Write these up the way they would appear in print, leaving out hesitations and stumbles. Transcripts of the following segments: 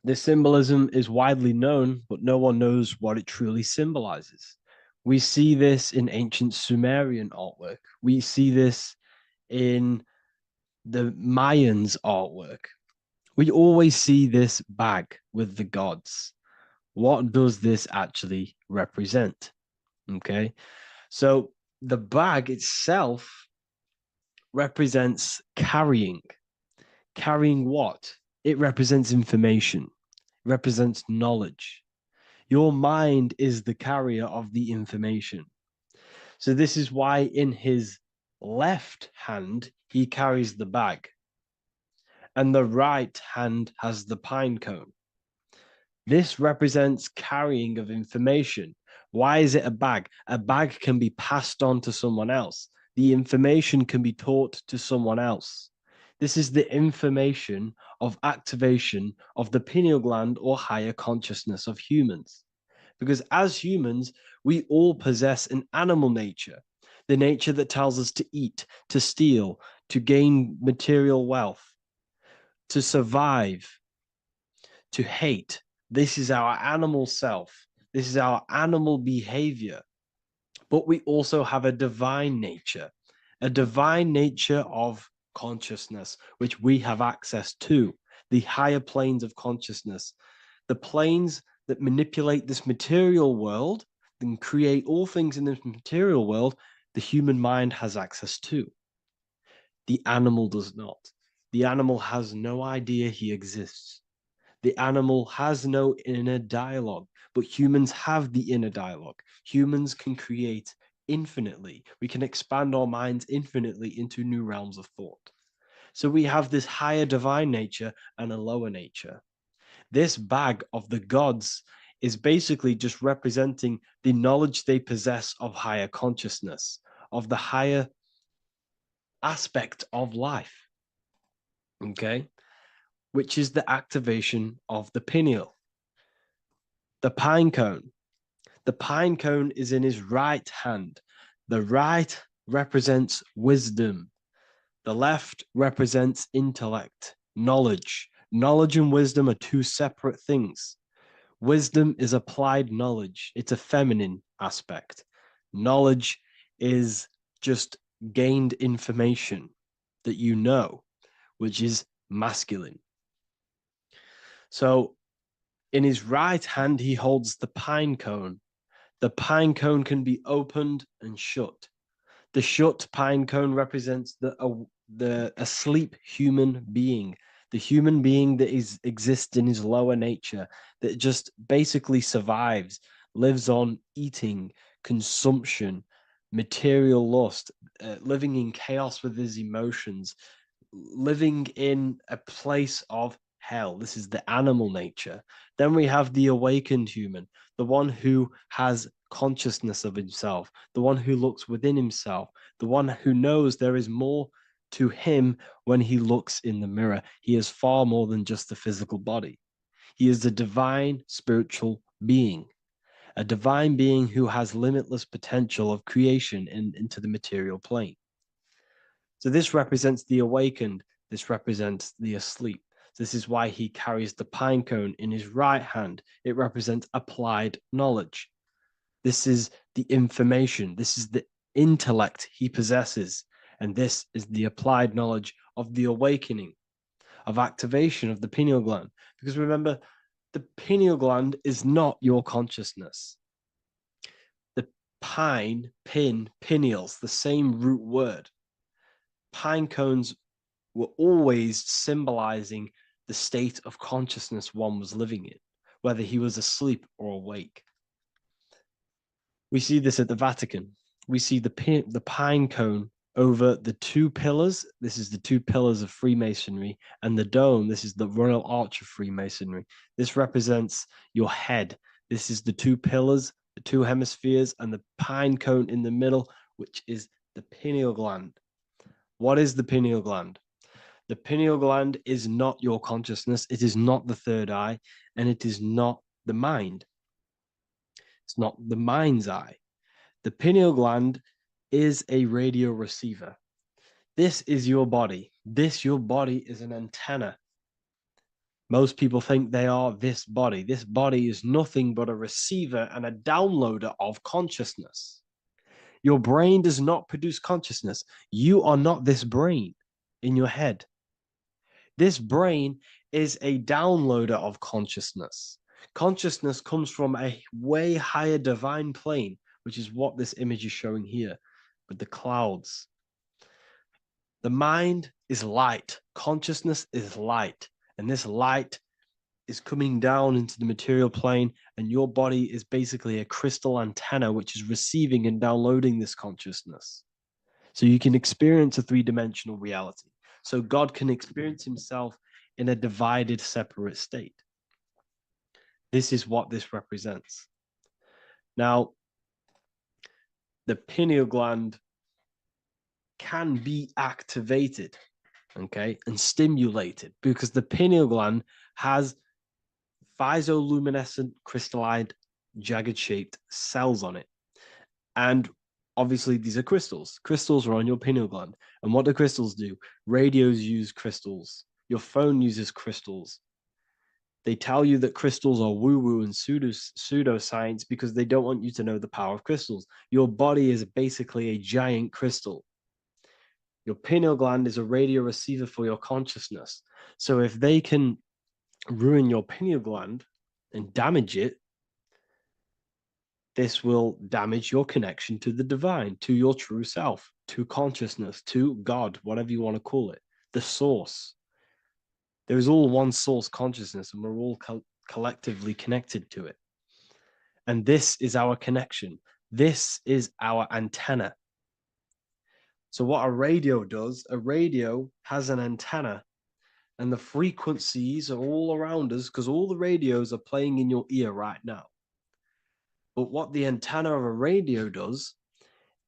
This symbolism is widely known, but no one knows what it truly symbolizes. We see this in ancient Sumerian artwork. We see this in the Mayans' artwork. We always see this bag with the gods. What does this actually represent? Okay, so the bag itself represents carrying. Carrying what? It represents information, it represents knowledge. Your mind is the carrier of the information. So, this is why in his left hand, he carries the bag, and the right hand has the pine cone. This represents carrying of information. Why is it a bag? A bag can be passed on to someone else. The information can be taught to someone else. This is the information of activation of the pineal gland or higher consciousness of humans. Because as humans, we all possess an animal nature, the nature that tells us to eat, to steal, to gain material wealth, to survive, to hate. This is our animal self. This is our animal behavior. But we also have a divine nature of consciousness, which we have access to, the higher planes of consciousness, the planes that manipulate this material world and create all things in this material world. The human mind has access to. The animal does not. The animal has no idea he exists. The animal has no inner dialogue, but humans have the inner dialogue. Humans can create infinitely. We can expand our minds infinitely into new realms of thought. So we have this higher divine nature and a lower nature. This bag of the gods is basically just representing the knowledge they possess of higher consciousness, of the higher aspect of life. Okay, which is the activation of the pineal. The pine cone. The pine cone is in his right hand. The right represents wisdom. The left represents intellect, knowledge. Knowledge and wisdom are two separate things. Wisdom is applied knowledge, it's a feminine aspect. Knowledge is just gained information that you know, which is masculine. So in his right hand, he holds the pine cone. The pine cone can be opened and shut. The shut pine cone represents the asleep human being, the human being that exists in his lower nature, that just basically survives, lives on eating, consumption, material lust, living in chaos with his emotions, living in a place of hell. This is the animal nature. Then we have the awakened human, the one who has consciousness of himself, the one who looks within himself, the one who knows there is more to him when he looks in the mirror. He is far more than just the physical body. He is a divine spiritual being, a divine being who has limitless potential of creation into the material plane. So this represents the awakened, this represents the asleep. This is why he carries the pine cone in his right hand. It represents applied knowledge. This is the information, this is the intellect he possesses, and this is the applied knowledge of the awakening, of activation of the pineal gland. Because remember, the pineal gland is not your consciousness. The pineals, the same root word. Pine cones were always symbolizing the state of consciousness one was living in, whether he was asleep or awake. We see this at the Vatican. We see the pine cone over the two pillars. This is the two pillars of Freemasonry, and the dome. This is the Royal Arch of Freemasonry. This represents your head. This is the two pillars, the two hemispheres, and the pine cone in the middle, which is the pineal gland. What is the pineal gland? The pineal gland is not your consciousness. It is not the third eye, and it is not the mind. It's not the mind's eye. The pineal gland is a radio receiver. This is your body. Your body is an antenna. Most people think they are this body. This body is nothing but a receiver and a downloader of consciousness. Your brain does not produce consciousness. You are not this brain in your head. This brain is a downloader of consciousness. Consciousness comes from a way higher divine plane, which is what this image is showing here with the clouds. The mind is light. Consciousness is light. And this light is coming down into the material plane, and your body is basically a crystal antenna which is receiving and downloading this consciousness. So you can experience a three-dimensional reality. So God can experience himself in a divided, separate state. This is what this represents. Now, the pineal gland can be activated, okay, and stimulated, because the pineal gland has physioluminescent crystallized jagged-shaped cells on it. And obviously, these are crystals. Crystals are on your pineal gland. And what do crystals do? Radios use crystals. Your phone uses crystals. They tell you that crystals are woo-woo and pseudoscience because they don't want you to know the power of crystals. Your body is basically a giant crystal. Your pineal gland is a radio receiver for your consciousness. So if they can ruin your pineal gland and damage it, this will damage your connection to the divine, to your true self, to consciousness, to God, whatever you want to call it, the source. There is all one source consciousness, and we're all collectively connected to it. And this is our connection. This is our antenna. So what a radio does, a radio has an antenna, and the frequencies are all around us because all the radios are playing in your ear right now. But what the antenna of a radio does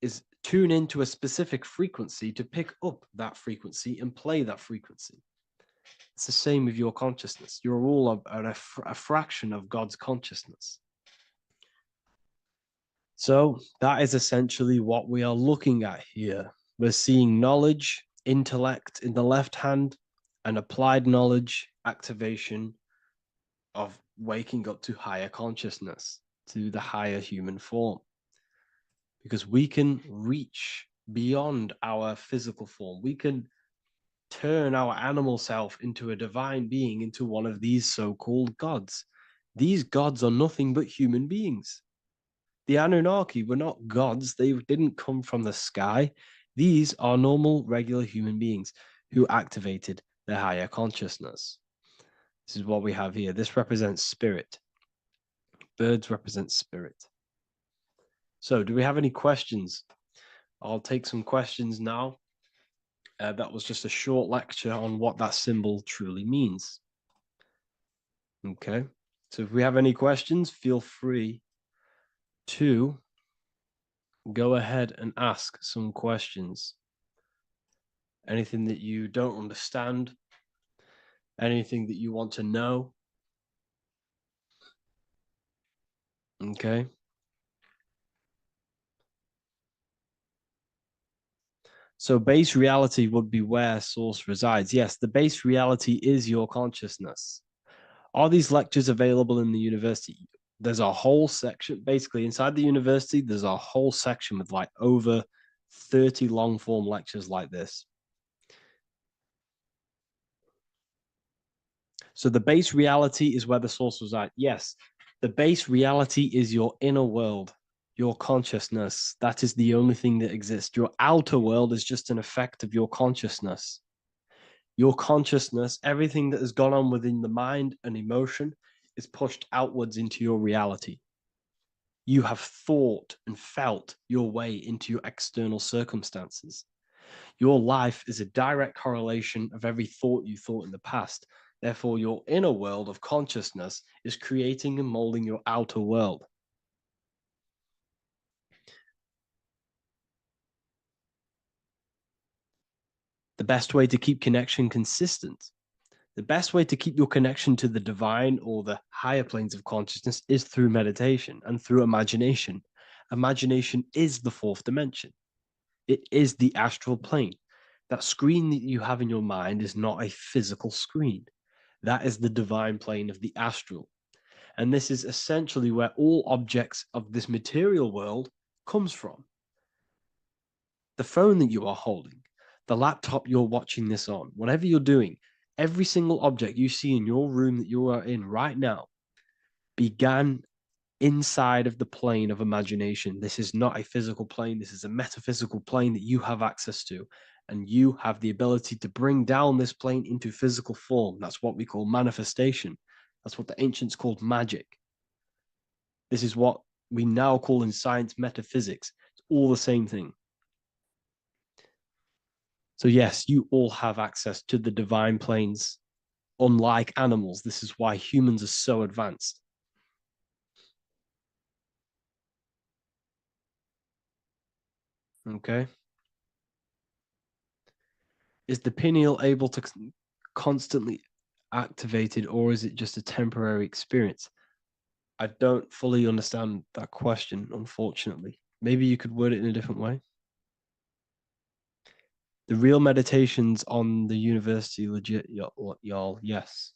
is tune into a specific frequency to pick up that frequency and play that frequency. It's the same with your consciousness. You're all a fraction of God's consciousness. So that is essentially what we are looking at here. We're seeing knowledge, intellect in the left hand, and applied knowledge, activation of waking up to higher consciousness, to the higher human form. Because we can reach beyond our physical form. We can turn our animal self into a divine being, into one of these so-called gods. These gods are nothing but human beings. The Anunnaki were not gods. They didn't come from the sky. These are normal, regular human beings who activated their higher consciousness. This is what we have here. This represents spirit. Birds represent spirit. So do we have any questions? I'll take some questions now. That was just a short lecture on what that symbol truly means. Okay, so if we have any questions, feel free to go ahead and ask some questions. Anything that you don't understand, anything that you want to know. Okay. So base reality would be where source resides. Yes, the base reality is your consciousness. Are these lectures available in the university? There's a whole section, basically inside the university, there's a whole section with like over 30 long form lectures like this. So the base reality is where the source resides. Yes, the base reality is your inner world, your consciousness. That is the only thing that exists. Your outer world is just an effect of your consciousness. Your consciousness, everything that has gone on within the mind and emotion is pushed outwards into your reality. You have thought and felt your way into your external circumstances. Your life is a direct correlation of every thought you thought in the past. Therefore, your inner world of consciousness is creating and molding your outer world. The best way to keep connection consistent, the best way to keep your connection to the divine or the higher planes of consciousness is through meditation and through imagination. Imagination is the fourth dimension. It is the astral plane. That screen that you have in your mind is not a physical screen. That is the divine plane of the astral. And this is essentially where all objects of this material world comes from. The phone that you are holding, the laptop you're watching this on, whatever you're doing, every single object you see in your room that you are in right now began inside of the plane of imagination. This is not a physical plane. This is a metaphysical plane that you have access to. And you have the ability to bring down this plane into physical form. That's what we call manifestation. That's what the ancients called magic. This is what we now call in science metaphysics. It's all the same thing. So yes, you all have access to the divine planes. Unlike animals, this is why humans are so advanced. Okay. Is the pineal able to constantly activated, or is it just a temporary experience? I don't fully understand that question, unfortunately. Maybe you could word it in a different way. The real meditations on the university, legit, y'all, yes.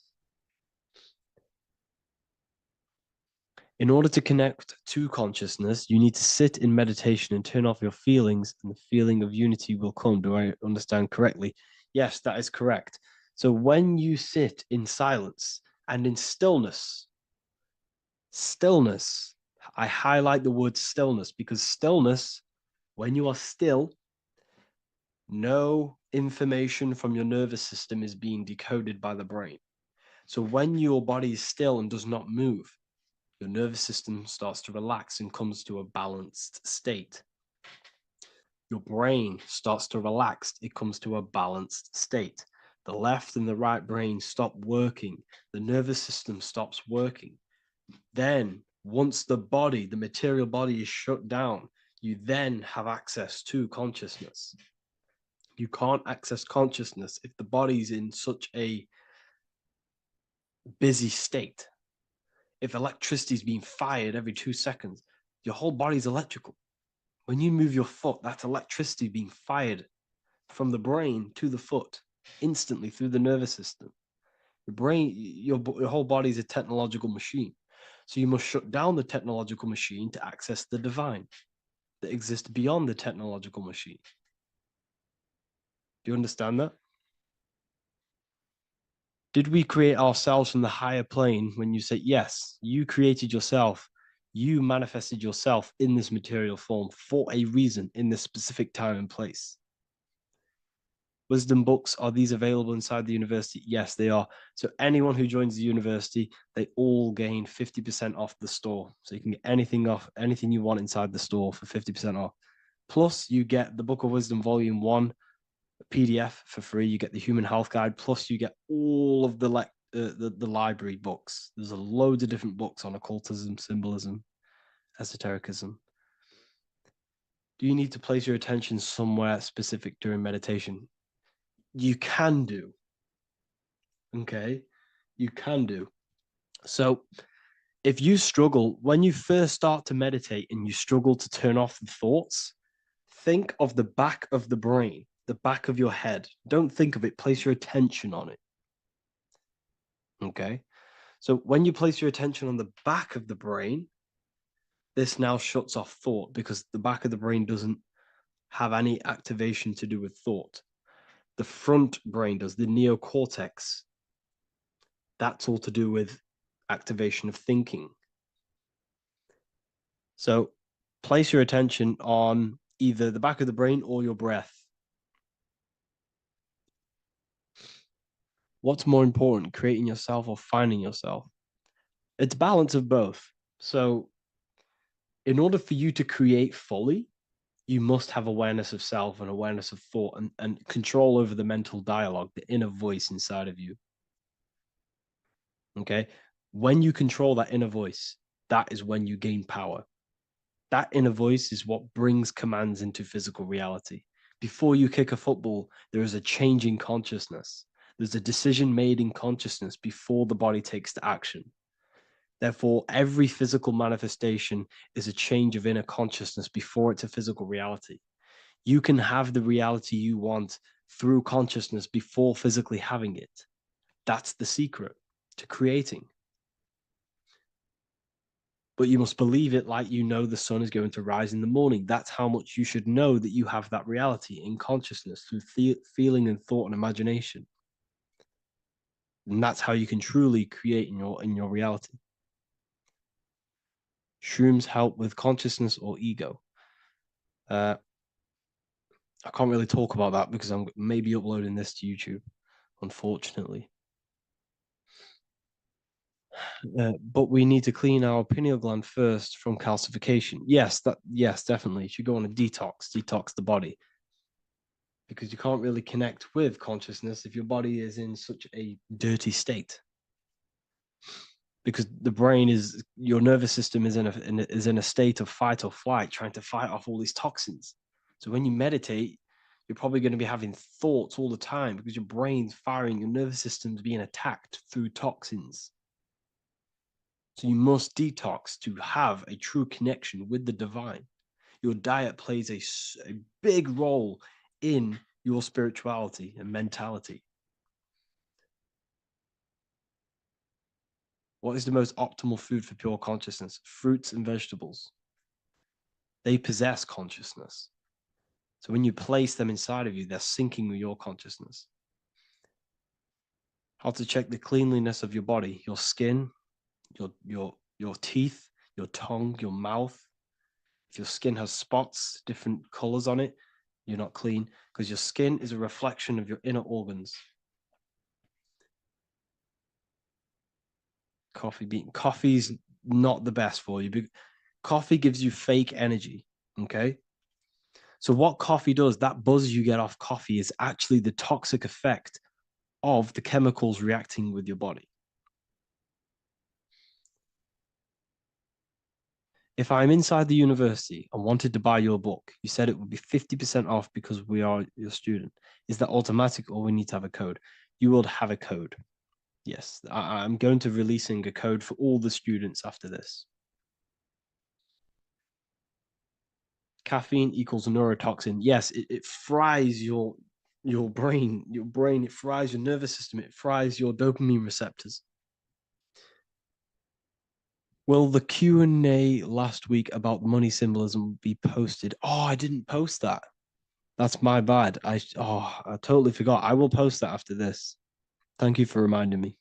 In order to connect to consciousness, you need to sit in meditation and turn off your feelings, and the feeling of unity will come. Do I understand correctly? Yes, that is correct. So when you sit in silence and in stillness, I highlight the word stillness because stillness, when you are still, no information from your nervous system is being decoded by the brain. So when your body is still and does not move, your nervous system starts to relax and comes to a balanced state. Your brain starts to relax, it comes to a balanced state. The left and the right brain stop working, the nervous system stops working. Then, once the body, the material body is shut down, you then have access to consciousness. You can't access consciousness if the body's in such a busy state. If electricity is being fired every 2 seconds, your whole body's electrical. When you move your foot, that's electricity being fired from the brain to the foot instantly through the nervous system. Your brain, your whole body is a technological machine. So you must shut down the technological machine to access the divine that exists beyond the technological machine. Do you understand that? Did we create ourselves from the higher plane? When you say yes, you created yourself, you manifested yourself in this material form for a reason in this specific time and place. Wisdom books, are these available inside the university? Yes, they are. So anyone who joins the university, they all gain 50% off the store. So you can get anything off, anything you want inside the store for 50% off. Plus, you get the Book of Wisdom Volume 1 PDF for free. You get the Human Health Guide. Plus, you get all of the library books. There's a load of different books on occultism, symbolism, esotericism. Do you need to place your attention somewhere specific during meditation? You can do. Okay, you can do. So if you struggle, when you first start to meditate and you struggle to turn off the thoughts, think of the back of the brain, the back of your head. Don't think of it, place your attention on it. Okay. So when you place your attention on the back of the brain, this now shuts off thought because the back of the brain doesn't have any activation to do with thought. The front brain does, the neocortex. That's all to do with activation of thinking. So place your attention on either the back of the brain or your breath. What's more important, creating yourself or finding yourself? It's balance of both. So in order for you to create fully, you must have awareness of self and awareness of thought and control over the mental dialogue, the inner voice inside of you. Okay. When you control that inner voice, that is when you gain power. That inner voice is what brings commands into physical reality. Before you kick a football, there is a change in consciousness. There's a decision made in consciousness before the body takes the action. Therefore, every physical manifestation is a change of inner consciousness before it's a physical reality. You can have the reality you want through consciousness before physically having it. That's the secret to creating. But you must believe it like you know the sun is going to rise in the morning. That's how much you should know that you have that reality in consciousness through feeling and thought and imagination. And that's how you can truly create in your reality. Shrooms help with consciousness or ego. I can't really talk about that because I'm maybe uploading this to YouTube, unfortunately. But we need to clean our pineal gland first from calcification. Yes, definitely. You should go on a detox the body. Because you can't really connect with consciousness if your body is in such a dirty state. Because the brain is, your nervous system is in a state of fight or flight, trying to fight off all these toxins. So when you meditate, you're probably going to be having thoughts all the time because your brain's firing, your nervous system's being attacked through toxins. So you must detox to have a true connection with the divine. Your diet plays a big role in your spirituality and mentality. What is the most optimal food for pure consciousness? Fruits and vegetables. They possess consciousness. So when you place them inside of you, they're syncing with your consciousness. How to check the cleanliness of your body, your skin, your teeth, your tongue, your mouth. If your skin has spots, different colors on it, you're not clean because your skin is a reflection of your inner organs. Coffee's not the best for you. Coffee gives you fake energy. Okay. So what coffee does, that buzz you get off coffee is actually the toxic effect of the chemicals reacting with your body. If I'm inside the university and wanted to buy your book, you said it would be 50% off because we are your student. Is that automatic or we need to have a code? You will have a code. Yes, I'm going to releasing a code for all the students after this. Caffeine equals neurotoxin. Yes, it fries your brain. It fries your nervous system. It fries your dopamine receptors. Will the Q&A last week about money symbolism be posted? Oh, I didn't post that. That's my bad. I totally forgot. I will post that after this. Thank you for reminding me.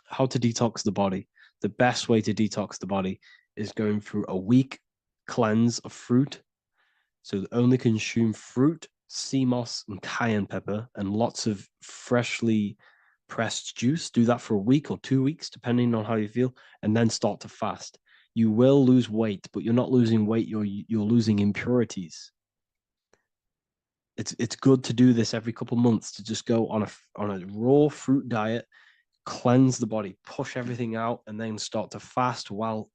How to detox the body. The best way to detox the body is going through a week cleanse of fruit. So only consume fruit, sea moss, and cayenne pepper, and lots of freshly pressed juice. Do that for a week or 2 weeks, depending on how you feel, and then start to fast. You will lose weight, but you're not losing weight. You're losing impurities. It's good to do this every couple months to just go on a raw fruit diet, cleanse the body, push everything out, and then start to fast while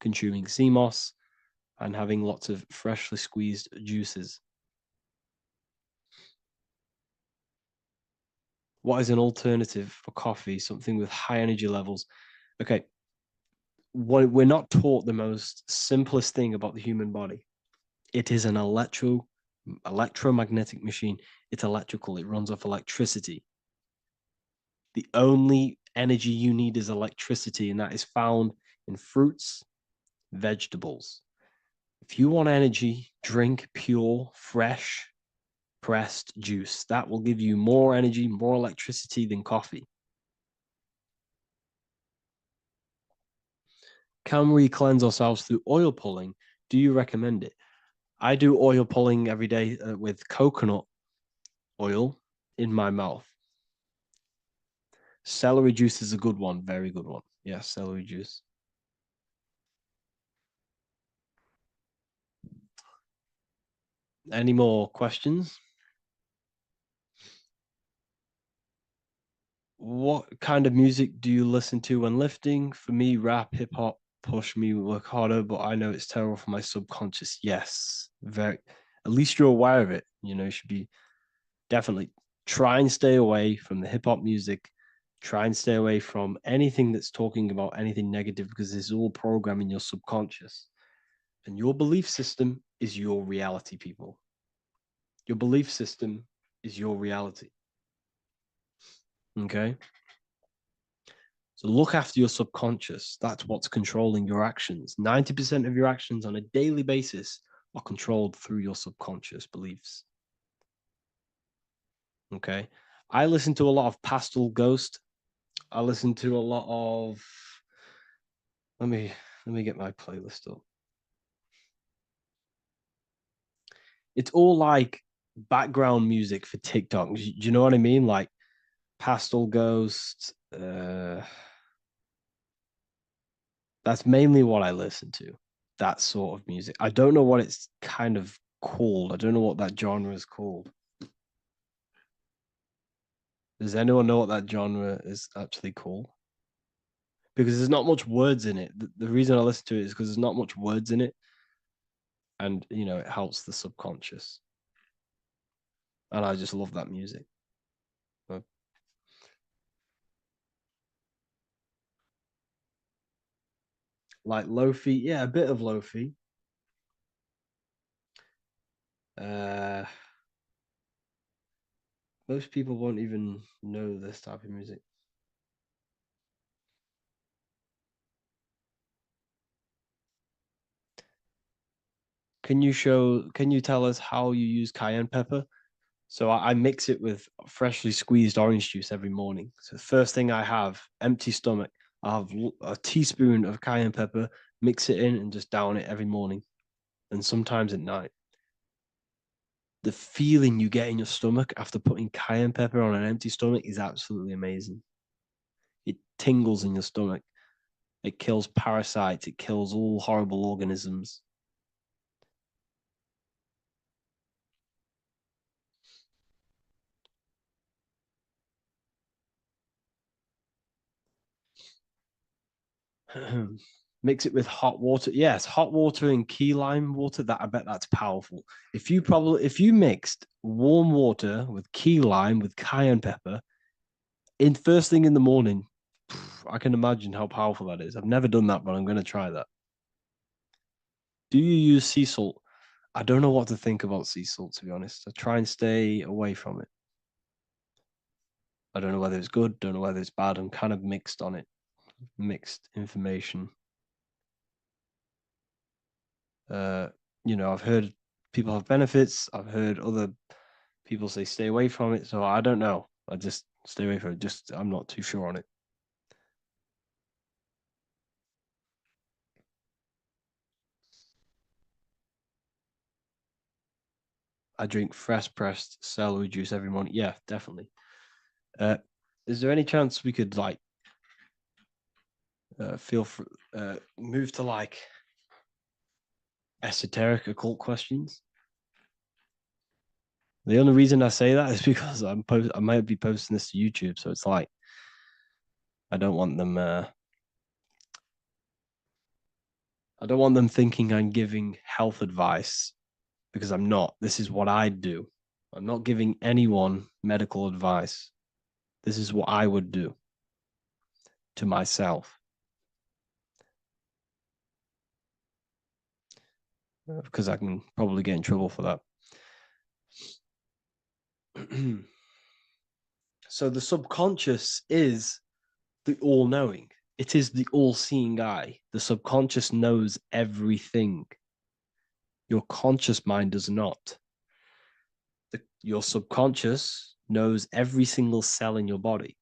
consuming sea moss and having lots of freshly squeezed juices. What is an alternative for coffee? Something with high energy levels. Okay. We're not taught the most simplest thing about the human body. It is an electromagnetic machine. It's electrical. It runs off electricity. The only energy you need is electricity, and that is found in fruits, vegetables. If you want energy, drink pure, fresh, pressed juice. That will give you more energy, more electricity than coffee. Can we cleanse ourselves through oil pulling? Do you recommend it? I do oil pulling every day with coconut oil in my mouth. Celery juice is a good one, very good one. Yes, celery juice. Any more questions? What kind of music do you listen to when lifting? For me, rap, hip hop push me work harder, but I know it's terrible for my subconscious. Yes, very. At least you're aware of it. You should be definitely try and stay away from the hip hop music. Try and stay away from anything that's talking about anything negative because it's all programming your subconscious. And your belief system is your reality, people. Your belief system is your reality. Okay? So look after your subconscious. That's what's controlling your actions. 90% of your actions on a daily basis are controlled through your subconscious beliefs. Okay? I listen to a lot of Pastel Ghost. I listen to a lot of let me get my playlist up. It's all like background music for TikTok. Do you know what I mean? Like Pastel Ghost. That's mainly what I listen to. That sort of music. I don't know what it's kind of called. I don't know what that genre is called. Does anyone know what that genre is actually called? Because there's not much words in it. The reason I listen to it is because there's not much words in it. And, you know, it helps the subconscious. And I just love that music. Like lo-fi, yeah, a bit of lo-fi. Uh, most people won't even know this type of music. Can you tell us how you use cayenne pepper? So I mix it with freshly squeezed orange juice every morning. So the first thing I have, empty stomach, I have a teaspoon of cayenne pepper, mix it in and just down it every morning. And sometimes at night. The feeling you get in your stomach after putting cayenne pepper on an empty stomach is absolutely amazing. It tingles in your stomach. It kills parasites. It kills all horrible organisms. Mix it with hot water. Yes, hot water and key lime water. That I bet that's powerful. If you mixed warm water with key lime with cayenne pepper in first thing in the morning, I can imagine how powerful that is. I've never done that, but I'm going to try that. Do you use sea salt? I don't know what to think about sea salt, to be honest. I try and stay away from it. I don't know whether it's good, don't know whether it's bad. I'm kind of mixed on it, mixed information. Uh, you know, I've heard people have benefits. I've heard other people say stay away from it. So I don't know. I just stay away from it. Just I'm not too sure on it. I drink fresh pressed celery juice every morning. Yeah, definitely. Uh, is there any chance we could like feel for move to like esoteric occult questions? The only reason I say that is because I might be posting this to YouTube, so it's like I don't want them. I don't want them thinking I'm giving health advice because I'm not. This is what I do. I'm not giving anyone medical advice. This is what I would do to myself because I can probably get in trouble for that. So the subconscious is the all-knowing. It is the all-seeing eye. The subconscious knows everything. Your conscious mind does not. Your subconscious knows every single cell in your body.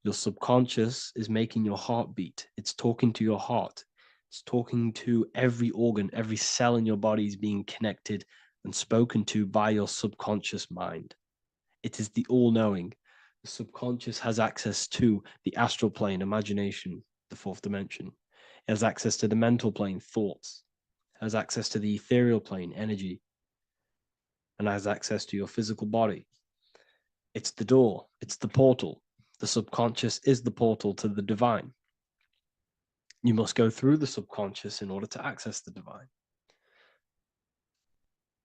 Your subconscious is making your heart beat. It's talking to your heart. It's talking to every organ, every cell in your body is being connected and spoken to by your subconscious mind. It is the all-knowing. The subconscious has access to the astral plane, imagination, the fourth dimension. It has access to the mental plane, thoughts. It has access to the ethereal plane, energy, and has access to your physical body. It's the door, it's the portal. The subconscious is the portal to the divine. You must go through the subconscious in order to access the divine.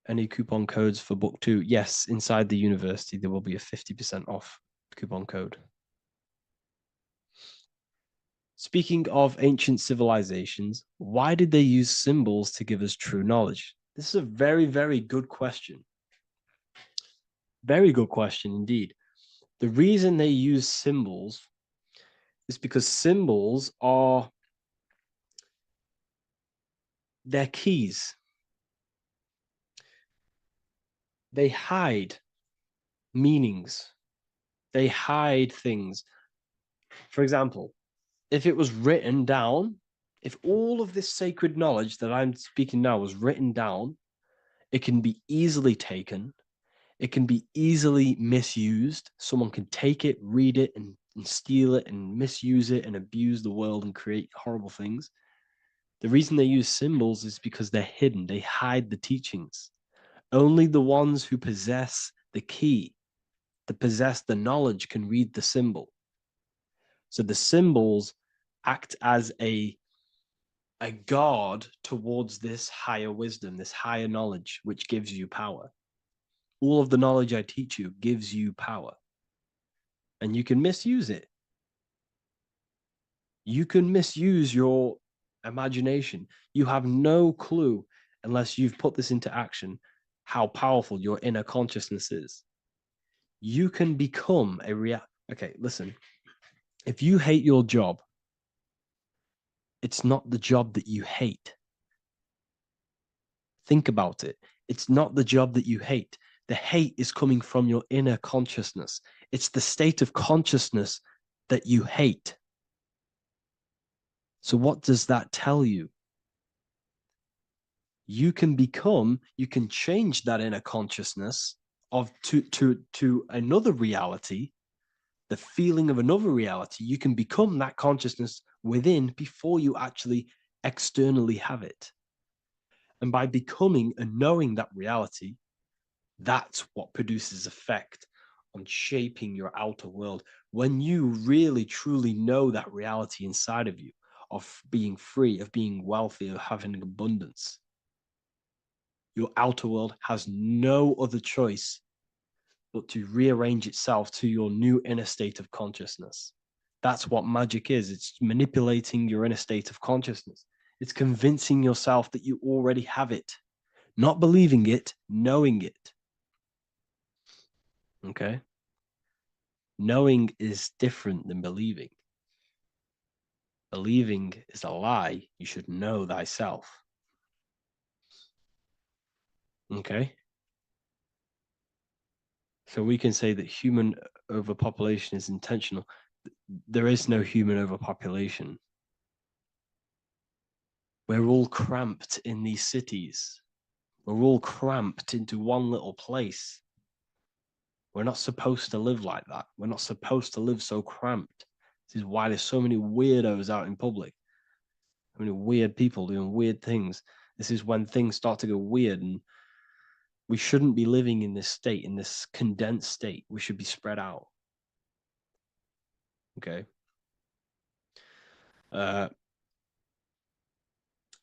Any coupon codes for book 2? Yes, inside the university, there will be a 50% off coupon code. Speaking of ancient civilizations, why did they use symbols to give us true knowledge? This is a very, very good question. Very good question indeed. The reason they use symbols is because symbols are their keys. They hide meanings. They hide things. For example, if it was written down, if all of this sacred knowledge that I'm speaking now was written down, it can be easily taken. It can be easily misused. Someone can take it, read it, and steal it and misuse it and abuse the world and create horrible things. The reason they use symbols is because they're hidden. They hide the teachings. Only the ones who possess the key, that possess the knowledge, can read the symbol. So the symbols act as a guard towards this higher wisdom, this higher knowledge, which gives you power. All of the knowledge I teach you gives you power. And you can misuse it. You can misuse your imagination. You have no clue, unless you've put this into action, how powerful your inner consciousness is. You can become a Okay, listen. If you hate your job, it's not the job that you hate. Think about it. It's not the job that you hate. The hate is coming from your inner consciousness. It's the state of consciousness that you hate. So what does that tell you? You can change that inner consciousness to another reality, the feeling of another reality. You can become that consciousness within before you actually externally have it. And by becoming and knowing that reality, that's what produces effect on shaping your outer world. When you really, truly know that reality inside of you, of being free, of being wealthy, of having abundance, your outer world has no other choice but to rearrange itself to your new inner state of consciousness. That's what magic is. It's manipulating your inner state of consciousness. It's convincing yourself that you already have it, not believing it, knowing it. Okay? Knowing is different than believing. Believing is a lie. You should know thyself. Okay? So we can say that human overpopulation is intentional. There is no human overpopulation. We're all cramped in these cities. We're all cramped into one little place. We're not supposed to live like that. We're not supposed to live so cramped. This is why there's so many weirdos out in public. So many weird people doing weird things. This is when things start to go weird, and we shouldn't be living in this state, in this condensed state. We should be spread out. Okay.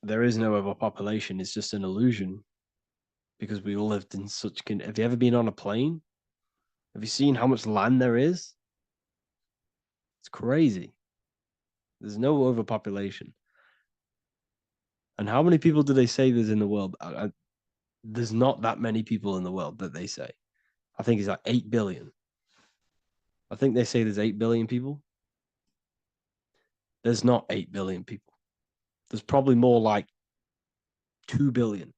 There is no overpopulation. It's just an illusion because we all lived in such. Have you ever been on a plane? Have you seen how much land there is? It's crazy. There's no overpopulation. And how many people do they say there's in the world? There's not that many people in the world that they say. I think it's like 8 billion. I think they say there's 8 billion people. There's not 8 billion people. There's probably more like 2 billion.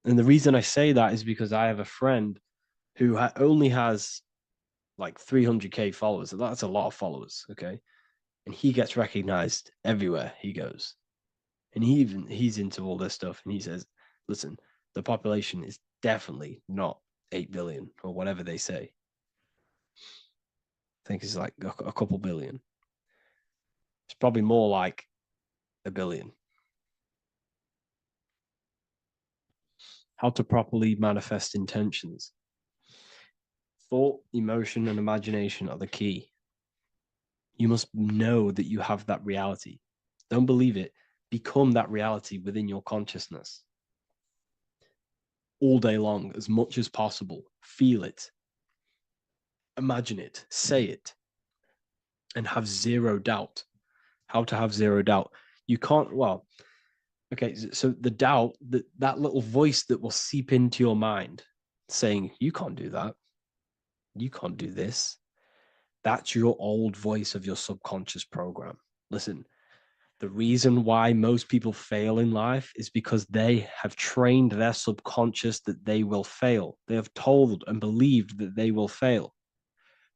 And the reason I say that is because I have a friend who only has like 300K followers. That's a lot of followers. Okay. And he gets recognized everywhere he goes. And he's into all this stuff. And he says, listen, the population is definitely not 8 billion or whatever they say. I think it's like a couple billion. It's probably more like a billion. How to properly manifest intentions. Thought, emotion, and imagination are the key. You must know that you have that reality. Don't believe it. Become that reality within your consciousness. All day long, as much as possible. Feel it. Imagine it. Say it. And have zero doubt. How to have zero doubt. You can't, well, Okay, so the doubt, that little voice that will seep into your mind saying, you can't do that, you can't do this, that's your old voice of your subconscious program. Listen, the reason why most people fail in life is because they have trained their subconscious that they will fail. They have told and believed that they will fail.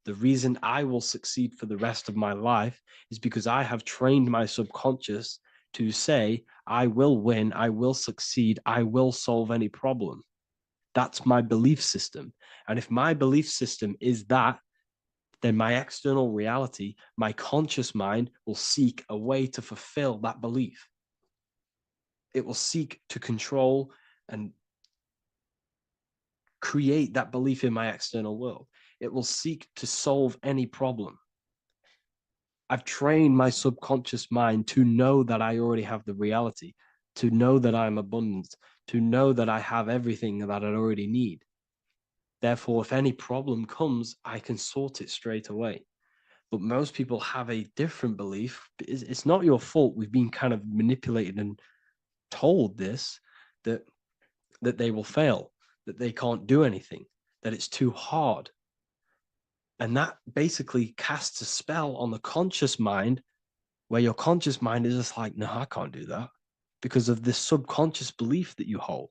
The reason I will succeed for the rest of my life is because I have trained my subconscious to say, I will win, I will succeed, I will solve any problem. That's my belief system. And if my belief system is that, then my external reality, my conscious mind will seek a way to fulfill that belief. It will seek to control and create that belief in my external world. It will seek to solve any problem. I've trained my subconscious mind to know that I already have the reality, to know that I'm abundant, to know that I have everything that I already need. Therefore, if any problem comes, I can sort it straight away. But most people have a different belief. It's not your fault. We've been kind of manipulated and told this, that they will fail, that they can't do anything, that it's too hard. And that basically casts a spell on the conscious mind, where your conscious mind is just like, no, I can't do that, because of this subconscious belief that you hold.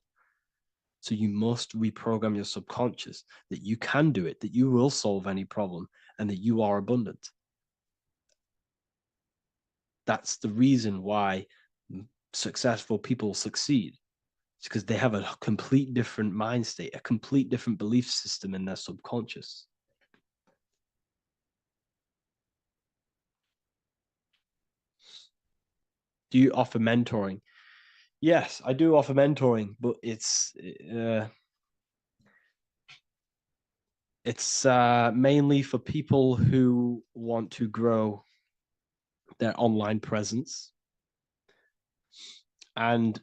So you must reprogram your subconscious that you can do it, that you will solve any problem, and that you are abundant. That's the reason why successful people succeed. It's because they have a complete different mind state, a complete different belief system in their subconscious. Do you offer mentoring? Yes, I do offer mentoring, but it's mainly for people who want to grow their online presence, and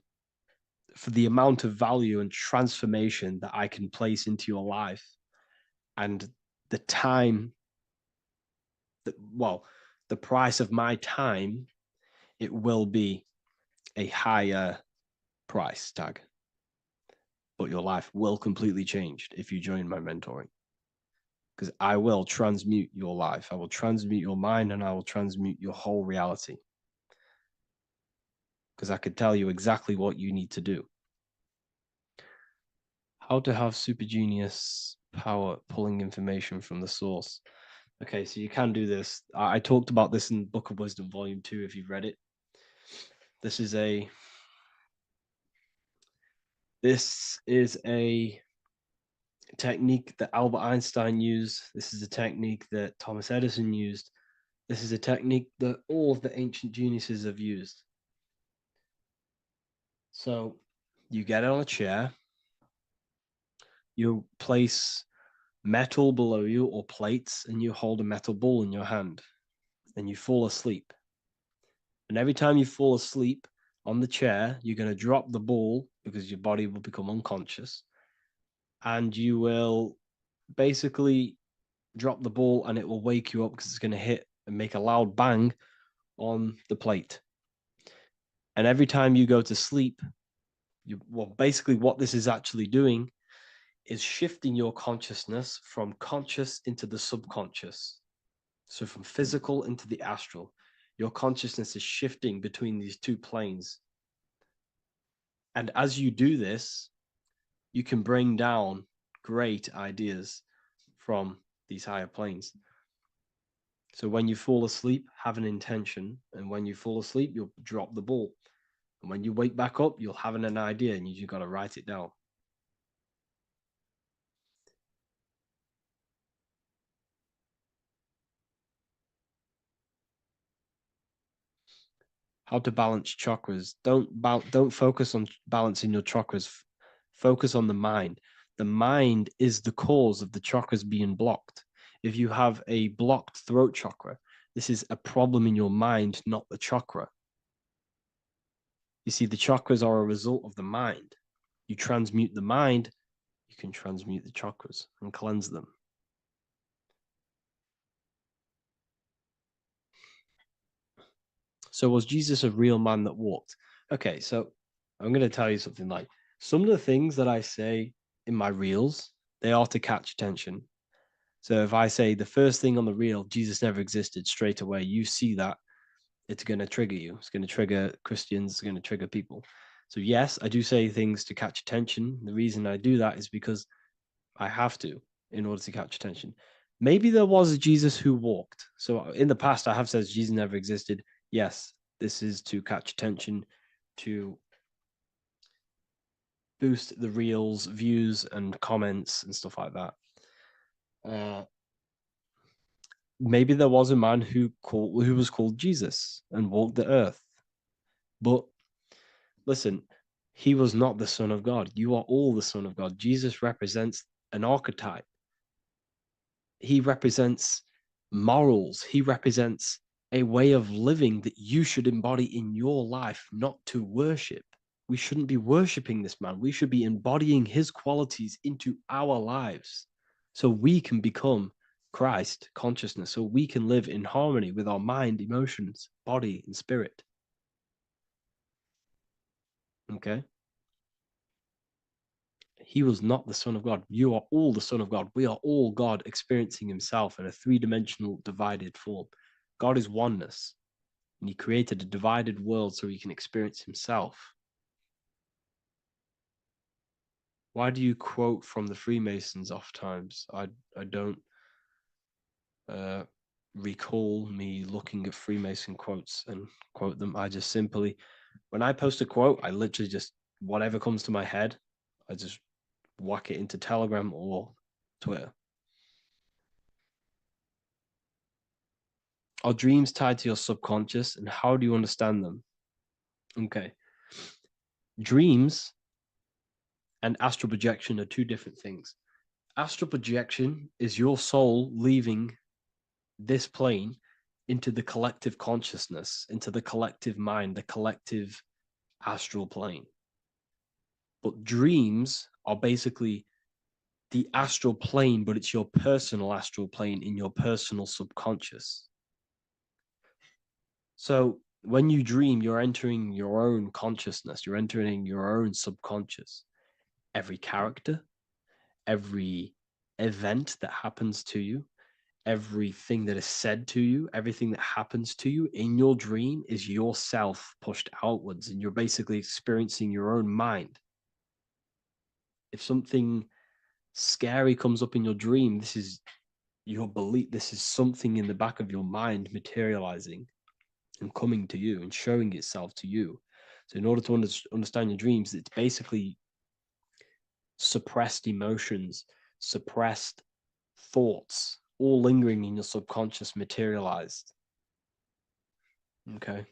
for the amount of value and transformation that I can place into your life, and the time that, well, the price of my time, it will be a higher price tag, but your life will completely change if you join my mentoring, because I will transmute your life. I will transmute your mind, and I will transmute your whole reality, because I could tell you exactly what you need to do. How to have super genius power pulling information from the source. Okay, so you can do this. I talked about this in Book of Wisdom, Volume 2, if you've read it. This is a technique that Albert Einstein used. This is a technique that Thomas Edison used. This is a technique that all of the ancient geniuses have used. So you get on a chair, you place metal below you or plates, and you hold a metal ball in your hand, and you fall asleep. And every time you fall asleep on the chair, you're going to drop the ball because your body will become unconscious, and you will basically drop the ball and it will wake you up because it's going to hit and make a loud bang on the plate. And every time you go to sleep, basically what this is actually doing is shifting your consciousness from conscious into the subconscious. So from physical into the astral. Your consciousness is shifting between these two planes. And as you do this, you can bring down great ideas from these higher planes. So when you fall asleep, have an intention. And when you fall asleep, you'll drop the ball. And when you wake back up, you'll have an idea, and you just got to write it down. How to balance chakras. Don't focus on balancing your chakras. Focus on the mind. The mind is the cause of the chakras being blocked. If you have a blocked throat chakra, this is a problem in your mind, not the chakra. You see, the chakras are a result of the mind. You transmute the mind, you can transmute the chakras and cleanse them. So was Jesus a real man that walked? Okay, so I'm going to tell you something. Like, some of the things that I say in my reels, they are to catch attention. So if I say the first thing on the reel, Jesus never existed, straight away, you see that, it's going to trigger you. It's going to trigger Christians. It's going to trigger people. So yes, I do say things to catch attention. The reason I do that is because I have to in order to catch attention. Maybe there was a Jesus who walked. So in the past, I have said Jesus never existed. Yes, this is to catch attention, to boost the reels, views, and comments and stuff like that. Maybe there was a man who was called Jesus and walked the earth. But listen, he was not the Son of God. You are all the Son of God. Jesus represents an archetype. He represents morals. He represents a way of living that you should embody in your life, not to worship. We shouldn't be worshiping this man. We should be embodying his qualities into our lives so we can become Christ consciousness, so we can live in harmony with our mind, emotions, body, and spirit. Okay? He was not the Son of God. You are all the Son of God. We are all God experiencing himself in a three-dimensional divided form. God is oneness, and he created a divided world so he can experience himself. Why do you quote from the Freemasons oft times? I don't recall me looking at Freemason quotes and quote them. I just simply, when I post a quote, I literally just, whatever comes to my head, I just whack it into Telegram or Twitter. Are dreams tied to your subconscious, and how do you understand them? Okay. Dreams and astral projection are two different things. Astral projection is your soul leaving this plane into the collective consciousness, into the collective mind, the collective astral plane. But dreams are basically the astral plane, but it's your personal astral plane in your personal subconscious. So when you dream, you're entering your own consciousness, you're entering your own subconscious. Every character, every event that happens to you, everything that is said to you, everything that happens to you in your dream is yourself pushed outwards, and you're basically experiencing your own mind. If something scary comes up in your dream, this is your belief, this is something in the back of your mind materializing and coming to you and showing itself to you. So in order to understand your dreams, it's basically suppressed emotions, suppressed thoughts, all lingering in your subconscious materialized. Okay.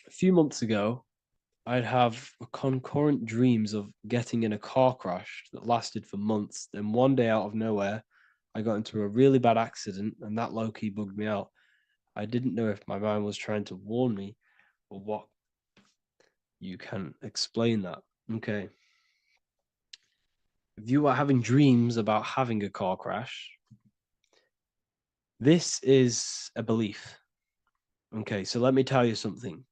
A few months ago, I'd have concurrent dreams of getting in a car crash that lasted for months. Then one day out of nowhere, I got into a really bad accident, and that low-key bugged me out. I didn't know if my mind was trying to warn me or what. You can explain that. Okay. If you are having dreams about having a car crash, this is a belief. Okay, so let me tell you something.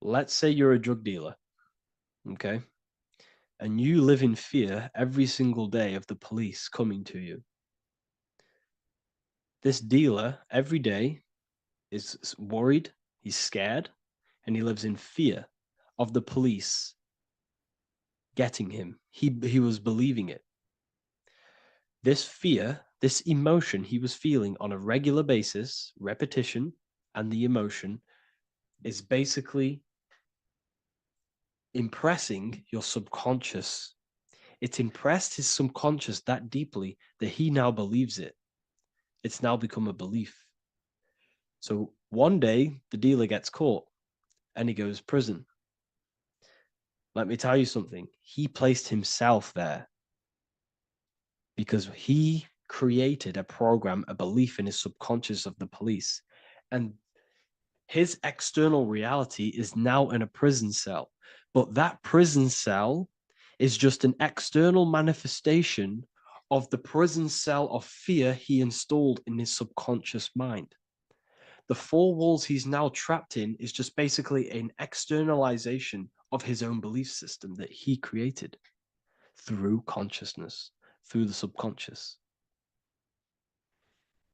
Let's say you're a drug dealer, okay? And you live in fear every single day of the police coming to you. This dealer every day is worried, he's scared, and he lives in fear of the police getting him. He was believing it. This fear, this emotion he was feeling on a regular basis, repetition, and the emotion is basically impressing your subconscious. It's impressed his subconscious that deeply that he now believes it. It's now become a belief. So one day the dealer gets caught and he goes prison. Let me tell you something. He placed himself there because he created a program, a belief in his subconscious of the police. And his external reality is now in a prison cell. But that prison cell is just an external manifestation of the prison cell of fear he installed in his subconscious mind. The four walls he's now trapped in is just basically an externalization of his own belief system that he created through consciousness, through the subconscious.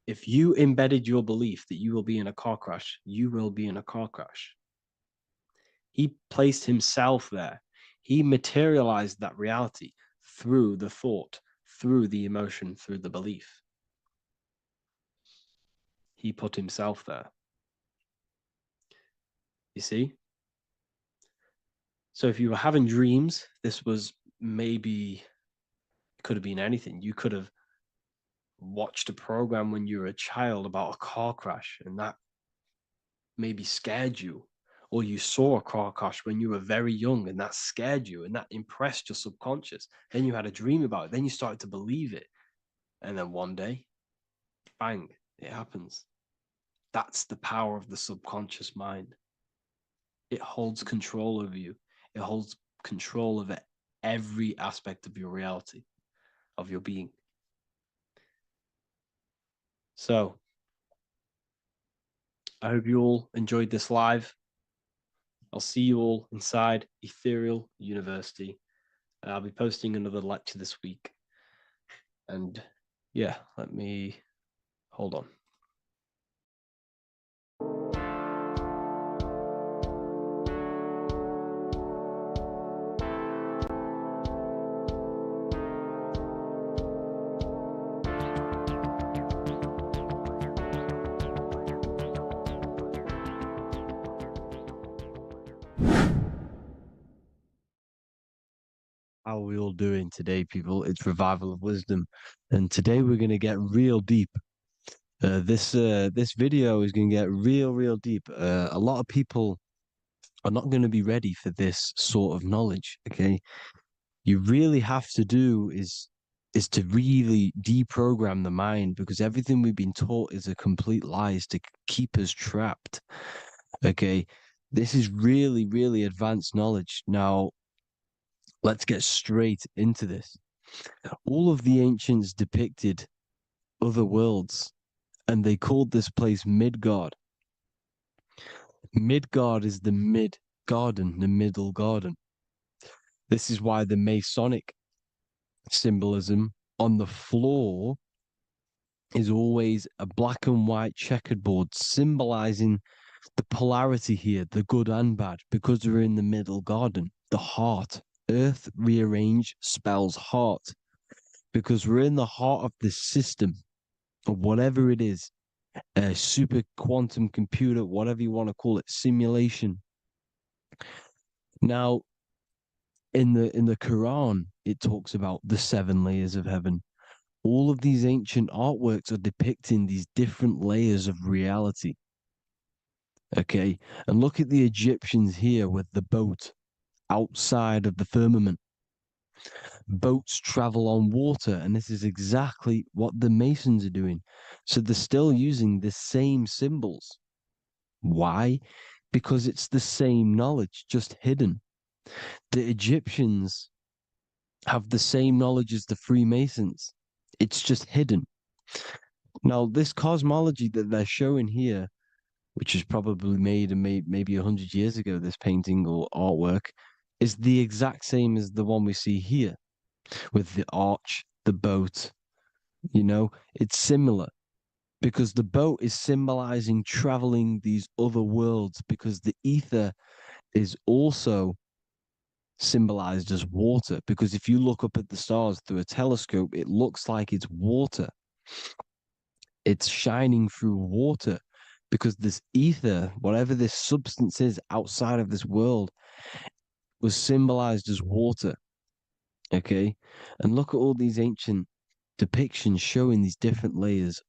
If you embedded your belief that you will be in a car crash, you will be in a car crash. He placed himself there. He materialized that reality through the thought, through the emotion, through the belief. He put himself there. You see? So if you were having dreams, this was maybe, it could have been anything. You could have watched a program when you were a child about a car crash, and that maybe scared you. Or you saw a car crash when you were very young, and that scared you, and that impressed your subconscious. Then you had a dream about it. Then you started to believe it. And then one day, bang, it happens. That's the power of the subconscious mind. It holds control over you. It holds control over every aspect of your reality, of your being. So I hope you all enjoyed this live. I'll see you all inside Ethereal University. I'll be posting another lecture this week. And yeah, let me hold on. How are we all doing today, people? It's Revival of Wisdom, and today we're going to get real deep. This video is going to get real deep. A lot of people are not going to be ready for this sort of knowledge. Okay, you really have to do is to really deprogram the mind, because everything we've been taught is a complete lie, is to keep us trapped. Okay, this is really advanced knowledge. Now, let's get straight into this. All of the ancients depicted other worlds, and they called this place Midgard. Midgard is the mid garden, the middle garden. This is why the Masonic symbolism on the floor is always a black and white checkered board, symbolizing the polarity here, the good and bad, because we're in the middle garden, the heart. Earth rearranged spells heart, because we're in the heart of this system, or whatever it is, a super quantum computer, whatever you want to call it, simulation. Now, in the Quran, it talks about the 7 layers of heaven. All of these ancient artworks are depicting these different layers of reality. Okay, and look at the Egyptians here with the boat outside of the firmament. Boats travel on water, and this is exactly what the Masons are doing. So they're still using the same symbols. Why? Because it's the same knowledge, just hidden. The Egyptians have the same knowledge as the Freemasons. It's just hidden. Now, this cosmology that they're showing here, which is probably made maybe 100 years ago, this painting or artwork, is the exact same as the one we see here with the arch, the boat. You know, it's similar because the boat is symbolizing traveling these other worlds, because the ether is also symbolized as water, because if you look up at the stars through a telescope, it looks like it's water. It's shining through water, because this ether, whatever this substance is outside of this world, was symbolized as water. Okay, and look at all these ancient depictions showing these different layers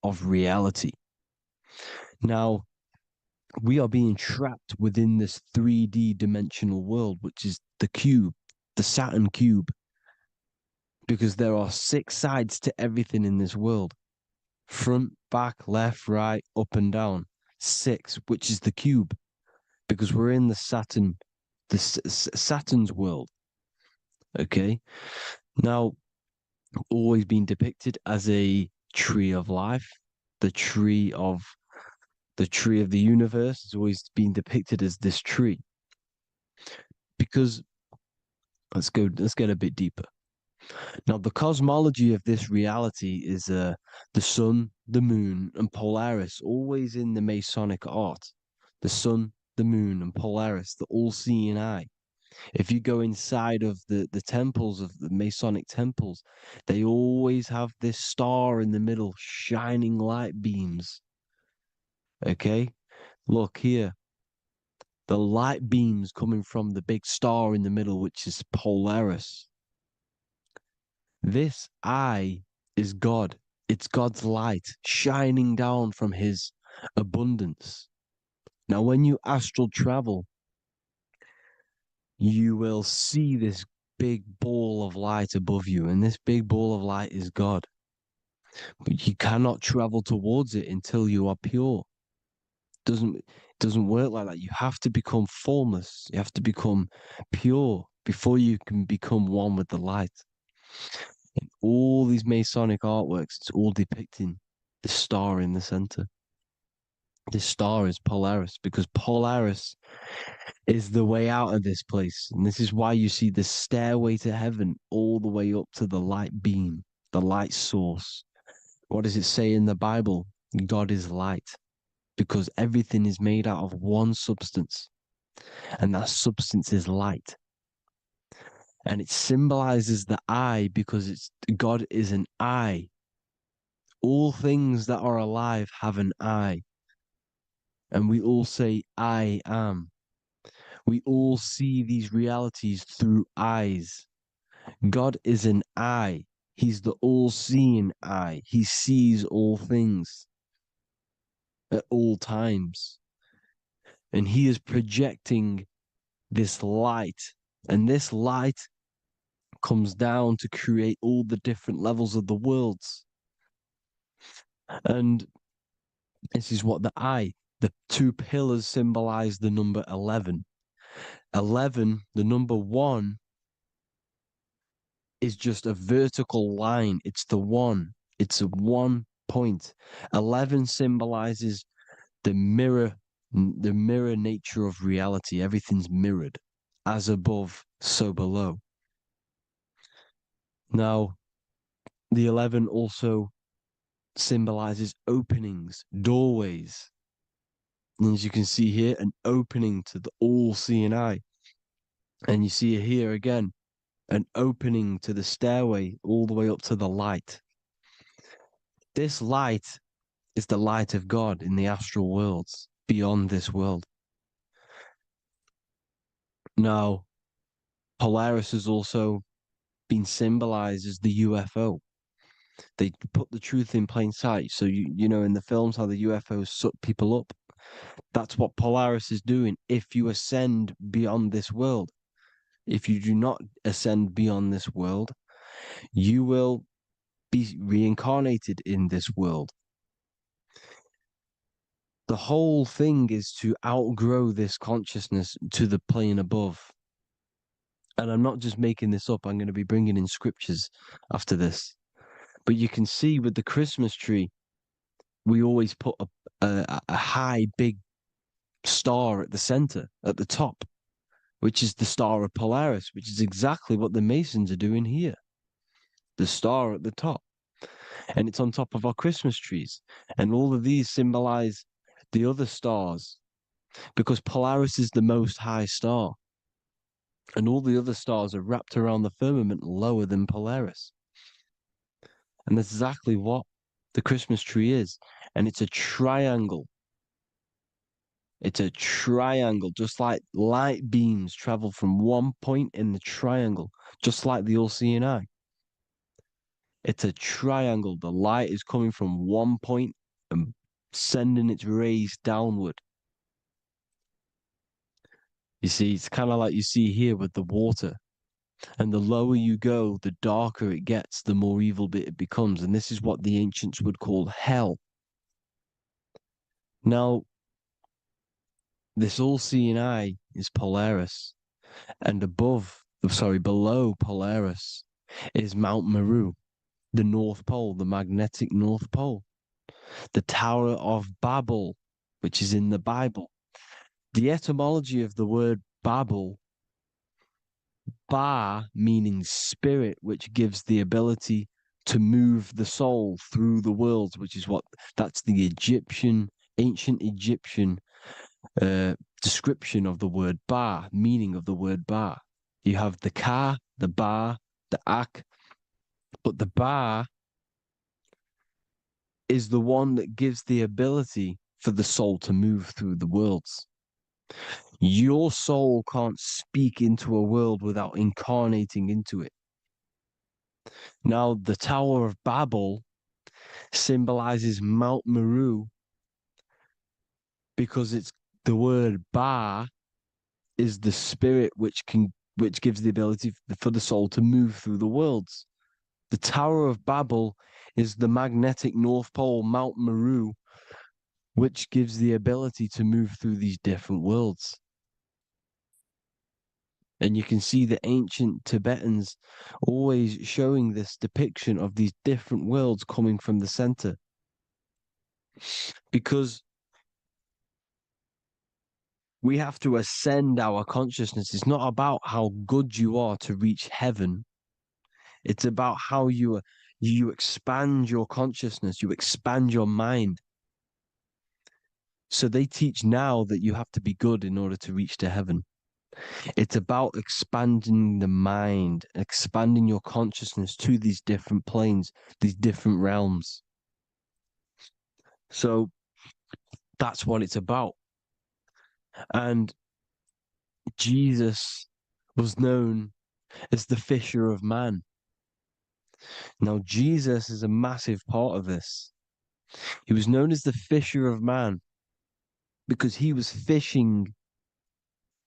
of reality. Now, we are being trapped within this 3D dimensional world, which is the cube, the Saturn cube, because there are 6 sides to everything in this world: front, back, left, right, up and down. 6, which is the cube, because we're in the Saturn, Saturn's world. Okay, now, always been depicted as a tree of life, the tree of The tree of the universe has always been depicted as this tree. Because let's get a bit deeper. Now, the cosmology of this reality is the sun, the moon, and Polaris, always in the Masonic art. The sun, the moon, and Polaris, the all-seeing eye. If you go inside of the temples of the Masonic temples, they always have this star in the middle, shining light beams. Okay? Look here. The light beams coming from the big star in the middle, which is Polaris. This eye is God. It's God's light shining down from his abundance. Now, when you astral travel, you will see this big ball of light above you, and this big ball of light is God. But you cannot travel towards it until you are pure. It doesn't work like that. You have to become formless. You have to become pure before you can become one with the light. In all these Masonic artworks, it's all depicting the star in the center. This star is Polaris, because Polaris is the way out of this place. And this is why you see the stairway to heaven all the way up to the light beam, the light source. What does it say in the Bible? God is light, because everything is made out of one substance, and that substance is light. And it symbolizes the eye because God is an eye. All things that are alive have an eye. And we all say, I am. We all see these realities through eyes. God is an eye. He's the all-seeing eye. He sees all things at all times. And he is projecting this light. And this light comes down to create all the different levels of the worlds. And this is what the two pillars symbolize the number 11. 11, the number 1, is just a vertical line. It's the one. It's a 1 point. 11 symbolizes the mirror nature of reality. Everything's mirrored. As above, so below. Now, the 11 also symbolizes openings, doorways. And as you can see here, an opening to the all-seeing eye. And you see here again, an opening to the stairway all the way up to the light. This light is the light of God in the astral worlds, beyond this world. Now, Polaris has also been symbolized as the UFO. They put the truth in plain sight. So, you know, in the films, how the UFOs suck people up. That's what Polaris is doing if you ascend beyond this world. If you do not ascend beyond this world, you will be reincarnated in this world. The whole thing is to outgrow this consciousness to the plane above. And I'm not just making this up. I'm going to be bringing in scriptures after this. But you can see with the Christmas tree, we always put a high, big star at the center, at the top, which is the star of Polaris, which is exactly what the Masons are doing here. The star at the top. And it's on top of our Christmas trees. And all of these symbolize the other stars, because Polaris is the most high star. And all the other stars are wrapped around the firmament lower than Polaris. And that's exactly what the Christmas tree is. And it's a triangle. It's a triangle, just like light beams travel from one point in the triangle, just like the all-seeing eye. It's a triangle. The light is coming from one point and sending its rays downward. You see, it's kind of like you see here with the water. And the lower you go, the darker it gets, the more evil it becomes. And this is what the ancients would call hell. Now, this all-seeing eye is Polaris. And below Polaris is Mount Meru, the North Pole, the magnetic North Pole. The Tower of Babel which is in the Bible. The etymology of the word Babel, Ba meaning spirit, which gives the ability to move the soul through the world, which is that's the ancient Egyptian description of the word Ba, meaning of the word Ba. You have the Ka, the Ba, the Ak, but the Ba is the one that gives the ability for the soul to move through the worlds. Your soul can't speak into a world without incarnating into it. Now, the Tower of Babel symbolizes Mount Meru because it's the word Ba is the spirit which gives the ability for the soul to move through the worlds. The Tower of Babel is the magnetic North Pole, Mount Meru, which gives the ability to move through these different worlds. And you can see the ancient Tibetans always showing this depiction of these different worlds coming from the center. Because we have to ascend our consciousness. It's not about how good you are to reach heaven. It's about how you expand your consciousness, you expand your mind. So they teach now that you have to be good in order to reach to heaven. It's about expanding the mind, expanding your consciousness to these different planes, these different realms. So that's what it's about. And Jesus was known as the fisher of man. Now, Jesus is a massive part of this. He was known as the fisher of man because he was fishing.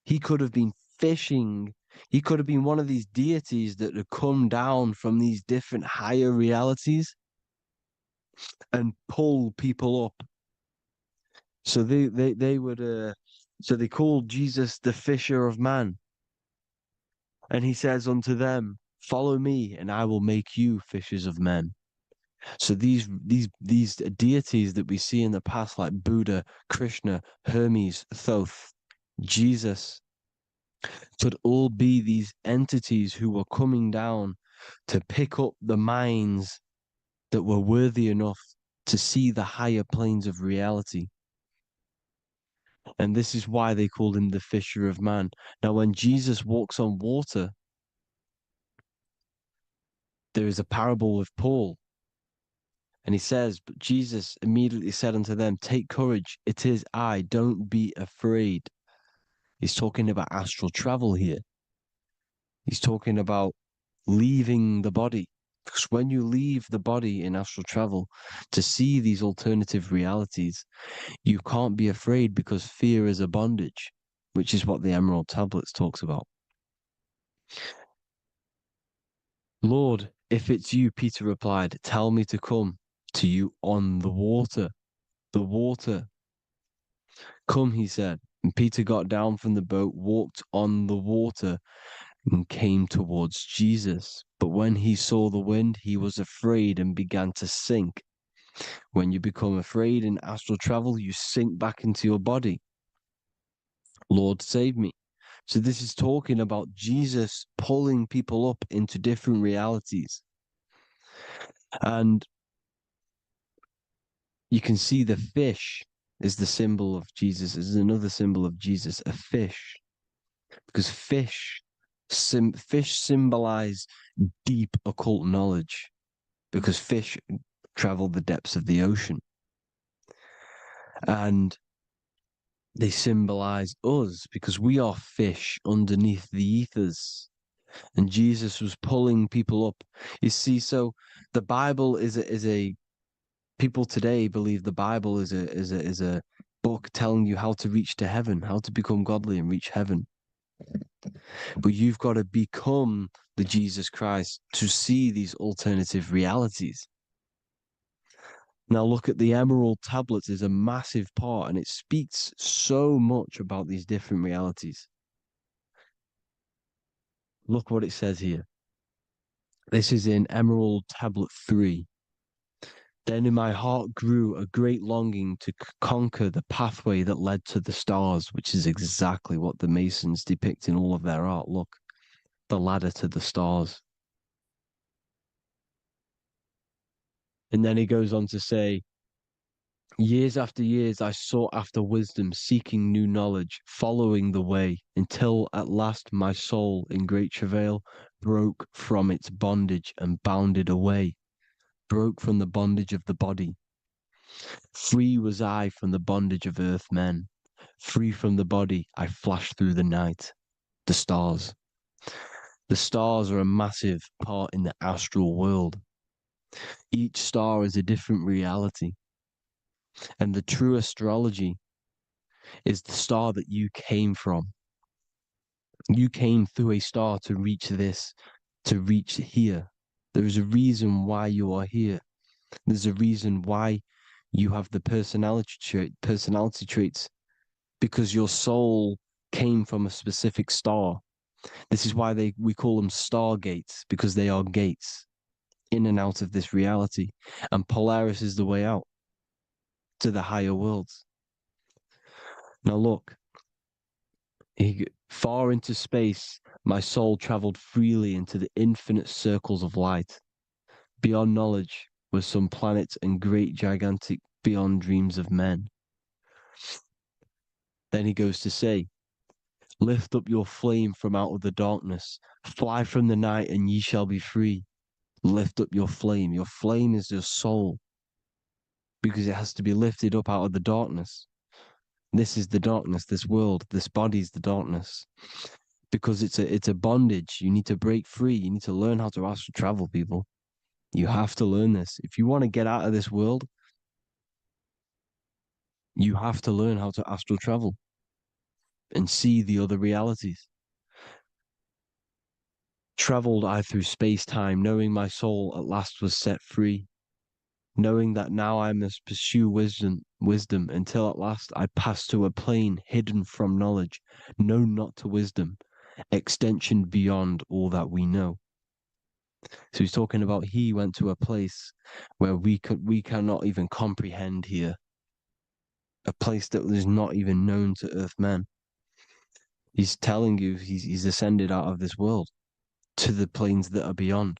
He could have been fishing. He could have been one of these deities that had come down from these different higher realities and pull people up. So they would so they called Jesus the fisher of man. And he says unto them, follow me, and I will make you fishers of men. So these deities that we see in the past, like Buddha, Krishna, Hermes, Thoth, Jesus, could all be these entities who were coming down to pick up the minds that were worthy enough to see the higher planes of reality. And this is why they called him the fisher of man. Now, when Jesus walks on water, there is a parable with Paul. And he says, but Jesus immediately said unto them, take courage, it is I, don't be afraid. He's talking about astral travel here. He's talking about leaving the body. Because when you leave the body in astral travel to see these alternative realities, you can't be afraid because fear is a bondage, which is what the Emerald Tablets talks about. Lord, if it's you, Peter replied, tell me to come to you on the water. The water. Come, he said. And Peter got down from the boat, walked on the water, and came towards Jesus. But when he saw the wind, he was afraid and began to sink. When you become afraid in astral travel, you sink back into your body. Lord, save me. So this is talking about Jesus pulling people up into different realities. And you can see the fish is the symbol of Jesus, is another symbol of Jesus, a fish. Because fish symbolize deep occult knowledge, because fish travel the depths of the ocean. And they symbolize us because we are fish underneath the ethers. And Jesus was pulling people up. You see, so the Bible is a people today believe the Bible is a book telling you how to reach to heaven, how to become godly and reach heaven. But you've got to become the Jesus Christ to see these alternative realities. Now look at the Emerald Tablets is a massive part, and it speaks so much about these different realities. Look what it says here. This is in Emerald Tablet 3. Then in my heart grew a great longing to conquer the pathway that led to the stars, which is exactly what the Masons depict in all of their art. Look, the ladder to the stars. And then he goes on to say, years after years, I sought after wisdom, seeking new knowledge, following the way, until at last my soul, in great travail, broke from its bondage and bounded away, broke from the bondage of the body. Free was I from the bondage of earth men. Free from the body, I flashed through the night. The stars. The stars are a massive part in the astral world. Each star is a different reality. And the true astrology is the star that you came from. You came through a star to reach this, to reach here. There is a reason why you are here. There's a reason why you have the personality traits, because your soul came from a specific star. This is why we call them stargates, because they are gates in and out of this reality. And Polaris is the way out to the higher worlds. Now look, far into space, my soul traveled freely into the infinite circles of light. Beyond knowledge were some planets and great gigantic beyond dreams of men. Then he goes to say, lift up your flame from out of the darkness, fly from the night and ye shall be free. Lift up your flame. Your flame is your soul, because it has to be lifted up out of the darkness. This is the darkness, this world, this body is the darkness. Because it's a bondage. You need to break free. You need to learn how to astral travel, people. You have to learn this. If you want to get out of this world, you have to learn how to astral travel and see the other realities. Traveled I through space-time, knowing my soul at last was set free, knowing that now I must pursue wisdom until at last I pass to a plane hidden from knowledge, known not to wisdom, extension beyond all that we know. So he's talking about he went to a place where we cannot even comprehend here, a place that is not even known to Earthmen. He's telling you he's ascended out of this world to the planes that are beyond.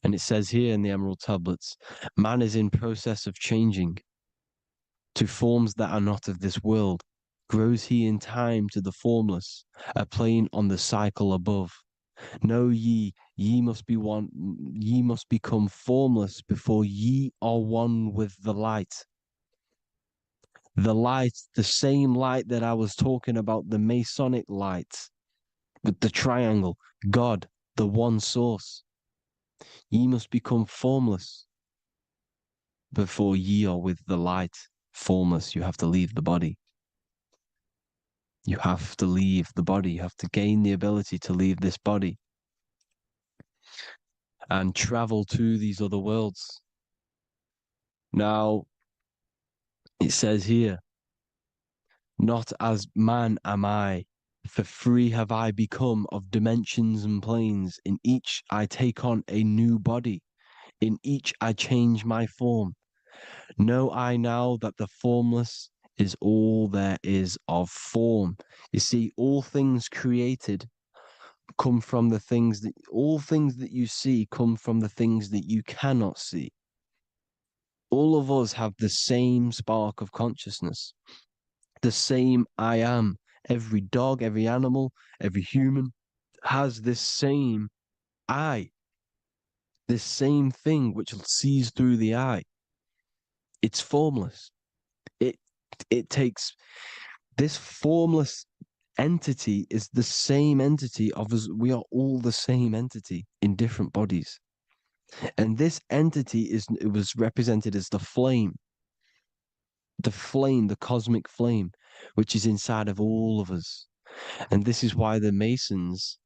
And it says here in the Emerald Tablets, man is in process of changing to forms that are not of this world. Grows he in time to the formless, a plane on the cycle above. Know ye, ye must become formless before ye are one with the light. The light, the same light that I was talking about, the Masonic light, with the triangle, God, the one source. Ye must become formless before ye are with the light. Formless, you have to leave the body. You have to leave the body. You have to gain the ability to leave this body and travel to these other worlds. Now, it says here, not as man am I, for free have I become of dimensions and planes. In each I take on a new body. In each I change my form. Know I now that the formless is all there is of form. You see, all things created come from the things that, all things that you see come from the things that you cannot see. All of us have the same spark of consciousness, the same I am. Every dog, every animal, every human has this same I, this same thing which sees through the eye. It's formless. It takes this formless entity is the same entity of us. We are all the same entity in different bodies. And this entity it was represented as the flame, the cosmic flame, which is inside of all of us. And this is why the Masons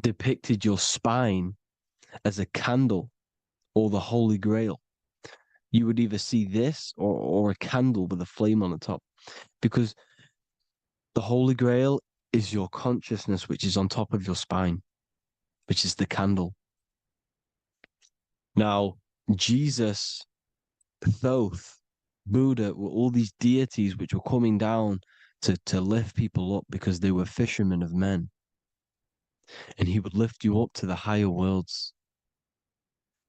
depicted your spine as a candle or the Holy Grail. You would either see this or a candle with a flame on the top, because the Holy Grail is your consciousness, which is on top of your spine, which is the candle. Now, Jesus, Thoth, Buddha were all these deities which were coming down to lift people up because they were fishermen of men. And he would lift you up to the higher worlds,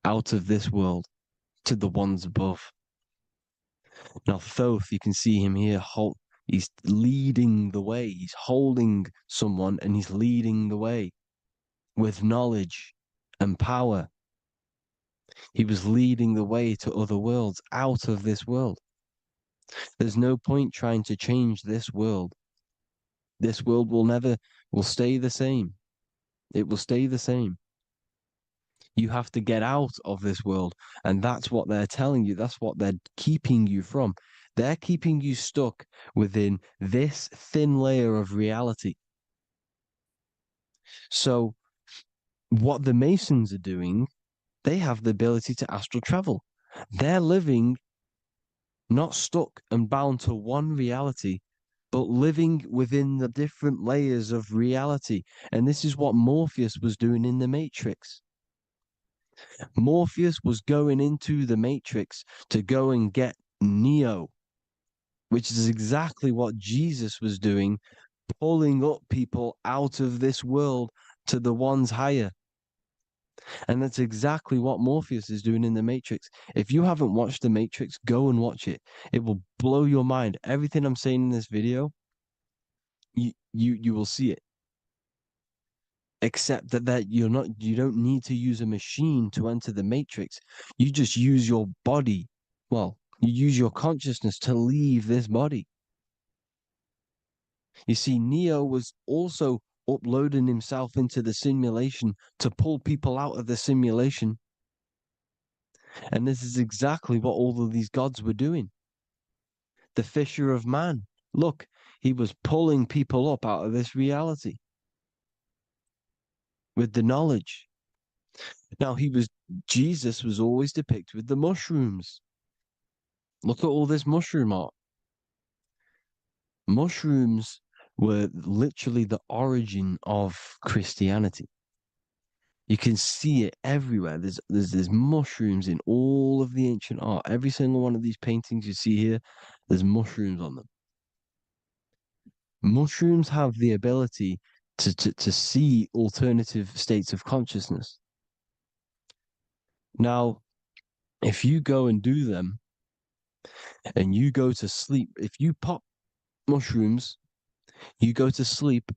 out of this world, to the ones above. Now, Thoth, you can see him here, he's leading the way. He's holding someone and he's leading the way with knowledge and power. He was leading the way to other worlds, out of this world. There's no point trying to change this world. This world will stay the same. It will stay the same. You have to get out of this world. And that's what they're telling you. That's what they're keeping you from. They're keeping you stuck within this thin layer of reality. So what the Masons are doing, they have the ability to astral travel. They're living not stuck and bound to one reality, but living within the different layers of reality. And this is what Morpheus was doing in the Matrix. Morpheus was going into the Matrix to go and get Neo, which is exactly what Jesus was doing, pulling up people out of this world to the ones higher. And that's exactly what Morpheus is doing in the Matrix. If you haven't watched the Matrix, go and watch it. It will blow your mind. Everything I'm saying in this video, you will see it. Except that you don't need to use a machine to enter the Matrix. You just use your body. Well, you use your consciousness to leave this body. You see, Neo was also uploading himself into the simulation to pull people out of the simulation. And this is exactly what all of these gods were doing. The fisher of man. Look, he was pulling people up out of this reality with the knowledge. Now, Jesus was always depicted with the mushrooms. Look at all this mushroom art. Mushrooms were literally the origin of Christianity. You can see it everywhere. There's mushrooms in all of the ancient art. Every single one of these paintings you see here, there's mushrooms on them. Mushrooms have the ability to see alternative states of consciousness. Now, if you go and do them and you go to sleep, if you pop mushrooms, you go to sleep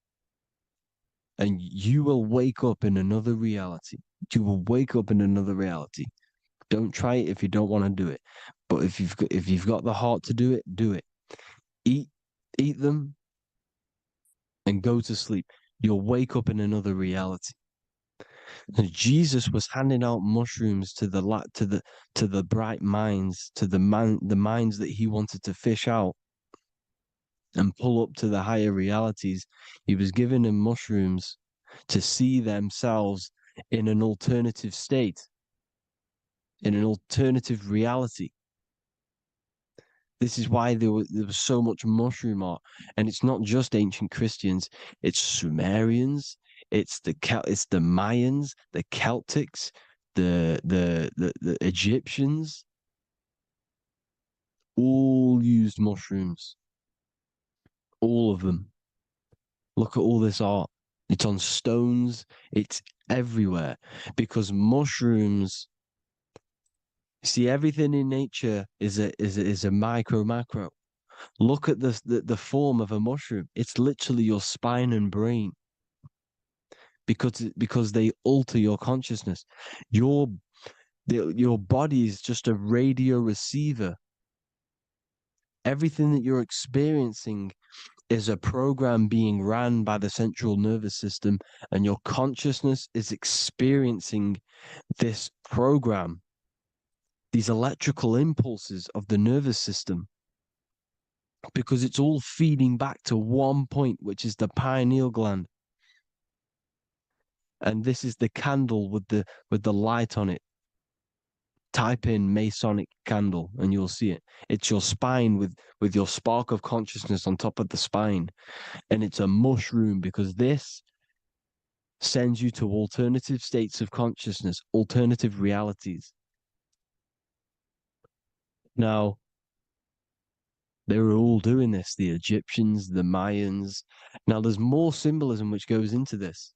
and you will wake up in another reality. You will wake up in another reality. Don't try it if you don't want to do it. But if you've got the heart to do it, do it. Eat them and go to sleep. You'll wake up in another reality. And Jesus was handing out mushrooms to the bright minds, to the minds that he wanted to fish out and pull up to the higher realities. He was giving them mushrooms to see themselves in an alternative state, in an alternative reality. This is why there was so much mushroom art, and it's not just ancient Christians. It's Sumerians, it's the Mayans, the Celtics, the Egyptians. All used mushrooms. All of them. Look at all this art. It's on stones. It's everywhere because mushrooms. See, everything in nature is a micro macro. Look at the form of a mushroom. It's literally your spine and brain because they alter your consciousness. Your body is just a radio receiver. Everything that you're experiencing is a program being ran by the central nervous system, and your consciousness is experiencing this program, these electrical impulses of the nervous system, because it's all feeding back to one point, which is the pineal gland. And this is the candle with the light on it. Type in Masonic candle and you'll see it. It's your spine with your spark of consciousness on top of the spine. And it's a mushroom because this sends you to alternative states of consciousness, alternative realities. Now, they were all doing this, the Egyptians, the Mayans. Now, there's more symbolism which goes into this.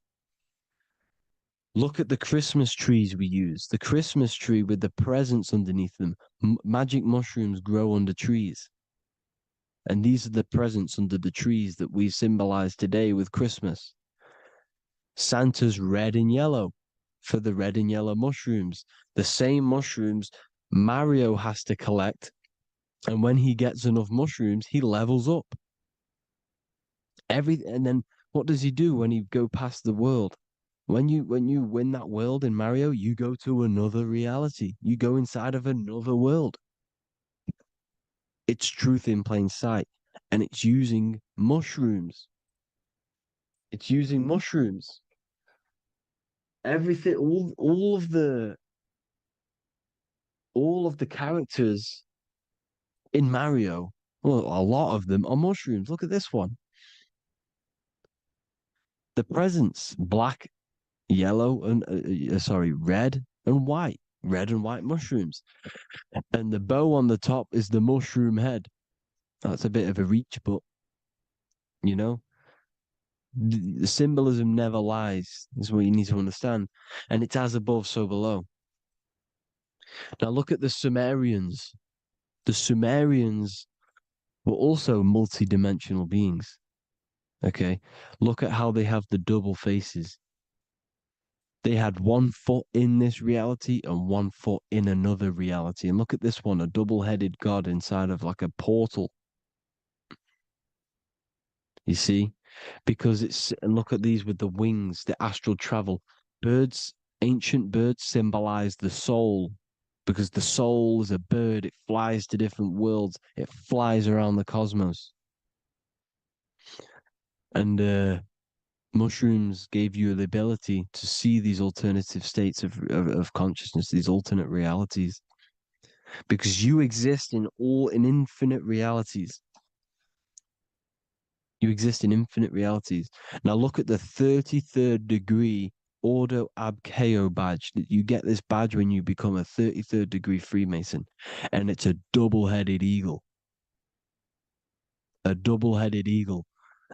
Look at the Christmas trees we use. The Christmas tree with the presents underneath them. Magic mushrooms grow under trees. And these are the presents under the trees that we symbolize today with Christmas. Santa's red and yellow for the red and yellow mushrooms. The same mushrooms Mario has to collect. And when he gets enough mushrooms, he levels up. And then what does he do when he go past the world? When you win that world in Mario, you go to another reality. You go inside of another world. It's truth in plain sight. And it's using mushrooms. It's using mushrooms. Everything, all of the characters in Mario, well, a lot of them are mushrooms. Look at this one. The presents, black, yellow, and red and white. Red and white mushrooms. And the bow on the top is the mushroom head. That's a bit of a reach, but you know, the symbolism never lies, is what you need to understand. And it's as above, so below. Now look at the Sumerians. The Sumerians were also multi-dimensional beings. Okay, look at how they have the double faces. They had 1 foot in this reality and 1 foot in another reality. And look at this one, a double-headed god inside of like a portal. You see? Because and look at these with the wings, the astral travel. Birds, ancient birds symbolize the soul because the soul is a bird. It flies to different worlds. It flies around the cosmos. And mushrooms gave you the ability to see these alternative states of consciousness, these alternate realities, because you exist in infinite realities. You exist in infinite realities. Now look at the 33rd degree Ordo Ab Chao badge. You get this badge when you become a 33rd degree Freemason, and it's a double-headed eagle. A double-headed eagle.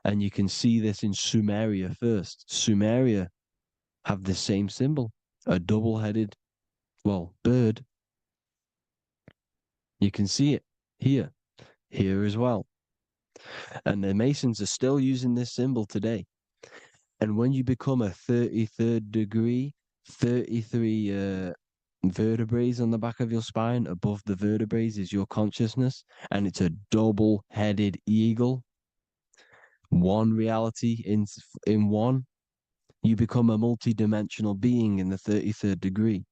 And you can see this in Sumeria first. Sumeria have the same symbol, a double-headed, bird. You can see it here as well. And the Masons are still using this symbol today. And when you become a 33rd degree, 33 vertebrae on the back of your spine, above the vertebrae is your consciousness, and it's a double-headed eagle. One reality in one. You become a multi-dimensional being in the 33rd degree.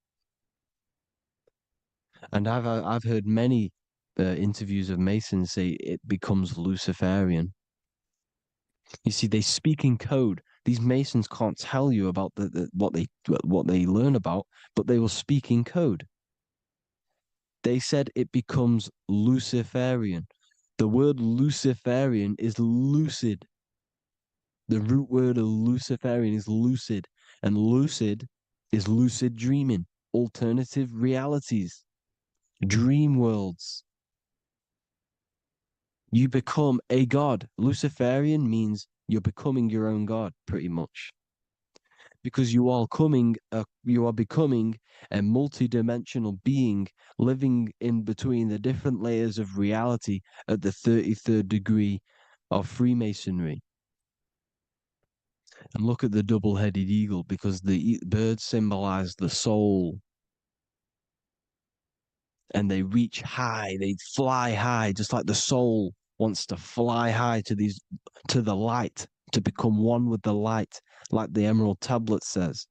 And I've heard many interviews of Masons say it becomes Luciferian. You see, they speak in code. These Masons can't tell you about what they learn about, but they will speak in code. They said it becomes Luciferian. The word Luciferian is lucid. The root word of Luciferian is lucid, and lucid is lucid dreaming, alternative realities, dream worlds. You become a god. Luciferian means you're becoming your own god, pretty much. Because you are becoming a multi-dimensional being living in between the different layers of reality at the 33rd degree of Freemasonry. And look at the double-headed eagle, because the birds symbolize the soul. And they reach high, they fly high, just like the soul wants to fly high to the light, to become one with the light, like the Emerald Tablet says.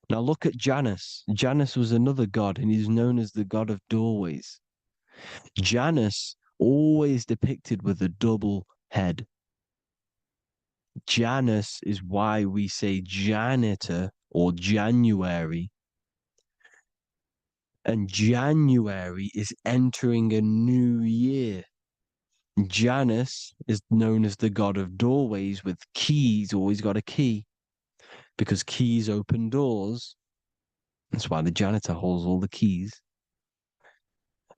Now look at Janus. Janus was another god, and he's known as the god of doorways. Janus always depicted with a double head. Janus is why we say janitor or January. And January is entering a new year. Janus is known as the god of doorways with keys, always got a key, because keys open doors. That's why the janitor holds all the keys.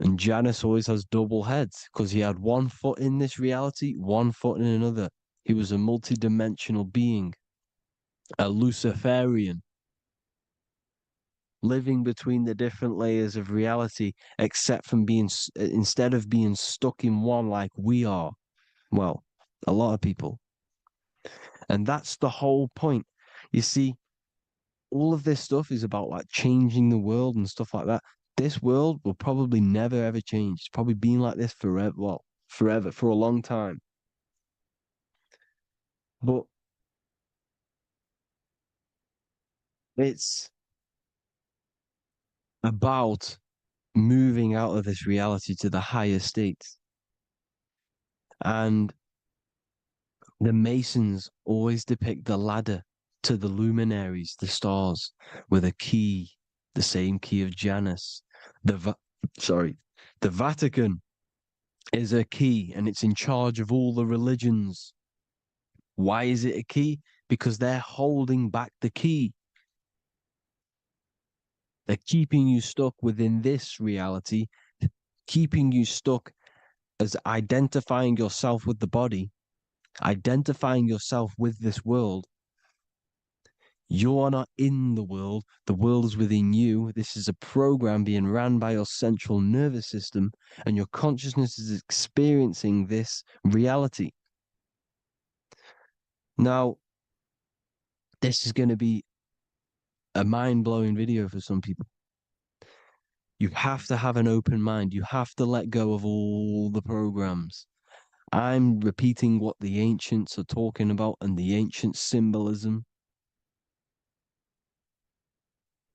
And Janus always has double heads because he had one foot in this reality, one foot in another. He was a multi-dimensional being, a Luciferian, living between the different layers of reality, except from being, instead of being stuck in one like we are. Well, a lot of people. And that's the whole point. You see, all of this stuff is about like changing the world and stuff like that. This world will probably never ever change. It's probably been like this forever. Well, forever, for a long time. But it's about moving out of this reality to the higher states. And the Masons always depict the ladder to the luminaries, the stars, with a key, the same key of Janus. The Vatican is a key, and it's in charge of all the religions. Why is it a key? Because they're holding back the key. They're keeping you stuck within this reality, keeping you stuck as identifying yourself with the body, identifying yourself with this world. You are not in the world is within you. This is a program being ran by your central nervous system, and your consciousness is experiencing this reality. Now, this is going to be a mind-blowing video for some people. You have to have an open mind. You have to let go of all the programs. I'm repeating what the ancients are talking about and the ancient symbolism.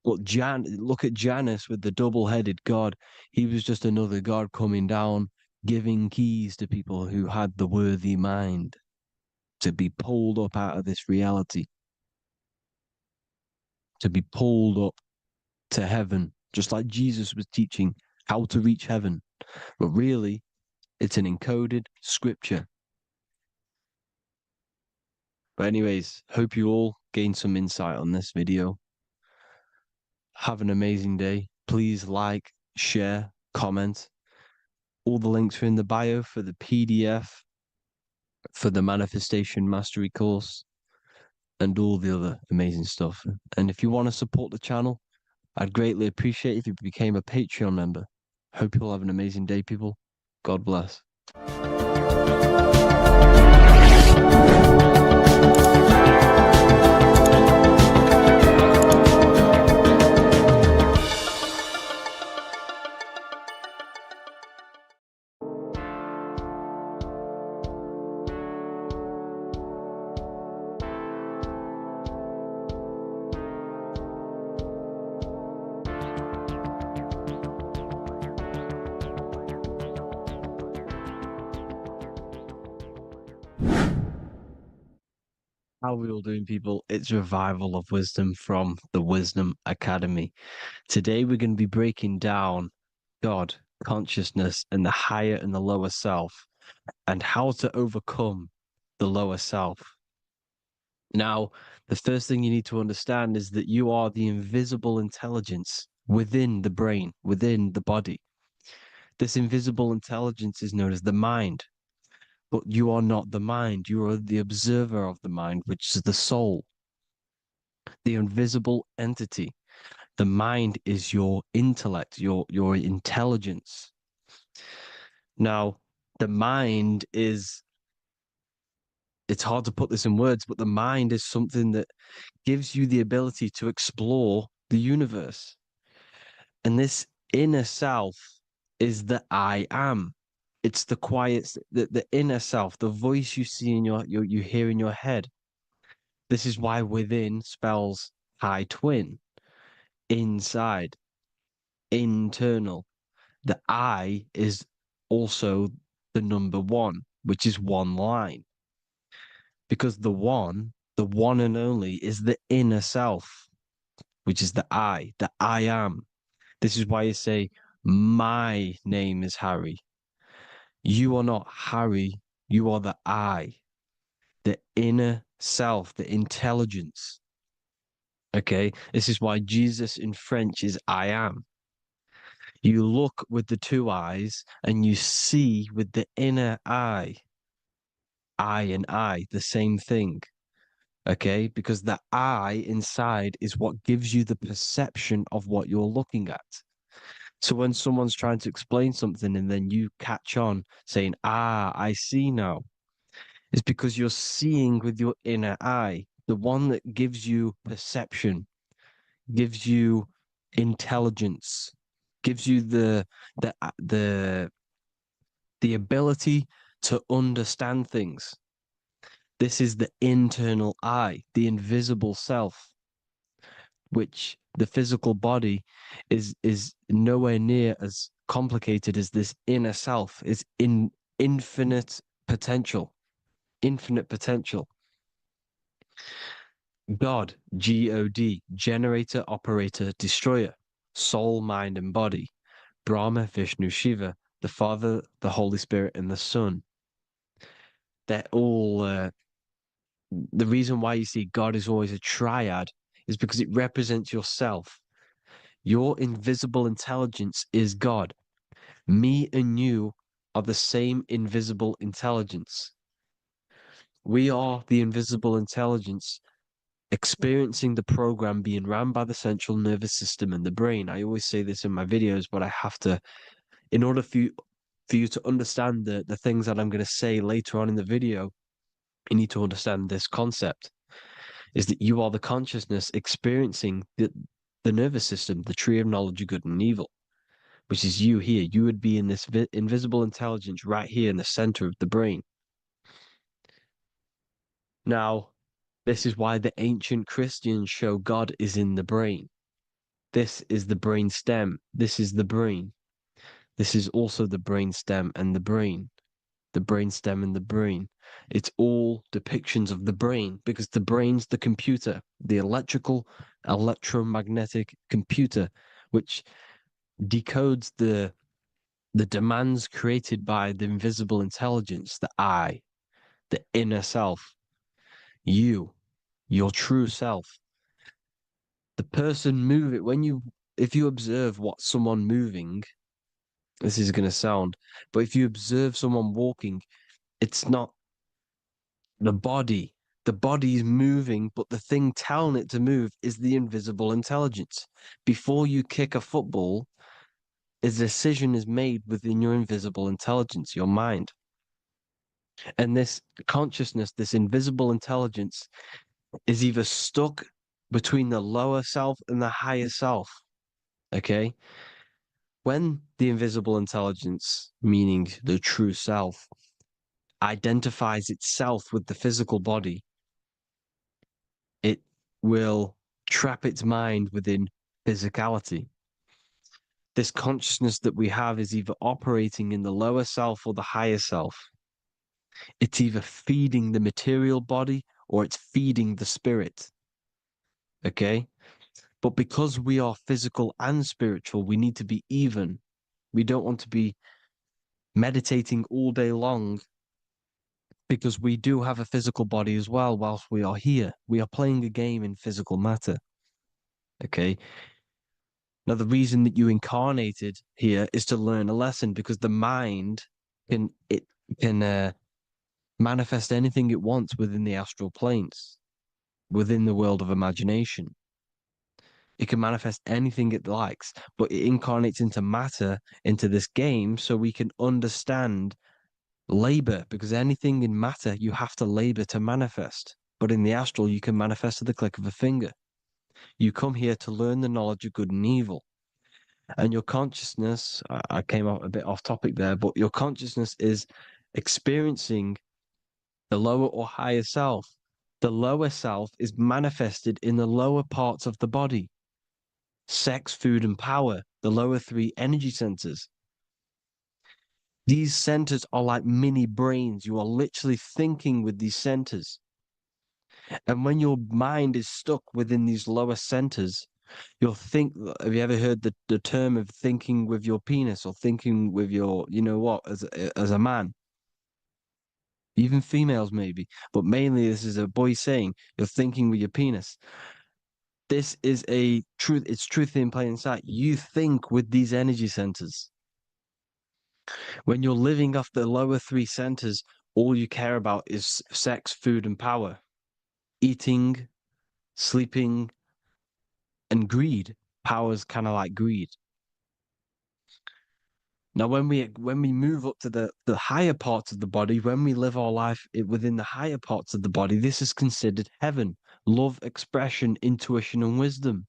Look at Janus with the double-headed god. He was just another god coming down, giving keys to people who had the worthy mind to be pulled up out of this reality, to be pulled up to heaven, just like Jesus was teaching how to reach heaven. But really, it's an encoded scripture. But anyways, hope you all gained some insight on this video. Have an amazing day. Please like, share, comment. All the links are in the bio for the PDF, for the Manifestation Mastery course, and all the other amazing stuff. And if you want to support the channel, I'd greatly appreciate if you became a Patreon member. Hope you all have an amazing day, people. God bless. How are we all doing, people? It's Revival of Wisdom from the Wisdom Academy. Today we're going to be breaking down God, consciousness, and the higher and the lower self, and how to overcome the lower self. Now, the first thing you need to understand is that you are the invisible intelligence within the brain, within the body. This invisible intelligence is known as the mind. But you are not the mind. You are the observer of the mind, which is the soul, the invisible entity. The mind is your intellect, your intelligence. Now, the mind is, it's hard to put this in words, but the mind is something that gives you the ability to explore the universe. And this inner self is the I am. It's the quiet, the inner self, the voice you see in you hear in your head. This is why within spells high twin, inside, internal. The I is also the number one, which is one line. Because the one and only, is the inner self, which is the I am. This is why you say, my name is Harry. You are not Harry, you are the I, the inner self, the intelligence. Okay, this is why Jesus in French is I am. You look with the two eyes and you see with the inner eye, and eye, the same thing. Okay, because the eye inside is what gives you the perception of what you're looking at. So when someone's trying to explain something and then you catch on saying, I see now, it's because you're seeing with your inner eye, the one that gives you perception, gives you intelligence, gives you the ability to understand things. This is the internal eye, the invisible self, which the physical body is nowhere near as complicated as this inner self. Is in infinite potential, infinite potential. God, God, generator, operator, destroyer, soul, mind, and body. Brahma, Vishnu, Shiva, the Father, the Holy Spirit, and the Son. They're all the reason why you see God is always a triad is because it represents yourself. Your invisible intelligence is God. Me and you are the same invisible intelligence. We are the invisible intelligence experiencing the program being ran by the central nervous system and the brain. I always say this in my videos, but I have to, in order for you to understand the things that I'm going to say later on in the video, you need to understand this concept, is that you are the consciousness experiencing the nervous system, the tree of knowledge of good and evil, which is you here. You would be in this invisible intelligence right here in the center of the brain. Now, this is why the ancient Christians show God is in the brain. This is the brain stem. This is the brain. This is also the brain stem and the brain. The brain stem and the brain. It's all depictions of the brain because the brain's the computer, the electromagnetic computer, which decodes the demands created by the invisible intelligence, the I, the inner self, you, your true self. The person moving, if you observe what someone moving, this is going to sound, but if you observe someone walking, it's not the body. The body is moving, but the thing telling it to move is the invisible intelligence. Before you kick a football, a decision is made within your invisible intelligence, your mind. And this consciousness, this invisible intelligence, is either stuck between the lower self and the higher self. Okay? When the invisible intelligence, meaning the true self, identifies itself with the physical body, it will trap its mind within physicality. This consciousness that we have is either operating in the lower self or the higher self. It's either feeding the material body or it's feeding the spirit. Okay? But because we are physical and spiritual, we need to be even. We don't want to be meditating all day long because we do have a physical body as well whilst we are here. We are playing a game in physical matter. Okay? Now, the reason that you incarnated here is to learn a lesson because the mind can manifest anything it wants within the astral planes, within the world of imagination. It can manifest anything it likes, but it incarnates into matter, into this game, so we can understand labor, because anything in matter, you have to labor to manifest. But in the astral, you can manifest at the click of a finger. You come here to learn the knowledge of good and evil. And your consciousness, I came out a bit off topic there, but your consciousness is experiencing the lower or higher self. The lower self is manifested in the lower parts of the body. Sex, food, and power, the lower three energy centers. These centers are like mini brains. You are literally thinking with these centers. And when your mind is stuck within these lower centers, you'll think, have you ever heard the term of thinking with your penis or thinking with your, you know what, as a man? Even females maybe, but mainly this is a boy saying, you're thinking with your penis. This is a truth. It's truth in plain sight. You think with these energy centers. When you're living off the lower three centers, all you care about is sex, food, and power. Eating, sleeping, and greed. Power's kind of like greed. Now, when we move up to the higher parts of the body, when we live our life within the higher parts of the body, this is considered heaven. Love, expression, intuition, and wisdom.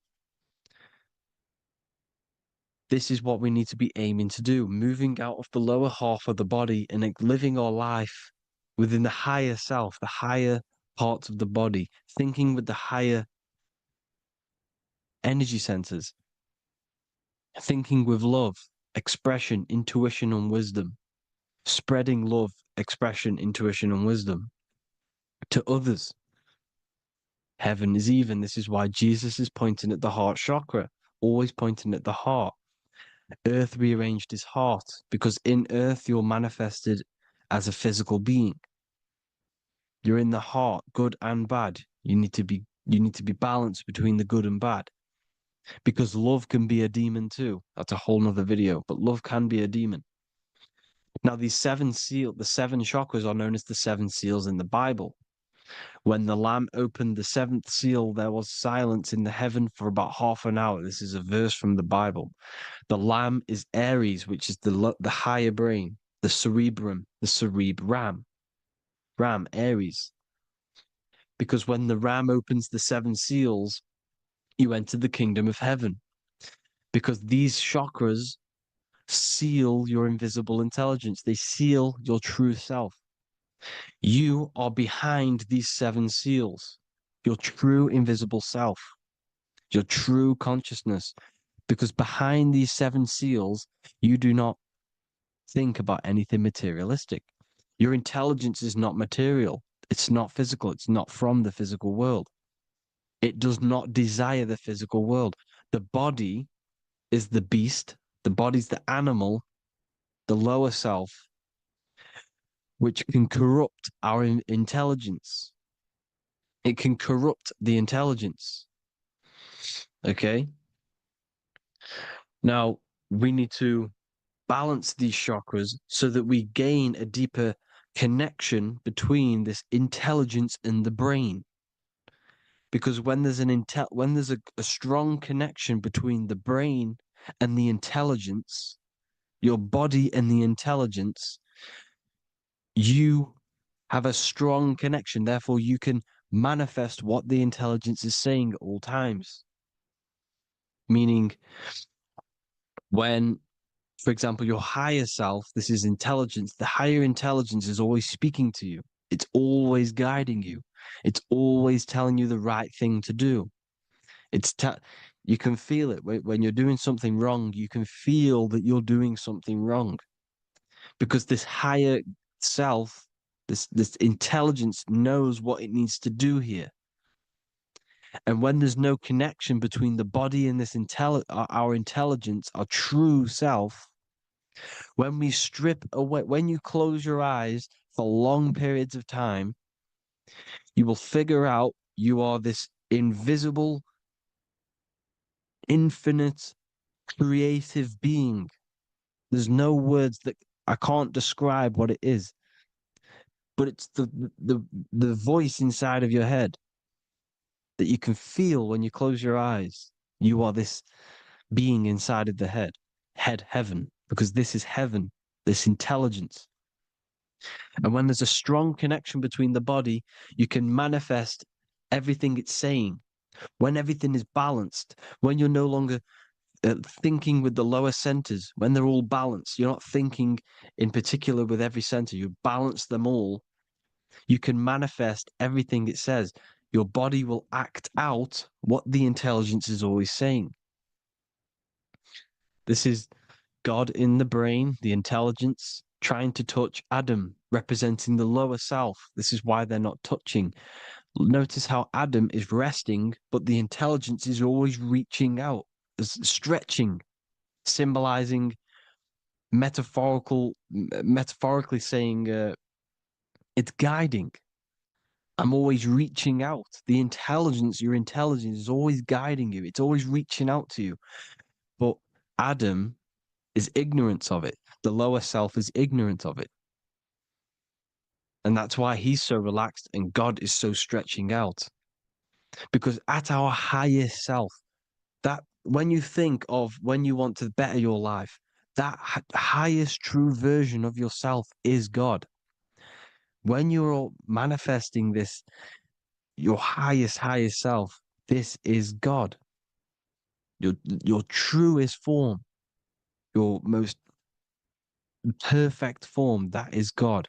This is what we need to be aiming to do, moving out of the lower half of the body and living our life within the higher self, the higher parts of the body, thinking with the higher energy centers, thinking with love, expression, intuition, and wisdom, spreading love, expression, intuition, and wisdom to others. Heaven is even. This is why Jesus is pointing at the heart chakra, always pointing at the heart. Earth rearranged his heart because in earth you're manifested as a physical being. You're in the heart, good and bad. You need to be balanced between the good and bad. Because love can be a demon too. That's a whole nother video, but love can be a demon. Now, the seven chakras are known as the seven seals in the Bible. When the Lamb opened the seventh seal, there was silence in the heaven for about half an hour. This is a verse from the Bible. The Lamb is Aries, which is the higher brain, the cerebrum, the cerebram, Ram, Aries. Because when the Ram opens the seven seals, you enter the kingdom of heaven. Because these chakras seal your invisible intelligence. They seal your true self. You are behind these seven seals, your true invisible self, your true consciousness. Because behind these seven seals, you do not think about anything materialistic. Your intelligence is not material. It's not physical. It's not from the physical world. It does not desire the physical world. The body is the beast. The body's the animal, the lower self, which can corrupt our intelligence. It can corrupt the intelligence. Okay? Now, we need to balance these chakras so that we gain a deeper connection between this intelligence and the brain. Because when there's a strong connection between the brain and the intelligence, your body and the intelligence, you have a strong connection. Therefore, you can manifest what the intelligence is saying at all times. Meaning, when, for example, your higher self, this is intelligence, the higher intelligence is always speaking to you. It's always guiding you. It's always telling you the right thing to do. You can feel it when you're doing something wrong. You can feel that you're doing something wrong because this higher self, this intelligence knows what it needs to do here. And when there's no connection between the body and this our intelligence, our true self, when we strip away, when you close your eyes for long periods of time, you will figure out you are this invisible, infinite, creative being. There's no words that I can't describe what it is, but it's the voice inside of your head that you can feel when you close your eyes. You are this being inside of the heaven, because this is heaven, this intelligence. And when there's a strong connection between the body, you can manifest everything it's saying. When everything is balanced, when you're no longer thinking with the lower centers, when they're all balanced, you're not thinking in particular with every center, you balance them all, you can manifest everything it says. Your body will act out what the intelligence is always saying. This is God in the brain, the intelligence, trying to touch Adam, representing the lower self. This is why they're not touching. Notice how Adam is resting, but the intelligence is always reaching out, stretching, symbolizing metaphorically saying it's guiding. I'm always reaching out. The intelligence, your intelligence is always guiding you. It's always reaching out to you. But Adam is ignorant of it. The lower self is ignorant of it. And that's why he's so relaxed and God is so stretching out. Because at our highest self, that when you think of when you want to better your life, that highest true version of yourself is God. When you're manifesting this, your highest self, this is God. Your truest form, your most perfect form, that is God.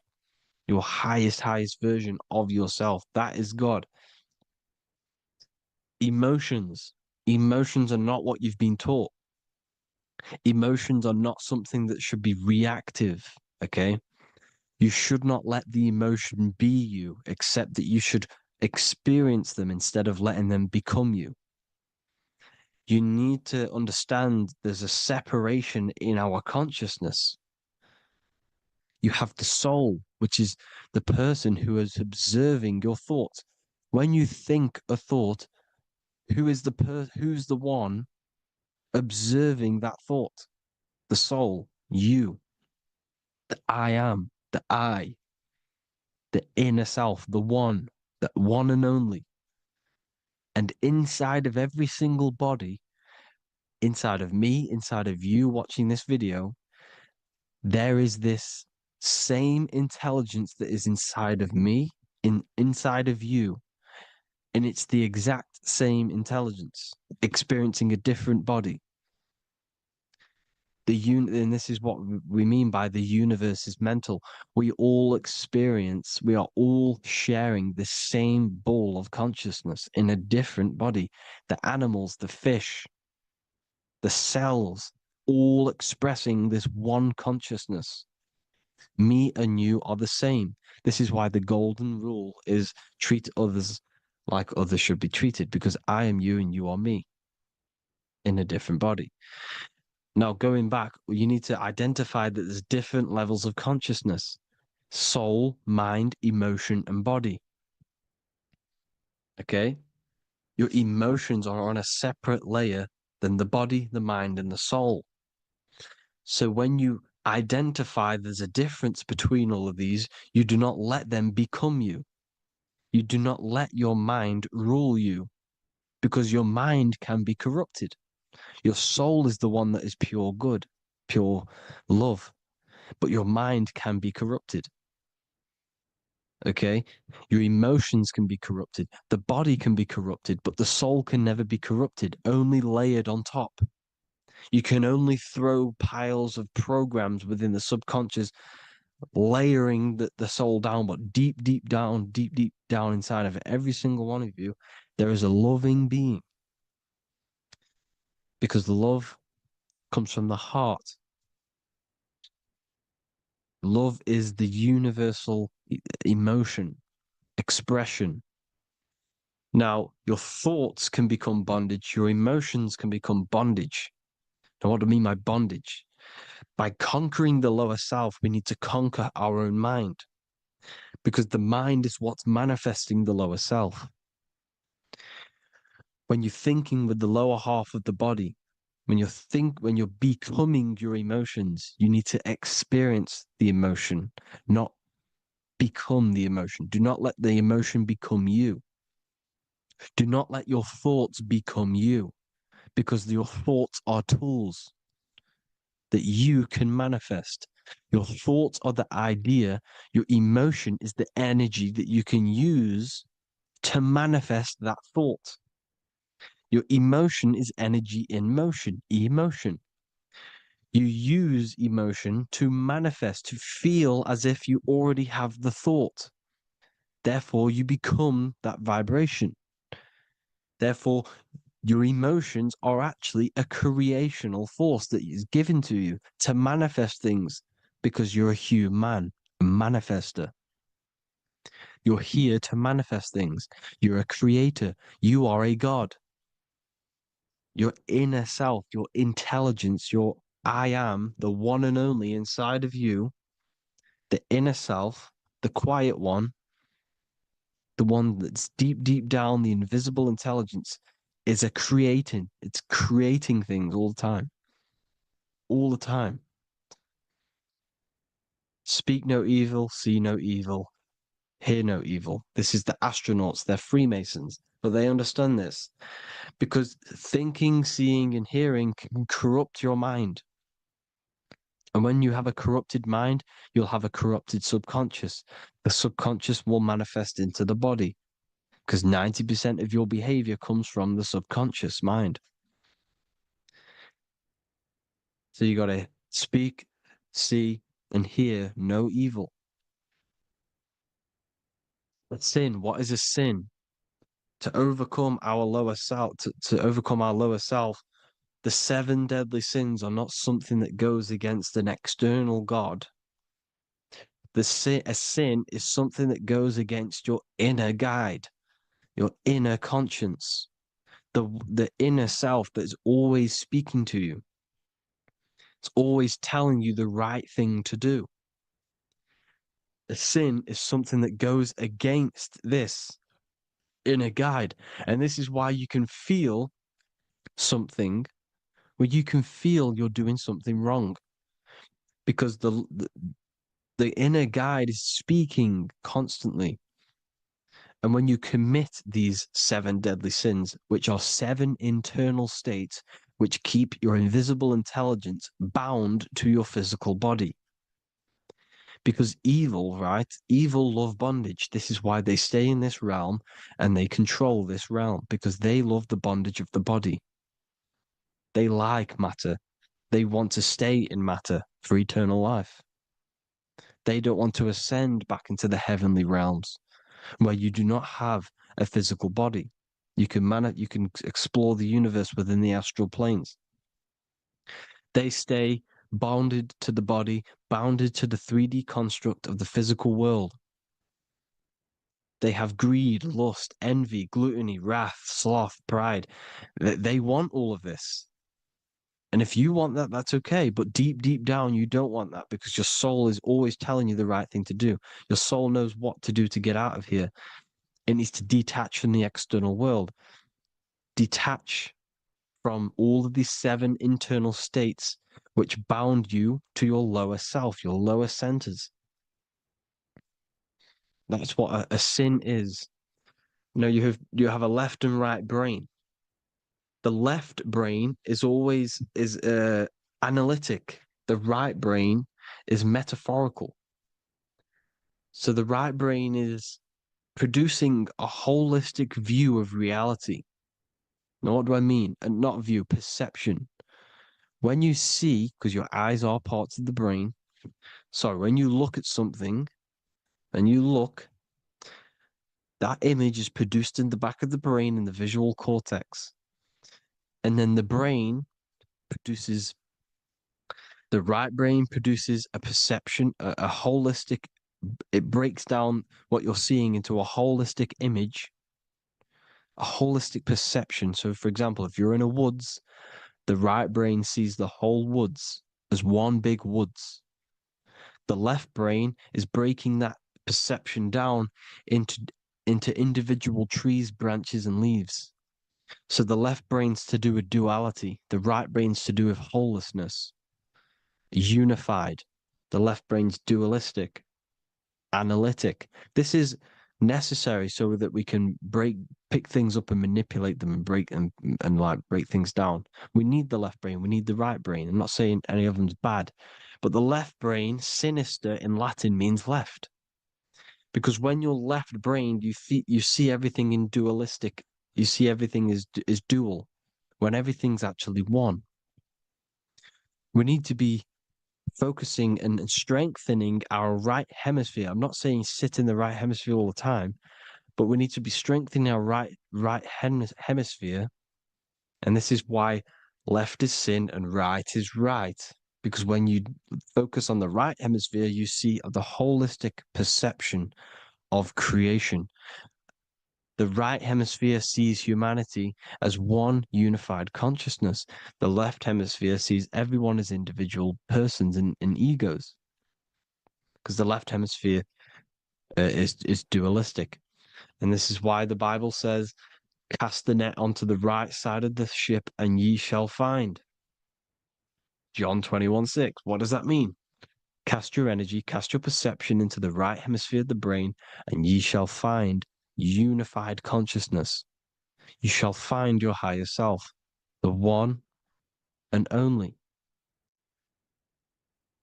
Your highest version of yourself, that is God. Emotions. Emotions are not what you've been taught. Emotions are not something that should be reactive, okay? You should not let the emotion be you, except that you should experience them instead of letting them become you. You need to understand there's a separation in our consciousness. You have the soul, which is the person who is observing your thoughts. When you think a thought, who's the one observing that thought? The soul, you, the I am, the I, the inner self, the one and only. And inside of every single body, inside of me, inside of you watching this video, there is this same intelligence that is inside of me, inside of you. And it's the exact same intelligence, experiencing a different body. And this is what we mean by the universe is mental. We all are all sharing the same ball of consciousness in a different body. The animals, the fish, the cells, all expressing this one consciousness. Me and you are the same. This is why the golden rule is treat others like others should be treated, because I am you and you are me in a different body. Now, going back, you need to identify that there's different levels of consciousness: soul, mind, emotion, and body. Okay? Your emotions are on a separate layer than the body, the mind, and the soul. So when you identify there's a difference between all of these, you do not let them become you. You do not let your mind rule you, because your mind can be corrupted. Your soul is the one that is pure good, pure love, but your mind can be corrupted. Okay? Your emotions can be corrupted. The body can be corrupted, but the soul can never be corrupted, only layered on top. You can only throw piles of programs within the subconscious, layering the soul down, but deep down inside of every single one of you, there is a loving being. Because love comes from the heart. Love is the universal emotion, expression. Now, your thoughts can become bondage, your emotions can become bondage. Now, what do I mean by bondage? By conquering the lower self, we need to conquer our own mind, because the mind is what's manifesting the lower self. When you're thinking with the lower half of the body, when you're becoming your emotions, you need to experience the emotion, not become the emotion. Do not let the emotion become you. Do not let your thoughts become you, because your thoughts are tools that you can manifest. Your thoughts are the idea. Your emotion is the energy that you can use to manifest that thought. Your emotion is energy in motion, emotion. You use emotion to manifest, to feel as if you already have the thought. Therefore, you become that vibration. Therefore, your emotions are actually a creational force that is given to you to manifest things, because you're a human, a manifester. You're here to manifest things. You're a creator. You are a god. Your inner self, your intelligence, your I am, the one and only inside of you, the inner self, the quiet one, the one that's deep, deep down, the invisible intelligence, is it's creating things all the time. All the time. Speak no evil, see no evil, hear no evil. This is the astronauts, they're Freemasons, but they understand this because thinking, seeing, and hearing can corrupt your mind. And when you have a corrupted mind, you'll have a corrupted subconscious. The subconscious will manifest into the body because 90% of your behavior comes from the subconscious mind. So you got to speak, see, and hear no evil. But sin, what is a sin? To overcome our lower self, to overcome our lower self, the 7 deadly sins are not something that goes against an external God. A sin is something that goes against your inner guide, your inner conscience, the inner self that's always speaking to you. It's always telling you the right thing to do. A sin is something that goes against this inner guide. And this is why you can feel something where you can feel you're doing something wrong. Because the inner guide is speaking constantly. And when you commit these 7 deadly sins, which are 7 internal states which keep your invisible intelligence bound to your physical body. Because evil, right? Evil love bondage. This is why they stay in this realm and they control this realm, because they love the bondage of the body. They like matter. They want to stay in matter for eternal life. They don't want to ascend back into the heavenly realms where you do not have a physical body. You can explore the universe within the astral planes. They stay bounded to the body, bounded to the 3D construct of the physical world. They have greed, lust, envy, gluttony, wrath, sloth, pride. They want all of this. And if you want that, that's okay. But deep, deep down, you don't want that because your soul is always telling you the right thing to do. Your soul knows what to do to get out of here. It needs to detach from the external world. Detach from all of these 7 internal states which bound you to your lower self, your lower centers. That's what a sin is. You know, you have a left and right brain. The left brain is always analytic. The right brain is metaphorical. So the right brain is producing a holistic view of reality. Now, what do I mean? And not view, perception. When you see, because your eyes are parts of the brain, sorry, when you look at something and you look, that image is produced in the back of the brain in the visual cortex. And then the right brain produces a perception, a holistic, it breaks down what you're seeing into a holistic image, a holistic perception. So, for example, if you're in a woods, the right brain sees the whole woods as one big woods. The left brain is breaking that perception down into individual trees, branches, and leaves. So the left brain's to do with duality, the right brain's to do with wholeness, unified. The left brain's dualistic, analytic. This is necessary so that we can pick things up and manipulate them and break things down. We need the left brain, we need the right brain. I'm not saying any of them's bad, but the left brain, sinister in Latin, means left. Because when you're left-brained, you see everything in dualistic. You see everything is dual, when everything's actually one. We need to be focusing and strengthening our right hemisphere. I'm not saying sit in the right hemisphere all the time, but we need to be strengthening our right hemisphere. And this is why left is sin and right is right. Because when you focus on the right hemisphere, you see the holistic perception of creation. The right hemisphere sees humanity as one unified consciousness. The left hemisphere sees everyone as individual persons and egos. Because the left hemisphere is dualistic. And this is why the Bible says, cast the net onto the right side of the ship and ye shall find. John 21:6. What does that mean? Cast your energy, cast your perception into the right hemisphere of the brain, and ye shall find unified consciousness. You shall find your higher self, the one and only.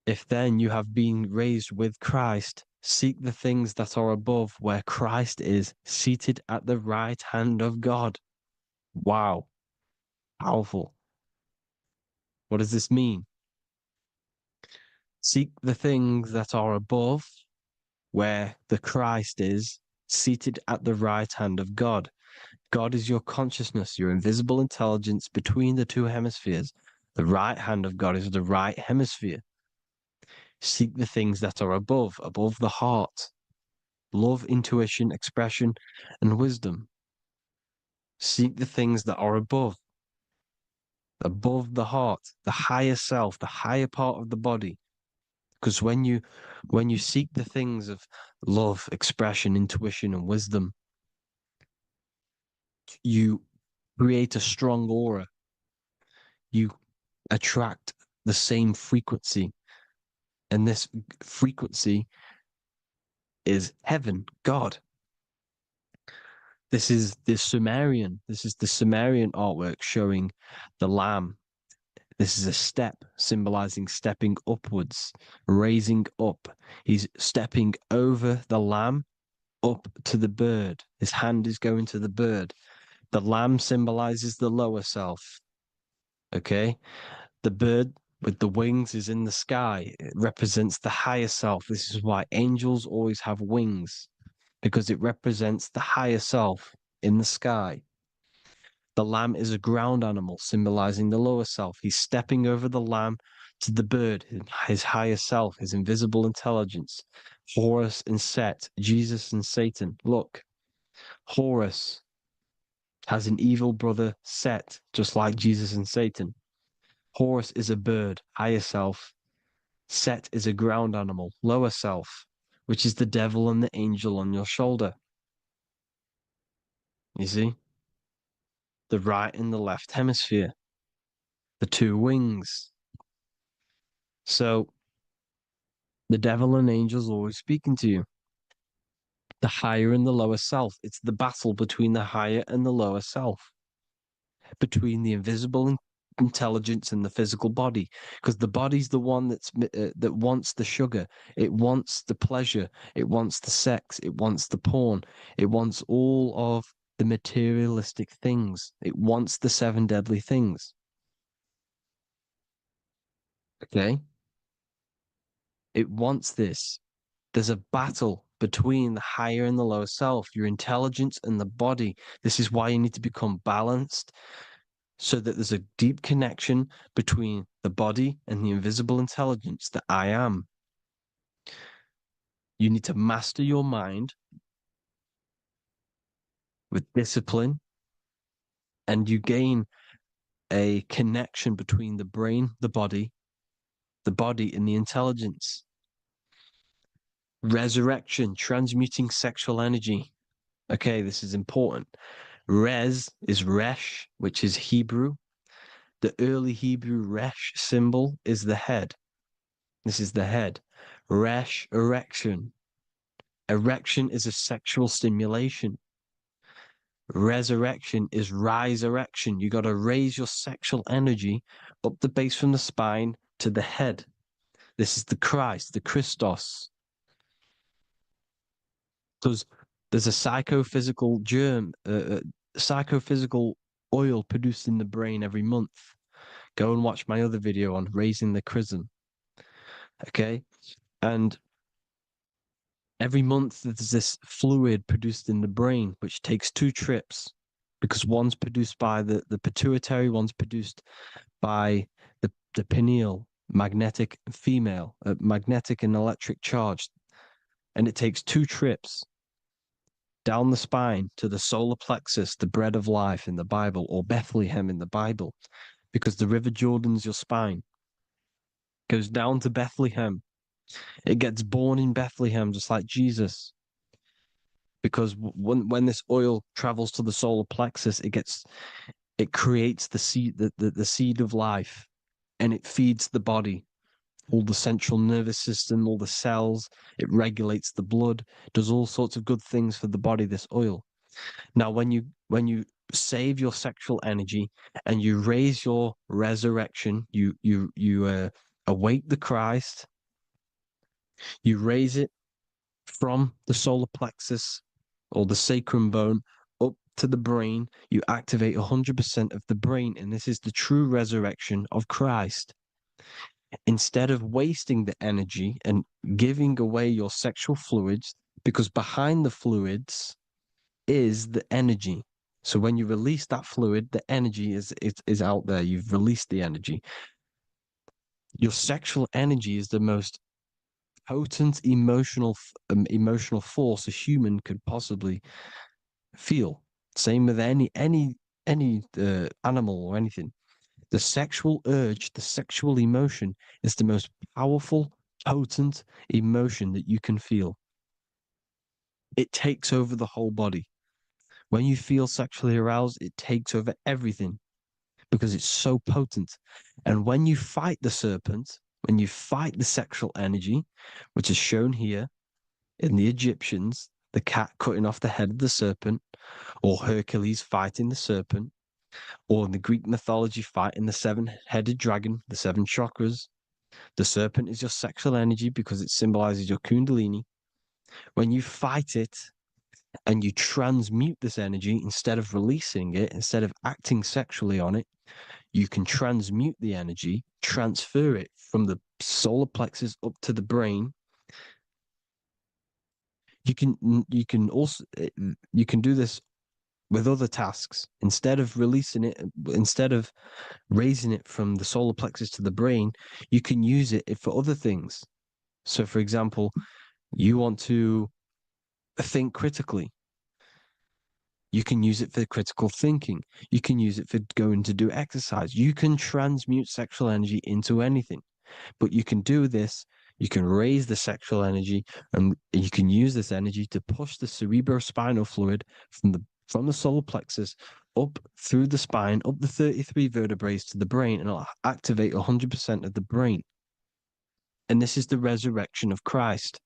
If then you have been raised with Christ, seek the things that are above, where Christ is seated at the right hand of God. Wow. Powerful. What does this mean? Seek the things that are above, where the Christ is seated at the right hand of God. God is your consciousness, your invisible intelligence between the two hemispheres. The right hand of God is the right hemisphere. Seek the things that are above the heart. Love, intuition, expression, and wisdom. Seek the things that are above the heart, the higher self, the higher part of the body. Because when you seek the things of love, expression, intuition, and wisdom, you create a strong aura. You attract the same frequency. And this frequency is heaven, God. This is the Sumerian artwork showing the lamb. This is a step symbolizing stepping upwards, raising up. He's stepping over the lamb up to the bird. His hand is going to the bird. The lamb symbolizes the lower self. Okay? The bird with the wings is in the sky. It represents the higher self. This is why angels always have wings, because it represents the higher self in the sky. The lamb is a ground animal, symbolizing the lower self. He's stepping over the lamb to the bird, his higher self, his invisible intelligence. Horus and Set, Jesus and Satan. Look, Horus has an evil brother, Set, just like Jesus and Satan. Horus is a bird, higher self. Set is a ground animal, lower self, which is the devil and the angel on your shoulder. You see? The right and the left hemisphere, the two wings. So the devil and angels always speaking to you. The higher and the lower self. It's the battle between the higher and the lower self, between the invisible intelligence and the physical body, because the body's the one that wants the sugar, it wants the pleasure, it wants the sex, it wants the porn, it wants all of the materialistic things, it wants the 7 deadly things. Okay, it wants this. There's a battle between the higher and the lower self, your intelligence and the body. This is why you need to become balanced, so that there's a deep connection between the body and the invisible intelligence that I am. You need to master your mind with discipline, and you gain a connection between the brain, the body and the intelligence. Resurrection, transmuting sexual energy. Okay, this is important. Res is Resh, which is Hebrew. The early Hebrew Resh symbol is the head. This is the head. Resh, erection. Erection is a sexual stimulation. Resurrection is rise erection. You got to raise your sexual energy up the base from the spine to the head. This is the Christ, the Christos. Because there's a psychophysical psychophysical oil produced in the brain every month. Go and watch my other video on raising the chrism. Okay? And every month there's this fluid produced in the brain, which takes 2 trips, because one's produced by the pituitary, one's produced by the pineal, magnetic female, magnetic and electric charge. And it takes 2 trips down the spine to the solar plexus, the bread of life in the Bible, or Bethlehem in the Bible, because the River Jordan's your spine. Goes down to Bethlehem. It gets born in Bethlehem, just like Jesus. because when this oil travels to the solar plexus, it creates the seed, the seed of life, and it feeds the body, all the central nervous system, all the cells. It regulates the blood, does all sorts of good things for the body, this oil. Now, when you save your sexual energy and you raise your resurrection, you awake the Christ, you raise it from the solar plexus or the sacrum bone up to the brain, you activate 100% of the brain, and this is the true resurrection of Christ. Instead of wasting the energy and giving away your sexual fluids, because behind the fluids is the energy. So when you release that fluid, the energy is out there. You've released the energy. Your sexual energy is the most potent emotional force a human could possibly feel. Same with any animal or anything. The sexual urge, the sexual emotion is the most powerful, potent emotion that you can feel. It takes over the whole body. When you feel sexually aroused, it takes over everything because it's so potent. And when you fight the serpent, when you fight the sexual energy, which is shown here in the Egyptians, the cat cutting off the head of the serpent, or Hercules fighting the serpent, or in the Greek mythology fighting the seven-headed dragon, the seven chakras. The serpent is your sexual energy because it symbolizes your kundalini. When you fight it and you transmute this energy, instead of releasing it, instead of acting sexually on it, you can transmute the energy, transfer it from the solar plexus up to the brain. You can do this with other tasks. Instead of releasing it, instead of raising it from the solar plexus to the brain, you can use it for other things. So, for example, you want to think critically. You can use it for critical thinking. You can use it for going to do exercise. You can transmute sexual energy into anything, but you can do this. You can raise the sexual energy, and you can use this energy to push the cerebrospinal fluid from the solar plexus up through the spine, up the 33 vertebrae to the brain, and it'll activate 100% of the brain. And this is the resurrection of Christ.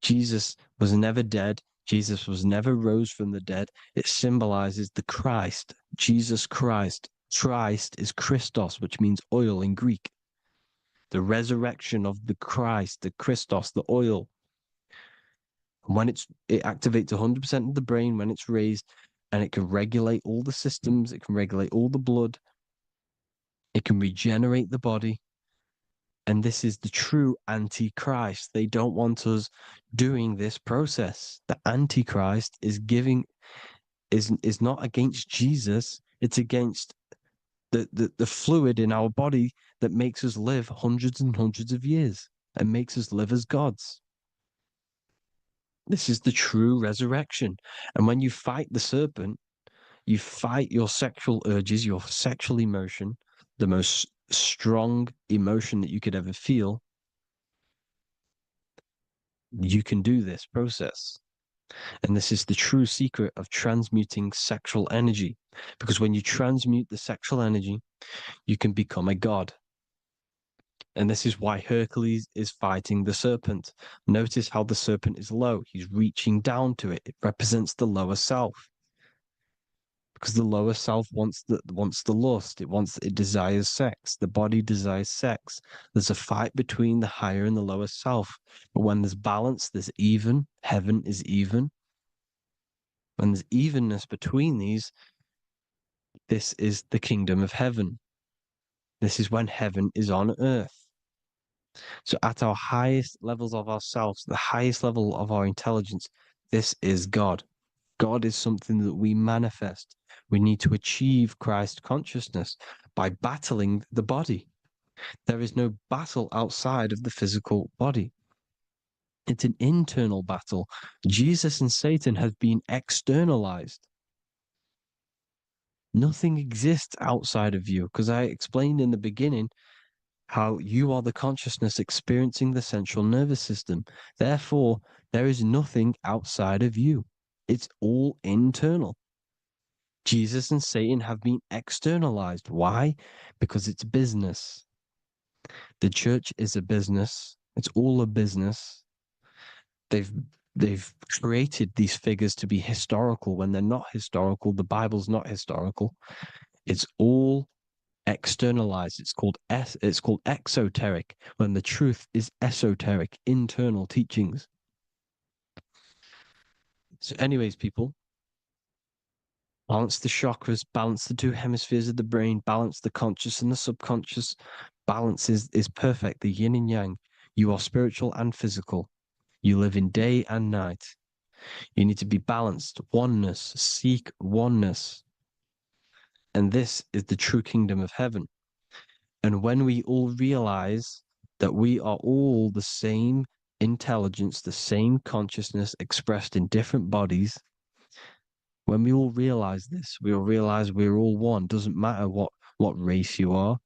Jesus was never dead. Jesus was never rose from the dead. It symbolizes the Christ, Jesus Christ. Christ is Christos, which means oil in Greek. The resurrection of the Christ, the Christos, the oil. When it activates 100% of the brain when it's raised, and it can regulate all the systems, it can regulate all the blood, it can regenerate the body. And this is the true Antichrist. They don't want us doing this process. The Antichrist is not against Jesus, it's against the fluid in our body that makes us live hundreds and hundreds of years and makes us live as gods. This is the true resurrection. And when you fight the serpent, you fight your sexual urges, your sexual emotion, the most strong emotion that you could ever feel. You can do this process. And this is the true secret of transmuting sexual energy. Because when you transmute the sexual energy, you can become a god. And this is why Hercules is fighting the serpent. Notice how the serpent is low. He's reaching down to it. It represents the lower self. Because the lower self wants the lust. It desires sex. The body desires sex. There's a fight between the higher and the lower self. But when there's balance, there's even. Heaven is even. When there's evenness between these, this is the kingdom of heaven. This is when heaven is on earth. So at our highest levels of ourselves, the highest level of our intelligence, this is God. God is something that we manifest. We need to achieve Christ consciousness by battling the body. There is no battle outside of the physical body. It's an internal battle. Jesus and Satan have been externalized. Nothing exists outside of you, because I explained in the beginning how you are the consciousness experiencing the central nervous system. Therefore, There is nothing outside of you. It's all internal. Jesus and Satan have been externalized. Why? Because it's business. The church is a business. It's all a business. They've created these figures to be historical when they're not historical. The Bible's not historical. It's all externalized. It's called exoteric, when the truth is esoteric, internal teachings. So, anyways, people, balance the chakras, balance the two hemispheres of the brain, balance the conscious and the subconscious. Balance is perfect, the yin and yang. You are spiritual and physical. You live in day and night. You need to be balanced. Oneness. Seek oneness. And this is the true kingdom of heaven. And when we all realize that we are all the same intelligence, the same consciousness expressed in different bodies, when we all realize this, we all realize we're all one. Doesn't matter what race you are.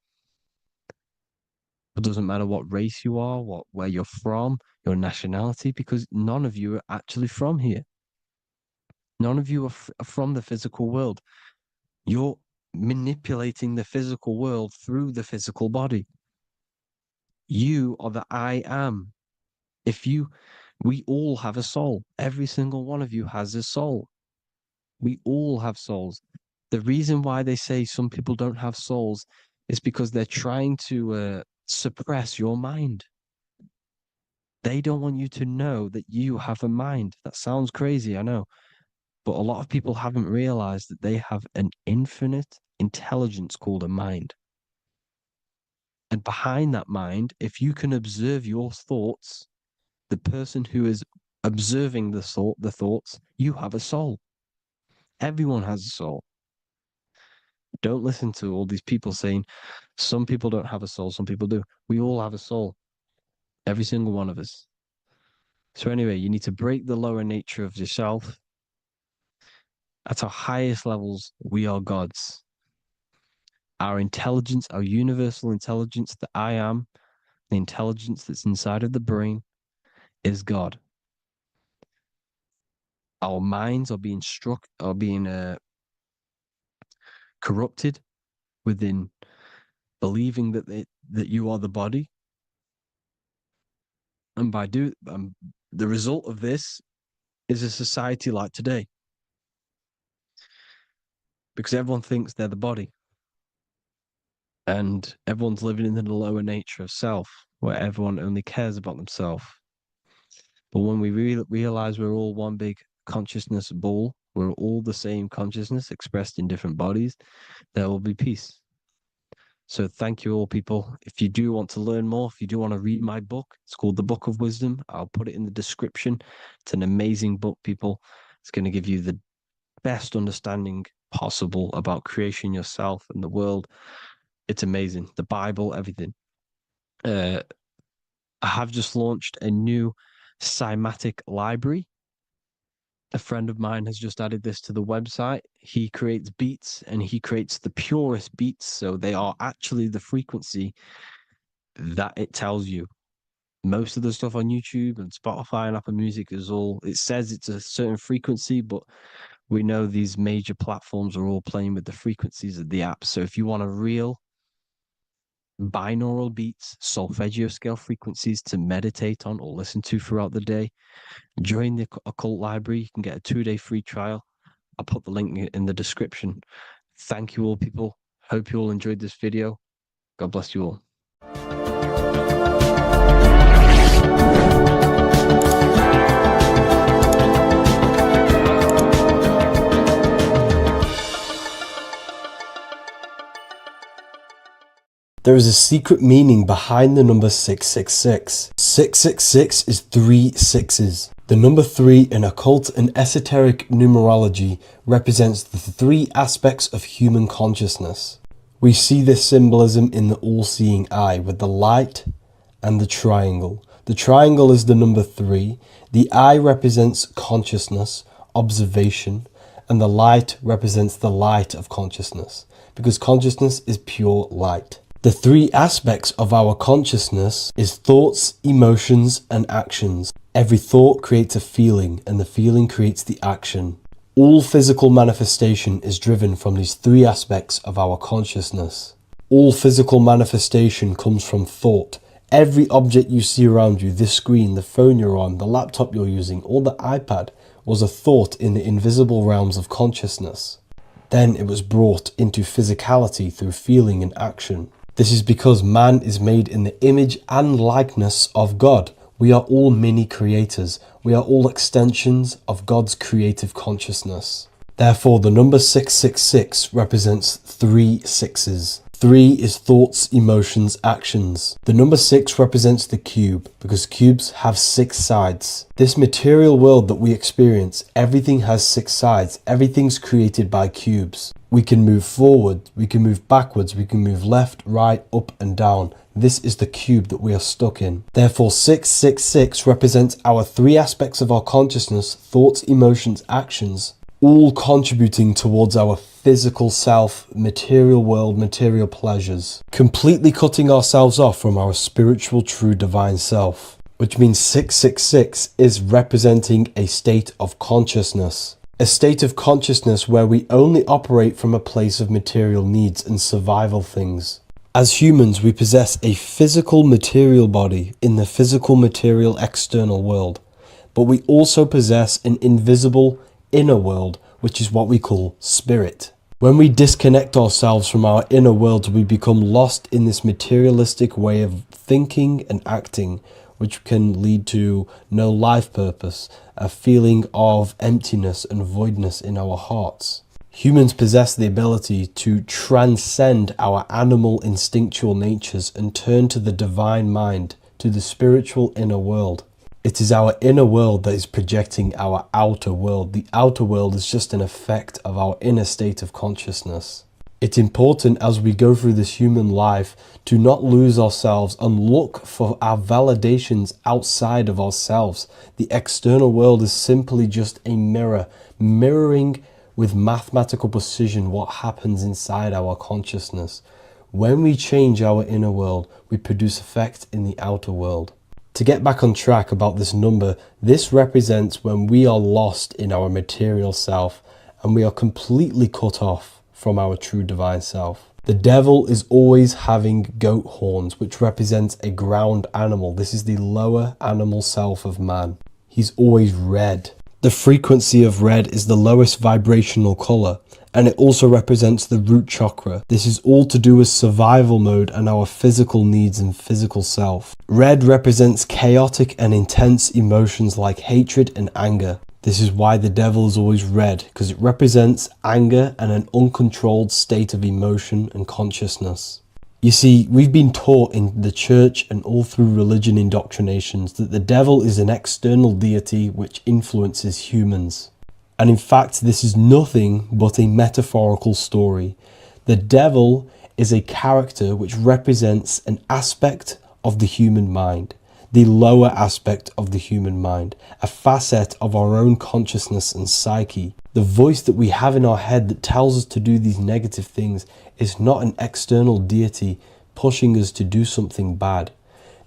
It doesn't matter what race you are, where you're from, your nationality, because none of you are actually from here. None of you are from the physical world. You're manipulating the physical world through the physical body. You are the I am. We all have a soul. Every single one of you has a soul. We all have souls. The reason why they say some people don't have souls is because they're trying to suppress your mind. They don't want you to know that you have a mind. That sounds crazy, I know. But a lot of people haven't realized that they have an infinite intelligence called a mind. And behind that mind, if you can observe your thoughts, the person who is observing the thoughts, you have a soul. Everyone has a soul. Don't listen to all these people saying some people don't have a soul, some people do. We all have a soul. Every single one of us. So anyway, you need to break the lower nature of yourself. At our highest levels, we are gods. Our intelligence, our universal intelligence, the I am, the intelligence that's inside of the brain, is God. Our minds are being corrupted within believing that you are the body, and by the result of this is a society like today, because everyone thinks they're the body, and everyone's living in the lower nature of self, where everyone only cares about themselves. But when we realize we're all one big consciousness ball, we're all the same consciousness expressed in different bodies, there will be peace. So thank you all, people. If you do want to learn more, if you do want to read my book, it's called The Book of Wisdom. I'll put it in the description. It's an amazing book, people. It's going to give you the best understanding possible about creation, yourself, and the world. It's amazing. The Bible, everything. I have just launched a new cymatic library. A friend of mine has just added this to the website. He creates beats, and he creates the purest beats. So they are actually the frequency that it tells you. Most of the stuff on YouTube and Spotify and Apple Music it says it's a certain frequency, but we know these major platforms are all playing with the frequencies of the app. So if you want a real binaural beats, solfeggio scale frequencies to meditate on or listen to throughout the day, join the Occult Library. You can get a 2-day free trial. I'll put the link in the description. Thank you all, people. Hope you all enjoyed this video. God bless you all. There is a secret meaning behind the number 666. 666 is 3 sixes. The number 3 in occult and esoteric numerology represents the 3 aspects of human consciousness. We see this symbolism in the all-seeing eye with the light and the triangle. The triangle is the number 3. The eye represents consciousness, observation, and the light represents the light of consciousness, because consciousness is pure light. The 3 aspects of our consciousness is thoughts, emotions, and actions. Every thought creates a feeling, and the feeling creates the action. All physical manifestation is driven from these three aspects of our consciousness. All physical manifestation comes from thought. Every object you see around you, this screen, the phone you're on, the laptop you're using, or the iPad, was a thought in the invisible realms of consciousness. Then it was brought into physicality through feeling and action. This is because man is made in the image and likeness of God. We are all mini creators. We are all extensions of God's creative consciousness. Therefore, the number 666 represents 3 sixes. 3 is thoughts, emotions, actions. The number 6 represents the cube, because cubes have 6 sides. This material world that we experience, everything has 6 sides. Everything's created by cubes. We can move forward, we can move backwards, we can move left, right, up and down. This is the cube that we are stuck in. Therefore, 666 represents our 3 aspects of our consciousness, thoughts, emotions, actions, all contributing towards our physical self, material world, material pleasures, completely cutting ourselves off from our spiritual, true, divine self, which means 666 is representing a state of consciousness. A state of consciousness where we only operate from a place of material needs and survival things. As humans, we possess a physical material body in the physical material external world, but we also possess an invisible inner world, which is what we call spirit. When we disconnect ourselves from our inner world, we become lost in this materialistic way of thinking and acting, which can lead to no life purpose, a feeling of emptiness and voidness in our hearts. Humans possess the ability to transcend our animal instinctual natures and turn to the divine mind, to the spiritual inner world. It is our inner world that is projecting our outer world. The outer world is just an effect of our inner state of consciousness. It's important as we go through this human life to not lose ourselves and look for our validations outside of ourselves. The external world is simply just a mirror, mirroring with mathematical precision what happens inside our consciousness. When we change our inner world, we produce effect in the outer world. To get back on track about this number, this represents when we are lost in our material self and we are completely cut off from our true divine self. The devil is always having goat horns, which represents a ground animal. This is the lower animal self of man. He's always red. The frequency of red is the lowest vibrational color, and it also represents the root chakra. This is all to do with survival mode and our physical needs and physical self. Red represents chaotic and intense emotions like hatred and anger. This is why the devil is always red, because it represents anger and an uncontrolled state of emotion and consciousness. You see, we've been taught in the church and all through religion indoctrinations that the devil is an external deity which influences humans. And in fact, this is nothing but a metaphorical story. The devil is a character which represents an aspect of the human mind, the lower aspect of the human mind, a facet of our own consciousness and psyche. The voice that we have in our head that tells us to do these negative things is not an external deity pushing us to do something bad.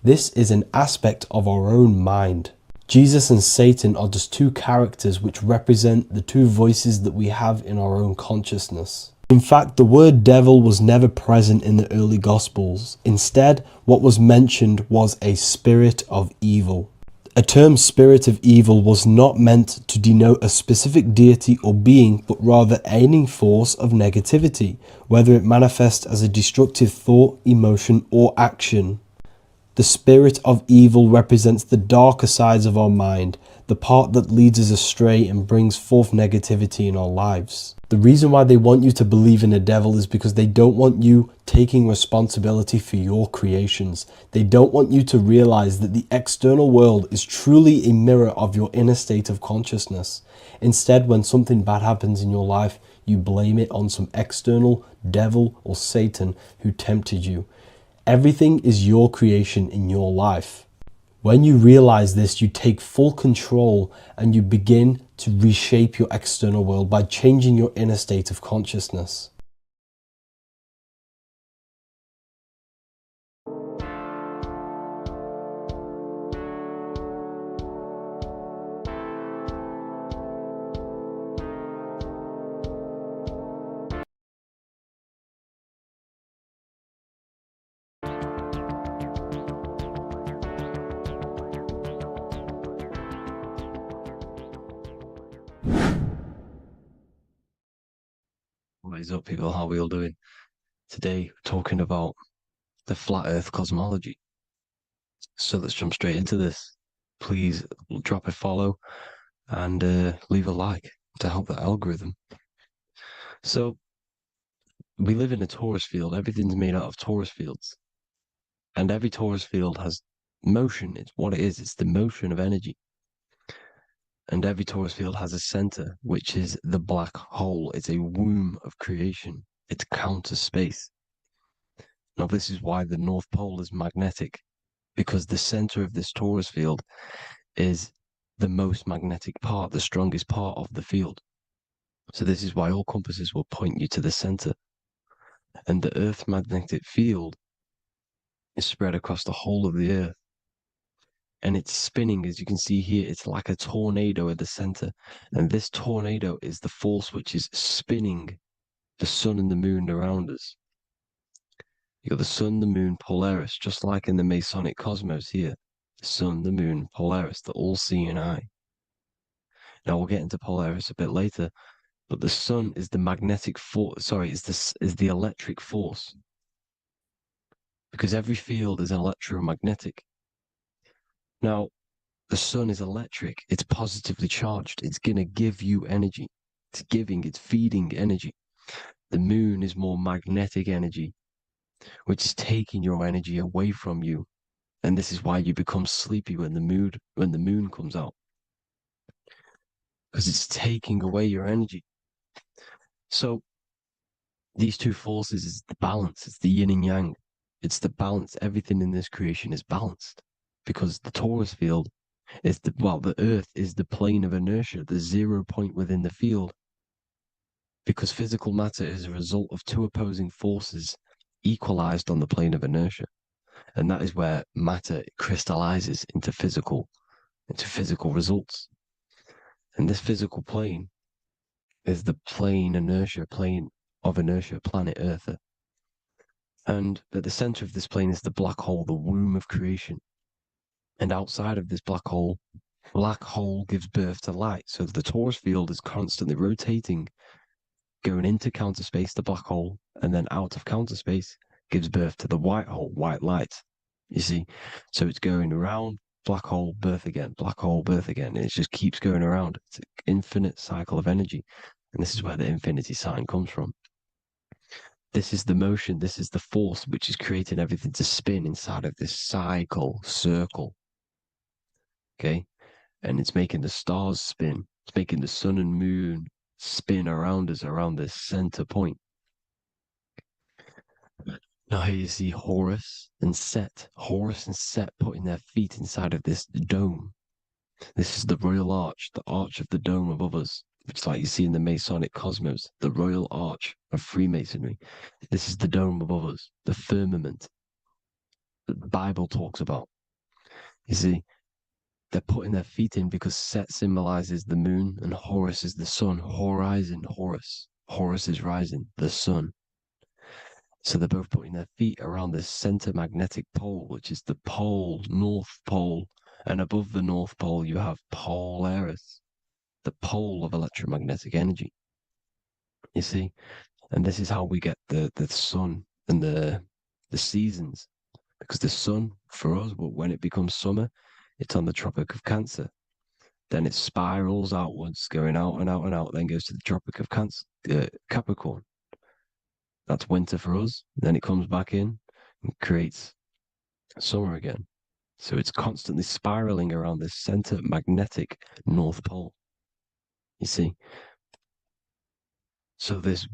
This is an aspect of our own mind. Jesus and Satan are just two characters which represent the two voices that we have in our own consciousness. In fact, the word devil was never present in the early Gospels. Instead, what was mentioned was a spirit of evil. A term spirit of evil was not meant to denote a specific deity or being, but rather any force of negativity, whether it manifests as a destructive thought, emotion, or action. The spirit of evil represents the darker sides of our mind, the part that leads us astray and brings forth negativity in our lives. The reason why they want you to believe in a devil is because they don't want you taking responsibility for your creations. They don't want you to realize that the external world is truly a mirror of your inner state of consciousness. Instead, when something bad happens in your life, you blame it on some external devil or Satan who tempted you. Everything is your creation in your life. When you realize this, you take full control and you begin to reshape your external world by changing your inner state of consciousness. What is up, people? How are we all doing? Today, we're talking about the flat earth cosmology. So let's jump straight into this. Please drop a follow and leave a like to help the algorithm. So we live in a torus field. Everything's made out of torus fields. And every torus field has motion. It's what it is. It's the motion of energy. And every torus field has a center, which is the black hole. It's a womb of creation. It's counter space. Now, this is why the North Pole is magnetic, because the center of this torus field is the most magnetic part, the strongest part of the field. So this is why all compasses will point you to the center. And the Earth's magnetic field is spread across the whole of the Earth. And it's spinning, as you can see here, it's like a tornado at the center. And this tornado is the force which is spinning the sun and the moon around us. You got the sun, the moon, Polaris, just like in the Masonic cosmos here. The sun, the moon, Polaris, the all-seeing eye. Now we'll get into Polaris a bit later, but the sun is the magnetic force. Sorry, is the electric force, because every field is electromagnetic. Now, the sun is electric. It's positively charged. It's gonna give you energy. It's feeding energy. The moon is more magnetic energy, which is taking your energy away from you. And this is why you become sleepy when the moon comes out, because it's taking away your energy. So these two forces is the balance. It's the yin and yang. It's the balance. Everything in this creation is balanced, because the torus field is the Earth is the plane of inertia, the 0 point within the field, because physical matter is a result of two opposing forces equalized on the plane of inertia. And that is where matter crystallizes into physical results. And this physical plane is the plane of inertia, planet Earth. And at the center of this plane is the black hole, the womb of creation. And outside of this black hole gives birth to light. So the torus field is constantly rotating, going into counter space, the black hole, and then out of counter space gives birth to the white hole, white light. You see? So it's going around, black hole, birth again, black hole, birth again. And it just keeps going around. It's an infinite cycle of energy. And this is where the infinity sign comes from. This is the motion, this is the force which is creating everything to spin inside of this circle. Okay? And it's making the stars spin. It's making the sun and moon spin around us, around this center point. Now here you see Horus and Set. Horus and Set putting their feet inside of this dome. This is the royal arch, the arch of the dome above us, which is like you see in the Masonic cosmos, the royal arch of Freemasonry. This is the dome above us, the firmament that the Bible talks about. You see, they're putting their feet in because Set symbolizes the moon and Horus is the sun. Horizon, Horus. Horus is rising, the sun. So they're both putting their feet around this center magnetic pole, which is the pole, North Pole. And above the North Pole, you have Polaris, the pole of electromagnetic energy. You see? And this is how we get the sun and the seasons. Because the sun, for us, when it becomes summer, it's on the Tropic of Cancer. Then it spirals outwards, going out and out and out, then goes to the Tropic of Capricorn. That's winter for us. Then it comes back in and creates summer again. So it's constantly spiraling around this center magnetic North Pole. You see? So this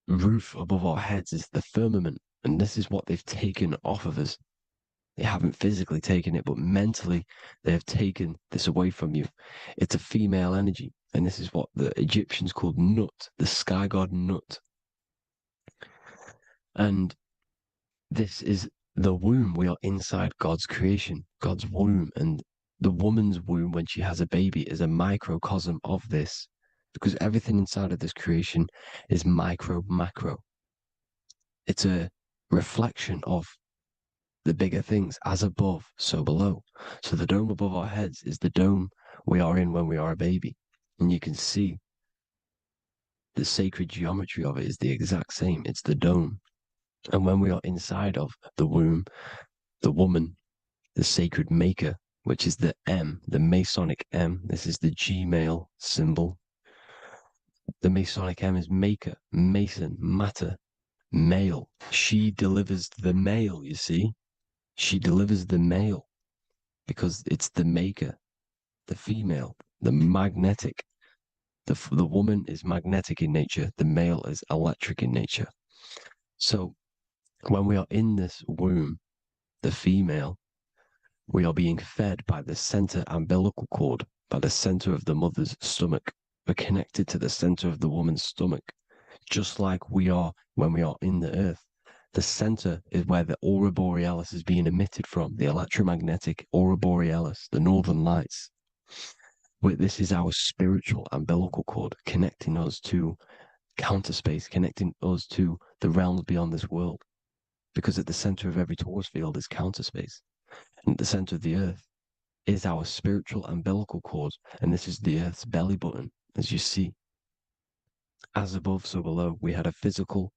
roof above our heads is the firmament. And this is what they've taken off of us. They haven't physically taken it, but mentally they have taken this away from you. It's a female energy. And this is what the Egyptians called Nut, the sky god Nut. And this is the womb. We are inside God's creation, God's womb. And the woman's womb, when she has a baby, is a microcosm of this, because everything inside of this creation is macro. It's a reflection of the bigger things, as above, so below. So the dome above our heads is the dome we are in when we are a baby. And you can see the sacred geometry of it is the exact same. It's the dome. And when we are inside of the womb, the woman, the sacred maker, which is the M, the Masonic M, this is the G male symbol. The Masonic M is maker, mason, matter, male. She delivers the male, you see. She delivers the male because it's the maker, the female, the magnetic. The woman is magnetic in nature, the male is electric in nature. So when we are in this womb, the female, we are being fed by the center umbilical cord, by the center of the mother's stomach. We're connected to the center of the woman's stomach, just like we are when we are in the earth. The center is where the aurora borealis is being emitted from, the electromagnetic aurora borealis, the northern lights. This is our spiritual umbilical cord, connecting us to counter space, connecting us to the realms beyond this world. Because at the center of every torus field is counter space. And at the center of the earth is our spiritual umbilical cord, and this is the earth's belly button, as you see. As above, so below. We had a physical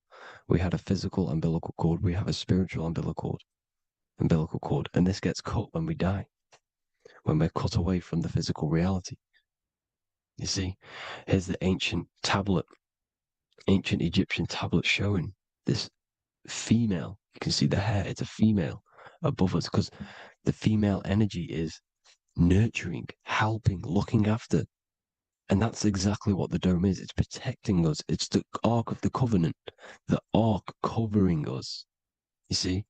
umbilical cord, we have a spiritual umbilical cord, and this gets cut when we die, when we're cut away from the physical reality. You see, here's the ancient Egyptian tablet showing this female. You can see the hair, it's a female above us, because the female energy is nurturing, helping, looking after. And that's exactly what the dome is. It's protecting us. It's the Ark of the Covenant, the Ark covering us, you see?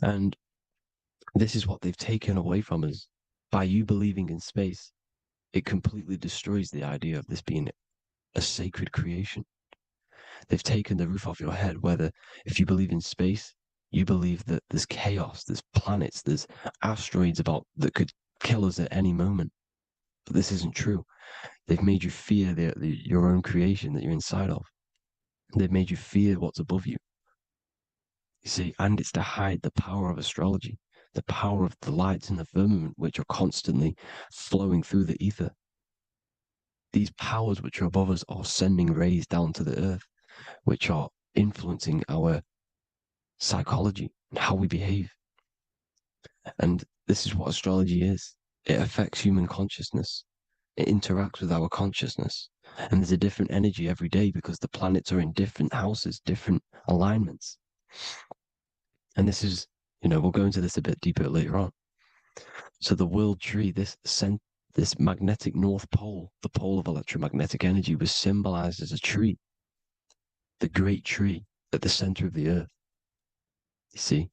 And this is what they've taken away from us. By you believing in space, it completely destroys the idea of this being a sacred creation. They've taken the roof off your head, whether if you believe in space, you believe that there's chaos, there's planets, there's asteroids about that could kill us at any moment. But this isn't true. They've made you fear your own creation that you're inside of. They've made you fear what's above you. You see, and it's to hide the power of astrology, the power of the lights in the firmament, which are constantly flowing through the ether. These powers which are above us are sending rays down to the earth, which are influencing our psychology and how we behave. And this is what astrology is. It affects human consciousness. It interacts with our consciousness. And there's a different energy every day because the planets are in different houses, different alignments. And this is, we'll go into this a bit deeper later on. So the world tree, this magnetic north pole, the pole of electromagnetic energy, was symbolized as a tree, the great tree at the center of the earth. You see?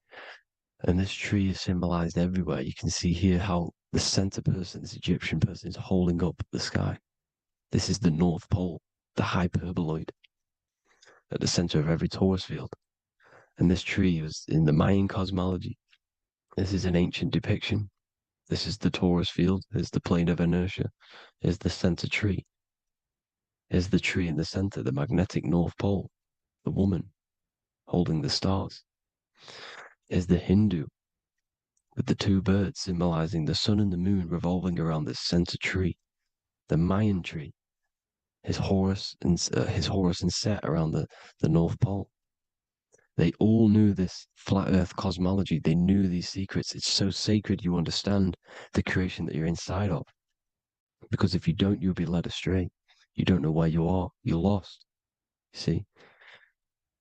And this tree is symbolized everywhere. You can see here how the center person, this Egyptian person, is holding up the sky. This is the North Pole, the hyperboloid, at the center of every torus field. And this tree was in the Mayan cosmology. This is an ancient depiction. This is the torus field. There's the plane of inertia. Here's the center tree. Here's the tree in the center, the magnetic North Pole, the woman holding the stars. Here's the Hindu with the two birds symbolizing the sun and the moon revolving around this center tree. The Mayan tree, his Horus and Set around the North Pole. They all knew this flat earth cosmology. They knew these secrets. It's so sacred you understand the creation that you're inside of. Because if you don't, you'll be led astray. You don't know where you are. You're lost. You see?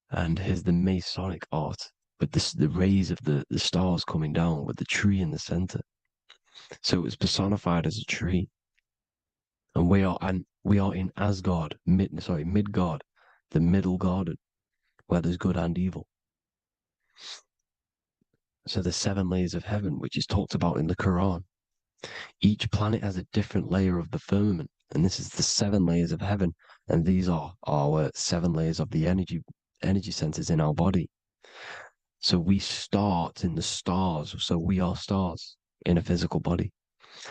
And here's the Masonic art with the rays of the stars coming down with the tree in the center. So it was personified as a tree. And we are in Asgard, Midgard, the middle garden, where there's good and evil. So the 7 layers of heaven, which is talked about in the Quran. Each planet has a different layer of the firmament, and this is the 7 layers of heaven, and these are our 7 layers of the energy centers in our body. So we start in the stars, so we are stars in a physical body.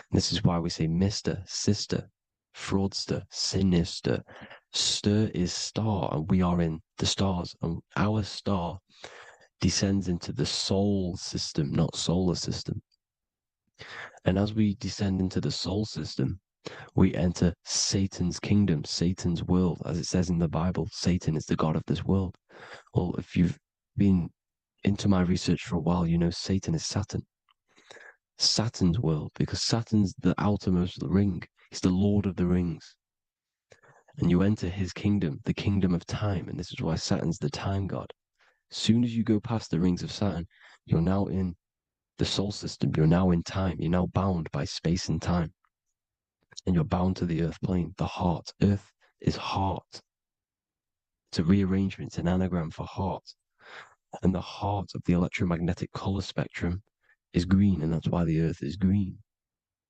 And this is why we say Mr., Sister, Fraudster, Sinister. Stir is star, and we are in the stars, and our star descends into the soul system, not solar system. And as we descend into the soul system, We enter Satan's kingdom, Satan's world. As it says in the Bible, Satan is the god of this world. Well, if you've been into my research for a while, you know Satan is Saturn. Saturn's world, because Saturn's the outermost ring. He's the Lord of the Rings. And you enter his kingdom, the kingdom of time. And this is why Saturn's the time god. As soon as you go past the rings of Saturn, you're now in the soul system. You're now in time. You're now bound by space and time. And you're bound to the earth plane, the heart. Earth is heart. It's a rearrangement, it's an anagram for heart. And the heart of the electromagnetic color spectrum is green, and that's why the earth is green.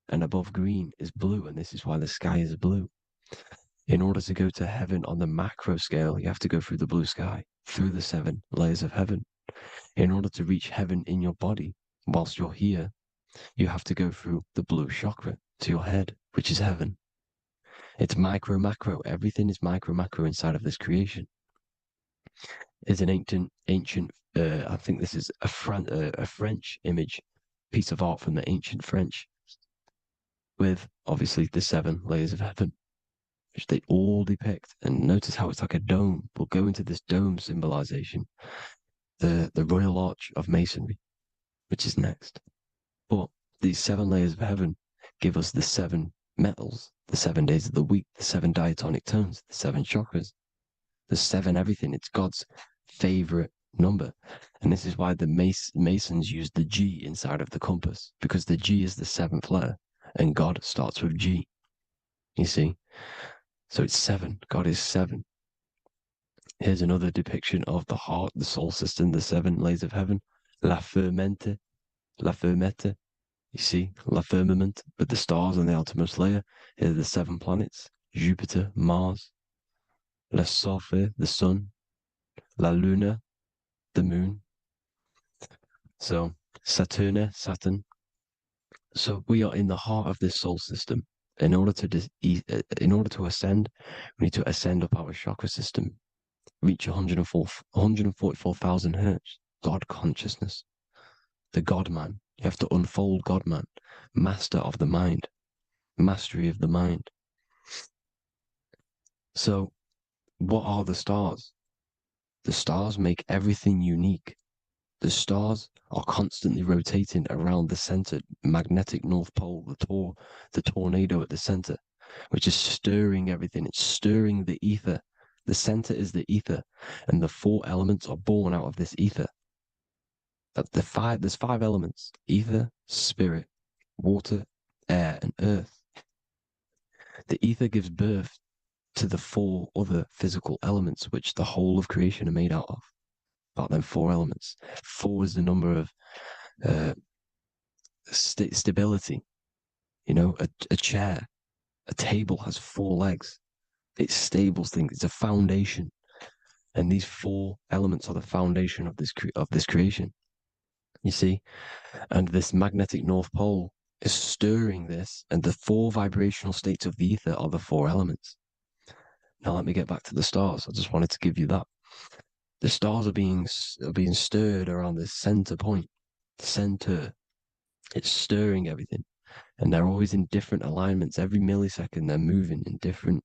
And above green is blue, and this is why the sky is blue. In order to go to heaven on the macro scale, you have to go through the blue sky, through the 7 layers of heaven. In order to reach heaven in your body, whilst you're here, you have to go through the blue chakra to your head, which is heaven. It's micro, macro. Everything is micro, macro inside of this creation. It's an ancient. I think this is a French image, piece of art from the ancient French, with obviously the 7 layers of heaven, which they all depict. And notice how it's like a dome. We'll go into this dome symbolization, the Royal Arch of Masonry, which is next. But these 7 layers of heaven give us the 7 metals, the 7 days of the week, the 7 diatonic tones, the 7 chakras, the 7 everything. It's God's favorite number. And this is why the Masons use the G inside of the compass, because the G is the 7th letter and God starts with G. You see? So it's 7. God is 7. Here's another depiction of the heart, the soul system, the 7 layers of heaven. La fermenta. You see, la firmament, with the stars on the outermost layer. Here are the 7 planets: Jupiter, Mars, la Sophie, the sun, la luna, the moon. So Saturn. So we are in the heart of this soul system. In order to ascend, we need to ascend up our chakra system, reach 144,000 hertz, God consciousness, the God man. You have to unfold God man, master of the mind, mastery of the mind. So what are the stars? The stars make everything unique. The stars are constantly rotating around the center, magnetic North Pole, the tornado at the center, which is stirring everything. It's stirring the ether. The center is the ether, and the 4 elements are born out of this ether. There's 5 elements: ether, spirit, water, air, and earth. The ether gives birth to the 4 other physical elements, which the whole of creation are made out of. About them 4 elements. 4 is the number of stability. You know, a chair, a table has 4 legs. It stables things. It's a foundation, and these 4 elements are the foundation of this creation. You see, and this magnetic North Pole is stirring this, and the 4 vibrational states of the ether are the 4 elements. Now let me get back to the stars. I just wanted to give you that. The stars are being stirred around this center point. Center. It's stirring everything. And they're always in different alignments. Every millisecond they're moving in different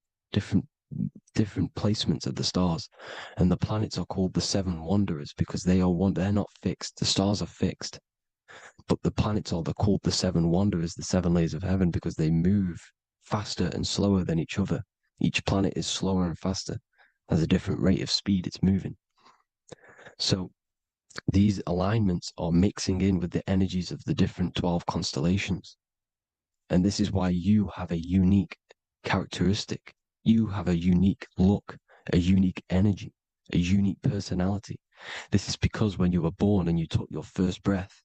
placements of the stars. And the planets are called the 7 wanderers because they're not fixed. The stars are fixed. But the planets they're called the 7 wanderers, the 7 layers of heaven, because they move faster and slower than each other. Each planet is slower and faster, has a different rate of speed it's moving. So these alignments are mixing in with the energies of the different 12 constellations. And this is why you have a unique characteristic. You have a unique look, a unique energy, a unique personality. This is because when you were born and you took your first breath,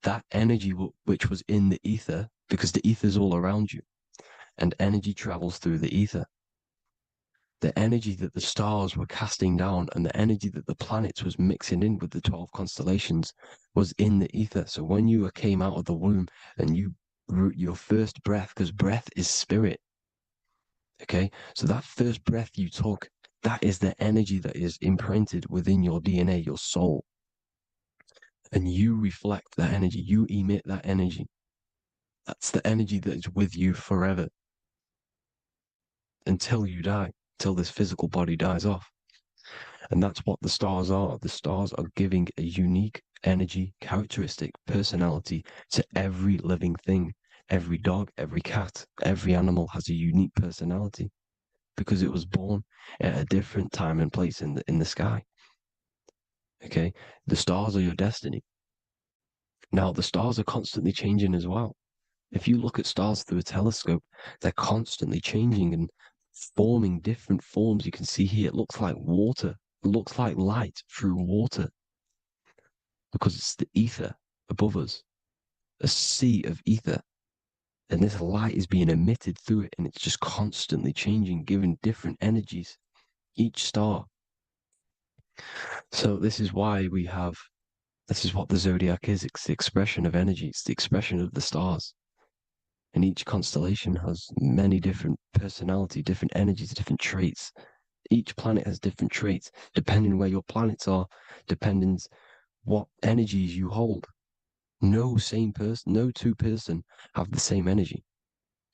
that energy which was in the ether, because the ether is all around you, and energy travels through the ether. The energy that the stars were casting down and the energy that the planets was mixing in with the 12 constellations was in the ether. So when you came out of the womb and your first breath, because breath is spirit, okay? So that first breath you took, that is the energy that is imprinted within your DNA, your soul. And you reflect that energy, you emit that energy. That's the energy that is with you forever. until you die, until this physical body dies off. And that's what the stars are. The stars are giving a unique energy, characteristic, personality to every living thing. Every dog, every cat, every animal has a unique personality because it was born at a different time and place in the sky. Okay, the stars are your destiny. Now, the stars are constantly changing as well. If you look at stars through a telescope, they're constantly changing and forming different forms. You can see here, it looks like water. It looks like light through water because it's the ether above us, a sea of ether. And this light is being emitted through it, and it's just constantly changing, giving different energies, each star. So this is why this is what the zodiac is. It's the expression of energy. It's the expression of the stars. And each constellation has many different personality, different energies, different traits. Each planet has different traits, depending where your planets are, depending what energies you hold. No same person, no two person have the same energy.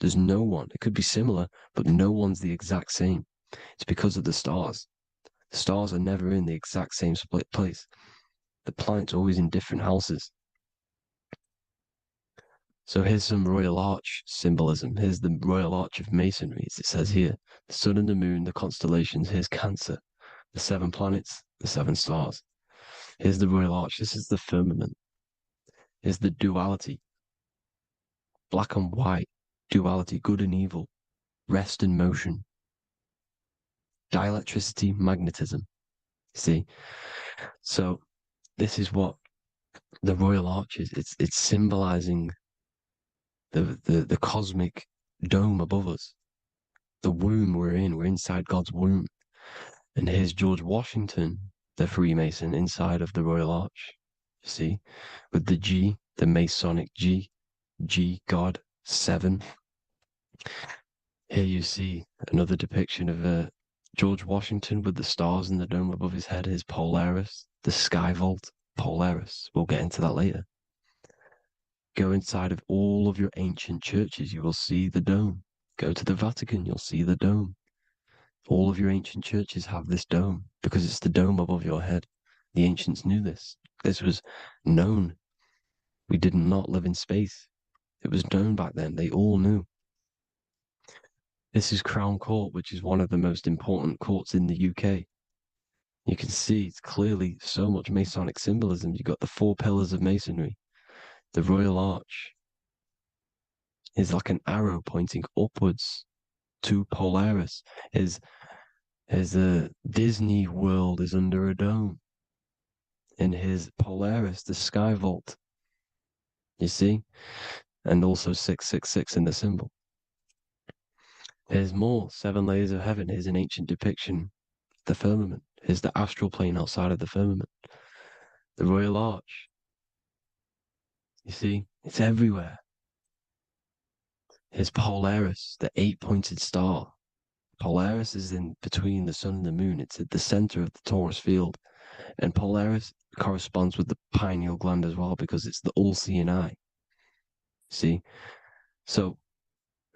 There's no one. It could be similar, but no one's the exact same. It's because of the stars. The stars are never in the exact same split place. The planets are always in different houses. So here's some Royal Arch symbolism. Here's the Royal Arch of Masonry, as it says here. The sun and the moon, the constellations. Here's Cancer, the 7 planets, the 7 stars. Here's the Royal Arch. This is the firmament. Here's the duality. Black and white, duality, good and evil, rest and motion, dielectricity, magnetism. See? So this is what the Royal Arch is. It's symbolizing the cosmic dome above us. The womb we're in. We're inside God's womb. And here's George Washington, the Freemason, inside of the Royal Arch. You see? With the G, the Masonic G, God, 7. Here you see another depiction of George Washington with the stars in the dome above his head, his Polaris, the sky vault, Polaris. We'll get into that later. Go inside of all of your ancient churches, you will see the dome. Go to the Vatican, you'll see the dome. All of your ancient churches have this dome because it's the dome above your head. The ancients knew this. This was known. We did not live in space. It was known back then. They all knew. This is Crown Court, which is one of the most important courts in the UK. You can see it's clearly so much Masonic symbolism. You've got the 4 pillars of Masonry. The Royal Arch is like an arrow pointing upwards to Polaris. His Disney World is under a dome. In his Polaris, the sky vault. You see? And also 666 in the symbol. There's more 7 layers of heaven. Here's an ancient depiction. The firmament. Here's the astral plane outside of the firmament. The Royal Arch. You see? It's everywhere. Here's Polaris, the 8-pointed star. Polaris is in between the sun and the moon. It's at the center of the Taurus field. And Polaris corresponds with the pineal gland as well because it's the all-seeing eye. See? So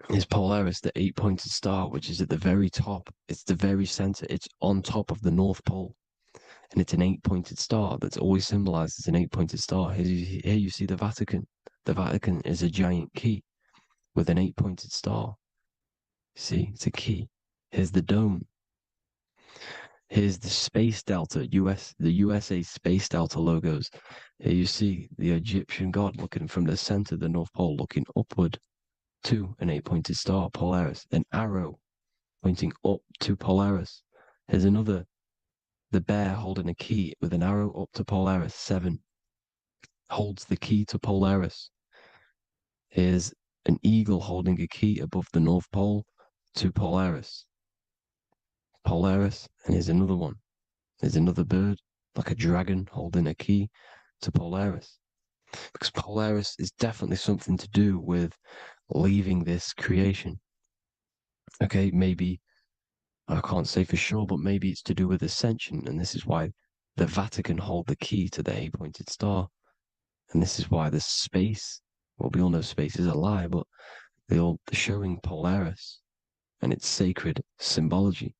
is Polaris, the 8-pointed star, which is at the very top. It's the very center. It's on top of the North Pole. And it's an 8-pointed star that's always symbolized as an 8-pointed star. Here you see the Vatican. The Vatican is a giant key with an 8-pointed star. See, it's a key. Here's the dome. Here's the Space Delta, the USA Space Delta logos. Here you see the Egyptian god looking from the center of the North Pole, looking upward to an 8-pointed star, Polaris. An arrow pointing up to Polaris. Here's another, the bear holding a key with an arrow up to Polaris, 7. Holds the key to Polaris. Here's an eagle holding a key above the North Pole to Polaris. Polaris, and here's another one. There's another bird, like a dragon, holding a key to Polaris. Because Polaris is definitely something to do with leaving this creation. Okay, maybe, I can't say for sure, but maybe it's to do with ascension, and this is why the Vatican hold the key to the 8-pointed star. And this is why the space, well, we all know space is a lie, but they're showing Polaris. and it's sacred symbology.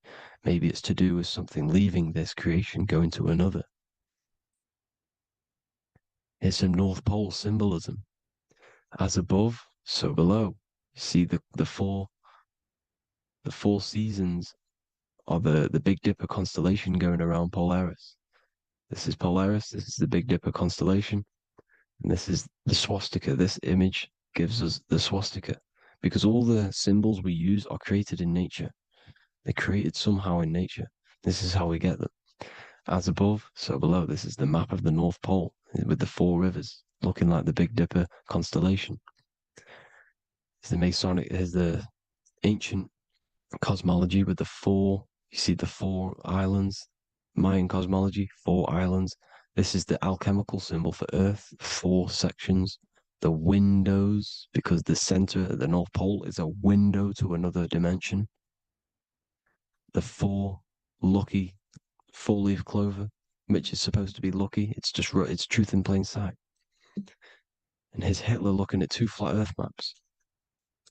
Maybe it's to do with something leaving this creation, going to another. It's some North Pole symbolism. As above, so below. You see the four seasons of the Big Dipper constellation going around Polaris. This is Polaris, this is the Big Dipper constellation, and this is the swastika. This image gives us the swastika, because all the symbols we use are created in nature. They're created somehow in nature. This is how we get them. As above, so below. This is the map of the North Pole with the 4 rivers, looking like the Big Dipper constellation. It's the Masonic, here's the ancient cosmology with the 4, you see the 4 islands, Mayan cosmology, 4 islands. This is the alchemical symbol for Earth, 4 sections. The windows, because the center of the North Pole is a window to another dimension. The 4 lucky 4-leaf clover, which is supposed to be lucky. It's truth in plain sight. And here's Hitler looking at 2 flat Earth maps.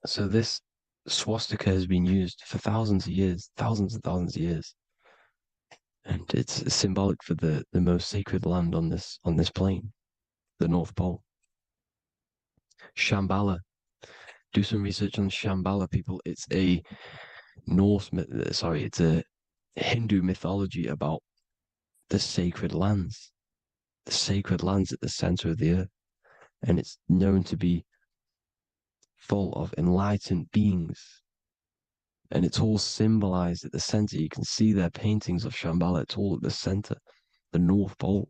So this swastika has been used for thousands of years, thousands and thousands of years. And it's symbolic for the most sacred land on this plane, the North Pole. Shambhala. Do some research on Shambhala, people. It's a it's a Hindu mythology about the sacred lands at the center of the earth. And it's known to be full of enlightened beings. And it's all symbolized at the center. You can see their paintings of Shambhala. It's all at the center, the North Pole.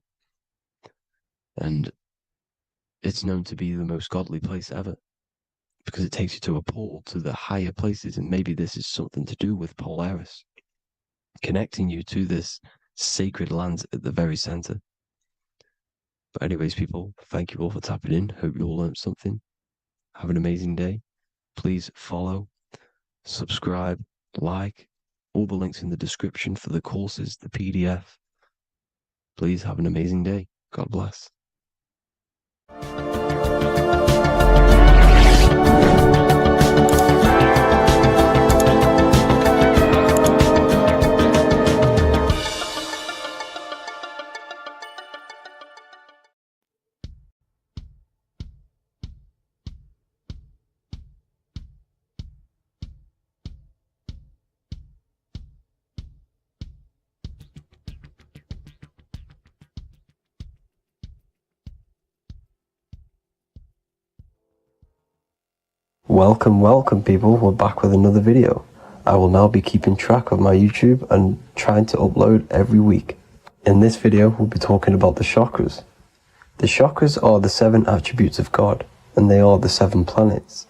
And it's known to be the most godly place ever, because it takes you to a portal to the higher places. And maybe this is something to do with Polaris, connecting you to this sacred land at the very center. But anyways, people, thank you all for tapping in. Hope you all learned something. Have an amazing day. Please follow, subscribe, like, all the links in the description for the courses, the PDF. Please have an amazing day. God bless. Welcome people, we're back with another video. I will now be keeping track of my YouTube and trying to upload every week. In this video, we'll be talking about the chakras. The chakras are the 7 attributes of God, and they are the 7 planets.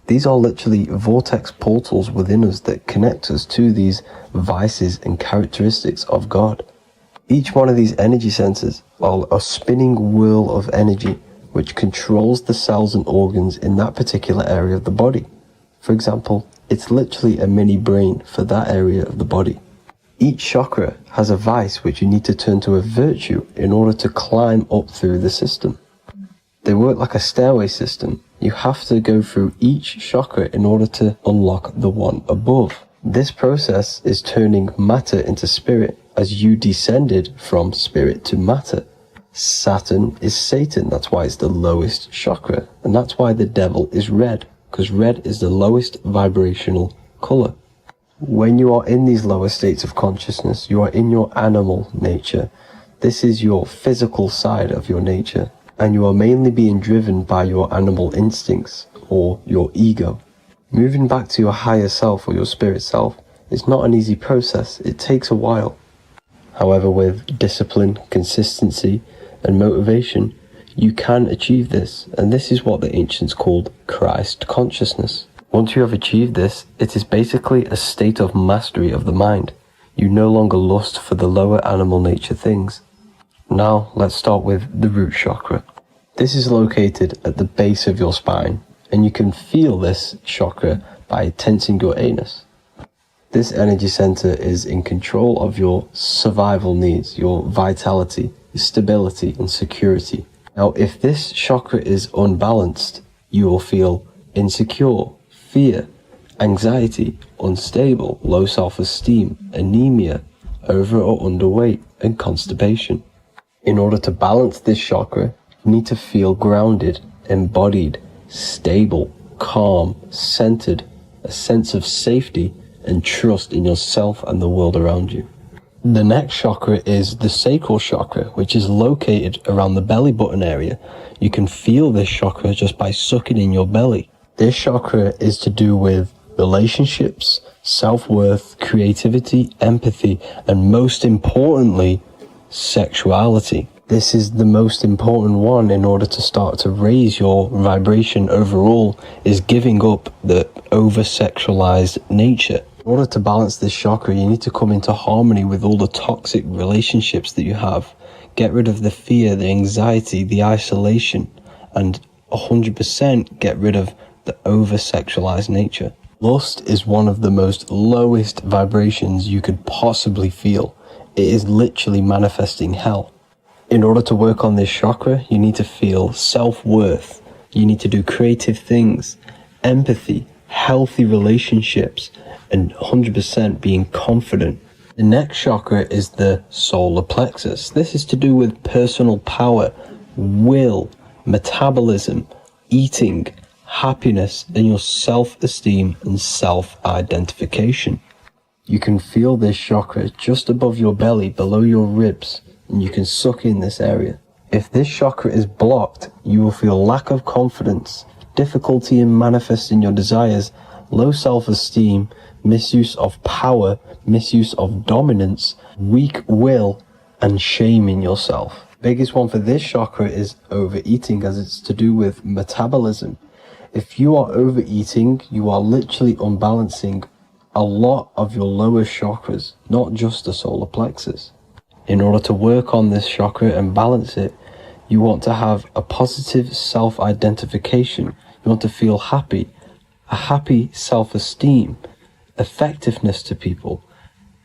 These are literally vortex portals within us that connect us to these vices and characteristics of God. Each one of these energy centers are a spinning wheel of energy which controls the cells and organs in that particular area of the body. For example, it's literally a mini brain for that area of the body. Each chakra has a vice which you need to turn to a virtue in order to climb up through the system. They work like a stairway system. You have to go through each chakra in order to unlock the one above. This process is turning matter into spirit as you descended from spirit to matter. Saturn is Satan, that's why it's the lowest chakra, and that's why the devil is red, because red is the lowest vibrational color. When you are in these lower states of consciousness, you are in your animal nature. This is your physical side of your nature, and you are mainly being driven by your animal instincts, or your ego. Moving back to your higher self or your spirit self is not an easy process, it takes a while. However, with discipline, consistency, and motivation, you can achieve this, and this is what the ancients called Christ consciousness. Once you have achieved this, it is basically a state of mastery of the mind. You no longer lust for the lower animal nature things. Now, let's start with the root chakra. This is located at the base of your spine, and you can feel this chakra by tensing your anus. This energy center is in control of your survival needs, your vitality, stability, and security. Now, if this chakra is unbalanced, you will feel insecure, fear, anxiety, unstable, low self-esteem, anemia, over or underweight, and constipation. In order to balance this chakra, you need to feel grounded, embodied, stable, calm, centered, a sense of safety and trust in yourself and the world around you. The next chakra is the sacral chakra, which is located around the belly button area. You can feel this chakra just by sucking in your belly. This chakra is to do with relationships, self-worth, creativity, empathy, and most importantly, sexuality. This is the most important one in order to start to raise your vibration overall, is giving up the over-sexualized nature. In order to balance this chakra, you need to come into harmony with all the toxic relationships that you have. Get rid of the fear, the anxiety, the isolation, and 100% get rid of the over-sexualized nature. Lust is one of the most lowest vibrations you could possibly feel. It is literally manifesting hell. In order to work on this chakra, you need to feel self-worth. You need to do creative things, empathy, healthy relationships, and 100% being confident. The next chakra is the solar plexus. This is to do with personal power, will, metabolism, eating, happiness, and your self-esteem and self-identification. You can feel this chakra just above your belly, below your ribs, and you can suck in this area. If this chakra is blocked, you will feel lack of confidence, difficulty in manifesting your desires, low self-esteem, misuse of power, misuse of dominance, weak will, and shame in yourself. Biggest one for this chakra is overeating, as it's to do with metabolism. If you are overeating, you are literally unbalancing a lot of your lower chakras, not just the solar plexus. In order to work on this chakra and balance it, you want to have a positive self-identification. You want to feel happy, a happy self-esteem, effectiveness to people,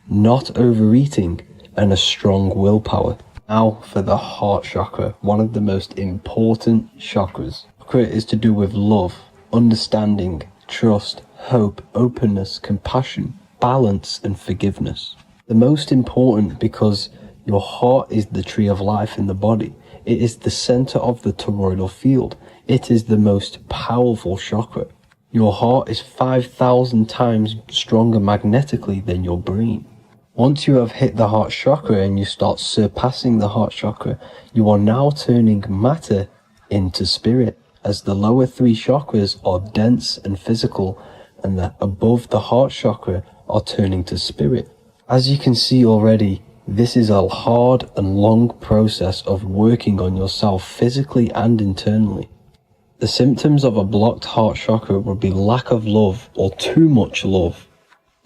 not overeating, and a strong willpower. Now for the heart chakra, one of the most important chakras. Chakra is to do with love, understanding, trust, hope, openness, compassion, balance, and forgiveness. The most important because your heart is the tree of life in the body. It is the center of the toroidal field. It is the most powerful chakra. Your heart is 5,000 times stronger magnetically than your brain. Once you have hit the heart chakra and you start surpassing the heart chakra, you are now turning matter into spirit, as the lower three chakras are dense and physical, and the above the heart chakra are turning to spirit. As you can see already, this is a hard and long process of working on yourself physically and internally. The symptoms of a blocked heart chakra would be lack of love or too much love,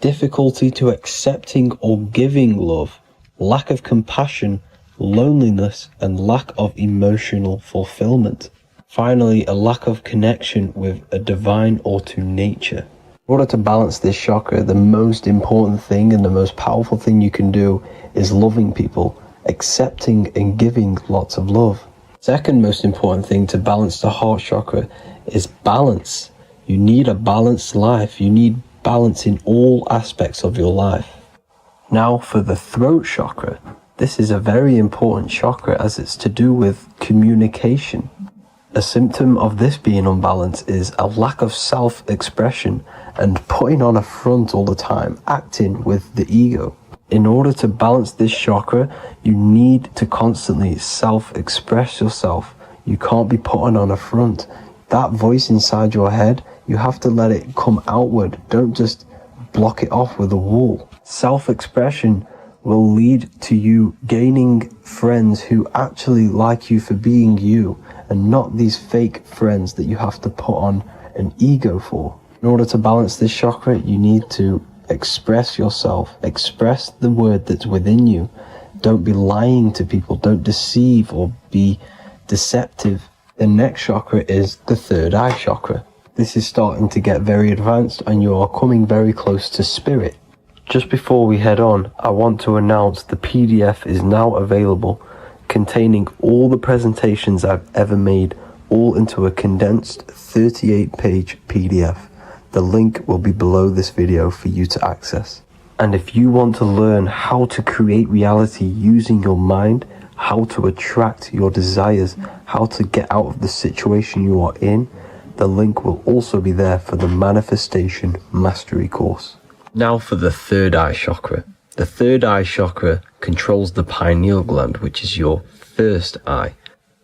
difficulty to accepting or giving love, lack of compassion, loneliness, and lack of emotional fulfillment. Finally, a lack of connection with a divine or to nature. In order to balance this chakra, the most important thing and the most powerful thing you can do is loving people, accepting and giving lots of love. Second most important thing to balance the heart chakra is balance. You need a balanced life. You need balance in all aspects of your life. Now for the throat chakra. This is a very important chakra as it's to do with communication. A symptom of this being unbalanced is a lack of self-expression and putting on a front all the time, acting with the ego. In order to balance this chakra, you need to constantly self-express yourself. You can't be putting on a front. That voice inside your head, you have to let it come outward. Don't just block it off with a wall. Self-expression will lead to you gaining friends who actually like you for being you, and not these fake friends that you have to put on an ego for. In order to balance this chakra, you need to express yourself, express the word that's within you. Don't be lying to people, don't deceive or be deceptive. The next chakra is the third eye chakra. This is starting to get very advanced and you are coming very close to spirit. Just before we head on, I want to announce the PDF is now available, containing all the presentations I've ever made, all into a condensed 38-page PDF. The link will be below this video for you to access. And if you want to learn how to create reality using your mind, how to attract your desires, how to get out of the situation you are in, the link will also be there for the Manifestation Mastery course. Now for the third eye chakra. The third eye chakra controls the pineal gland, which is your first eye.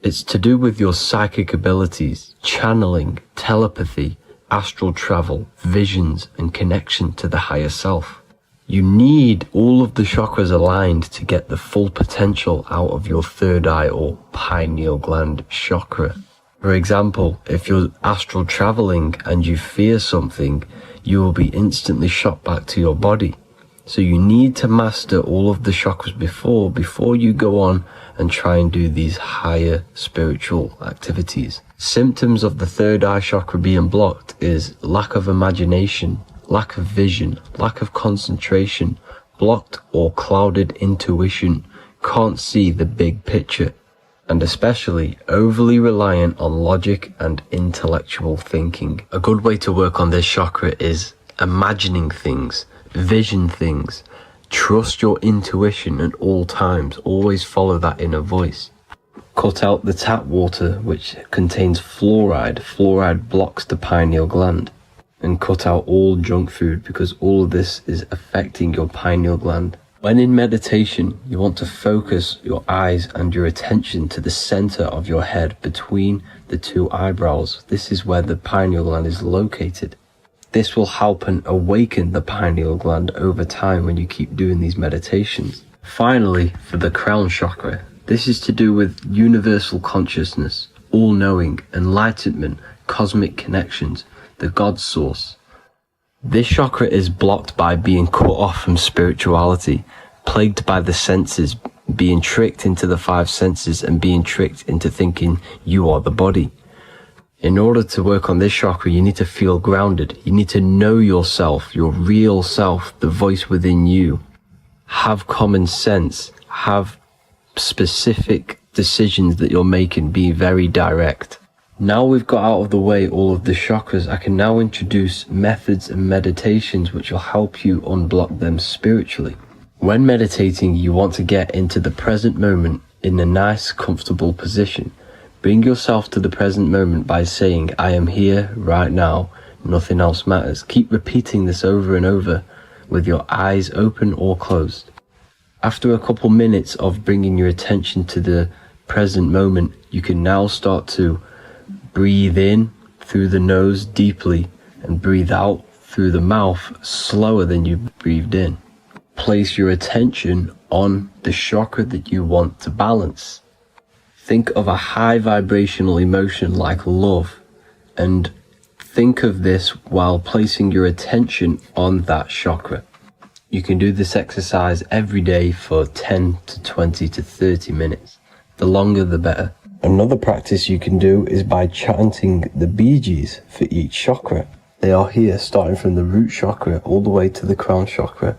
It's to do with your psychic abilities, channeling, telepathy, astral travel, visions, and connection to the higher self. You need all of the chakras aligned to get the full potential out of your third eye or pineal gland chakra. For example, if you're astral traveling and you fear something, you will be instantly shot back to your body. So you need to master all of the chakras before you go on and try and do these higher spiritual activities. Symptoms of the third eye chakra being blocked is lack of imagination, lack of vision, lack of concentration, blocked or clouded intuition, can't see the big picture, and especially overly reliant on logic and intellectual thinking. A good way to work on this chakra is imagining things, vision things, trust your intuition at all times, always follow that inner voice. Cut out the tap water which contains fluoride. Fluoride blocks the pineal gland. And cut out all junk food because all of this is affecting your pineal gland. When in meditation, you want to focus your eyes and your attention to the center of your head between the two eyebrows. This is where the pineal gland is located. This will help and awaken the pineal gland over time when you keep doing these meditations. Finally, for the crown chakra, this is to do with universal consciousness, all-knowing, enlightenment, cosmic connections, the God source. This chakra is blocked by being cut off from spirituality, plagued by the senses, being tricked into the five senses and being tricked into thinking you are the body. In order to work on this chakra, you need to feel grounded. You need to know yourself, your real self, the voice within you. Have common sense, have specific decisions that you're making, be very direct. Now we've got out of the way all of the chakras, I can now introduce methods and meditations which will help you unblock them spiritually. When meditating, you want to get into the present moment in a nice, comfortable position. Bring yourself to the present moment by saying, I am here right now, nothing else matters. Keep repeating this over and over with your eyes open or closed. After a couple minutes of bringing your attention to the present moment, you can now start to breathe in through the nose deeply and breathe out through the mouth slower than you breathed in. Place your attention on the chakra that you want to balance. Think of a high vibrational emotion like love, and think of this while placing your attention on that chakra. You can do this exercise every day for 10 to 20 to 30 minutes. The longer the better. Another practice you can do is by chanting the Bee Gees for each chakra. They are here starting from the root chakra all the way to the crown chakra.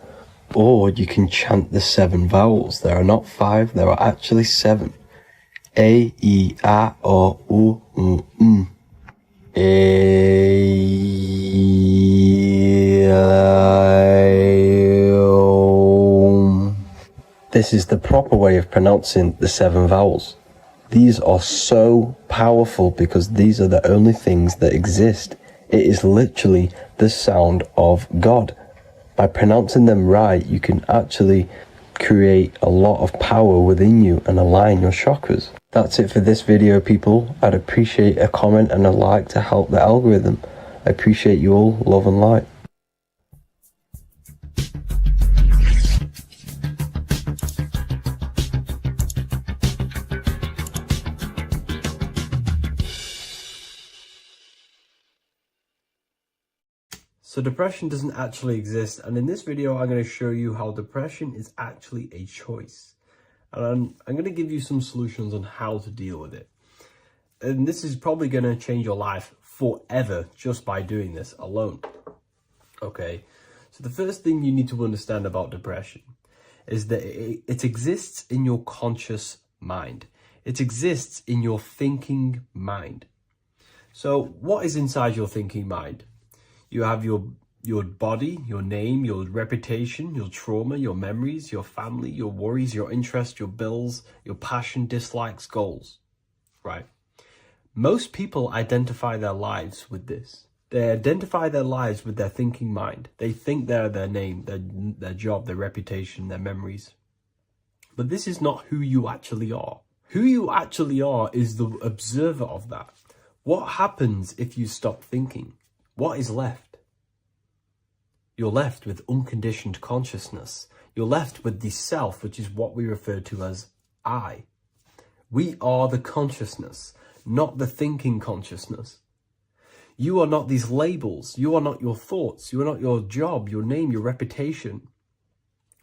Or you can chant the 7 vowels. There are not 5, there are actually 7. A, I, A, O, U, M. A, I, O. This is the proper way of pronouncing the 7 vowels. These are so powerful because these are the only things that exist. It is literally the sound of God. By pronouncing them right, you can actually create a lot of power within you and align your chakras. That's it for this video, people. I'd appreciate a comment and a like to help the algorithm. I appreciate you all. Love and light. So depression doesn't actually exist, and in this video I'm going to show you how depression is actually a choice. And I'm going to give you some solutions on how to deal with it. And this is probably going to change your life forever just by doing this alone. Okay, so the first thing you need to understand about depression is that it exists in your conscious mind. It exists in your thinking mind. So what is inside your thinking mind? You have your body, your name, your reputation, your trauma, your memories, your family, your worries, your interests, your bills, your passion, dislikes, goals, right? Most people identify their lives with this. They identify their lives with their thinking mind. They think they're their name, their job, their reputation, their memories. But this is not who you actually are. Who you actually are is the observer of that. What happens if you stop thinking? What is left? You're left with unconditioned consciousness. You're left with the self, which is what we refer to as I. We are the consciousness, not the thinking consciousness. You are not these labels. You are not your thoughts. You are not your job, your name, your reputation.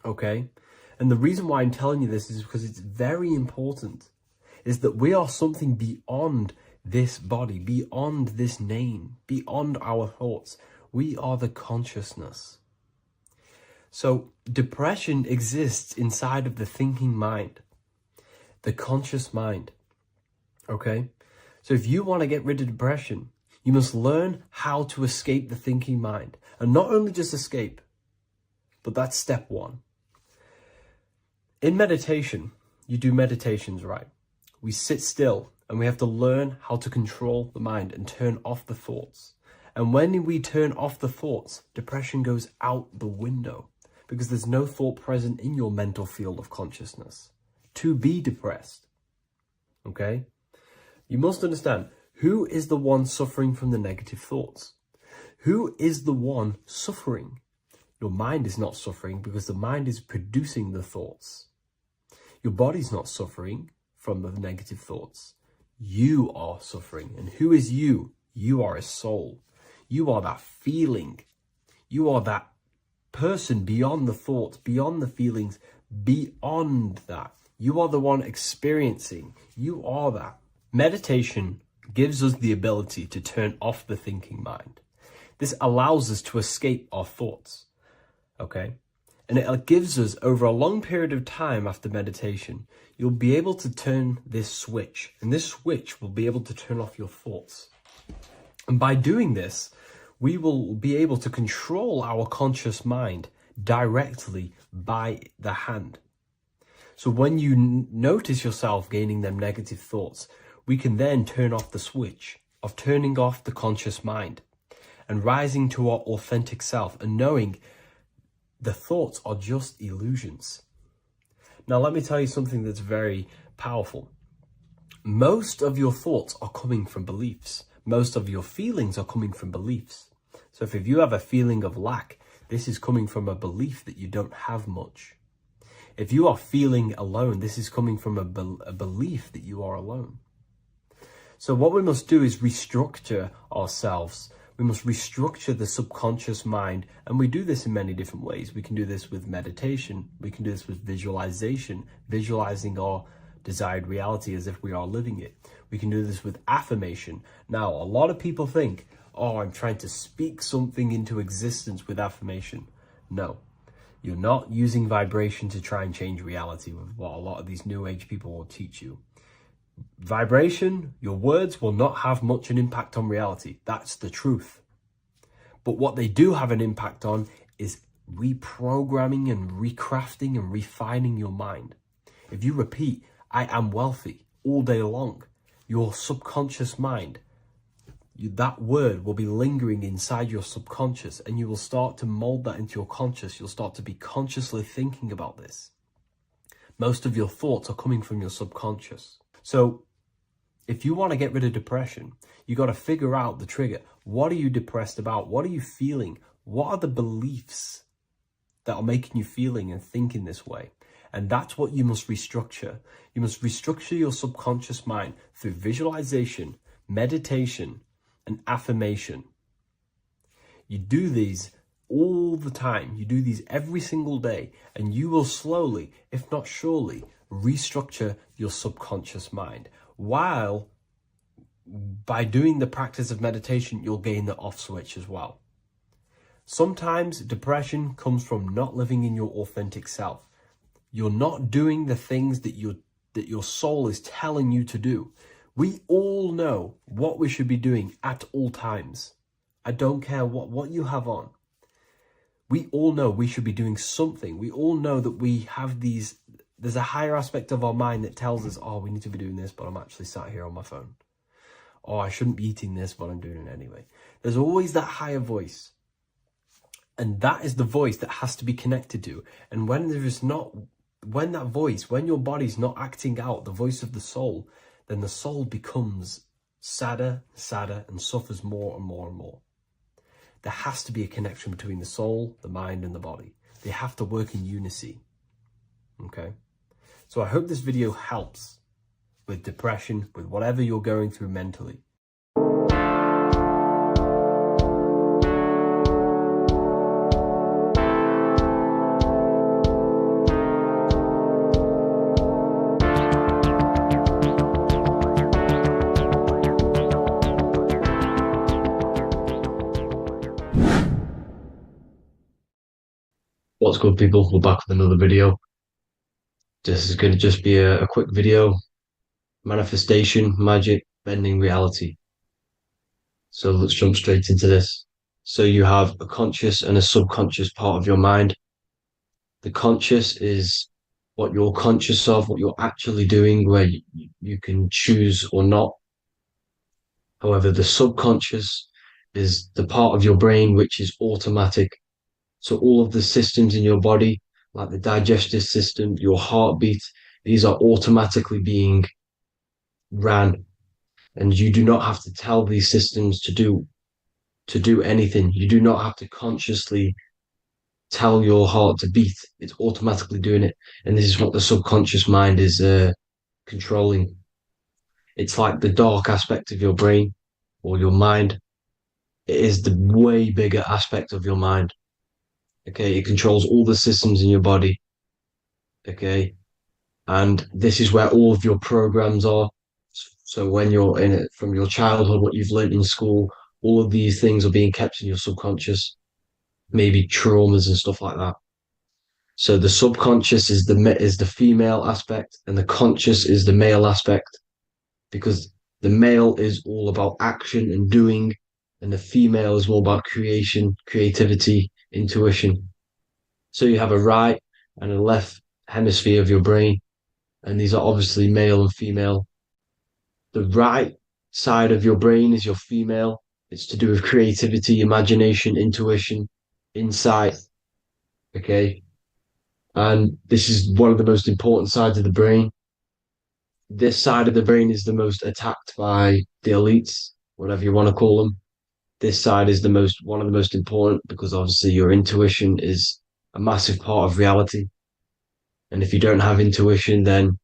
Okay? And the reason why I'm telling you this is because it's very important, is that we are something beyond this body, beyond this name, beyond our thoughts. We are the consciousness. So depression exists inside of the thinking mind, the conscious mind. Okay? So if you want to get rid of depression, you must learn how to escape the thinking mind. And not only just escape, but that's step one. In meditation, you do meditations, right? We sit still and we have to learn how to control the mind and turn off the thoughts. And when we turn off the thoughts, depression goes out the window because there's no thought present in your mental field of consciousness to be depressed. Okay? You must understand, who is the one suffering from the negative thoughts? Who is the one suffering? Your mind is not suffering because the mind is producing the thoughts. Your body's not suffering from the negative thoughts. You are suffering. And who is you? You are a soul. You are that feeling. You are that person beyond the thoughts, beyond the feelings, beyond that. You are the one experiencing. You are that. Meditation gives us the ability to turn off the thinking mind. This allows us to escape our thoughts. Okay? And it gives us, over a long period of time after meditation, you'll be able to turn this switch. And this switch will be able to turn off your thoughts. And by doing this, we will be able to control our conscious mind directly by the hand. So when you notice yourself gaining them negative thoughts, we can then turn off the switch of turning off the conscious mind and rising to our authentic self and knowing the thoughts are just illusions. Now, let me tell you something that's very powerful. Most of your thoughts are coming from beliefs. Most of your feelings are coming from beliefs. So if you have a feeling of lack, this is coming from a belief that you don't have much. If you are feeling alone, this is coming from a belief that you are alone. So what we must do is restructure ourselves. We must restructure the subconscious mind, and we do this in many different ways. We can do this with meditation. We can do this with visualization, visualizing our desired reality as if we are living it. We can do this with affirmation. Now, a lot of people think, oh, I'm trying to speak something into existence with affirmation. No, you're not using vibration to try and change reality with what a lot of these new age people will teach you. Vibration, your words will not have much an impact on reality. That's the truth. But what they do have an impact on is reprogramming and recrafting and refining your mind. If you repeat, I am wealthy all day long, your subconscious mind, that word will be lingering inside your subconscious, and you will start to mold that into your conscious. You'll start to be consciously thinking about this. Most of your thoughts are coming from your subconscious. So if you want to get rid of depression, you got to figure out the trigger. What are you depressed about? What are you feeling? What are the beliefs that are making you feeling and thinking this way? And that's what you must restructure. You must restructure your subconscious mind through visualization, meditation, and affirmation. You do these all the time. You do these every single day, and you will slowly, if not surely, restructure your subconscious mind. While by doing the practice of meditation, you'll gain the off switch as well. Sometimes depression comes from not living in your authentic self. You're not doing the things that your soul is telling you to do. We all know what we should be doing at all times. I don't care what you have on. We all know we should be doing something. We all know that we have these, there's a higher aspect of our mind that tells us, oh, we need to be doing this, but I'm actually sat here on my phone. Oh, I shouldn't be eating this, but I'm doing it anyway. There's always that higher voice. And that is the voice that has to be connected to. And when there is not, when that voice, when your body's not acting out the voice of the soul, then the soul becomes sadder, sadder, and suffers more and more and more. There has to be a connection between the soul, the mind, and the body. They have to work in unity. Okay? So I hope this video helps with depression, with whatever you're going through mentally. What's good, people? We're back with another video. This is going to just be a quick video. Manifestation, magic, bending reality. So let's jump straight into this. So you have a conscious and a subconscious part of your mind. The conscious is what you're conscious of, what you're actually doing, where you can choose or not. However, the subconscious is the part of your brain which is automatic. So all of the systems in your body, like the digestive system, your heartbeat, these are automatically being ran. And you do not have to tell these systems to do anything. You do not have to consciously tell your heart to beat. It's automatically doing it. And this is what the subconscious mind is controlling. It's like the dark aspect of your brain or your mind. It is the way bigger aspect of your mind. Okay, it controls all the systems in your body. Okay, and this is where all of your programs are. So when you're in it from your childhood, what you've learned in school, all of these things are being kept in your subconscious, maybe traumas and stuff like that. So the subconscious is the female aspect, and the conscious is the male aspect, because the male is all about action and doing, and the female is more about creation, creativity, intuition. So you have a right and a left hemisphere of your brain, and these are obviously male and female. The right side of your brain is your female. It's to do with creativity, imagination, intuition, insight. Okay. And this is one of the most important sides of the brain. This side of the brain is the most attacked by the elites, whatever you want to call them. This side is one of the most important, because obviously your intuition is a massive part of reality. And if you don't have intuition, then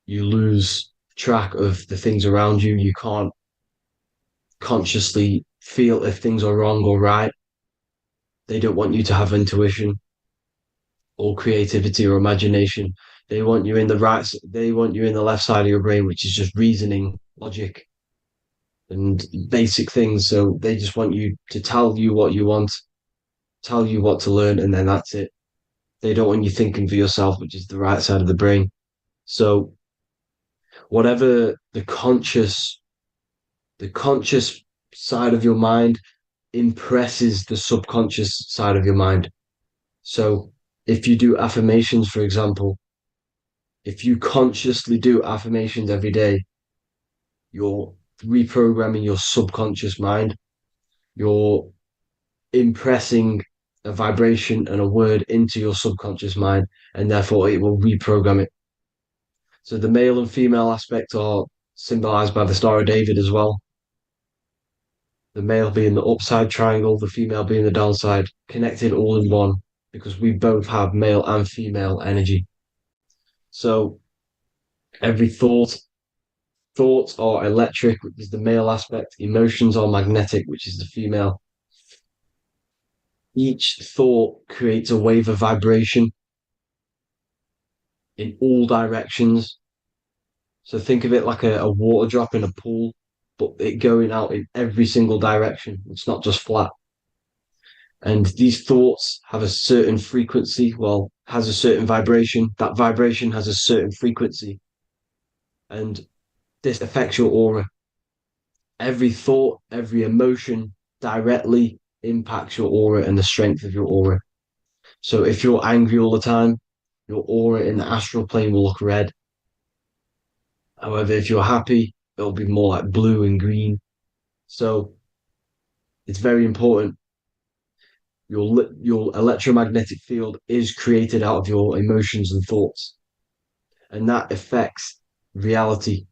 you lose track of the things around you. You can't consciously feel if things are wrong or right. They don't want you to have intuition or creativity or imagination. They want you in the left side of your brain, which is just reasoning, logic, and basic things. So they just want you to tell you what you want, tell you what to learn, and then that's it. They don't want you thinking for yourself, which is the right side of the brain. So whatever the conscious side of your mind impresses the subconscious side of your mind. So if you do affirmations, for example, if you consciously do affirmations every day, you're reprogramming your subconscious mind. You're impressing a vibration and a word into your subconscious mind, and therefore it will reprogram it. So the male and female aspect are symbolized by the Star of David as well. The male being the upside triangle, the female being the downside, connected all in one, because we both have male and female energy. So every thoughts are electric, which is the male aspect. Emotions are magnetic, which is the female. Each thought creates a wave of vibration in all directions. So think of it like a water drop in a pool, but it going out in every single direction. It's not just flat. And these thoughts have a certain frequency, has a certain vibration. That vibration has a certain frequency. And this affects your aura. Every thought, every emotion, directly impacts your aura and the strength of your aura. So if you're angry all the time, your aura in the astral plane will look red. However, if you're happy, it'll be more like blue and green. So it's very important. Your electromagnetic field is created out of your emotions and thoughts, and that affects reality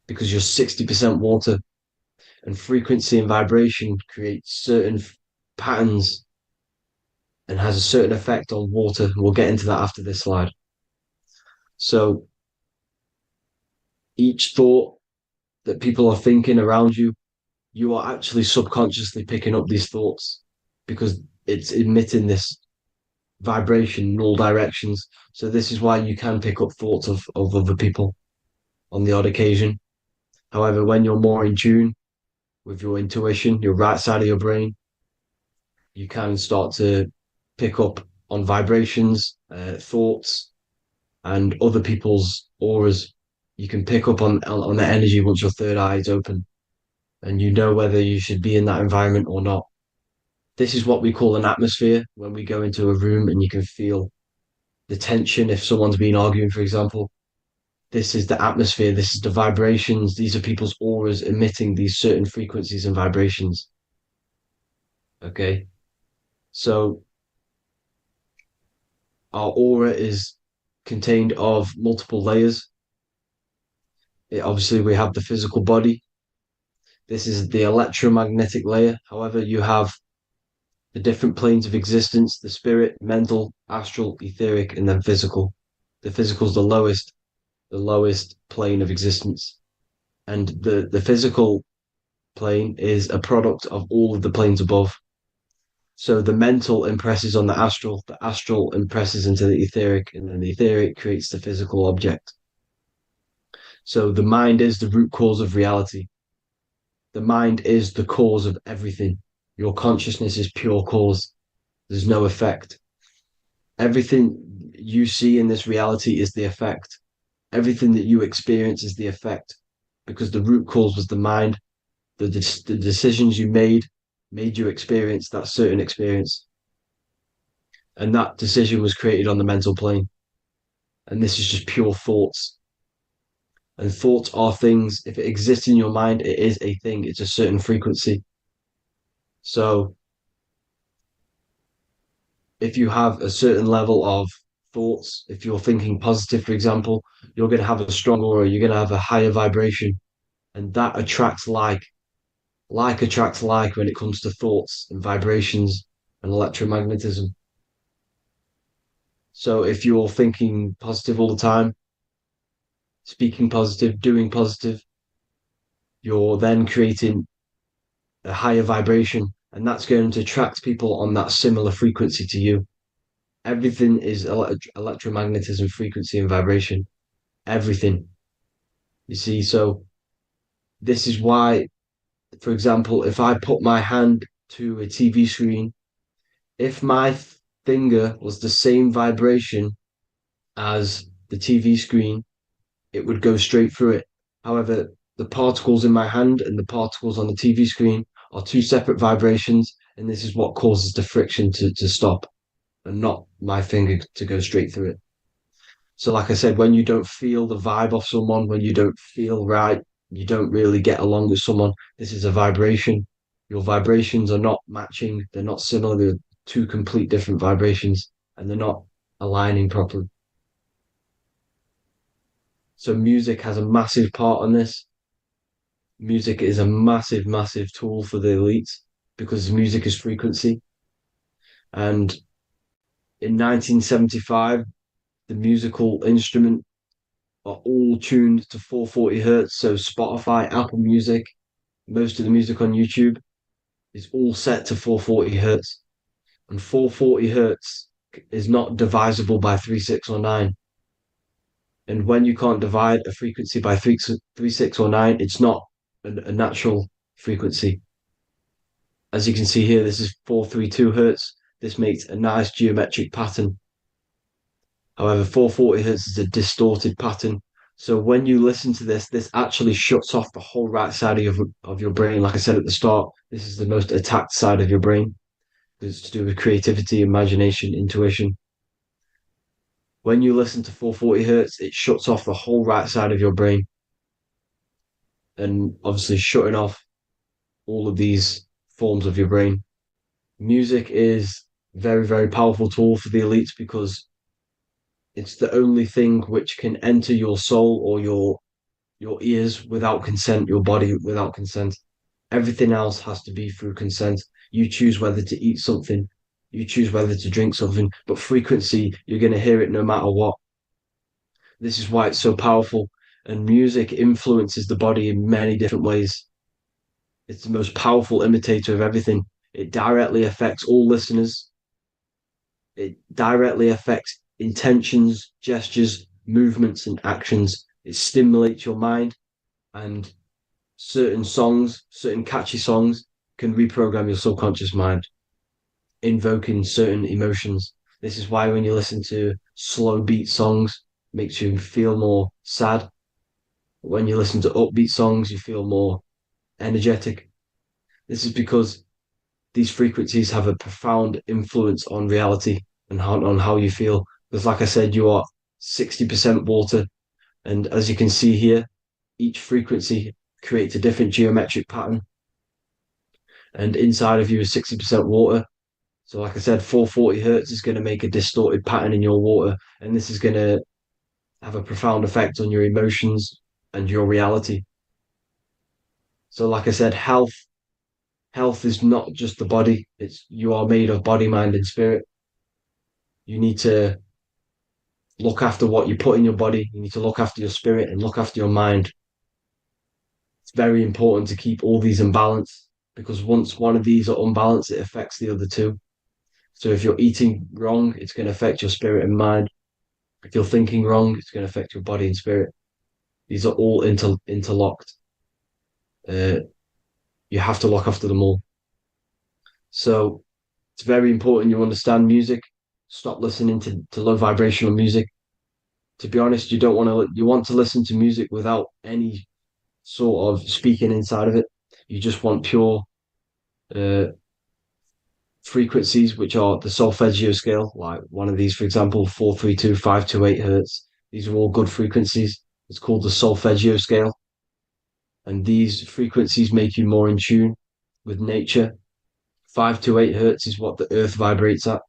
because you're 60% water, and frequency and vibration create certain patterns and has a certain effect on water. We'll get into that after this slide. So each thought that people are thinking around you, you are actually subconsciously picking up these thoughts because it's emitting this vibration in all directions. So this is why you can pick up thoughts of other people on the odd occasion. However, when you're more in tune with your intuition, your right side of your brain, you can start to pick up on vibrations, thoughts, and other people's auras. You can pick up on the energy once your third eye is open, and you know whether you should be in that environment or not. This is what we call an atmosphere when we go into a room and you can feel the tension if someone's been arguing, for example. This is the atmosphere, this is the vibrations, these are people's auras emitting these certain frequencies and vibrations. Okay. So our aura is contained of multiple layers. Obviously, we have the physical body. This is the electromagnetic layer. However, you have the different planes of existence, the spirit, mental, astral, etheric, and then physical. The physical is the lowest plane of existence. And the physical plane is a product of all of the planes above. So the mental impresses on the astral impresses into the etheric, and then the etheric creates the physical object. So the mind is the root cause of reality. The mind is the cause of everything. Your consciousness is pure cause. There's no effect. Everything you see in this reality is the effect. Everything that you experience is the effect because the root cause was the mind. The decisions you made you experience that certain experience. And that decision was created on the mental plane. And this is just pure thoughts. And thoughts are things. If it exists in your mind, it is a thing. It's a certain frequency. So if you have a certain level of thoughts, if you're thinking positive, for example, you're going to have a strong aura, you're going to have a higher vibration. And that attracts like. Like attracts like when it comes to thoughts and vibrations and electromagnetism. So if you're thinking positive all the time, speaking positive, doing positive, you're then creating a higher vibration, and that's going to attract people on that similar frequency to you. Everything is electromagnetism, frequency, and vibration. Everything. You see, so this is why, for example, if I put my hand to a TV screen, if my finger was the same vibration as the TV screen, it would go straight through it. However, the particles in my hand and the particles on the TV screen are two separate vibrations, and this is what causes the friction to stop and not my finger to go straight through it. So, like I said, when you don't feel the vibe of someone, when you don't feel right, you don't really get along with someone, this is a vibration. Your vibrations are not matching, they're not similar, they're two complete different vibrations, and they're not aligning properly. So music has a massive part on this. Music is a massive, massive tool for the elites because music is frequency. And in 1975, the musical instrument are all tuned to 440 hertz. So Spotify, Apple Music, most of the music on YouTube is all set to 440 hertz. And 440 hertz is not divisible by 3, 6, or 9. And when you can't divide a frequency by 3, 6, or 9, it's not a natural frequency. As you can see here, this is 432 hertz. This makes a nice geometric pattern. However, 440 hertz is a distorted pattern. So when you listen to this actually shuts off the whole right side of your brain. Like I said at the start, this is the most attacked side of your brain. It's to do with creativity, imagination, intuition. When you listen to 440 hertz, it shuts off the whole right side of your brain, and obviously shutting off all of these forms of your brain. Music is very, very powerful tool for the elites because it's the only thing which can enter your soul or your ears without consent, your body without consent. Everything else has to be through consent. You choose whether to eat something, you choose whether to drink something, but frequency, you're going to hear it no matter what. This is why it's so powerful. And music influences the body in many different ways. It's the most powerful imitator of everything. It directly affects all listeners. It directly affects intentions, gestures, movements, and actions. It stimulates your mind, and certain songs, certain catchy songs, can reprogram your subconscious mind, invoking certain emotions. This is why when you listen to slow beat songs, it makes you feel more sad. When you listen to upbeat songs, you feel more energetic. This is because these frequencies have a profound influence on reality and on how you feel. Because, like I said, you are 60% water. And as you can see here, each frequency creates a different geometric pattern. And inside of you is 60% water. So, like I said, 440 hertz is going to make a distorted pattern in your water. And this is going to have a profound effect on your emotions and your reality. So, like I said, health is not just the body. It's you are made of body, mind, and spirit. You need to look after what you put in your body. You need to look after your spirit and look after your mind. It's very important to keep all these in balance because once one of these are unbalanced, it affects the other two. So if you're eating wrong, it's going to affect your spirit and mind. If you're thinking wrong, it's going to affect your body and spirit. These are all interlocked. Uh, you have to look after them all. So it's very important you understand music. Stop listening to low vibrational music. To be honest, you want to listen to music without any sort of speaking inside of it. You just want pure uh, frequencies, which are the solfeggio scale, like one of these, for example, 432, 528 hertz. These are all good frequencies. It's called the solfeggio scale. And these frequencies make you more in tune with nature. 528 hertz is what the earth vibrates at.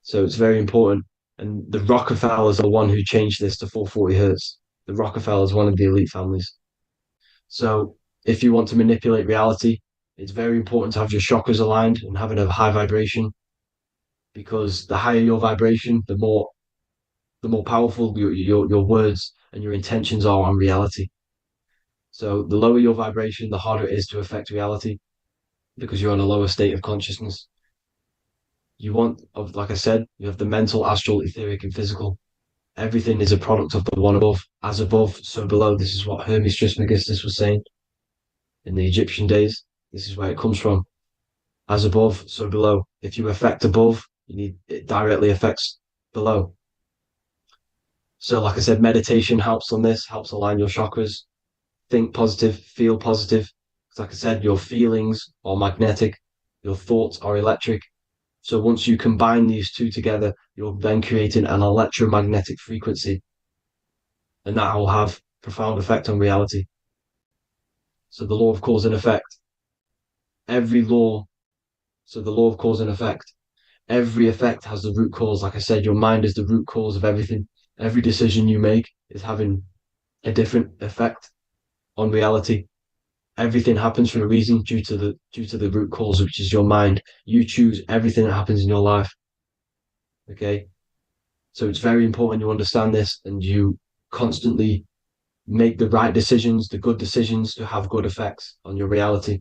So it's very important. And the Rockefellers are the one who changed this to 440 hertz. The Rockefellers, one of the elite families. So if you want to manipulate reality, it's very important to have your chakras aligned and having a high vibration because the higher your vibration, the more powerful your words and your intentions are on reality. So the lower your vibration, the harder it is to affect reality because you're on a lower state of consciousness. Like I said, you have the mental, astral, etheric, and physical. Everything is a product of the one above. As above, so below. This is what Hermes Trismegistus was saying in the Egyptian days. This is where it comes from. As above, so below. If you affect above, it directly affects below. So, like I said, meditation helps on this, helps align your chakras. Think positive, feel positive. Like I said, your feelings are magnetic, your thoughts are electric. So once you combine these two together, you're then creating an electromagnetic frequency, and that will have profound effect on reality. So the law of cause and effect. Every law, so the law of cause and effect. Every effect has the root cause. Like I said, your mind is the root cause of everything. Every decision you make is having a different effect on reality. Everything happens for a reason due to the root cause, which is your mind. You choose everything that happens in your life. Okay. So it's very important you understand this and you constantly make the right decisions, the good decisions to have good effects on your reality.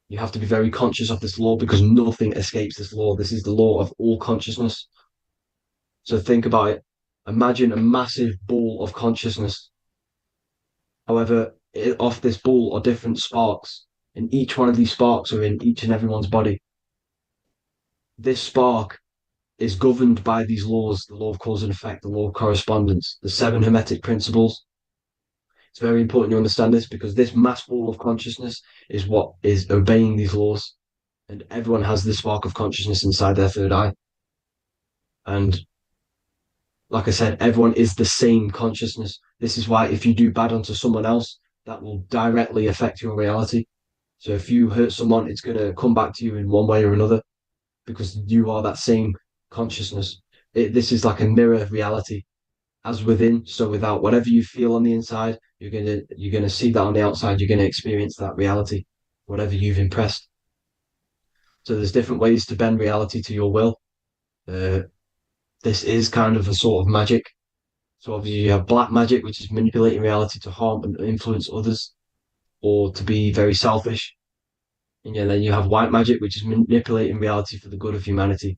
You have to be very conscious of this law because nothing escapes this law. This is the law of all consciousness. So think about it. Imagine a massive ball of consciousness. However, off this ball are different sparks, and each one of these sparks are in each and everyone's body. This spark is governed by these laws, the law of cause and effect, the law of correspondence, the seven hermetic principles. It's very important you understand this, because this mass ball of consciousness is what is obeying these laws. And everyone has this spark of consciousness inside their third eye. And like I said, everyone is the same consciousness. This is why if you do bad onto someone else, that will directly affect your reality. So if you hurt someone, it's going to come back to you in one way or another, because you are that same consciousness. This is like a mirror reality. As within, so without. Whatever you feel on the inside, you're gonna see that on the outside. You're gonna experience that reality, whatever you've impressed. So there's different ways to bend reality to your will. This is kind of a sort of magic. So obviously you have black magic, which is manipulating reality to harm and influence others, or to be very selfish. And yeah, then you have white magic, which is manipulating reality for the good of humanity.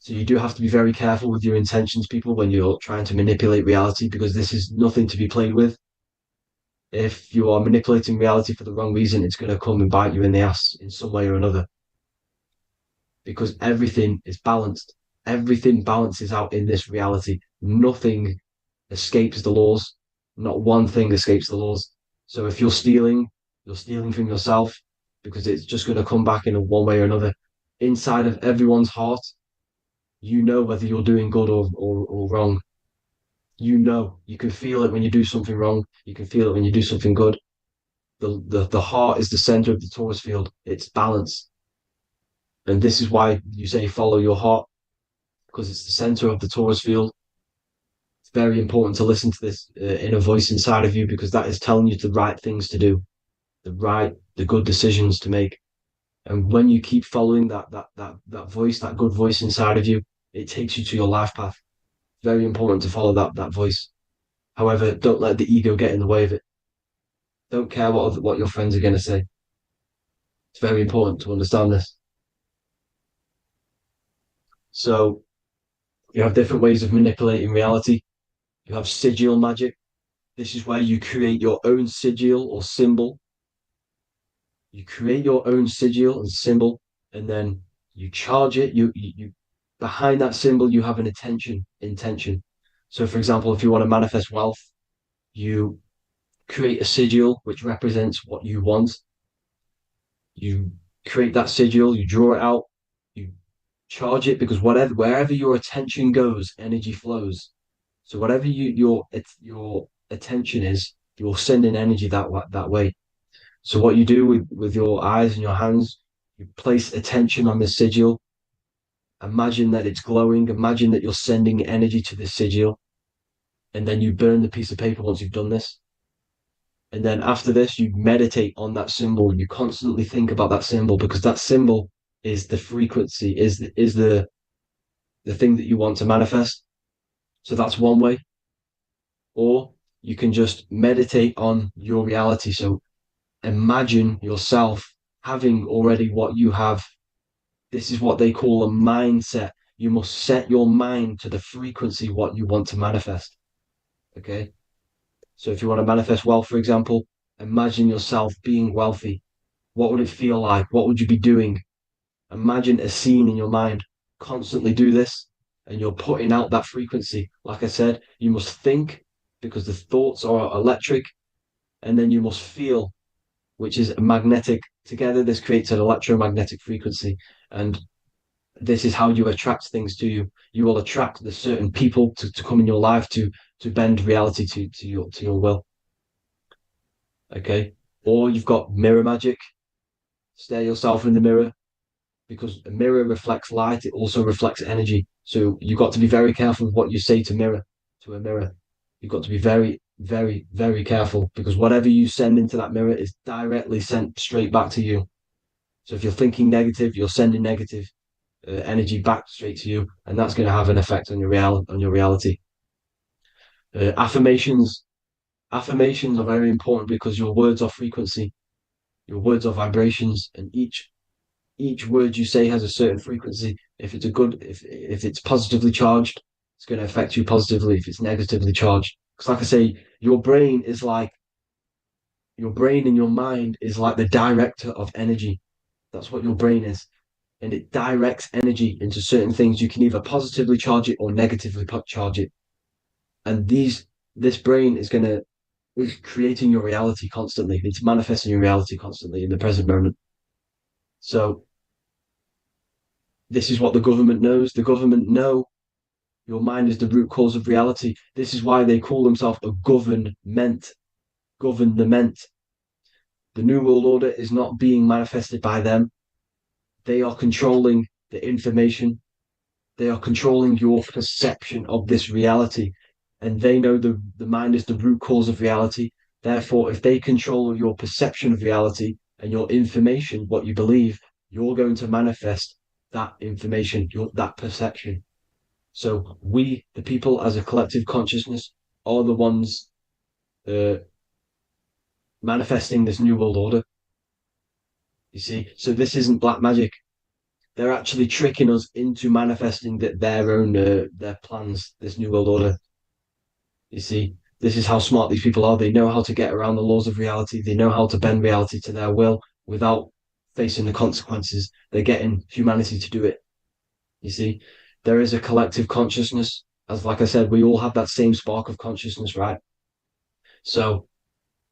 So you do have to be very careful with your intentions, people, when you're trying to manipulate reality, because this is nothing to be played with. If you are manipulating reality for the wrong reason, it's going to come and bite you in the ass in some way or another. Because everything is balanced. Everything balances out in this reality. Nothing escapes the laws. Not one thing escapes the laws. So if you're stealing from yourself, because it's just going to come back in one way or another. Inside of everyone's heart, you know whether you're doing good or wrong. You can feel it when you do something wrong. You can feel it when you do something good. The heart is the center of the torus field. It's balance. And this is why you say follow your heart, because it's the center of the torus field. It's very important to listen to this inner voice inside of you, because that is telling you the right things to do, the good decisions to make. And when you keep following that voice, that good voice inside of you, it takes you to your life path. Very important to follow that voice. However, don't let the ego get in the way of it. Don't care what your friends are going to say. It's very important to understand this. So you have different ways of manipulating reality. You have sigil magic. This is where you create your own sigil or symbol. You create your own sigil and symbol, and then you charge it. You behind that symbol, you have an intention. So, for example, if you want to manifest wealth, you create a sigil which represents what you want. You create that sigil, you draw it out, you charge it, because wherever your attention goes, energy flows. So whatever your attention is, you're sending energy that way. So what you do with your eyes and your hands, you place attention on the sigil. Imagine that it's glowing. Imagine that you're sending energy to the sigil, and then you burn the piece of paper once you've done this. And then after this, you meditate on that symbol. You constantly think about that symbol, because that symbol is the frequency, is the thing that you want to manifest. So that's one way. Or you can just meditate on your reality. So imagine yourself having already what you have. This is what they call a mindset. You must set your mind to the frequency what you want to manifest. Okay. So if you want to manifest wealth, for example, imagine yourself being wealthy. What would it feel like? What would you be doing? Imagine a scene in your mind. Constantly do this, and you're putting out that frequency. Like I said, you must think, because the thoughts are electric, and then you must feel, which is magnetic. Together, this creates an electromagnetic frequency, and this is how you attract things to you. You will attract the certain people to come in your life to bend reality to your will. Okay. Or you've got mirror magic. Stare yourself in the mirror, because a mirror reflects light. It also reflects energy. So you've got to be very careful with what you say to a mirror. You've got to be very, very, very careful, because whatever you send into that mirror is directly sent straight back to you. So if you're thinking negative, you're sending negative energy back straight to you, and that's going to have an effect on your reality. Affirmations are very important, because your words are frequency, your words are vibrations, and each word you say has a certain frequency. If it's positively charged, it's going to affect you positively. If it's negatively charged, because like I say, your brain and your mind is like the director of energy. That's what your brain is. and it directs energy into certain things. You can either positively charge it or negatively charge it. And this brain is creating your reality constantly. It's manifesting your reality constantly in the present moment. So this is what the government knows. The government know your mind is the root cause of reality. This is why they call themselves a government. Government. The New World Order is not being manifested by them. They are controlling the information. They are controlling your perception of this reality. And they know the mind is the root cause of reality. Therefore, if they control your perception of reality and your information, what you believe, you're going to manifest that information, that perception. So we, the people as a collective consciousness, are the ones manifesting this New World Order. You see, so this isn't black magic. They're actually tricking us into manifesting their own their plans, this New World Order. You see, this is how smart these people are. They know how to get around the laws of reality. They know how to bend reality to their will without facing the consequences. They're getting humanity to do it. You see, there is a collective consciousness. As like I said, we all have that same spark of consciousness, right? So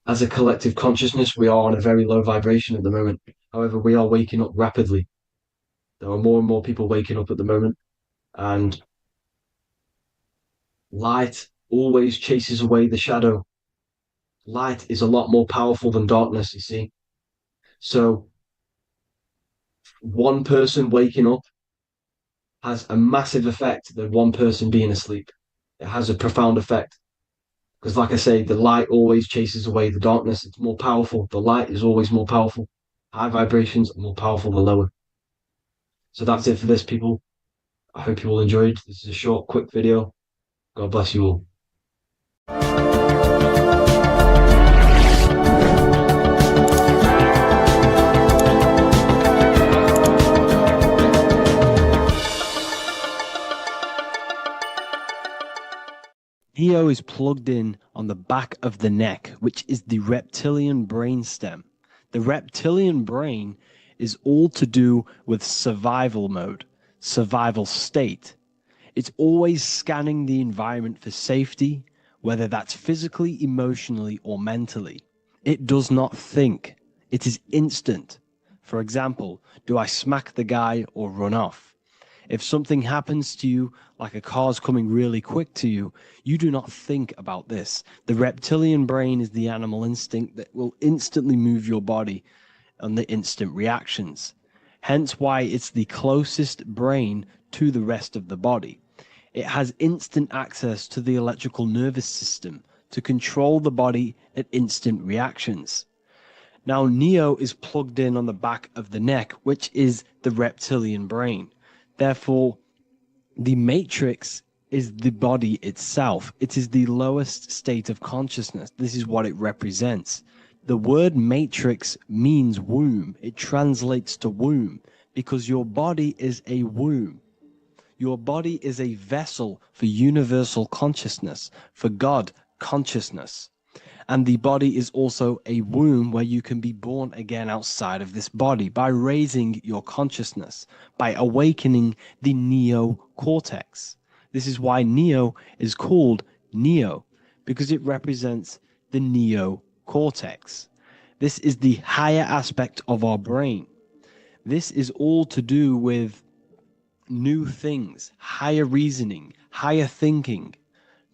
as a collective consciousness, we are on a very low vibration at the moment. However, we are waking up rapidly. There are more and more people waking up at the moment, and light always chases away the shadow. Light is a lot more powerful than darkness, you see. So one person waking up has a massive effect than one person being asleep. It has a profound effect. Because like I say, the light always chases away the darkness. It's more powerful. The light is always more powerful. High vibrations are more powerful than lower. So that's it for this, people. I hope you all enjoyed. This is a short, quick video. God bless you all. Neo is plugged in on the back of the neck, which is the reptilian brainstem. The reptilian brain is all to do with survival mode, survival state. It's always scanning the environment for safety, whether that's physically, emotionally, or mentally. It does not think. It is instant. For example, do I smack the guy or run off? If something happens to you, like a car's coming really quick to you, you do not think about this. The reptilian brain is the animal instinct that will instantly move your body on the instant reactions. Hence why it's the closest brain to the rest of the body. It has instant access to the electrical nervous system to control the body at instant reactions. Now, Neo is plugged in on the back of the neck, which is the reptilian brain. Therefore, the matrix is the body itself. It is the lowest state of consciousness. This is what it represents. The word matrix means womb. It translates to womb because your body is a womb. Your body is a vessel for universal consciousness, for God consciousness. And the body is also a womb where you can be born again outside of this body by raising your consciousness, by awakening the neocortex. This is why Neo is called Neo, because it represents the neocortex. This is the higher aspect of our brain. This is all to do with new things, higher reasoning, higher thinking,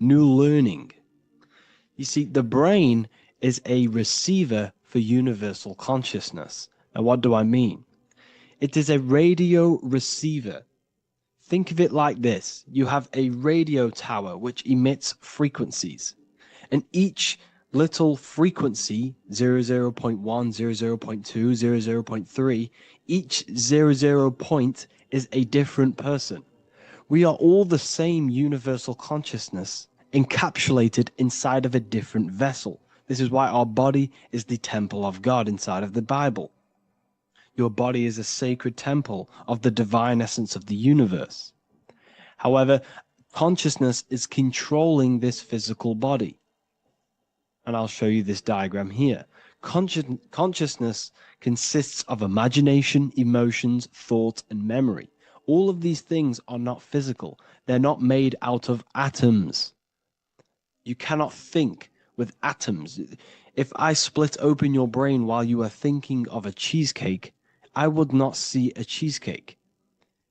new learning. You see, the brain is a receiver for universal consciousness. Now, what do I mean? It is a radio receiver. Think of it like this. You have a radio tower which emits frequencies. And each little frequency, 00.1, 00.2, 00.3, each 00 point is a different person. We are all the same universal consciousness, encapsulated inside of a different vessel. This is why our body is the temple of God inside of the Bible. Your body is a sacred temple of the divine essence of the universe. However, consciousness is controlling this physical body. And I'll show you this diagram here. Consciousness consists of imagination, emotions, thought, and memory. All of these things are not physical. They're not made out of atoms. You cannot think with atoms. If I split open your brain while you are thinking of a cheesecake, I would not see a cheesecake.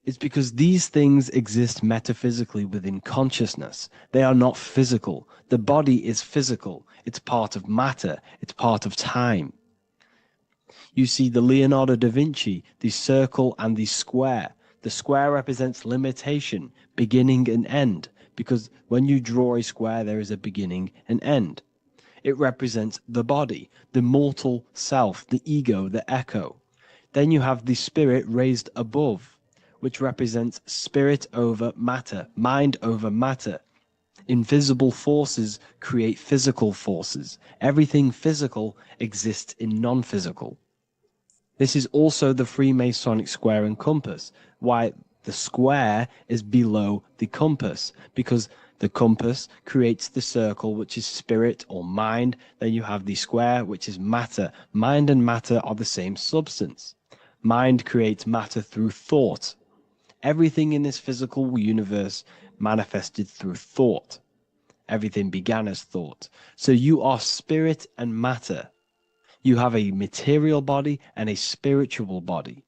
It's because these things exist metaphysically within consciousness. They are not physical. The body is physical. It's part of matter. It's part of time. You see the Leonardo da Vinci, the circle and the square. The square represents limitation, beginning and end, because when you draw a square, there is a beginning and end. It represents the body, the mortal self, the ego, the echo. Then you have the spirit raised above, which represents spirit over matter, mind over matter. Invisible forces create physical forces. Everything physical exists in non-physical. This is also the Freemasonic square and compass, why the square is below the compass, because the compass creates the circle, which is spirit or mind. Then you have the square, which is matter. Mind and matter are the same substance. Mind creates matter through thought. Everything in this physical universe manifested through thought. Everything began as thought. So you are spirit and matter. You have a material body and a spiritual body.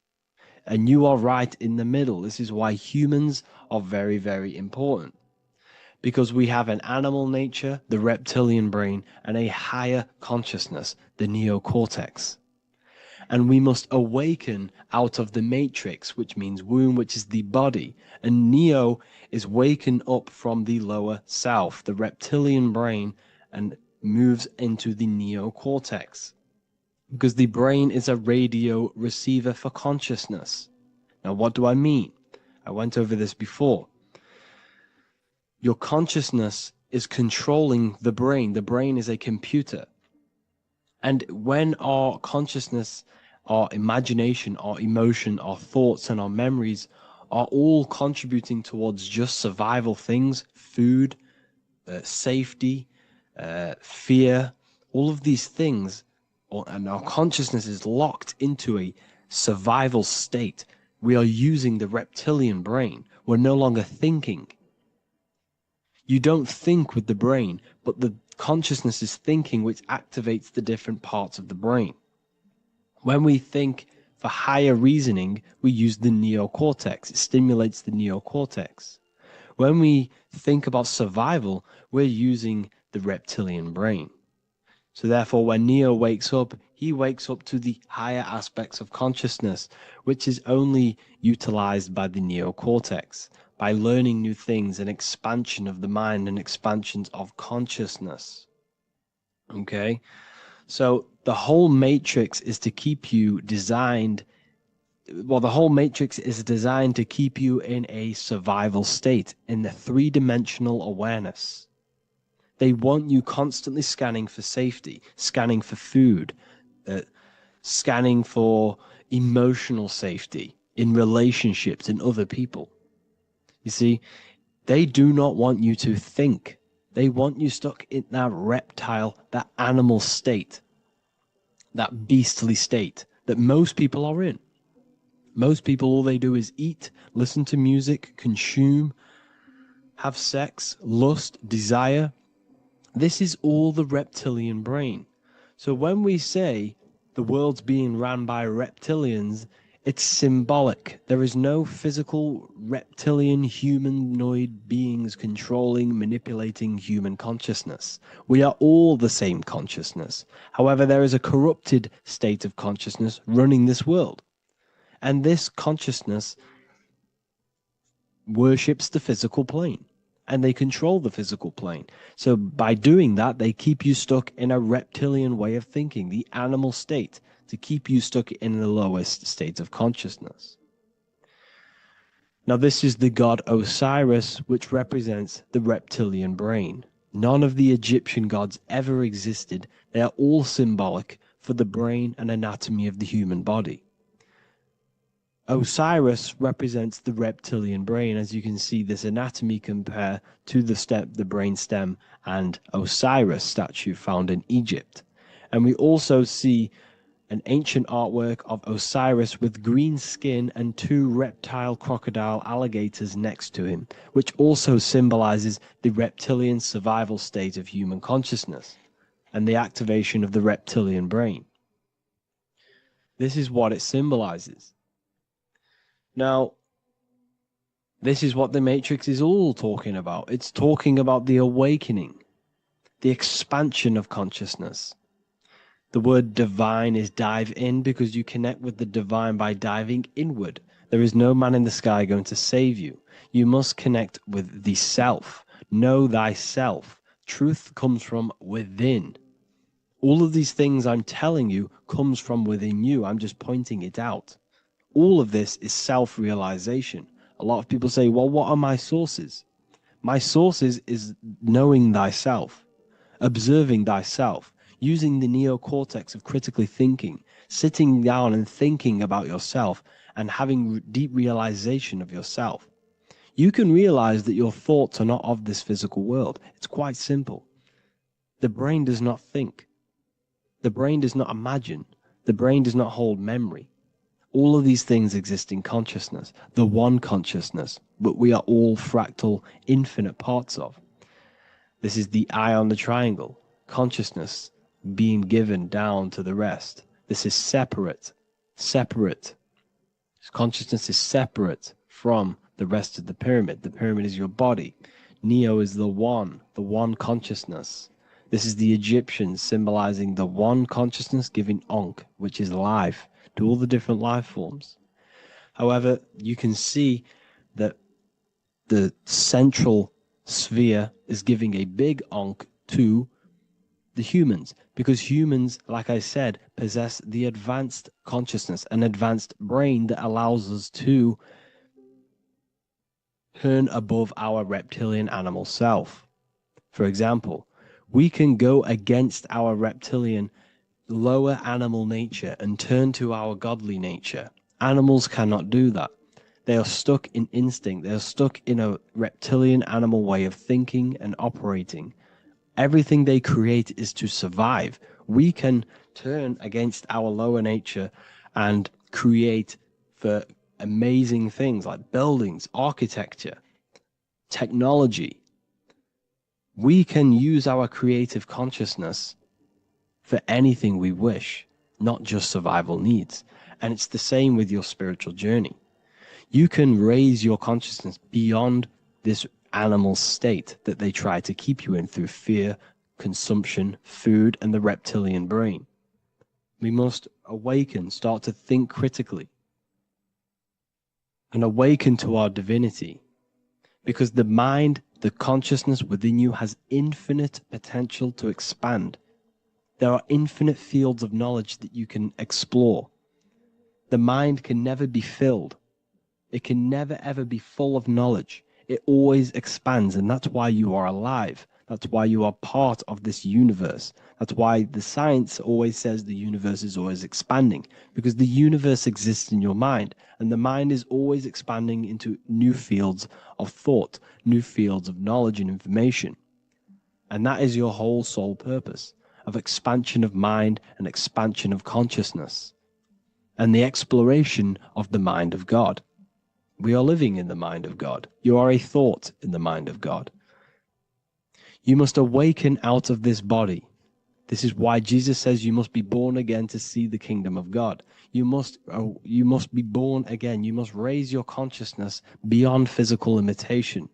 And you are right in the middle. This is why humans are very, very important. Because we have an animal nature, the reptilian brain, and a higher consciousness, the neocortex. And we must awaken out of the matrix, which means womb, which is the body. And Neo is waken up from the lower self, the reptilian brain, and moves into the neocortex. Because the brain is a radio receiver for consciousness. Now, what do I mean? I went over this before. Your consciousness is controlling the brain. The brain is a computer. And when our consciousness, our imagination, our emotion, our thoughts, and our memories are all contributing towards just survival things, food, safety, fear, all of these things, and our consciousness is locked into a survival state, we are using the reptilian brain. We're no longer thinking. You don't think with the brain, but the consciousness is thinking, which activates the different parts of the brain. When we think for higher reasoning, we use the neocortex. It stimulates the neocortex. When we think about survival, we're using the reptilian brain. So therefore, when Neo wakes up, he wakes up to the higher aspects of consciousness, which is only utilized by the neocortex, by learning new things and expansion of the mind and expansions of consciousness. Okay? So the whole matrix is to keep you designed, well, the whole matrix is designed to keep you in a survival state, in the three-dimensional awareness. They want you constantly scanning for safety, scanning for food, scanning for emotional safety in relationships and other people. You see, they do not want you to think. They want you stuck in that reptile, that animal state, that beastly state that most people are in. Most people, all they do is eat, listen to music, consume, have sex, lust, desire. This is all the reptilian brain. So when we say the world's being ran by reptilians, it's symbolic. There is no physical reptilian humanoid beings controlling, manipulating human consciousness. We are all the same consciousness. However, there is a corrupted state of consciousness running this world. And this consciousness worships the physical plane. And they control the physical plane. So by doing that, they keep you stuck in a reptilian way of thinking, the animal state, to keep you stuck in the lowest state of consciousness. Now, this is the god Osiris, which represents the reptilian brain. None of the Egyptian gods ever existed. They are all symbolic for the brain and anatomy of the human body. Osiris represents the reptilian brain, as you can see this anatomy compare to the brain stem and Osiris statue found in Egypt. And we also see an ancient artwork of Osiris with green skin and two reptile crocodile alligators next to him, which also symbolizes the reptilian survival state of human consciousness and the activation of the reptilian brain. This is what it symbolizes. Now, this is what the Matrix is all talking about. It's talking about the awakening, the expansion of consciousness. The word divine is dive in because you connect with the divine by diving inward. There is no man in the sky going to save you. You must connect with the self. Know thyself. Truth comes from within. All of these things I'm telling you comes from within you. I'm just pointing it out. All of this is self-realization. A lot of people say, well, what are my sources? My sources is knowing thyself, observing thyself, using the neocortex of critically thinking, sitting down and thinking about yourself and having deep realization of yourself. You can realize that your thoughts are not of this physical world. It's quite simple. The brain does not think. The brain does not imagine. The brain does not hold memory. All of these things exist in consciousness, the one consciousness, but we are all fractal, infinite parts of. This is the eye on the triangle, consciousness being given down to the rest. This is separate. Consciousness is separate from the rest of the pyramid. The pyramid is your body. Neo is the one consciousness. This is the Egyptians symbolizing the one consciousness giving Ankh, which is life, to all the different life forms. However, you can see that the central sphere is giving a big Ankh to the humans, because humans, like I said, possess the advanced consciousness, an advanced brain that allows us to turn above our reptilian animal self. For example, we can go against our reptilian lower animal nature and turn to our godly nature. Animals cannot do that. They are stuck in instinct. They are stuck in a reptilian animal way of thinking and operating. Everything they create is to survive. We can turn against our lower nature and create for amazing things like buildings, architecture, technology. We can use our creative consciousness for anything we wish, not just survival needs. And it's the same with your spiritual journey. You can raise your consciousness beyond this animal state that they try to keep you in through fear, consumption, food, and the reptilian brain. We must awaken, start to think critically, and awaken to our divinity, because the mind, the consciousness within you has infinite potential to expand. There are infinite fields of knowledge that you can explore. The mind can never be filled. It can never ever be full of knowledge. It always expands, and that's why you are alive. That's why you are part of this universe. That's why the science always says the universe is always expanding, because the universe exists in your mind, and the mind is always expanding into new fields of thought, new fields of knowledge and information. And that is your whole sole purpose, of expansion of mind and expansion of consciousness, and the exploration of the mind of God. We are living in the mind of God. You are a thought in the mind of God. You must awaken out of this body. This is why Jesus says you must be born again to see the kingdom of God. You must be born again. You must raise your consciousness beyond physical limitation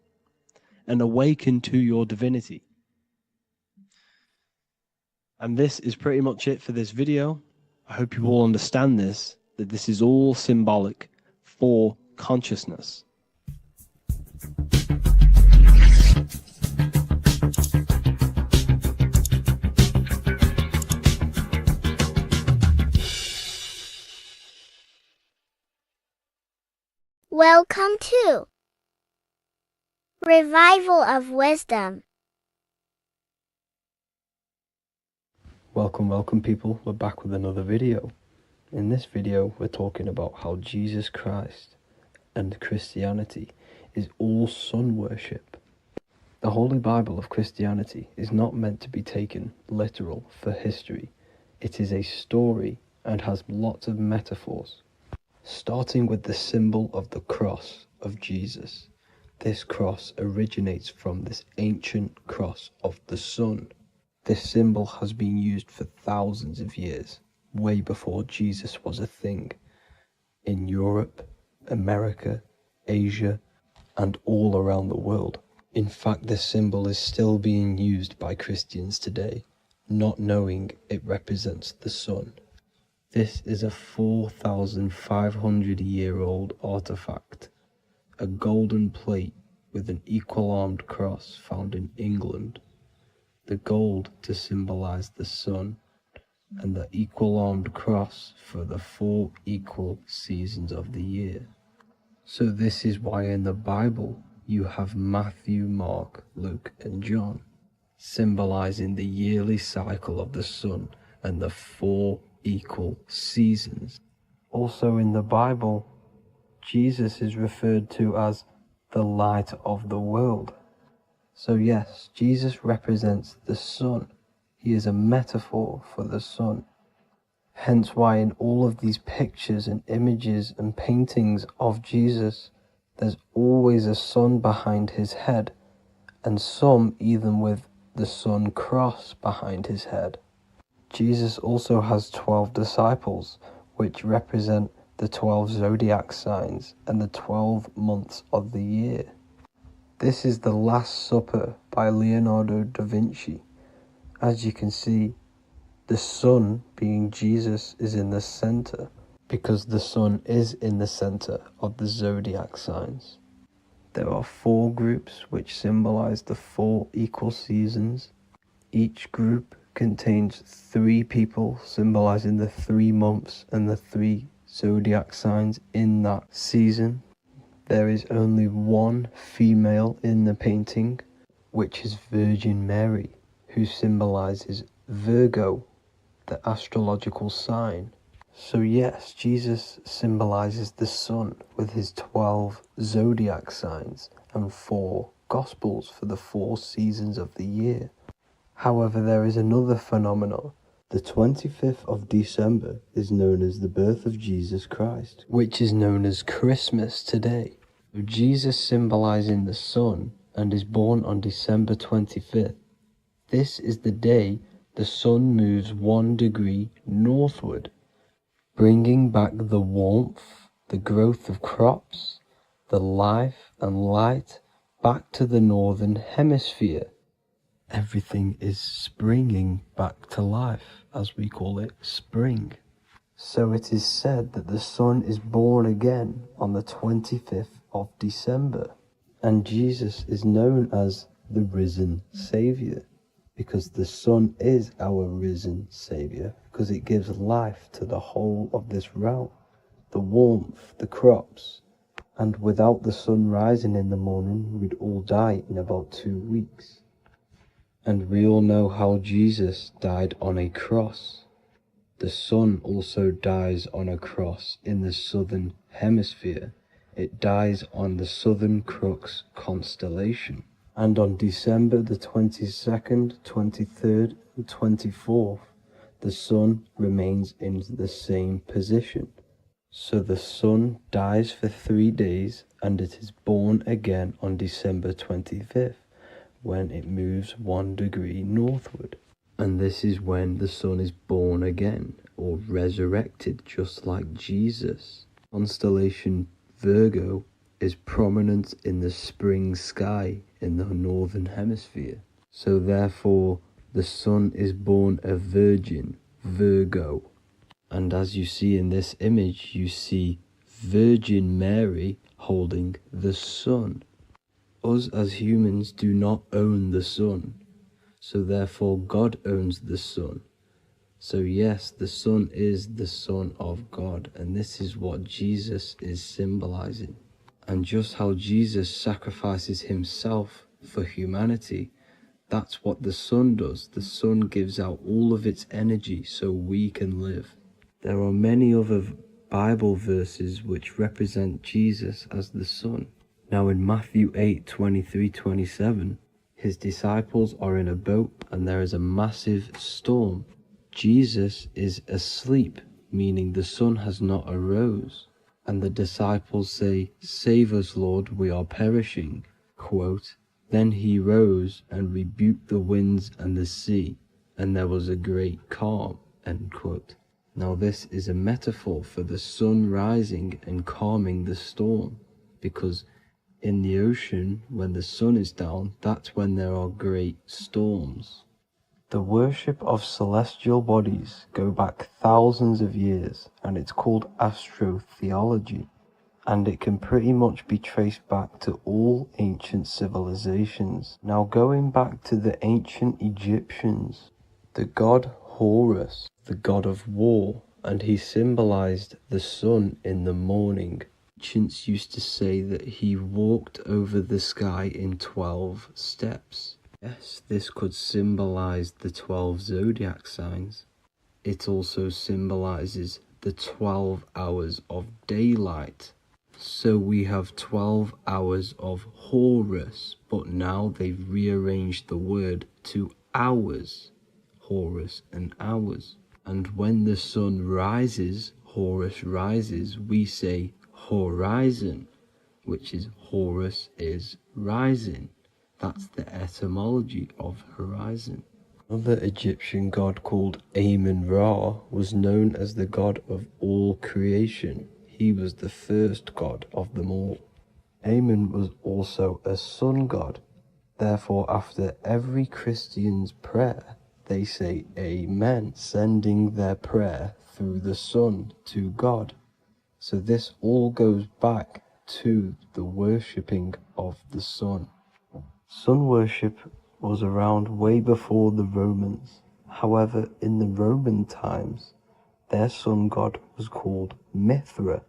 and awaken to your divinity. And this is pretty much it for this video. I hope you all understand this, that this is all symbolic for consciousness. Welcome to Revival of Wisdom. Welcome people, we're back with another video. In this video, we're talking about how Jesus Christ and Christianity is all sun worship. The Holy Bible of Christianity is not meant to be taken literal for history. It is a story and has lots of metaphors. Starting with the symbol of the cross of Jesus. This cross originates from this ancient cross of the sun. This symbol has been used for thousands of years, way before Jesus was a thing, in Europe, America, Asia, and all around the world. In fact, this symbol is still being used by Christians today, not knowing it represents the sun. This is a 4,500-year-old artifact, a golden plate with an equal-armed cross found in England. The gold to symbolize the sun, and the equal-armed cross for the 4 equal seasons of the year. So this is why in the Bible you have Matthew, Mark, Luke, and John, symbolizing the yearly cycle of the sun and the 4 equal seasons. Also in the Bible, Jesus is referred to as the light of the world. So yes, Jesus represents the sun. He is a metaphor for the sun. Hence why in all of these pictures and images and paintings of Jesus, there's always a sun behind his head, and some even with the sun cross behind his head. Jesus also has 12 disciples, which represent the 12 zodiac signs and the 12 months of the year. This is the Last Supper by Leonardo da Vinci. As you can see, the sun, being Jesus, is in the center, because the sun is in the center of the zodiac signs. There are 4 groups which symbolize the 4 equal seasons. Each group contains 3 people symbolizing the 3 months and the 3 zodiac signs in that season. There is only 1 female in the painting, which is Virgin Mary, who symbolizes Virgo, the astrological sign. So yes, Jesus symbolizes the sun with his 12 zodiac signs and 4 gospels for the 4 seasons of the year. However, there is another phenomenon. The 25th of December is known as the birth of Jesus Christ, which is known as Christmas today. Jesus symbolizing the sun and is born on December 25th. This is the day the sun moves 1 degree northward, bringing back the warmth, the growth of crops, the life and light back to the northern hemisphere. Everything is springing back to life, as we call it, spring. So it is said that the sun is born again on the 25th of December, and Jesus is known as the risen Savior, because the sun is our risen Savior, because it gives life to the whole of this realm, the warmth, the crops, and without the sun rising in the morning, we'd all die in about 2 weeks. And we all know how Jesus died on a cross. The sun also dies on a cross in the southern hemisphere. It dies on the Southern Crux constellation. And on December the 22nd, 23rd, and 24th, the sun remains in the same position. So the sun dies for 3 days, and it is born again on December 25th. When it moves 1 degree northward. And this is when the sun is born again, or resurrected, just like Jesus. Constellation Virgo is prominent in the spring sky in the northern hemisphere. So therefore, the sun is born a virgin, Virgo. And as you see in this image, you see Virgin Mary holding the sun. Us as humans do not own the sun, so therefore God owns the sun. So yes, the sun is the Son of God, and this is what Jesus is symbolizing. And just how Jesus sacrifices himself for humanity, that's what the sun does. The sun gives out all of its energy so we can live. There are many other Bible verses which represent Jesus as the Son. Now in Matthew 8:23-27, his disciples are in a boat and there is a massive storm. Jesus is asleep, meaning the sun has not arose. And the disciples say, "Save us, Lord, we are perishing." Quote, "Then he rose and rebuked the winds and the sea, and there was a great calm." End quote. Now this is a metaphor for the sun rising and calming the storm, because in the ocean, when the sun is down, that's when there are great storms. The worship of celestial bodies go back thousands of years, and it's called astrotheology, and it can pretty much be traced back to all ancient civilizations. Now going back to the ancient Egyptians, the god Horus, the god of war, and he symbolized the sun in the morning. Ancients used to say that he walked over the sky in 12 steps. Yes, this could symbolize the 12 zodiac signs. It also symbolizes the 12 hours of daylight. So we have 12 hours of Horus, but now they've rearranged the word to hours. Horus and hours. And when the sun rises, Horus rises, we say horizon, which is Horus is rising. That's the etymology of horizon. Another Egyptian god called Amun-Ra was known as the god of all creation. He was the first god of them all. Amun was also a sun god. Therefore, after every Christian's prayer, they say Amen, sending their prayer through the sun to God. So this all goes back to the worshipping of the sun. Sun worship was around way before the Romans. However, in the Roman times, their sun god was called Mithra.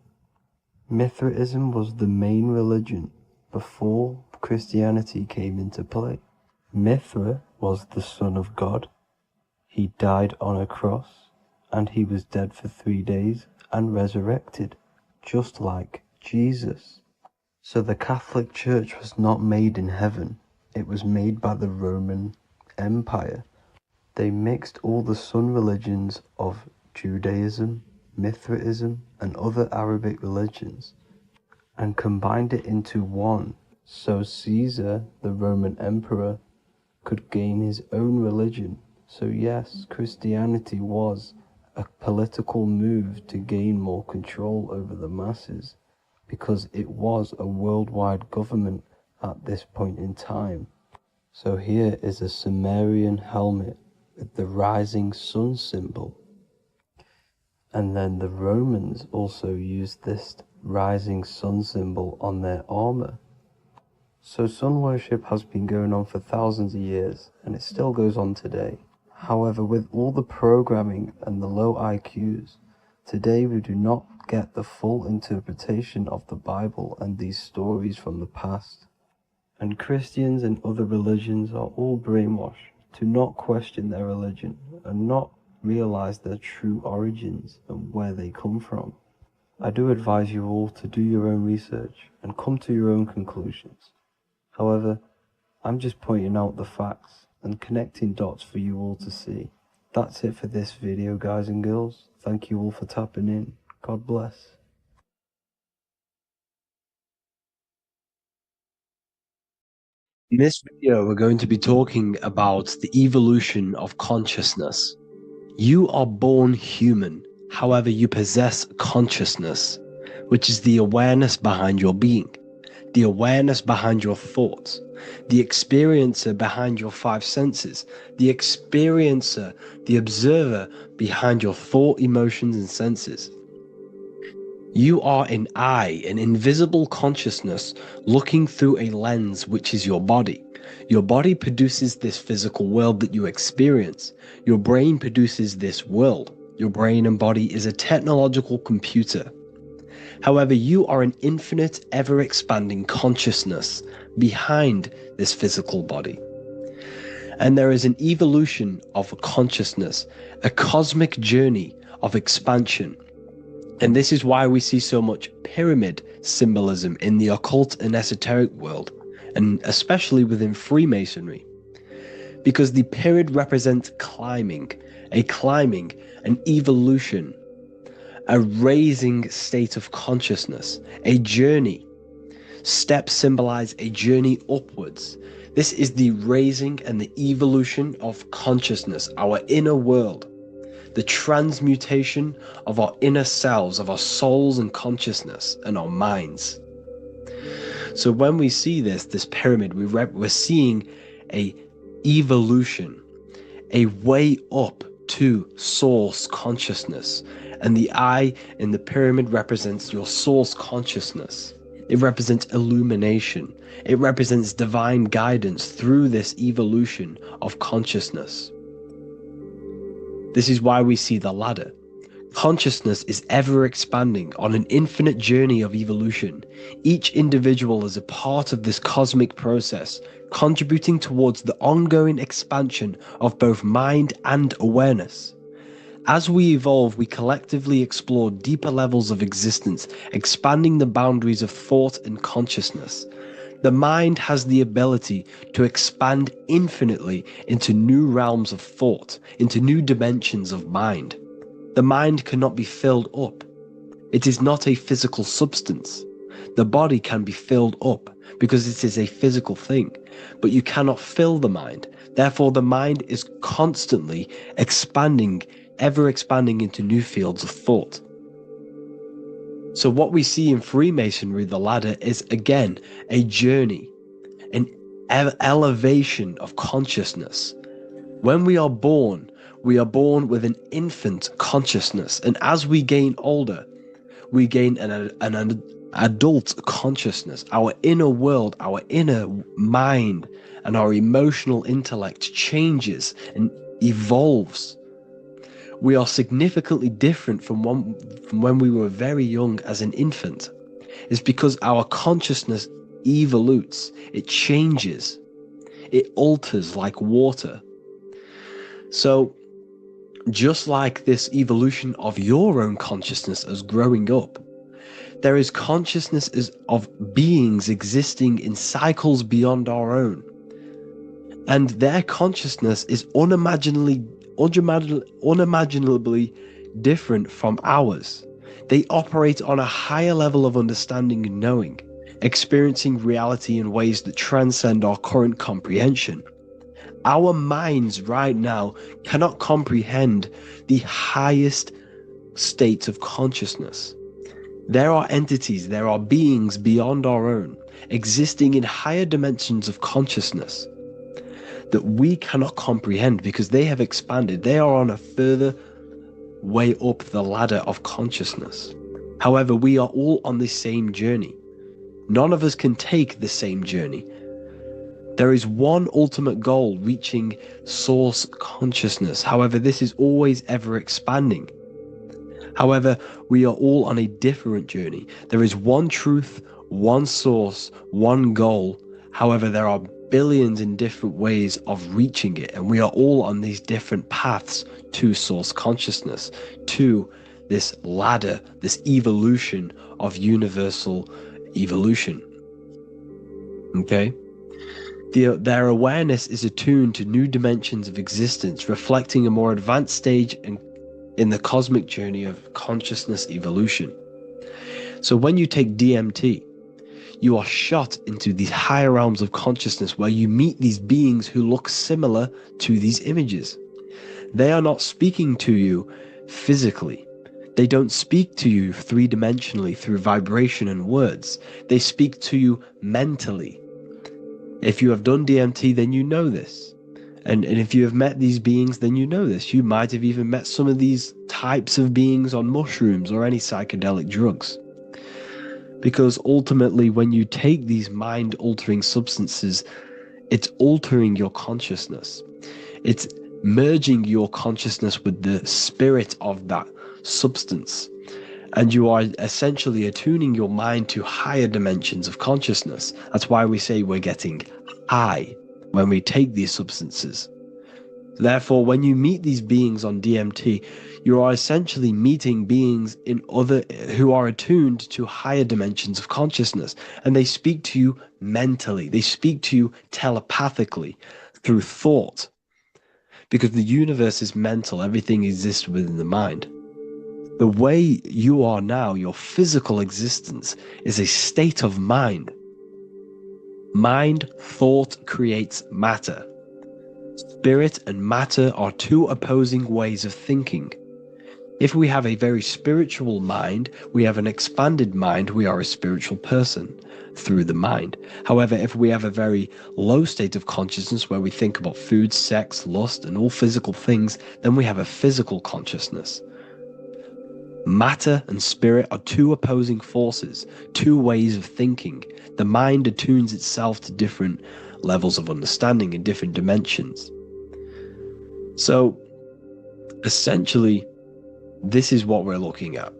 Mithraism was the main religion before Christianity came into play. Mithra was the son of God. He died on a cross, and he was dead for 3 days and resurrected, just like Jesus. So the Catholic Church was not made in heaven. It was made by the Roman Empire. They mixed all the sun religions of Judaism, Mithraism, and other Arabic religions and combined it into one, so Caesar, the Roman emperor, could gain his own religion. So yes, Christianity was a political move to gain more control over the masses, because it was a worldwide government at this point in time. So here is a Sumerian helmet with the rising sun symbol. And then the Romans also used this rising sun symbol on their armor. So sun worship has been going on for thousands of years, and it still goes on today. However, with all the programming and the low IQs, today we do not get the full interpretation of the Bible and these stories from the past. And Christians and other religions are all brainwashed to not question their religion and not realize their true origins and where they come from. I do advise you all to do your own research and come to your own conclusions. However, I'm just pointing out the facts and connecting dots for you all to see. That's it for this video, guys and girls. Thank you all for tapping in. God bless. In this video, we're going to be talking about the evolution of consciousness. You are born human, however, you possess consciousness, which is the awareness behind your being, the awareness behind your thoughts, the experiencer behind your 5 senses, the experiencer, the observer behind your thought, emotions, and senses. You are an eye, an invisible consciousness looking through a lens, which is your body. Your body produces this physical world that you experience. Your brain produces this world. Your brain and body is a technological computer. However, you are an infinite, ever-expanding consciousness behind this physical body. And there is an evolution of consciousness, a cosmic journey of expansion. And this is why we see so much pyramid symbolism in the occult and esoteric world, and especially within Freemasonry. Because the pyramid represents climbing, an evolution, a raising state of consciousness, a journey. Steps symbolize a journey upwards. This is the raising and the evolution of consciousness, our inner world, the transmutation of our inner selves, of our souls and consciousness and our minds. So when we see this pyramid, we're seeing a evolution, a way up to source consciousness. And the eye in the pyramid represents your source consciousness. It represents illumination. It represents divine guidance through this evolution of consciousness. This is why we see the ladder. Consciousness is ever expanding on an infinite journey of evolution. Each individual is a part of this cosmic process, contributing towards the ongoing expansion of both mind and awareness. As we evolve, we collectively explore deeper levels of existence, expanding the boundaries of thought and consciousness. The mind has the ability to expand infinitely into new realms of thought, into new dimensions of mind. The mind cannot be filled up. It is not a physical substance. The body can be filled up because it is a physical thing, but you cannot fill the mind. Therefore, the mind is constantly expanding, ever expanding into new fields of thought. So what we see in Freemasonry, the ladder, is again a journey, an elevation of consciousness. When we are born with an infant consciousness, and as we gain older, we gain an adult consciousness. Our inner world, our inner mind, and our emotional intellect changes and evolves. We are significantly different from when we were very young as an infant. It's because our consciousness evolutes, it changes, it alters like water. So just like this evolution of your own consciousness as growing up, there is consciousness of beings existing in cycles beyond our own. And their consciousness is unimaginably different from ours. They operate on a higher level of understanding and knowing, experiencing reality in ways that transcend our current comprehension. Our minds right now cannot comprehend the highest states of consciousness. There are entities, there are beings beyond our own, existing in higher dimensions of consciousness that we cannot comprehend because they have expanded. They are on a further way up the ladder of consciousness. However, we are all on the same journey. None of us can take the same journey. There is one ultimate goal, reaching source consciousness. However, this is always ever expanding. However, we are all on a different journey. There is one truth, one source, one goal. However, there are billions in different ways of reaching it, and we are all on these different paths to source consciousness, to this ladder, this evolution of universal evolution. Okay? Their awareness is attuned to new dimensions of existence, reflecting a more advanced stage in the cosmic journey of consciousness evolution. So when you take DMT, you are shot into these higher realms of consciousness where you meet these beings who look similar to these images. They are not speaking to you physically. They don't speak to you three-dimensionally through vibration and words. They speak to you mentally. If you have done DMT, then you know this. And if you have met these beings, then you know this. You might have even met some of these types of beings on mushrooms or any psychedelic drugs. Because ultimately, when you take these mind-altering substances, it's altering your consciousness. It's merging your consciousness with the spirit of that substance. And you are essentially attuning your mind to higher dimensions of consciousness. That's why we say we're getting high when we take these substances. Therefore, when you meet these beings on DMT, you are essentially meeting beings who are attuned to higher dimensions of consciousness, and they speak to you mentally. They speak to you telepathically through thought, because the universe is mental. Everything exists within the mind. The way you are now, your physical existence, is a state of mind. Mind, thought creates matter. Spirit and matter are two opposing ways of thinking. If we have a very spiritual mind, we have an expanded mind, we are a spiritual person through the mind. However, if we have a very low state of consciousness where we think about food, sex, lust, and all physical things, then we have a physical consciousness. Matter and spirit are two opposing forces, two ways of thinking. The mind attunes itself to different levels of understanding in different dimensions. So, essentially, this is what we're looking at.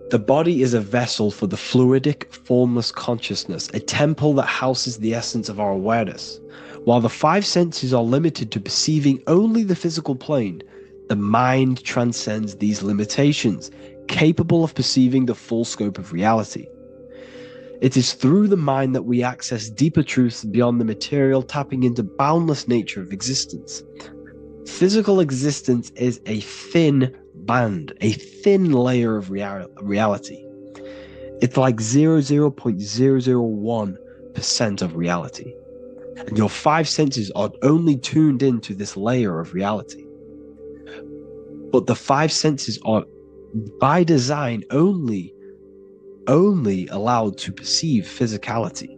The body is a vessel for the fluidic, formless consciousness, a temple that houses the essence of our awareness. While the five senses are limited to perceiving only the physical plane, the mind transcends these limitations, capable of perceiving the full scope of reality. It is through the mind that we access deeper truths beyond the material, tapping into boundless nature of existence. Physical existence is a thin band, a thin layer of reality. It's like 0.001% of reality. And your five senses are only tuned into this layer of reality. But the five senses are, by design, only allowed to perceive physicality.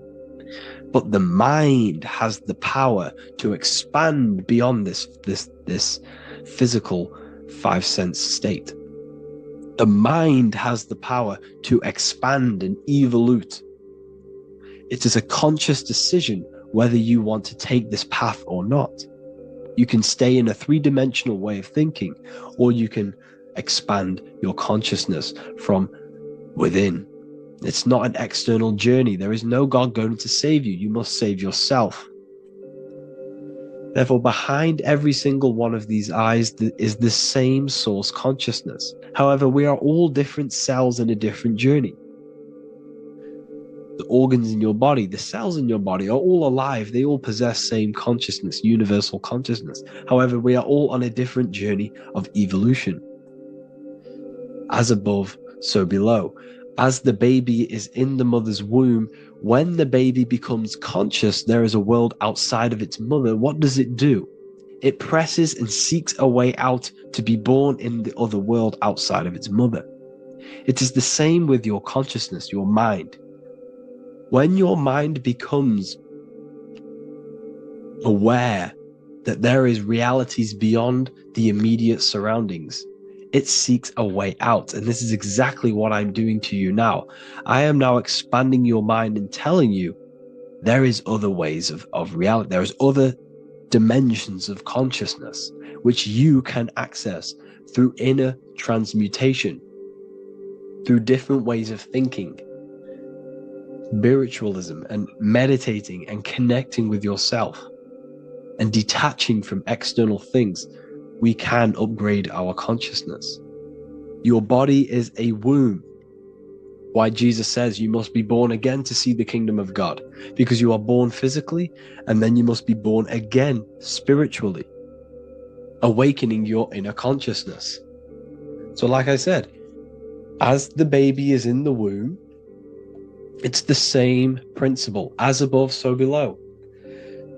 But the mind has the power to expand beyond this physical five sense state. The mind has the power to expand and evolute. It is a conscious decision whether you want to take this path or not. You can stay in a three-dimensional way of thinking, or you can expand your consciousness from within. It's not an external journey. There is no God going to save you. You must save yourself. Therefore, behind every single one of these eyes is the same source consciousness. However, we are all different cells in a different journey. The organs in your body, the cells in your body are all alive. They all possess same consciousness, universal consciousness. However, we are all on a different journey of evolution. As above, so below. As the baby is in the mother's womb, when the baby becomes conscious, there is a world outside of its mother. What does it do? It presses and seeks a way out to be born in the other world outside of its mother. It is the same with your consciousness, your mind. When your mind becomes aware that there is realities beyond the immediate surroundings, it seeks a way out. And this is exactly what I'm doing to you now. I am now expanding your mind and telling you there is other ways of reality. There is other dimensions of consciousness which you can access through inner transmutation, through different ways of thinking, spiritualism, and meditating and connecting with yourself and detaching from external things. We can upgrade our consciousness. Your body is a womb. Why Jesus says you must be born again to see the kingdom of God, because you are born physically and then you must be born again spiritually, awakening your inner consciousness. So like I said, as the baby is in the womb, it's the same principle. As above, so below.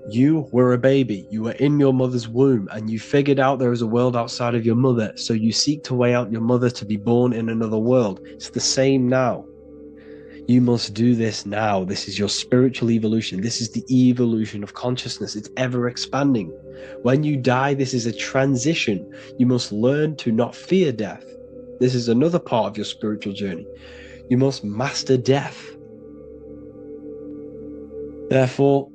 You were a baby, you were in your mother's womb, and you figured out there is a world outside of your mother, so you seek to way out your mother to be born in another world. It's the same now. You must do this now. This is your spiritual evolution. This is the evolution of consciousness. It's ever expanding. When you die, this is a transition. You must learn to not fear death. This is another part of your spiritual journey. You must master death. Therefore,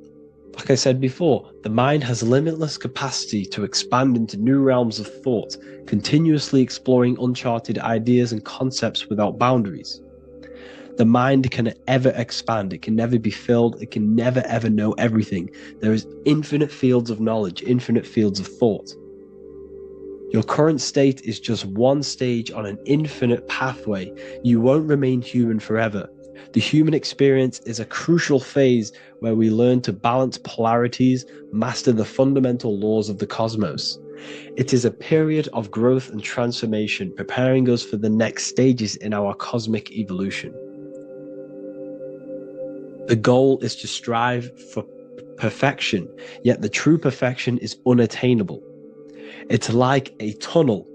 like I said before, the mind has limitless capacity to expand into new realms of thought, continuously exploring uncharted ideas and concepts without boundaries. The mind can ever expand. It can never be filled. It can never ever know everything. There is infinite fields of knowledge, infinite fields of thought. Your current state is just one stage on an infinite pathway. You won't remain human forever. The human experience is a crucial phase where we learn to balance polarities, master the fundamental laws of the cosmos. It is a period of growth and transformation, preparing us for the next stages in our cosmic evolution. The goal is to strive for perfection, yet the true perfection is unattainable. It's like a tunnel,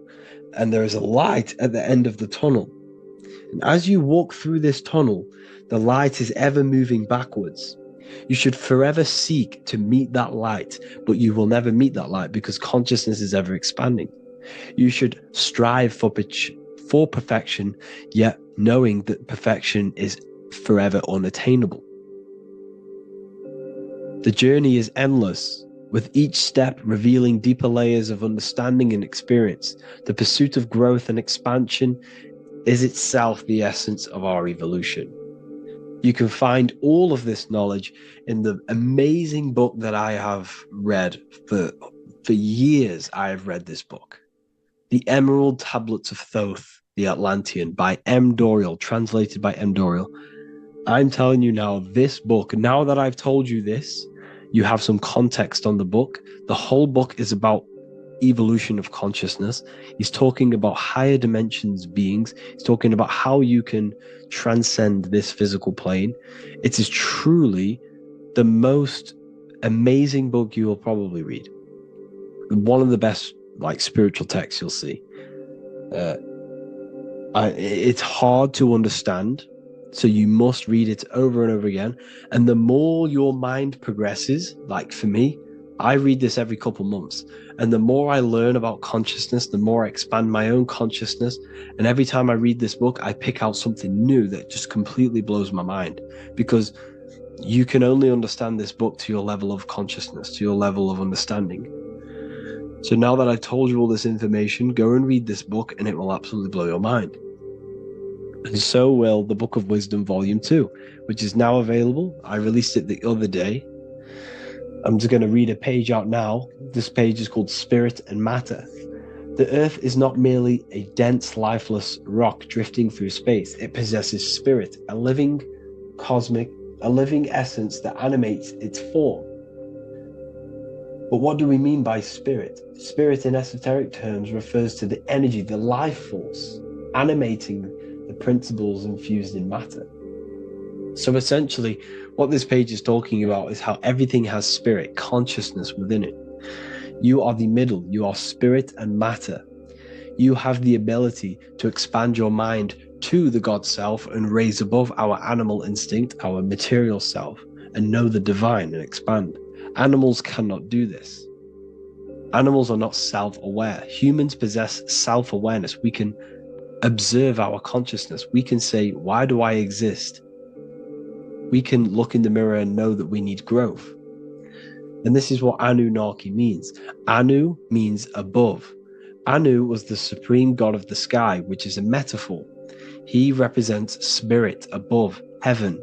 and there is a light at the end of the tunnel. And as you walk through this tunnel, the light is ever moving backwards. You should forever seek to meet that light, but you will never meet that light because consciousness is ever expanding. You should strive for perfection, yet knowing that perfection is forever unattainable. The journey is endless, with each step revealing deeper layers of understanding and experience. The pursuit of growth and expansion is itself the essence of our evolution. You can find all of this knowledge in the amazing book that I have read for years. I have read this book, The Emerald Tablets of Thoth, the Atlantean, by M. Dorial, translated by M. Dorial. I'm telling you now, this book, now that I've told you this, you have some context on the book. The whole book is about evolution of consciousness. He's talking about higher dimensions beings. He's talking about how you can transcend this physical plane. It is truly the most amazing book you will probably read. One of the best spiritual texts you'll see. It's hard to understand, so you must read it over and over again. And the more your mind progresses, like for me, I read this every couple months. And the more I learn about consciousness, the more I expand my own consciousness. And every time I read this book, I pick out something new that just completely blows my mind. Because you can only understand this book to your level of consciousness, to your level of understanding. So now that I've told you all this information, go and read this book and it will absolutely blow your mind. And so will the Book of Wisdom Volume 2, which is now available. I released it the other day. I'm just going to read a page out now. This page is called Spirit and Matter. The Earth is not merely a dense, lifeless rock drifting through space. It possesses spirit, a living essence that animates its form. But what do we mean by spirit? Spirit in esoteric terms refers to the energy, the life force, animating the principles infused in matter. So essentially, what this page is talking about is how everything has spirit, consciousness within it. You are the middle, you are spirit and matter. You have the ability to expand your mind to the God self and raise above our animal instinct, our material self, and know the divine and expand. Animals cannot do this. Animals are not self-aware. Humans possess self-awareness. We can observe our consciousness. We can say, why do I exist? We can look in the mirror and know that we need growth. And this is what Anunnaki means. Anu means above. Anu was the supreme god of the sky, which is a metaphor. He represents spirit above, heaven.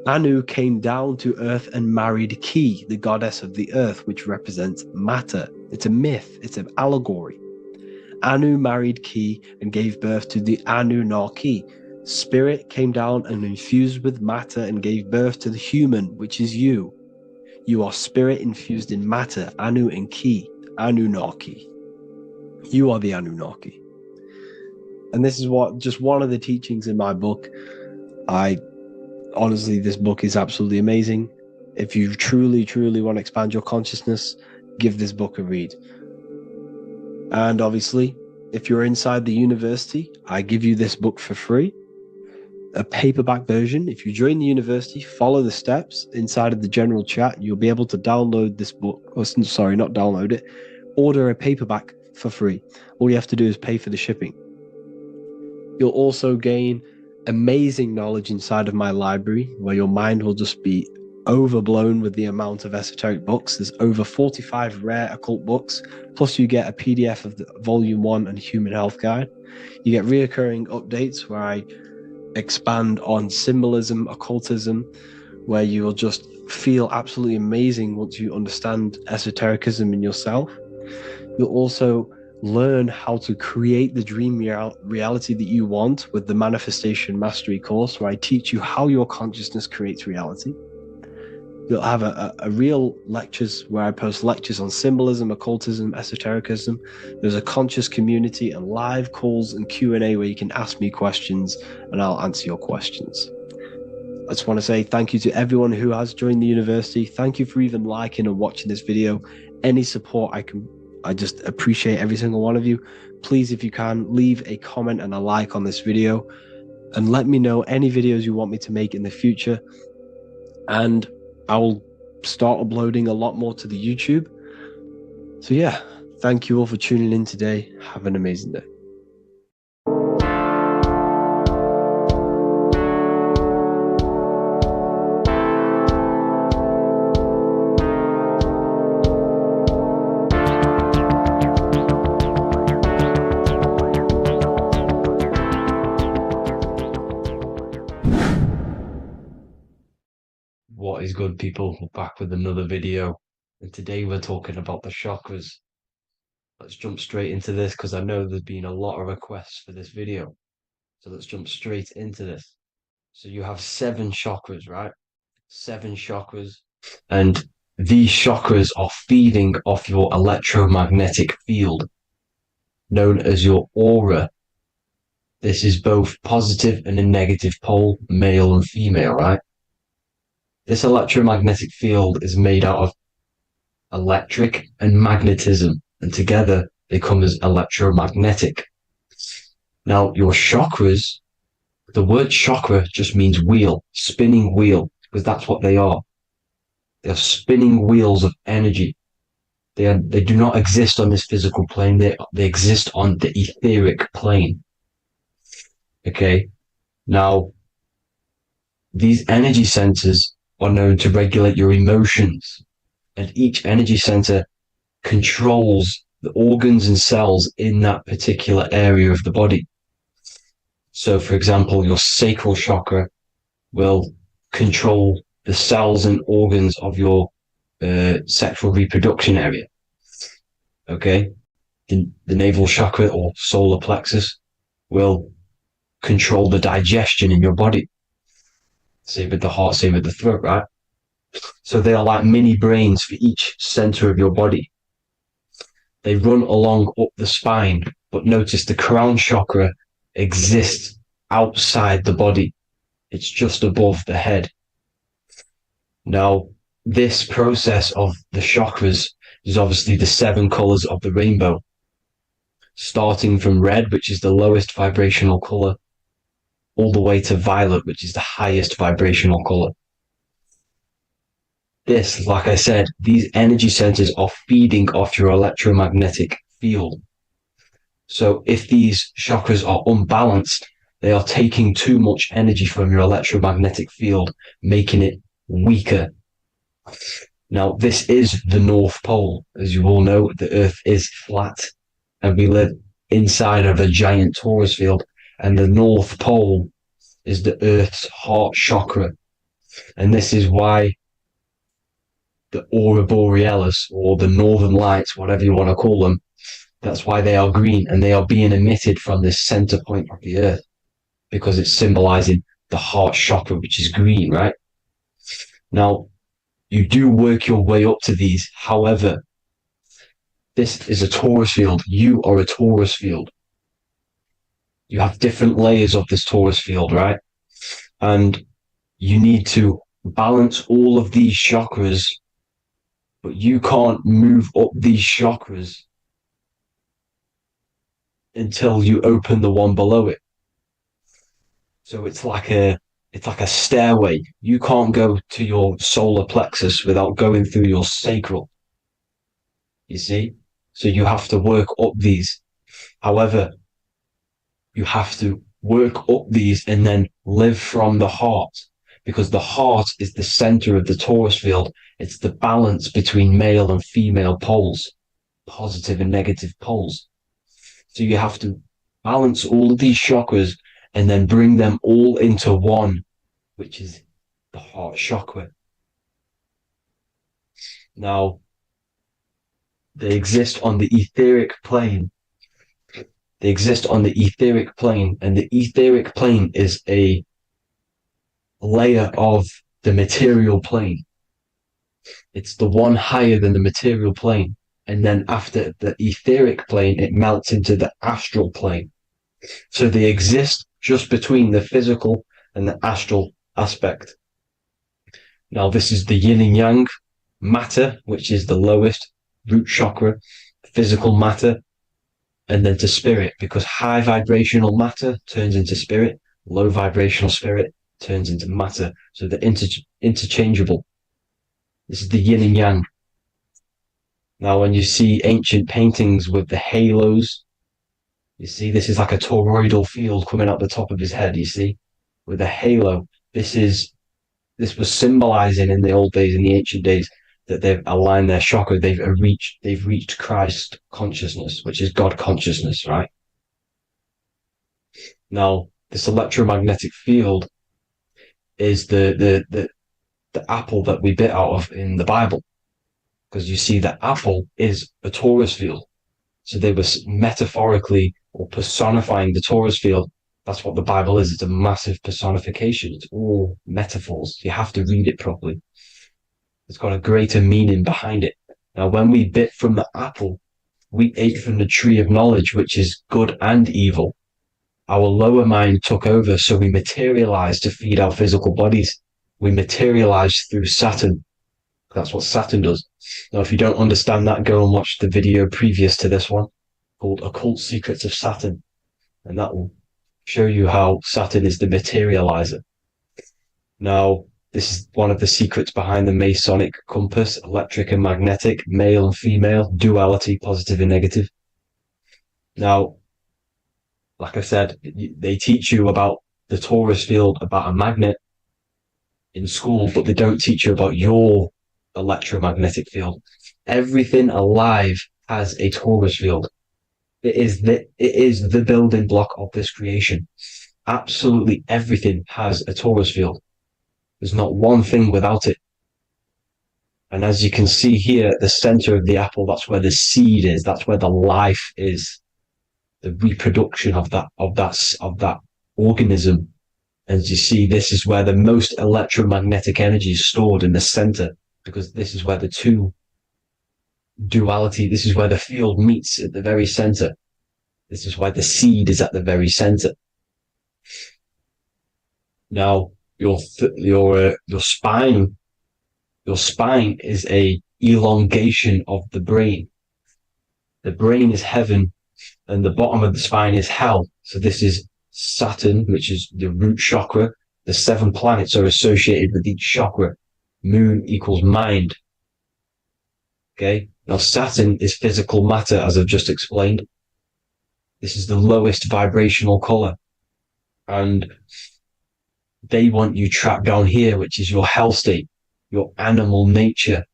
Anu came down to earth and married Ki, the goddess of the earth, which represents matter. It's a myth, it's an allegory. Anu married Ki and gave birth to the Anunnaki. Spirit came down and infused with matter and gave birth to the human, which is you. You are spirit infused in matter, Anu and Ki, Anunnaki. You are the Anunnaki. And this is just one of the teachings in my book. Honestly, this book is absolutely amazing. If you truly, truly want to expand your consciousness, give this book a read. And obviously, if you're inside the university, I give you this book for free. A paperback version. If you join the university, follow the steps inside of the general chat, you'll be able to download this book, or sorry, not download it, order a paperback for free. All you have to do is pay for the shipping. You'll also gain amazing knowledge inside of my library, where your mind will just be overblown with the amount of esoteric books. There's over 45 rare occult books, plus you get a PDF of the Volume 1 and Human Health Guide. You get reoccurring updates where I expand on symbolism, occultism, where you will just feel absolutely amazing once you understand esotericism in yourself. You'll also learn how to create the dream reality that you want with the Manifestation Mastery course, where I teach you how your consciousness creates reality. You'll have a real lectures where I post lectures on symbolism, occultism, esotericism. There's a conscious community and live calls and Q&A where you can ask me questions and I'll answer your questions. I just want to say thank you to everyone who has joined the university. Thank you for even liking and watching this video. Any support I just appreciate every single one of you. Please, if you can, leave a comment and a like on this video and let me know any videos you want me to make in the future. And I will start uploading a lot more to the YouTube. So yeah, thank you all for tuning in today. Have an amazing day. What is good, people? We're back with another video, and today we're talking about the chakras. Let's jump straight into this because I know there's been a lot of requests for this video. So let's jump straight into this. So you have 7 chakras, right? 7 chakras, and these chakras are feeding off your electromagnetic field, known as your aura. This is both positive and a negative pole, male and female, right? This electromagnetic field is made out of electric and magnetism, and together they come as electromagnetic. Now, your chakras, the word chakra just means wheel, spinning wheel, because that's what they are. They're spinning wheels of energy. They do not exist on this physical plane. They exist on the etheric plane. Okay? Now, these energy centers are known to regulate your emotions, and each energy center controls the organs and cells in that particular area of the body. So, for example, your sacral chakra will control the cells and organs of your sexual reproduction area. Okay? The navel chakra or solar plexus will control the digestion in your body. Same with the heart, same with the throat, right? So they are like mini brains for each center of your body. They run along up the spine, but notice the crown chakra exists outside the body. It's just above the head. Now, this process of the chakras is obviously the 7 colors of the rainbow, starting from red, which is the lowest vibrational color, all the way to violet, which is the highest vibrational color. This, like I said, these energy centers are feeding off your electromagnetic field. So if these chakras are unbalanced, they are taking too much energy from your electromagnetic field, making it weaker. Now, this is the North Pole. As you all know, the Earth is flat, and we live inside of a giant torus field. And the North Pole is the Earth's heart chakra. And this is why the aurora borealis, or the northern lights, whatever you want to call them, that's why they are green, and they are being emitted from this center point of the Earth, because it's symbolizing the heart chakra, which is green, right? Now, you do work your way up to these. However, this is a torus field. You are a torus field. You have different layers of this torus field, right? And you need to balance all of these chakras, but you can't move up these chakras until you open the one below it. So it's like a stairway. You can't go to your solar plexus without going through your sacral. You see? So you have to work up these. However, you have to work up these and then live from the heart, because the heart is the center of the torus field. It's the balance between male and female poles, positive and negative poles. So you have to balance all of these chakras and then bring them all into one, which is the heart chakra. Now, they exist on the etheric plane. They exist on the etheric plane, and the etheric plane is a layer of the material plane. It's the one higher than the material plane. And then after the etheric plane, it melts into the astral plane. So they exist just between the physical and the astral aspect. Now, this is the yin and yang matter, which is the lowest root chakra, physical matter, and then to spirit, because high vibrational matter turns into spirit, low vibrational spirit turns into matter. So they're interchangeable. This is the yin and yang. Now, when you see ancient paintings with the halos, you see this is like a toroidal field coming out the top of his head, you see, with a halo. This was symbolizing in the old days, in the ancient days, that they've aligned their chakra, they've reached Christ consciousness, which is God consciousness, right? Now, this electromagnetic field is the apple that we bit out of in the Bible, because you see that apple is a torus field. So they were metaphorically or personifying the torus field. That's what the Bible is. It's a massive personification. It's all metaphors. You have to read it properly. It's got a greater meaning behind it. Now, when we bit from the apple, we ate from the tree of knowledge, which is good and evil. Our lower mind took over, so we materialized to feed our physical bodies. We materialized through Saturn. That's what Saturn does. Now, if you don't understand that, go and watch the video previous to this one called Occult Secrets of Saturn. And that will show you how Saturn is the materializer. Now, this is one of the secrets behind the Masonic compass, electric and magnetic, male and female, duality, positive and negative. Now, like I said, they teach you about the torus field, about a magnet in school, but they don't teach you about your electromagnetic field. Everything alive has a torus field. It is the building block of this creation. Absolutely everything has a torus field. There's not one thing without it. And as you can see here at the center of the apple, that's where the seed is. That's where the life is. The reproduction of that organism. As you see, this is where the most electromagnetic energy is stored, in the center, because this is where the two duality, this is where the field meets at the very center. This is why the seed is at the very center. Now, your spine is a elongation of the brain. The brain is heaven, and the bottom of the spine is hell. So this is Saturn, which is the root chakra. The 7 planets are associated with each chakra. Moon equals mind. Okay. Now, Saturn is physical matter, as I've just explained. This is the lowest vibrational color. And they want you trapped down here, which is your hell state, your animal nature,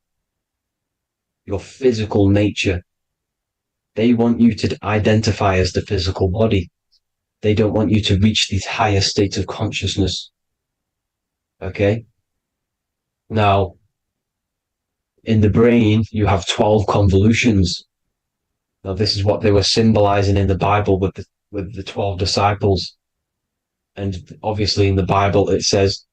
your physical nature. They want you to identify as the physical body. They don't want you to reach these higher states of consciousness. Okay? Now, in the brain, you have 12 convolutions. Now, this is what they were symbolizing in the Bible with the 12 disciples. And obviously in the Bible, it says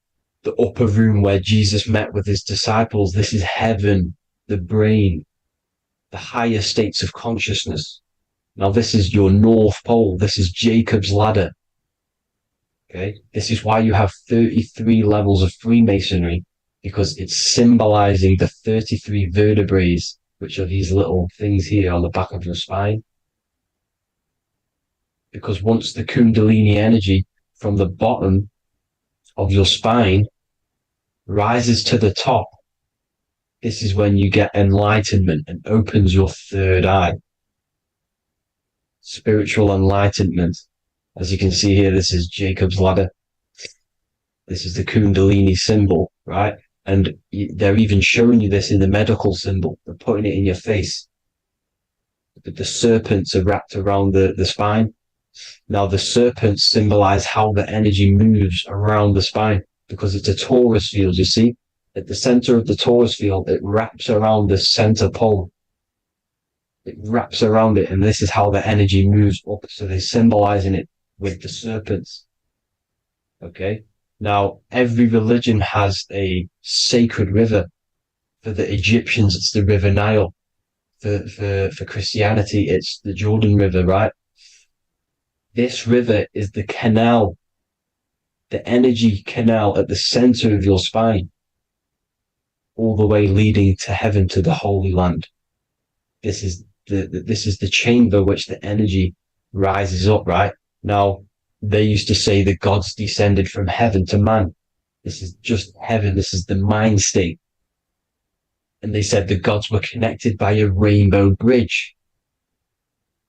the upper room where Jesus met with his disciples. This is heaven, the brain, the higher states of consciousness. Now, this is your North Pole. This is Jacob's ladder. Okay. This is why you have 33 levels of Freemasonry, because it's symbolizing the 33 vertebrae, which are these little things here on the back of your spine. Because once the kundalini energy from the bottom of your spine rises to the top, this is when you get enlightenment and opens your third eye. Spiritual enlightenment. As you can see here, this is Jacob's ladder. This is the kundalini symbol, right? And they're even showing you this in the medical symbol. They're putting it in your face. The serpents are wrapped around the spine. Now, the serpents symbolize how the energy moves around the spine because it's a torus field, you see? At the center of the torus field, it wraps around the center pole. It wraps around it, and this is how the energy moves up. So they're symbolizing it with the serpents. Okay? Now, every religion has a sacred river. For the Egyptians, it's the River Nile. For Christianity, it's the Jordan River, right? This river is the canal, the energy canal at the center of your spine, all the way leading to heaven, to the Holy Land. This is the chamber which the energy rises up, right? Now, they used to say the gods descended from heaven to man. This is just heaven. This is the mind state. And they said the gods were connected by a rainbow bridge.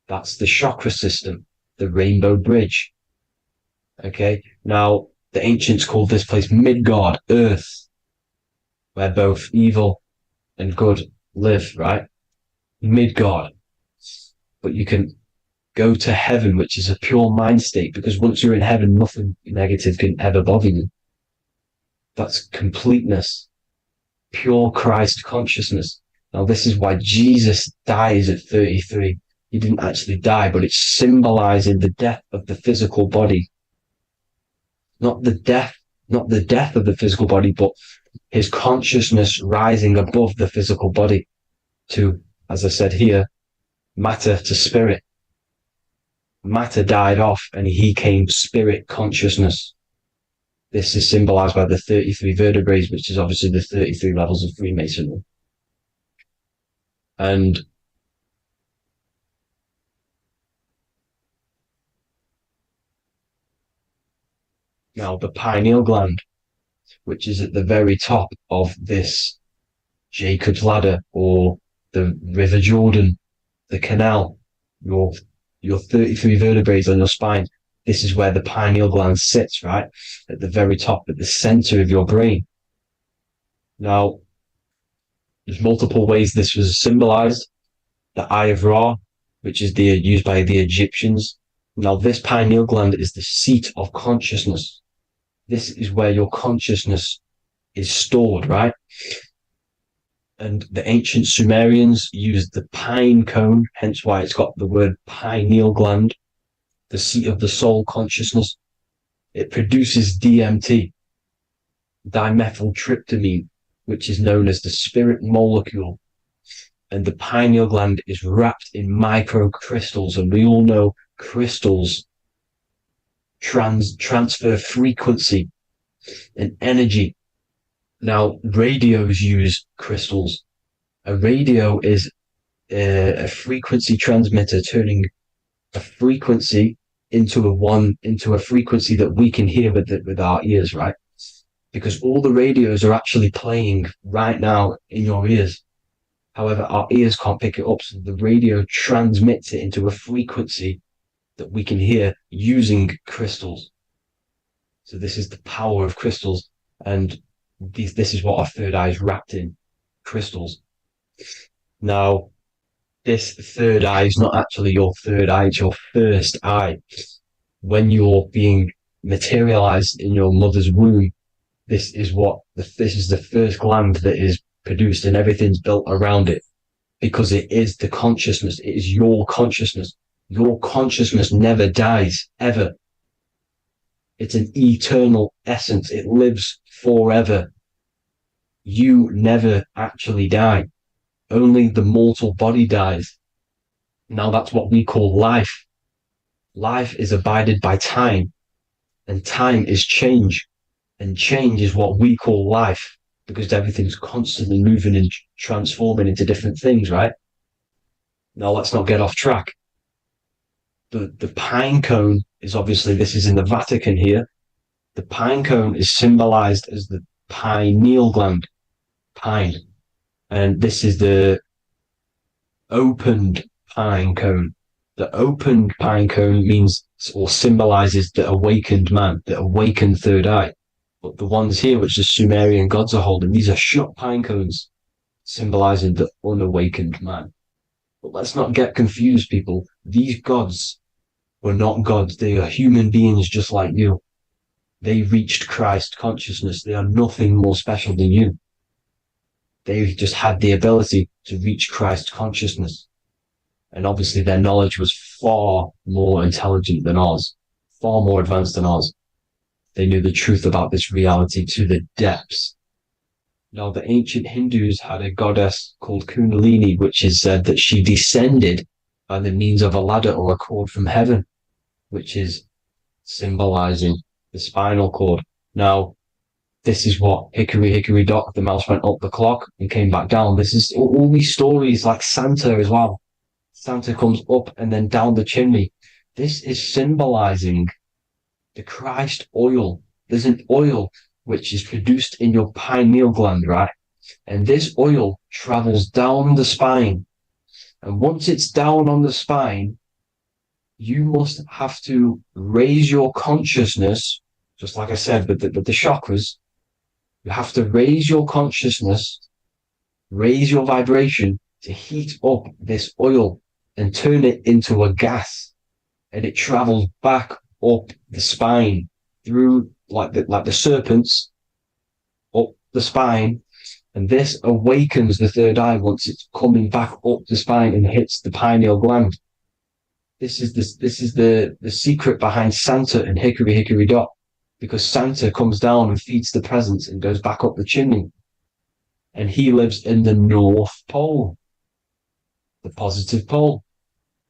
That's the chakra system, the rainbow bridge. Okay, now the ancients called this place Midgard, Earth, where both evil and good live, right? Midgard. But you can go to heaven, which is a pure mind state, because once you're in heaven, nothing negative can ever bother you. That's completeness, pure Christ consciousness. Now, this is why Jesus dies at 33. He didn't actually die, but it's symbolizing the death of the physical body. Not the death of the physical body, but his consciousness rising above the physical body to, as I said here, matter to spirit. Matter died off and he came spirit consciousness. This is symbolized by the 33 vertebrae, which is obviously the 33 levels of Freemasonry. And now the pineal gland, which is at the very top of this Jacob's ladder, or the River Jordan, the canal, your 33 vertebrae on your spine. This is where the pineal gland sits, right? At the very top, at the center of your brain. Now, there's multiple ways this was symbolized. The Eye of Ra, which is used by the Egyptians. Now, this pineal gland is the seat of consciousness. This is where your consciousness is stored, right? And the ancient Sumerians used the pine cone, hence why it's got the word pineal gland, the seat of the soul consciousness. It produces DMT, dimethyltryptamine, which is known as the spirit molecule. And the pineal gland is wrapped in microcrystals, and we all know crystals transfer frequency and energy. Now, radios use crystals. A radio is a frequency transmitter, turning a frequency into a frequency that we can hear with our ears, right? Because all the radios are actually playing right now in your ears. However, our ears can't pick it up, so the radio transmits it into a frequency that we can hear using crystals. So this is the power of crystals, and this is what our third eye is wrapped in, crystals. Now, this third eye is not actually your third eye, it's your first eye. When you're being materialized in your mother's womb, this is the first gland that is produced, and everything's built around it, because it is the consciousness. It is your consciousness. Your consciousness never dies, ever. It's an eternal essence. It lives forever. You never actually die. Only the mortal body dies. Now that's what we call life. Life is abided by time, and time is change. And change is what we call life, because everything's constantly moving and transforming into different things, right? Now let's not get off track. The pine cone is obviously, this is in the Vatican here. The pine cone is symbolized as the pineal gland, pine. And this is the opened pine cone. The opened pine cone means, or symbolizes, the awakened man, the awakened third eye. But the ones here, which the Sumerian gods are holding, these are shut pine cones, symbolizing the unawakened man. But let's not get confused, people. These gods were not gods. They are human beings just like you. They reached Christ consciousness. They are nothing more special than you. They just had the ability to reach Christ consciousness. And obviously their knowledge was far more intelligent than ours, far more advanced than ours. They knew the truth about this reality to the depths. Now, the ancient Hindus had a goddess called Kundalini, which is said that she descended by the means of a ladder or a cord from heaven, which is symbolizing the spinal cord. Now, this is what hickory, hickory dock, the mouse went up the clock and came back down. This is all these stories like Santa as well. Santa comes up and then down the chimney. This is symbolizing the Christ oil. There's an oil which is produced in your pineal gland, right? And this oil travels down the spine. And once it's down on the spine, you must have to raise your consciousness, just like I said, with the chakras. You have to raise your consciousness, raise your vibration to heat up this oil and turn it into a gas. And it travels back up the spine through like the serpents up the spine. And this awakens the third eye once it's coming back up the spine and hits the pineal gland. This is the secret behind Santa and hickory, hickory dock. Because Santa comes down and feeds the presents and goes back up the chimney. And he lives in the North Pole, the positive pole.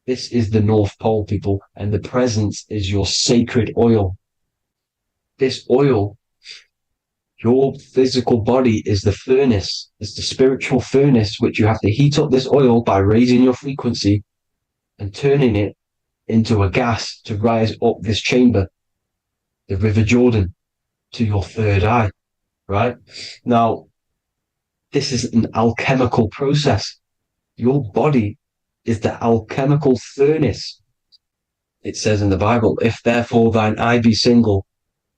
This is the North Pole, people, and the presence is your sacred oil. This oil, your physical body is the furnace. It's the spiritual furnace, which you have to heat up this oil by raising your frequency and turning it into a gas to rise up this chamber, the River Jordan, to your third eye, right? Now, this is an alchemical process. Your body is the alchemical furnace. It says in the Bible, if therefore thine eye be single,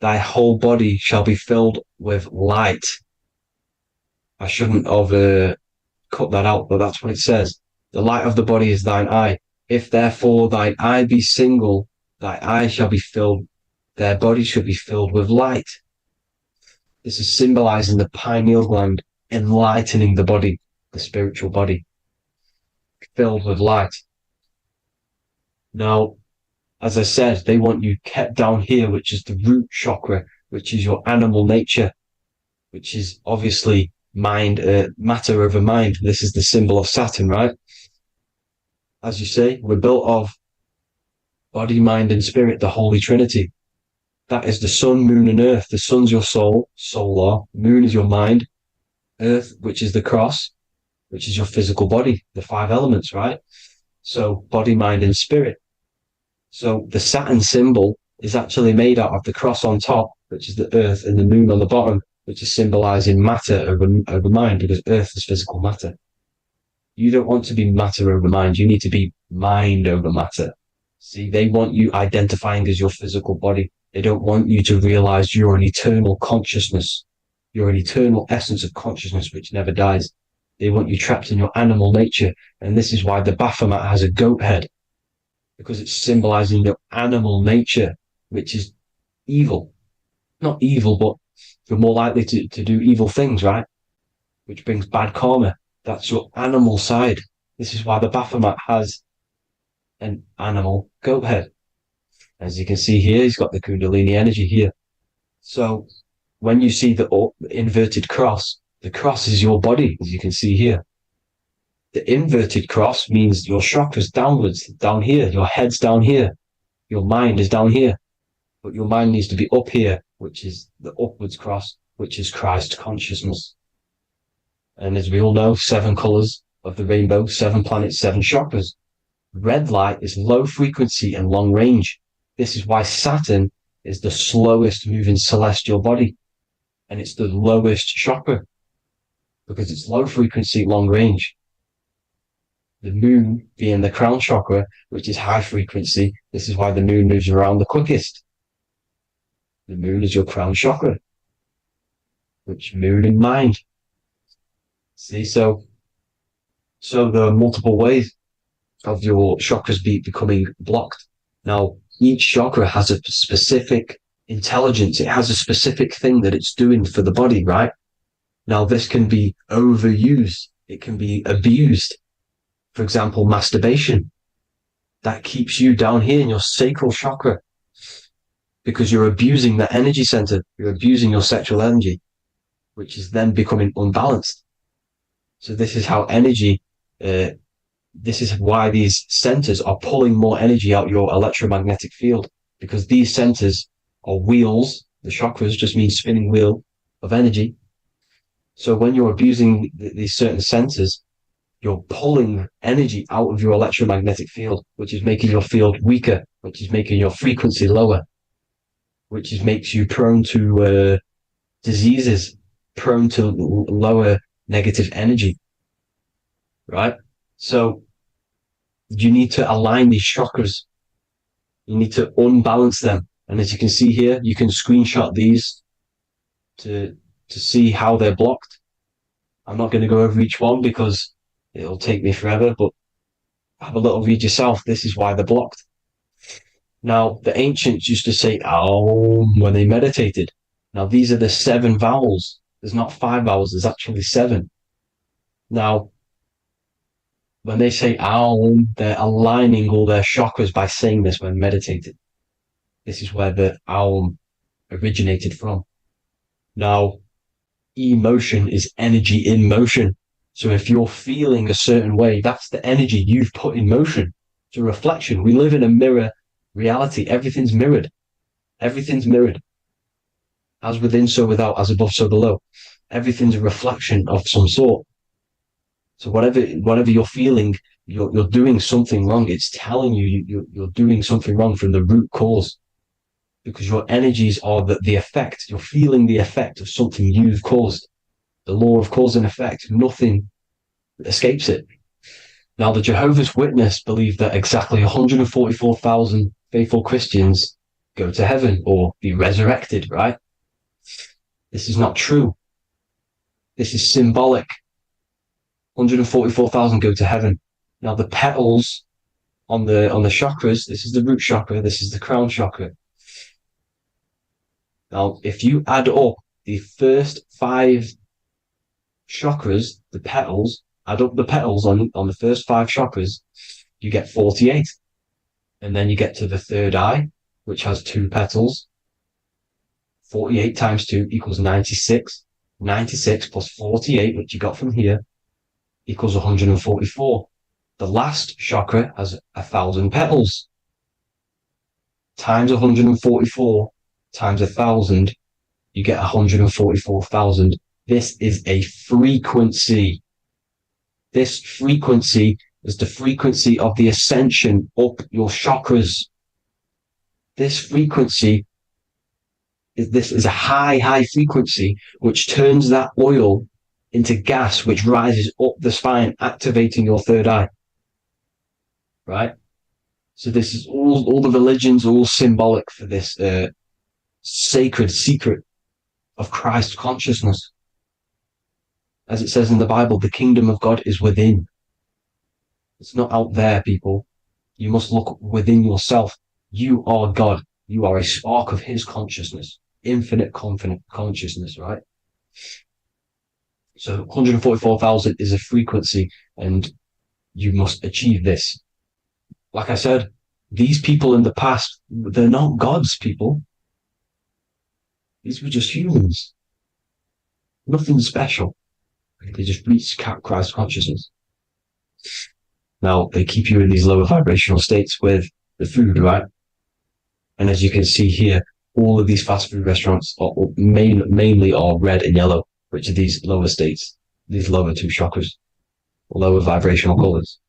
thy whole body shall be filled with light. I shouldn't have cut that out, but that's what it says. The light of the body is thine eye. If therefore thine eye be single, thy eye shall be filled, their body should be filled with light. This is symbolizing the pineal gland, enlightening the body, the spiritual body, filled with light. Now, as I said, they want you kept down here, which is the root chakra, which is your animal nature, which is obviously mind, matter over mind. This is the symbol of Saturn, right? As you say, we're built of body, mind, and spirit, the Holy Trinity. That is the sun, moon, and earth. The sun's your soul, solar. Moon is your mind. Earth, which is the cross, which is your physical body, the 5 elements, right? So body, mind, and spirit. So the Saturn symbol is actually made out of the cross on top, which is the earth, and the moon on the bottom, which is symbolizing matter over mind, because earth is physical matter. You don't want to be matter over mind. You need to be mind over matter. See, they want you identifying as your physical body. They don't want you to realize you're an eternal consciousness. You're an eternal essence of consciousness which never dies. They want you trapped in your animal nature. And this is why the Baphomet has a goat head, because it's symbolizing your animal nature, which is evil. Not evil, but you're more likely to do evil things, right? Which brings bad karma. That's your animal side. This is why the Baphomet has an animal goat head. As you can see here, he's got the Kundalini energy here. So when you see the inverted cross, the cross is your body, as you can see here. The inverted cross means your chakras downwards, down here. Your head's down here. Your mind is down here. But your mind needs to be up here, which is the upwards cross, which is Christ consciousness. And as we all know, 7 colors of the rainbow, 7 planets, 7 chakras. Red light is low frequency and long range. This is why Saturn is the slowest moving celestial body. And it's the lowest chakra, because it's low frequency, long range. The moon being the crown chakra, which is high frequency. This is why the moon moves around the quickest. The moon is your crown chakra, which moon in mind. See, so there are multiple ways of your chakras becoming blocked. Now, Each chakra has a specific intelligence. It has a specific thing that it's doing for the body, right? Now, this can be overused. It can be abused. For example, masturbation. That keeps you down here in your sacral chakra because you're abusing that energy center. You're abusing your sexual energy, which is then becoming unbalanced. So this is how energy, this is why these centers are pulling more energy out your electromagnetic field, because these centers are wheels. The chakras just mean spinning wheel of energy. So when you're abusing these certain centers, you're pulling energy out of your electromagnetic field, which is making your field weaker, which is making your frequency lower, which makes you prone to diseases, prone to lower negative energy, right? So you need to align these chakras. You need to unbalance them. And as you can see here, you can screenshot these to see how they're blocked. I'm not going to go over each one because it'll take me forever, but have a little read yourself. This is why they're blocked. Now, the ancients used to say Aum when they meditated. Now, these are the 7 vowels. There's not 5 vowels, there's actually 7. Now, when they say Aum, they're aligning all their chakras by saying this when meditating. This is where the Aum originated from. Now, emotion is energy in motion. So if you're feeling a certain way, that's the energy you've put in motion. It's a reflection. We live in a mirror reality. Everything's mirrored. Everything's mirrored. As within, so without, as above, so below. Everything's a reflection of some sort. So whatever you're feeling, you're doing something wrong. It's telling you you're doing something wrong from the root cause. Because your energies are the effect. You're feeling the effect of something you've caused. The law of cause and effect, nothing escapes it. Now, the Jehovah's Witness believe that exactly 144,000 faithful Christians go to heaven or be resurrected, right? This is not true. This is symbolic. 144,000 go to heaven. Now, the petals on the chakras, this is the root chakra, this is the crown chakra. Now, if you add up the first 5 chakras, the petals, add up the petals on the first 5 chakras, you get 48. And then you get to the third eye, which has 2 petals. 48 times 2 equals 96. 96 plus 48, which you got from here, equals 144. The last chakra has 1,000 petals. Times 144 times 1,000, you get 144,000. This is a frequency. This frequency is the frequency of the ascension up your chakras. This frequency is a high frequency, which turns that oil into gas, which rises up the spine, activating your third eye. Right? So this is all the religions are all symbolic for this sacred secret of Christ consciousness. As it says in the Bible, the kingdom of God is within. It's not out there, people. You must look within yourself. You are God. You are a spark of his consciousness, infinite consciousness, right? So 144,000 is a frequency, and you must achieve this. Like I said, these people in the past, they're not gods, people. These were just humans. Nothing special. They just reach Christ consciousness. Now, they keep you in these lower vibrational states with the food, right? And as you can see here, all of these fast food restaurants are mainly are red and yellow, which are these lower states, these lower 2 chakras, lower vibrational colors,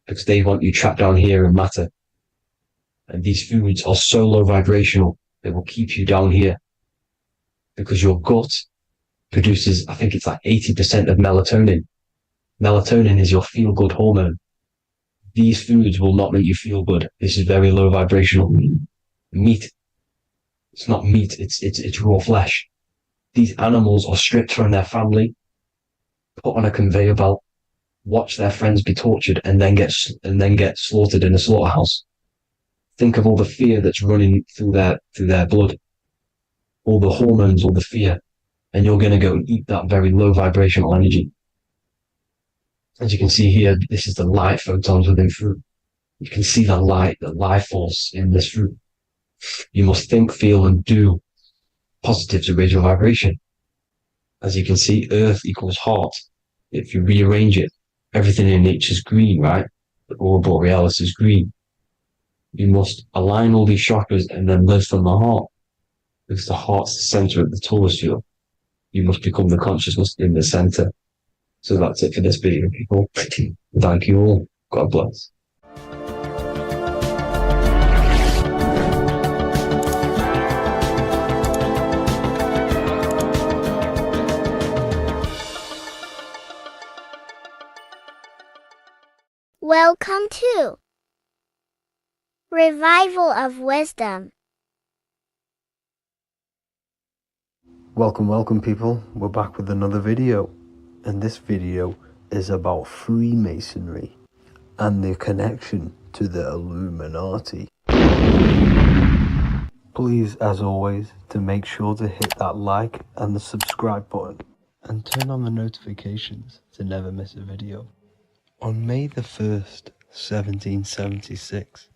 because they want you trapped down here in matter. And these foods are so low vibrational, they will keep you down here, because your gut produces, I think it's like 80% of melatonin. Melatonin is your feel-good hormone. These foods will not make you feel good. This is very low vibrational. Meat. It's not meat, it's raw flesh. These animals are stripped from their family, put on a conveyor belt, watch their friends be tortured, and then get slaughtered in a slaughterhouse. Think of all the fear that's running through their blood, all the hormones, all the fear, and you're going to go and eat that very low vibrational energy. As you can see here, this is the light photons within fruit. You can see the light, the life force in this fruit. You must think, feel, and do positive to raise your vibration. As you can see, earth equals heart. If you rearrange it, everything in nature is green, right? The aurora borealis is green. You must align all these chakras and then live from the heart, because the heart's the center of the Taurus field. You must become the consciousness in the center. So that's it for this video, people. Thank you all. God bless. Welcome to Revival of Wisdom. Welcome people, we're back with another video, and this video is about Freemasonry and their connection to the Illuminati. Please, as always, to make sure to hit that like and the subscribe button and turn on the notifications to never miss a video. On May the 1st, 1776,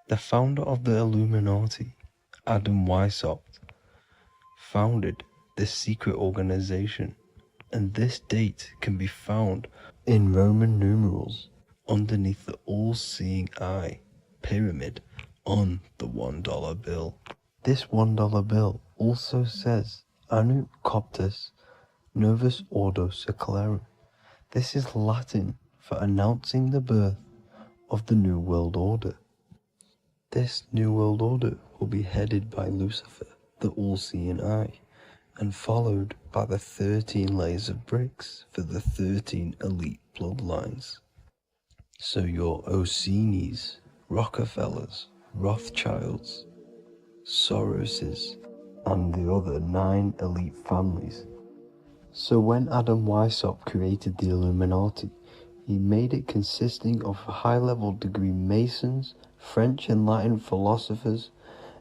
the founder of the Illuminati, Adam Weishaupt, founded this secret organization, and this date can be found in Roman numerals underneath the all-seeing eye pyramid on the $1 bill. This $1 bill also says Anut Coptus Novus Ordo Secularum. This is Latin for announcing the birth of the New World Order. This New World Order will be headed by Lucifer, the all-seeing eye, and followed by the 13 layers of bricks for the 13 elite bloodlines. So your Orsini's, Rockefellers, Rothschilds, Soroses, and the other 9 elite families. So when Adam Weishaupt created the Illuminati, he made it consisting of high-level degree Masons, French and Latin philosophers,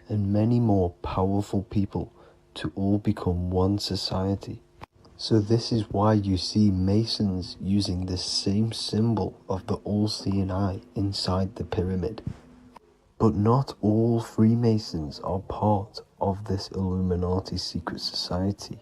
and many more powerful people to all become one society. So this is why you see Masons using the same symbol of the all-seeing eye inside the pyramid. But not all Freemasons are part of this Illuminati secret society.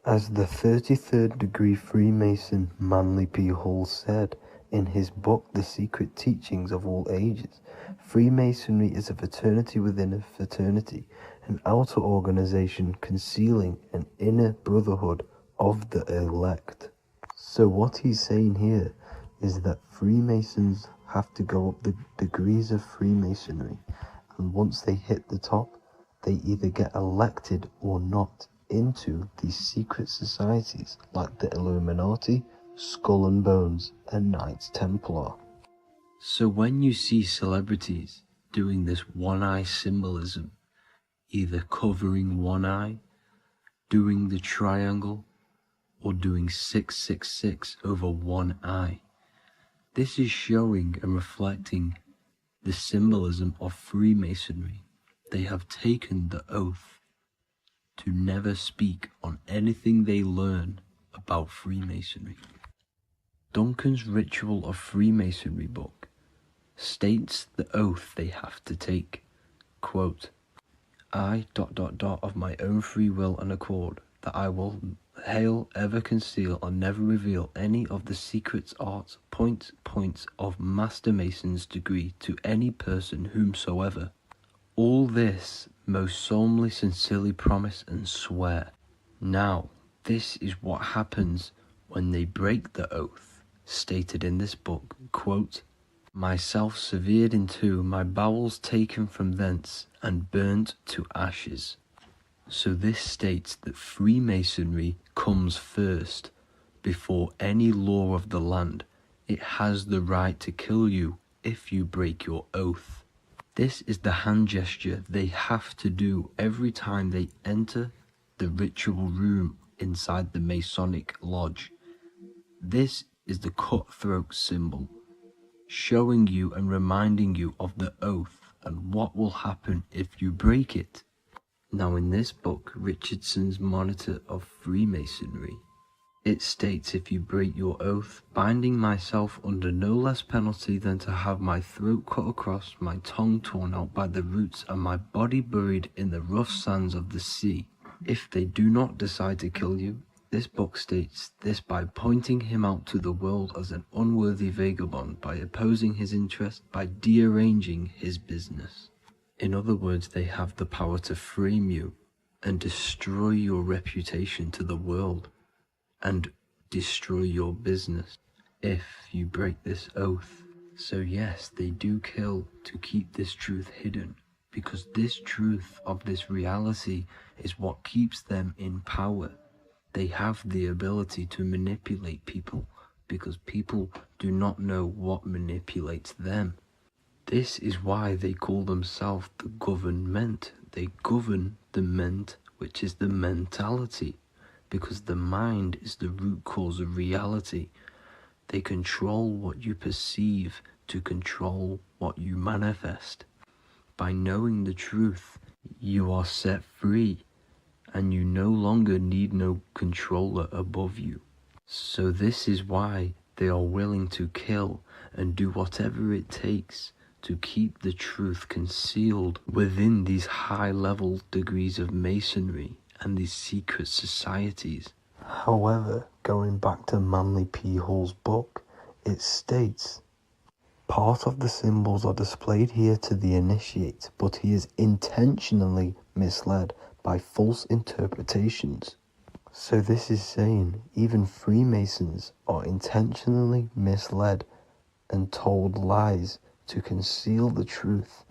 As the 33rd degree Freemason Manly P. Hall said in his book The Secret Teachings of All Ages, Freemasonry is a fraternity within a fraternity, an outer organization concealing an inner brotherhood of the elect. So what he's saying here is that Freemasons have to go up the degrees of Freemasonry, and once they hit the top, they either get elected or not into these secret societies like the Illuminati, Skull and Bones, and Knights Templar. So when you see celebrities doing this one-eye symbolism, either covering one eye, doing the triangle, or doing 666 over one eye, this is showing and reflecting the symbolism of Freemasonry. They have taken the oath to never speak on anything they learn about Freemasonry. Duncan's Ritual of Freemasonry book states the oath they have to take, quote, I ... of my own free will and accord, that I will hail, ever conceal, or never reveal any of the secrets, arts, points of Master Mason's degree to any person whomsoever. All this most solemnly, sincerely promise and swear. Now, this is what happens when they break the oath, stated in this book, quote, myself severed in two, my bowels taken from thence, and burnt to ashes. So this states that Freemasonry comes first, before any law of the land. It has the right to kill you if you break your oath. This is the hand gesture they have to do every time they enter the ritual room inside the Masonic lodge. This is the cutthroat symbol, showing you and reminding you of the oath and what will happen if you break it. Now in this book, Richardson's Monitor of Freemasonry, it states, if you break your oath, binding myself under no less penalty than to have my throat cut across, my tongue torn out by the roots, and my body buried in the rough sands of the sea. If they do not decide to kill you, this book states this by pointing him out to the world as an unworthy vagabond, by opposing his interest, by dearranging his business. In other words, they have the power to frame you and destroy your reputation to the world, and destroy your business if you break this oath. So yes, they do kill to keep this truth hidden, because this truth of this reality is what keeps them in power. They have the ability to manipulate people, because people do not know what manipulates them. This is why they call themselves the government. They govern the ment, which is the mentality, because the mind is the root cause of reality. They control what you perceive to control what you manifest. By knowing the truth, you are set free, and you no longer need no controller above you. So this is why they are willing to kill and do whatever it takes to keep the truth concealed within these high-level degrees of masonry and these secret societies. However, going back to Manly P. Hall's book, it states, part of the symbols are displayed here to the initiate, but he is intentionally misled by false interpretations. So this is saying even Freemasons are intentionally misled and told lies to conceal the truth,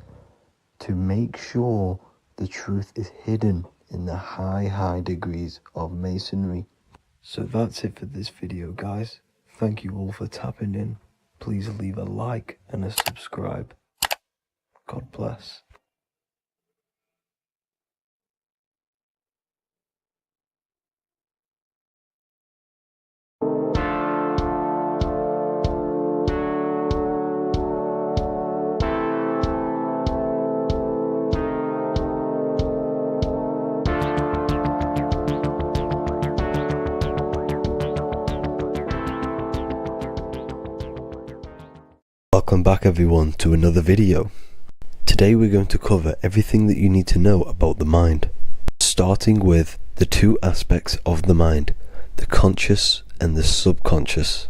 to make sure the truth is hidden in the high degrees of masonry. So that's it for this video, guys. Thank you all for tapping in. Please leave a like and a subscribe. God bless. Welcome back everyone to another video. Today we're going to cover everything that you need to know about the mind, starting with the two aspects of the mind, the conscious and the subconscious.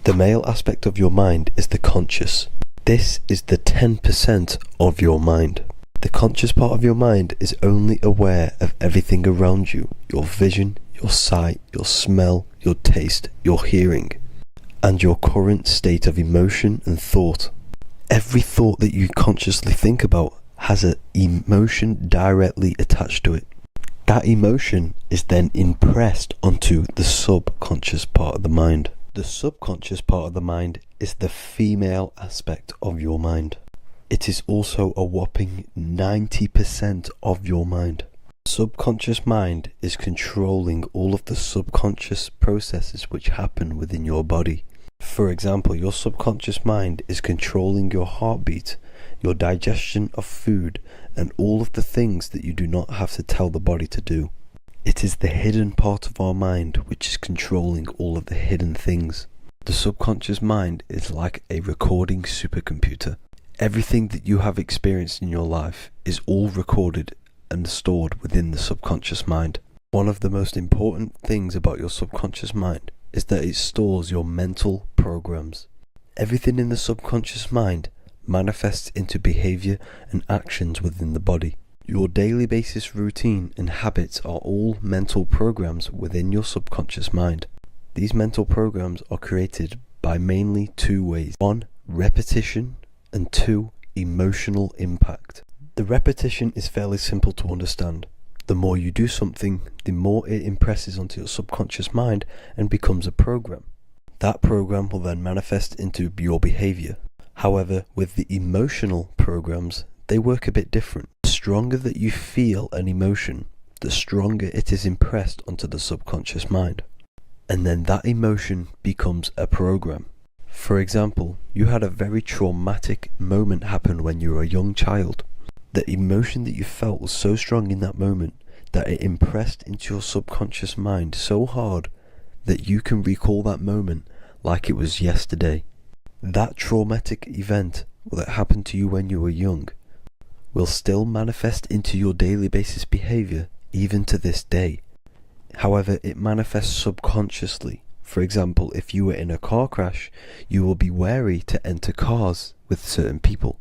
The male aspect of your mind is the conscious. This is the 10% of your mind. The conscious part of your mind is only aware of everything around you, your vision, your sight, your smell, your taste, your hearing, and your current state of emotion and thought. Every thought that you consciously think about has an emotion directly attached to it. That emotion is then impressed onto the subconscious part of the mind. The subconscious part of the mind is the female aspect of your mind. It is also a whopping 90% of your mind. Subconscious mind is controlling all of the subconscious processes which happen within your body. For example, your subconscious mind is controlling your heartbeat, your digestion of food, and all of the things that you do not have to tell the body to do. It is the hidden part of our mind which is controlling all of the hidden things. The subconscious mind is like a recording supercomputer. Everything that you have experienced in your life is all recorded and stored within the subconscious mind. One of the most important things about your subconscious mind is that it stores your mental programs. Everything in the subconscious mind manifests into behavior and actions within the body. Your daily basis routine and habits are all mental programs within your subconscious mind. These mental programs are created by mainly two ways. 1, repetition, and 2, emotional impact. The repetition is fairly simple to understand. The more you do something, the more it impresses onto your subconscious mind and becomes a program. That program will then manifest into your behavior. However, with the emotional programs, they work a bit different. The stronger that you feel an emotion, the stronger it is impressed onto the subconscious mind. And then that emotion becomes a program. For example, you had a very traumatic moment happen when you were a young child. The emotion that you felt was so strong in that moment that it impressed into your subconscious mind so hard that you can recall that moment like it was yesterday. That traumatic event that happened to you when you were young will still manifest into your daily basis behavior even to this day. However, it manifests subconsciously. For example, if you were in a car crash, you will be wary to enter cars with certain people,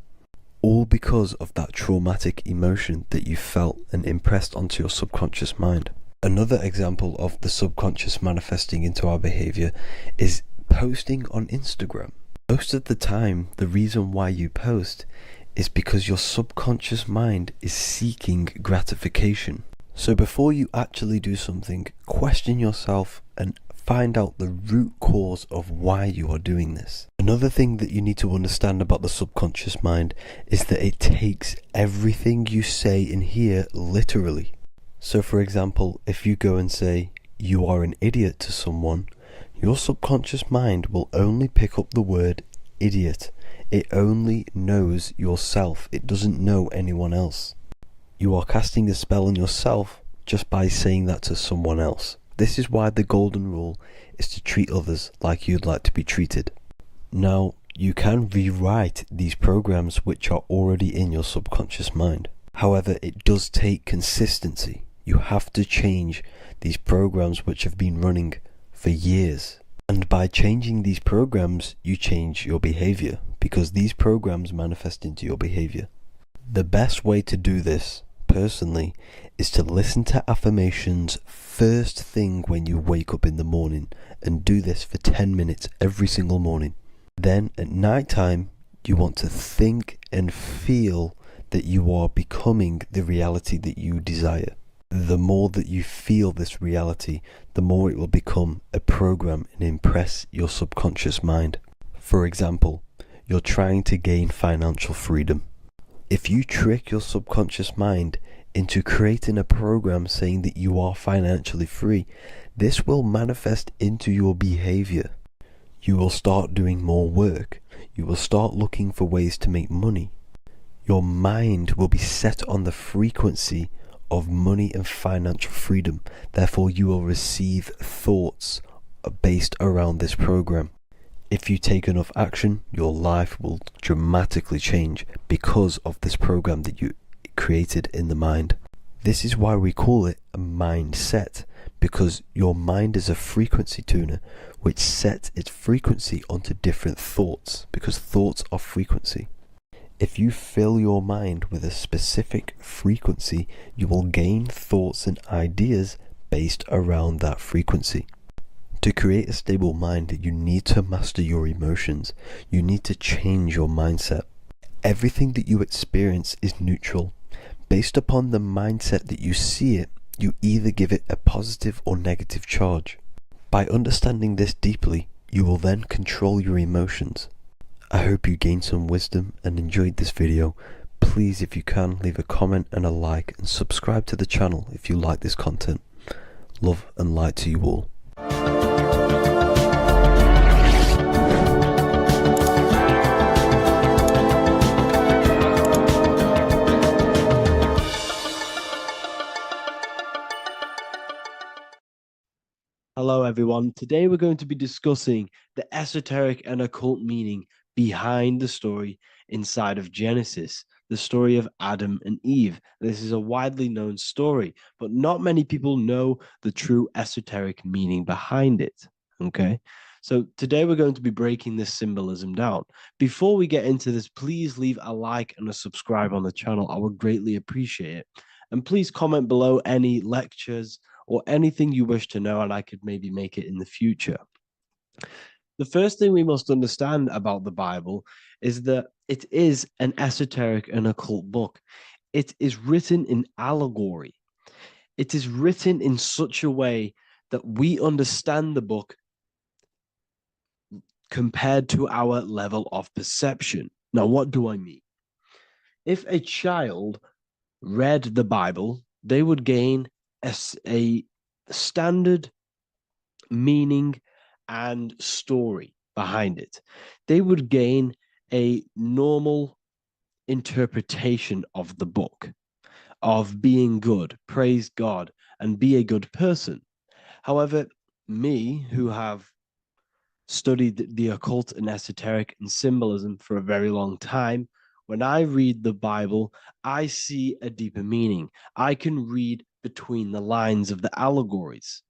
all because of that traumatic emotion that you felt and impressed onto your subconscious mind. Another example of the subconscious manifesting into our behavior is posting on Instagram. Most of the time, the reason why you post is because your subconscious mind is seeking gratification. So before you actually do something, question yourself and find out the root cause of why you are doing this. Another thing that you need to understand about the subconscious mind is that it takes everything you say in here literally. So for example, if you go and say, "You are an idiot" to someone, your subconscious mind will only pick up the word idiot. It only knows yourself. It doesn't know anyone else. You are casting a spell on yourself just by saying that to someone else. This is why the golden rule is to treat others like you'd like to be treated. Now, you can rewrite these programs which are already in your subconscious mind. However, it does take consistency. You have to change these programs which have been running for years. And by changing these programs, you change your behavior, because these programs manifest into your behavior. The best way to do this, personally, is to listen to affirmations first thing when you wake up in the morning, and do this for 10 minutes every single morning. Then at night time, you want to think and feel that you are becoming the reality that you desire. The more that you feel this reality, the more it will become a program and impress your subconscious mind. For example, you're trying to gain financial freedom. If you trick your subconscious mind into creating a program saying that you are financially free, this will manifest into your behavior. You will start doing more work. You will start looking for ways to make money. Your mind will be set on the frequency of money and financial freedom. Therefore, you will receive thoughts based around this program. If you take enough action, your life will dramatically change because of this program that you created in the mind. This is why we call it a mindset, because your mind is a frequency tuner which sets its frequency onto different thoughts, because thoughts are frequency. If you fill your mind with a specific frequency, you will gain thoughts and ideas based around that frequency. To create a stable mind, you need to master your emotions. You need to change your mindset. Everything that you experience is neutral. Based upon the mindset that you see it, you either give it a positive or negative charge. By understanding this deeply, you will then control your emotions. I hope you gained some wisdom and enjoyed this video. Please, if you can, leave a comment and a like, and subscribe to the channel if you like this content. Love and light to you all. Hello, everyone. Today we're going to be discussing the esoteric and occult meaning behind the story inside of Genesis, the story of Adam and Eve. This is a widely known story, but not many people know the true esoteric meaning behind it. Okay, so today we're going to be breaking this symbolism down. Before we get into this, please leave a like and a subscribe on the channel. I would greatly appreciate it. And please comment below any lectures or anything you wish to know, and I could maybe make it in the future. The first thing we must understand about the Bible is that it is an esoteric and occult book. It is written in allegory. It is written in such a way that we understand the book compared to our level of perception. Now, what do I mean? If a child read the Bible, they would gain a standard meaning and story behind it. They would gain a normal interpretation of the book, of being good, praise God, and be a good person. However, me, who have studied the occult and esoteric and symbolism for a very long time, when I read the Bible, I see a deeper meaning. I can read between the lines of the allegories,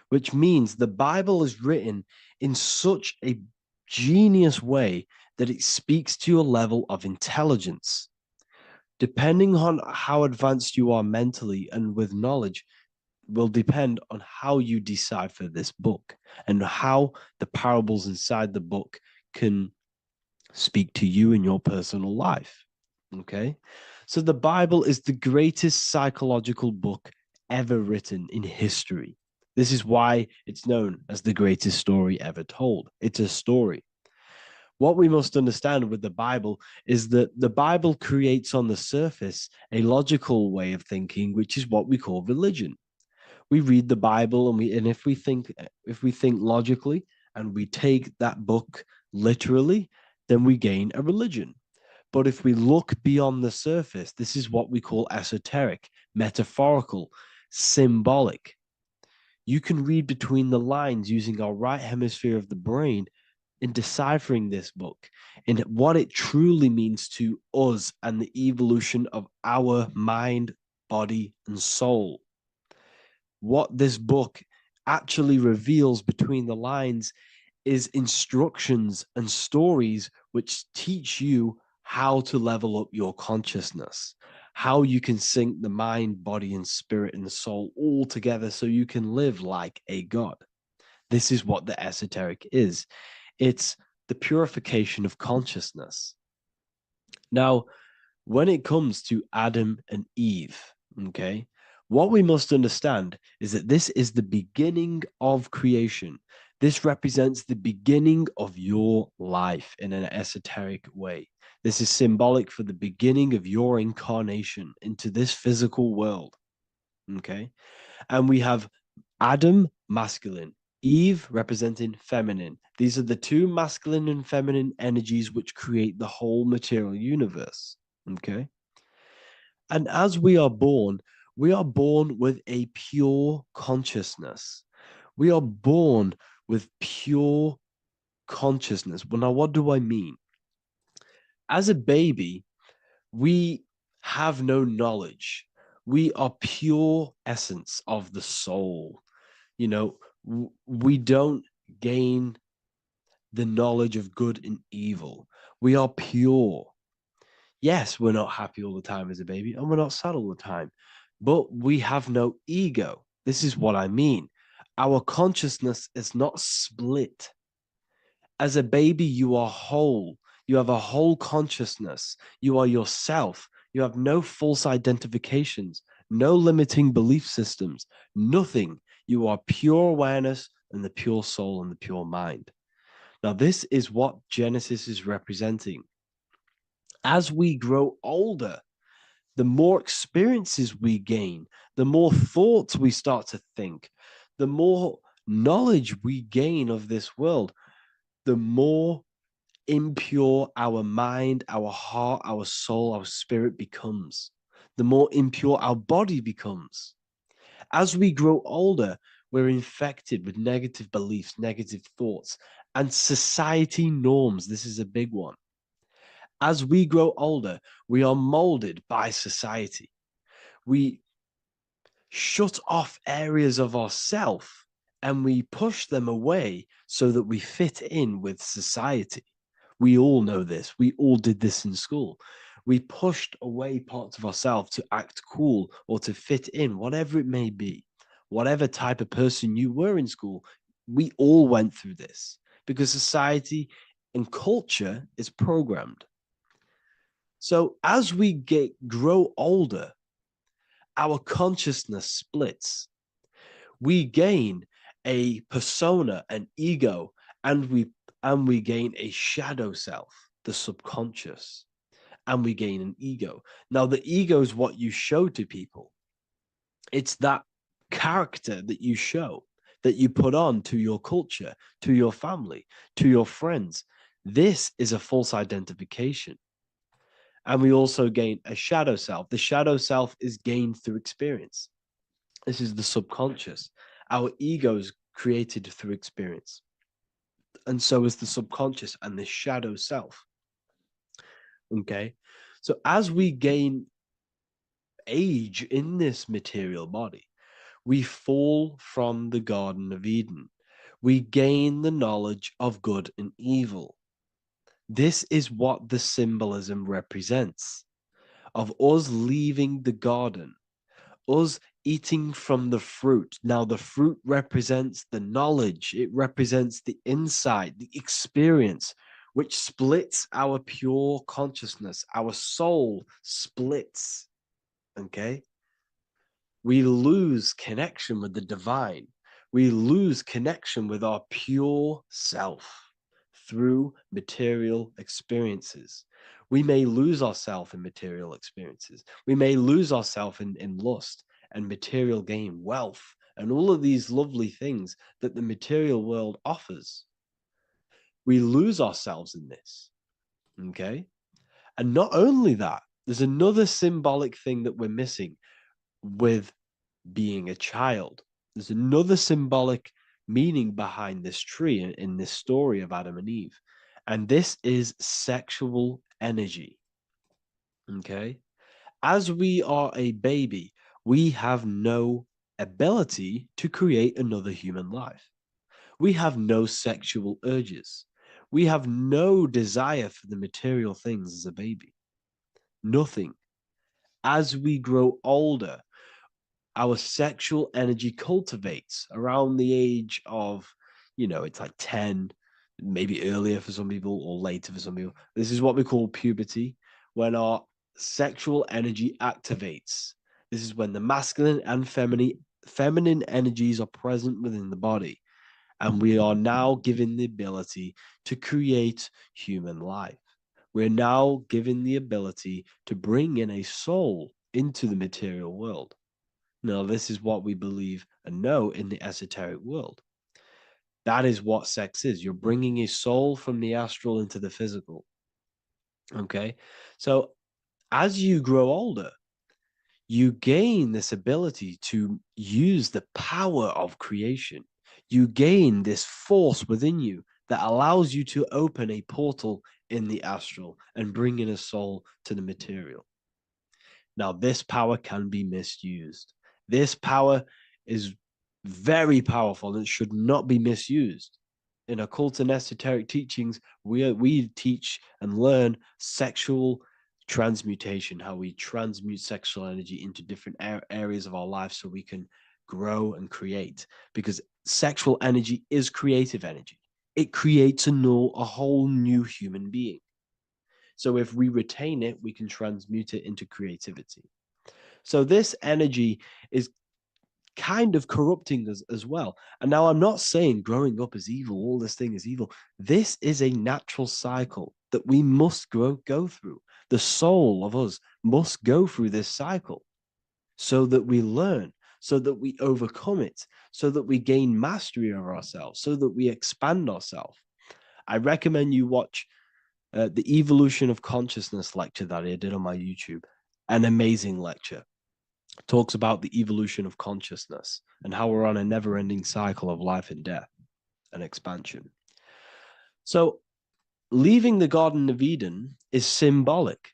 which means the Bible is written in such a genius way that it speaks to your level of intelligence. Depending on how advanced you are mentally and with knowledge, will depend on how you decipher this book and how the parables inside the book can speak to you in your personal life. Okay. So the Bible is the greatest psychological book ever written in history. This is why it's known as the greatest story ever told. It's a story. What we must understand with the Bible is that the Bible creates on the surface a logical way of thinking, which is what we call religion. We read the Bible and if we think logically and we take that book literally, then we gain a religion. But if we look beyond the surface, this is what we call esoteric, metaphorical, symbolic. You can read between the lines using our right hemisphere of the brain in deciphering this book and what it truly means to us and the evolution of our mind, body, and soul. What this book actually reveals between the lines is instructions and stories which teach you how to level up your consciousness, how you can sync the mind, body, and spirit and the soul all together so you can live like a god. This is what the esoteric is. It's the purification of consciousness. Now, when it comes to Adam and Eve, okay, what we must understand is that this is the beginning of creation. This represents the beginning of your life in an esoteric way. This is symbolic for the beginning of your incarnation into this physical world. Okay. And we have Adam, masculine, Eve representing feminine. These are the two masculine and feminine energies which create the whole material universe. Okay. And as we are born with a pure consciousness. We are born with pure consciousness. Well, now, what do I mean? As a baby, we have no knowledge. We are pure essence of the soul. You know, we don't gain the knowledge of good and evil. We are pure. Yes, we're not happy all the time as a baby, and we're not sad all the time, but we have no ego. This is what I mean. Our consciousness is not split. As a baby, you are whole. You have a whole consciousness. You are yourself. You have no false identifications, no limiting belief systems, nothing. You are pure awareness and the pure soul and the pure mind. Now, this is what Genesis is representing. As we grow older, the more experiences we gain, the more thoughts we start to think, the more knowledge we gain of this world, the more impure our mind, our heart, our soul, our spirit becomes, the more impure our body becomes. As we grow older, we're infected with negative beliefs, negative thoughts, and society norms. This is a big one. As we grow older, we are molded by society. We shut off areas of ourself and we push them away so that we fit in with society. We all know this. We all did this in school. We pushed away parts of ourselves to act cool or to fit in, whatever it may be. Whatever type of person you were in school, we all went through this because society and culture is programmed. So as we grow older, our consciousness splits. We gain a persona, an ego, and we gain a shadow self, the subconscious, and we gain an ego. Now, the ego is what you show to people. It's that character that you show. that you put on to your culture, to your family, to your friends. This is a false identification. And we also gain a shadow self. The shadow self is gained through experience. This is the subconscious. Our ego is created through experience. And so is the subconscious and the shadow self. Okay. So as we gain age in this material body, we fall from the Garden of Eden. We gain the knowledge of good and evil. This is what the symbolism represents of us leaving the garden, us eating from the fruit. Now, the fruit represents the knowledge, it represents the insight, the experience, which splits our pure consciousness. Our soul splits. Okay? We lose connection with the divine. We lose connection with our pure self through material experiences. We may lose ourselves in material experiences. We may lose ourselves in lust and material gain, wealth, and all of these lovely things that the material world offers. We lose ourselves in this. Okay? And not only that, there's another symbolic thing that we're missing with being a child. There's another symbolic meaning behind this tree in this story of Adam and Eve. And this is sexual energy. Okay. As we are a baby, we have no ability to create another human life. We have no sexual urges. We have no desire for the material things as a baby. Nothing. As we grow older, our sexual energy cultivates around the age of, it's like 10, maybe earlier for some people or later for some people. This is what we call puberty, when our sexual energy activates. This is when the masculine and feminine energies are present within the body. And we are now given the ability to create human life. We're now given the ability to bring in a soul into the material world. Now, this is what we believe and know in the esoteric world. That is what sex is. You're bringing a soul from the astral into the physical. Okay. So as you grow older, you gain this ability to use the power of creation. You gain this force within you that allows you to open a portal in the astral and bring in a soul to the material. Now, this power can be misused. This power is very powerful and should not be misused. In occult and esoteric teachings, we teach and learn sexual transmutation, how we transmute sexual energy into different areas of our life so we can grow and create. Because sexual energy is creative energy. It creates a whole new human being. So if we retain it, we can transmute it into creativity. So this energy is kind of corrupting us as well. And now I'm not saying growing up is evil, all this thing is evil. This is a natural cycle that we must go through. The soul of us must go through this cycle so that we learn, so that we overcome it, so that we gain mastery of ourselves, so that we expand ourselves. I recommend you watch the Evolution of Consciousness lecture that I did on my YouTube. An amazing lecture. Talks about the evolution of consciousness and how we're on a never-ending cycle of life and death and expansion. So leaving the Garden of Eden is symbolic.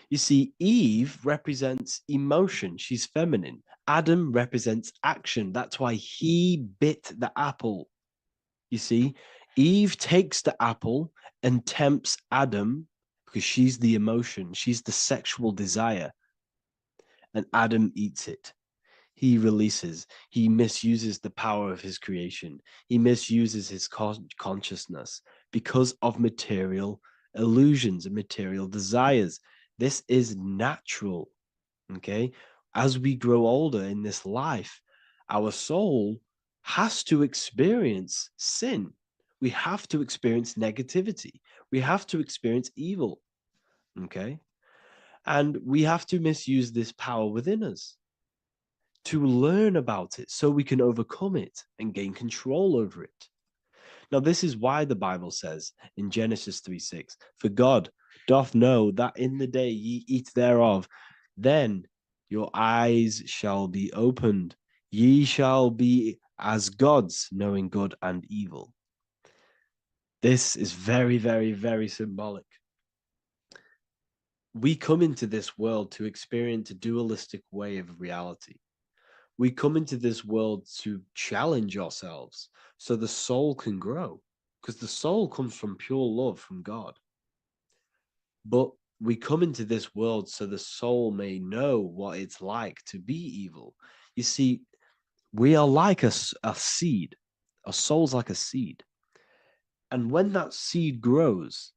You see, Eve represents emotion. She's feminine. Adam represents action. That's why he bit the apple. You see, Eve takes the apple and tempts Adam because she's the emotion. She's the sexual desire. And Adam eats it. He releases. He misuses the power of his creation. He misuses his consciousness because of material illusions and material desires. This is natural. Okay. As we grow older in this life, our soul has to experience sin. We have to experience negativity. We have to experience evil. Okay. And we have to misuse this power within us to learn about it so we can overcome it and gain control over it. Now, this is why the Bible says in Genesis 3:6, for God doth know that in the day ye eat thereof, then your eyes shall be opened. Ye shall be as gods, knowing good and evil. This is very, very, very symbolic. We come into this world to experience a dualistic way of reality. We come into this world to challenge ourselves so the soul can grow, because the soul comes from pure love from God. But we come into this world so the soul may know what it's like to be evil. You see, we are like a seed. Our soul's like a seed. And when that seed grows,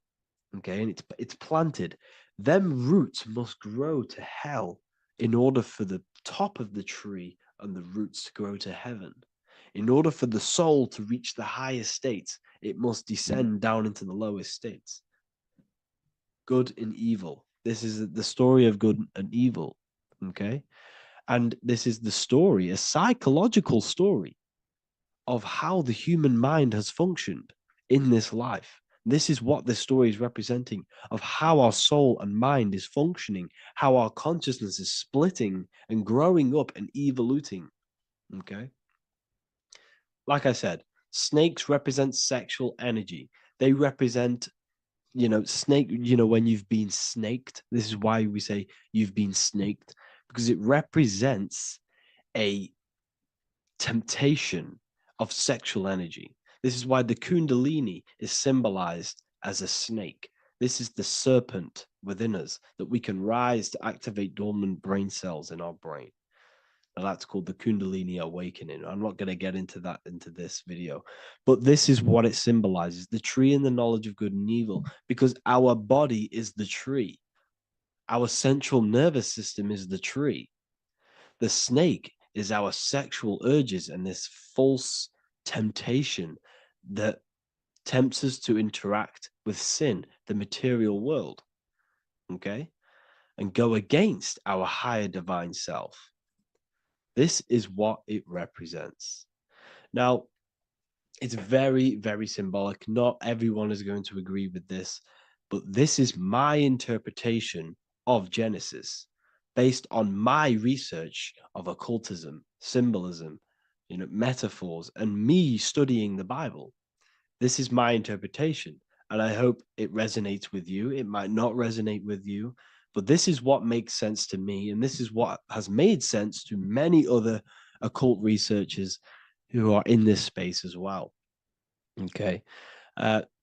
okay, and it's planted, them roots must grow to hell in order for the top of the tree and the roots to grow to heaven. In order for the soul to reach the highest states, it must descend down into the lowest states. Good and evil. This is the story of good and evil, okay? And this is the story, a psychological story of how the human mind has functioned in this life. This is what this story is representing, of how our soul and mind is functioning, how our consciousness is splitting and growing up and evoluting. Okay. Like I said, snakes represent sexual energy. They represent, snake, when you've been snaked. This is why we say you've been snaked, because it represents a temptation of sexual energy. This is why the kundalini is symbolized as a snake. This is the serpent within us that we can rise to activate dormant brain cells in our brain. Now that's called the kundalini awakening. I'm not going to get into that into this video, but this is what it symbolizes, the tree and the knowledge of good and evil, because our body is the tree. Our central nervous system is the tree. The snake is our sexual urges and this false temptation that tempts us to interact with sin, the material world, okay, and go against our higher divine self. This is what it represents. Now, it's very, very symbolic. Not everyone is going to agree with this, but this is my interpretation of Genesis based on my research of occultism, symbolism, metaphors, and me studying the Bible. This is my interpretation, and I hope it resonates with you. It might not resonate with you, but this is what makes sense to me, and this is what has made sense to many other occult researchers who are in this space as well. Okay,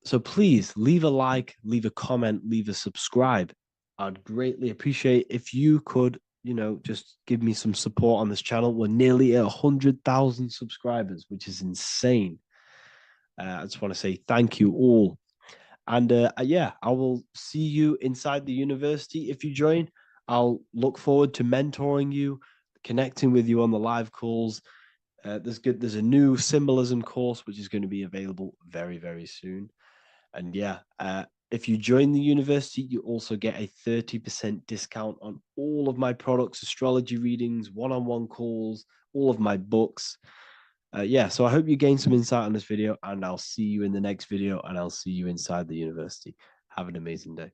so please leave a like, leave a comment, leave a subscribe. I'd greatly appreciate if you could, just give me some support on this channel. We're nearly at 100,000 subscribers, which is insane. I just want to say thank you all. And yeah, I will see you inside the university. If you join, I'll look forward to mentoring you, connecting with you on the live calls. There's a new symbolism course, which is going to be available very, very soon. And yeah, if you join the university, you also get a 30% discount on all of my products, astrology readings, one-on-one calls, all of my books. Yeah, so I hope you gain some insight on this video, and I'll see you in the next video, and I'll see you inside the university. Have an amazing day.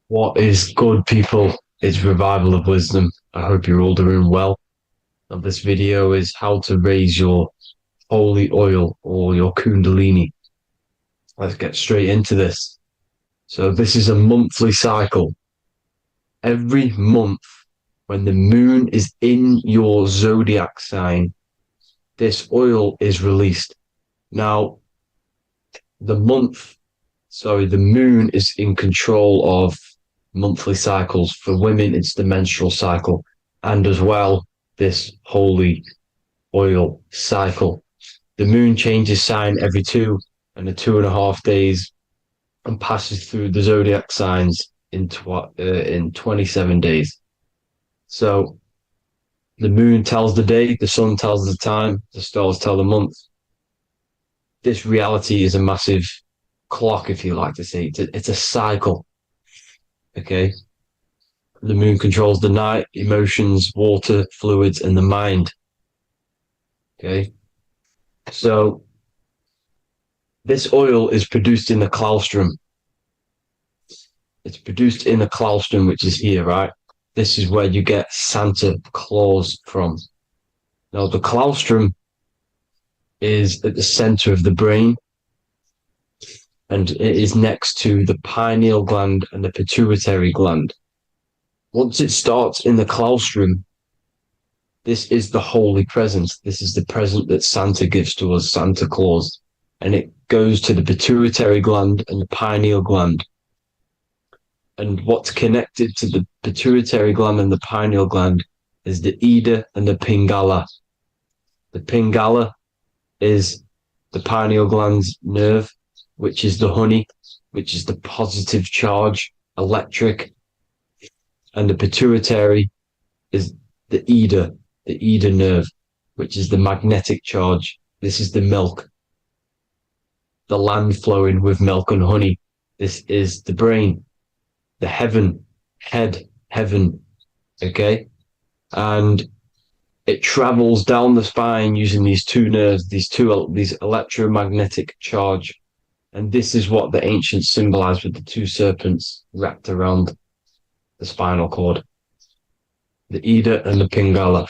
What is good, people? It's Revival of Wisdom. I hope you're all doing well. And this video is how to raise your holy oil or your kundalini. Let's get straight into this. So this is a monthly cycle. Every month, when the moon is in your zodiac sign, this oil is released. Now, the moon is in control of monthly cycles. For women, it's the menstrual cycle, and as well, this holy oil cycle. The moon changes sign every 2 and 2.5 days. and passes through the zodiac signs in 27 days. So the moon tells the day, the sun tells the time, the stars tell the month. This reality is a massive clock, if you like to say. It's a cycle. Okay. The moon controls the night, emotions, water, fluids, and the mind. Okay. So this oil is produced in the claustrum. It's produced in the claustrum, which is here, right? This is where you get Santa Claus from. Now, the claustrum is at the center of the brain, and it is next to the pineal gland and the pituitary gland. Once it starts in the claustrum, this is the holy present. This is the present that Santa gives to us, Santa Claus. And it goes to the pituitary gland and the pineal gland. And what's connected to the pituitary gland and the pineal gland is the Ida and the Pingala. The Pingala is the pineal gland's nerve, which is the honey, which is the positive charge, electric. And the pituitary is the Ida nerve, which is the magnetic charge. This is the milk, the land flowing with milk and honey. This is the brain, the heaven, heaven, okay? And it travels down the spine using these two nerves, these electromagnetic charge. And this is what the ancients symbolized with the two serpents wrapped around the spinal cord, the Ida and the Pingala.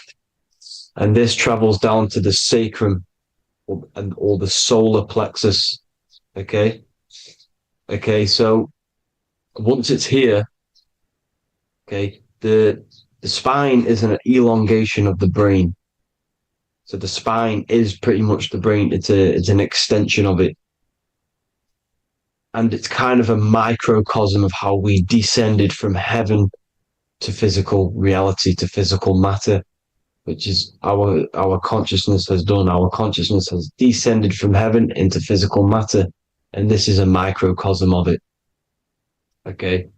And this travels down to the sacrum or the solar plexus. Okay. So once it's here, okay, the spine is an elongation of the brain. So the spine is pretty much the brain. It's an extension of it. And it's kind of a microcosm of how we descended from heaven to physical reality, to physical matter, which is our consciousness has done. Our consciousness has descended from heaven into physical matter. And this is a microcosm of it. Okay.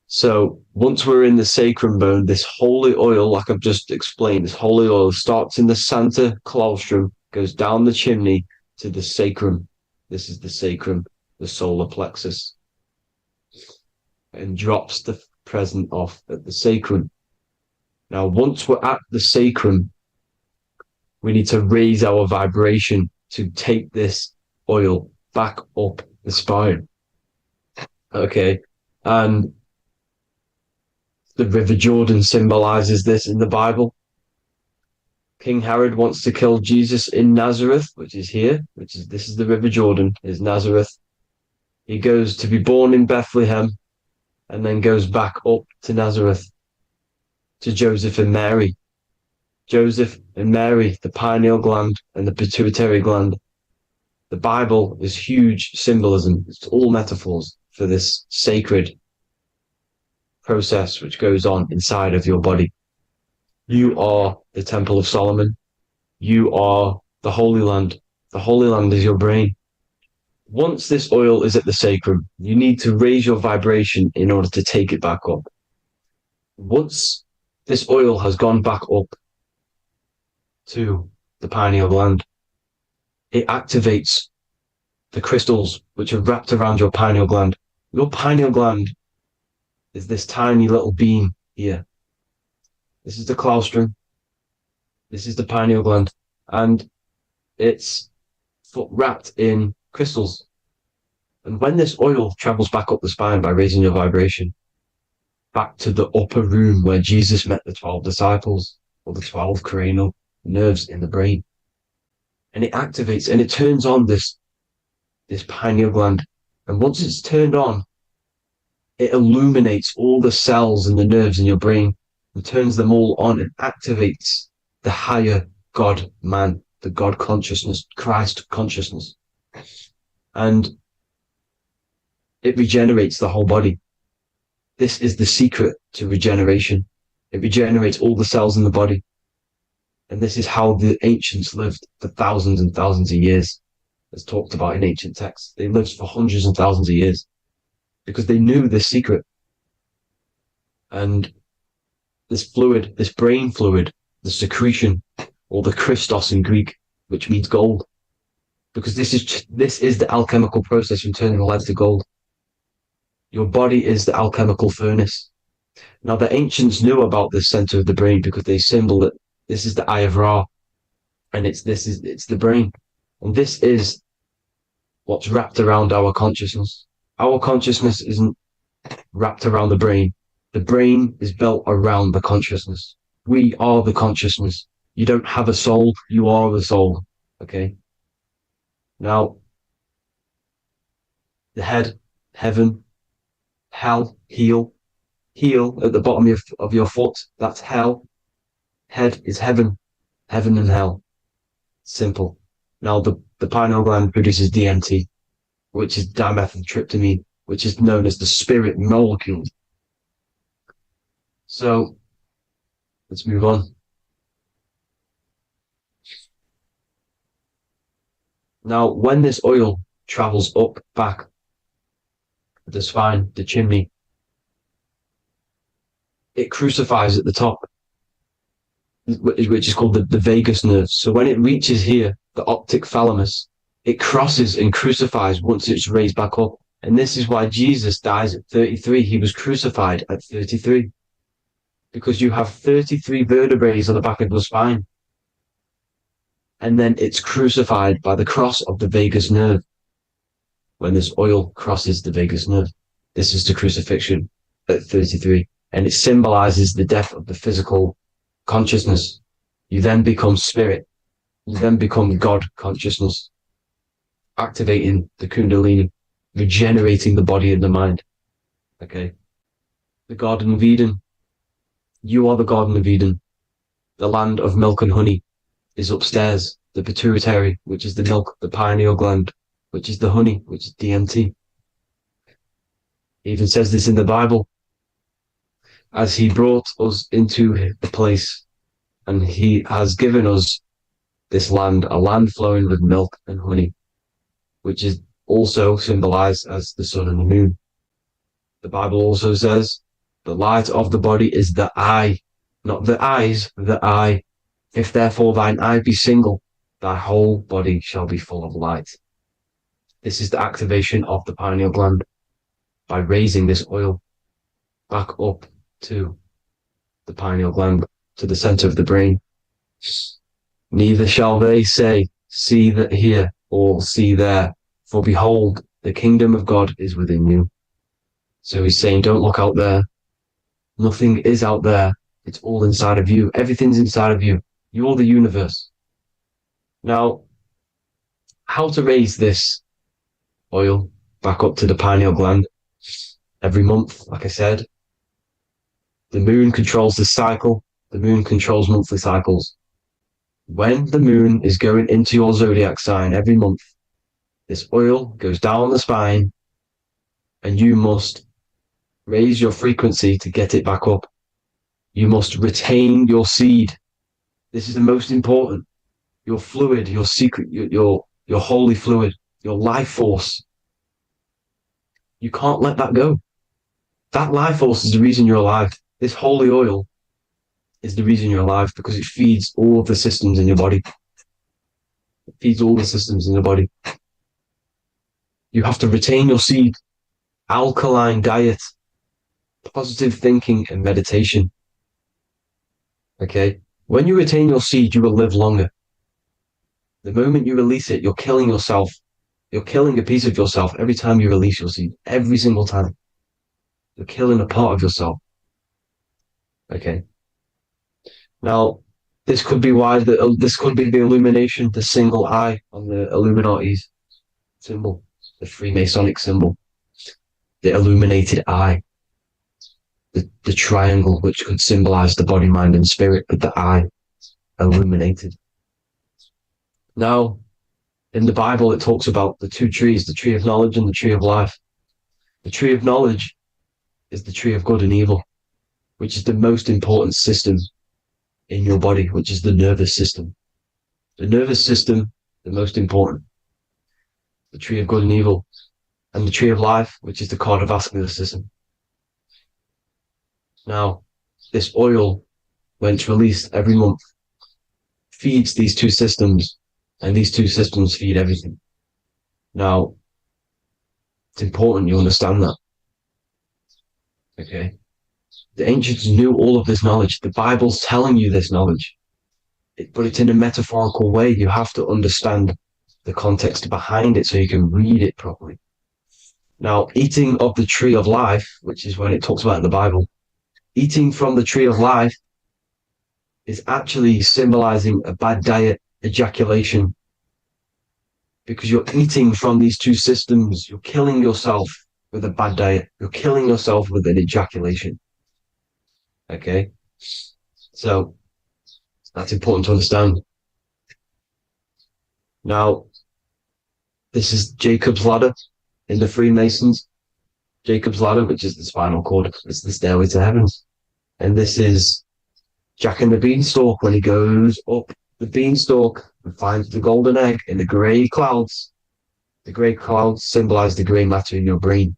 So once we're in the sacrum bone, this holy oil, like I've just explained, this holy oil starts in the Santa Claustrum, goes down the chimney to the sacrum. This is the sacrum, the solar plexus, and drops the present off at the sacrum. Now, once we're at the sacrum, we need to raise our vibration to take this oil back up the spine. Okay. And the River Jordan symbolizes this in the Bible. King Herod wants to kill Jesus in Nazareth, which is here, this is the River Jordan, is Nazareth. He goes to be born in Bethlehem and then goes back up to Nazareth to Joseph and Mary. Joseph and Mary, the pineal gland and the pituitary gland. The Bible is huge symbolism. It's all metaphors for this sacred process which goes on inside of your body. You are the Temple of Solomon. You are the Holy Land. The Holy Land is your brain. Once this oil is at the sacrum, you need to raise your vibration in order to take it back up. Once this oil has gone back up to the pineal gland, it activates the crystals which are wrapped around your pineal gland. Your pineal gland is this tiny little beam here. This is the claustrum. This is the pineal gland. And it's wrapped in crystals. And when this oil travels back up the spine by raising your vibration, back to the upper room where Jesus met the 12 disciples, or the 12 cranial nerves in the brain, and it activates and it turns on this pineal gland. And once it's turned on, it illuminates all the cells and the nerves in your brain and turns them all on and activates the higher God man, the God consciousness, Christ consciousness. And it regenerates the whole body. This is the secret to regeneration. It regenerates all the cells in the body. And this is how the ancients lived for thousands and thousands of years, as talked about in ancient texts. They lived for hundreds and thousands of years. because they knew this secret. And this fluid, this brain fluid, the secretion, or the Christos in Greek, which means gold, because this is the alchemical process from turning lead to gold. Your body is the alchemical furnace. Now, the ancients knew about this center of the brain because they symbol it. This is the eye of Ra, and it's the brain, and this is what's wrapped around our consciousness. Our consciousness isn't wrapped around the brain. The brain is built around the consciousness. We are the consciousness. You don't have a soul, you are the soul. Okay? Now, the head, heaven, hell, heel at the bottom of your foot, that's hell. Head is heaven and hell. Simple. Now, the pineal gland produces DMT, which is dimethyltryptamine, which is known as the spirit molecule. So, let's move on. Now, when this oil travels up, back, the spine, the chimney, it crucifies at the top, which is called the vagus nerve. So when it reaches here, the optic thalamus, it crosses and crucifies once it's raised back up. And this is why Jesus dies at 33. He was crucified at 33. Because you have 33 vertebrae on the back of the spine. And then it's crucified by the cross of the vagus nerve. When this oil crosses the vagus nerve, this is the crucifixion at 33. And it symbolizes the death of the physical consciousness. You then become spirit. You then become God consciousness, activating the kundalini, regenerating the body and the mind. Okay. The Garden of Eden. You are the Garden of Eden. The land of milk and honey is upstairs. The pituitary, which is the milk, the pineal gland, which is the honey, which is DMT. It even says this in the Bible. As he brought us into the place, and he has given us this land, a land flowing with milk and honey, which is also symbolized as the sun and the moon. The Bible also says, the light of the body is the eye, not the eyes, the eye. If therefore thine eye be single, thy whole body shall be full of light. This is the activation of the pineal gland by raising this oil back up to the pineal gland, to the center of the brain. Neither shall they say, see that here, or see there, for behold, the kingdom of God is within you. So he's saying, don't look out there. Nothing is out there. It's all inside of you. Everything's inside of you. You're the universe. Now, how to raise this oil back up to the pineal gland? Every month, like I said. The moon controls the cycle. The moon controls monthly cycles. When the moon is going into your zodiac sign every month, this oil goes down the spine, and you must raise your frequency to get it back up. You must retain your seed. This is the most important. Your fluid, your secret, your holy fluid, your life force. You can't let that go. That life force is the reason you're alive. This holy oil is the reason you're alive, because it feeds all of the systems in your body. It feeds all the systems in your body. You have to retain your seed, alkaline diet, positive thinking, and meditation. Okay? When you retain your seed, you will live longer. The moment you release it, you're killing yourself. You're killing a piece of yourself every time you release your seed. Every single time. You're killing a part of yourself. Okay? Now, this could be why this could be the illumination, the single eye on the Illuminati's symbol, the Freemasonic symbol, the illuminated eye, the triangle, which could symbolize the body, mind, and spirit, but the eye illuminated. Now, in the Bible, it talks about the two trees, the tree of knowledge and the tree of life. The tree of knowledge is the tree of good and evil, which is the most important system in your body, which is the nervous system. The nervous system, the most important. The tree of good and evil and the tree of life, which is the cardiovascular system. Now, this oil, when it's released every month, feeds these two systems, and these two systems feed everything. Now, it's important you understand that. Okay? The ancients knew all of this knowledge. The Bible's telling you this knowledge. But it's in a metaphorical way. You have to understand the context behind it so you can read it properly. Now, eating of the tree of life, which is when it talks about in the Bible, eating from the tree of life is actually symbolizing a bad diet, ejaculation, because you're eating from these two systems. You're killing yourself with a bad diet. You're killing yourself with an ejaculation. Okay? So, that's important to understand. Now, this is Jacob's ladder in the Freemasons. Jacob's ladder, which is the spinal cord. It's the stairway to heaven. And this is Jack and the Beanstalk when he goes up the beanstalk and finds the golden egg in the grey clouds. The grey clouds symbolize the grey matter in your brain.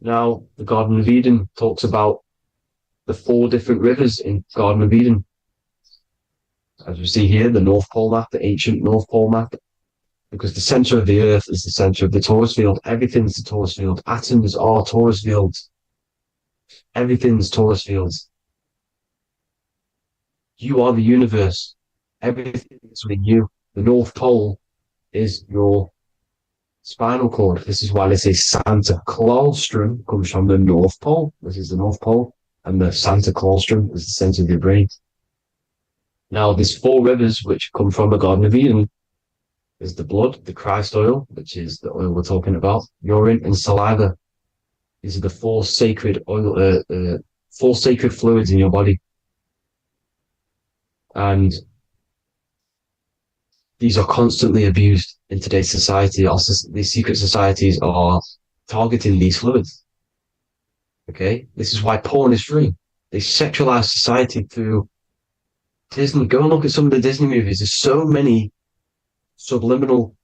Now, the Garden of Eden talks about the 4 different rivers in Garden of Eden. As we see here, the North Pole map, the ancient North Pole map, because the center of the earth is the center of the torus field. Everything's the torus field. Atoms are torus fields. Everything's torus fields. You are the universe. Everything is within you. The North Pole is your spinal cord. This is why they say Santa Claustrum comes from the North Pole. This is the North Pole. And the Santa Claustrum is the center of your brain. Now, these 4 rivers which come from the Garden of Eden is the blood, the Christ oil, which is the oil we're talking about, urine, and saliva. These are the 4 sacred oil, 4 sacred fluids in your body. And these are constantly abused in today's society. These secret societies are targeting these fluids. Okay? This is why porn is free. They sexualize society through Disney. Go and look at some of the Disney movies. There's so many subliminal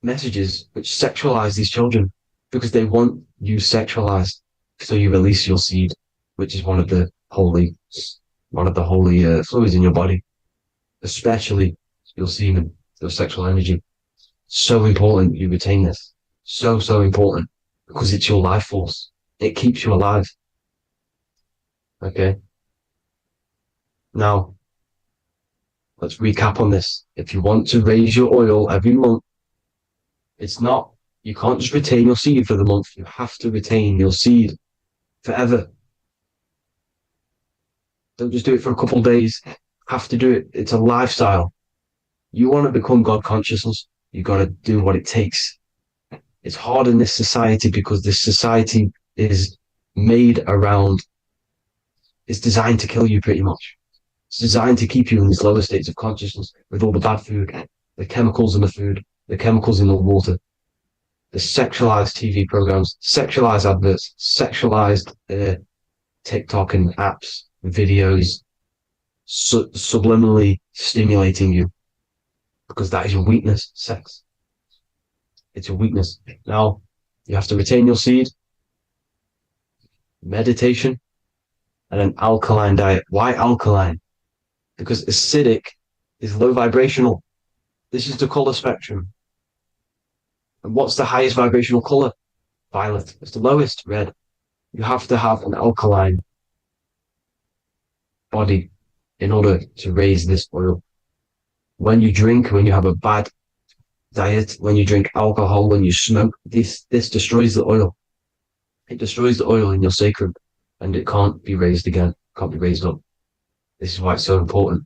messages which sexualize these children because they want you sexualized. So you release your seed, which is one of the holy fluids in your body. Especially your semen, your sexual energy. So important you retain this. So important because it's your life force. It keeps you alive. Okay. Now, let's recap on this. If you want to raise your oil every month, you can't just retain your seed for the month. You have to retain your seed forever. Don't just do it for a couple of days. Have to do it. It's a lifestyle. You want to become God consciousness, you got to do what it takes. It's hard in this society because this society is made around, it's designed to kill you pretty much. It's designed to keep you in these lower states of consciousness with all the bad food, the chemicals in the food, the chemicals in the water, the sexualized TV programs, sexualized adverts, sexualized TikTok and apps, videos, subliminally stimulating you. Because that is your weakness, sex. It's a weakness. Now, you have to retain your seed, meditation, and an alkaline diet. Why alkaline? Because acidic is low vibrational. This is the color spectrum. And what's the highest vibrational color? Violet. It's the lowest, red. You have to have an alkaline body in order to raise this oil. When you drink, when you have a bad diet, when you drink alcohol, when you smoke, this destroys the oil. It destroys the oil in your sacrum and it can't be raised again, can't be raised up. This is why it's so important.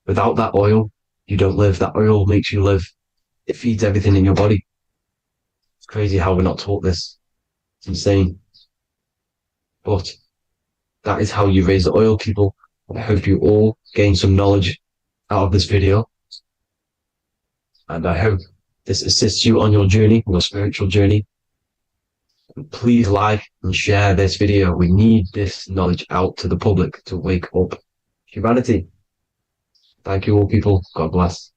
Without that oil, you don't live. That oil makes you live. It feeds everything in your body. It's crazy how we're not taught this. It's insane. But that is how you raise the oil, people. I hope you all gain some knowledge out of this video. And I hope this assists you on your journey, your spiritual journey. And please like and share this video. We need this knowledge out to the public to wake up humanity. Thank you all, people. God bless.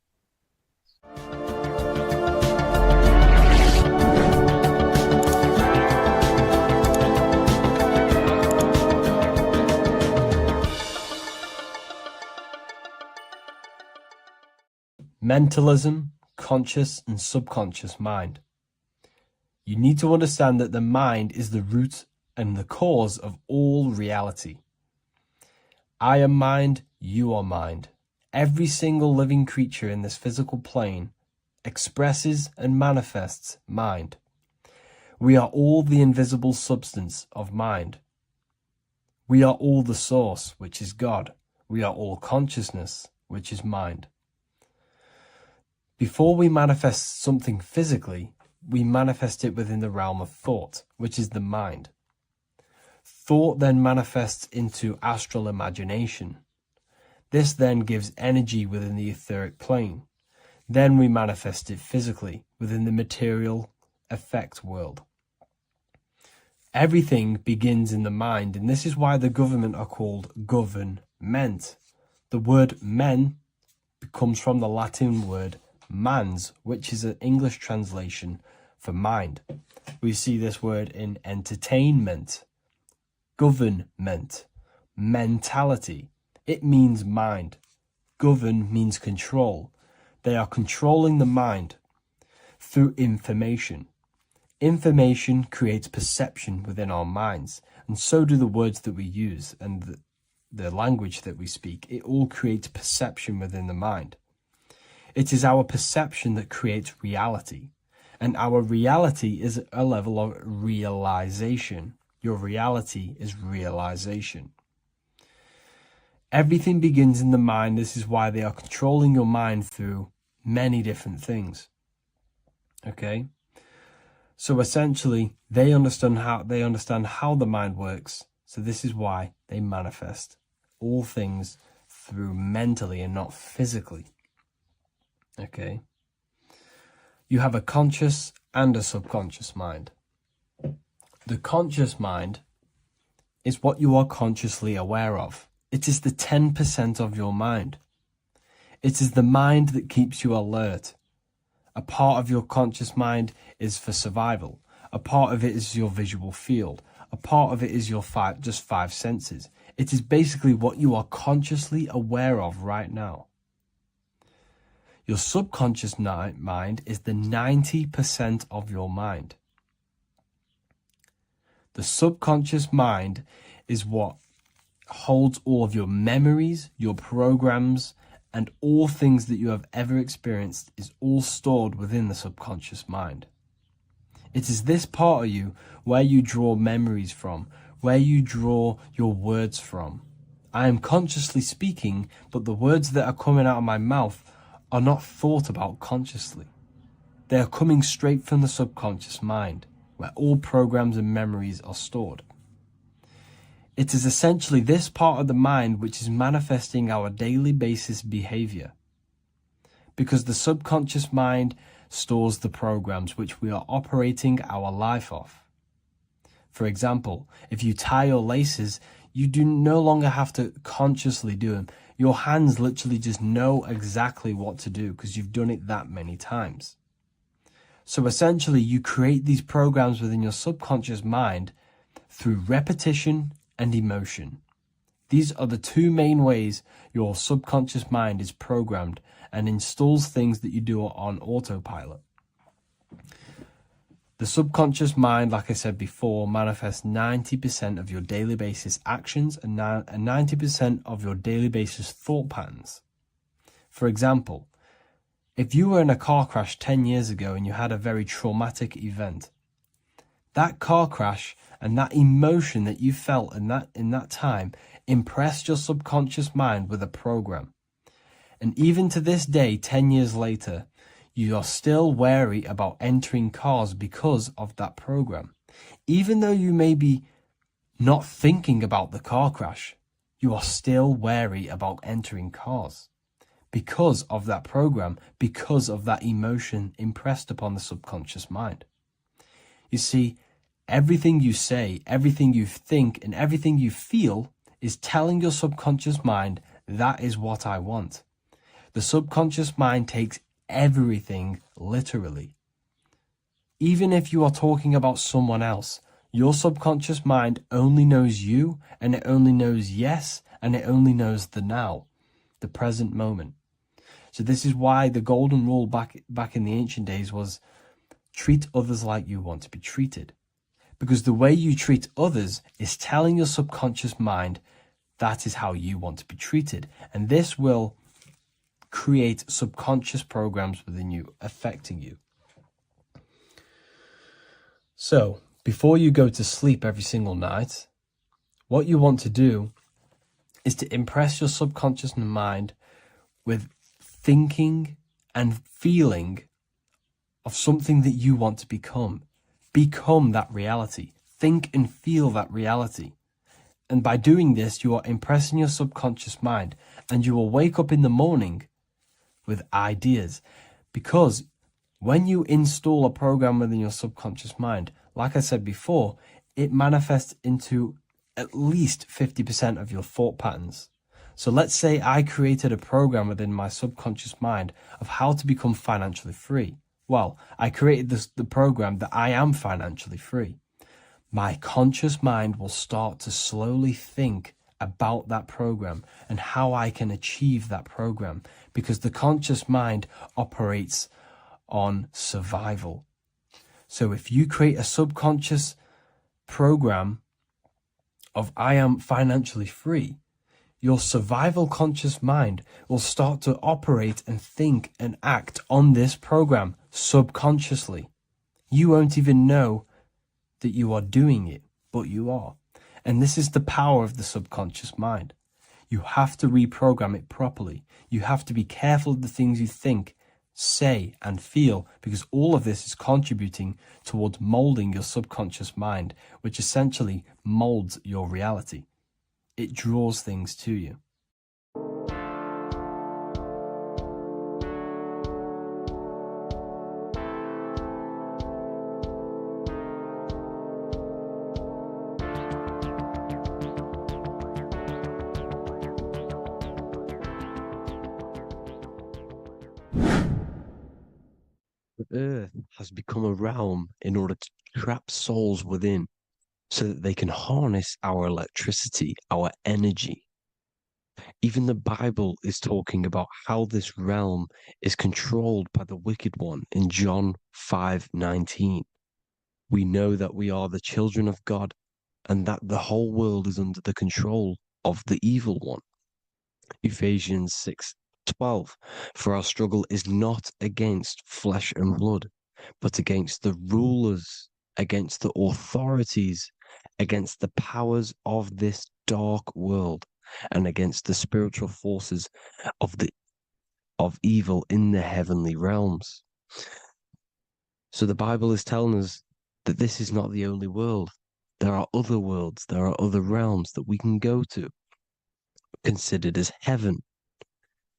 mentalism, conscious and subconscious mind. You need to understand that the mind is the root and the cause of all reality. I am mind, you are mind. Every single living creature in this physical plane expresses and manifests mind. We are all the invisible substance of mind. We are all the source, which is God. We are all consciousness, which is mind. Before we manifest something physically, we manifest it within the realm of thought, which is the mind. Thought then manifests into astral imagination. This then gives energy within the etheric plane. Then we manifest it physically within the material effect world. Everything begins in the mind, and this is why the government are called government. The word men comes from the Latin word mans, which is an English translation for mind. We see this word in entertainment, government, mentality. It means mind. Govern means control. They are controlling the mind through information. Information creates perception within our minds, and so do the words that we use and the language that we speak. It all creates perception within the mind. It is our perception that creates reality, and our reality is a level of realization. Your reality is realization. Everything begins in the mind. This is why they are controlling your mind through many different things. Okay? So essentially, they understand how the mind works. So this is why they manifest all things through mentally and not physically. Okay? You have a conscious and a subconscious mind. The conscious mind is what you are consciously aware of. It is the 10% of your mind. It is the mind that keeps you alert. A part of your conscious mind is for survival. A part of it is your visual field. A part of it is your just five senses. It is basically what you are consciously aware of right now. Your subconscious mind is the 90% of your mind. The subconscious mind is what holds all of your memories, your programs, and all things that you have ever experienced is all stored within the subconscious mind. It is this part of you where you draw memories from, where you draw your words from. I am consciously speaking, but the words that are coming out of my mouth are not thought about consciously. They are coming straight from the subconscious mind, where all programs and memories are stored. It is essentially this part of the mind which is manifesting our daily basis behavior, because the subconscious mind stores the programs which we are operating our life off. For example, if you tie your laces, you do no longer have to consciously do them. Your hands literally just know exactly what to do because you've done it that many times. So essentially, you create these programs within your subconscious mind through repetition and emotion. These are the two main ways your subconscious mind is programmed and installs things that you do on autopilot. The subconscious mind, like I said before, manifests 90% of your daily basis actions and 90% of your daily basis thought patterns. For example, if you were in a car crash 10 years ago and you had a very traumatic event, that car crash and that emotion that you felt in that time impressed your subconscious mind with a program. And even to this day, 10 years later, you are still wary about entering cars because of that program. Even though you may be not thinking about the car crash, you are still wary about entering cars because of that program, because of that emotion impressed upon the subconscious mind. You see, everything you say, everything you think, and everything you feel is telling your subconscious mind, that is what I want. The subconscious mind takes everything literally. Even if you are talking about someone else, your subconscious mind only knows you, and it only knows yes, and it only knows the now, the present moment. So this is why the golden rule back in the ancient days was treat others like you want to be treated. Because the way you treat others is telling your subconscious mind that is how you want to be treated. And this will create subconscious programs within you, affecting you. So, before you go to sleep every single night, what you want to do is to impress your subconscious mind with thinking and feeling of something that you want to become. Become that reality. Think and feel that reality. And by doing this, you are impressing your subconscious mind, and you will wake up in the morning with ideas. Because when you install a program within your subconscious mind, like I said before, it manifests into at least 50% of your thought patterns. So let's say I created a program within my subconscious mind of how to become financially free. Well, I created the program that I am financially free. My conscious mind will start to slowly think about that program and how I can achieve that program, because the conscious mind operates on survival. So if you create a subconscious program of I am financially free, your survival conscious mind will start to operate and think and act on this program subconsciously. You won't even know that you are doing it, but you are. And this is the power of the subconscious mind. You have to reprogram it properly. You have to be careful of the things you think, say, and feel, because all of this is contributing towards molding your subconscious mind, which essentially molds your reality. It draws things to you. The earth has become a realm in order to trap souls within, so that they can harness our electricity, our energy. Even the Bible is talking about how this realm is controlled by the wicked one in John 5:19. We know that we are the children of God and that the whole world is under the control of the evil one. Ephesians 6:12. For our struggle is not against flesh and blood, but against the rulers, against the authorities, against the powers of this dark world, and against the spiritual forces of evil in the heavenly realms. So the Bible is telling us that this is not the only world. There are other worlds, there are other realms that we can go to, considered as heaven.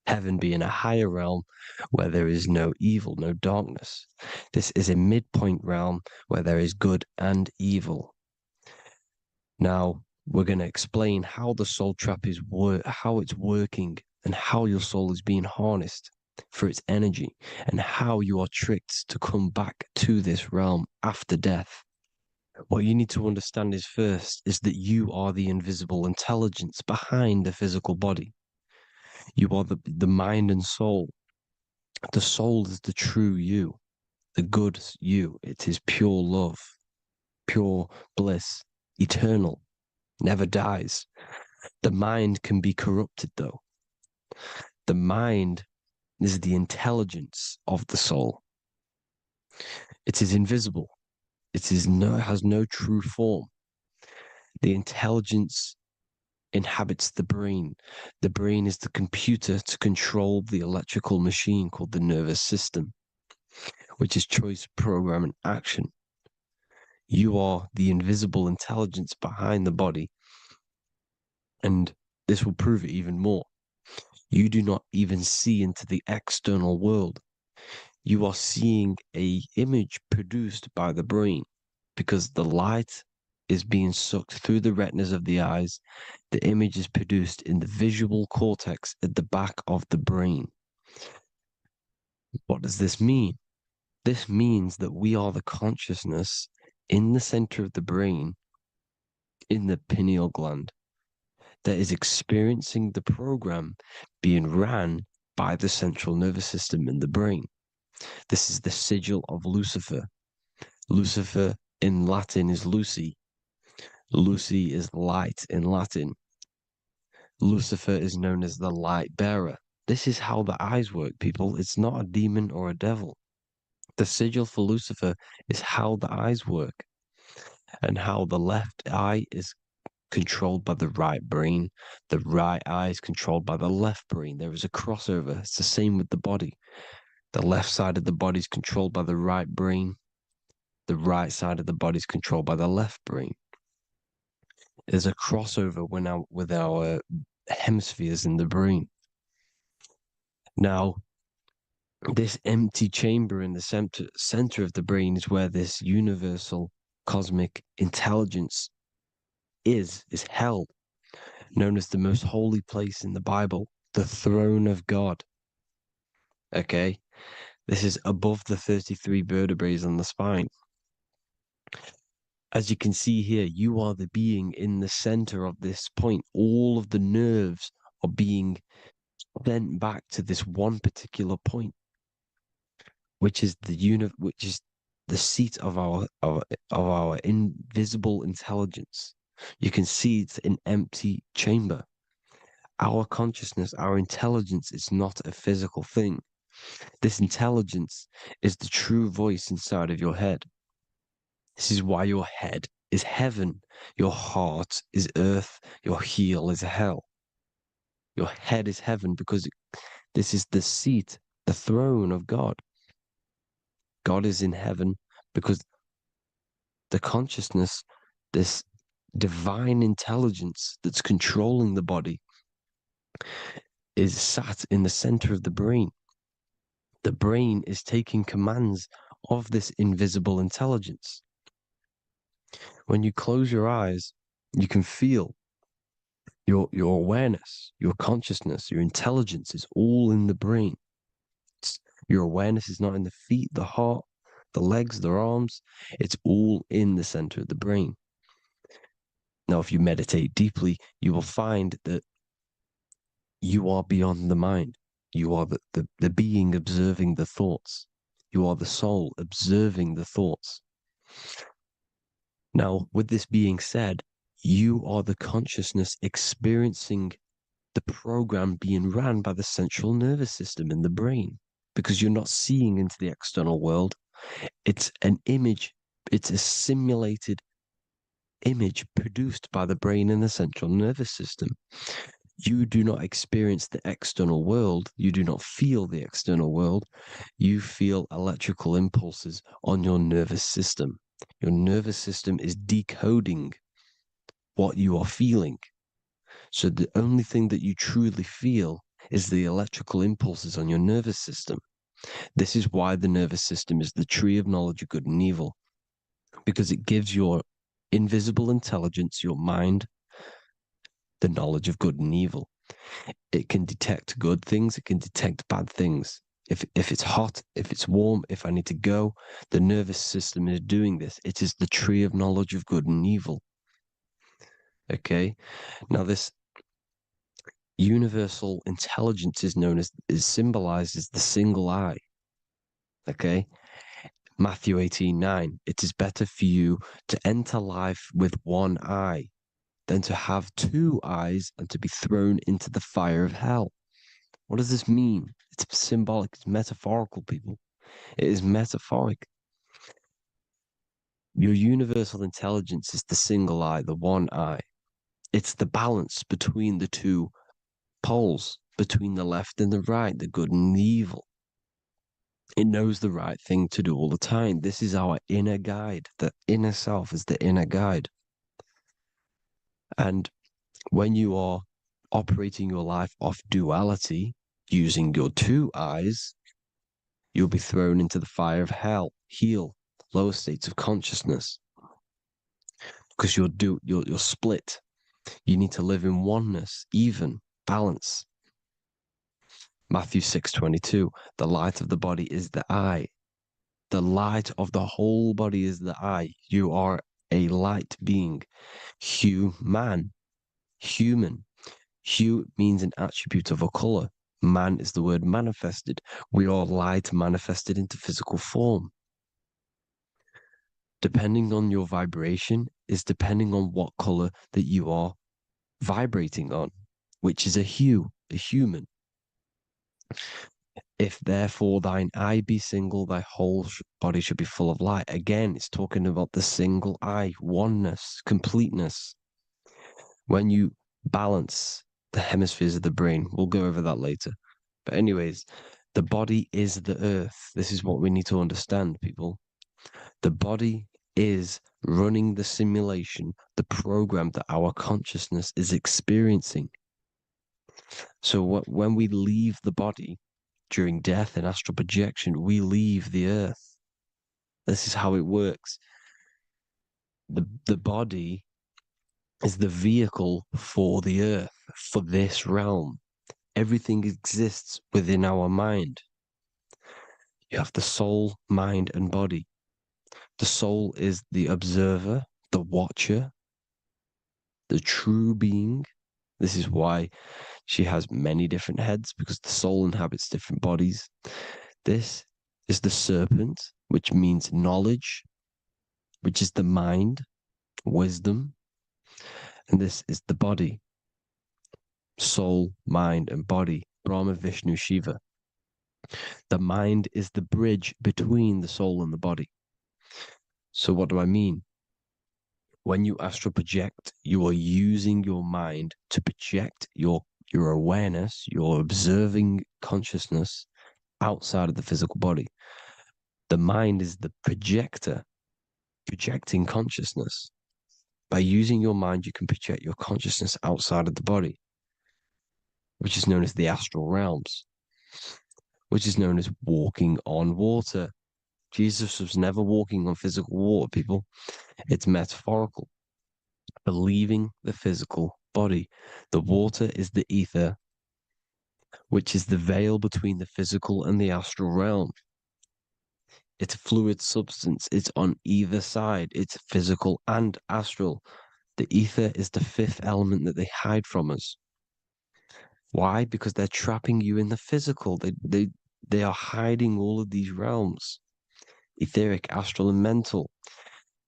Heaven being a higher realm where there is no evil, no darkness. This is a midpoint realm where there is good and evil. Now, we're going to explain how the soul trap is how it's working, and how your soul is being harnessed for its energy, and how you are tricked to come back to this realm after death. What you need to understand is first is that you are the invisible intelligence behind the physical body. You are the mind and soul. The soul is the true you, the good you. It is pure love, pure bliss, eternal, never dies. The mind can be corrupted though. The mind is the intelligence of the soul. It is invisible. It has no true form. The intelligence inhabits the brain. The brain is the computer to control the electrical machine called the nervous system, which is choice, program, and action. You are the invisible intelligence behind the body, and this will prove it even more. You do not even see into the external world. You are seeing an image produced by the brain, because the light is being sucked through the retinas of the eyes. The image is produced in the visual cortex at the back of the brain. What does this mean? This means that we are the consciousness in the center of the brain, in the pineal gland, that is experiencing the program being ran by the central nervous system in the brain. This is the sigil of Lucifer. Lucifer in Latin is Lucy. Lucy is light in Latin. Lucifer is known as the light bearer. This is how the eyes work, people. It's not a demon or a devil. The sigil for Lucifer is how the eyes work, and how the left eye is controlled by the right brain. The right eye is controlled by the left brain. There is a crossover. It's the same with the body. The left side of the body is controlled by the right brain. The right side of the body is controlled by the left brain. There's a crossover with our hemispheres in the brain. Now, this empty chamber in the center of the brain is where this universal cosmic intelligence is held, known as the most holy place in the Bible, the throne of God. Okay? This is above the 33 vertebrae on the spine. As you can see here, you are the being in the center of this point. All of the nerves are being sent back to this one particular point, which is the seat of our invisible intelligence. You can see it's an empty chamber. Our consciousness, our intelligence is not a physical thing. This intelligence is the true voice inside of your head. This is why your head is heaven, your heart is earth, your heel is hell. Your head is heaven because this is the seat, the throne of God. God is in heaven because the consciousness, this divine intelligence that's controlling the body, is sat in the center of the brain. The brain is taking commands of this invisible intelligence. When you close your eyes, you can feel your awareness, your consciousness, your intelligence is all in the brain. Your awareness is not in the feet, the heart, the legs, the arms. It's all in the center of the brain. Now, if you meditate deeply, you will find that you are beyond the mind. You are the being observing the thoughts. You are the soul observing the thoughts. Now, with this being said, you are the consciousness experiencing the program being ran by the central nervous system in the brain, because you're not seeing into the external world. It's an image, it's a simulated image produced by the brain and the central nervous system. You do not experience the external world. You do not feel the external world. You feel electrical impulses on your nervous system. Your nervous system is decoding what you are feeling. So the only thing that you truly feel is the electrical impulses on your nervous system. This is why the nervous system is the tree of knowledge of good and evil, because it gives your invisible intelligence, your mind, the knowledge of good and evil. It can detect good things, it can detect bad things. If it's hot, if it's warm, if I need to go, the nervous system is doing this. It is the tree of knowledge of good and evil. Okay? Now this universal intelligence is symbolized as the single eye. Okay? Matthew 18:9. It is better for you to enter life with one eye than to have two eyes and to be thrown into the fire of hell. What does this mean? It's symbolic, it's metaphorical, people. It is metaphoric. Your universal intelligence is the single eye, the one eye. It's the balance between the two poles, between the left and the right, the good and the evil. It knows the right thing to do all the time. This is our inner guide. The inner self is the inner guide. And when you are operating your life off duality, using your two eyes, you'll be thrown into the fire of hell, lower states of consciousness. Because you're split. You need to live in oneness, even, balance. Matthew 6:22, the light of the body is the eye. The light of the whole body is the eye. You are a light being. Human. Hue means an attribute of a color. Man is the word manifested. We all lie to manifest it into physical form. Depending on your vibration is depending on what color that you are vibrating on, which is a hue, a human. If therefore thine eye be single, thy whole body should be full of light. Again, it's talking about the single eye, oneness, completeness. When you balance the hemispheres of the brain, we'll go over that later. But anyways, the body is the earth. This is what we need to understand, people. The body is running the simulation, the program that our consciousness is experiencing. So when we leave the body during death and astral projection, we leave the earth. This is how it works. The body is the vehicle for the earth, for this realm. Everything exists within our mind. You have the soul, mind, and body. The soul is the observer, the watcher, the true being. This is why she has many different heads, because the soul inhabits different bodies. This is the serpent, which means knowledge, which is the mind, wisdom. And this is the body, soul, mind, and body, Brahma, Vishnu, Shiva. The mind is the bridge between the soul and the body. So what do I mean? When you astral project, you are using your mind to project your awareness, your observing consciousness outside of the physical body. The mind is the projector, projecting consciousness. By using your mind, you can project your consciousness outside of the body, which is known as the astral realms, which is known as walking on water. Jesus was never walking on physical water, people. It's metaphorical. Believing the physical body. The water is the ether, which is the veil between the physical and the astral realm. It's a fluid substance. It's on either side. It's physical and astral. The ether is the fifth element that they hide from us. Why? Because they're trapping you in the physical. They are hiding all of these realms. Etheric, astral, and mental.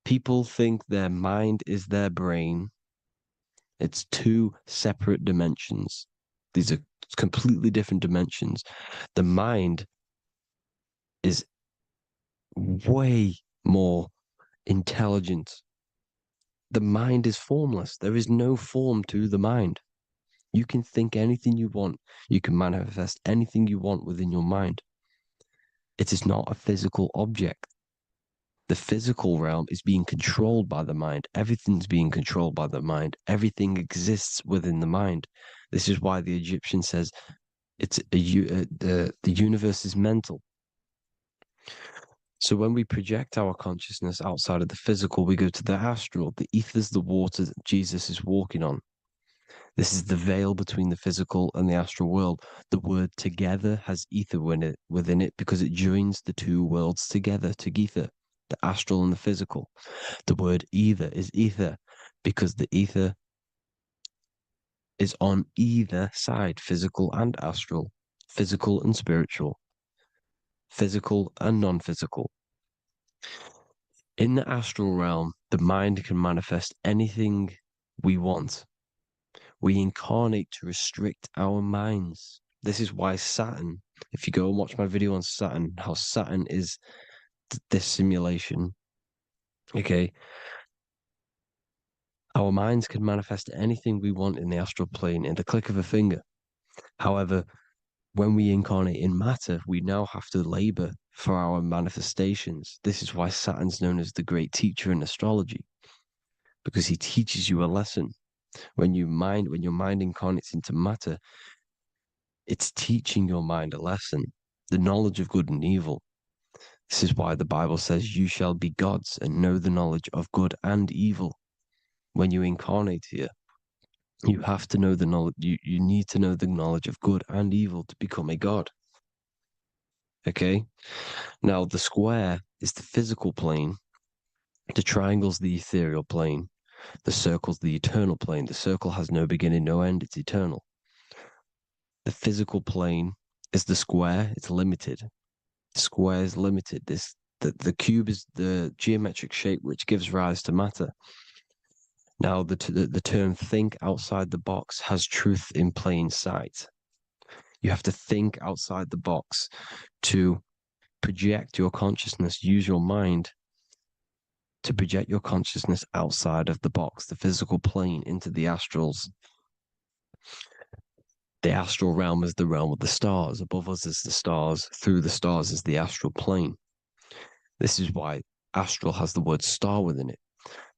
People think their mind is their brain. It's two separate dimensions. These are completely different dimensions. The mind is way more intelligent. The mind is formless. There is no form to the mind. You can think anything you want. You can manifest anything you want within your mind. It is not a physical object. The physical realm is being controlled by the mind. Everything's being controlled by the mind. Everything exists within the mind. This is why the Egyptian says the universe is mental. So when we project our consciousness outside of the physical, we go to the astral. The ether is the water that Jesus is walking on. This is the veil between the physical and the astral world. The word together has ether within it because it joins the two worlds together, together, the astral and the physical. The word either is ether because the ether is on either side, physical and astral, physical and spiritual, physical and non-physical. In the astral realm, the mind can manifest anything we want. We incarnate to restrict our minds. This is why Saturn, if you go and watch my video on Saturn, how Saturn is this simulation, okay? Our minds can manifest anything we want in the astral plane in the click of a finger. However, when we incarnate in matter, we now have to labor for our manifestations. This is why Saturn's known as the great teacher in astrology, because he teaches you a lesson. When your mind incarnates into matter, it's teaching your mind a lesson, the knowledge of good and evil. This is why the Bible says you shall be gods and know the knowledge of good and evil. When you incarnate here, you have to know the knowledge, you need to know the knowledge of good and evil to become a god. Okay? Now, the square is the physical plane, the triangle's the ethereal plane, the circle's the eternal plane. The circle has no beginning, no end, it's eternal. The physical plane is the square. It's limited. The square is limited. The cube is the geometric shape which gives rise to matter. Now, the term think outside the box has truth in plain sight. You have to think outside the box to project your consciousness, use your mind to project your consciousness outside of the box, the physical plane, into the astrals. The astral realm is the realm of the stars. Above us is the stars. Through the stars is the astral plane. This is why astral has the word star within it.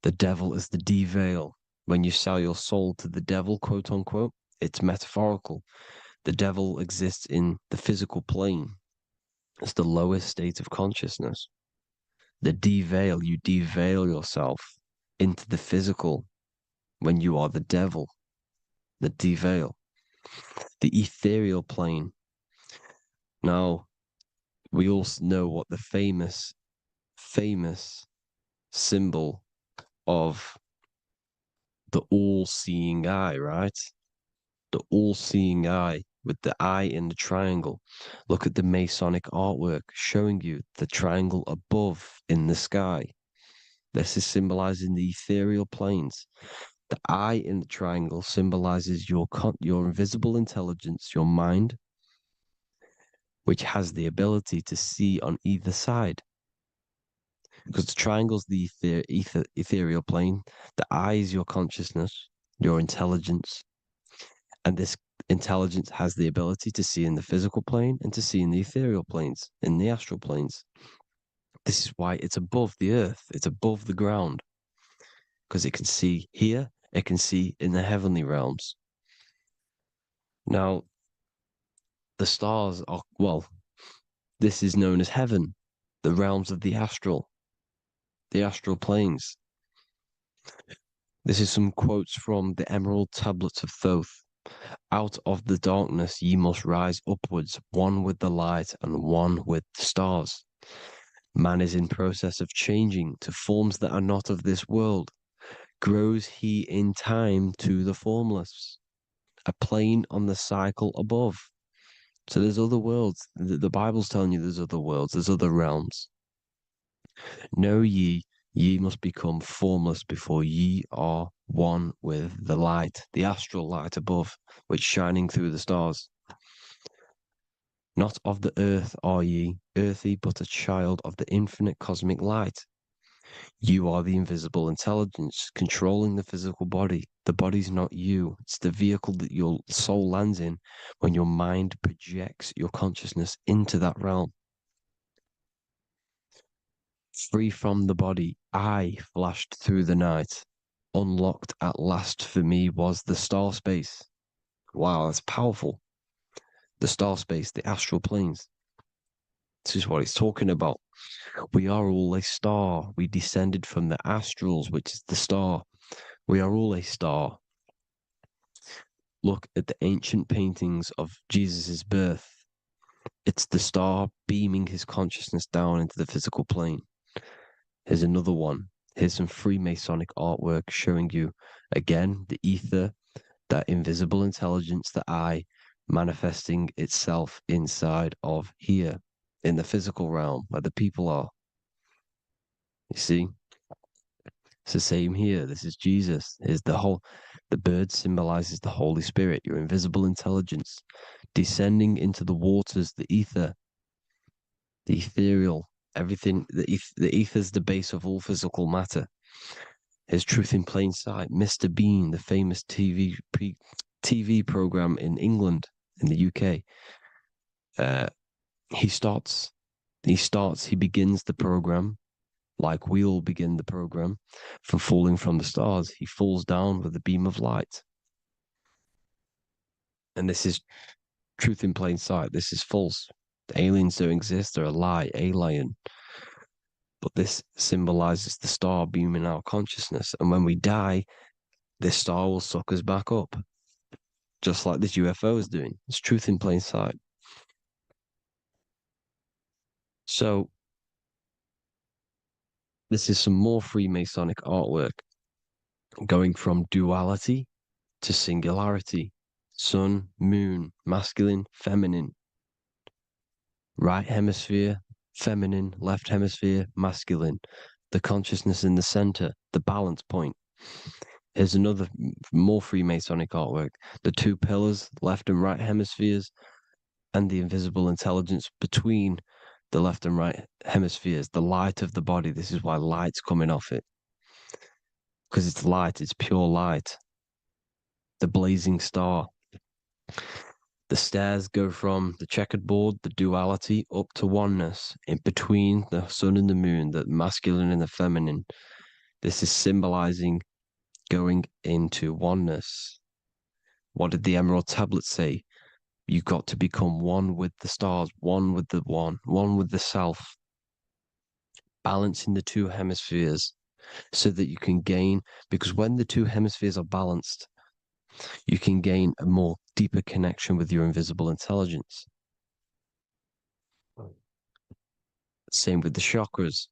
The devil is the de-veil. When you sell your soul to the devil, quote unquote, it's metaphorical. The devil exists in the physical plane. It's the lowest state of consciousness. The de-veil, you de-veil yourself into the physical when you are the devil. The de-veil. The ethereal plane. Now, we all know what the famous symbol of the all-seeing eye, right? The all-seeing eye with the eye in the triangle. Look at the Masonic artwork showing you the triangle above in the sky. This is symbolizing the ethereal planes. The eye in the triangle symbolizes your invisible intelligence, your mind, which has the ability to see on either side. Because the triangle's the ethereal plane. The eye is your consciousness, your intelligence. And this intelligence has the ability to see in the physical plane and to see in the ethereal planes, in the astral planes. This is why it's above the earth. It's above the ground. Because it can see here, it can see in the heavenly realms. Now, the stars are, well, this is known as heaven, the realms of the astral planes. This is some quotes from the Emerald Tablets of Thoth. Out of the darkness ye must rise upwards, one with the light and one with the stars. Man is in process of changing to forms that are not of this world. Grows he in time to the formless, a plane on the cycle above. So there's other worlds. The Bible's telling you there's other worlds, there's other realms. Know ye must become formless before ye are one with the light, the astral light above, which shining through the stars. Not of the earth are ye, earthy, but a child of the infinite cosmic light. You are the invisible intelligence controlling the physical body. The body's not you. It's the vehicle that your soul lands in when your mind projects your consciousness into that realm. Free from the body, I flashed through the night. Unlocked at last for me was the star space. Wow, that's powerful. The star space, the astral planes. This is what it's talking about. We are all a star. We descended from the astrals, which is the star. We are all a star. Look at the ancient paintings of Jesus' birth. It's the star beaming his consciousness down into the physical plane. Here's another one. Here's some Freemasonic artwork showing you, again, the ether, that invisible intelligence, the eye, manifesting itself inside of here, in the physical realm, where the people are. You see? It's the same here. This is Jesus. Here's the bird symbolizes the Holy Spirit, your invisible intelligence, descending into the waters, the ether, the ethereal, everything. The ether's the base of all physical matter. Here's Truth in Plain Sight. Mr. Bean, the famous TV program in England, in the UK. He begins the program like we all begin the program from falling from the stars. He falls down with a beam of light. And this is truth in plain sight. This is false. The aliens don't exist. They're a lie, alien. But this symbolizes the star beaming our consciousness. And when we die, this star will suck us back up. Just like this UFO is doing. It's truth in plain sight. So, this is some more Freemasonic artwork going from duality to singularity. sun, moon, masculine, feminine, right hemisphere, feminine, left hemisphere, masculine, the consciousness in the center, the balance point. Here's another more Freemasonic artwork. The two pillars, left and right hemispheres, and the invisible intelligence between the left and right hemispheres, the light of the body. This is why light's coming off it. Because it's light, it's pure light. The blazing star. The stairs go from the checkered board, the duality, up to oneness, in between the sun and the moon, the masculine and the feminine. This is symbolizing going into oneness. What did the Emerald Tablet say? You've got to become one with the stars, one with the one with the self. Balancing the two hemispheres so that you can gain, because when the two hemispheres are balanced, you can gain a more deeper connection with your invisible intelligence. Same with the chakras.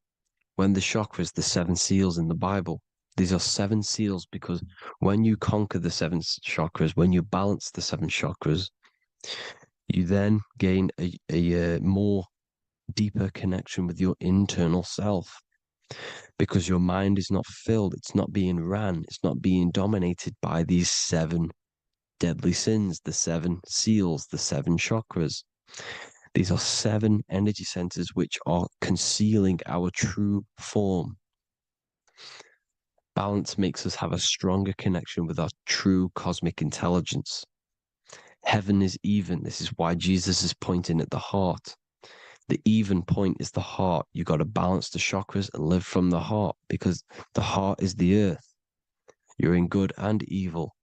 When the chakras, the seven seals in the Bible, these are seven seals because when you conquer the seven chakras, when you balance the seven chakras, you then gain a more deeper connection with your internal self because your mind is not filled, it's not being ran, it's not being dominated by these seven deadly sins, the seven seals, the seven chakras. These are seven energy centers which are concealing our true form. Balance makes us have a stronger connection with our true cosmic intelligence. Heaven is even. This is why Jesus is pointing at the heart. The even point is the heart. You got to balance the chakras and live from the heart because the heart is the earth. You're in good and evil.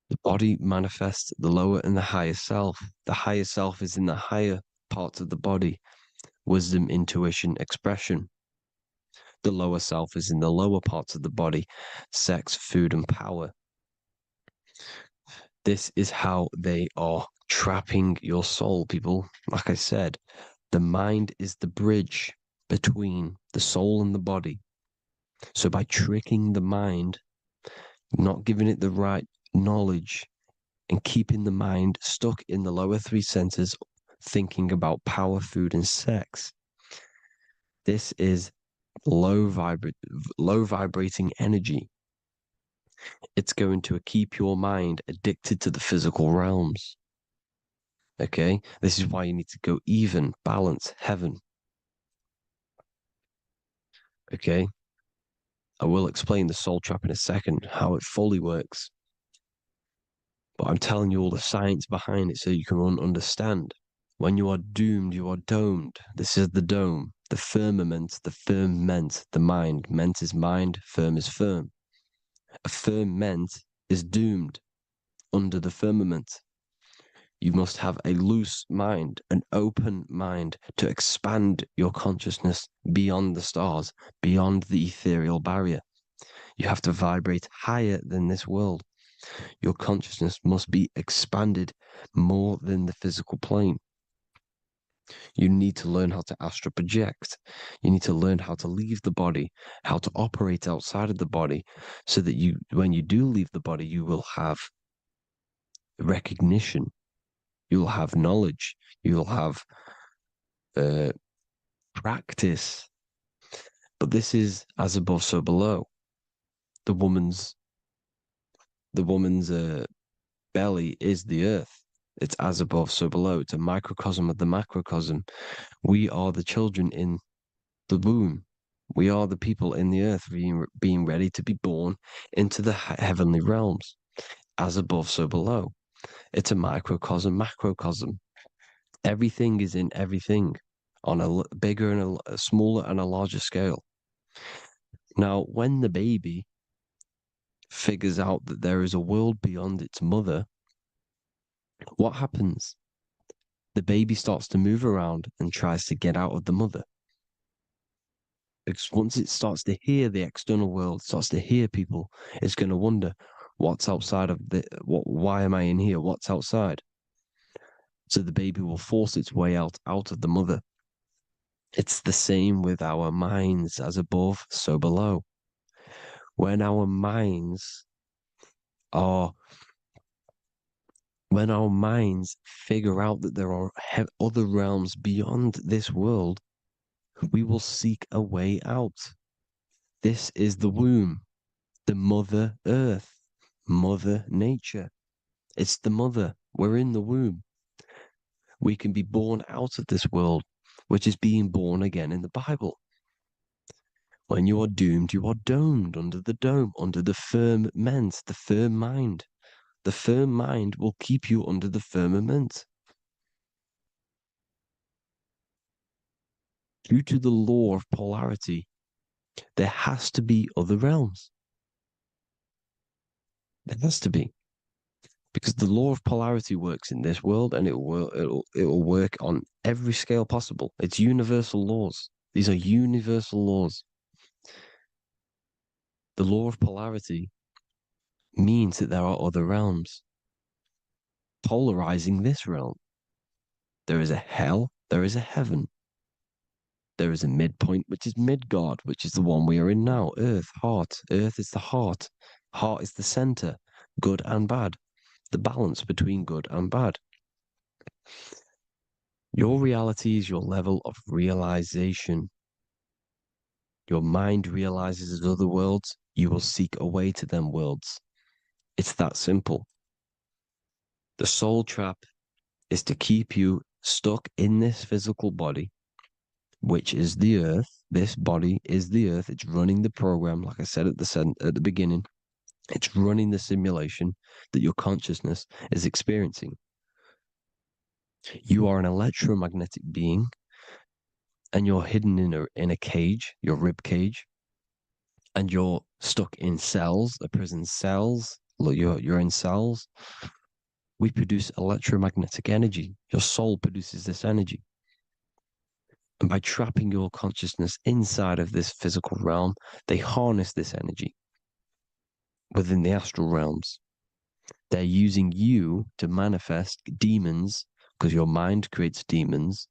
The body manifests the lower and the higher self. The higher self is in the higher parts of the body. Wisdom, intuition, expression. The lower self is in the lower parts of the body. Sex, food, and power. This is how they are trapping your soul, people. Like I said, the mind is the bridge between the soul and the body. So by tricking the mind, not giving it the right knowledge, and keeping the mind stuck in the lower three centers, thinking about power, food, and sex, this is low vibrating energy. It's going to keep your mind addicted to the physical realms. Okay, this is why you need to go even, balance, heaven. Okay, I will explain the soul trap in a second, how it fully works. But I'm telling you all the science behind it so you can understand. When you are doomed, you are domed. This is the dome, the firmament, the mind. Ment is mind, firm is firm. A firm ment is doomed under the firmament. You must have a loose mind, an open mind to expand your consciousness beyond the stars, beyond the ethereal barrier. You have to vibrate higher than this world. Your consciousness must be expanded more than the physical plane. You need to learn how to astral project. You need to learn how to leave the body, how to operate outside of the body, so that you, when you do leave the body, you will have recognition. You'll have knowledge. You'll have practice. But this is as above, so below. The woman's belly is the earth. It's as above, so below. It's a microcosm of the macrocosm. We are the children in the womb. We are the people in the earth being ready to be born into the heavenly realms. As above, so below. It's a microcosm, macrocosm. Everything is in everything on a bigger and a smaller and a larger scale. Now, when the baby figures out that there is a world beyond its mother, what happens? The baby starts to move around and tries to get out of the mother. Because once it starts to hear the external world, starts to hear people, it's going to wonder, what's outside of why am I in here? What's outside? So the baby will force its way out of the mother. It's the same with our minds, as above, so below. When our minds our minds figure out that there are other realms beyond this world, we will seek a way out. This is the womb, the Mother Earth, Mother Nature. It's the mother. We're in the womb. We can be born out of this world, which is being born again in the Bible. When you are doomed, you are domed under the dome, under the firmament, the firm mind. The firm mind will keep you under the firmament. Due to the law of polarity, there has to be other realms. There has to be. Because the law of polarity works in this world, and it will work on every scale possible. It's universal laws. These are universal laws. The law of polarity means that there are other realms polarizing this realm. There is a hell, there is a heaven. There is a midpoint, which is Midgard, which is the one we are in now. Earth, heart. Earth is the heart. Heart is the center, good and bad. The balance between good and bad. Your reality is your level of realization. Your mind realizes other worlds, you will seek a way to them worlds. It's that simple. The soul trap is to keep you stuck in this physical body, which is the earth. This body is the earth. It's running the program, like I said at the beginning. It's running the simulation that your consciousness is experiencing. You are an electromagnetic being, and you're hidden in a cage, your rib cage, and you're stuck in cells, a prison cells. Look, you're in cells. We produce electromagnetic energy. Your soul produces this energy. And by trapping your consciousness inside of this physical realm, they harness this energy within the astral realms. They're using you to manifest demons, because your mind creates demons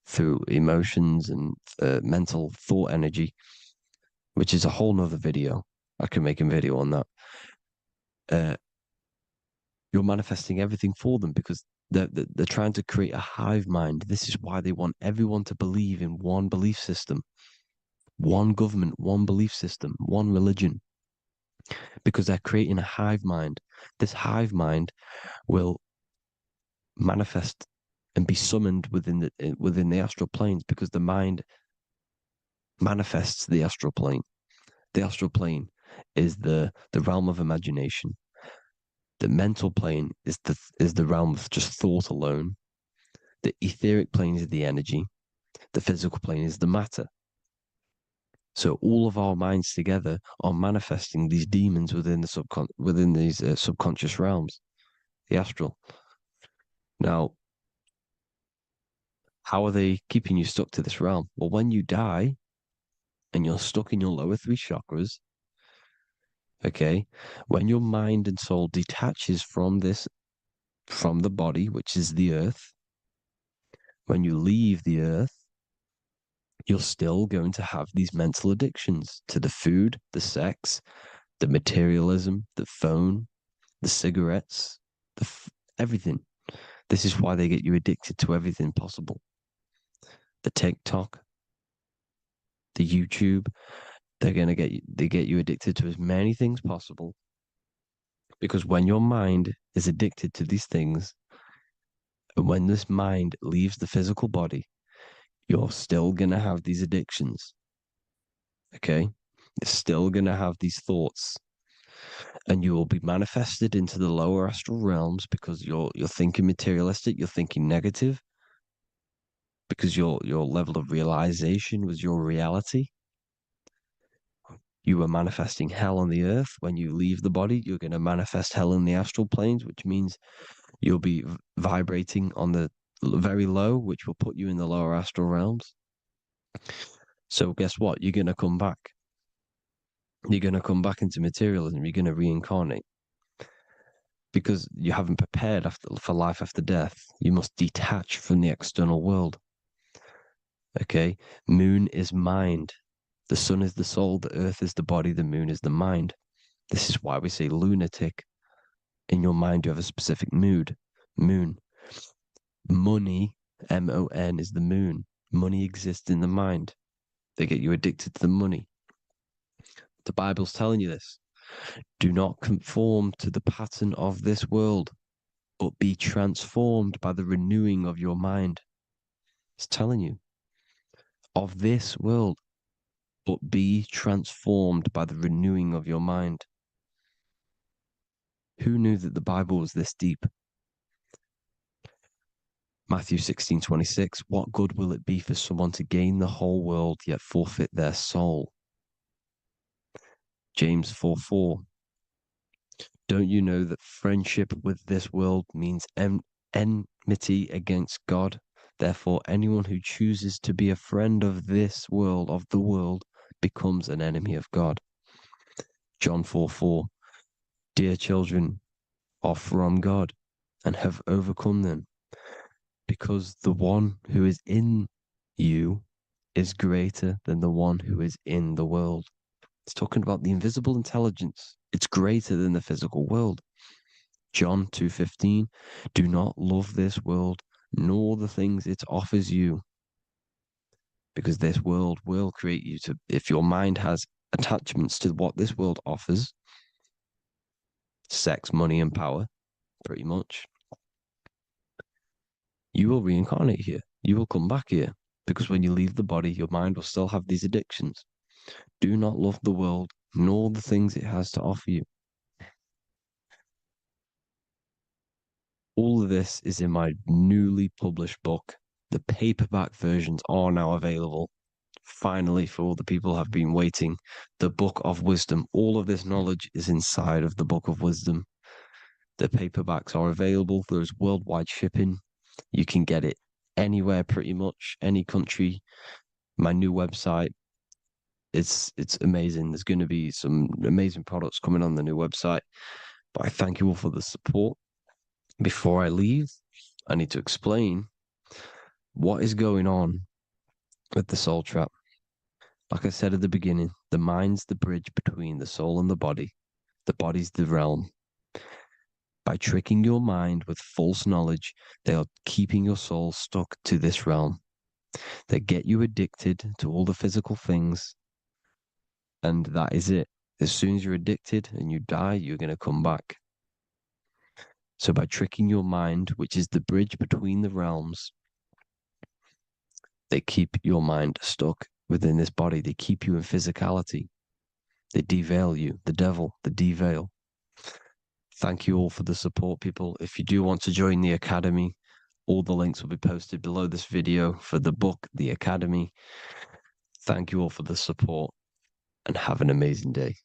through emotions and mental thought energy, which is a whole nother video. I can make a video on that. You're manifesting everything for them because they're trying to create a hive mind. This is why they want everyone to believe in one belief system, one government, one belief system, one religion, because they're creating a hive mind. This hive mind will manifest and be summoned within the astral planes, because the mind manifests the astral plane. The astral plane is the realm of imagination. The mental plane is the realm of just thought alone. The etheric plane is the energy. The physical plane is the matter. So all of our minds together are manifesting these demons within these subconscious realms, the astral. Now, how are they keeping you stuck to this realm? Well, when you die and you're stuck in your lower three chakras, okay, when your mind and soul detaches from the body, which is the earth, when you leave the earth, you're still going to have these mental addictions to the food, the sex, the materialism, the phone, the cigarettes, everything. This is why they get you addicted to everything possible. The TikTok, the YouTube, they get you addicted to as many things possible. Because when your mind is addicted to these things, and when this mind leaves the physical body, you're still going to have these addictions. Okay? You're still going to have these thoughts. And you will be manifested into the lower astral realms because you're thinking materialistic, you're thinking negative, because your level of realization was your reality. You were manifesting hell on the earth. When you leave the body, you're going to manifest hell in the astral planes, which means you'll be vibrating on the very low, which will put you in the lower astral realms. So guess what? You're going to come back. You're going to come back into materialism. You're going to reincarnate. Because you haven't prepared for life after death. You must detach from the external world. Okay? Moon is mind. The sun is the soul. The earth is the body. The moon is the mind. This is why we say lunatic In your mind, you have a specific moon. Money, M-O-N, is the moon. Money exists in the mind. They get you addicted to the money. The Bible's telling you this. Do not conform to the pattern of this world, but be transformed by the renewing of your mind. It's telling you. Of this world, but be transformed by the renewing of your mind. Who knew that the Bible was this deep? Matthew 16:26, what good will it be for someone to gain the whole world yet forfeit their soul? James 4:4, don't you know that friendship with this world means enmity against God? Therefore, anyone who chooses to be a friend of this world, of the world, becomes an enemy of God. John 4:4, dear children, are from God and have overcome them, because the one who is in you is greater than the one who is in the world. It's talking about the invisible intelligence. It's greater than the physical world. John 2:15, do not love this world, nor the things it offers you, because this world will create you to, if your mind has attachments to what this world offers, sex, money, and power, pretty much, you will reincarnate here. You will come back here, because when you leave the body, your mind will still have these addictions. Do not love the world, nor the things it has to offer you. All of this is in my newly published book. The paperback versions are now available. Finally, for all the people who have been waiting, the Book of Wisdom. All of this knowledge is inside of the Book of Wisdom. The paperbacks are available. There's worldwide shipping. You can get it anywhere, pretty much, any country. My new website, it's amazing. There's going to be some amazing products coming on the new website. But I thank you all for the support. Before I leave, I need to explain what is going on with the soul trap. Like I said at the beginning, the mind's the bridge between the soul and the body. The body's the realm. By tricking your mind with false knowledge, they are keeping your soul stuck to this realm. They get you addicted to all the physical things, and that is it. As soon as you're addicted and you die, you're going to come back. So by tricking your mind, which is the bridge between the realms, they keep your mind stuck within this body. They keep you in physicality. They deveil you, the devil, the deveil. Thank you all for the support, people. If you do want to join the Academy, all the links will be posted below this video for the book, The Academy. Thank you all for the support and have an amazing day.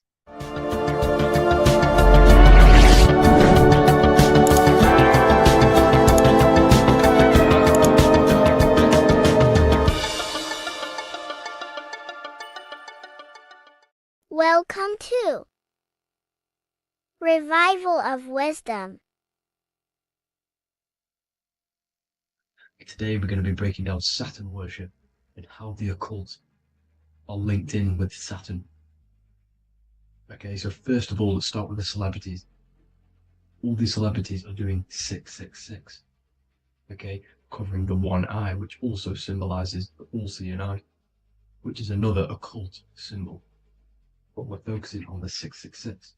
Welcome to Revival of Wisdom. Today we're going to be breaking down Saturn worship and how the occult are linked in with Saturn. Okay, so first of all, let's start with the celebrities. All these celebrities are doing 666. Okay, covering the one eye, which also symbolizes the all-seeing eye, which is another occult symbol. But we're focusing on the 666,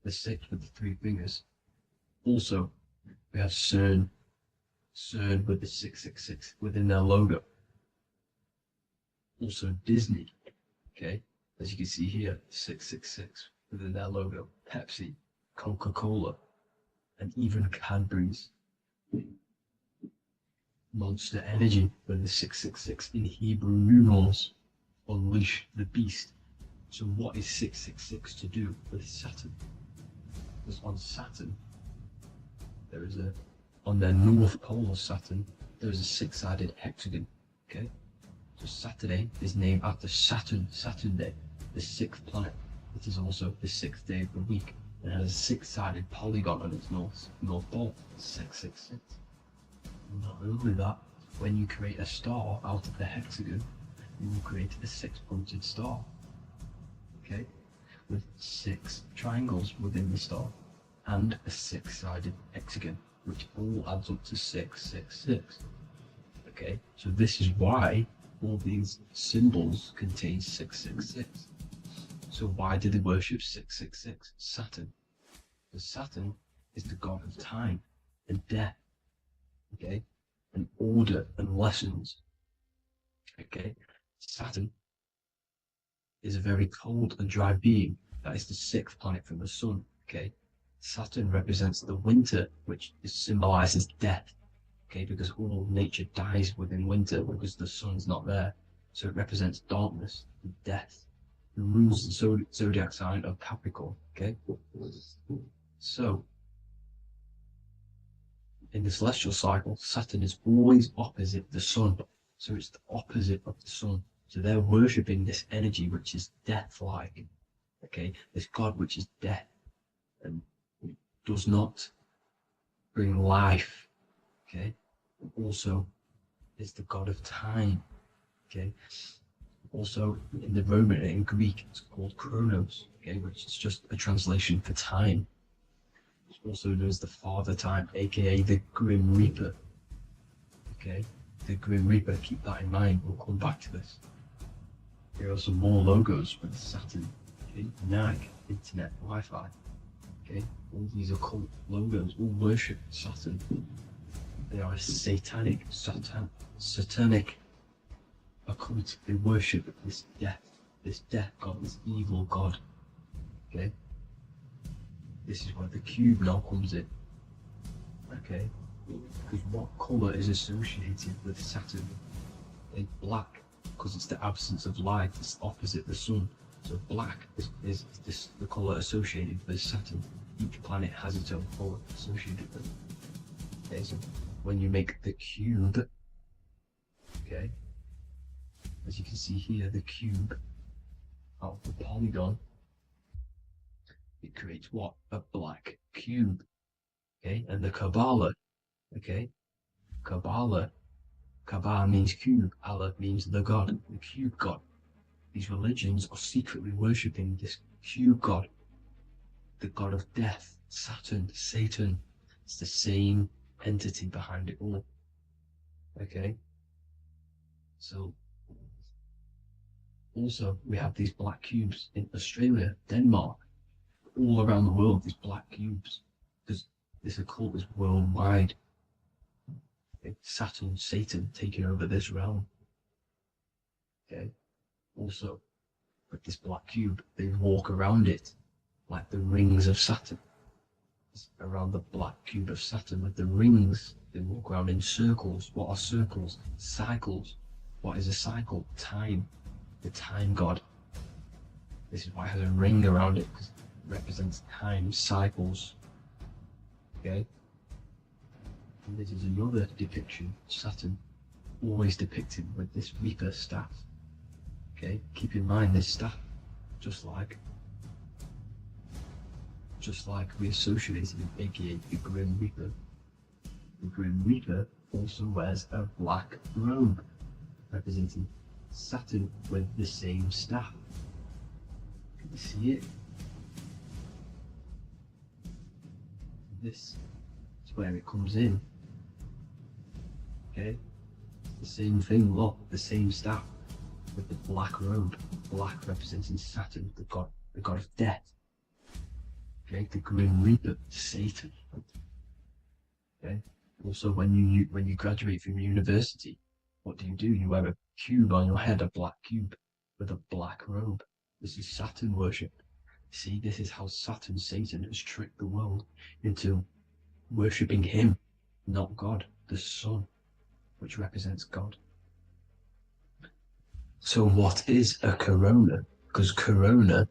the 6 with the 3 fingers. Also, we have CERN with the 666 within their logo. Also Disney, okay, as you can see here, 666 within their logo. Pepsi, Coca-Cola, and even Cadbury's. Monster Energy with the 666 in Hebrew numerals. Unleash the beast. So what is 666 to do with Saturn? Because on Saturn, there is on their north pole of Saturn, there is a 6-sided hexagon, okay? So Saturday is named after Saturn Day, the 6th planet. It is also the 6th day of the week, and has a 6-sided polygon on its north pole, 666. Not only that, when you create a star out of the hexagon, you will create a 6-pointed star, okay, with 6 triangles within the star. and a six-sided hexagon, which all adds up to 666. Okay, so this is why all these symbols contain 666. So why do they worship 666? Saturn. Because Saturn is the god of time and death, okay, and order and lessons. Okay, Saturn is a very cold and dry being. That is the sixth planet from the sun. Okay, Saturn represents the winter, which symbolizes death. Okay, because all nature dies within winter because the sun's not there. So it represents darkness and death. It rules the zodiac sign of Capricorn. Okay, so in the celestial cycle, Saturn is always opposite the sun. So it's the opposite of the sun. So they're worshipping this energy which is death-like. Okay, this god which is death and does not bring life. Okay, and also is the god of time. Okay, also in the Roman and in Greek it's called Chronos. Okay, which is just a translation for time. It's also known as the Father Time, aka the Grim Reaper. Okay, the Grim Reaper. Keep that in mind. We'll come back to this. Here are some more logos with Saturn. Okay, NAG, Internet, Wi-Fi. Okay, all these occult logos all worship Saturn. They are a satanic occult. They worship this death god, this evil god. Okay, this is where the cube now comes in. Okay, because what color is associated with Saturn? It's black, because it's the absence of light. It's opposite the sun. So black is the color associated with Saturn. Each planet has its own color associated with it. Okay, so when you make the cube, okay, as you can see here, the cube out of the polygon, it creates what? A black cube. Okay, and the Kabbalah, okay, Kabbalah means cube, Allah means the god, the cube god. These religions are secretly worshipping this cube god, the god of death, Saturn, Satan. It's the same entity behind it all. Okay, so also we have these black cubes in Australia, Denmark, all around the world, these black cubes, because this occult is worldwide. It's Saturn, Satan taking over this realm. Okay, also with this black cube, they walk around it like the rings of Saturn. It's around the black cube of Saturn with the rings, they walk around in circles. What are circles? Cycles. What is a cycle? Time. The time god. This is why it has a ring around it, because it represents time, cycles. Okay, and this is another depiction of Saturn, always depicted with this Reaper staff. Okay, keep in mind this staff, just like we associated with aka the Grim Reaper. The Grim Reaper also wears a black robe, representing Saturn with the same staff. Can you see it? This is where it comes in. Okay, the same thing, look, the same staff with the black robe, black representing Saturn, the god of death. Okay, the Grim Reaper, Satan. Okay, also when you graduate from university, what do? You wear a cube on your head, a black cube with a black robe. This is Saturn worship. See, this is how Saturn, Satan, has tricked the world into worshipping him, not God, the sun, which represents God. So what is a corona? Because a corona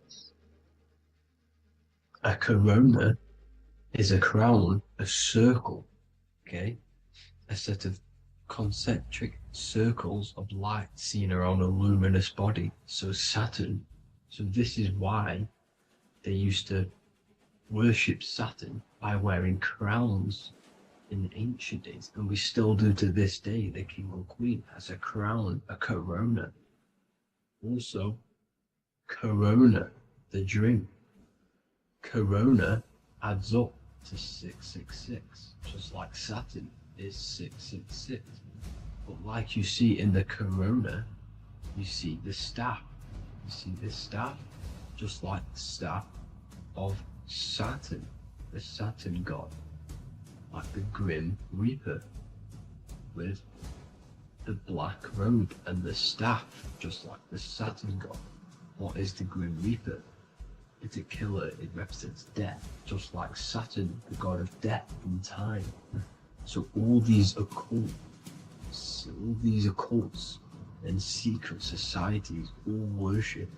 is a crown, a circle, okay? A set of concentric circles of light seen around a luminous body. So Saturn. So this is why they used to worship Saturn by wearing crowns in ancient days, and we still do to this day. The king or queen has a crown, a corona. Also, corona, the drink. Corona adds up to 666, just like Saturn is 666. But like you see in the corona, you see the staff. You see this staff, just like the staff of Saturn, the Saturn god, like the Grim Reaper, with the black robe and the staff, just like the Saturn god. What is the Grim Reaper? It's a killer. It represents death, just like Saturn, the god of death and time. So all these occults and secret societies all worship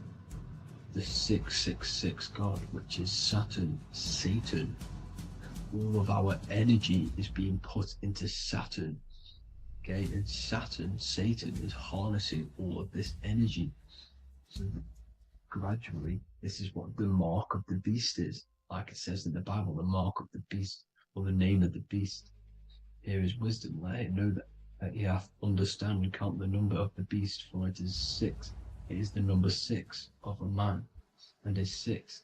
the 666 god, which is Saturn, Satan. All of our energy is being put into Saturn. Okay, and Saturn, Satan, is harnessing all of this energy. So gradually, this is what the mark of the beast is. Like it says in the Bible, the mark of the beast, or the name of the beast. Here is wisdom. Let him know that you have to understand and count the number of the beast, for it is 6. It is the number 6 of a man, and is 6.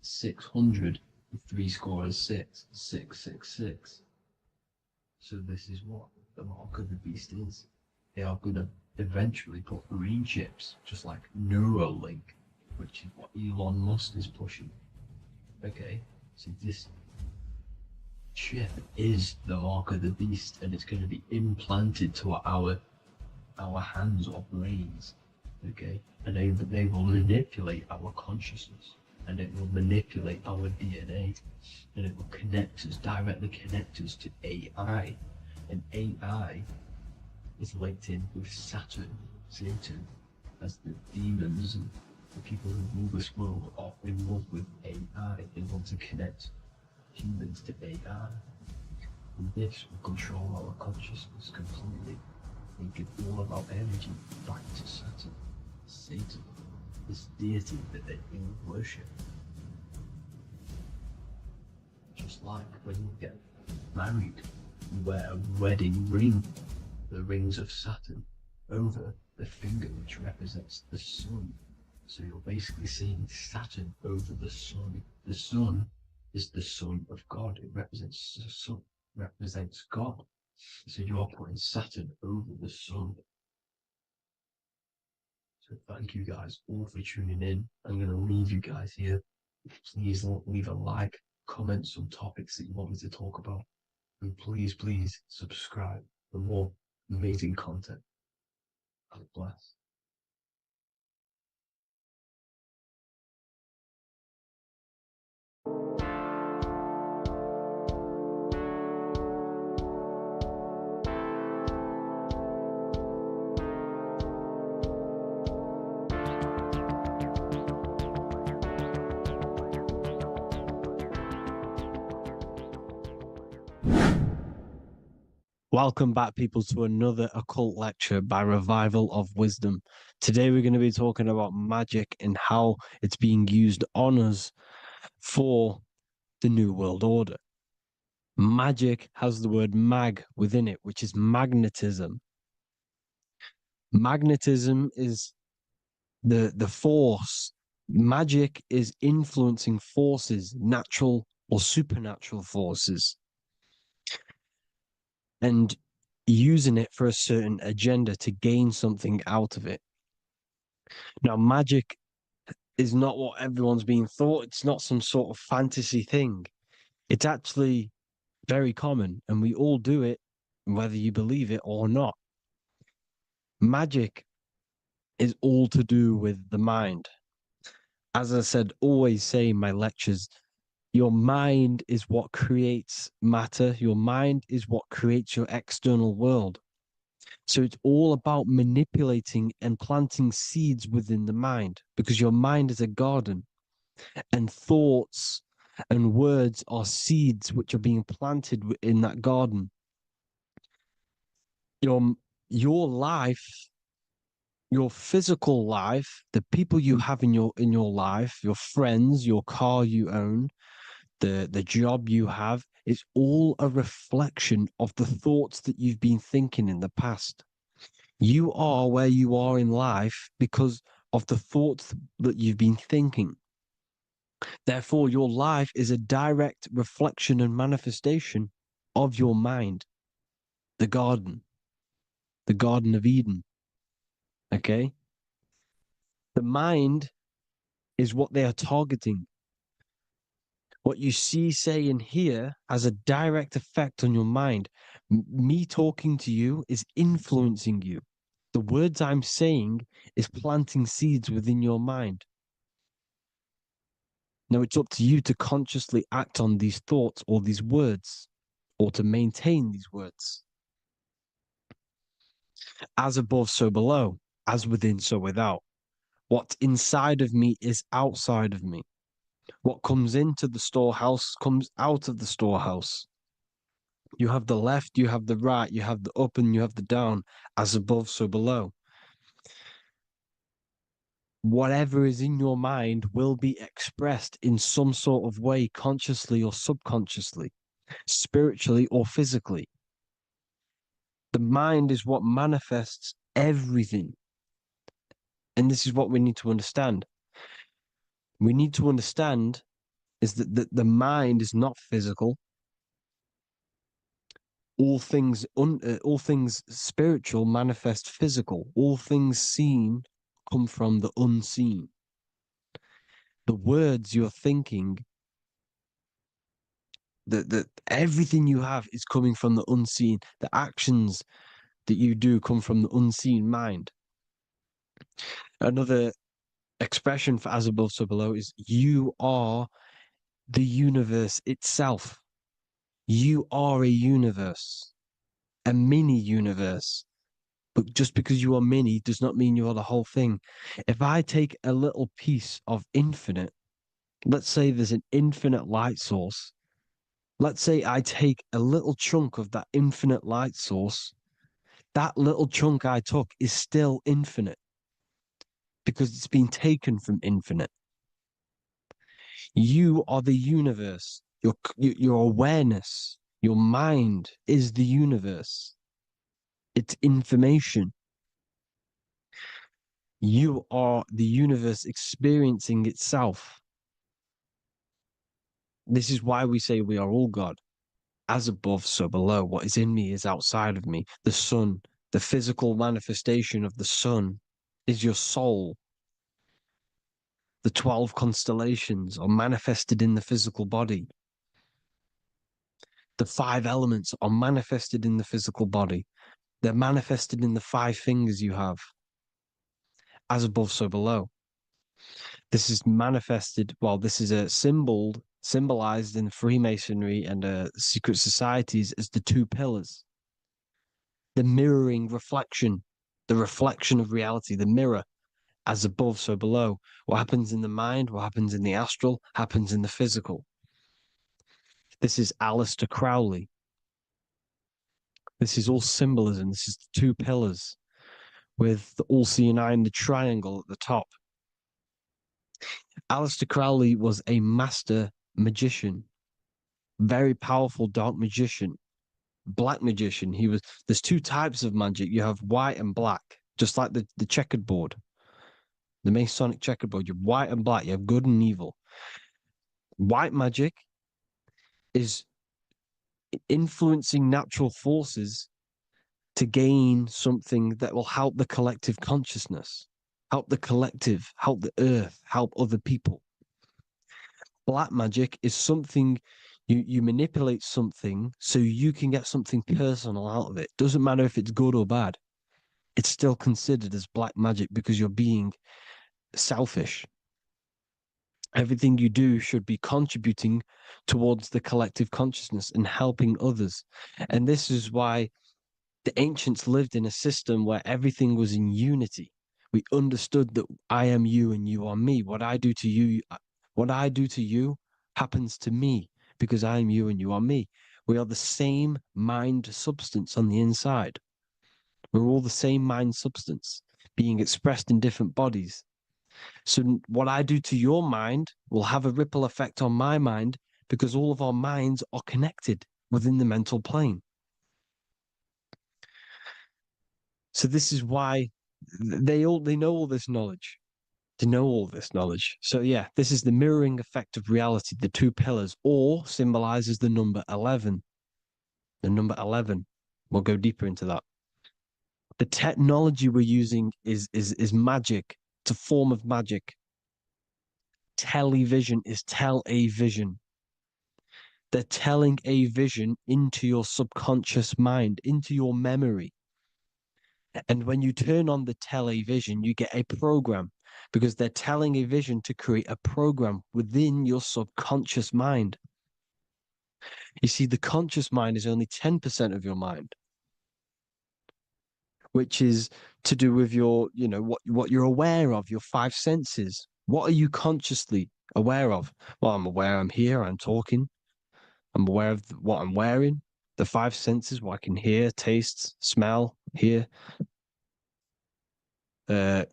600, 3 score is 6, 666. So this is what the mark of the beast is. They are going to eventually put green chips, just like Neuralink, which is what Elon Musk is pushing. Okay, so this chip is the mark of the beast, and it's going to be implanted to our hands or brains. Okay, and they will manipulate our consciousness, and it will manipulate our DNA, and it will directly connect us to AI, and AI is linked in with Saturn, Satan, as the demons and the people who rule this world are in love with AI. They want to connect humans to AI, and this will control our consciousness completely and give all of our energy back to Saturn, Satan, this deity that they all worship. Just like when you get married, you wear a wedding ring, the rings of Saturn, over the finger, which represents the sun. So you're basically seeing Saturn over the sun. The sun is the son of God. It represents the sun, represents God. So you are putting Saturn over the sun. So thank you guys all for tuning in. I'm going to leave you guys here. Please leave a like, comment some topics that you want me to talk about. And please subscribe for more amazing content. God bless. Welcome back, people, to another occult lecture by Revival of Wisdom. Today, we're going to be talking about magic and how it's being used on us for the New World Order. Magic has the word mag within it, which is magnetism. Magnetism is the force. Magic is influencing forces, natural or supernatural forces, and using it for a certain agenda to gain something out of it. Now, magic is not what everyone's being thought. It's not some sort of fantasy thing. It's actually very common, and we all do it, whether you believe it or not. Magic is all to do with the mind. As I said, always say in my lectures, your mind is what creates matter. Your mind is what creates your external world. So it's all about manipulating and planting seeds within the mind, because your mind is a garden, and thoughts and words are seeds which are being planted in that garden. Your life, your physical life, the people you have in your life, your friends, your car you own, the job you have, is all a reflection of the thoughts that you've been thinking in the past. You are where you are in life because of the thoughts that you've been thinking. Therefore, your life is a direct reflection and manifestation of your mind, the Garden of Eden. Okay? The mind is what they are targeting. What you see, say, and hear has a direct effect on your mind. Me talking to you is influencing you. The words I'm saying is planting seeds within your mind. Now it's up to you to consciously act on these thoughts or these words, or to maintain these words. As above, so below. As within, so without. What's inside of me is outside of me. What comes into the storehouse comes out of the storehouse. You have the left, you have the right, you have the up and you have the down. As above, so below. Whatever is in your mind will be expressed in some sort of way, consciously or subconsciously, spiritually or physically. The mind is what manifests everything. And this is what we need to understand. We need to understand is that the mind is not physical. All things spiritual manifest physical. All things seen come from the unseen. The words you're thinking, that everything you have is coming from the unseen. The actions that you do come from the unseen mind. Another expression for as above, so below is you are the universe itself. You are a universe, a mini universe. But just because you are mini does not mean you are the whole thing. If I take a little piece of infinite, let's say there's an infinite light source. Let's say I take a little chunk of that infinite light source. That little chunk I took is still infinite because it's been taken from infinite. You are the universe. Your awareness, your mind is the universe. It's information. You are the universe experiencing itself. This is why we say we are all God. As above, so below. What is in me is outside of me. The sun, the physical manifestation of the sun, is your soul. The 12 constellations are manifested in the physical body. The 5 elements are manifested in the physical body. They're manifested in the 5 fingers you have. As above, so below. This is manifested, well, this is a symbolized in Freemasonry and secret societies as the 2 pillars. The mirroring reflection, the reflection of reality, the mirror, as above, so below. What happens in the mind, what happens in the astral, happens in the physical. This is Aleister Crowley. This is all symbolism. This is the 2 pillars with the all-seeing eye and the triangle at the top. Aleister Crowley was a master magician, very powerful dark magician, black magician. There's 2 types of magic. You have white and black, just like the checkered board, the Masonic checkerboard. You have white and black. You have good and evil. White magic is influencing natural forces to gain something that will help the collective consciousness, help the collective, help the earth, help other people. Black magic is something you manipulate something so you can get something personal out of it. Doesn't matter if it's good or bad. It's still considered as black magic because you're being selfish. Everything you do should be contributing towards the collective consciousness and helping others. And this is why the ancients lived in a system where everything was in unity. We understood that I am you and you are me. What I do to you happens to me because I am you and you are me. We are the same mind substance on the inside. We're all the same mind substance being expressed in different bodies. So what I do to your mind will have a ripple effect on my mind because all of our minds are connected within the mental plane. So this is why they know all this knowledge. to know all this knowledge. So yeah, this is the mirroring effect of reality, the two pillars, or symbolizes the number 11. The number 11. We'll go deeper into that. The technology we're using is magic. It's a form of magic. Television is tell a vision. They're telling a vision into your subconscious mind, into your memory. And when you turn on the television, you get a program because they're telling a vision to create a program within your subconscious mind. You see, the conscious mind is only 10% of your mind, which is to do with your, what you're aware of, your five senses. What are you consciously aware of? Well, I'm aware I'm here, I'm talking. I'm aware of what I'm wearing, the five senses, what I can hear, taste, smell, hear. What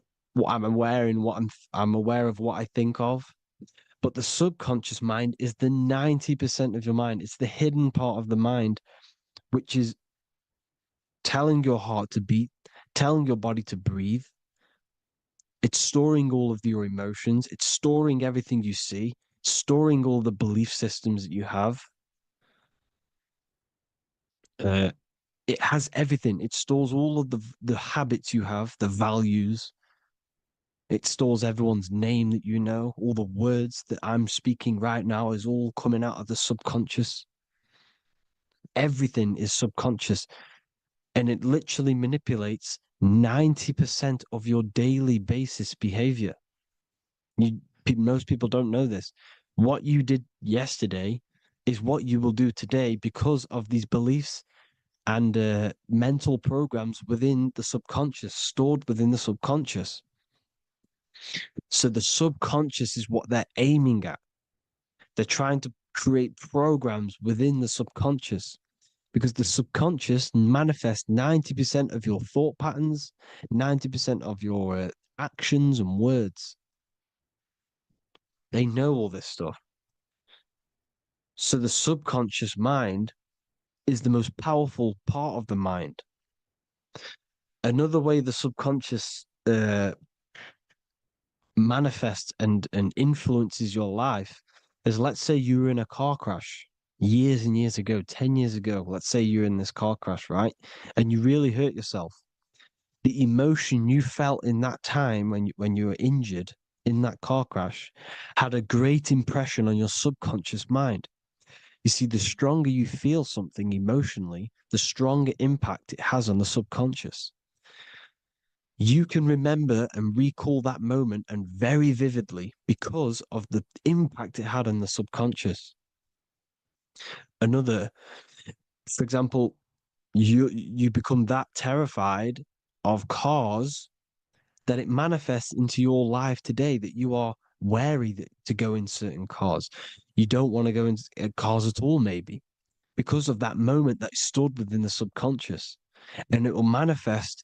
I'm wearing, I'm aware of what I think of. But the subconscious mind is the 90% of your mind. It's the hidden part of the mind, which is telling your heart to beat, telling your body to breathe. It's storing all of your emotions. It's storing everything you see, storing all the belief systems that you have. It has everything. It stores all of the habits you have, the values. It stores everyone's name that you know. All the words that I'm speaking right now is all coming out of the subconscious. Everything is subconscious. And it literally manipulates 90% of your daily basis behavior. Most people don't know this. What you did yesterday is what you will do today because of these beliefs and mental programs within the subconscious, stored within the subconscious. So the subconscious is what they're aiming at. They're trying to create programs within the subconscious because the subconscious manifests 90% of your thought patterns, 90% of your actions and words. They know all this stuff. So the subconscious mind is the most powerful part of the mind. Another way the subconscious manifests and influences your life is, let's say you were in a car crash years and years ago, 10 years ago. Let's say you're in this car crash, right? And you really hurt yourself. The emotion you felt in that time when you were injured in that car crash had a great impression on your subconscious mind. You see, the stronger you feel something emotionally, the stronger impact it has on the subconscious. You can remember and recall that moment and very vividly because of the impact it had on the subconscious. Another, for example, you become that terrified of cars that it manifests into your life today, that you are wary to go in certain cars. You don't want to go in cars at all, maybe, because of that moment that stored within the subconscious. And it will manifest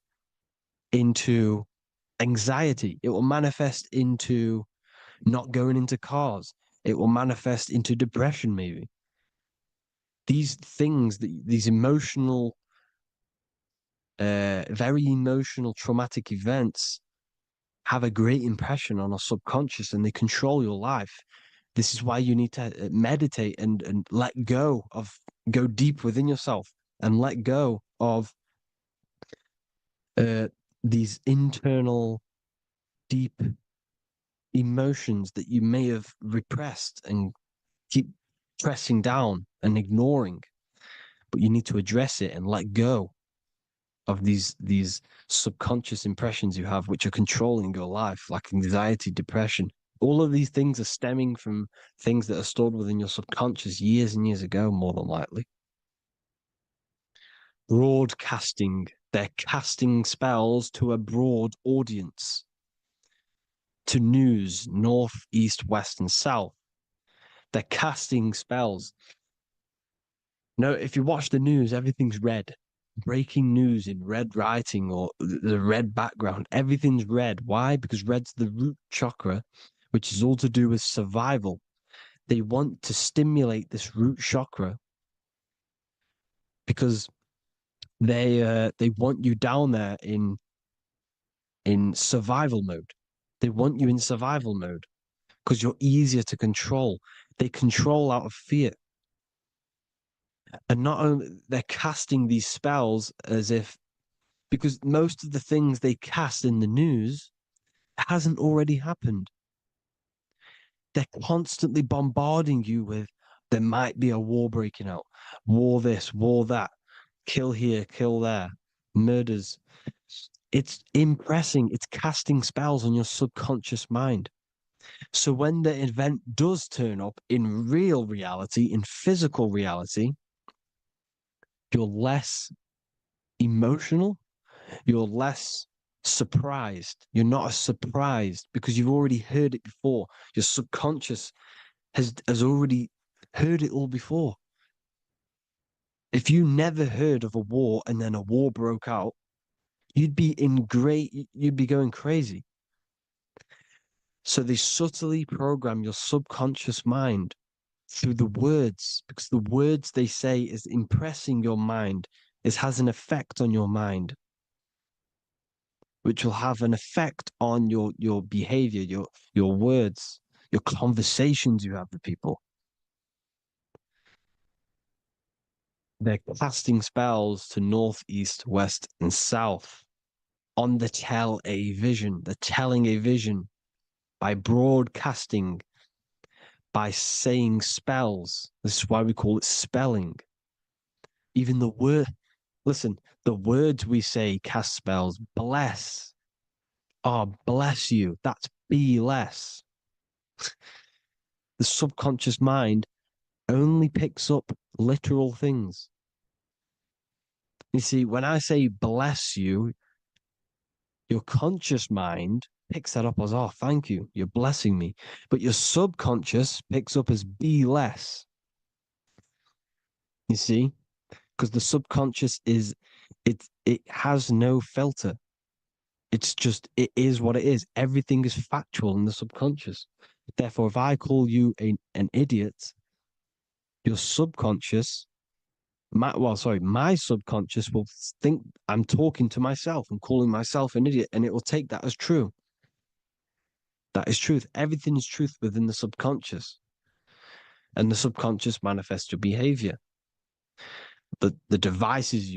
into anxiety. It will manifest into not going into cars. It will manifest into depression, maybe. These things, these emotional, very emotional, traumatic events have a great impression on our subconscious and they control your life. This is why you need to meditate and let go deep within yourself and let go of these internal, deep emotions that you may have repressed and keep pressing down and ignoring. But you need to address it and let go of these subconscious impressions you have, which are controlling your life, like anxiety, depression. All of these things are stemming from things that are stored within your subconscious years and years ago, more than likely. Broadcasting. They're casting spells to a broad audience, to news, north, east, west, and south. They're casting spells. No, if you watch the news, everything's red. Breaking news in red writing or the red background, everything's red. Why? Because red's the root chakra, which is all to do with survival. They want to stimulate this root chakra because they want you down there in survival mode. They want you in survival mode because you're easier to control. They control out of fear. And not only they're casting these spells as if, because most of the things they cast in the news hasn't already happened. They're constantly bombarding you with, there might be a war breaking out, war this, war that, kill here, kill there, murders. It's impressing, it's casting spells on your subconscious mind. So when the event does turn up in real reality, in physical reality, you're less emotional, you're less surprised. You're not as surprised because you've already heard it before. Your subconscious has already heard it all before. If you never heard of a war and then a war broke out, you'd be going crazy. So they subtly program your subconscious mind through the words, because the words they say is impressing your mind, has an effect on your mind, which will have an effect on your behavior, your words, your conversations you have with people. They're casting spells to north, east, west, and south on the telling a vision by broadcasting, by saying spells. This is why we call it spelling. Even the word, listen, the words we say cast spells. Bless. Oh, bless you. That's be less. The subconscious mind only picks up literal things. You see, when I say bless you, your conscious mind picks that up as, oh, thank you, you're blessing me. But your subconscious picks up as be less. You see? Because the subconscious it has no filter. It's just, it is what it is. Everything is factual in the subconscious. Therefore, if I call you an idiot, your subconscious, my subconscious will think I'm talking to myself and calling myself an idiot, and it will take that as true. That is truth. Everything is truth within the subconscious. And the subconscious manifests your behavior. The devices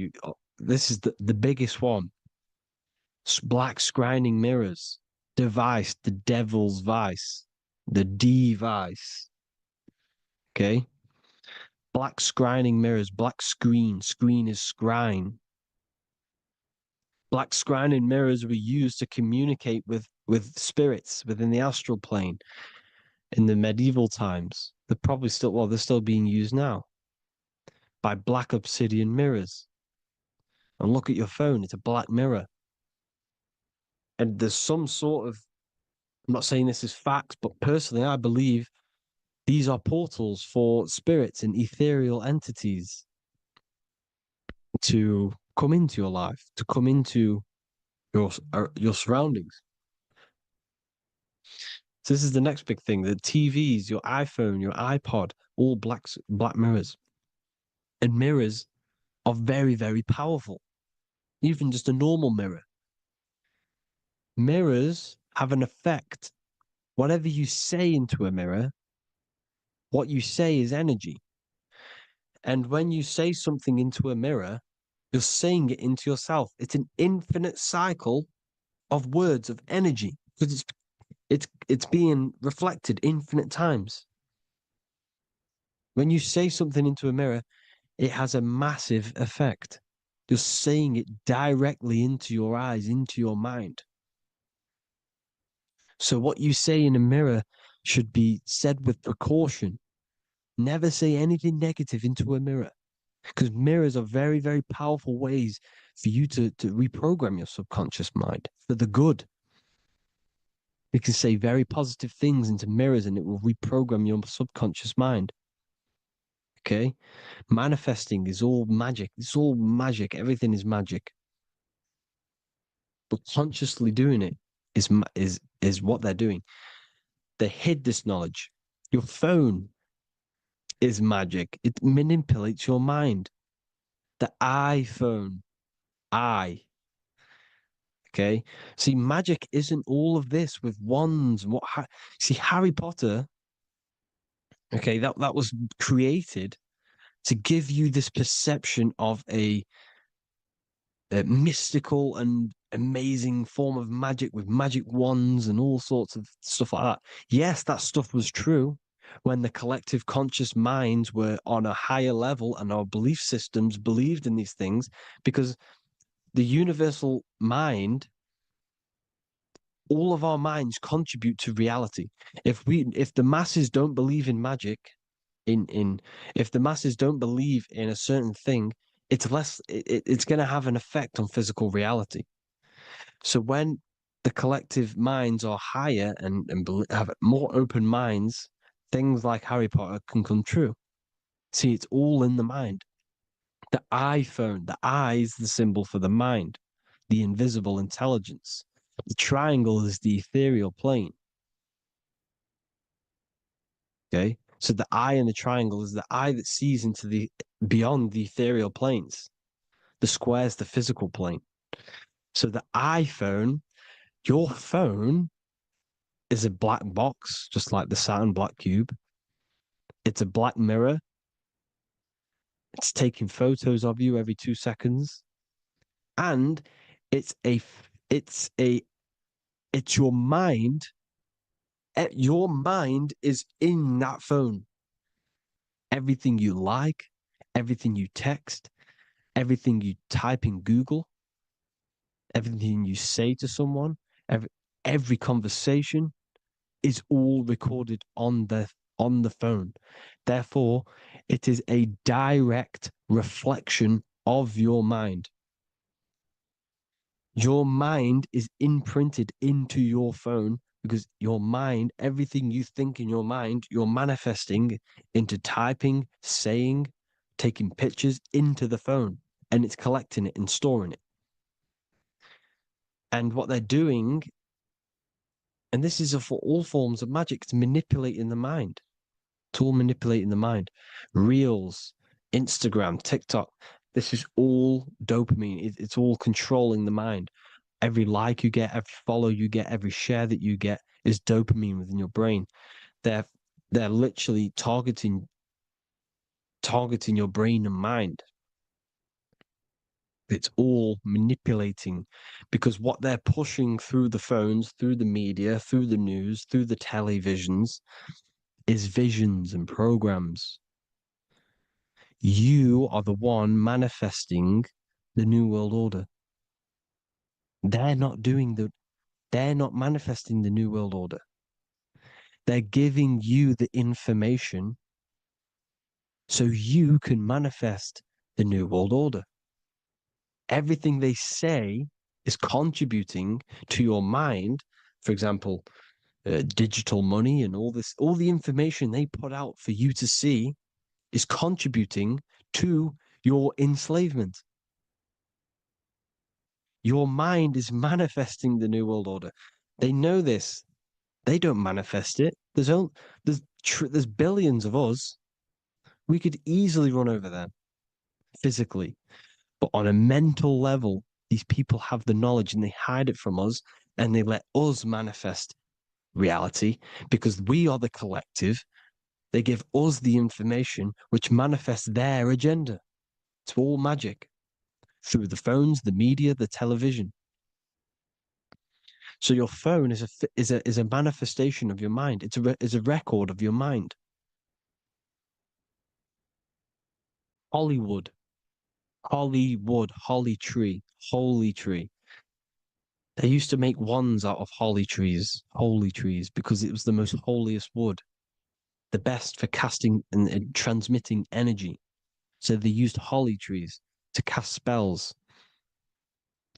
this is the biggest one. Black scrying mirrors, device, the devil's vice, the device. Okay? Black scrying mirrors, black screen is scrying. Black scrying mirrors were used to communicate with spirits within the astral plane in the medieval times. They're still being used now by black obsidian mirrors. And look at your phone, it's a black mirror. And there's some sort of, I'm not saying this is facts, but personally, I believe these are portals for spirits and ethereal entities to come into your life, to come into your surroundings. So this is the next big thing: the TVs, your iPhone, your iPod, all black mirrors. And mirrors are very, very powerful. Even just a normal mirror. Mirrors have an effect. Whatever you say into a mirror, what you say is energy. And when you say something into a mirror, you're saying it into yourself. It's an infinite cycle of words, of energy, because it's being reflected infinite times. When you say something into a mirror, it has a massive effect. You're saying it directly into your eyes, into your mind. So what you say in a mirror should be said with precaution. Never say anything negative into a mirror, because mirrors are very, very powerful ways for you to reprogram your subconscious mind for the good. You can say very positive things into mirrors and it will reprogram your subconscious mind. Okay? Manifesting is all magic. It's all magic. Everything is magic. But consciously doing it is what they're doing. They hid this knowledge. Your phone is magic. It manipulates your mind. The iPhone, Okay. See, magic isn't all of this with wands and what. See, Harry Potter. Okay, that was created to give you this perception of a mystical and amazing form of magic with magic wands and all sorts of stuff like that. Yes, that stuff was true when the collective conscious minds were on a higher level and our belief systems believed in these things, because the universal mind, all of our minds contribute to reality. If the masses don't believe in magic, if the masses don't believe in a certain thing, it's going to have an effect on physical reality. So when the collective minds are higher and have more open minds, things like Harry Potter can come true. See, it's all in the mind. The iPhone, the eye is the symbol for the mind, the invisible intelligence. The triangle is the ethereal plane. Okay. So the eye in the triangle is the eye that sees into the beyond the ethereal planes. The square is the physical plane. So the iPhone, your phone, is a black box, just like the Saturn black cube. It's a black mirror. It's taking photos of you every 2 seconds. And it's your mind. Your mind is in that phone. Everything you like, everything you text, everything you type in Google, everything you say to someone, every conversation is all recorded on the phone. Therefore, it is a direct reflection of your mind. Your mind is imprinted into your phone because your mind, everything you think in your mind, you're manifesting into typing, saying, taking pictures into the phone, and it's collecting it and storing it. And what they're doing, and this is for all forms of magic, it's manipulating the mind. It's all manipulating the mind. Reels, Instagram, TikTok, this is all dopamine. It's all controlling the mind. Every like you get, every follow you get, every share that you get is dopamine within your brain. They're literally targeting your brain and mind. It's all manipulating, because what they're pushing through the phones, through the media, through the news, through the televisions is visions and programs. You are the one manifesting the New World Order. They're not manifesting the New World Order. They're giving you the information so you can manifest the New World Order. Everything they say is contributing to your mind. For example, digital money and all the information they put out for you to see is contributing to your enslavement. Your mind is manifesting the New World Order. They know this. They don't manifest it. There's billions of us. We could easily run over them physically. But on a mental level, these people have the knowledge and they hide it from us, and they let us manifest reality because we are the collective. They give us the information which manifests their agenda. It's all magic through the phones, the media, the television. So your phone is a manifestation of your mind. It's a record of your mind. Hollywood, holly tree, holy tree. They used to make wands out of holy trees, because it was the most holiest wood, the best for casting and transmitting energy. So they used holly trees to cast spells.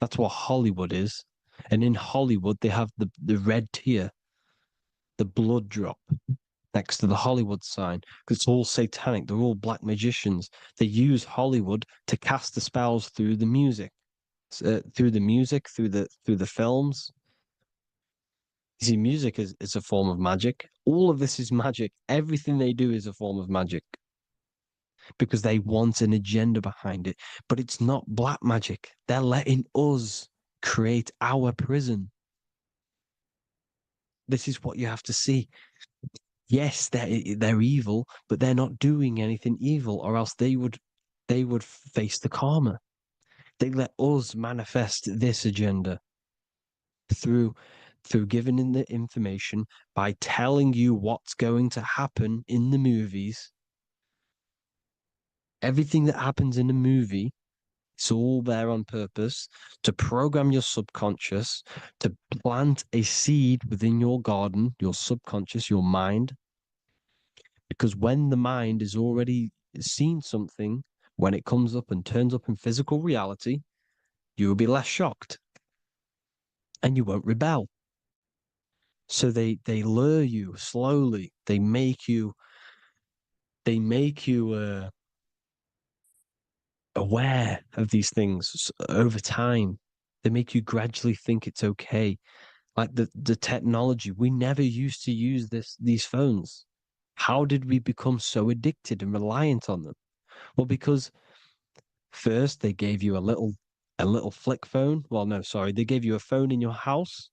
That's what Hollywood is. And in Hollywood, they have the red tear, the blood drop next to the Hollywood sign, because it's all satanic. They're all black magicians. They use Hollywood to cast the spells through the music, through the films. You see, music is a form of magic. All of this is magic. Everything they do is a form of magic because they want an agenda behind it. But it's not black magic. They're letting us create our prison. This is what you have to see. Yes, they're evil, but they're not doing anything evil, or else they would face the karma. They let us manifest this agenda through giving in the information, by telling you what's going to happen in the movies. Everything that happens in a movie, it's all there on purpose to program your subconscious, to plant a seed within your garden, your subconscious, your mind. Because when the mind is already seen something, when it comes up and turns up in physical reality, you will be less shocked and you won't rebel. So they lure you slowly. They make you aware of these things over time. They make you gradually think it's okay. Like the technology, we never used to use these phones. How did we become so addicted and reliant on them? Well, because first they gave you a little flick phone. Well, no, sorry, they gave you a phone in your house.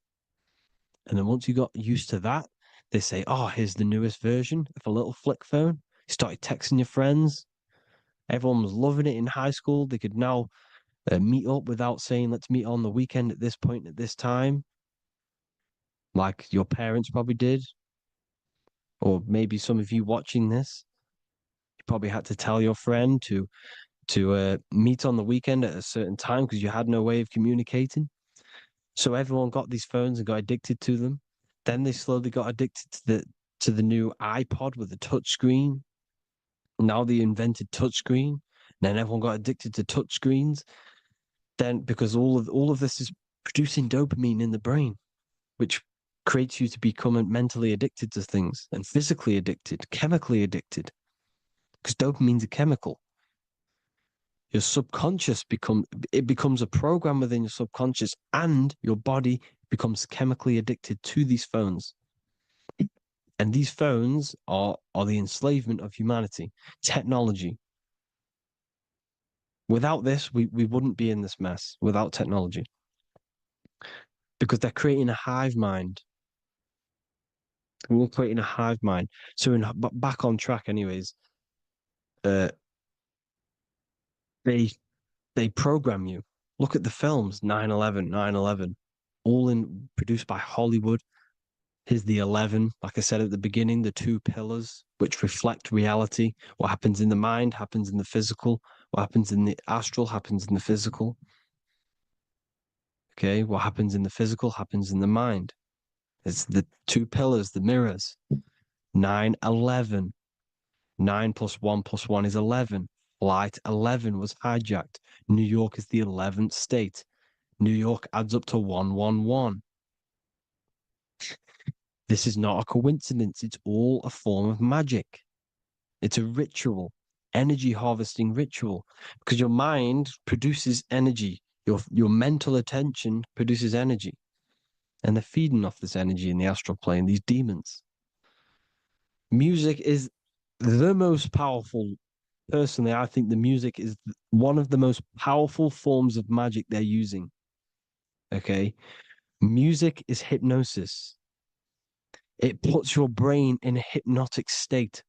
And then once you got used to that, they say, oh, here's the newest version of a little flick phone. You started texting your friends. Everyone was loving it in high school. They could now meet up without saying, let's meet on the weekend at this point at this time, like your parents probably did. Or maybe some of you watching this, you probably had to tell your friend to meet on the weekend at a certain time because you had no way of communicating. So everyone got these phones and got addicted to them. Then they slowly got addicted to the new iPod with the touch screen. Now they invented touch screen. Then everyone got addicted to touch screens. Then because all of this is producing dopamine in the brain, which creates you to become mentally addicted to things and physically addicted, chemically addicted. Because dopamine's a chemical. Your subconscious becomes a program within your subconscious, and your body becomes chemically addicted to these phones. And these phones are the enslavement of humanity, technology. Without this, we wouldn't be in this mess without technology. Because they're creating a hive mind. We're creating a hive mind. So back on track anyways, they program you. Look at the films, 9/11, 9/11, all produced by Hollywood. Here's the 11, like I said at the beginning, the two pillars which reflect reality. What happens in the mind happens in the physical. What happens in the astral happens in the physical. Okay, what happens in the physical happens in the mind. It's the two pillars, the mirrors. 9/11. 9 + 1 + 1 is 11. Flight 11 was hijacked. New York is the 11th state. New York adds up to 111. This is not a coincidence. It's all a form of magic. It's a ritual, energy harvesting ritual, because your mind produces energy. Your mental attention produces energy. And they're feeding off this energy in the astral plane, these demons. Music is the most powerful. Personally, I think the music is one of the most powerful forms of magic they're using. Okay. Music is hypnosis. It puts your brain in a hypnotic state.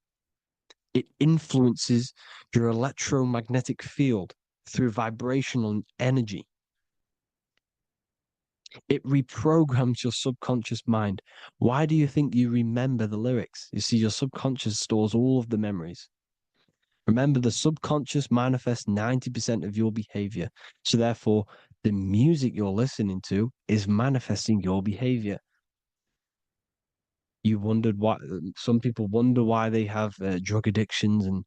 It influences your electromagnetic field through vibrational energy. It reprograms your subconscious mind. Why do you think you remember the lyrics? You see, your subconscious stores all of the memories. Remember, the subconscious manifests 90% of your behavior. So therefore, the music you're listening to is manifesting your behavior. You wondered why some people wonder why they have drug addictions and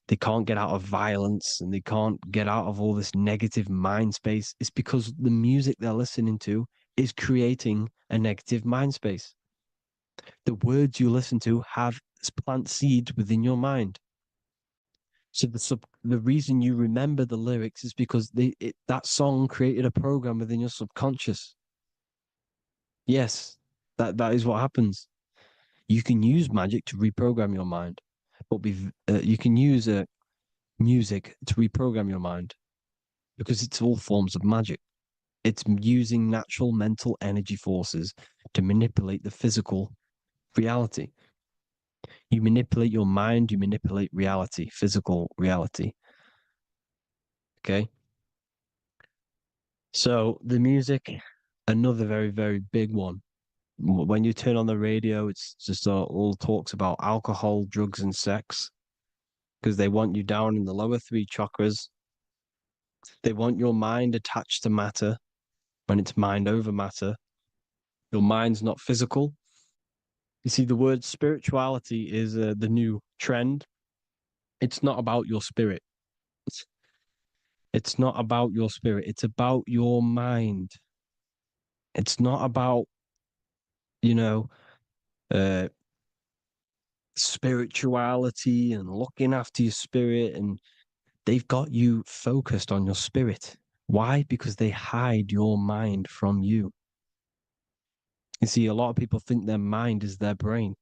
they can't get out of violence and they can't get out of all this negative mind space. It's because the music they're listening to is creating a negative mind space. The words you listen to have plant seeds within your mind. So the reason you remember the lyrics is because that song created a program within your subconscious. Yes, that is what happens. You can use magic to reprogram your mind, but you can use music to reprogram your mind because it's all forms of magic. It's using natural mental energy forces to manipulate the physical reality. You manipulate your mind, you manipulate reality, physical reality. Okay? So the music, another very, very big one. When you turn on the radio, it's just all talks about alcohol, drugs, and sex because they want you down in the lower three chakras. They want your mind attached to matter when it's mind over matter. Your mind's not physical. You see, the word spirituality is the new trend. It's not about your spirit. It's not about your spirit. It's about your mind. It's not about, you know, uh, spirituality and looking after your spirit. And they've got you focused on your spirit. Why? Because they hide your mind from you. You see, a lot of people think their mind is their brain,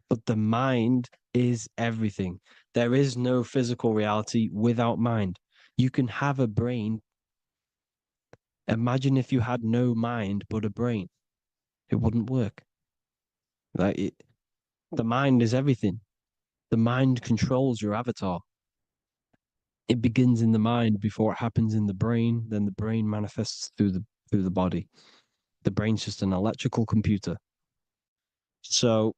but the mind is everything. There is no physical reality without mind. You can have a brain. Imagine if you had no mind but a brain. It wouldn't work. The mind is everything. The mind controls your avatar. It begins in the mind before it happens in the brain. Then the brain manifests through the body. The brain's just an electrical computer. So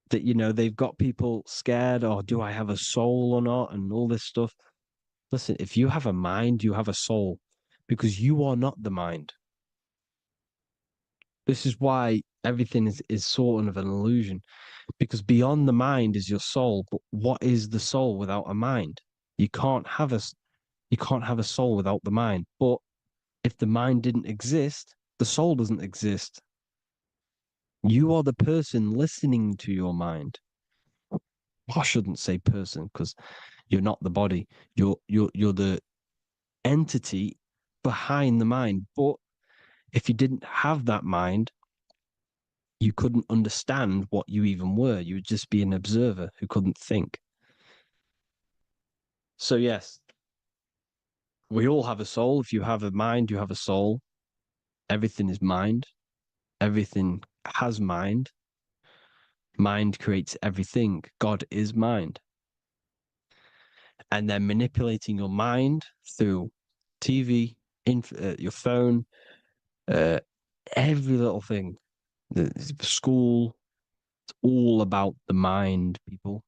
that they've got people scared. Or do I have a soul or not? And all this stuff. Listen, if you have a mind, you have a soul, because you are not the mind. This is why everything is sort of an illusion, because beyond the mind is your soul. But what is the soul without a mind? You can't have a soul without the mind. But if the mind didn't exist, the soul doesn't exist. You are the person listening to your mind. I shouldn't say person because you're not the body. You're the entity behind the mind. But if you didn't have that mind, you couldn't understand what you even were. You would just be an observer who couldn't think. So yes, we all have a soul. If you have a mind, you have a soul. Everything is mind. Everything has mind. Mind creates everything. God is mind. And then manipulating your mind through TV, your phone, every little thing. The school, it's all about the mind, people.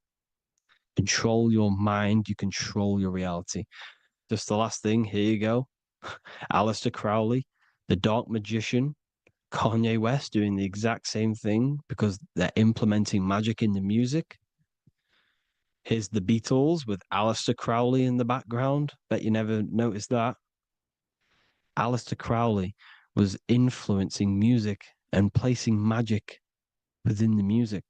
Control your mind, you control your reality. Just the last thing, here you go. Aleister Crowley, the dark magician, Kanye West doing the exact same thing because they're implementing magic in the music. Here's the Beatles with Aleister Crowley in the background. Bet you never noticed that. Aleister Crowley was influencing music and placing magic within the music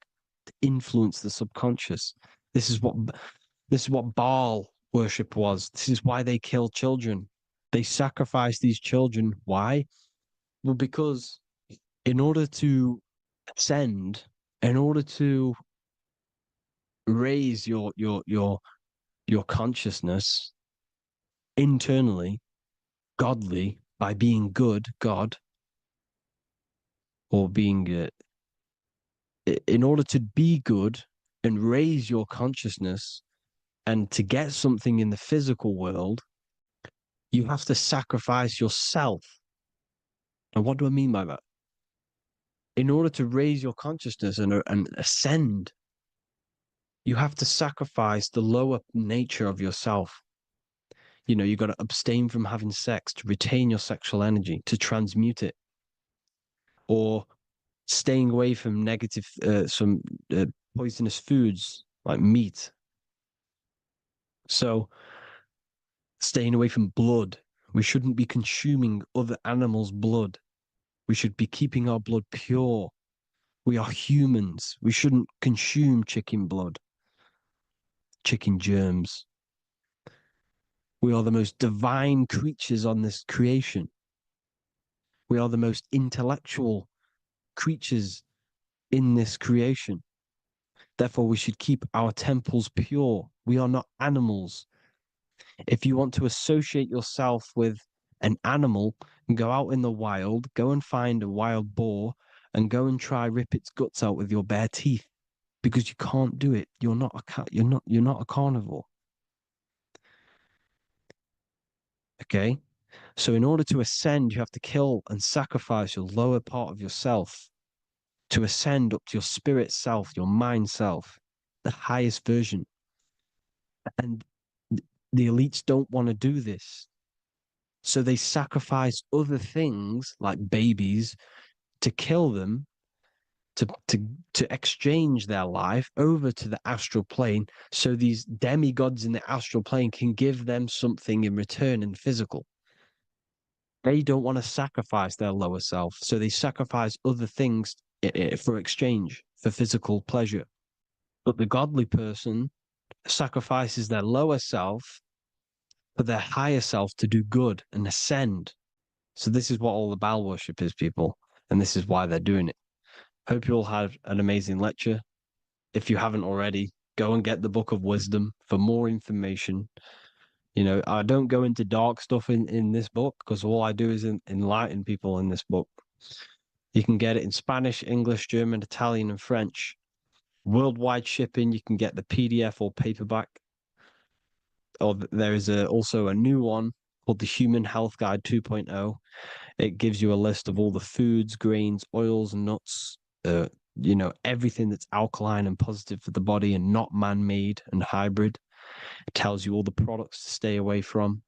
to influence the subconscious. This is what Baal worship was. This is why they kill children. They sacrifice these children. Why? Well, because in order to ascend, in order to raise your consciousness internally, godly, by being good, God, or being in order to be good and raise your consciousness and to get something in the physical world, you have to sacrifice yourself. And what do I mean by that? In order to raise your consciousness and ascend, you have to sacrifice the lower nature of yourself. You got to abstain from having sex to retain your sexual energy, to transmute it, or staying away from negative, some poisonous foods like meat. So, staying away from blood. We shouldn't be consuming other animals' blood. We should be keeping our blood pure. We are humans. We shouldn't consume chicken blood, chicken germs. We are the most divine creatures on this creation. We are the most intellectual creatures in this creation. Therefore, we should keep our temples pure. We are not animals. If you want to associate yourself with an animal and go out in the wild, go and find a wild boar and go and try rip its guts out with your bare teeth, because you can't do it. You're not a cat. You're not a carnivore. Okay. So in order to ascend, you have to kill and sacrifice your lower part of yourself to ascend up to your spirit self, your mind self, the highest version. And the elites don't want to do this. So they sacrifice other things like babies to kill them, to exchange their life over to the astral plane, so these demigods in the astral plane can give them something in return in physical. They don't want to sacrifice their lower self, so they sacrifice other things for exchange, for physical pleasure. But the godly person sacrifices their lower self for their higher self to do good and ascend. So this is what all the Baal worship is, people, and this is why they're doing it. Hope you all had an amazing lecture. If you haven't already, go and get the Book of Wisdom for more information. You know, I don't go into dark stuff in this book, because all I do is enlighten people in this book. You can get it in Spanish, English, German, Italian, and French. Worldwide shipping, you can get the PDF or paperback. Or there is also a new one called the Human Health Guide 2.0. It gives you a list of all the foods, grains, oils, and nuts, you know, everything that's alkaline and positive for the body and not man-made and hybrid. It tells you all the products to stay away from,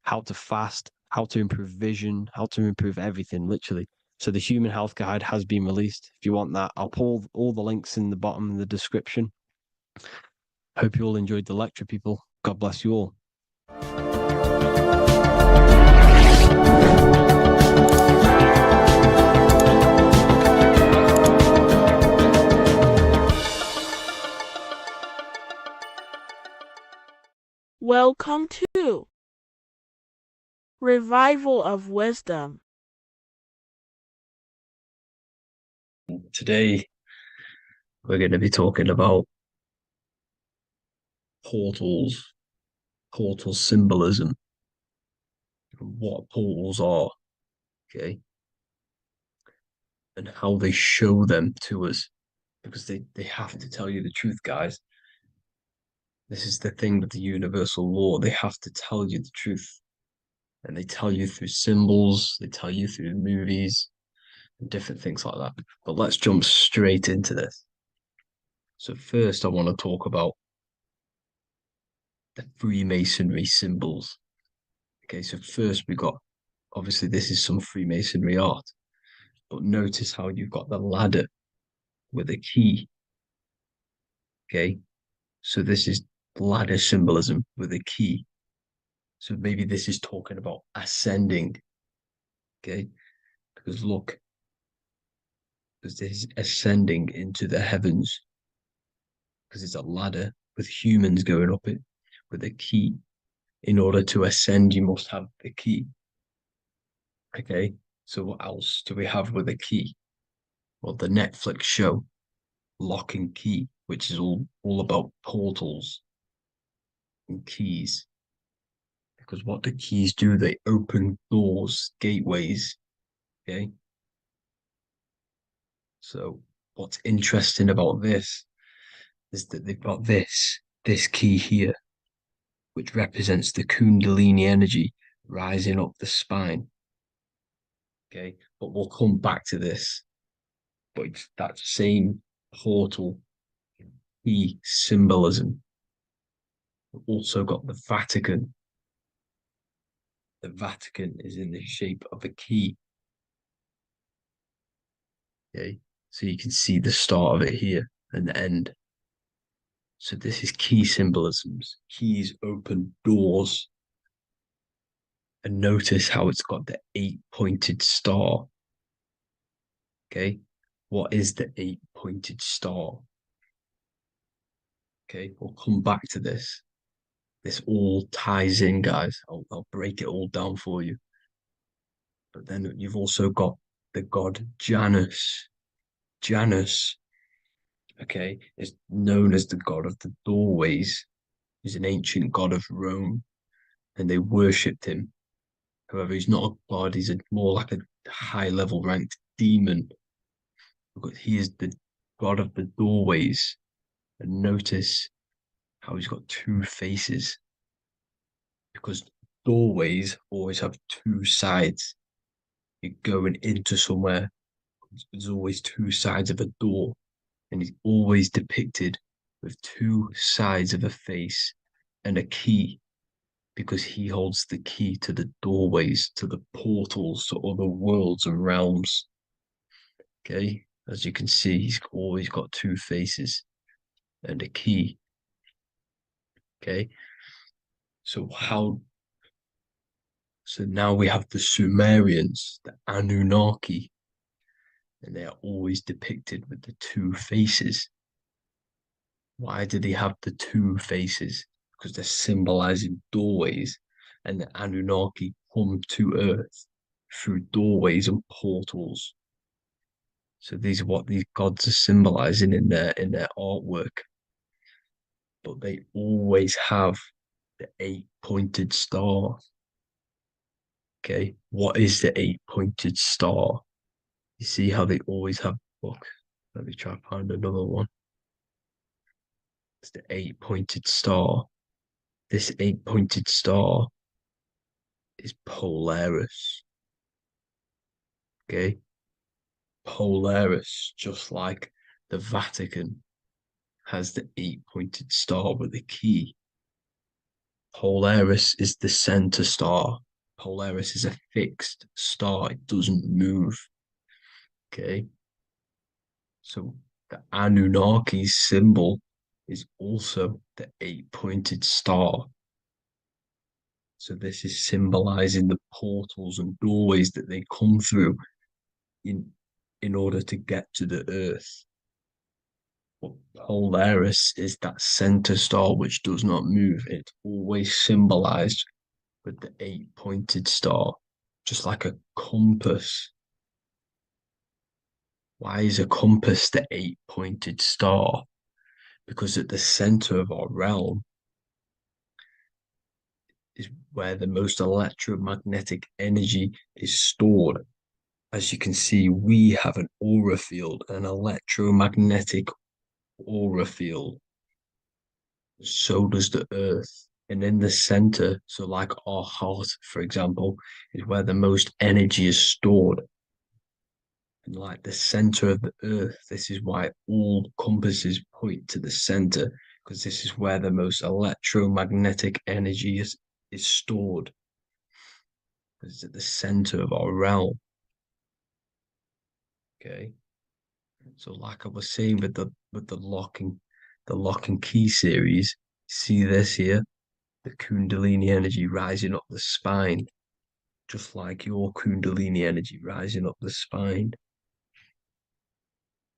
how to fast, how to improve vision, how to improve everything, literally. So the Human Health Guide has been released. If you want that, I'll put all the links in the bottom of the description. Hope you all enjoyed the lecture, people. God bless you all. Welcome to Revival of Wisdom. Today, we're going to be talking about portals, portal symbolism, what portals are, okay, and how they show them to us, because they have to tell you the truth, guys. This is the thing with the universal law. They have to tell you the truth. And they tell you through symbols, they tell you through movies, and different things like that. But let's jump straight into this. So first, I want to talk about the Freemasonry symbols. Okay, so first we got, obviously this is some Freemasonry art, but notice how you've got the ladder with a key. Okay, so this is ladder symbolism with a key. So maybe this is talking about ascending. Okay, because look, because this is ascending into the heavens, because it's a ladder with humans going up it with a key. In order to ascend, you must have the key. Okay, so what else do we have with a key? Well, the Netflix show Lock and Key, which is all about portals and keys. Because what the keys do, they open doors, gateways. Okay. So what's interesting about this is that they've got this key here, which represents the kundalini energy rising up the spine. Okay, but we'll come back to this. But it's that same portal key symbolism. We've also got the Vatican. The Vatican is in the shape of a key. Okay, so you can see the start of it here and the end. So this is key symbolisms. Keys open doors. And notice how it's got the 8-pointed star. Okay, what is the 8-pointed star? Okay, we'll come back to this. This all ties in, guys. I'll break it all down for you. But then you've also got the god Janus. Janus, okay, is known as the god of the doorways. He's an ancient god of Rome, and they worshipped him. However, he's not a god, he's more like a high level ranked demon. Because he is the god of the doorways. And notice how he's got two faces. Because doorways always have two sides. You're going into somewhere, there's always two sides of a door. And he's always depicted with two sides of a face and a key, because he holds the key to the doorways, to the portals, to other worlds and realms. Okay, as you can see, he's always got two faces and a key. Okay, so now we have the Sumerians, the Anunnaki, and they are always depicted with the two faces. Why do they have the two faces? Because they're symbolizing doorways, and the Anunnaki come to Earth through doorways and portals. So these are what these gods are symbolizing in their artwork. But they always have the 8-pointed star. Okay, what is the 8-pointed star? You see how they always have. Look, let me try to find another one. It's the 8-pointed star. This 8-pointed star is Polaris. Okay, Polaris, just like the Vatican has the 8-pointed star with a key. Polaris is the center star. Polaris is a fixed star. It doesn't move. Okay. So the Anunnaki's symbol is also the 8-pointed star. So this is symbolizing the portals and doorways that they come through in order to get to the earth. But Polaris is that center star which does not move. It's always symbolized with the 8-pointed star, just like a compass. Why is a compass the 8-pointed star? Because at the center of our realm is where the most electromagnetic energy is stored. As you can see, we have an aura field, an electromagnetic aura field. So does the earth. And in the center, so like our heart, for example, is where the most energy is stored. And like the center of the earth, this is why all compasses point to the center, because this is where the most electromagnetic energy is stored. It's at the center of our realm. Okay. So like I was saying with the lock and key series, see this here? The Kundalini energy rising up the spine, just like your Kundalini energy rising up the spine.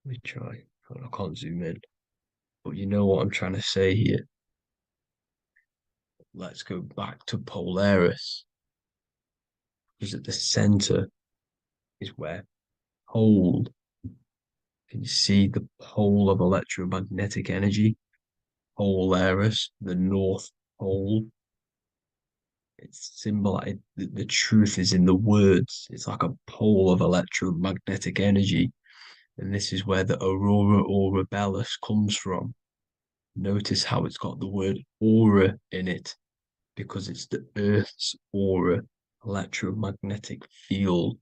Let me try. I can't zoom in. But you know what I'm trying to say here. Let's go back to Polaris. Because at the center is where pole. Can you see the pole of electromagnetic energy? Polaris, the North Pole. It's symbolized. The truth is in the words. It's like a pole of electromagnetic energy. And this is where the aurora borealis comes from. Notice how it's got the word aura in it, because it's the Earth's aura, electromagnetic field.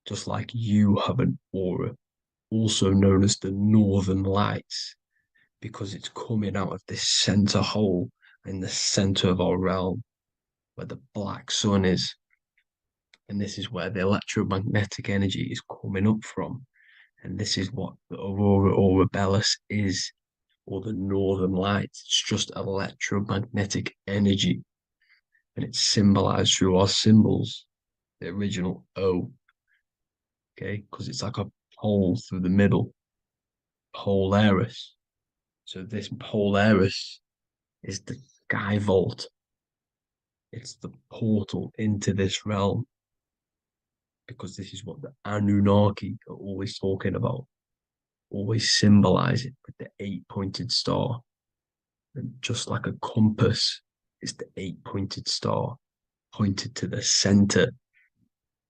Just like you have an aura, also known as the northern lights, because it's coming out of this center hole in the center of our realm, where the black sun is. And this is where the electromagnetic energy is coming up from. And this is what the aurora borealis is, or the northern lights. It's just electromagnetic energy. And it's symbolized through our symbols, the original O. Okay, because it's like a pole through the middle. Polaris. So this Polaris is the sky vault. It's the portal into this realm. Because this is what the Anunnaki are always talking about. Always symbolize it with the 8-pointed star. And just like a compass is the 8-pointed star. pointed to the center,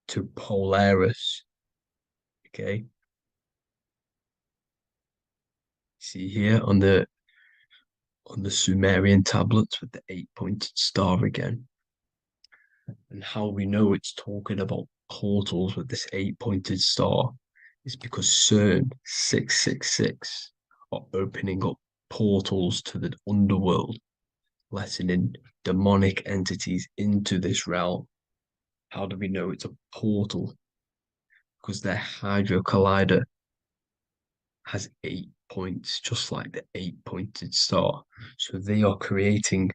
to Polaris. Okay. See here on the Sumerian tablets with the 8-pointed star again. And how we know it's talking about portals with this 8-pointed star is because CERN 666 are opening up portals to the underworld, letting in demonic entities into this realm. How do we know it's a portal? Because their Hydro Collider has 8 points, just like the 8-pointed star. So they are creating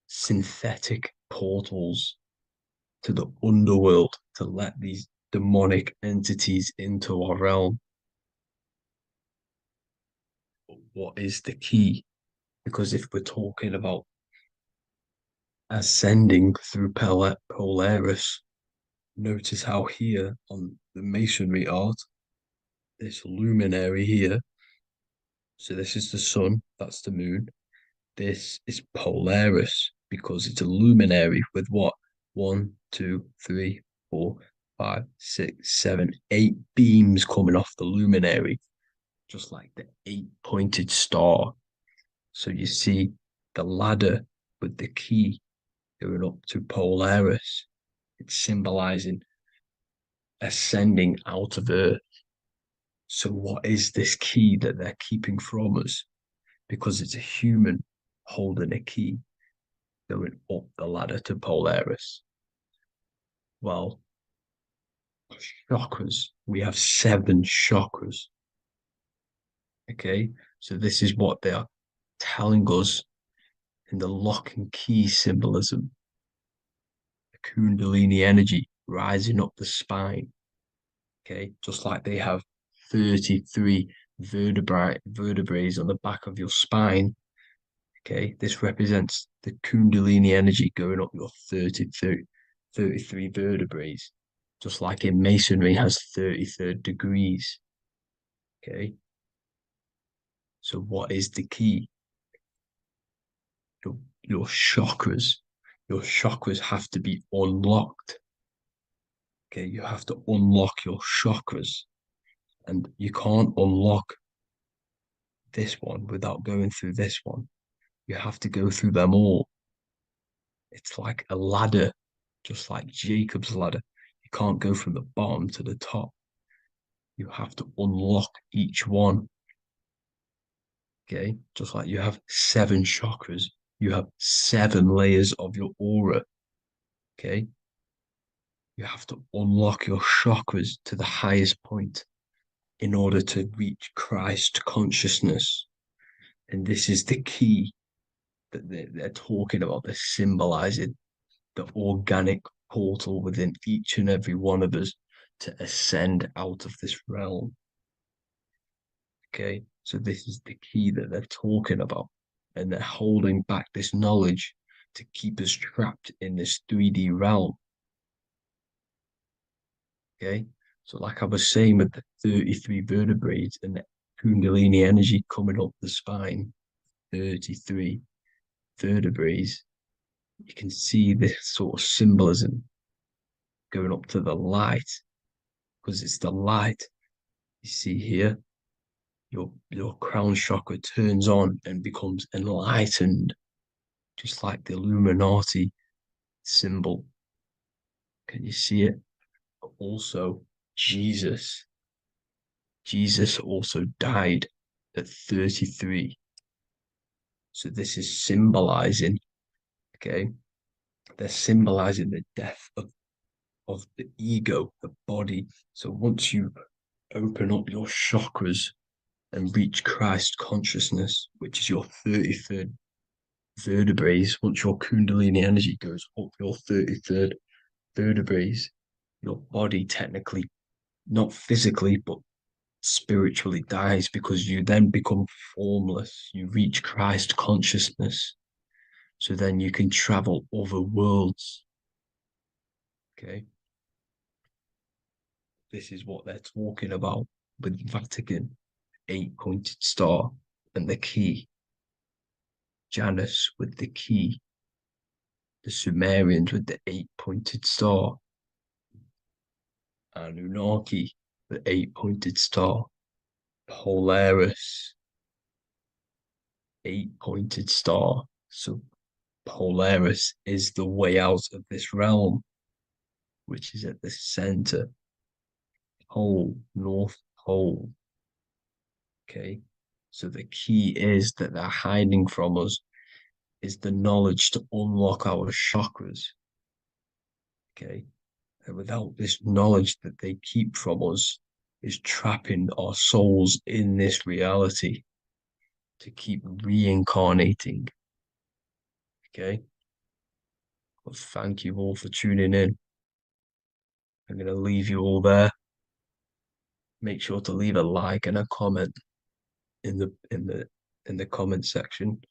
synthetic portals to the underworld to let these demonic entities into our realm. But what is the key? Because if we're talking about ascending through Polaris, notice how here on the masonry art, this luminary here, so this is the sun, that's the moon. This is Polaris because it's a luminary with what? 1, 2, 3, 4, 5, 6, 7, 8 beams coming off the luminary, just like the 8-pointed star. So you see the ladder with the key going up to Polaris. It's symbolizing ascending out of Earth. So what is this key that they're keeping from us? Because it's a human holding a key going up the ladder to Polaris. Well, chakras. We have 7 chakras. Okay, so this is what they are telling us in the lock and key symbolism. The kundalini energy rising up the spine. Okay, just like they have 33 vertebrae on the back of your spine. Okay, this represents the kundalini energy going up your 33 vertebrae, just like in masonry has 33rd degrees. Okay, so what is the key? Your chakras. Your chakras have to be unlocked. Okay, you have to unlock your chakras, and you can't unlock this one without going through this one. You have to go through them all. It's like a ladder, just like Jacob's ladder. You can't go from the bottom to the top. You have to unlock each one. Okay, just like you have 7 chakras, you have 7 layers of your aura. Okay, you have to unlock your chakras to the highest point in order to reach Christ consciousness. And this is the key that they're talking about. They're symbolizing the organic portal within each and every one of us to ascend out of this realm. Okay, so this is the key that they're talking about, and they're holding back this knowledge to keep us trapped in this 3D realm. Okay, so like I was saying with the 33 vertebrae and the kundalini energy coming up the spine, 33 vertebrae, you can see this sort of symbolism going up to the light, because it's the light. You see here, your crown chakra turns on and becomes enlightened, just like the Illuminati symbol. Can you see it? But also, Jesus also died at 33. So this is symbolizing, okay, they're symbolizing the death of the ego, the body. So once you open up your chakras and reach Christ consciousness, which is your 33rd vertebrae, once your kundalini energy goes up your 33rd vertebrae, your body technically, not physically, but spiritually dies, because you then become formless. You reach Christ consciousness. So then you can travel other worlds. Okay. This is what they're talking about with Vatican, 8-pointed star, and the key. Janus with the key. the Sumerians with the 8-pointed star, Anunnaki, the 8-pointed star, Polaris, 8-pointed star. So Polaris is the way out of this realm, which is at the center pole, North Pole. Okay, so the key is that they're hiding from us is the knowledge to unlock our chakras. Okay, and without this knowledge that they keep from us, is trapping our souls in this reality to keep reincarnating. Okay, well, thank you all for tuning in. I'm going to leave you all there. Make sure to leave a like and a comment in the comment section.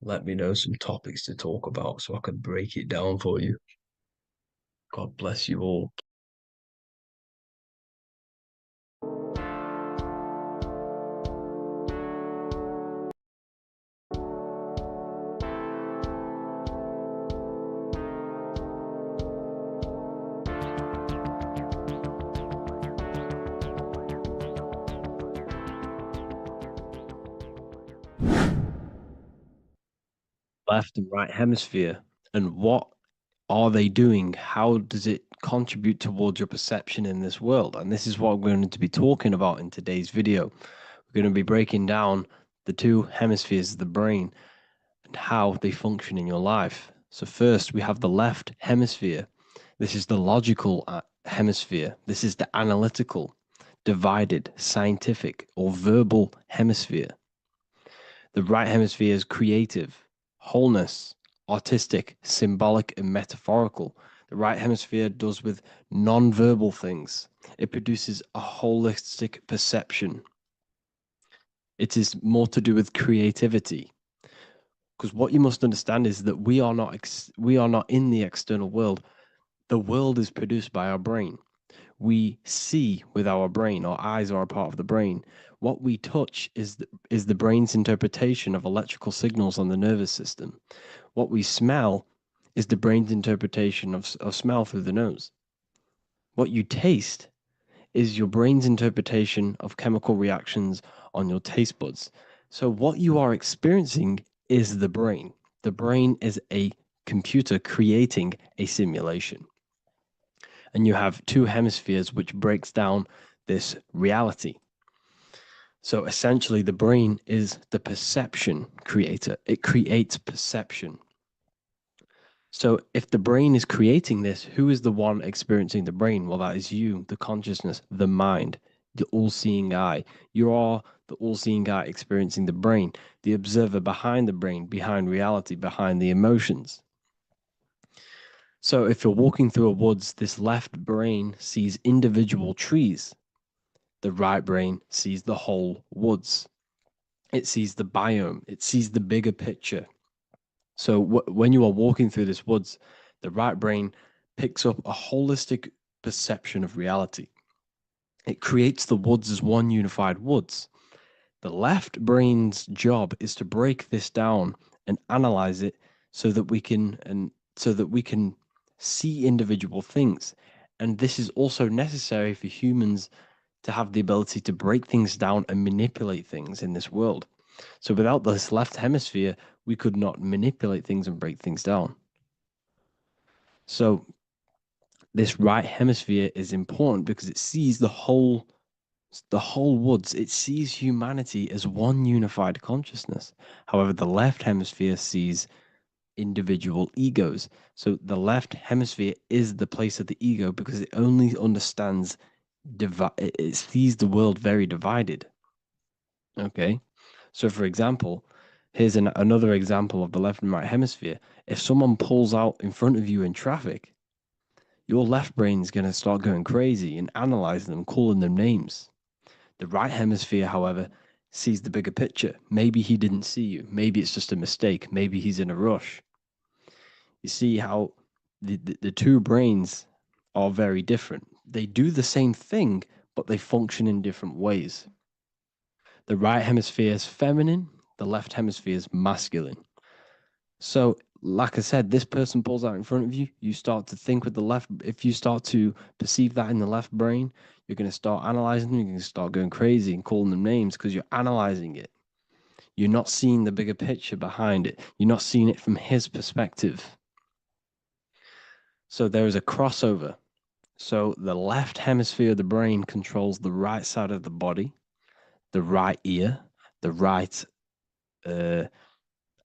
Let me know some topics to talk about so I can break it down for you. God bless you all. Left and right hemisphere, and what are they doing? How does it contribute towards your perception in this world? And this is what we're going to be talking about in today's video. We're going to be breaking down the two hemispheres of the brain and how they function in your life. So first, we have the left hemisphere. This is the logical hemisphere. This is the analytical, divided, scientific, or verbal hemisphere. The right hemisphere is creative, wholeness, artistic, symbolic, and metaphorical. The right hemisphere does with non-verbal things. It produces a holistic perception. It is more to do with creativity. Because what you must understand is that we are not in the external world. The world is produced by our brain. We see with our brain. Our eyes are a part of the brain. What we touch is the brain's interpretation of electrical signals on the nervous system. What we smell is the brain's interpretation of smell through the nose. What you taste is your brain's interpretation of chemical reactions on your taste buds. So what you are experiencing is the brain. The brain is a computer creating a simulation. And you have two hemispheres which breaks down this reality. So essentially the brain is the perception creator. It creates perception. So if the brain is creating this, who is the one experiencing the brain? Well, that is you, the consciousness, the mind, the all-seeing eye. You are the all-seeing eye experiencing the brain, the observer behind the brain, behind reality, behind the emotions. So if you're walking through a woods, this left brain sees individual trees. The right brain sees the whole woods. It sees the biome. It sees the bigger picture. So when you are walking through this woods, the right brain picks up a holistic perception of reality. It creates the woods as one unified woods. The left brain's job is to break this down and analyze it so that we can see individual things. And this is also necessary for humans to have the ability to break things down and manipulate things in this world. So without this left hemisphere, we could not manipulate things and break things down. So this right hemisphere is important because it sees the whole woods. It sees humanity as one unified consciousness. However, the left hemisphere sees individual egos. So the left hemisphere is the place of the ego because it only understands it sees the world very divided. Okay. So, for example, here's another example of the left and right hemisphere. If someone pulls out in front of you in traffic, your left brain's going to start going crazy and analyzing them, calling them names. The right hemisphere, however, sees the bigger picture. Maybe he didn't see you. Maybe it's just a mistake. Maybe he's in a rush. You see how the two brains are very different. They do the same thing, but they function in different ways. The right hemisphere is feminine, the left hemisphere is masculine. So like I said, this person pulls out in front of you. You start to think with the left. If you start to perceive that in the left brain, you're going to start analyzing them. You're going to start going crazy and calling them names because you're analyzing it. You're not seeing the bigger picture behind it. You're not seeing it from his perspective. So there is a crossover. So the left hemisphere of the brain controls the right side of the body, the right ear, the right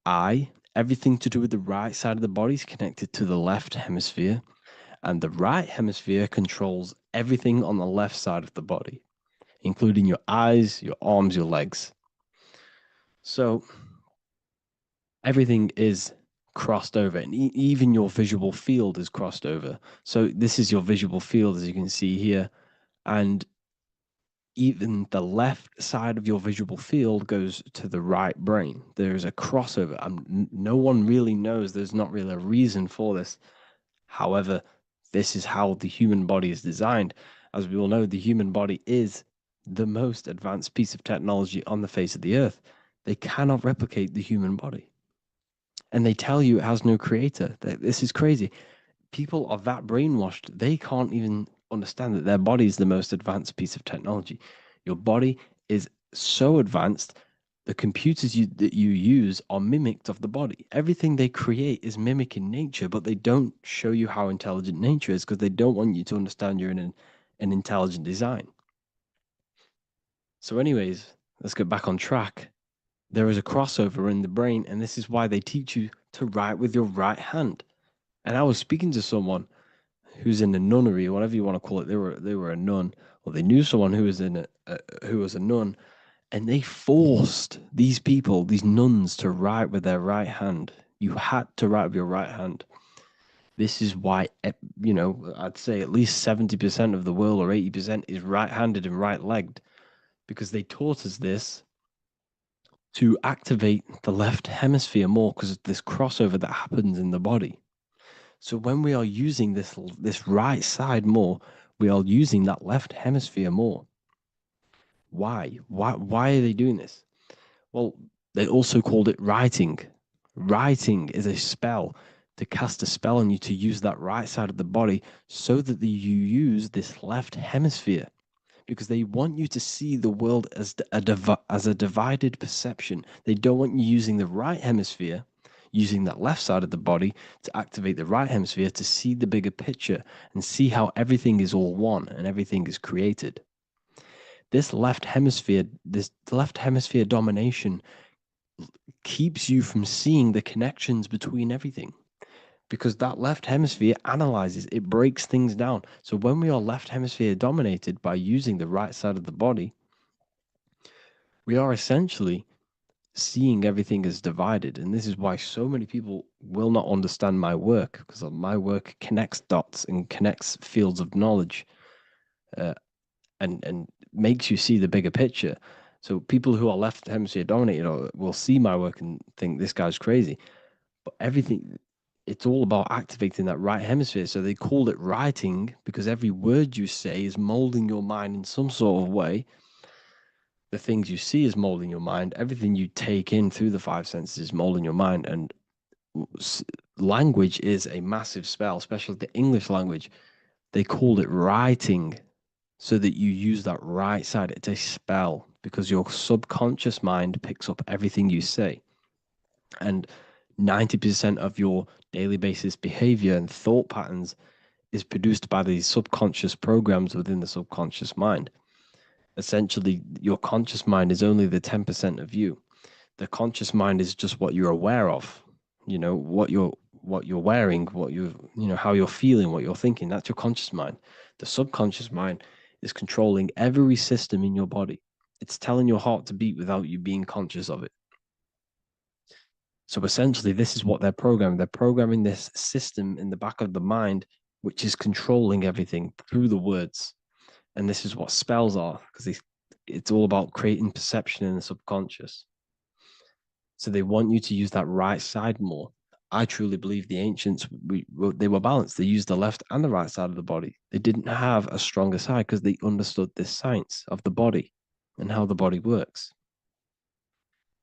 eye. Everything to do with the right side of the body is connected to the left hemisphere, and the right hemisphere controls everything on the left side of the body, including your eyes, your arms, your legs. So everything is crossed over, and even your visual field is crossed over. So this is your visual field, as you can see here, and even the left side of your visual field goes to the right brain. There is a crossover. No one really knows. There's not really a reason for this. However, this is how the human body is designed. As we all know, the human body is the most advanced piece of technology on the face of the earth. They cannot replicate the human body. And they tell you it has no creator. This is crazy. People are that brainwashed, they can't even understand that their body is the most advanced piece of technology. Your body is so advanced, the computers that you use are mimicked of the body. Everything they create is mimicking nature, but they don't show you how intelligent nature is because they don't want you to understand you're in an intelligent design. So anyways, let's get back on track. There is a crossover in the brain, and this is why they teach you to write with your right hand. And I was speaking to someone who's in a nunnery, or whatever you want to call it. They were a nun, or they knew someone who was a nun, and they forced these people, these nuns, to write with their right hand. You had to write with your right hand. This is why, I'd say at least 70% of the world, or 80%, is right-handed and right-legged, because they taught us this to activate the left hemisphere more because of this crossover that happens in the body. So when we are using this right side more, we are using that left hemisphere more. Why? Why are they doing this? Well, they also called it writing. Writing is a spell, to cast a spell on you, to use that right side of the body so that you use this left hemisphere, because they want you to see the world as a divided perception. They don't want you using the right hemisphere, using that left side of the body to activate the right hemisphere to see the bigger picture and see how everything is all one and everything is created. This left hemisphere domination keeps you from seeing the connections between everything, because that left hemisphere analyzes, it breaks things down. So when we are left hemisphere dominated by using the right side of the body, we are essentially seeing everything as divided. And this is why so many people will not understand my work, because my work connects dots and connects fields of knowledge, and makes you see the bigger picture. So people who are left hemisphere dominated will see my work and think this guy's crazy. But it's all about activating that right hemisphere. So they called it writing because every word you say is molding your mind in some sort of way. The things you see is molding your mind. Everything you take in through the five senses is molding your mind. And language is a massive spell, especially the English language. They called it writing so that you use that right side. It's a spell because your subconscious mind picks up everything you say. And 90% of your daily basis behavior and thought patterns is produced by these subconscious programs within the subconscious mind. Essentially, your conscious mind is only the 10% of you. The conscious mind is just what you're aware of, what you're wearing, how you're feeling, what you're thinking. That's your conscious mind. The subconscious mind is controlling every system in your body. It's telling your heart to beat without you being conscious of it. So essentially, this is what they're programming. They're programming this system in the back of the mind, which is controlling everything through the words. And this is what spells are, because it's all about creating perception in the subconscious. So they want you to use that right side more. I truly believe the ancients, they were balanced. They used the left and the right side of the body. They didn't have a stronger side because they understood this science of the body and how the body works.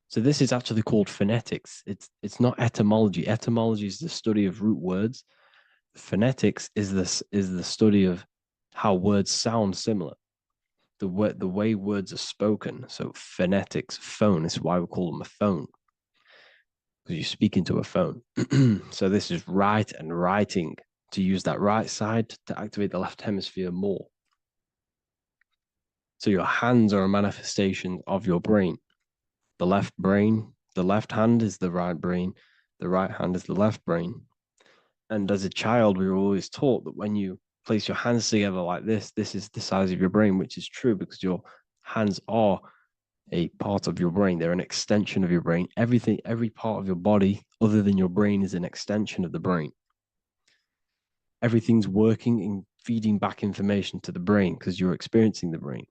So this is actually called phonetics. It's not etymology. Etymology is the study of root words. Phonetics is the study of how words sound similar. The way words are spoken. So phonetics, phone, is why we call them a phone. Because you speak into a phone. So this is write and writing, to use that right side to activate the left hemisphere more. So your hands are a manifestation of your brain. The left hand is the right brain, the right hand is the left brain. And as a child, we were always taught that when you place your hands together like this is the size of your brain, which is true because your hands are a part of your brain. They're an extension of your brain. Everything, every part of your body other than your brain is an extension of the brain. Everything's working and feeding back information to the brain because you're experiencing the brain.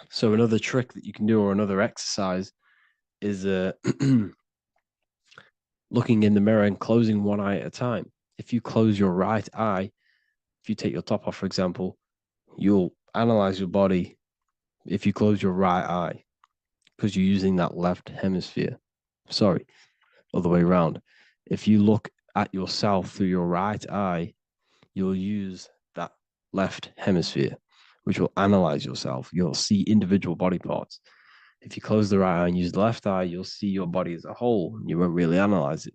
So another trick that you can do, or another exercise, is looking in the mirror and closing one eye at a time. If you close your right eye, if you take your top off, for example, you'll analyze your body if you close your right eye because you're using that left hemisphere. Sorry, other way around. If you look at yourself through your right eye, you'll use that left hemisphere, which will analyze yourself. You'll see individual body parts. If you close the right eye and use the left eye, you'll see your body as a whole. You won't really analyze it.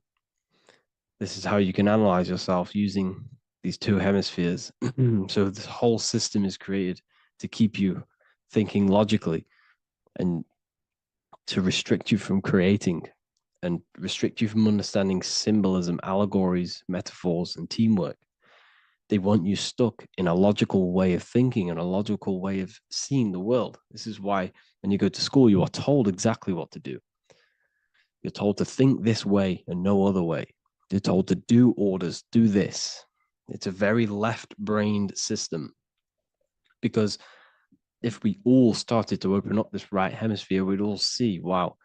This is how you can analyze yourself using these two hemispheres. So this whole system is created to keep you thinking logically and to restrict you from creating and restrict you from understanding symbolism, allegories, metaphors, and teamwork. They want you stuck in a logical way of thinking and a logical way of seeing the world. This is why when you go to school, you are told exactly what to do. You're told to think this way and no other way. You're told to do orders, do this. It's a very left-brained system because if we all started to open up this right hemisphere, we'd all see, wow,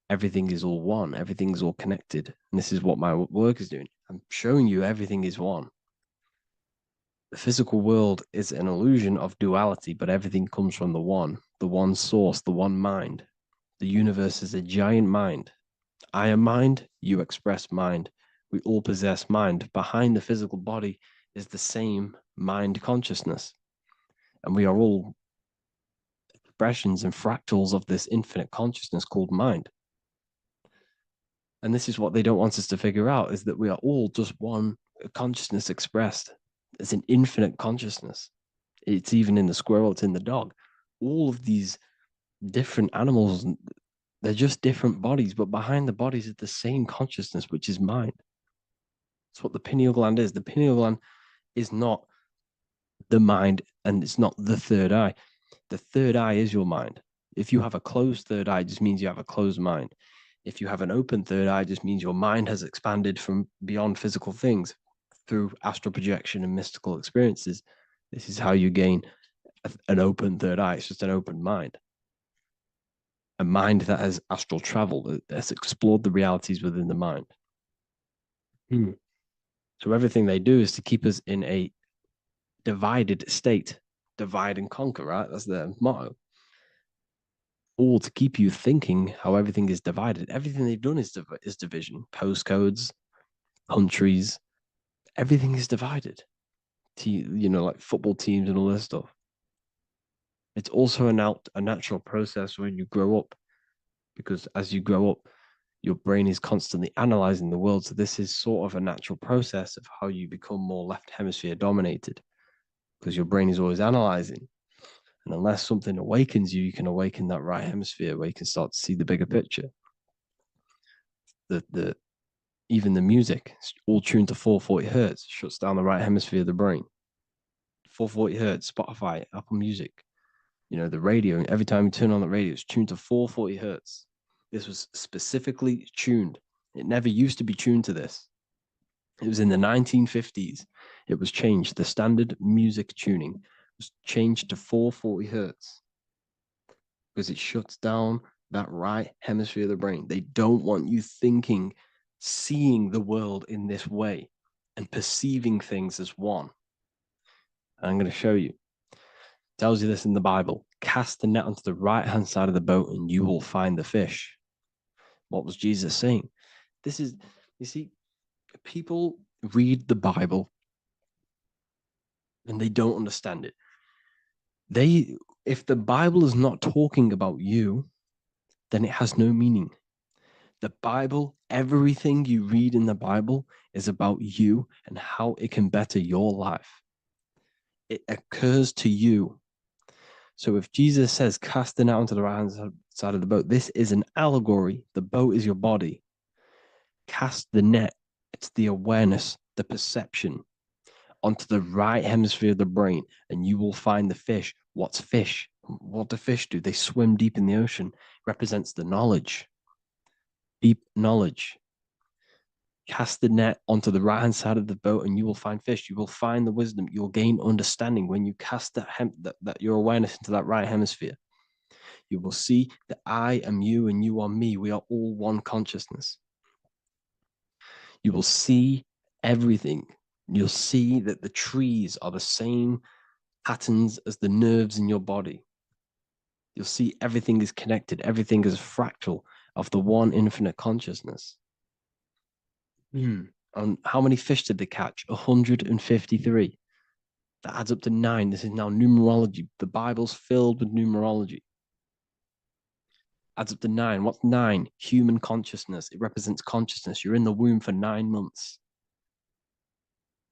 everything is all one, everything's all connected. And this is what my work is doing. I'm showing you everything is one. The physical world is an illusion of duality, but everything comes from the one source, the one mind. The universe is a giant mind. I am mind, you express mind. We all possess mind. Behind the physical body is the same mind consciousness. And we are all expressions and fractals of this infinite consciousness called mind. And this is what they don't want us to figure out, is that we are all just one consciousness expressed. It's an infinite consciousness. It's even in the squirrel, it's in the dog. All of these different animals, they're just different bodies, but behind the bodies is the same consciousness, which is mind. That's what the pineal gland is. The pineal gland is not the mind, and it's not the third eye. The third eye is your mind. If you have a closed third eye, it just means you have a closed mind. If you have an open third eye, it just means your mind has expanded from beyond physical things through astral projection and mystical experiences. This is how you gain an open third eye. It's just an open mind. A mind that has astral travel, that has explored the realities within the mind. So everything they do is to keep us in a divided state. Divide and conquer, right? That's their motto. All to keep you thinking how everything is divided. Everything they've done is division. Postcodes, countries, everything is divided. Like football teams and all this stuff. It's also a natural process when you grow up, because as you grow up, your brain is constantly analyzing the world. So this is sort of a natural process of how you become more left hemisphere dominated, because your brain is always analyzing. And unless something awakens you, you can awaken that right hemisphere where you can start to see the bigger picture. Even the music, it's all tuned to 440 hertz, shuts down the right hemisphere of the brain. 440 hertz, Spotify, Apple Music, the radio, every time you turn on the radio, it's tuned to 440 hertz. This was specifically tuned. It never used to be tuned to this. It was in the 1950s. It was changed. The standard music tuning was changed to 440 hertz because it shuts down that right hemisphere of the brain. They don't want you thinking, seeing the world in this way and perceiving things as one. And I'm going to show you. It tells you this in the Bible. Cast the net onto the right-hand side of the boat and you will find the fish. What was Jesus saying? This is, you see, people read the Bible and they don't understand it. If the Bible is not talking about you, then it has no meaning. The Bible, everything you read in the Bible is about you and how it can better your life. It occurs to you. So if Jesus says, cast the net onto the right hand side of the boat, this is an allegory. The boat is your body. Cast the net. It's the awareness, the perception onto the right hemisphere of the brain, and you will find the fish. What's fish? What do fish do? They swim deep in the ocean. It represents the knowledge, deep knowledge. Cast the net onto the right hand side of the boat, and you will find fish. You will find the wisdom. You will gain understanding when you cast that your awareness into that right hemisphere. You will see that I am you and you are me. We are all one consciousness. You will see everything. You'll see that the trees are the same patterns as the nerves in your body. You'll see everything is connected. Everything is a fractal of the one infinite consciousness. And how many fish did they catch? 153. That adds up to 9. This is now numerology. The Bible's filled with numerology. Adds up to 9. What's 9? Human consciousness. It represents consciousness. You're in the womb for 9 months.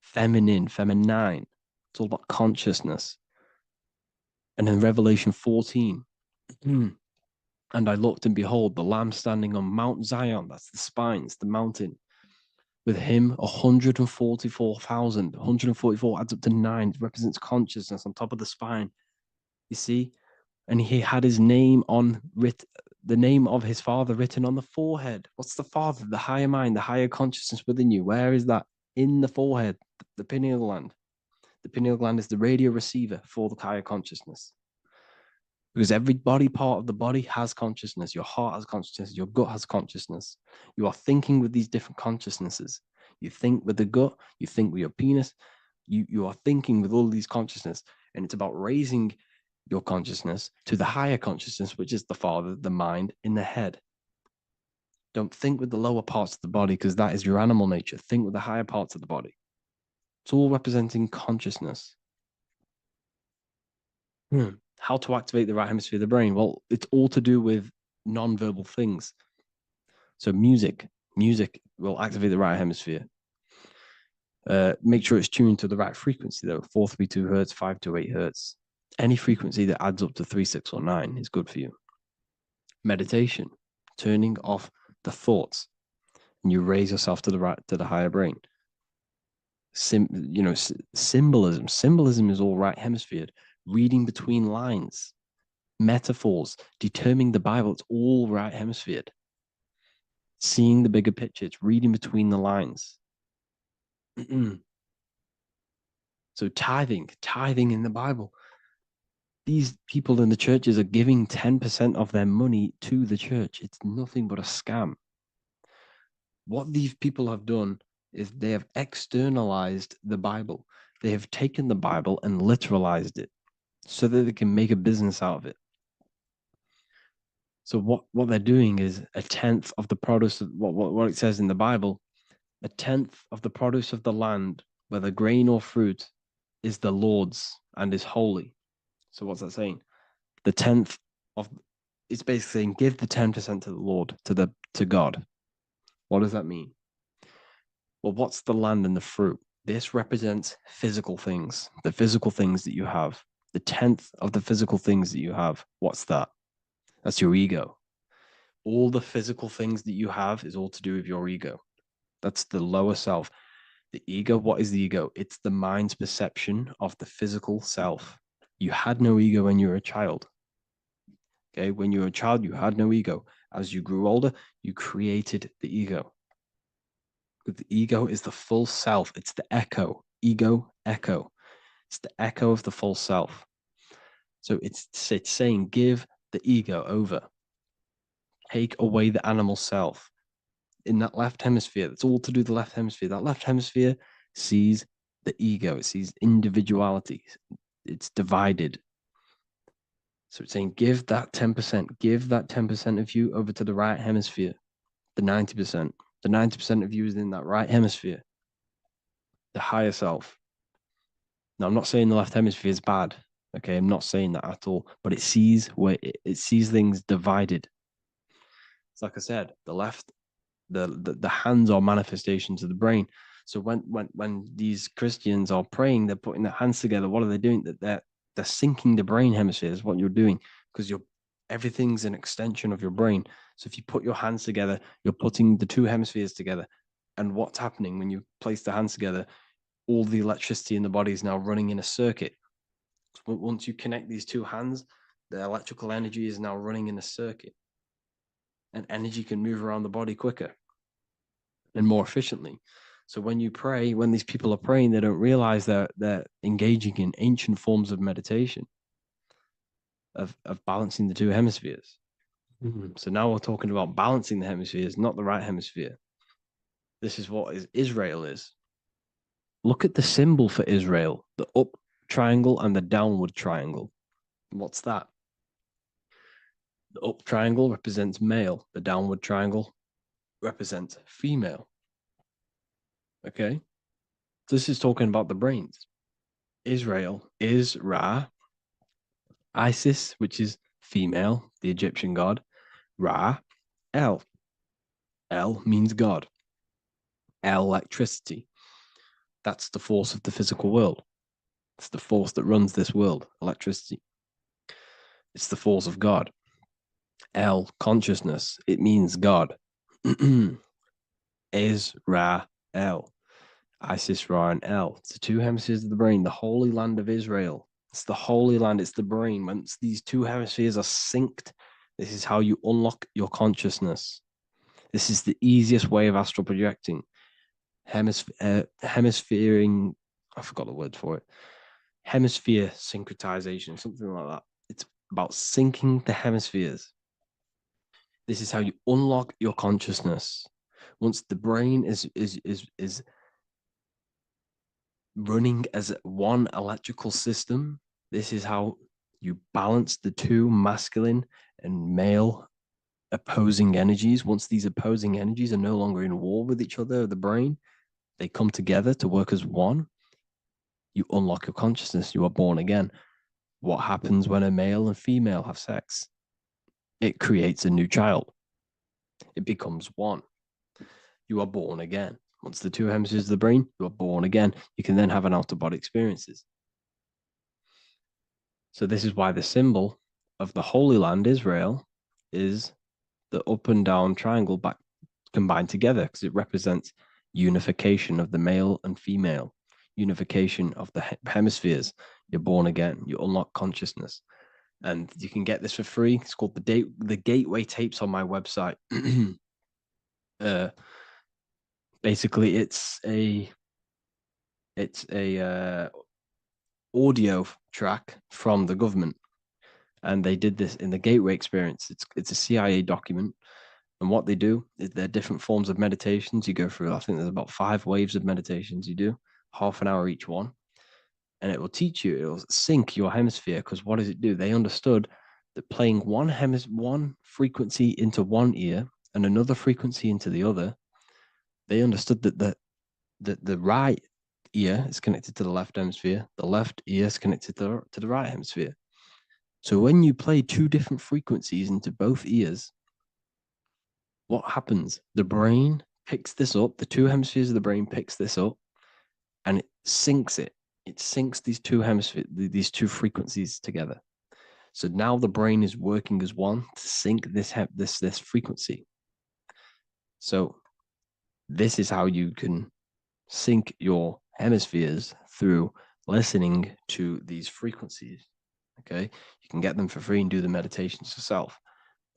Feminine. It's all about consciousness. And then Revelation 14. And I looked, and behold, the Lamb standing on Mount Zion. That's the spines, the mountain. With him, 144,000. 144 adds up to 9. It represents consciousness on top of the spine. You see? And he had his name the name of his Father written on the forehead. What's the Father? The higher mind, the higher consciousness within you. Where is that? In the forehead, the pineal gland. The pineal gland is the radio receiver for the higher consciousness. Because every body part of the body has consciousness. Your heart has consciousness. Your gut has consciousness. You are thinking with these different consciousnesses. You think with the gut. You think with your penis. You are thinking with all these consciousness. And it's about raising your consciousness to the higher consciousness, which is the Father, the mind in the head. Don't think with the lower parts of the body, because that is your animal nature. Think with the higher parts of the body. It's all representing consciousness. How to activate the right hemisphere of the brain? Well, it's all to do with non-verbal things. So music will activate the right hemisphere. Make sure it's tuned to the right frequency, though. 432 hertz, 528 hertz. Any frequency that adds up to 3, 6, or 9 is good for you. Meditation, turning off the thoughts, and you raise yourself to the higher brain. Symbolism. Symbolism is all right hemisphere. Reading between lines, metaphors, determining the Bible, it's all right hemisphere. Seeing the bigger picture, it's reading between the lines. So tithing in the Bible. These people in the churches are giving 10% of their money to the church. It's nothing but a scam. What these people have done is they have externalized the Bible. They have taken the Bible and literalized it, so that they can make a business out of it. So what they're doing is 1/10 of the produce of what it says in the Bible, 1/10 of the produce of the land, whether grain or fruit, is the Lord's and is holy. So what's that saying? The 10th of it's basically saying give the 10% to the Lord, to God. What does that mean? Well, what's the land and the fruit? This represents physical things, the physical things that you have. The 10th of the physical things that you have, what's that? That's your ego. All the physical things that you have is all to do with your ego. That's the lower self. The ego, what is the ego? It's the mind's perception of the physical self. You had no ego when you were a child. Okay, when you were a child, you had no ego. As you grew older, you created the ego. But the ego is the full self. It's the echo. Ego, echo. It's the echo of the full self. So it's saying, give the ego over. Take away the animal self. In that left hemisphere, that's all to do with the left hemisphere. That left hemisphere sees the ego. It sees individuality. It's divided. So it's saying, give that 10%. Give that 10% of you over to the right hemisphere. the 90%. The 90% of you is in that right hemisphere, the higher self. Now, I'm not saying the left hemisphere is bad. Okay, I'm not saying that at all. But it sees it sees things divided. It's like I said, the left, the hands are manifestations of the brain. So when these Christians are praying, they're putting their hands together. What are they doing? That they're syncing the brain hemisphere is what you're doing, because everything's an extension of your brain. So if you put your hands together, you're putting the two hemispheres together. And what's happening when you place the hands together? All the electricity in the body is now running in a circuit. So once you connect these two hands, the electrical energy is now running in a circuit. And energy can move around the body quicker and more efficiently. So when you pray, when these people are praying, they don't realize that they're engaging in ancient forms of meditation, of balancing the two hemispheres. So now we're talking about balancing the hemispheres, not the right hemisphere. This is what Israel is. Look at the symbol for Israel, the up triangle and the downward triangle. What's that? The up triangle represents male. The downward triangle represents female. Okay? This is talking about the brains. Israel is Ra. Isis, which is female, the Egyptian god. Ra, El. El means God. Electricity. That's the force of the physical world. It's the force that runs this world, electricity. It's the force of God. El, consciousness. It means God. Is-Ra, El. Isis, Ra, and El. It's the two hemispheres of the brain, the holy land of Israel. It's the holy land, it's the brain. Once these two hemispheres are synced, this is how you unlock your consciousness. This is the easiest way of astral projecting. Hemisphering, I forgot the word for it. Hemisphere syncretization, something like that. It's about syncing the hemispheres. This is how you unlock your consciousness. Once the brain is running as one electrical system, this is how you balance the two masculine and male opposing energies. Once these opposing energies are no longer in war with each other, the brain, they come together to work as one. You unlock your consciousness. You are born again. What happens when a male and female have sex? It creates a new child. It becomes one. You are born again. Once the two hemispheres of the brain, you are born again. You can then have an out-of-body experiences. So this is why the symbol of the Holy Land, Israel, is the up and down triangle back combined together, because it represents unification of the male and female, unification of the hemispheres. You're born again. You unlock consciousness. And you can get this for free. It's called the Gateway Tapes on my website. Basically, it's a audio track from the government, and they did this in the Gateway Experience. It's a CIA document, and what they do is there are different forms of meditations you go through. I think there's about 5 waves of meditations you do, half an hour each one, and it will teach you. It will sync your hemisphere, because what does it do? They understood that playing one frequency into one ear and another frequency into the other, they understood that the right ear is connected to the left hemisphere, the left ear is connected to the right hemisphere. So when you play 2 different frequencies into both ears, what happens? The brain picks this up, the 2 hemispheres of the brain picks this up, and it syncs it. It syncs these 2 hemispheres, these 2 frequencies together. So now the brain is working as one to sync this frequency. So this is how you can sync your hemispheres, through listening to these frequencies. Okay, you can get them for free and do the meditations yourself.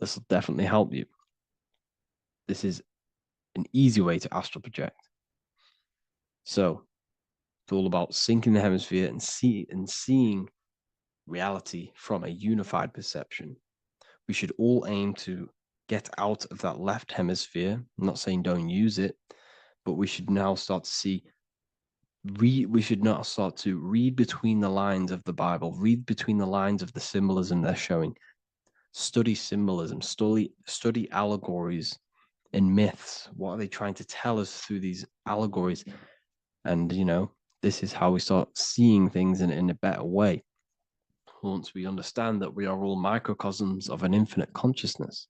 This will definitely help you. This is an easy way to astral project. So it's all about syncing the hemisphere and seeing reality from a unified perception. We should all aim to get out of that left hemisphere. I'm not saying don't use it, but we should now start to see. We should not start to read between the lines of the Bible, read between the lines of the symbolism they're showing. Study symbolism, study allegories, in myths? What are they trying to tell us through these allegories? And, you know, this is how we start seeing things in a better way. Once we understand that we are all microcosms of an infinite consciousness,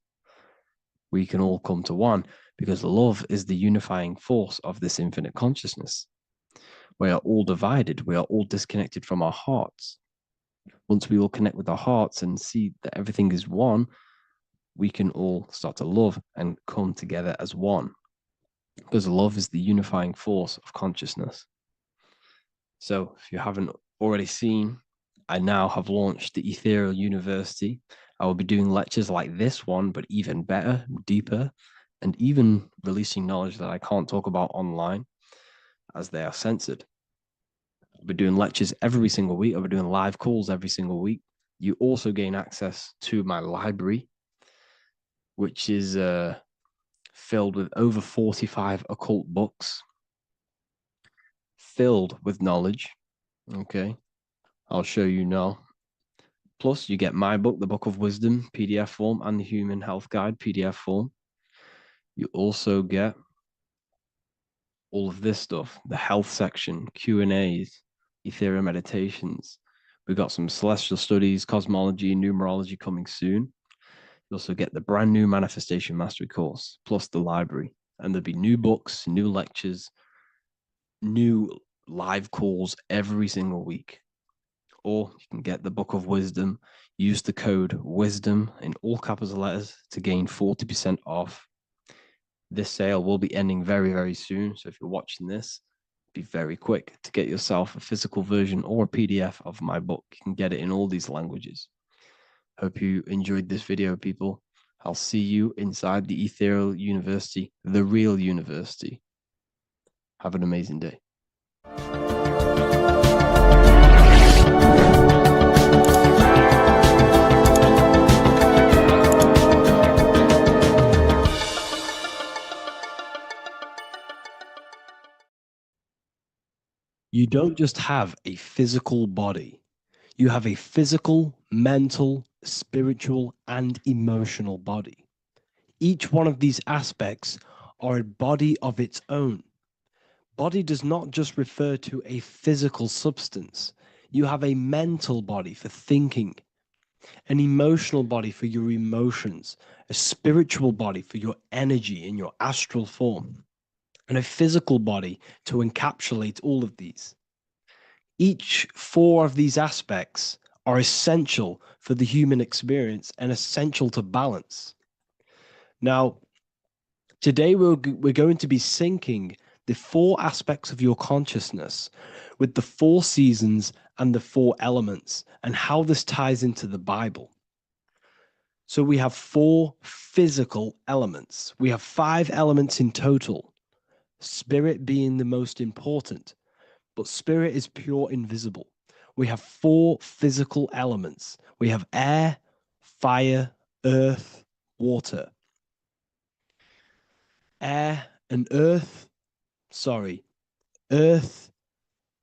we can all come to one, because love is the unifying force of this infinite consciousness. We are all divided. We are all disconnected from our hearts. Once we all connect with our hearts and see that everything is one, we can all start to love and come together as one, because love is the unifying force of consciousness. So if you haven't already seen, I now have launched the Ethereal University. I will be doing lectures like this one, but even better, deeper, and even releasing knowledge that I can't talk about online as they are censored. I'll be doing lectures every single week. I'll be doing live calls every single week. You also gain access to my library, which is filled with over 45 occult books, filled with knowledge. Okay, I'll show you now. Plus, you get my book, The Book of Wisdom, PDF form, and the Human Health Guide, PDF form. You also get all of this stuff, the health section, Q&As, ethereal meditations. We've got some celestial studies, cosmology, numerology coming soon. You also get the brand new Manifestation Mastery course, plus the library. And there'll be new books, new lectures, new live calls every single week. Or you can get the Book of Wisdom, use the code WISDOM in all capital letters to gain 40% off. This sale will be ending very, very soon. So if you're watching this, be very quick to get yourself a physical version or a PDF of my book. You can get it in all these languages. Hope you enjoyed this video, people. I'll see you inside the Ethereal University, the real university. Have an amazing day. You don't just have a physical body. You have a physical, mental, spiritual, and emotional body. Each one of these aspects are a body of its own. Body does not just refer to a physical substance. You have a mental body for thinking, an emotional body for your emotions, a spiritual body for your energy in your astral form, and a physical body to encapsulate all of these. Each four of these aspects are essential for the human experience and essential to balance. Now, today we're going to be syncing the four aspects of your consciousness with the four seasons and the four elements and how this ties into the Bible. So we have four physical elements. We have 5 elements in total, spirit being the most important, but spirit is pure invisible. We have 4 physical elements. We have air, fire, earth, water. Earth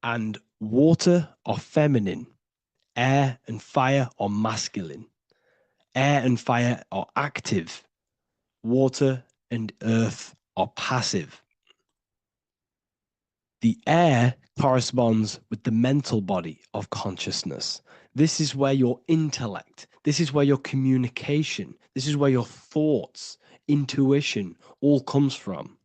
and water are feminine. Air and fire are masculine. Air and fire are active. Water and earth are passive. The air corresponds with the mental body of consciousness. This is where your intellect, this is where your communication, this is where your thoughts, intuition all comes from.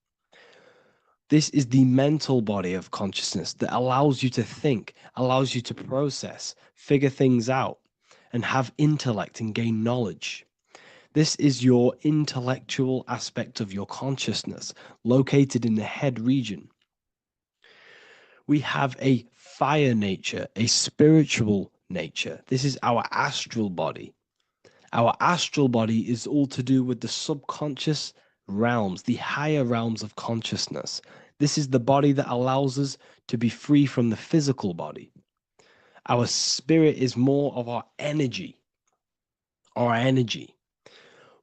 This is the mental body of consciousness that allows you to think, allows you to process, figure things out, and have intellect and gain knowledge. This is your intellectual aspect of your consciousness, located in the head region. We have a fire nature, a spiritual nature. This is our astral body. Our astral body is all to do with the subconscious realms, the higher realms of consciousness. This is the body that allows us to be free from the physical body. Our spirit is more of our energy.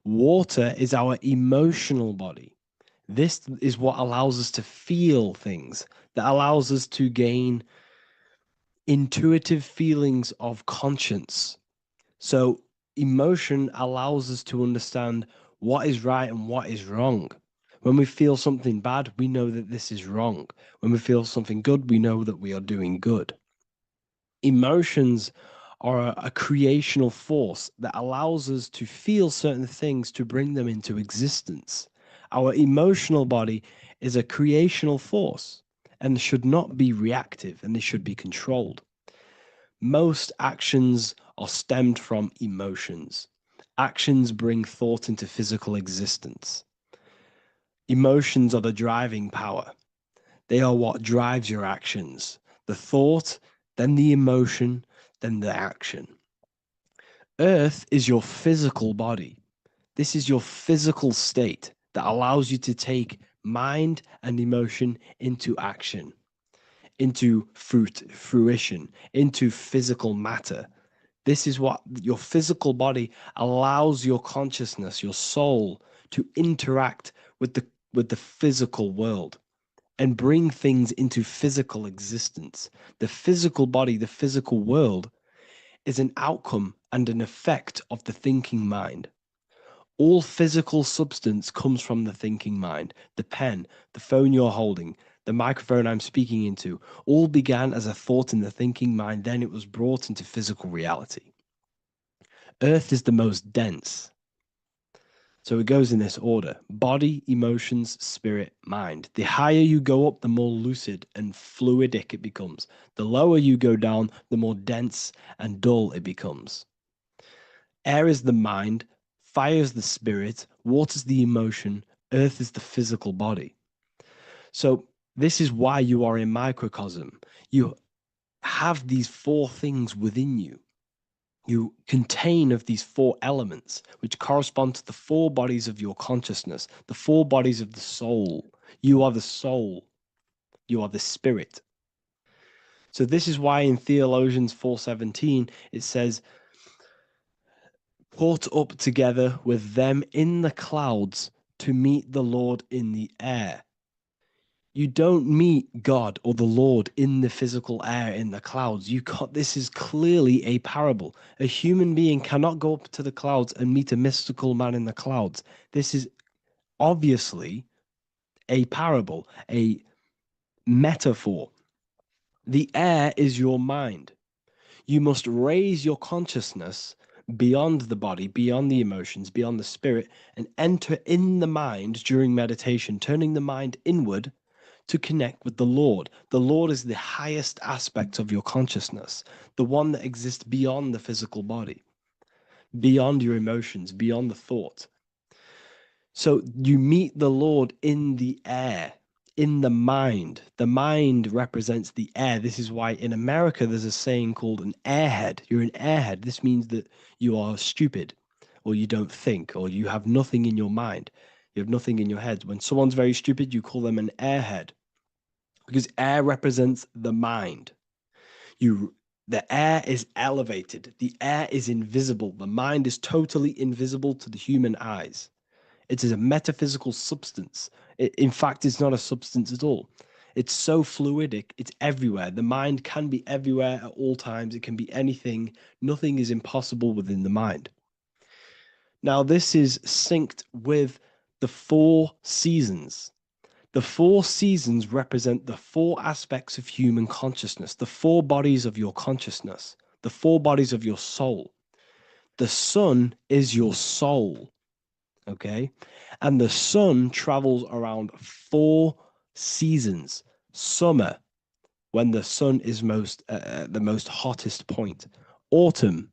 Water is our emotional body. This is what allows us to feel things, that allows us to gain intuitive feelings of conscience. So emotion allows us to understand what is right and what is wrong. When we feel something bad, we know that this is wrong. When we feel something good, we know that we are doing good. Emotions are a creational force that allows us to feel certain things to bring them into existence. Our emotional body is a creational force and should not be reactive, and they should be controlled. Most actions are stemmed from emotions. Actions bring thought into physical existence. Emotions are the driving power. They are what drives your actions. The thought, then the emotion, then the action. Earth is your physical body. This is your physical state that allows you to take mind and emotion into action, into fruition, into physical matter. This is what your physical body allows your consciousness, your soul, to interact with the physical world and bring things into physical existence. The physical body, the physical world, is an outcome and an effect of the thinking mind. All physical substance comes from the thinking mind. The pen, the phone you're holding, the microphone I'm speaking into, all began as a thought in the thinking mind, then it was brought into physical reality. Earth is the most dense. So it goes in this order: body, emotions, spirit, mind. The higher you go up, the more lucid and fluidic it becomes. The lower you go down, the more dense and dull it becomes. Air is the mind, fire is the spirit, water is the emotion, earth is the physical body. So this is why you are a microcosm. You have these four things within you. You contain of these four elements, which correspond to the four bodies of your consciousness, the four bodies of the soul. You are the soul. You are the spirit. So this is why in Theologians 4:17, it says, caught up together with them in the clouds to meet the Lord in the air. You don't meet God or the Lord in the physical air, in the clouds. This is clearly a parable. A human being cannot go up to the clouds and meet a mystical man in the clouds. This is obviously a parable, a metaphor. The air is your mind. You must raise your consciousness beyond the body, beyond the emotions, beyond the spirit, and enter in the mind during meditation, turning the mind inward to connect with the Lord. The Lord is the highest aspect of your consciousness, the one that exists beyond the physical body, beyond your emotions, beyond the thought. So you meet the Lord in the air, in the mind. The mind represents the air. This is why in America there's a saying called an airhead. You're an airhead. This means that you are stupid, or you don't think, or you have nothing in your mind. You have nothing in your head. When someone's very stupid, you call them an airhead, because air represents the mind. The air is elevated. The air is invisible. The mind is totally invisible to the human eyes. It is a metaphysical substance. In fact, it's not a substance at all. It's so fluidic. It's everywhere. The mind can be everywhere at all times. It can be anything. Nothing is impossible within the mind. Now, this is synced with the four seasons. The four seasons represent the four aspects of human consciousness, the four bodies of your consciousness, the four bodies of your soul. The sun is your soul, okay? And the sun travels around four seasons. Summer, when the sun is the most hottest point. Autumn,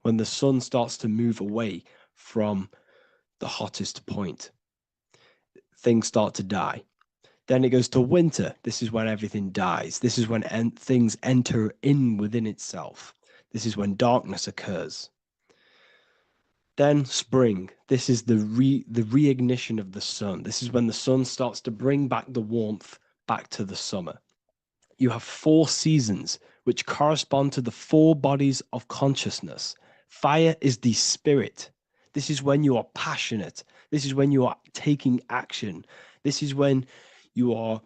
when the sun starts to move away from the hottest point. Things start to die. Then it goes to winter. This is when everything dies. This is when things enter in within itself. This is when darkness occurs. Then spring. This is the reignition of the sun. This is when the sun starts to bring back the warmth back to the summer. You have four seasons which correspond to the four bodies of consciousness. Fire is the spirit. This is when you are passionate. This is when you are taking action. This is when you are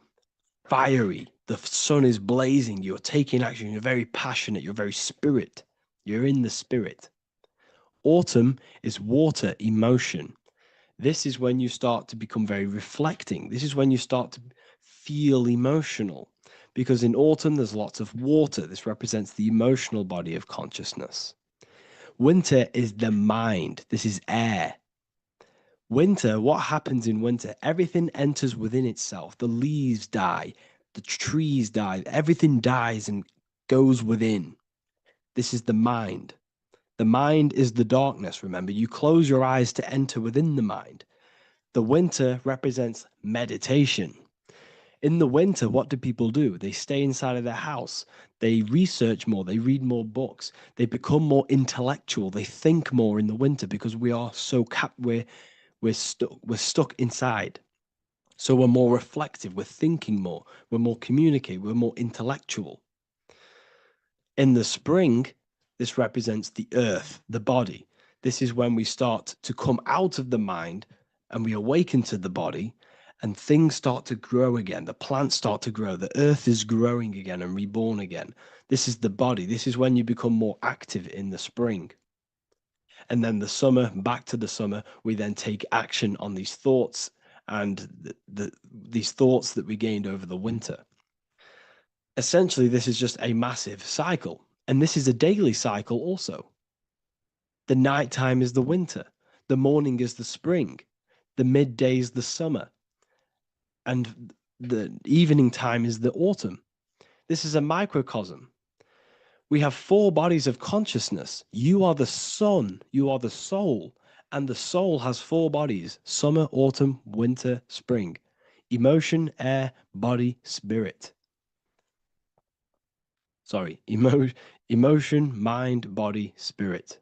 fiery. The sun is blazing. You're taking action. You're very passionate. You're very spirit. You're in the spirit. Autumn is water, emotion. This is when you start to become very reflecting. This is when you start to feel emotional, because in autumn there's lots of water. This represents the emotional body of consciousness. Winter is the mind. This is air. Winter, what happens in winter? Everything enters within itself. The leaves die, the trees die, everything dies and goes within. This is the mind. The mind is the darkness, remember. You close your eyes to enter within the mind. The winter represents meditation. In the winter, what do people do? They stay inside of their house. They research more. They read more books. They become more intellectual. They think more in the winter because we are so we're stuck inside. So we're more reflective. We're thinking more. We're more communicative. We're more intellectual. In the spring, this represents the earth, the body. This is when we start to come out of the mind and we awaken to the body, and things start to grow again. The plants start to grow. The earth is growing again and reborn again. This is the body. This is when you become more active in the spring. And then the summer, back to the summer, we then take action on these thoughts and these thoughts that we gained over the winter. Essentially, this is just a massive cycle. And this is a daily cycle also. The nighttime is the winter. The morning is the spring. The midday is the summer. And the evening time is the autumn. This is a microcosm. We have 4 bodies of consciousness. You are the sun, you are the soul, and the soul has 4 bodies: summer, autumn, winter, spring. Emotion, air, body, spirit. Sorry, emotion, mind, body, spirit.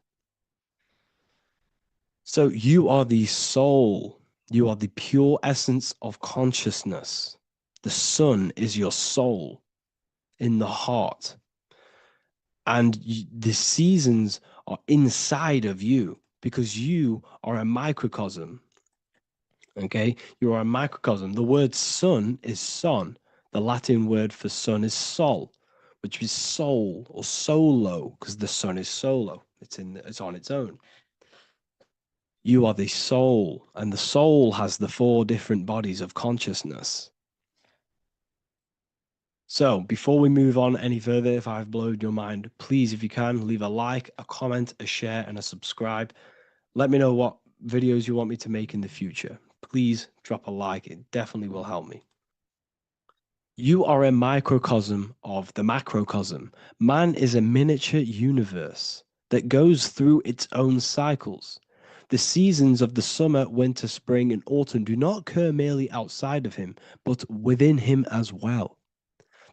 So you are the soul. You are the pure essence of consciousness. The sun is your soul in the heart. And the seasons are inside of you because you are a microcosm. Okay? You are a microcosm. The word sun is son. The Latin word for sun is sol, which is soul or solo, because the sun is solo. It's on its own. You are the soul, and the soul has the 4 different bodies of consciousness. So before we move on any further, if I've blown your mind, please, if you can, leave a like, a comment, a share, and a subscribe. Let me know what videos you want me to make in the future. Please drop a like. It definitely will help me. You are a microcosm of the macrocosm. Man is a miniature universe that goes through its own cycles. The seasons of the summer, winter, spring, and autumn do not occur merely outside of him, but within him as well.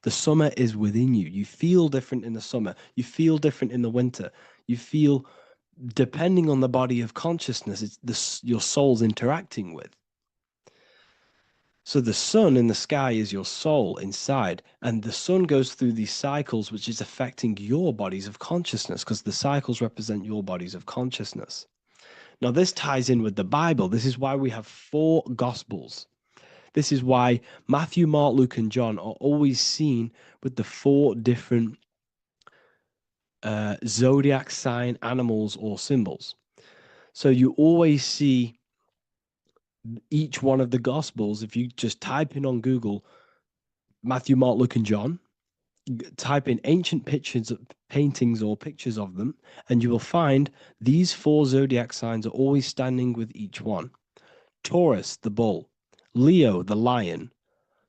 The summer is within you. You feel different in the summer. You feel different in the winter. You feel, depending on the body of consciousness, it's your soul's interacting with. So the sun in the sky is your soul inside, and the sun goes through these cycles, which is affecting your bodies of consciousness, because the cycles represent your bodies of consciousness. Now, this ties in with the Bible. This is why we have 4 Gospels. This is why Matthew, Mark, Luke, and John are always seen with the 4 different zodiac sign animals or symbols. So you always see each one of the Gospels. If you just type in on Google Matthew, Mark, Luke, and John, type in ancient pictures, paintings or pictures of them, and you will find these 4 zodiac signs are always standing with each one. Taurus, the bull; Leo, the lion;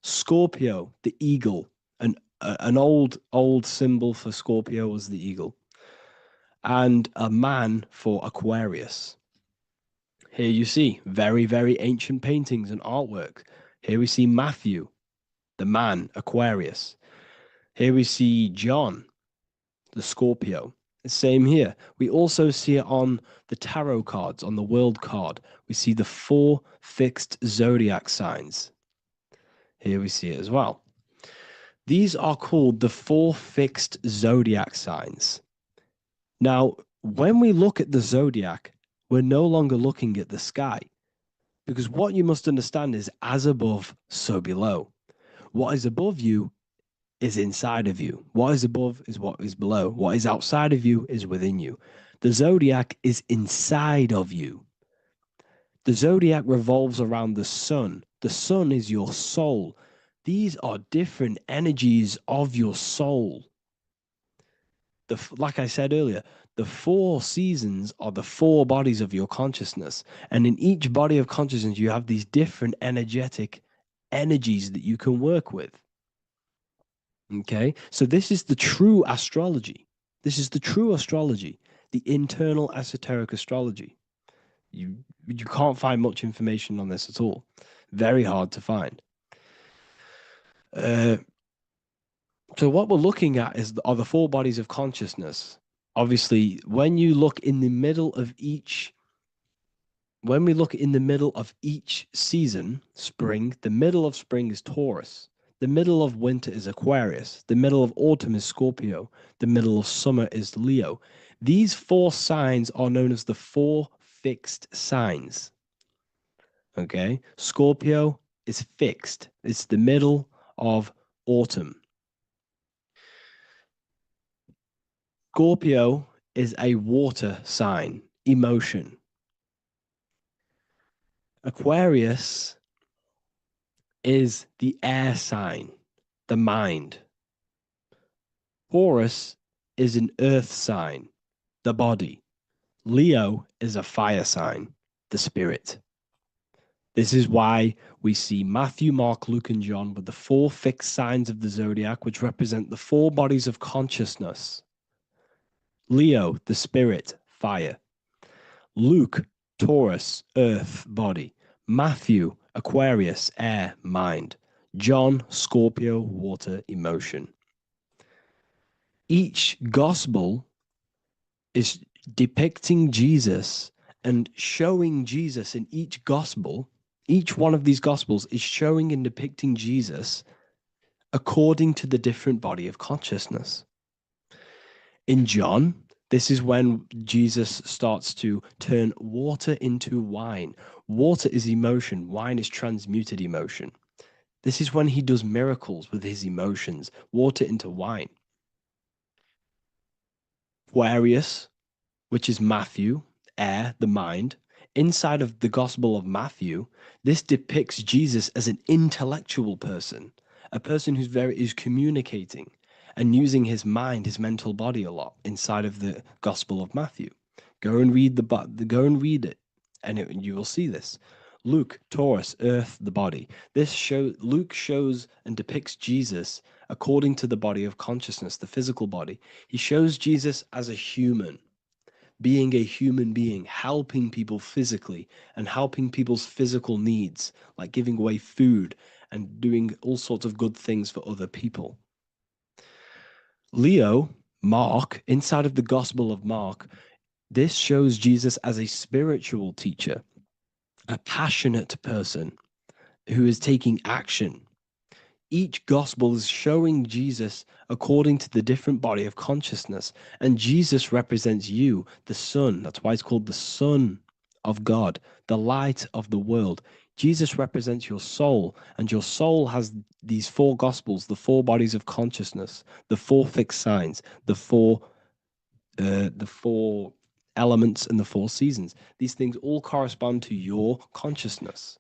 Scorpio, the eagle. An old symbol for Scorpio was the eagle, and a man for Aquarius. Here you see very, very ancient paintings and artwork. Here we see Matthew, the man, Aquarius. Here we see John, the Scorpio. Same here. We also see it on the tarot cards, on the world card. We see the 4 fixed zodiac signs. Here we see it as well. These are called the 4 fixed zodiac signs. Now, when we look at the zodiac, we're no longer looking at the sky, because what you must understand is as above, so below. What is above you is inside of you. What is above is what is below. What is outside of you is within you. The zodiac is inside of you. The zodiac revolves around the sun. The sun is your soul. These are different energies of your soul. Like I said earlier, the 4 seasons are the 4 bodies of your consciousness. And in each body of consciousness, you have these different energetic energies that you can work with. Okay, so this is the true astrology. This is the true astrology, the internal esoteric astrology. You can't find much information on this at all. Very hard to find. So what we're looking at are the 4 bodies of consciousness. Obviously, when you look in the middle of each, when we look in the middle of each season, spring, the middle of spring is Taurus. The middle of winter is Aquarius. The middle of autumn is Scorpio. The middle of summer is Leo. These 4 signs are known as the 4 fixed signs. Okay, Scorpio is fixed. It's the middle of autumn. Scorpio is a water sign, emotion. Aquarius is the air sign, the mind. Taurus is an earth sign, the body. Leo is a fire sign, the spirit. This is why we see Matthew, Mark, Luke, and John with the 4 fixed signs of the zodiac, which represent the 4 bodies of consciousness. Leo, the spirit, fire. Luke, Taurus, earth, body. Matthew, Aquarius, air, mind. John, Scorpio, water, emotion. Each gospel is depicting Jesus and showing Jesus in each gospel. Each one of these gospels is showing and depicting Jesus according to the different body of consciousness. In John, this is when Jesus starts to turn water into wine. Water is emotion. Wine is transmuted emotion. This is when he does miracles with his emotions, water into wine. Aquarius, which is Matthew, air, the mind. Inside of the Gospel of Matthew, this depicts Jesus as an intellectual person, a person who's communicating and using his mind, his mental body a lot inside of the Gospel of Matthew. Go and read it, and you will see this. Luke, Taurus, earth, the body. Luke shows and depicts Jesus according to the body of consciousness, the physical body. He shows Jesus as a human, being a human being, helping people physically and helping people's physical needs, like giving away food and doing all sorts of good things for other people. Leo, Mark, inside of the Gospel of Mark, this shows Jesus as a spiritual teacher, a passionate person who is taking action. Each gospel is showing Jesus according to the different body of consciousness. And Jesus represents you, the sun. That's why it's called the Son of God, the light of the world. Jesus represents your soul, and your soul has these 4 gospels, the 4 bodies of consciousness, the 4 fixed signs, the 4 elements, and the 4 seasons. These things all correspond to your consciousness.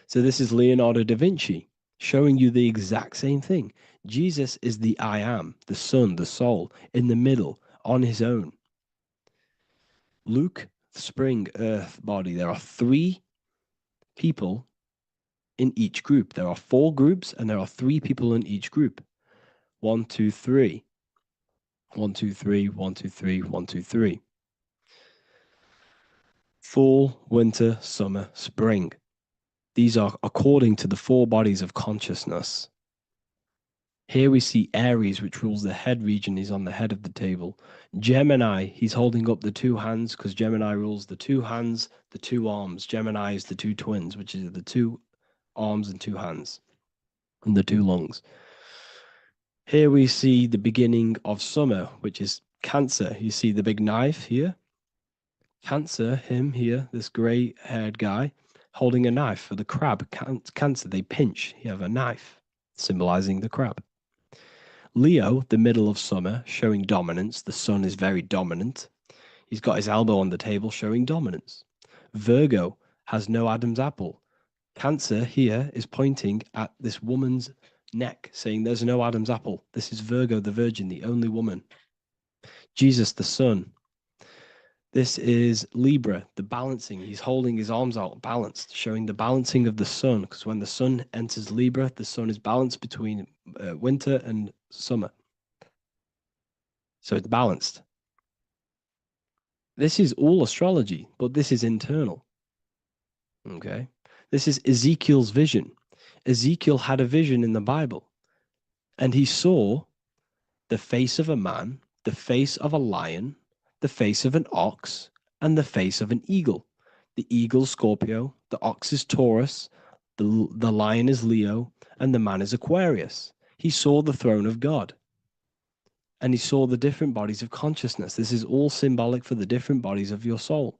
So this is Leonardo da Vinci showing you the exact same thing. Jesus is the I am, the sun, the soul, in the middle, on his own. Luke, spring, earth, body. There are 3 people in each group. There are 4 groups, and there are 3 people in each group. 1, 2, 3. 1, 2, 3, 1, 2, 3, 1, 2, 3. Fall, winter, summer, spring. These are according to the 4 bodies of consciousness. Here we see Aries, which rules the head region. He's on the head of the table. Gemini, he's holding up the 2 hands because Gemini rules the 2 hands, the 2 arms. Gemini is the 2 twins, which is the 2 arms and 2 hands, and the 2 lungs. Here we see the beginning of summer, which is Cancer. You see the big knife here. Cancer, him here, this gray-haired guy, holding a knife for the crab. Cancer, they pinch. You have a knife, symbolizing the crab. Leo, the middle of summer, showing dominance. The sun is very dominant. He's got his elbow on the table, showing dominance. Virgo has no Adam's apple. Cancer here is pointing at this woman's neck, saying there's no Adam's apple. This is Virgo, the virgin, the only woman. Jesus, the sun. This is Libra, the balancing. He's holding his arms out, balanced, showing the balancing of the sun. Because when the sun enters Libra, the sun is balanced between winter and summer. So it's balanced. This is all astrology, but this is internal. Okay. This is Ezekiel's vision. Ezekiel had a vision in the Bible, and he saw the face of a man, the face of a lion, the face of an ox, and the face of an eagle. The eagle is Scorpio, the ox is Taurus, the lion is Leo, and the man is Aquarius. He saw the throne of God, and he saw the different bodies of consciousness. This is all symbolic for the different bodies of your soul.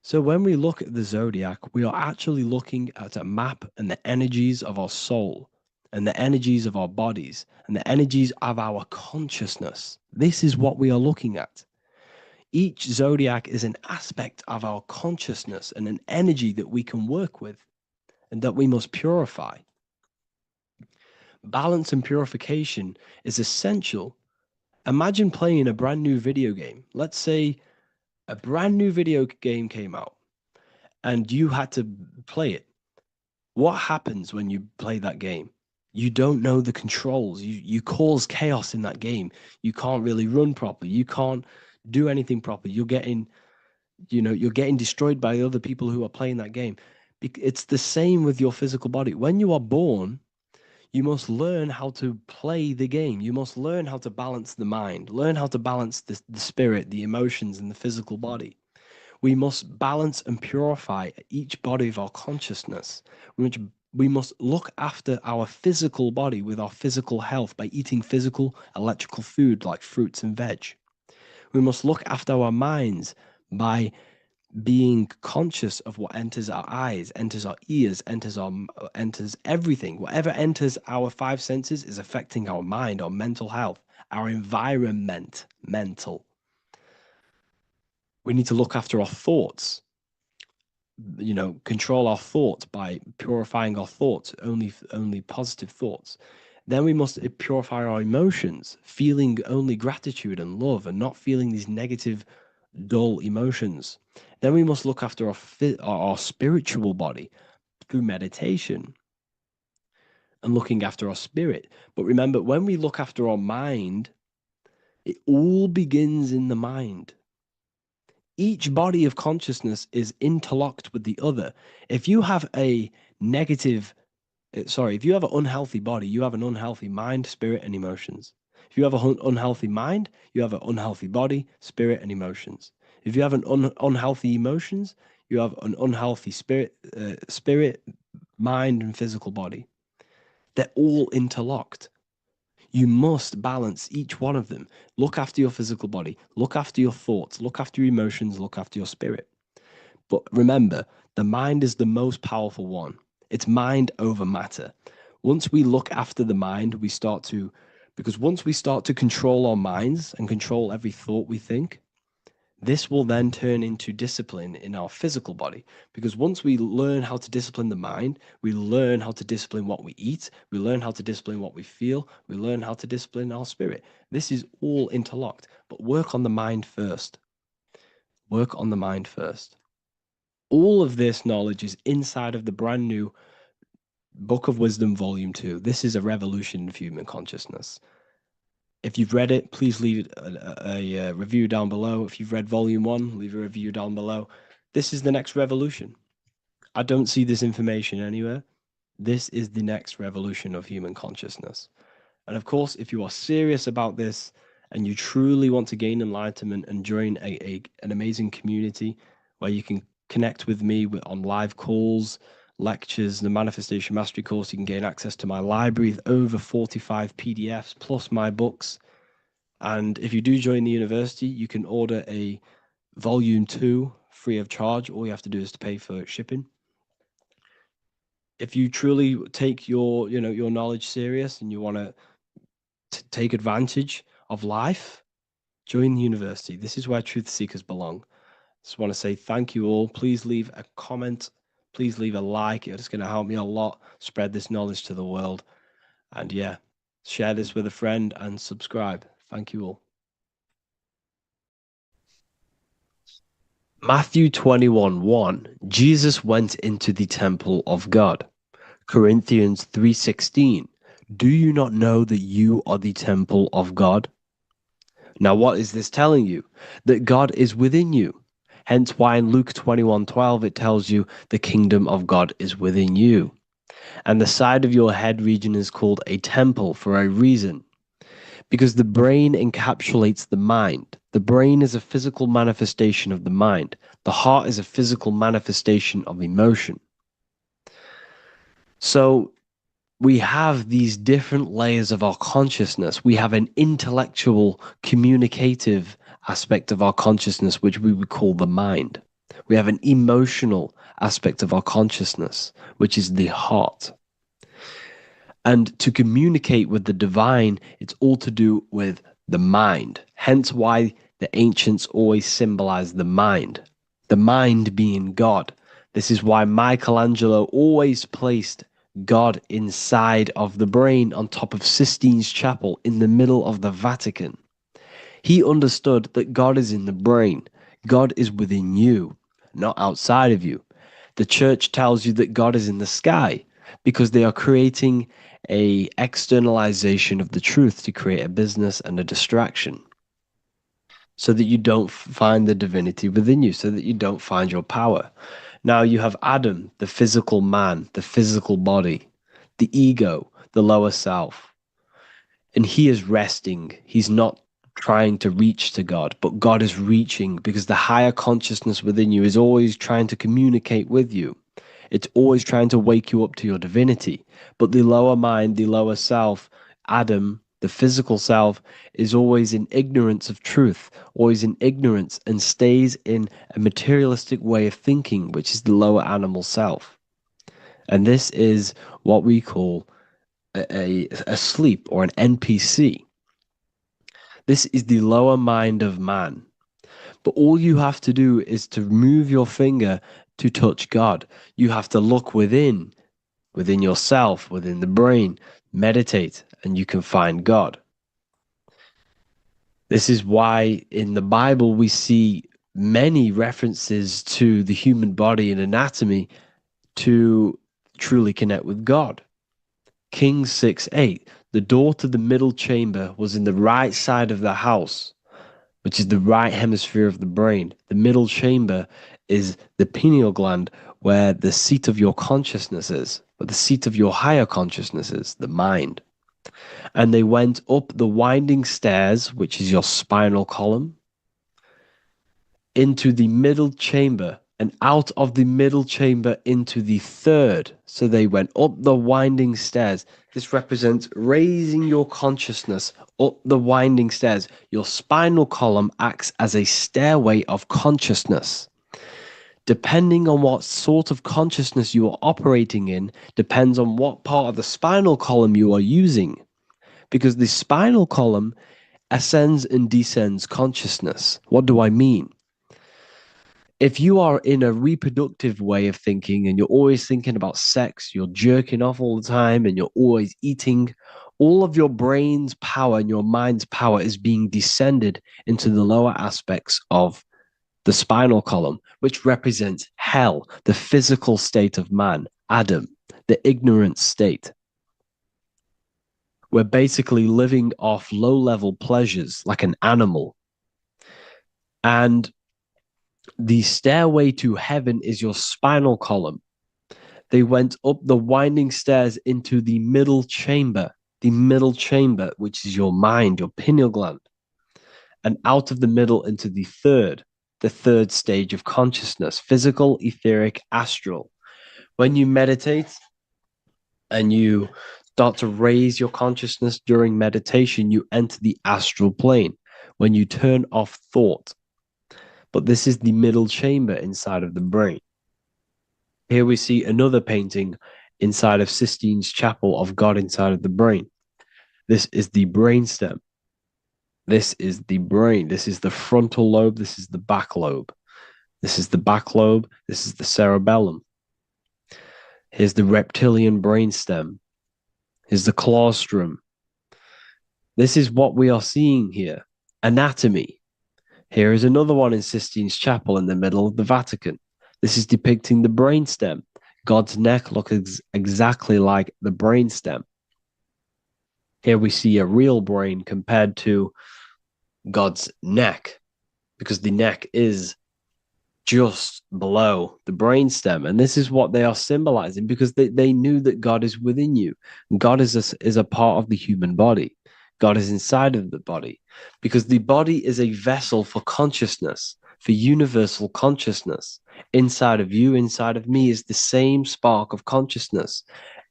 So when we look at the zodiac, we are actually looking at a map and the energies of our soul and the energies of our bodies and the energies of our consciousness. This is what we are looking at. Each zodiac is an aspect of our consciousness and an energy that we can work with and that we must purify. Balance and purification is essential. Imagine playing a brand new video game. Let's say a brand new video game came out and you had to play it. What happens when you play that game? You don't know the controls. You cause chaos in that game. You can't really run properly. You can't do anything properly. You're getting destroyed by other people who are playing that game. It's the same with your physical body. When you are born, you must learn how to play the game. You must learn how to balance the mind, learn how to balance the spirit, the emotions, and the physical body. We must balance and purify each body of our consciousness. We must look after our physical body with our physical health by eating physical, electrical food like fruits and veg. We must look after our minds by being conscious of what enters our eyes, enters our ears, enters everything. Whatever enters our five senses is affecting our mind, our mental health, our environment, mental. We need to look after our thoughts, control our thoughts by purifying our thoughts, only positive thoughts. Then we must purify our emotions, feeling only gratitude and love and not feeling these negative, dull emotions. Then we must look after our spiritual body through meditation and looking after our spirit. But remember, when we look after our mind, it all begins in the mind. Each body of consciousness is interlocked with the other. If you have an unhealthy body, you have an unhealthy mind, spirit, and emotions. If you have an unhealthy mind, you have an unhealthy body, spirit, and emotions. If you have an unhealthy emotions, you have an unhealthy spirit, mind, and physical body. They're all interlocked. You must balance each one of them. Look after your physical body, look after your thoughts, look after your emotions, look after your spirit. But remember, the mind is the most powerful one. It's mind over matter. Once we look after the mind, because once we start to control our minds and control every thought we think, this will then turn into discipline in our physical body. Because once we learn how to discipline the mind, we learn how to discipline what we eat, we learn how to discipline what we feel, we learn how to discipline our spirit. This is all interlocked, but work on the mind first. Work on the mind first. All of this knowledge is inside of the brand new Book of Wisdom, Volume 2. This is a revolution of human consciousness. If you've read it, please leave a review down below. If you've read Volume 1, leave a review down below. This is the next revolution. I don't see this information anywhere. This is the next revolution of human consciousness. And of course, if you are serious about this and you truly want to gain enlightenment and join an amazing community where you can connect with me on live calls, lectures, the Manifestation Mastery course, you can gain access to my library with over 45 PDFs plus my books. And if you do join the university, you can order a Volume 2 free of charge. All you have to do is to pay for shipping. If you truly take your knowledge serious and you want to take advantage of life, join the university. This is where truth seekers belong. Just want to say thank you all. Please leave a comment. Please leave a like. It's going to help me a lot spread this knowledge to the world. And yeah, share this with a friend and subscribe. Thank you all. Matthew 21:1, Jesus went into the temple of God. Corinthians 3:16, do you not know that you are the temple of God? Now, what is this telling you? That God is within you. Hence why in Luke 21:12 it tells you the kingdom of God is within you. And the side of your head region is called a temple for a reason. Because the brain encapsulates the mind. The brain is a physical manifestation of the mind. The heart is a physical manifestation of emotion. So we have these different layers of our consciousness. We have an intellectual, communicative aspect of our consciousness, which we would call the mind. We have an emotional aspect of our consciousness, which is the heart. And to communicate with the divine, it's all to do with the mind. Hence why the ancients always symbolize the mind being God. This is why Michelangelo always placed God inside of the brain on top of Sistine Chapel in the middle of the Vatican. He understood that God is in the brain. God is within you, not outside of you. The church tells you that God is in the sky because they are creating a externalization of the truth to create a business and a distraction so that you don't find the divinity within you, so that you don't find your power. Now you have Adam, the physical man, the physical body, the ego, the lower self, and he is resting. He's not trying to reach to God, but God is reaching because the higher consciousness within you is always trying to communicate with you. It's always trying to wake you up to your divinity. But the lower mind, the lower self, Adam, the physical self, is always in ignorance of truth, always in ignorance, and stays in a materialistic way of thinking, which is the lower animal self. And this is what we call a sleep or an NPC. This is the lower mind of man. But all you have to do is to move your finger to touch God. You have to look within yourself, within the brain, meditate, and you can find God. This is why in the Bible we see many references to the human body and anatomy to truly connect with God. Kings 6:8, the door to the middle chamber was in the right side of the house, which is the right hemisphere of the brain. The middle chamber is the pineal gland, where the seat of your consciousness is, but the seat of your higher consciousness is, the mind. And they went up the winding stairs, which is your spinal column, into the middle chamber, and out of the middle chamber into the third. So they went up the winding stairs. This represents raising your consciousness up the winding stairs. Your spinal column acts as a stairway of consciousness. Depending on what sort of consciousness you are operating in, depends on what part of the spinal column you are using. Because the spinal column ascends and descends consciousness. What do I mean? If you are in a reproductive way of thinking and you're always thinking about sex, you're jerking off all the time and you're always eating, all of your brain's power and your mind's power is being descended into the lower aspects of the spinal column, which represents hell, the physical state of man, Adam, the ignorant state. We're basically living off low-level pleasures like an animal. And the stairway to heaven is your spinal column. They went up the winding stairs into the middle chamber, which is your mind, your pineal gland, and out of the middle into the third stage of consciousness, physical, etheric, astral. When you meditate and you start to raise your consciousness during meditation, you enter the astral plane when you turn off thought. But this is the middle chamber inside of the brain. Here we see another painting inside of Sistine's Chapel of God inside of the brain. This is the brainstem. This is the brain. This is the frontal lobe. This is the back lobe. This is the back lobe. This is the cerebellum. Here's the reptilian brainstem. Here's the claustrum. This is what we are seeing here. Anatomy. Here is another one in Sistine Chapel in the middle of the Vatican. This is depicting the brainstem. God's neck looks exactly like the brainstem. Here we see a real brain compared to God's neck, because the neck is just below the brainstem. And this is what they are symbolizing, because they knew that God is within you. God is a part of the human body. God is inside of the body, because the body is a vessel for consciousness, for universal consciousness. Inside of you, inside of me, is the same spark of consciousness.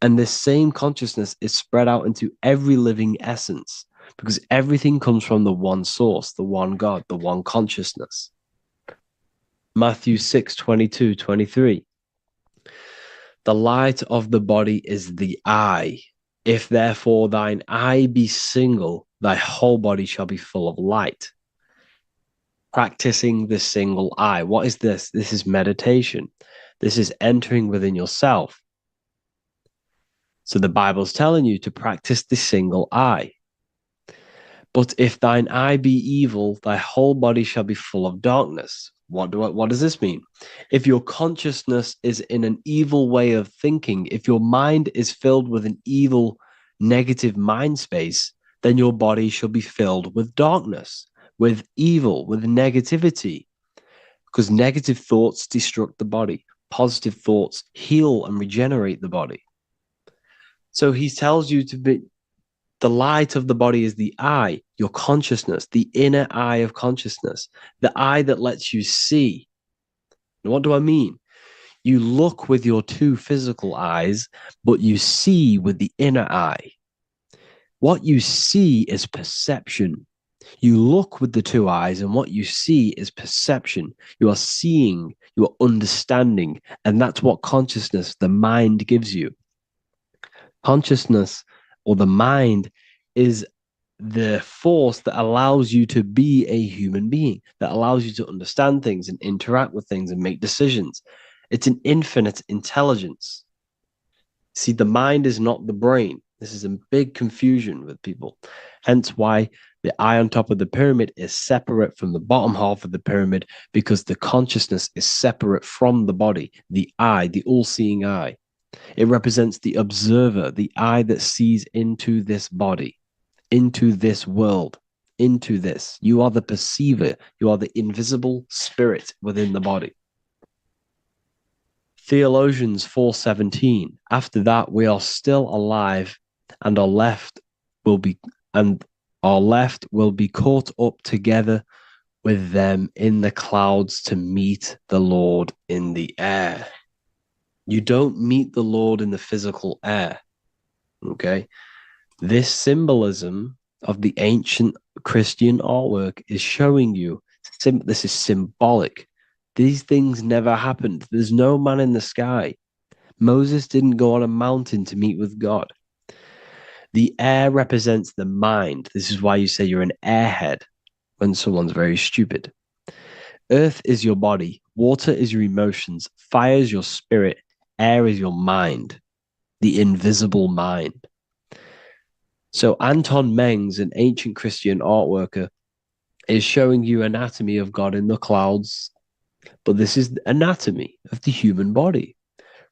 And this same consciousness is spread out into every living essence, because everything comes from the one source, the one God, the one consciousness. Matthew 6:22-23. The light of the body is the eye. If therefore thine eye be single, thy whole body shall be full of light. Practicing the single eye. What is this? This is meditation. This is entering within yourself. So the Bible's telling you to practice the single eye. But if thine eye be evil, thy whole body shall be full of darkness. What does this mean? If your consciousness is in an evil way of thinking, if your mind is filled with an evil, negative mind space, then your body shall be filled with darkness, with evil, with negativity. Because negative thoughts destruct the body. Positive thoughts heal and regenerate the body. So he tells you to be, the light of the body is the eye, your consciousness, the inner eye of consciousness, the eye that lets you see. And what do I mean? You look with your two physical eyes, but you see with the inner eye. What you see is perception. You look with the two eyes, and what you see is perception. You are seeing, you are understanding, and that's what consciousness, the mind, gives you. Consciousness, or the mind, is the force that allows you to be a human being, that allows you to understand things and interact with things and make decisions. It's an infinite intelligence. See, the mind is not the brain. This is a big confusion with people. Hence why the eye on top of the pyramid is separate from the bottom half of the pyramid, because the consciousness is separate from the body, the eye, the all-seeing eye. It represents the observer, the eye that sees into this body, into this world, into this. You are the perceiver. You are the invisible spirit within the body. Theologians 4:17. After that, we are still alive, and our left will be caught up together with them in the clouds to meet the Lord in the air. You don't meet the Lord in the physical air. Okay? This symbolism of the ancient Christian artwork is showing you this is symbolic. These things never happened. There's no man in the sky. Moses didn't go on a mountain to meet with God. The air represents the mind. This is why you say you're an airhead when someone's very stupid. Earth is your body. Water is your emotions. Fire is your spirit. Air is your mind, the invisible mind. So Anton Mengs, an ancient Christian art worker, is showing you anatomy of God in the clouds. But this is the anatomy of the human body,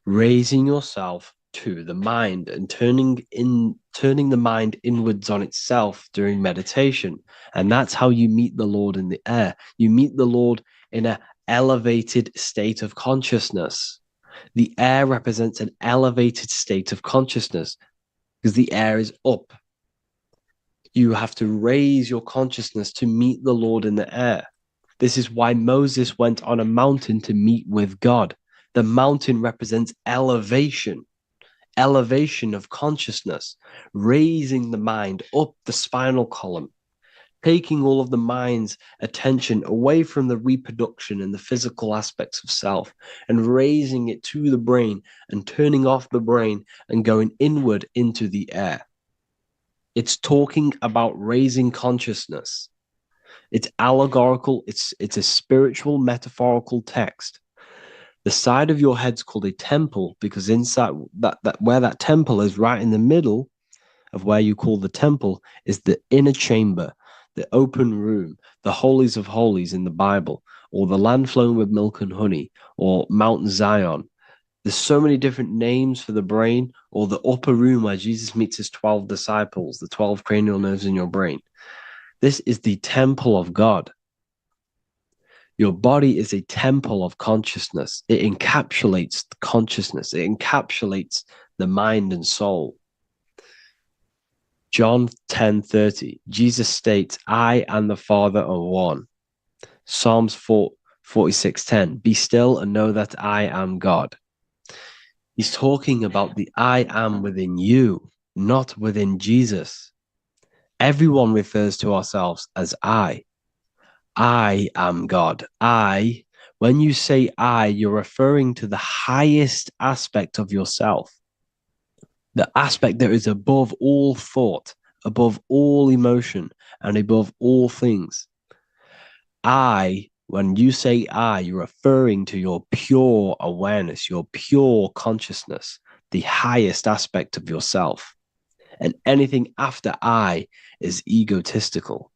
raising yourself to the mind and turning the mind inwards on itself during meditation. And that's how you meet the Lord in the air. You meet the Lord in an elevated state of consciousness. The air represents an elevated state of consciousness because the air is up. You have to raise your consciousness to meet the Lord in the air. This is why Moses went on a mountain to meet with God. The mountain represents elevation of consciousness, raising the mind up the spinal column, taking all of the mind's attention away from the reproduction and the physical aspects of self and raising it to the brain and turning off the brain and going inward into the air. It's talking about raising consciousness. It's allegorical. It's a spiritual, metaphorical text. The side of your head's called a temple because inside that where that temple is, right in the middle of where you call the temple, is the inner chamber, the open room, the holies of holies in the Bible, or the land flowing with milk and honey, or Mount Zion. There's so many different names for the brain, or the upper room where Jesus meets his 12 disciples, the 12 cranial nerves in your brain. This is the temple of God. Your body is a temple of consciousness. It encapsulates the consciousness. It encapsulates the mind and soul. John 10:30, Jesus states, I and the Father are one. Psalms 46:10, be still and know that I am God. He's talking about the I am within you, not within Jesus. Everyone refers to ourselves as I. I am God. When you say I, you're referring to the highest aspect of yourself. The aspect that is above all thought, above all emotion, and above all things. When you say I, you're referring to your pure awareness, your pure consciousness, the highest aspect of yourself. And anything after I is egotistical.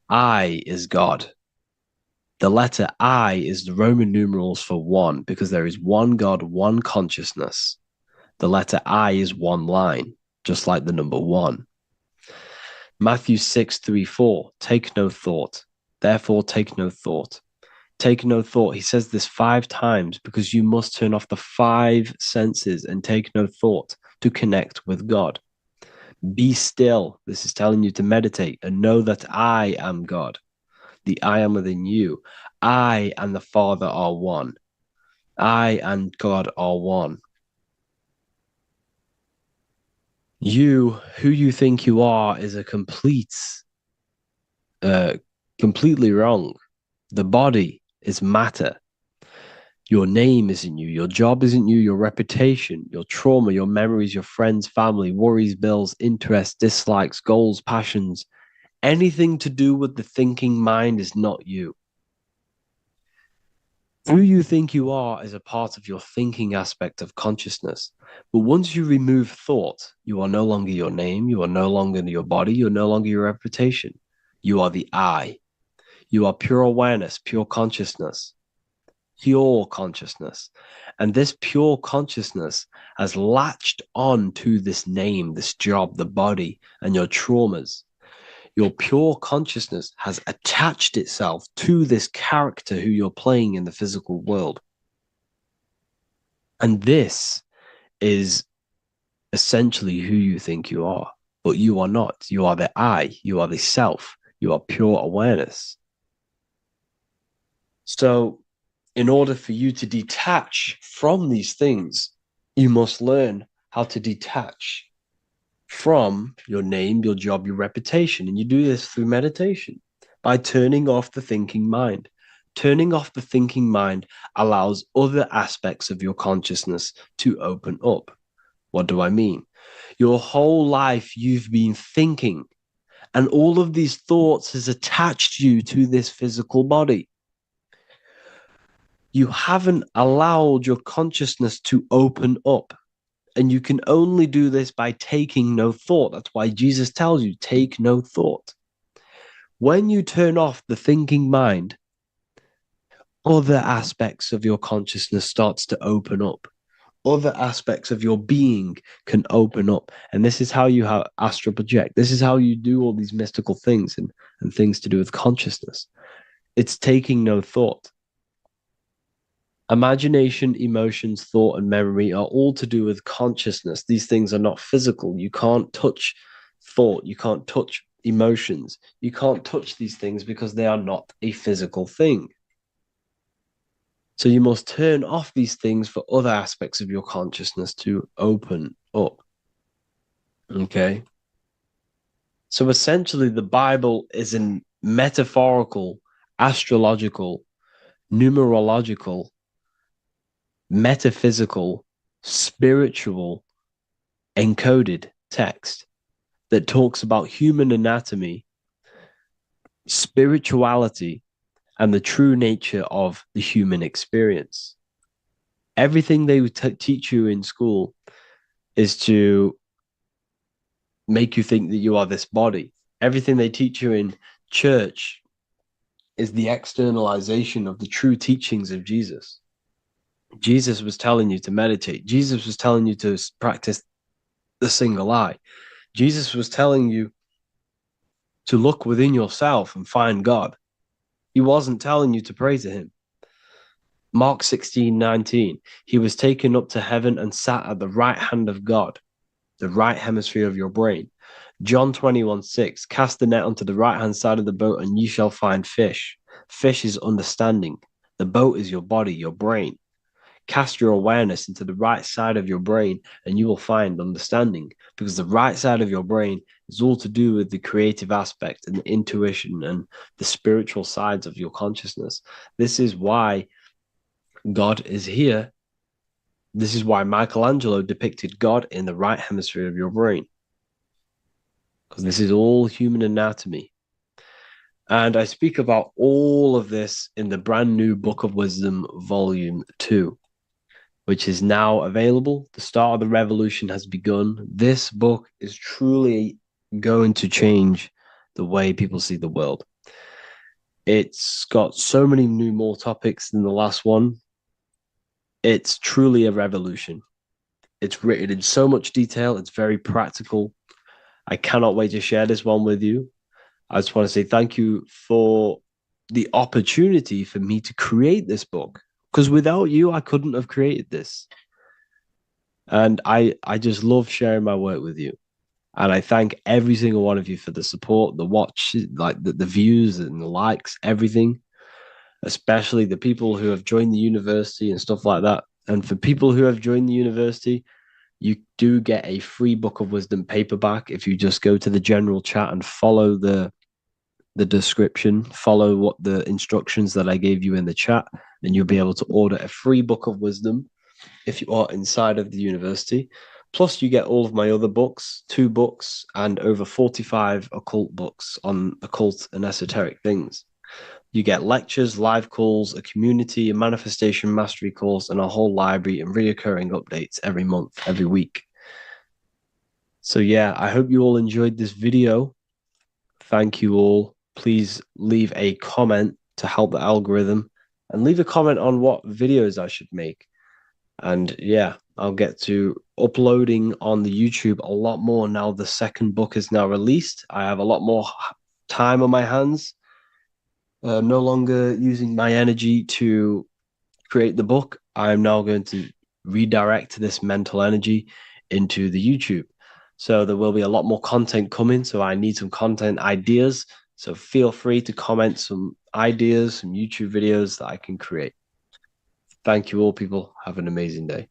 I is God. The letter I is the Roman numerals for one, because there is one God, one consciousness. The letter I is one line, just like the number one. Matthew 6:3-4, take no thought. Therefore, take no thought. Take no thought. He says this 5 times because you must turn off the 5 senses and take no thought to connect with God. Be still. This is telling you to meditate and know that I am God. The I am within you. I and the Father are one. I and God are one. You, who you think you are, is a completely wrong. The body is matter. Your name isn't you. Your job isn't you. Your reputation, your trauma, your memories, your friends, family, worries, bills, interests, dislikes, goals, passions. Anything to do with the thinking mind is not you. Who you think you are is a part of your thinking aspect of consciousness. But once you remove thought, you are no longer your name. You are no longer your body. You're no longer your reputation. You are the I. You are pure awareness, pure consciousness. Pure consciousness. And this pure consciousness has latched on to this name, this job, the body, and your traumas. Your pure consciousness has attached itself to this character who you're playing in the physical world. And this is essentially who you think you are, but you are not. You are the I, you are the self, you are pure awareness. So in order for you to detach from these things, you must learn how to detach from your name, your job, your reputation. And you do this through meditation by turning off the thinking mind. Turning off the thinking mind allows other aspects of your consciousness to open up. What do I mean? Your whole life you've been thinking, and all of these thoughts has attached you to this physical body. You haven't allowed your consciousness to open up. And you can only do this by taking no thought. That's why Jesus tells you, take no thought. When you turn off the thinking mind, other aspects of your consciousness starts to open up. Other aspects of your being can open up. And this is how you astral project. This is how you do all these mystical things and things to do with consciousness. It's taking no thought. Imagination, emotions, thought, and memory are all to do with consciousness. These things are not physical. You can't touch thought. You can't touch emotions. You can't touch these things because they are not a physical thing. So you must turn off these things for other aspects of your consciousness to open up. Okay? So essentially, the Bible is a metaphorical, astrological, numerological, metaphysical, spiritual, encoded text that talks about human anatomy spirituality and the true nature of the human experience. Everything they would teach you in school is to make you think that you are this body. Everything they teach you in church is the externalization of the true teachings of Jesus. Jesus was telling you to meditate. Jesus was telling you to practice the single eye. Jesus was telling you to look within yourself and find God. He wasn't telling you to pray to him. Mark 16:19, he was taken up to heaven and sat at the right hand of God, the right hemisphere of your brain. John 21:6, cast the net onto the right hand side of the boat and ye shall find fish. Fish is understanding. The boat is your body, your brain. Cast your awareness into the right side of your brain and you will find understanding, because the right side of your brain is all to do with the creative aspect and the intuition and the spiritual sides of your consciousness. This is why God is here. This is why Michelangelo depicted God in the right hemisphere of your brain, because this is all human anatomy. And I speak about all of this in the brand new Book of Wisdom, Volume 2, which is now available. The start of the revolution has begun. This book is truly going to change the way people see the world. It's got so many more topics than the last one. It's truly a revolution. It's written in so much detail. It's very practical. I cannot wait to share this one with you. I just want to say thank you for the opportunity for me to create this book, because without you, I couldn't have created this. And I just love sharing my work with you. And I thank every single one of you for the support, the watch, like the views and the likes, everything, especially the people who have joined the university and stuff like that. And for people who have joined the university, you do get a free Book of Wisdom paperback if you just go to the general chat and follow the description, follow what the instructions that I gave you in the chat, and you'll be able to order a free Book of Wisdom if you are inside of the university. Plus, you get all of my other books, 2 books, and over 45 occult books on occult and esoteric things. You get lectures, live calls, a community, a manifestation mastery course, and a whole library and reoccurring updates every month, every week. So yeah, I hope you all enjoyed this video. Thank you all. Please leave a comment to help the algorithm, and leave a comment on what videos I should make. And yeah, I'll get to uploading on the YouTube a lot more now. The second book is now released. I have a lot more time on my hands. No longer using my energy to create the book. I'm now going to redirect this mental energy into the YouTube. So there will be a lot more content coming. So I need some content ideas. So feel free to comment some ideas, some YouTube videos that I can create. Thank you all, people. Have an amazing day.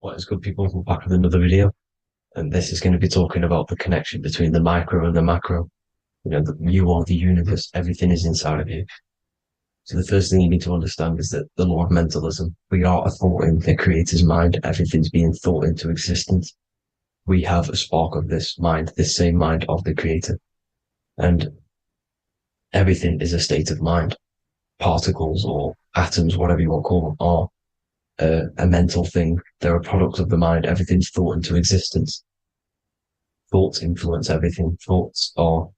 What is good, people? We're back with another video, and this is going to be talking about the connection between the micro and the macro. You know, you are the universe, everything is inside of you. So the first thing you need to understand is that the law of mentalism, we are a thought in the creator's mind, everything's being thought into existence. We have a spark of this mind, this same mind of the creator, and everything is a state of mind. Particles or atoms, whatever you want to call them, are a mental thing. They're a product of the mind. Everything's thought into existence. Thoughts influence everything. Thoughts are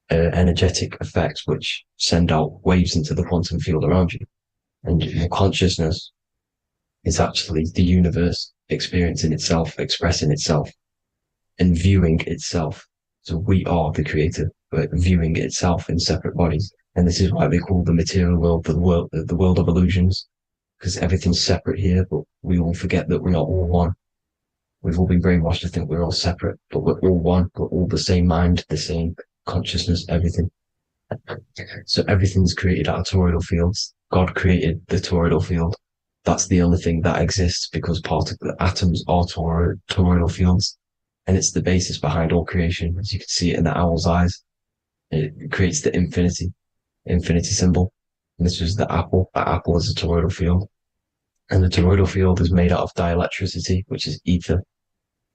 energetic effects which send out waves into the quantum field around you. And your consciousness is actually the universe experiencing itself, expressing itself, and viewing itself. So we are the creator, but viewing itself in separate bodies. And this is why they call the material world the world of illusions. Because everything's separate here, but we all forget that we are all one. We've all been brainwashed to think we're all separate, but we're all one. We're all the same mind, the same consciousness, everything. So everything's created out of toroidal fields. God created the toroidal field. That's the only thing that exists because part of the atoms are toroidal fields. And it's the basis behind all creation. As you can see it in the owl's eyes, it creates the infinity symbol. And this was the apple. That apple is a toroidal field. And the toroidal field is made out of dielectricity, which is ether.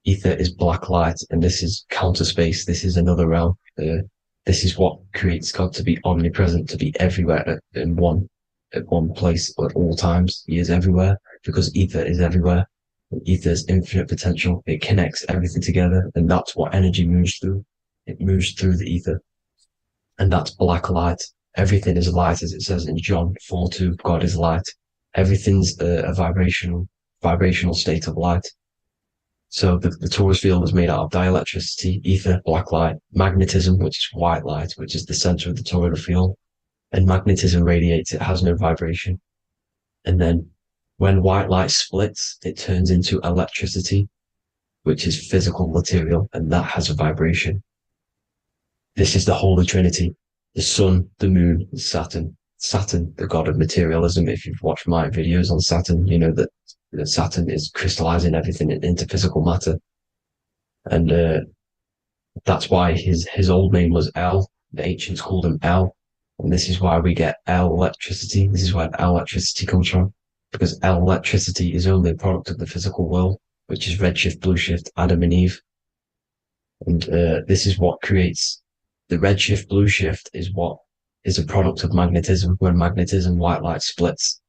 Ether is black light, and this is counter space. This is another realm. This is what creates God to be omnipresent, to be everywhere at one place at all times. He is everywhere because ether is everywhere. And ether is infinite potential. It connects everything together, and that's what energy moves through. It moves through the ether, and that's black light. Everything is light, as it says in John 4:2. God is light. Everything's a vibrational state of light. So the torus field is made out of dielectricity, ether, black light, magnetism, which is white light, which is the center of the toroidal field. And magnetism radiates, it has no vibration. And then when white light splits, it turns into electricity, which is physical material, and that has a vibration. This is the Holy Trinity, the sun, the moon, Saturn. Saturn, the god of materialism. If you've watched my videos on Saturn, you know that Saturn is crystallizing everything into physical matter. And that's why his old name was El. The ancients called him El. And this is why we get L electricity. This is where L electricity comes from. Because L electricity is only a product of the physical world, which is redshift, blueshift, Adam and Eve. And this is what creates the redshift, blueshift is what is a product of magnetism. When magnetism, white light splits.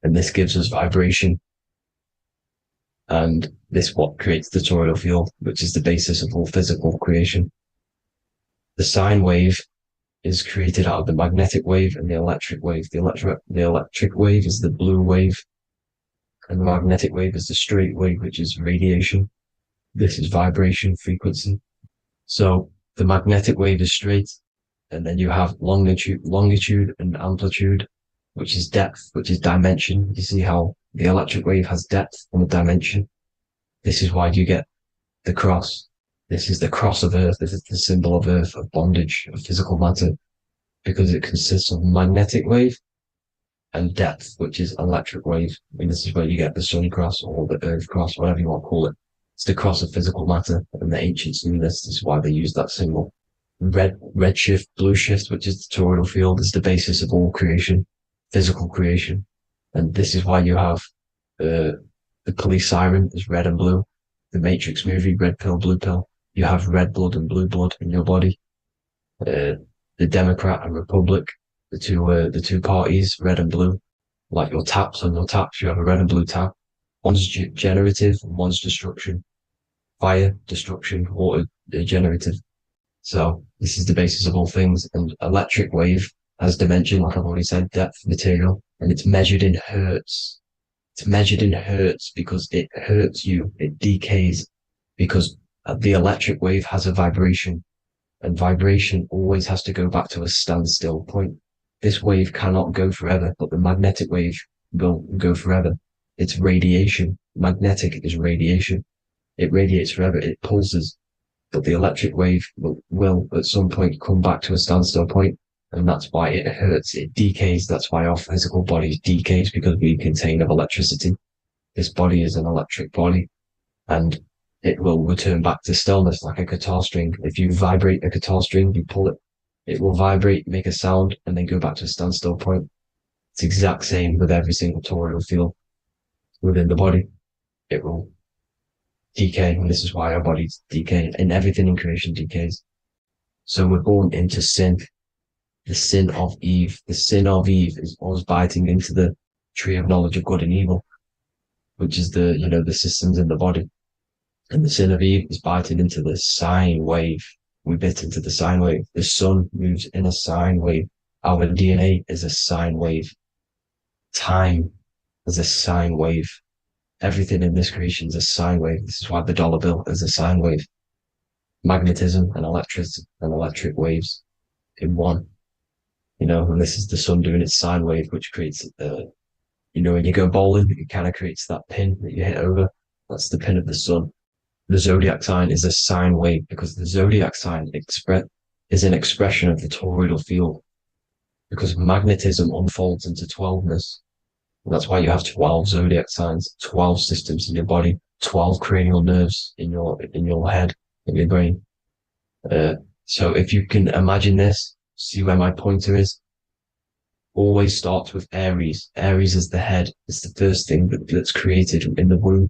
And this gives us vibration. And this what creates the toroidal field, which is the basis of all physical creation. The sine wave is created out of the magnetic wave and the electric wave. The electric wave is the blue wave, and the magnetic wave is the straight wave, which is radiation. This is vibration frequency. So the magnetic wave is straight, and then you have longitude and amplitude, which is depth, which is dimension. You see how the electric wave has depth and a dimension. This is why you get the cross. This is the cross of Earth. This is the symbol of Earth, of bondage, of physical matter, because it consists of magnetic wave and depth, which is electric wave. I mean, this is where you get the sun cross or the earth cross, whatever you want to call it. It's the cross of physical matter, and the ancients knew this. This is why they used that symbol. Redshift, blueshift, which is the toroidal field, is the basis of all creation, physical creation. And this is why you have the police siren is red and blue. The Matrix movie, red pill, blue pill. You have red blood and blue blood in your body. The Democrat and Republic, the two parties, red and blue. Like your taps on your taps, you have a red and blue tap. One's generative and one's destruction. Fire, destruction, water, generative. So this is the basis of all things. And electric wave has dimension, like I've already said, depth, material, and it's measured in hertz. It's measured in hertz because it hurts you. It decays because the electric wave has a vibration, and vibration always has to go back to a standstill point. This wave cannot go forever, but the magnetic wave will go forever. It's radiation. Magnetic is radiation. It radiates forever. It pulses, but the electric wave will at some point come back to a standstill point. And that's why it hurts, it decays. That's why our physical body decays, because we contain of electricity. This body is an electric body, and it will return back to stillness like a guitar string. If you vibrate a guitar string, you pull it, it will vibrate, make a sound, and then go back to a standstill point. It's the exact same with every single toroidal field within the body. It will decay, and this is why our bodies decay, and everything in creation decays. So we're born into sin. The sin of Eve. The sin of Eve is us biting into the tree of knowledge of good and evil, which is the systems in the body. And the sin of Eve is biting into the sine wave. We bit into the sine wave. The sun moves in a sine wave. Our DNA is a sine wave. Time is a sine wave. Everything in this creation is a sine wave. This is why the dollar bill is a sine wave. Magnetism and electric waves in one. And this is the sun doing its sine wave, which creates, when you go bowling, it kind of creates that pin that you hit over. That's the pin of the sun. The zodiac sign is a sine wave because the zodiac sign is an expression of the toroidal field, because magnetism unfolds into 12ness. And that's why you have 12 zodiac signs, 12 systems in your body, 12 cranial nerves in your head, in your brain. So if you can imagine this, see where my pointer is, always starts with Aries. Aries is the head. It's the first thing that's created in the womb.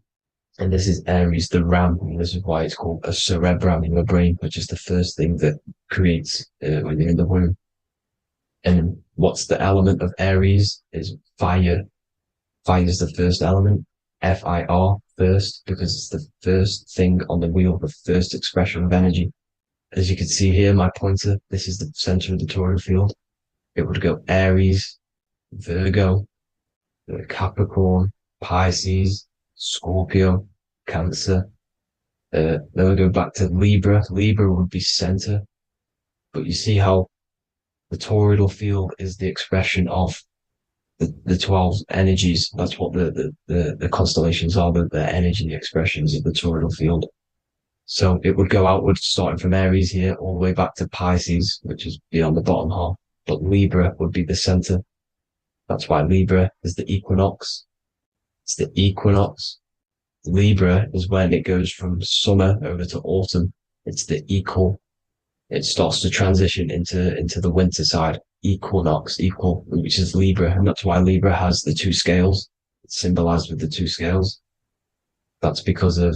And this is Aries, the ram. And this is why it's called a cerebrum in your brain, which is the first thing that creates when you're in the womb. And what's the element of Aries is fire. Fire is the first element. Fire, first, because it's the first thing on the wheel, the first expression of energy. As you can see here, my pointer, this is the center of the toroidal field. It would go Aries, Virgo, Capricorn, Pisces, Scorpio, Cancer. Then we go back to Libra. Libra would be center. But you see how the toroidal field is the expression of the 12 energies. That's what the constellations are, the energy expressions of the toroidal field. So it would go outward, starting from Aries here, all the way back to Pisces, which is beyond the bottom half. But Libra would be the center. That's why Libra is the equinox. It's the equinox. Libra is when it goes from summer over to autumn. It's the equal. It starts to transition into the winter side. Equinox, equal, which is Libra. And that's why Libra has the two scales. It's symbolized with the two scales. That's because of,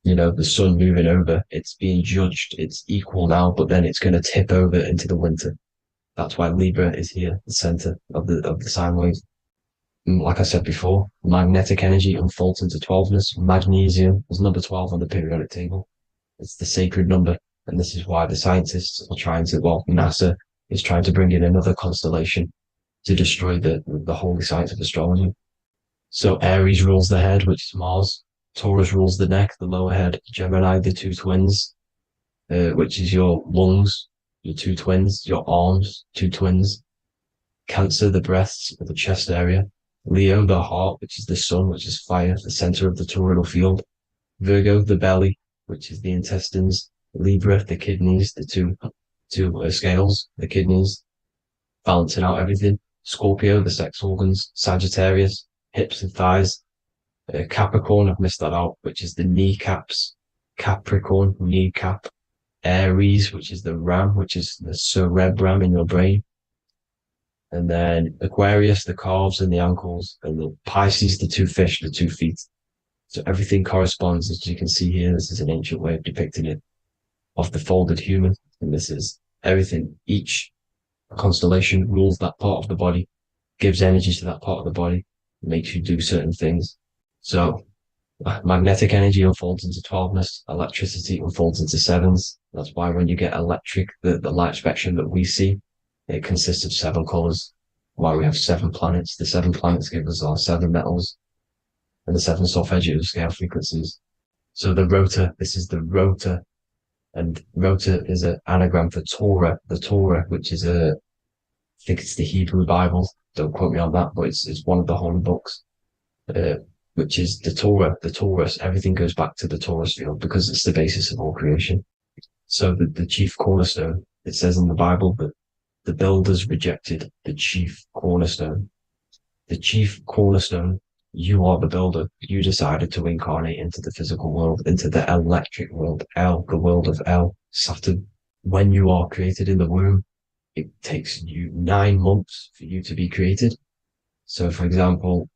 the sun moving over. It's being judged. It's equal now, but then it's going to tip over into the winter. That's why Libra is here, the center of the sine wave. And like I said before, magnetic energy unfolds into 12ness. Magnesium is number 12 on the periodic table. It's the sacred number. And this is why the scientists are trying to, NASA is trying to bring in another constellation to destroy the holy science of astrology. So Aries rules the head, which is Mars. Taurus rules the neck, the lower head. Gemini, the two twins, which is your lungs, your two twins, your arms, two twins. Cancer, the breasts, the chest area. Leo, the heart, which is the sun, which is fire, the center of the toroidal field. Virgo, the belly, which is the intestines. Libra, the kidneys, the two scales, the kidneys, balancing out everything. Scorpio, the sex organs. Sagittarius, hips and thighs. Capricorn, I've missed that out, which is the kneecaps. Capricorn, kneecap. Aries, which is the ram, which is the cerebrum in your brain. And then Aquarius, the calves and the ankles. And the Pisces, the two fish, the 2 feet. So everything corresponds, as you can see here. This is an ancient way of depicting it, of the folded human. And this is everything. Each constellation rules that part of the body, gives energy to that part of the body, makes you do certain things. So magnetic energy unfolds into 12ness, electricity unfolds into 7s. That's why when you get electric, the light spectrum that we see, it consists of 7 colors. Why we have 7 planets. The 7 planets give us our 7 metals and the 7 solfeggio scale frequencies. So the rotor, this is the rotor. And rotor is an anagram for Torah, the Torah, which is I think it's the Hebrew Bible. Don't quote me on that, but it's one of the holy books, which is the Torah, the Taurus. Everything goes back to the Taurus field because it's the basis of all creation. So the chief cornerstone, it says in the Bible that the builders rejected the chief cornerstone. The chief cornerstone, you are the builder. You decided to incarnate into the physical world, into the electric world, the world of Saturn. When you are created in the womb, it takes you 9 months for you to be created. So, for example,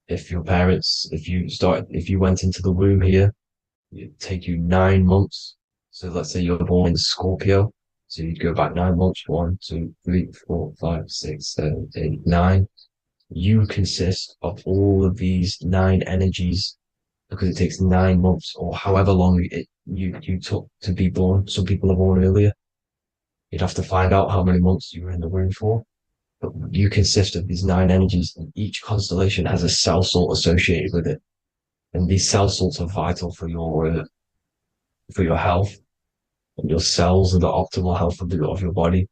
if you went into the womb here, it'd take you 9 months. So let's say you're born in Scorpio. So you'd go back 9 months, 1, 2, 3, 4, 5, 6, 7, 8, 9. You consist of all of these 9 energies because it takes 9 months or however long you took to be born. Some people are born earlier. You'd have to find out how many months you were in the womb for. But you consist of these 9 energies, and each constellation has a cell salt associated with it. And these cell salts are vital for your health, and your cells and the optimal health of your body.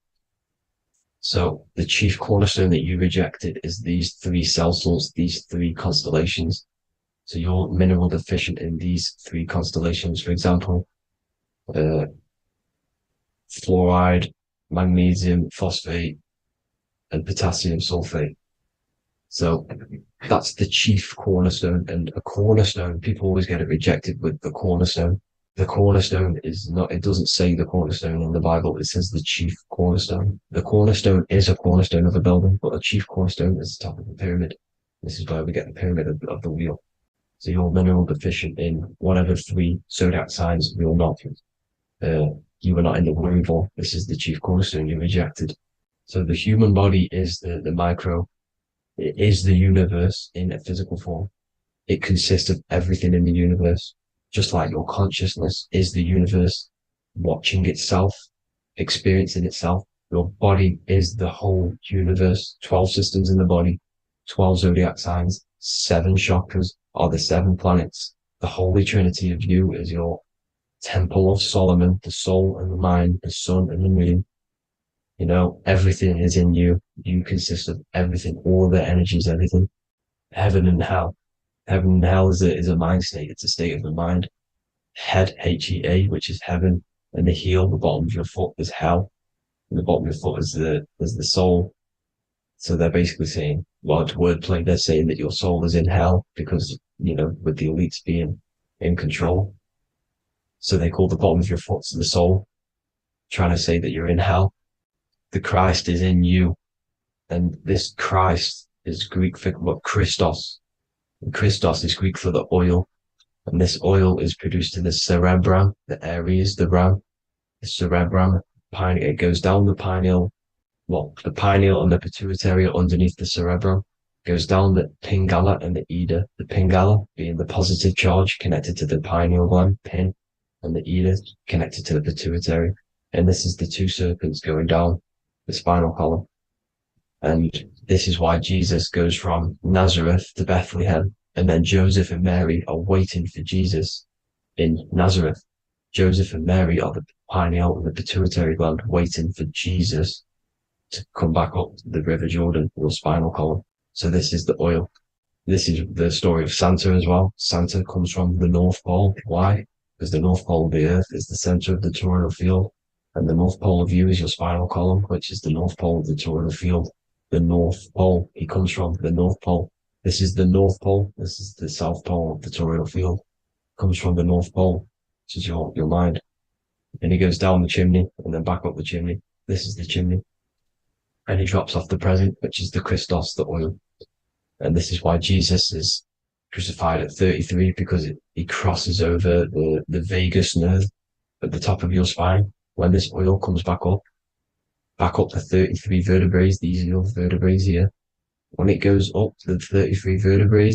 So the chief cornerstone that you rejected is these 3 cell salts, these 3 constellations. So you're mineral deficient in these 3 constellations. For example, fluoride, magnesium, phosphate, and potassium sulfate. So that's the chief cornerstone. And a cornerstone, people always get it rejected with the cornerstone. The cornerstone is not, it doesn't say the cornerstone in the Bible. It says the chief cornerstone. The cornerstone is a cornerstone of a building, but a chief cornerstone is the top of the pyramid. This is where we get the pyramid of the wheel. So you're mineral deficient in whatever 3 zodiac signs you're not. You were not in the womb for. This is the chief cornerstone you rejected. So the human body is the micro. It is the universe in a physical form. It consists of everything in the universe. Just like your consciousness is the universe watching itself, experiencing itself. Your body is the whole universe. 12 systems in the body, 12 zodiac signs, 7 chakras are the 7 planets. The Holy Trinity of you is your Temple of Solomon, the soul and the mind, the sun and the moon. You know, everything is in you. You consist of everything, all the energies, everything. Heaven and hell. Heaven and hell is a mind state. It's a state of the mind. Head, H-E-A, which is heaven, and the heel, the bottom of your foot, is hell. And the bottom of your foot is the soul. So they're basically saying, well, it's wordplay. They're saying that your soul is in hell because, you know, with the elites being in control. So they call the bottom of your foot the soul, trying to say that you're in hell. The Christ is in you. And this Christ is Greek for what? Christos. And Christos is Greek for the oil. And this oil is produced in the cerebrum, the Aries, the ram, the cerebrum. It goes down the pineal. Well, the pineal and the pituitary are underneath the cerebrum. Goes down the pingala and the ida. The pingala being the positive charge connected to the pineal gland, pin, and the ida connected to the pituitary. And this is the 2 serpents going down the spinal column. And this is why Jesus goes from Nazareth to Bethlehem, and then Joseph and Mary are waiting for Jesus in Nazareth. Joseph and Mary are the pineal and the pituitary gland waiting for Jesus to come back up the River Jordan, your spinal column. So this is the oil. This is the story of Santa as well. Santa comes from the North Pole. Why? Because the North Pole of the Earth is the center of the toroidal field, and the North Pole of you is your spinal column, which is the North Pole of the toroidal field. The North Pole, he comes from the North Pole. This is the North Pole. This is the South Pole of the toroidal field. Comes from the North Pole, which is your mind. And he goes down the chimney and then back up the chimney. This is the chimney. And he drops off the present, which is the Christos, the oil. And this is why Jesus is crucified at 33, because he crosses over the vagus nerve at the top of your spine. When this oil comes back up the 33 vertebrae, these are your vertebrae here. When it goes up to the 33 vertebrae,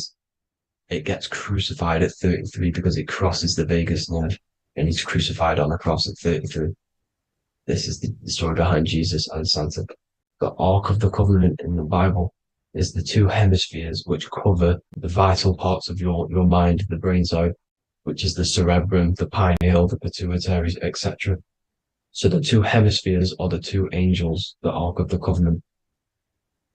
it gets crucified at 33 because it crosses the vagus nerve, and he's crucified on a cross at 33. This is the story behind Jesus and Santa. The Ark of the Covenant in the Bible is the 2 hemispheres which cover the vital parts of your mind, the brain side, which is the cerebrum, the pineal, the pituitary, etc. So the 2 hemispheres are the 2 angels, the Ark of the Covenant.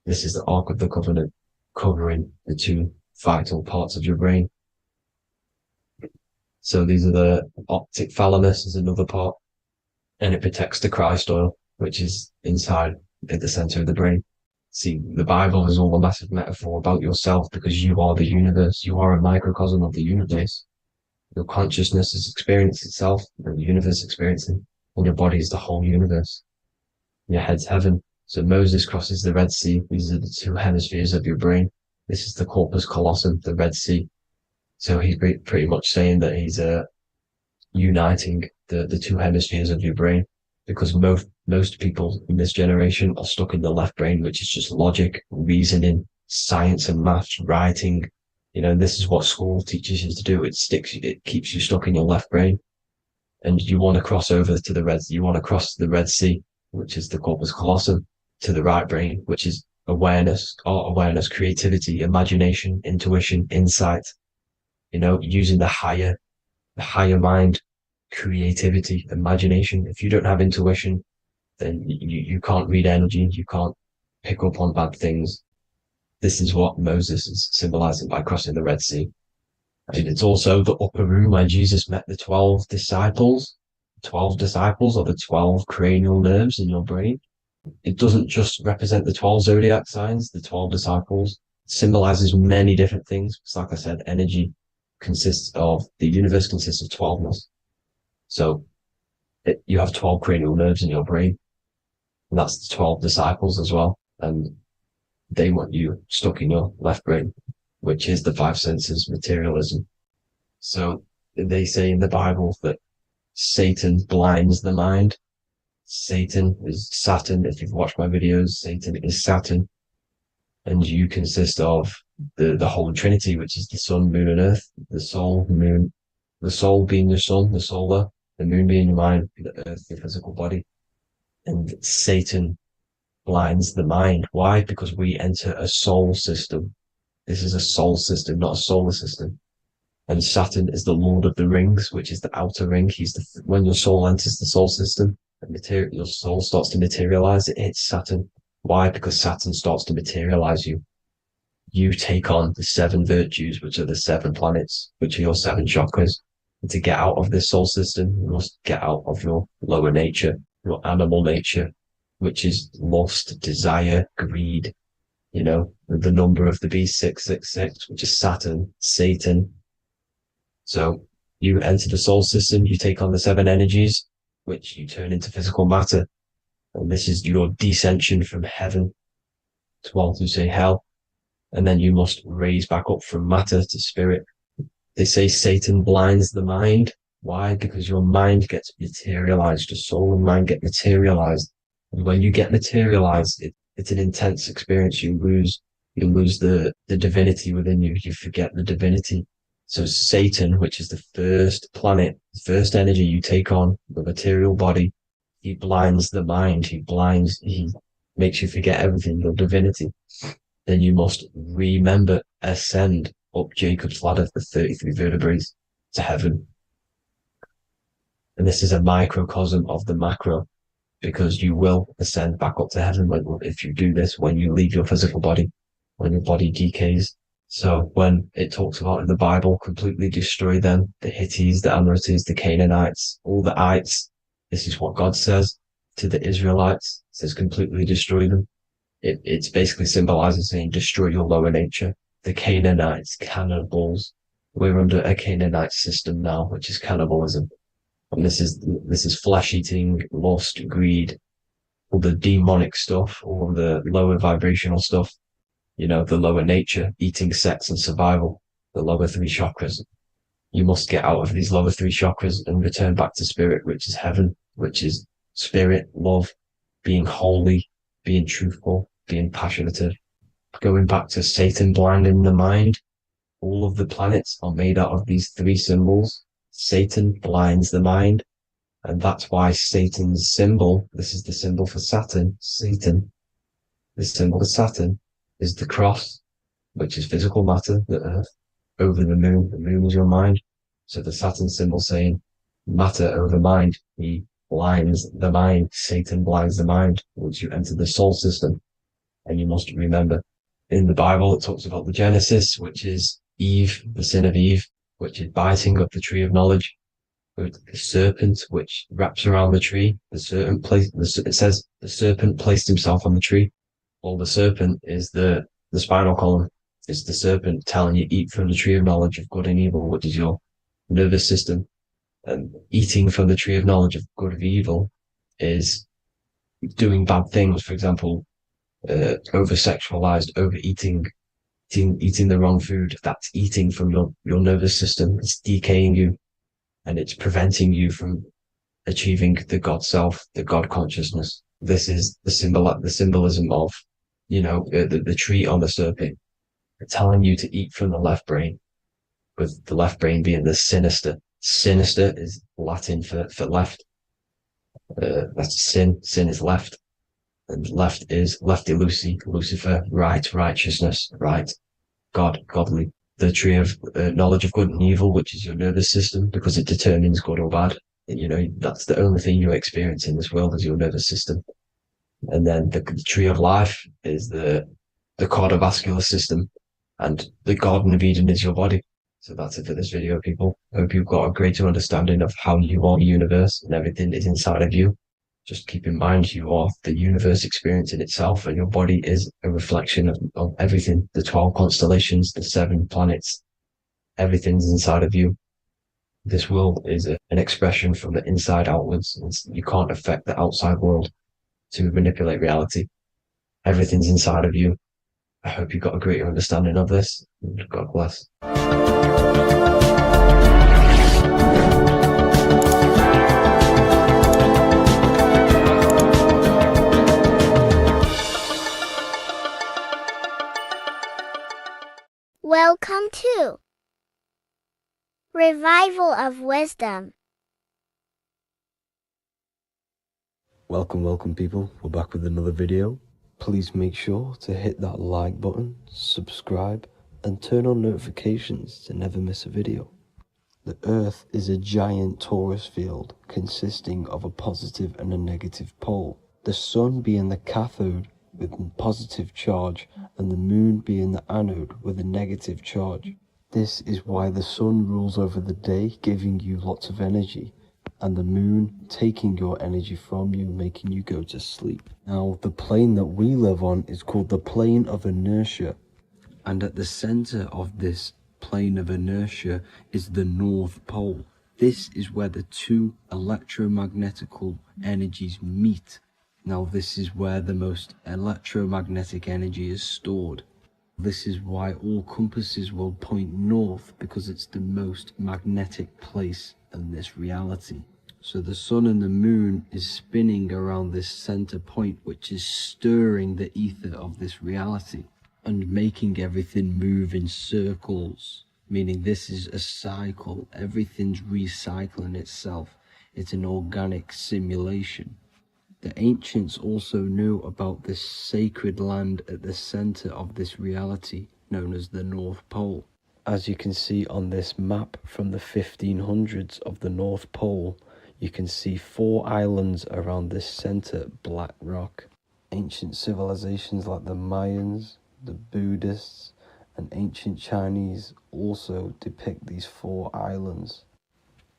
This is the Ark of the Covenant covering the 2 vital parts of your brain. So these are the optic thalamus is another part, and it protects the Christ oil, which is inside at the center of the brain. See, the Bible is all a massive metaphor about yourself because you are the universe. You are a microcosm of the universe. Your consciousness is experiencing itself, and the universe is experiencing, and your body is the whole universe. Your head's heaven. So Moses crosses the Red Sea. These are the 2 hemispheres of your brain. This is the corpus callosum, the Red Sea. So he's pretty much saying that he's uniting the 2 hemispheres of your brain, because most people in this generation are stuck in the left brain, which is just logic, reasoning, science and maths, writing. You know, this is what school teaches you to do. It keeps you stuck in your left brain. And you want to cross over to you want to cross the Red Sea, which is the corpus callosum, to the right brain, which is awareness, art awareness, creativity, imagination, intuition, insight, you know, using the higher mind, creativity, imagination. If you don't have intuition, then you can't read energy, you can't pick up on bad things. This is what Moses is symbolizing by crossing the Red Sea. And it's also the upper room where Jesus met the 12 disciples. 12 disciples are the 12 cranial nerves in your brain. It doesn't just represent the 12 zodiac signs, the 12 disciples. symbolizes many different things. It's like I said, energy the universe consists of 12ness. So you have 12 cranial nerves in your brain, and that's the 12 disciples as well. And they want you stuck in your left brain, which is the five senses, materialism. So they say in the Bible that Satan blinds the mind. Satan is Saturn. If you've watched my videos, Satan is Saturn. And you consist of the Holy Trinity, which is the sun, moon, and earth. The soul, moon, the soul being your sun, the solar, the moon being your mind, the earth, your physical body. And Satan blinds the mind. Why? Because we enter a soul system. This is a soul system, not a solar system. And Saturn is the Lord of the Rings, which is the outer ring. When your soul enters the soul system, your soul starts to materialize. It hits Saturn. Why? Because Saturn starts to materialize you. You take on the 7 virtues, which are the 7 planets, which are your 7 chakras. And to get out of this soul system, you must get out of your lower nature, your animal nature, which is lust, desire, greed. You know, the number of the beast, 666, which is Saturn, Satan. So you enter the soul system, you take on the 7 energies, which you turn into physical matter. And this is your descension from heaven to all who say hell. And then you must raise back up from matter to spirit. They say Satan blinds the mind. Why? Because your mind gets materialized. Your soul and mind get materialized. And when you get materialized, it's an intense experience. You lose the divinity within you. You forget the divinity. So Satan, which is the first planet, the first energy you take on, the material body, he blinds the mind. He makes you forget everything, your divinity. Then you must ascend up Jacob's ladder, the 33 vertebrae, to heaven. And this is a microcosm of the macro, because you will ascend back up to heaven if you do this, when you leave your physical body, when your body decays. So when it talks about in the Bible, completely destroy them, the Hittites, the Amorites, the Canaanites, all the ites, this is what God says to the Israelites. It says completely destroy them. It's basically symbolizing saying destroy your lower nature. The Canaanites, cannibals. We're under a Canaanite system now, which is cannibalism. And this is flesh eating, lust, greed, all the demonic stuff, all the lower vibrational stuff, you know, the lower nature, eating, sex, and survival, the lower 3 chakras. You must get out of these lower 3 chakras and return back to spirit, which is heaven, which is spirit, love, being holy, being truthful, being passionate. Going back to Satan blinding the mind, all of the planets are made out of these 3 symbols. Satan blinds the mind, and that's why Satan's symbol, this is the symbol for Saturn, Satan, the symbol for Saturn is the cross, which is physical matter, the earth, over the moon is your mind. So the Saturn symbol saying matter over mind, he blinds the mind, Satan blinds the mind once you enter the soul system. And you must remember, in the Bible, it talks about the Genesis, which is Eve, the sin of Eve, which is biting of the tree of knowledge, with the serpent, which wraps around the tree. It says the serpent placed himself on the tree. Well, the serpent is the spinal column. It's the serpent telling you eat from the tree of knowledge of good and evil, which is your nervous system. And eating from the tree of knowledge of good and evil is doing bad things. For example, over-sexualized, overeating, eating the wrong food. That's eating from your nervous system. It's decaying you, and it's preventing you from achieving the God self, the God consciousness. This is the symbolism of, you know, the tree on the serpent, telling you to eat from the left brain, with the left brain being the sinister. Sinister is Latin for left. That's sin. Sin is left. And left is lefty Lucy, Lucifer, right, righteousness, right, God, godly. The tree of knowledge of good and evil, which is your nervous system, because it determines good or bad. You know, that's the only thing you experience in this world is your nervous system. And then the tree of life is the cardiovascular system, and the Garden of Eden is your body. So that's it for this video, people. I hope you've got a greater understanding of how you are the universe and everything is inside of you. Just keep in mind you are the universe experience in itself, and your body is a reflection of everything. The 12 constellations, the 7 planets, everything's inside of you. This world is an expression from the inside outwards. You can't affect the outside world to manipulate reality. Everything's inside of you. I hope you got a greater understanding of this. God bless. Welcome to Revival of Wisdom. Welcome people, we're back with another video. Please make sure to hit that like button, subscribe, and turn on notifications to never miss a video. The Earth is a giant torus field consisting of a positive and a negative pole. The Sun being the cathode with a positive charge and the Moon being the anode with a negative charge. This is why the Sun rules over the day, giving you lots of energy, and the Moon taking your energy from you, making you go to sleep. Now, the plane that we live on is called the plane of inertia, and at the center of this plane of inertia is the North Pole. This is where the two electromagnetical energies meet. Now, this is where the most electromagnetic energy is stored. This is why all compasses will point north, because it's the most magnetic place in this reality. So the Sun and the Moon is spinning around this center point, which is stirring the ether of this reality and making everything move in circles, meaning this is a cycle. Everything's recycling itself. It's an organic simulation. The ancients also knew about this sacred land at the center of this reality, known as the North Pole. As you can see on this map from the 1500s of the North Pole, you can see 4 islands around this center black rock. Ancient civilizations like the Mayans, the Buddhists, and ancient Chinese also depict these 4 islands.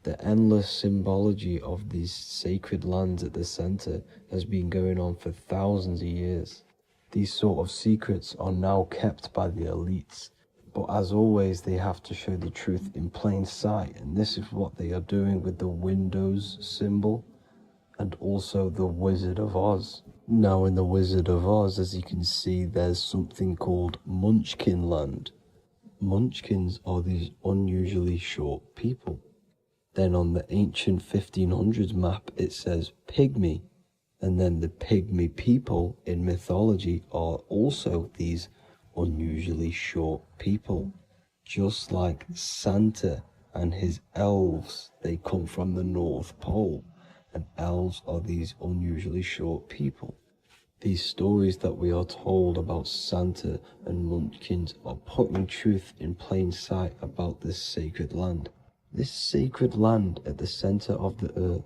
The endless symbology of these sacred lands at the center has been going on for thousands of years. These sort of secrets are now kept by the elites, but as always they have to show the truth in plain sight, and this is what they are doing with the Windows symbol and also the Wizard of Oz. Now in the Wizard of Oz, as you can see, there's something called Munchkin Land. Munchkins are these unusually short people. Then on the ancient 1500s map it says Pygmy, and then the Pygmy people in mythology are also these unusually short people. Just like Santa and his elves, they come from the North Pole, and elves are these unusually short people. These stories that we are told about Santa and Munchkins are putting truth in plain sight about this sacred land. This sacred land at the center of the earth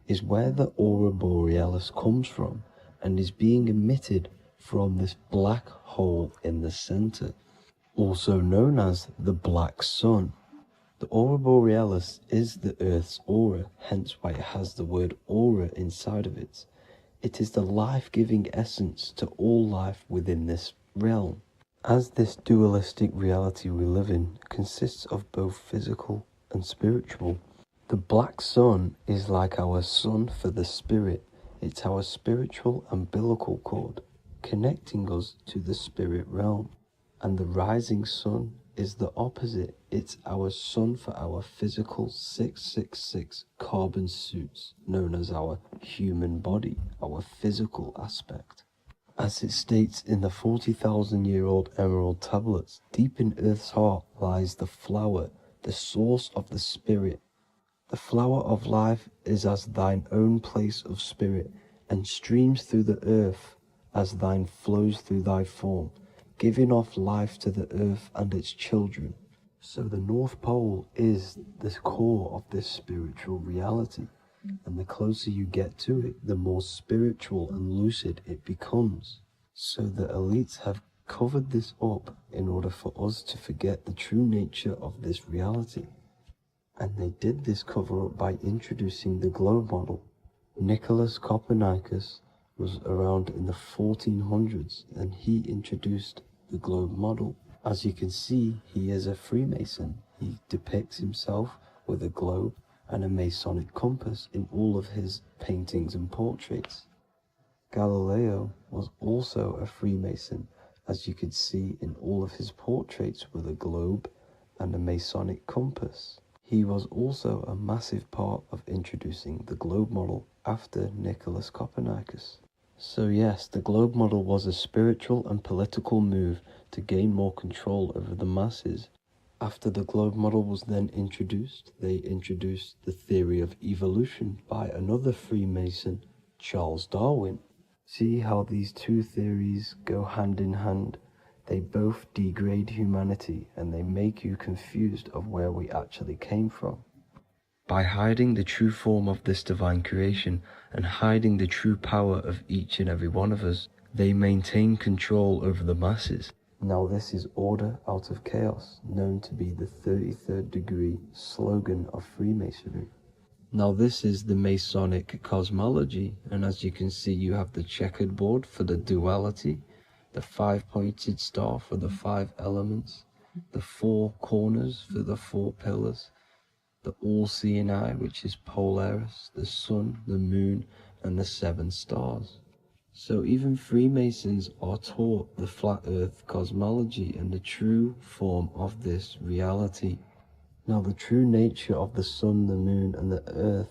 is where the aurora borealis comes from and is being emitted from this black hole in the center, also known as the black sun. The aurora borealis is the earth's aura, hence why it has the word aura inside of it. It is the life-giving essence to all life within this realm. As this dualistic reality we live in consists of both physical and spiritual, the black sun is like our sun for the spirit. It's our spiritual umbilical cord, connecting us to the spirit realm. And the rising sun is the opposite. It's our sun for our physical 666 carbon suits, known as our human body, our physical aspect. As it states in the 40,000-year-old emerald tablets, deep in Earth's heart lies the flower, the source of the spirit. The flower of life is as thine own place of spirit, and streams through the earth as thine flows through thy form, giving off life to the earth and its children. So the North Pole is the core of this spiritual reality, and the closer you get to it, the more spiritual and lucid it becomes. So the elites have covered this up in order for us to forget the true nature of this reality. And they did this cover up by introducing the globe model. Nicholas Copernicus was around in the 1400s and he introduced the globe model. As you can see, he is a Freemason. He depicts himself with a globe and a Masonic compass in all of his paintings and portraits. Galileo was also a Freemason, as you could see in all of his portraits with a globe and a Masonic compass. He was also a massive part of introducing the globe model after Nicholas Copernicus. So yes, the globe model was a spiritual and political move to gain more control over the masses. After the globe model was then introduced, they introduced the theory of evolution by another Freemason, Charles Darwin. See how these two theories go hand in hand? They both degrade humanity and they make you confused of where we actually came from. By hiding the true form of this divine creation and hiding the true power of each and every one of us, they maintain control over the masses. Now this is order out of chaos, known to be the 33rd degree slogan of Freemasonry. Now this is the Masonic cosmology, and as you can see you have the checkered board for the duality, the 5-pointed star for the 5 elements, the 4 corners for the 4 pillars, the all-seeing eye, which is Polaris, the sun, the moon, and the 7 stars. So even Freemasons are taught the flat earth cosmology and the true form of this reality. Now the true nature of the sun, the moon, and the earth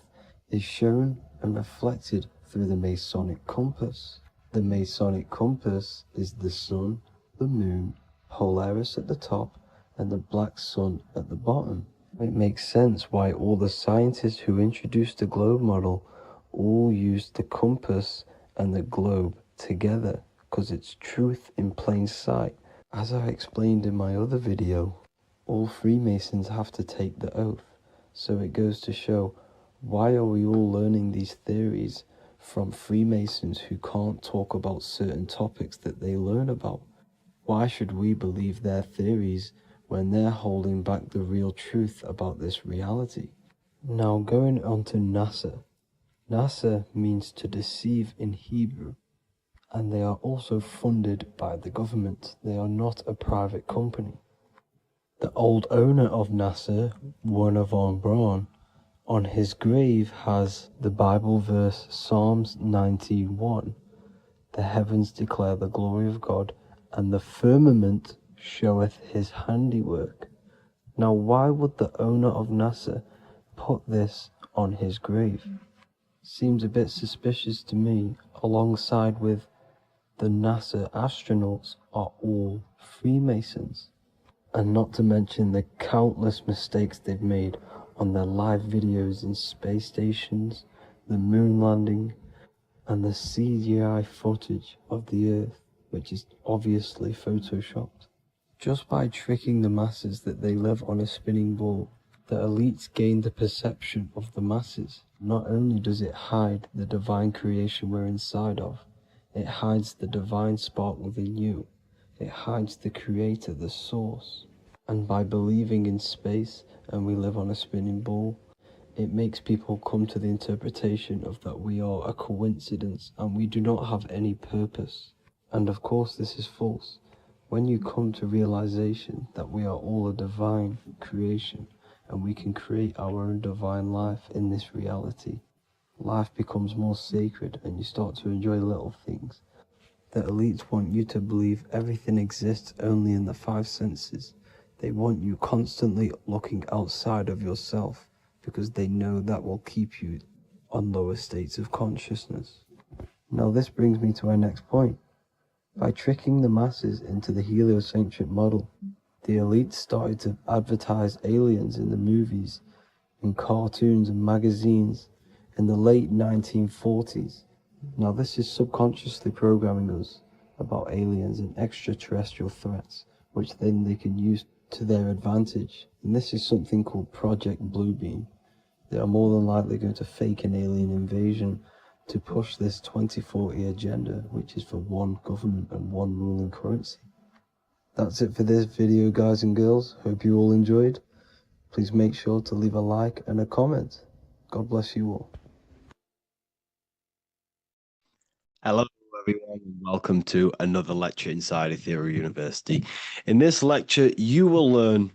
is shown and reflected through the Masonic compass. The Masonic compass is the sun, the moon, Polaris at the top, and the black sun at the bottom. It makes sense why all the scientists who introduced the globe model all used the compass and the globe together, because it's truth in plain sight. As I explained in my other video, all Freemasons have to take the oath, so it goes to show, why are we all learning these theories from Freemasons who can't talk about certain topics that they learn about? Why should we believe their theories when they're holding back the real truth about this reality? Now going on to NASA. NASA means to deceive in Hebrew, and they are also funded by the government. They are not a private company. The old owner of NASA, Werner von Braun, on his grave has the Bible verse Psalms 91. The heavens declare the glory of God, and the firmament showeth his handiwork. Now why would the owner of NASA put this on his grave? Seems a bit suspicious to me, alongside with the NASA astronauts are all Freemasons. And not to mention the countless mistakes they've made on their live videos in space stations, the moon landing, and the CGI footage of the Earth, which is obviously photoshopped. Just by tricking the masses that they live on a spinning ball, the elites gain the perception of the masses. Not only does it hide the divine creation we're inside of, it hides the divine spark within you. It hides the creator, the source. And by believing in space and we live on a spinning ball, it makes people come to the interpretation of that we are a coincidence and we do not have any purpose. And of course this is false. When you come to realization that we are all a divine creation and we can create our own divine life in this reality, life becomes more sacred and you start to enjoy little things. The elites want you to believe everything exists only in the 5 senses. They want you constantly looking outside of yourself because they know that will keep you on lower states of consciousness. Now this brings me to our next point. By tricking the masses into the heliocentric model, the elites started to advertise aliens in the movies, in cartoons and magazines in the late 1940s. Now this is subconsciously programming us about aliens and extraterrestrial threats, which then they can use to their advantage. And this is something called Project Bluebeam. They are more than likely going to fake an alien invasion to push this 2040 agenda, which is for one government and one ruling currency. That's it for this video, guys and girls. Hope you all enjoyed. Please make sure to leave a like and a comment. God bless you all. Hello, everyone, and welcome to another lecture inside Ethereal University. In this lecture, you will learn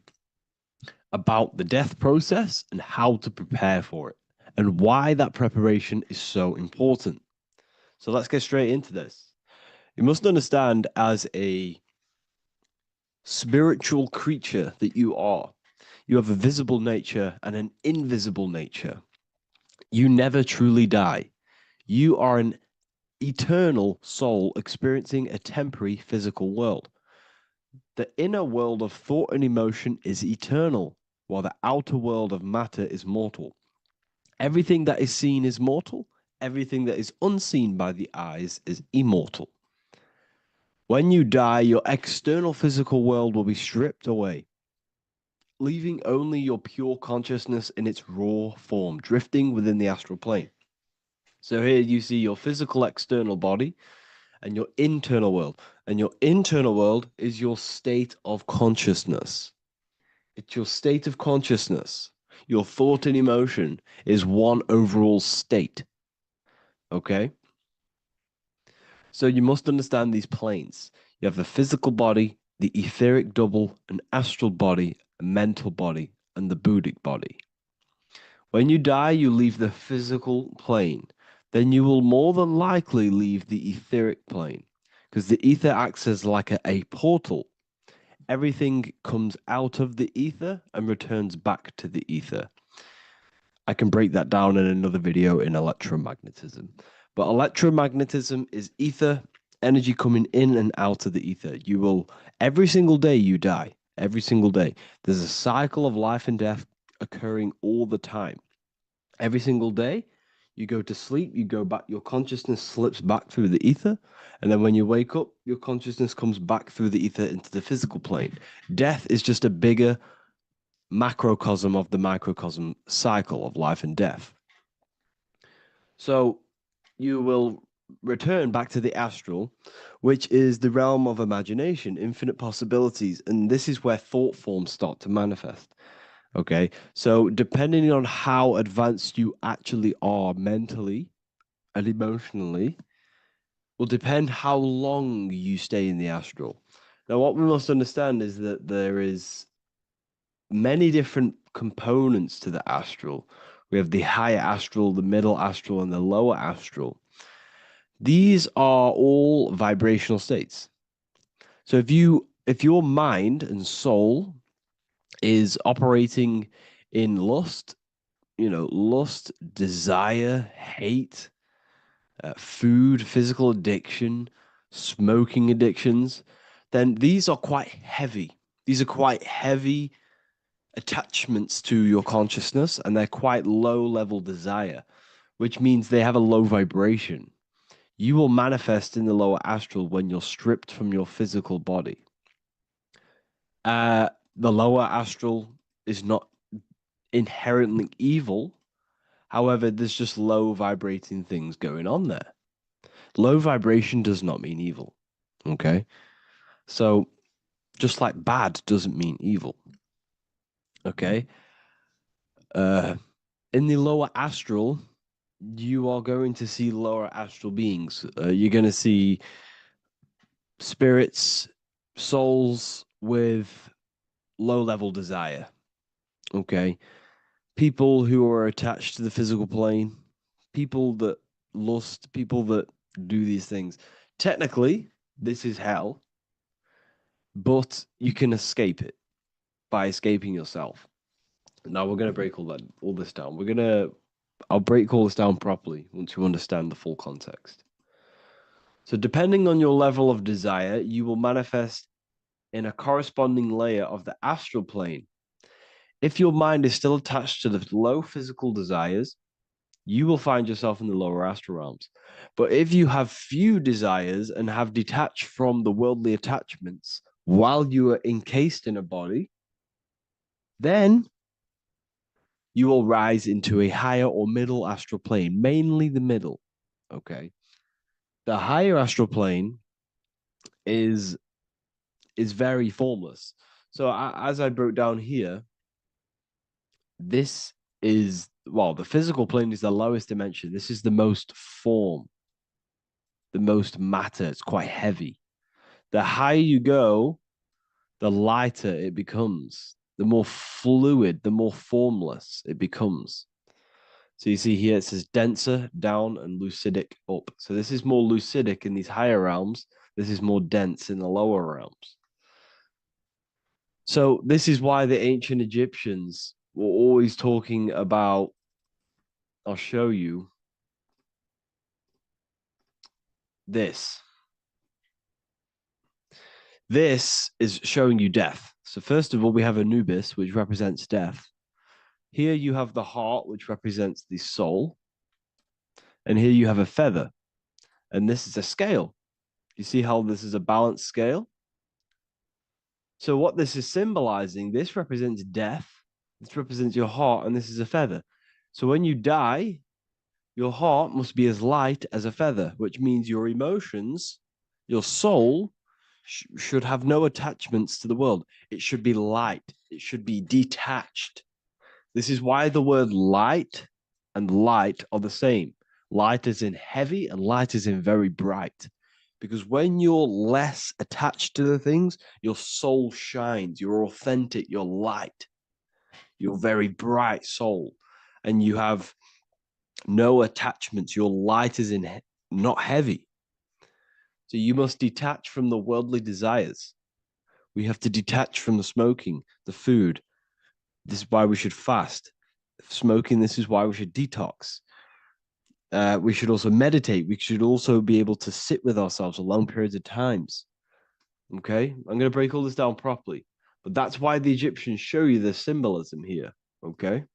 about the death process and how to prepare for it, and why that preparation is so important. So let's get straight into this. You must understand, as a spiritual creature that you are, you have a visible nature and an invisible nature. You never truly die. You are an eternal soul experiencing a temporary physical world. The inner world of thought and emotion is eternal, while the outer world of matter is mortal. Everything that is seen is mortal, everything that is unseen by the eyes is immortal. When you die, your external physical world will be stripped away, leaving only your pure consciousness in its raw form, drifting within the astral plane. So here you see your physical external body and your internal world. And your internal world is your state of consciousness. It's your state of consciousness. Your thought and emotion is one overall state. Okay? So you must understand these planes. You have the physical body, the etheric double, an astral body, a mental body, and the Buddhic body. When you die, you leave the physical plane. Then you will more than likely leave the etheric plane, because the ether acts as like a portal. Everything comes out of the ether and returns back to the ether. I can break that down in another video in electromagnetism. But electromagnetism is ether, energy coming in and out of the ether. You will, every single day you die, every single day. There's a cycle of life and death occurring all the time. Every single day, you go to sleep, you go back, your consciousness slips back through the ether. And then when you wake up, your consciousness comes back through the ether into the physical plane. Death is just a bigger macrocosm of the microcosm cycle of life and death. So you will return back to the astral, which is the realm of imagination, infinite possibilities. And this is where thought forms start to manifest. Okay, so depending on how advanced you actually are mentally and emotionally, will depend how long you stay in the astral. Now, what we must understand is that there is many different components to the astral. We have the higher astral, the middle astral, and the lower astral. These are all vibrational states. So if your mind and soul is operating in lust, lust, desire, hate, food, physical addiction, smoking addictions, then these are quite heavy. These are quite heavy attachments to your consciousness, and they're quite low level desire, which means they have a low vibration. You will manifest in the lower astral when you're stripped from your physical body. The lower astral is not inherently evil. However, there's just low vibrating things going on there. Low vibration does not mean evil. Okay? So, just like bad doesn't mean evil. Okay? In the lower astral, you are going to see lower astral beings. You're going to see spirits, souls with low level desire. Okay? People who are attached to the physical plane, people that lust, people that do these things. Technically, this is hell, but you can escape it by escaping yourself. Now we're going to break all this down. I'll break all this down properly once you understand the full context. So depending on your level of desire, you will manifest in a corresponding layer of the astral plane. If your mind is still attached to the low physical desires, you will find yourself in the lower astral realms. But if you have few desires and have detached from the worldly attachments while you are encased in a body, then you will rise into a higher or middle astral plane, mainly the middle. Okay. The higher astral plane is very formless. So as I broke down here, this is, well, the physical plane is the lowest dimension. This is the most form. the most matter. It's quite heavy. The higher you go, the lighter it becomes. The more fluid, the more formless it becomes. So you see here it says denser down and lucidic up. So this is more lucidic in these higher realms. This is more dense in the lower realms. So this is why the ancient Egyptians were always talking about, I'll show you this. This is showing you death. So first of all, we have Anubis, which represents death. Here you have the heart, which represents the soul. And here you have a feather. And this is a scale. You see how this is a balanced scale? So what this is symbolizing, this represents death. This represents your heart, and this is a feather. So when you die, your heart must be as light as a feather, which means your emotions, your soul, should have no attachments to the world. It should be light. It should be detached. This is why the word light and light are the same. Light is in heavy and light is in very bright. Because when you're less attached to the things, your soul shines. You're authentic. You're light. You're very bright soul. And you have no attachments. Your light is in not heavy. So you must detach from the worldly desires. We have to detach from the smoking, the food. This is why we should fast. Smoking, this is why we should detox. We should also meditate. We should also be able to sit with ourselves for long periods of times. Okay? I'm going to break all this down properly. But that's why the Egyptians show you the symbolism here. Okay?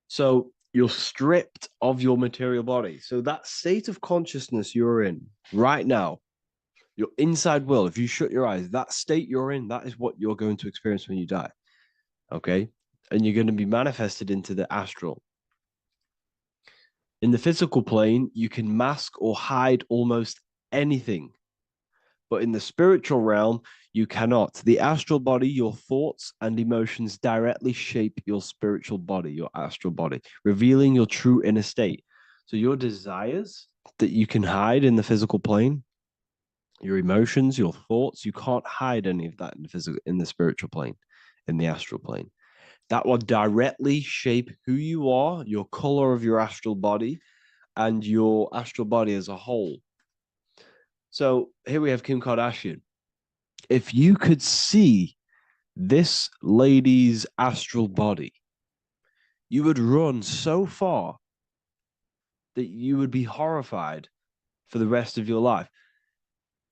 So you're stripped of your material body. So that state of consciousness you're in right now, your inside world, if you shut your eyes, that state you're in, that is what you're going to experience when you die. Okay? And you're going to be manifested into the astral. In the physical plane, you can mask or hide almost anything. But in the spiritual realm, you cannot. The astral body, your thoughts and emotions directly shape your spiritual body, your astral body, revealing your true inner state. So your desires that you can hide in the physical plane, your emotions, your thoughts, you can't hide any of that in the spiritual plane, in the astral plane. That will directly shape who you are, your color of your astral body, and your astral body as a whole. So here we have Kim Kardashian. If you could see this lady's astral body, you would run so far that you would be horrified for the rest of your life.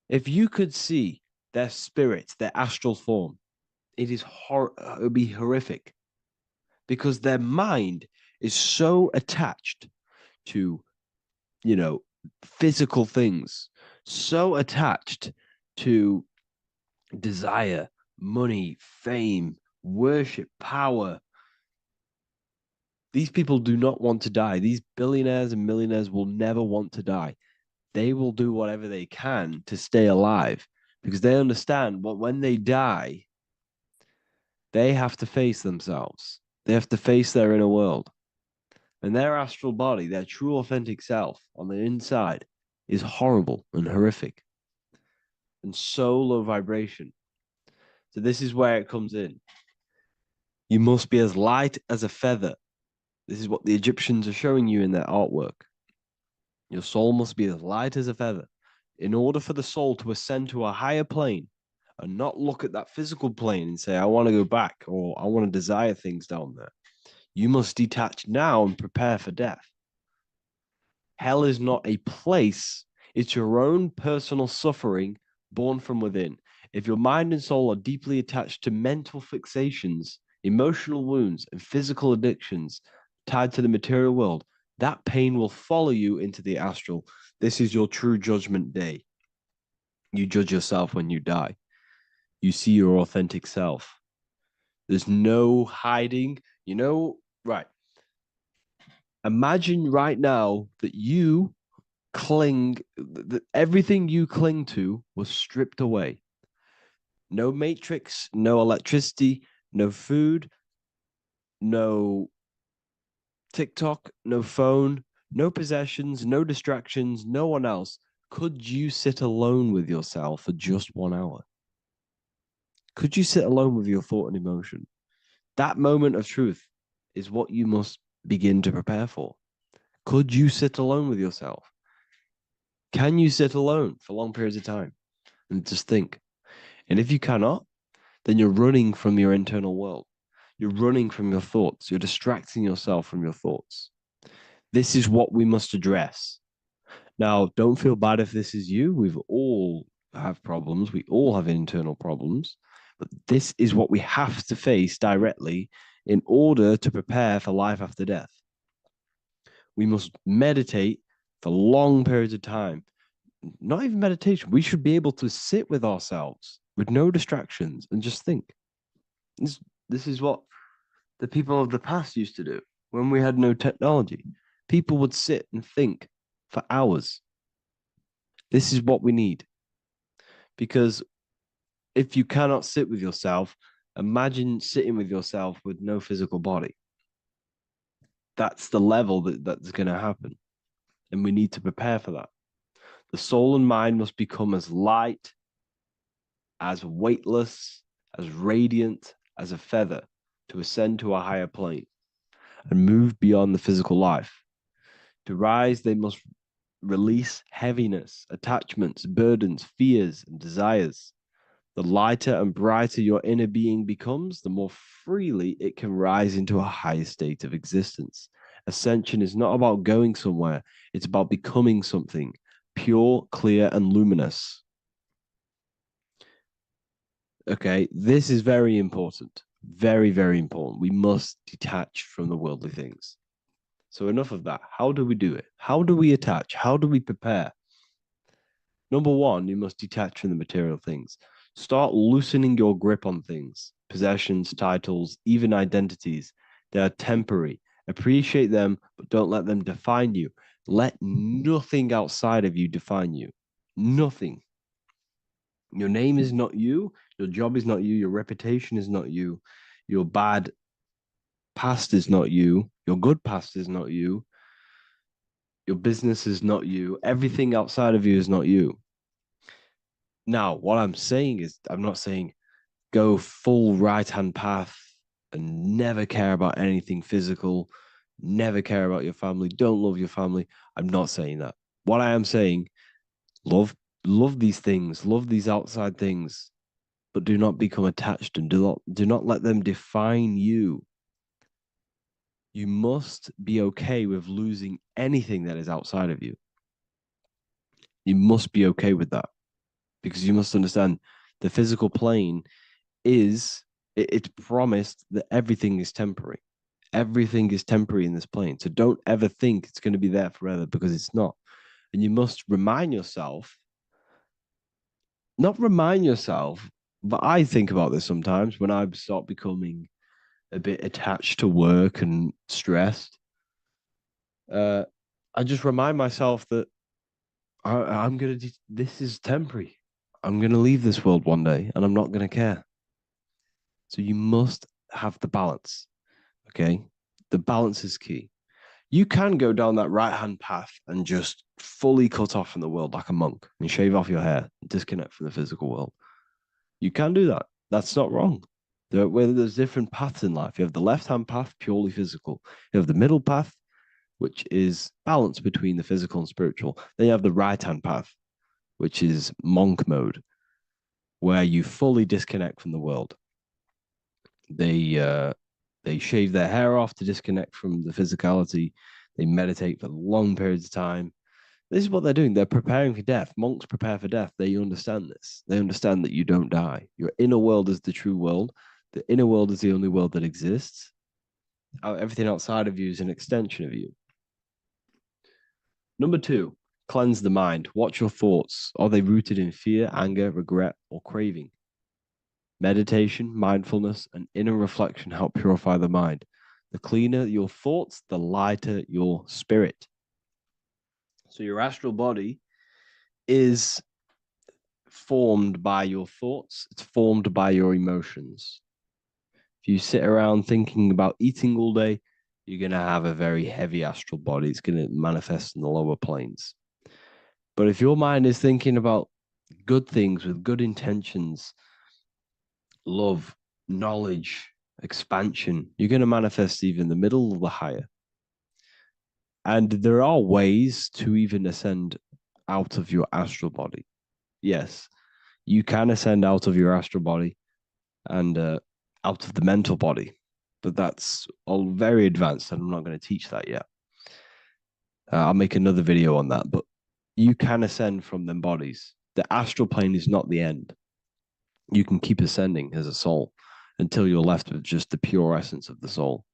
If you could see their spirit, their astral form, it would be horrific because their mind is so attached to, physical things, so attached to desire, money, fame, worship, power. These people do not want to die. These billionaires and millionaires will never want to die. They will do whatever they can to stay alive because they understand what when they die, they have to face themselves. They have to face their inner world. And their astral body, their true authentic self on the inside is horrible and horrific and so low vibration. So this is where it comes in. You must be as light as a feather. This is what the Egyptians are showing you in their artwork. Your soul must be as light as a feather. In order for the soul to ascend to a higher plane and not look at that physical plane and say, I want to go back or I want to desire things down there, you must detach now and prepare for death. Hell is not a place. It's your own personal suffering born from within. If your mind and soul are deeply attached to mental fixations, emotional wounds, and physical addictions tied to the material world, that pain will follow you into the astral. This is your true judgment day. You judge yourself when you die. You see your authentic self. There's no hiding. Right. Imagine right now that you that everything you cling to was stripped away. No matrix, no electricity, no food, no TikTok, no phone, No possessions, no distractions, no one else. Could you sit alone with yourself for just 1 hour? Could you sit alone with your thought and emotion? That moment of truth is what you must begin to prepare for. Could you sit alone with yourself? Can you sit alone for long periods of time and just think? And if you cannot, then you're running from your internal world. You're running from your thoughts. You're distracting yourself from your thoughts. This is what we must address. Now, don't feel bad if this is you. We've all have problems. We all have internal problems. But this is what we have to face directly in order to prepare for life after death. We must meditate for long periods of time. Not even meditation. We should be able to sit with ourselves with no distractions and just think. This is what the people of the past used to do when we had no technology. People would sit and think for hours. This is what we need. Because if you cannot sit with yourself, imagine sitting with yourself with no physical body. That's the level that's going to happen. And we need to prepare for that. The soul and mind must become as light, as weightless, as radiant as a feather to ascend to a higher plane and move beyond the physical life. To rise, they must release heaviness, attachments, burdens, fears, and desires. The lighter and brighter your inner being becomes, the more freely it can rise into a higher state of existence. Ascension is not about going somewhere, it's about becoming something pure, clear, and luminous. Okay, this is very important. Very, very important. We must detach from the worldly things. So enough of that. How do we do it? How do we attach? How do we prepare? Number one, you must detach from the material things. Start loosening your grip on things, possessions, titles, even identities. They are temporary. Appreciate them, but don't let them define you. Let nothing outside of you define you. Nothing. Your name is not you. Your job is not you. Your reputation is not you. Your bad past is not you. Your good past is not you. Your business is not you. Everything outside of you is not you. Now, what I'm saying is, I'm not saying go full right-hand path and never care about anything physical, never care about your family, don't love your family. I'm not saying that. What I am saying, love these things, love these outside things, but do not become attached and do not let them define you. You must be okay with losing anything that is outside of you. You must be okay with that, because you must understand the physical plane is, it's promised that everything is temporary. Everything is temporary in this plane. So don't ever think it's going to be there forever, because it's not. And you must remind yourself, not remind yourself, but I think about this sometimes when I start becoming a bit attached to work and stressed. I just remind myself that I'm going to, this is temporary. I'm going to leave this world one day and I'm not going to care. So you must have the balance. Okay. The balance is key. You can go down that right-hand path and just fully cut off from the world like a monk and shave off your hair, disconnect from the physical world. You can do that. That's not wrong. There's different paths in life. You have the left-hand path, purely physical. You have the middle path, which is balance between the physical and spiritual. Then you have the right-hand path, which is monk mode, where you fully disconnect from the world. They shave their hair off to disconnect from the physicality. They meditate for long periods of time. This is what they're doing. They're preparing for death. Monks prepare for death. They understand this. They understand that you don't die. Your inner world is the true world. The inner world is the only world that exists. Everything outside of you is an extension of you. Number two, cleanse the mind. Watch your thoughts. Are they rooted in fear, anger, regret, or craving? Meditation, mindfulness, and inner reflection help purify the mind. The cleaner your thoughts, the lighter your spirit. So your astral body is formed by your thoughts. It's formed by your emotions. If you sit around thinking about eating all day, you're going to have a very heavy astral body. It's going to manifest in the lower planes. But if your mind is thinking about good things with good intentions, love, knowledge, expansion, you're going to manifest even the middle or the higher. And there are ways to even ascend out of your astral body. Yes, you can ascend out of your astral body and out of the mental body, but that's all very advanced, and I'm not going to teach that yet. I'll make another video on that, but you can ascend from them bodies. The astral plane is not the end. You can keep ascending as a soul until you're left with just the pure essence of the soul.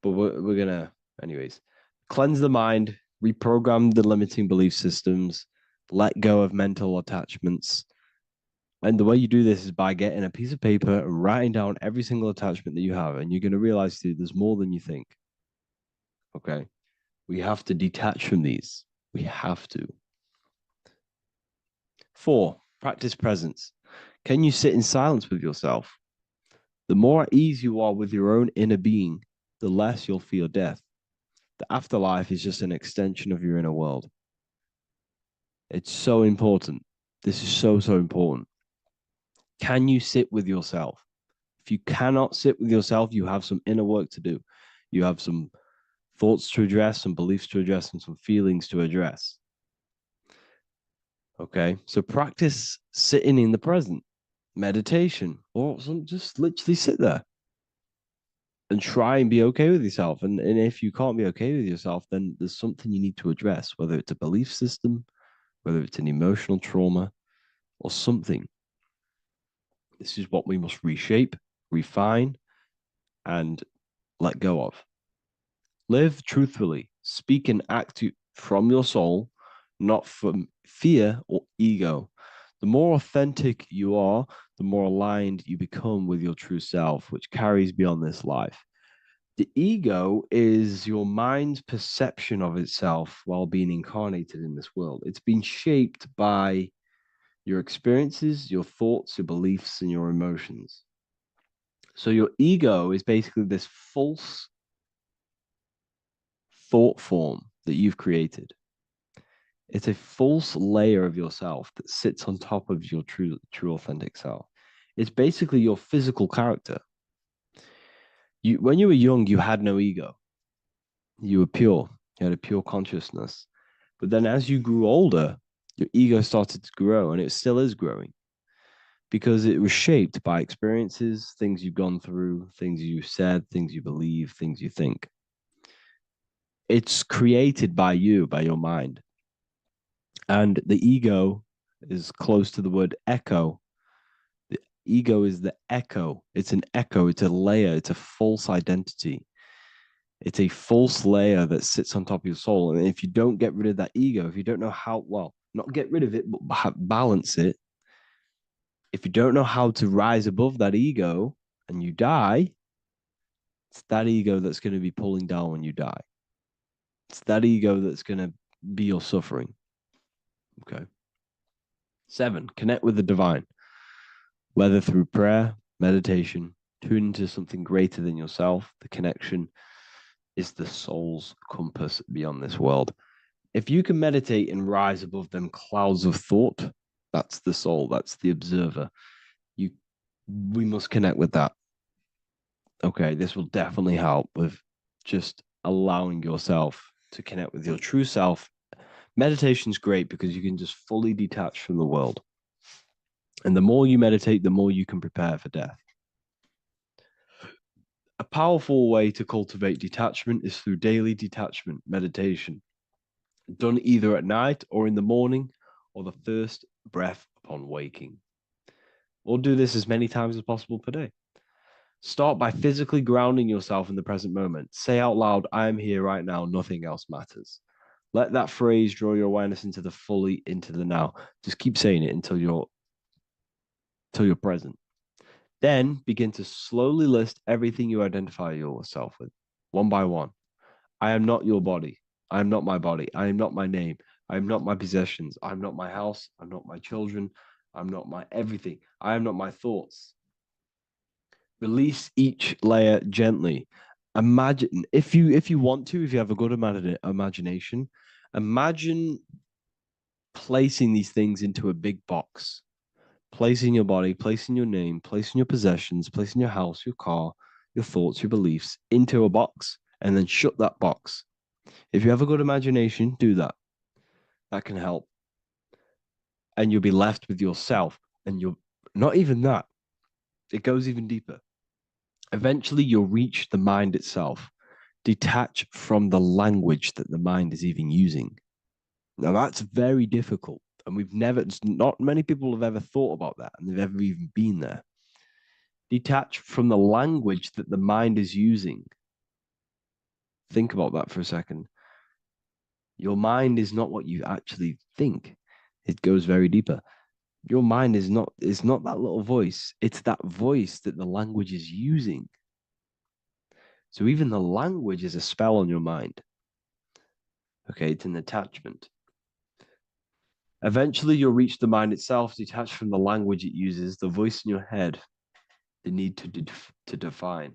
But we're going to, anyways, cleanse the mind, reprogram the limiting belief systems, let go of mental attachments. And the way you do this is by getting a piece of paper and writing down every single attachment that you have. And you're going to realize, dude, there's more than you think. Okay. We have to detach from these. We have to. 4, practice presence. Can you sit in silence with yourself? The more at ease you are with your own inner being, the less you'll feel death. The afterlife is just an extension of your inner world. It's so important. This is so, so important. Can you sit with yourself? If you cannot sit with yourself, you have some inner work to do. You have some thoughts to address, some beliefs to address, and some feelings to address. Okay, so practice sitting in the present, meditation, or just literally sit there and try and be okay with yourself. And if you can't be okay with yourself, then there's something you need to address, whether it's a belief system, whether it's an emotional trauma, or something. This is what we must reshape, refine, and let go of. Live truthfully, speak and act from your soul, not from fear or ego. The more authentic you are, the more aligned you become with your true self, which carries beyond this life. The ego is your mind's perception of itself while being incarnated in this world. It's been shaped by your experiences, your thoughts, your beliefs, and your emotions. So your ego is basically this false thought form that you've created. It's a false layer of yourself that sits on top of your true authentic self. It's basically your physical character. When you were young, you had no ego. You were pure. You had a pure consciousness. But then as you grew older, your ego started to grow, and it still is growing because it was shaped by experiences, things you've gone through, things you said, things you believe, things you think. It's created by you, by your mind. And the ego is close to the word echo. The ego is the echo. It's an echo. It's a layer. It's a false identity. It's a false layer that sits on top of your soul. And if you don't get rid of that ego, if you don't know how, well, not get rid of it, but balance it. If you don't know how to rise above that ego and you die, it's that ego that's going to be pulling down when you die. It's that ego that's going to be your suffering. Okay. 7, connect with the divine, whether through prayer, meditation, tune into something greater than yourself. The connection is the soul's compass beyond this world. If you can meditate and rise above them clouds of thought, that's the soul, that's the observer. We must connect with that. Okay, this will definitely help with just allowing yourself to connect with your true self. Meditation is great because you can just fully detach from the world. And the more you meditate, the more you can prepare for death. A powerful way to cultivate detachment is through daily detachment meditation, done either at night or in the morning or the first breath upon waking. Or do this as many times as possible per day. Start by physically grounding yourself in the present moment. Say out loud, I am here right now, nothing else matters. Let that phrase draw your awareness into the now. Just keep saying it until you're present. Then begin to slowly list everything you identify yourself with, one by one. I am not your body. I am not my body. I am not my name. I am not my possessions. I am not my house. I'm not my children. I'm not my everything. I am not my thoughts. Release each layer gently imagine if you want to, if you have a good imagination, imagine placing these things into a big box, placing your body, placing your name, placing your possessions, placing your house, your car, your thoughts, your beliefs into a box, and then shut that box. If you have a good imagination, do that. That can help. And you'll be left with yourself. And you're not even that. It goes even deeper. Eventually, you'll reach the mind itself. Detach from the language that the mind is even using. Now, that's very difficult. And not many people have ever thought about that, and they've ever even been there. Detach from the language that the mind is using. Think about that for a second. Your mind is not what you actually think. It goes very deeper. Your mind is not that little voice. It's that voice that the language is using. So even the language is a spell on your mind. Okay, it's an attachment. Eventually, you'll reach the mind itself, detached from the language it uses, the voice in your head, the need to define.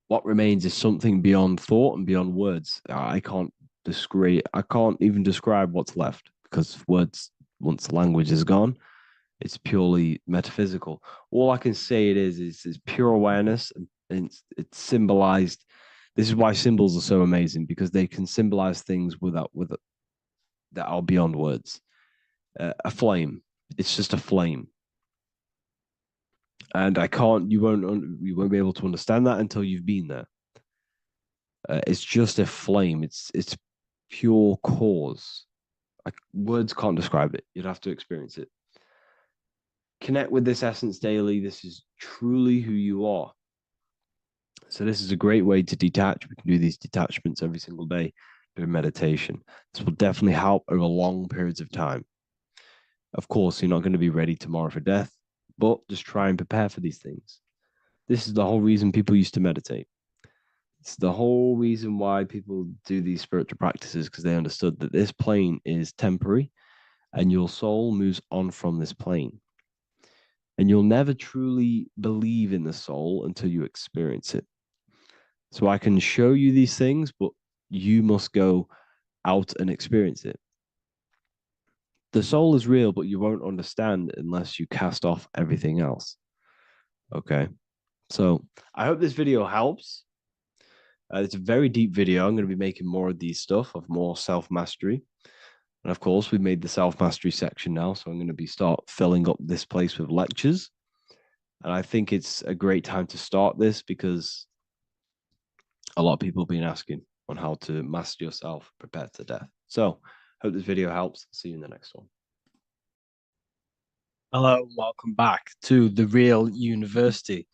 What remains is something beyond thought and beyond words. I can't even describe what's left, because words, once the language is gone, it's purely metaphysical. All I can say it is pure awareness, and it's symbolized. This is why symbols are so amazing, because they can symbolize things that are beyond words. A flame, it's just a flame, and you won't be able to understand that until you've been there. It's just a flame. It's pure cause. Words can't describe it. You'd have to experience it. Connect with this essence daily. This is truly who you are. So this is a great way to detach. We can do these detachments every single day during meditation. This will definitely help over long periods of time. Of course, you're not going to be ready tomorrow for death, but just try and prepare for these things. This is the whole reason people used to meditate. It's the whole reason why people do these spiritual practices, because they understood that this plane is temporary and your soul moves on from this plane. And you'll never truly believe in the soul until you experience it. So I can show you these things, but you must go out and experience it. The soul is real, but you won't understand unless you cast off everything else. Okay. So I hope this video helps. It's a very deep video. I'm going to be making more of these stuff, of more self-mastery. And of course, we've made the self-mastery section now. So I'm going to start filling up this place with lectures. And I think it's a great time to start this, because a lot of people have been asking on how to master yourself, prepare to death. So hope this video helps. See you in the next one. Hello, and welcome back to The Real University.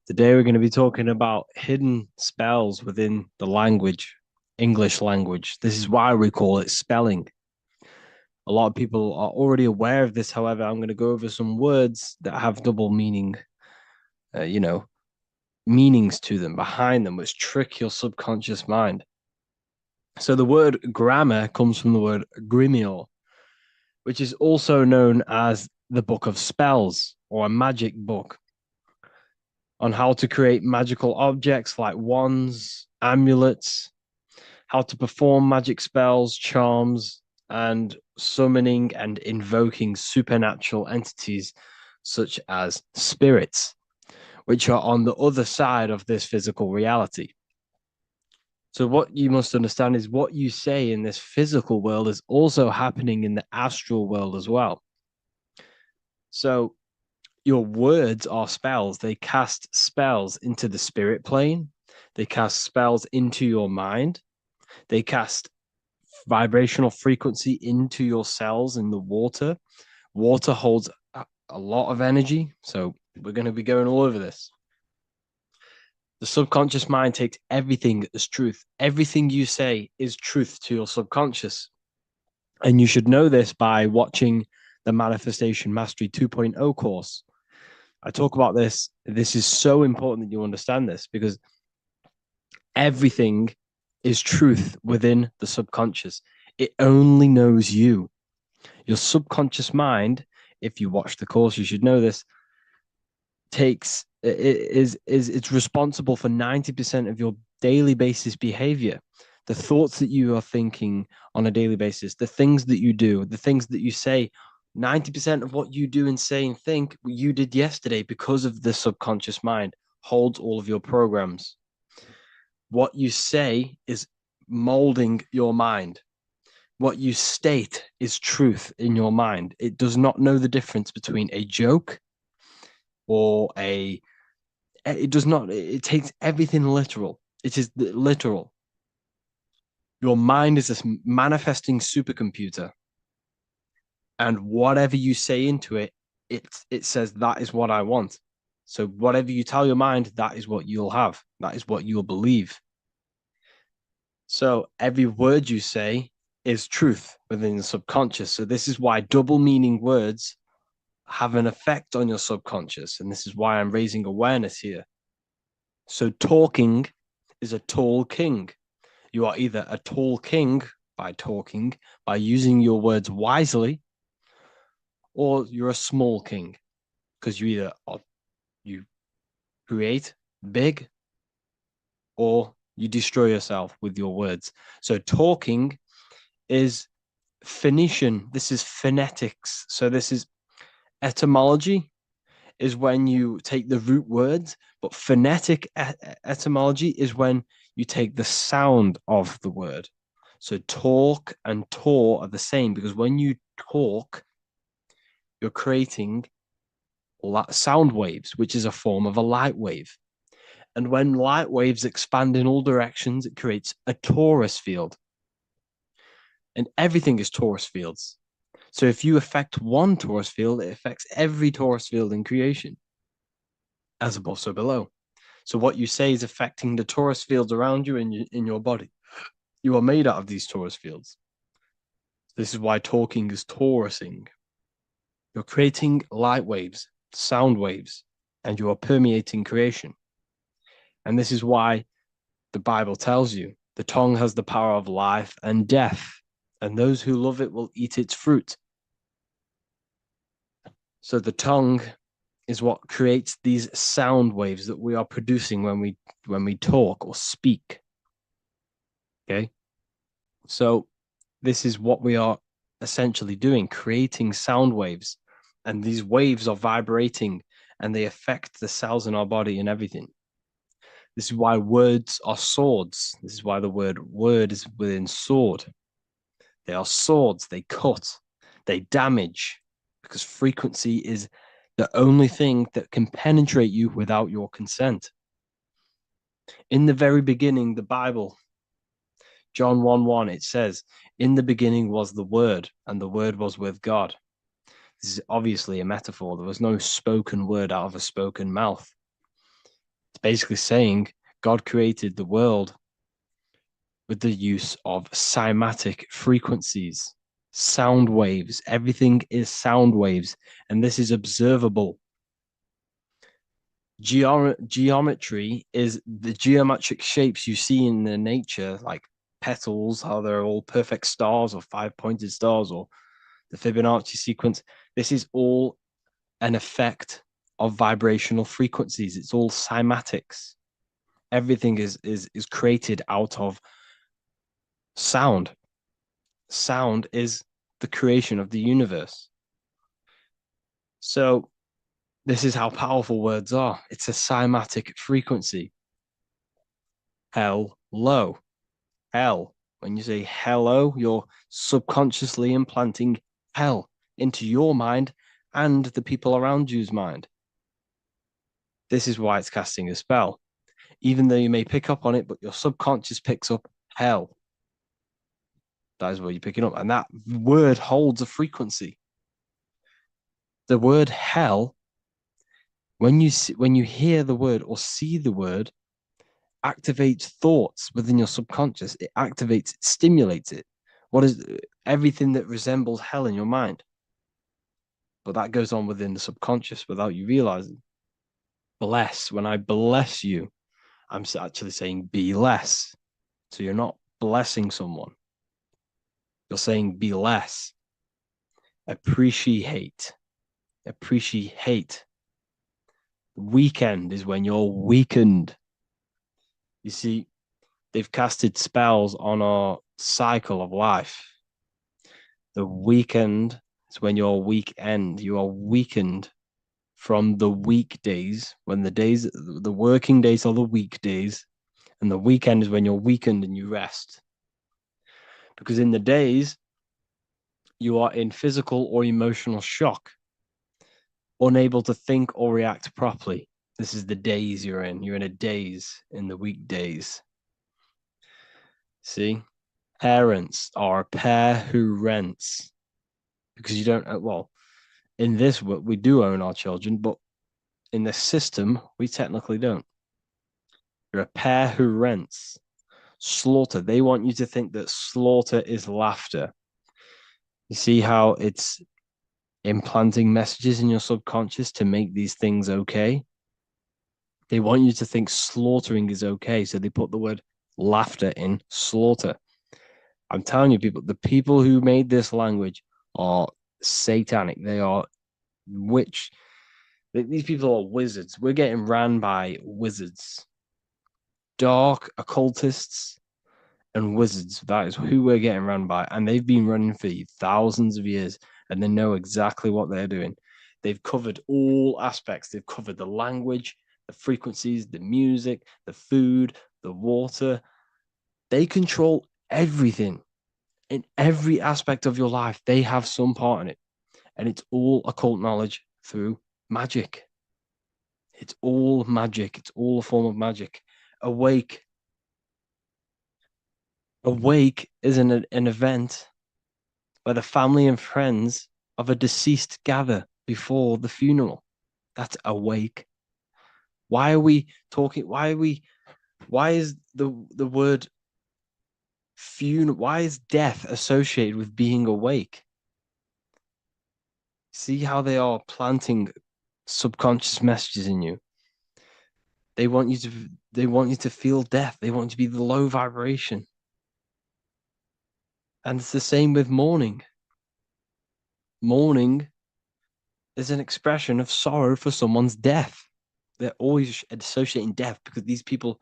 Today we're going to be talking about hidden spells within the language, English language. This is why we call it spelling. A lot of people are already aware of this. However, I'm going to go over some words that have double meaning, meanings to them, behind them, which trick your subconscious mind. So the word grammar comes from the word grimoire, which is also known as the book of spells, or a magic book, on how to create magical objects like wands, amulets, how to perform magic spells, charms, and summoning and invoking supernatural entities such as spirits, which are on the other side of this physical reality. So what you must understand is what you say in this physical world is also happening in the astral world as well. So your words are spells. They cast spells into the spirit plane. They cast spells into your mind. They cast vibrational frequency into your cells in the water. Water holds a lot of energy. So we're going to be going all over this. The subconscious mind takes everything as truth. Everything you say is truth to your subconscious. And you should know this by watching the Manifestation Mastery 2.0 course. I talk about this. This is so important that you understand this, because everything is truth within the subconscious. It only knows you. Your subconscious mind, if you watch the course, you should know this, takes is it's responsible for 90% of your daily basis behavior. The thoughts that you are thinking on a daily basis, the things that you do, the things that you say, 90% of what you do and say and think you did yesterday, because of the subconscious mind holds all of your programs. What you say is molding your mind. What you state is truth in your mind. It does not know the difference between a joke or it does not, it takes everything literal. It is literal. Your mind is a manifesting supercomputer, and whatever you say into it, it says that is what I want. So whatever you tell your mind, that is what you'll have. That is what you'll believe. So every word you say is truth within the subconscious. So this is why double meaning words have an effect on your subconscious. And this is why I'm raising awareness here. So talking is a tall king. You are either a tall king by talking, by using your words wisely, or you're a small king because you either you create big or you destroy yourself with your words. So talking is Phoenician. This is phonetics. So this is etymology is when you take the root words, but phonetic etymology is when you take the sound of the word. So talk and tor are the same, because when you talk, you're creating sound waves, which is a form of a light wave. And when light waves expand in all directions, it creates a torus field. And everything is torus fields. So if you affect one torus field, it affects every torus field in creation, as above, so below. So what you say is affecting the torus fields around you in your body. You are made out of these torus fields. This is why talking is torusing. You're creating light waves, sound waves, and you are permeating creation. And this is why the Bible tells you the tongue has the power of life and death, and those who love it will eat its fruit. So the tongue is what creates these sound waves that we are producing when we talk or speak. Okay? So this is what we are essentially doing, creating sound waves. And these waves are vibrating and they affect the cells in our body and everything. This is why words are swords. This is why the word is within sword. They are swords, they cut, they damage, because frequency is the only thing that can penetrate you without your consent. In the very beginning, the Bible, John 1:1, it says, in the beginning was the Word, and the Word was with God. This is obviously a metaphor. There was no spoken word out of a spoken mouth. It's basically saying God created the world with the use of cymatic frequencies, sound waves. Everything is sound waves, and this is observable. Geometry is the geometric shapes you see in the nature, like petals, how they're all perfect stars or five-pointed stars, or the Fibonacci sequence. This is all an effect of vibrational frequencies. It's all cymatics. Everything is created out of sound. Sound is the creation of the universe. So this is how powerful words are. It's a cymatic frequency. Hello. Hell. When you say hello, you're subconsciously implanting hell into your mind and the people around you's mind. This is why it's casting a spell. Even though you may pick up on it, but your subconscious picks up hell. That is what you're picking up. And that word holds a frequency. The word hell, when you hear the word or see the word, activates thoughts within your subconscious. It activates, it stimulates it. What is everything that resembles hell in your mind? But that goes on within the subconscious without you realizing. Bless. When I bless you, I'm actually saying be less. So you're not blessing someone. You're saying be less. Appreciate. Appreciate. Weekend is when you're weakened. You see, they've casted spells on our cycle of life. The weekend is when you're weekend. You are weakened from the weekdays, when the working days are the weekdays, and the weekend is when you're weakened and you rest. Because in the days, you are in physical or emotional shock, unable to think or react properly. This is the days you're in. You're in a daze in the weekdays. See? Parents are a pair who rents. Because you don't, well, in this, we do own our children, but in the system, we technically don't. You're a pair who rents. Slaughter. They want you to think that slaughter is laughter. You see how it's implanting messages in your subconscious to make these things okay? They want you to think slaughtering is okay. So they put the word laughter in slaughter. I'm telling you, people, the people who made this language are satanic. They are witch. These people are wizards. We're getting ran by wizards, dark occultists, and wizards. That is who we're getting run by. And they've been running for thousands of years, and they know exactly what they're doing. They've covered all aspects. They've covered the language, the frequencies, the music, the food, the water. They control everything. In every aspect of your life, they have some part in it. And it's all occult knowledge through magic. It's all magic. It's all a form of magic. Awake. Awake is an event where the family and friends of a deceased gather before the funeral. That's awake. Why are we talking? Why is the word funeral? Why is death associated with being awake? See how they are planting subconscious messages in you. They want you to feel death. They want you to be the low vibration. And it's the same with mourning. Mourning is an expression of sorrow for someone's death. They're always associating death because these people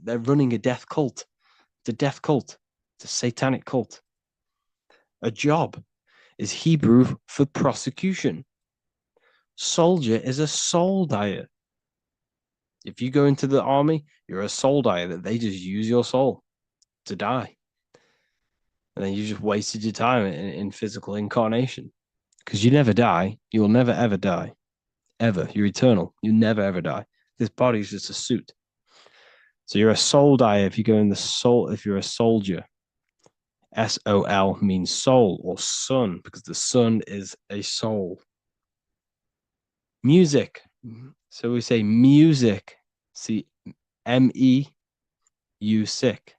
they're running a death cult. It's a death cult. It's a satanic cult. A job is Hebrew for prosecution. Soldier is a soul dyer. If you go into the army, you're a soul dyer that they just use your soul to die. And then you just wasted your time in physical incarnation. Because you never die. You will never, ever die. Ever. You're eternal. You never, ever die. This body is just a suit. So you're a soul dyer if you go in the soul, if you're a soldier. SOL means soul or sun, because the sun is a soul. Music. So we say music. See, MEU sick.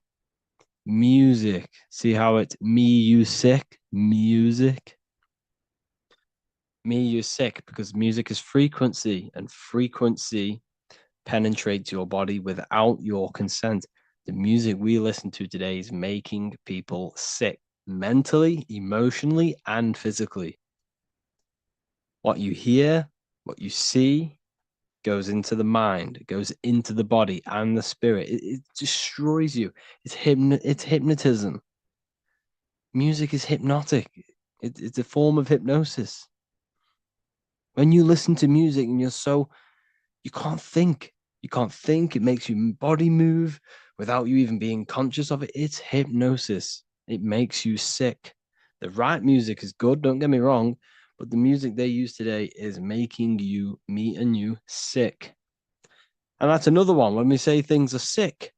Music. See how it's me, you sick? Music. Me, you sick, because music is frequency, and frequency penetrates your body without your consent. The music we listen to today is making people sick, mentally, emotionally, and physically. What you hear, what you see, goes into the mind, it goes into the body and the spirit. It destroys you. It's hypnotism. Music is hypnotic. It's a form of hypnosis. When you listen to music and you can't think. You can't think. It makes your body move without you even being conscious of it. It's hypnosis. It makes you sick. The right music is good, don't get me wrong, but the music they use today is making you, me and you, sick. And that's another one. When we say things are sick,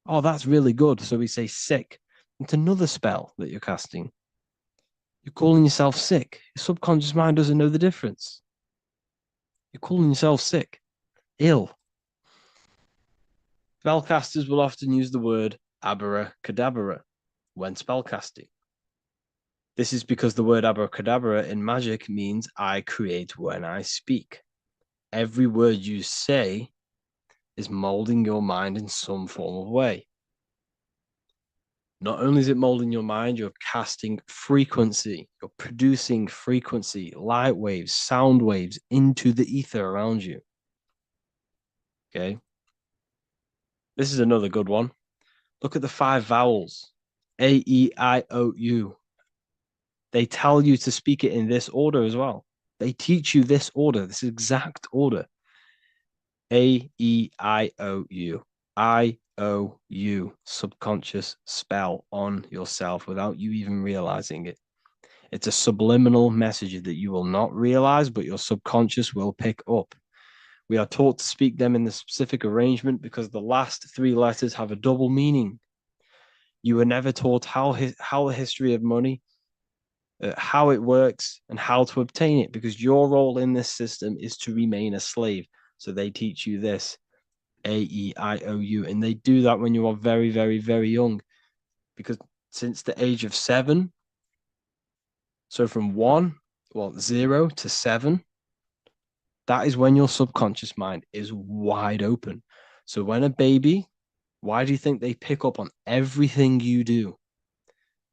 oh, that's really good. So we say sick. It's another spell that you're casting. You're calling yourself sick. Your subconscious mind doesn't know the difference. You're calling yourself sick, ill. Spellcasters will often use the word abracadabra when spellcasting. This is because the word abracadabra in magic means I create when I speak. Every word you say is molding your mind in some form of way. Not only is it molding your mind, you're casting frequency, you're producing frequency, light waves, sound waves into the ether around you. Okay. This is another good one. Look at the 5 vowels. A, E, I, O, U. They tell you to speak it in this order as well. They teach you this order, this exact order. A, E, I, O, U. I, O, U. Subconscious spell on yourself without you even realizing it. It's a subliminal message that you will not realize, but your subconscious will pick up. We are taught to speak them in the specific arrangement because the last 3 letters have a double meaning. You were never taught how the history of money, how it works, and how to obtain it, because your role in this system is to remain a slave. So they teach you this, A, E, I, O, U, and they do that when you are very, very, very young, because since the age of 7, so from 0 to 7, that is when your subconscious mind is wide open. So when a baby, why do you think they pick up on everything you do?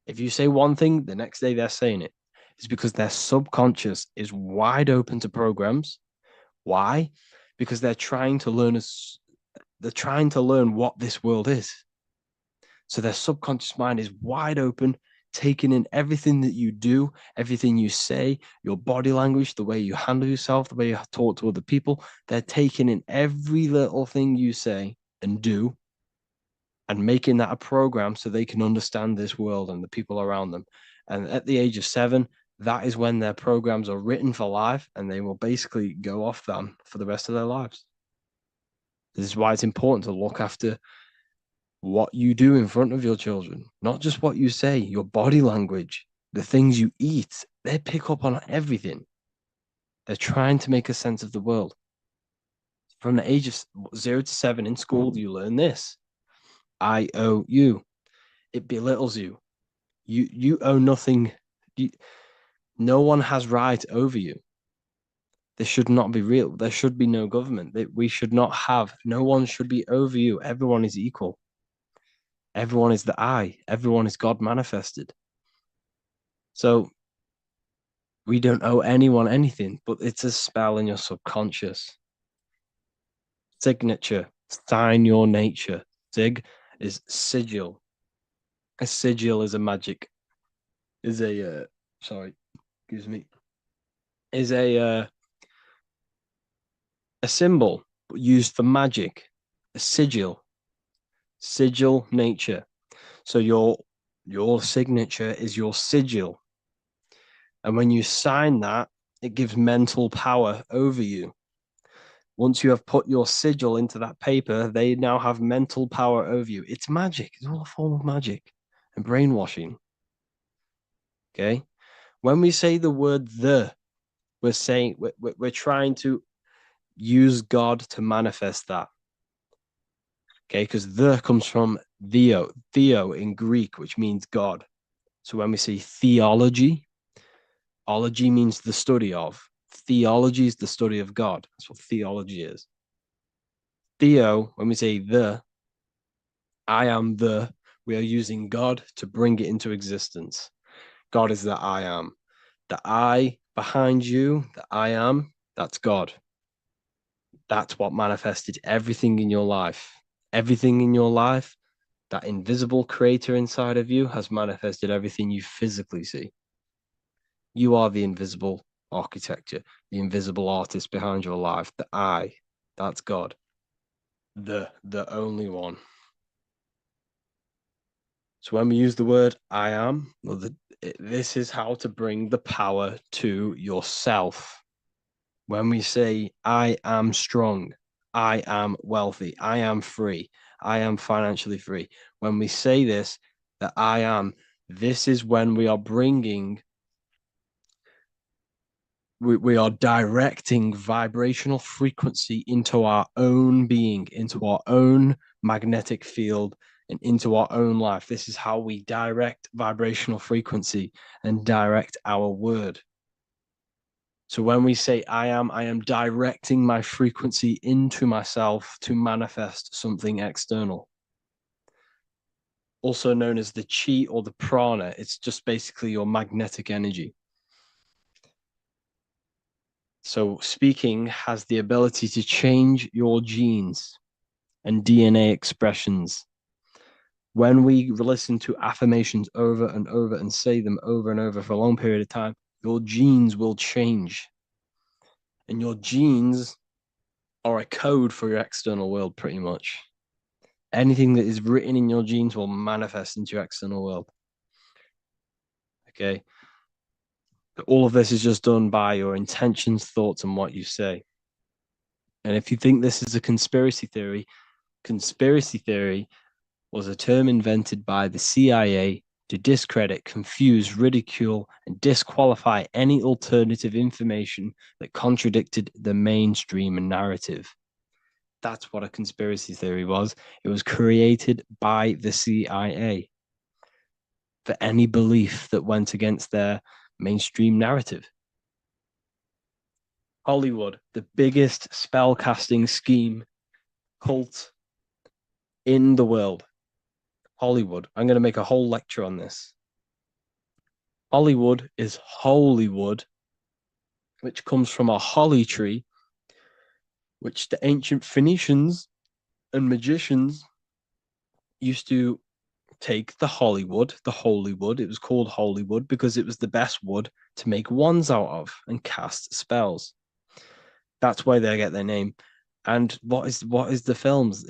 If you say one thing, the next day they're saying it. It's because their subconscious is wide open to programs. Why? Because they're trying to learn what this world is. So their subconscious mind is wide open, taking in everything that you do, everything you say, your body language, the way you handle yourself, the way you talk to other people. They're taking in every little thing you say and do, and making that a program so they can understand this world and the people around them. And at the age of 7, that is when their programs are written for life, and they will basically go off them for the rest of their lives. This is why it's important to look after what you do in front of your children, not just what you say, your body language, the things you eat. They pick up on everything. They're trying to make a sense of the world. From the age of 0 to 7 in school, you learn this. I, O, U. It belittles you. You owe nothing. No one has right over you. This should not be real. There should be no government. We should not have. No one should be over you. Everyone is equal. Everyone is the I. Everyone is God manifested. So we don't owe anyone anything, but it's a spell in your subconscious. Signature. Sign your nature. Sig is sigil. A sigil is a magic. Is a sorry, excuse me. Is a symbol used for magic. A sigil. Sigil nature. So your signature is your sigil. And when you sign that, it gives mental power over you. Once you have put your sigil into that paper, they now have mental power over you. It's magic. It's all a form of magic and brainwashing. Okay. When we say the word we're saying we're trying to use God to manifest that. Okay, because the comes from theo in Greek, which means God. So when we say theology, ology means the study of. Theology is the study of God. That's what theology is. Theo, when we say I am we are using God to bring it into existence. God is the I am. The I behind you, the I am, that's God. That's what manifested everything in your life. Everything in your life, that invisible creator inside of you has manifested everything you physically see. You are the invisible architecture, the invisible artist behind your life. The I, that's God. The only one. So when we use the word I am, well, this is how to bring the power to yourself. When we say I am strong, I am wealthy, I am free, I am financially free. When we say this, that I am, this is when we are bringing, we are directing vibrational frequency into our own being, into our own magnetic field, and into our own life. This is how we direct vibrational frequency and direct our word. So when we say I am directing my frequency into myself to manifest something external. Also known as the chi or the prana. It's just basically your magnetic energy. So speaking has the ability to change your genes and DNA expressions. When we listen to affirmations over and over and say them over and over for a long period of time, your genes will change. And your genes are a code for your external world, pretty much. Anything that is written in your genes will manifest into your external world. Okay. All of this is just done by your intentions, thoughts, and what you say. And if you think this is a conspiracy theory was a term invented by the CIA to discredit, confuse, ridicule, and disqualify any alternative information that contradicted the mainstream narrative. That's what a conspiracy theory was. It was created by the CIA for any belief that went against their mainstream narrative. Hollywood, the biggest spell casting scheme cult in the world. Hollywood. I'm going to make a whole lecture on this. Hollywood is Holywood, which comes from a holly tree, which the ancient Phoenicians and magicians used to take the Hollywood, the holy wood. It was called Holywood because it was the best wood to make wands out of and cast spells. That's why they get their name. And what is the films?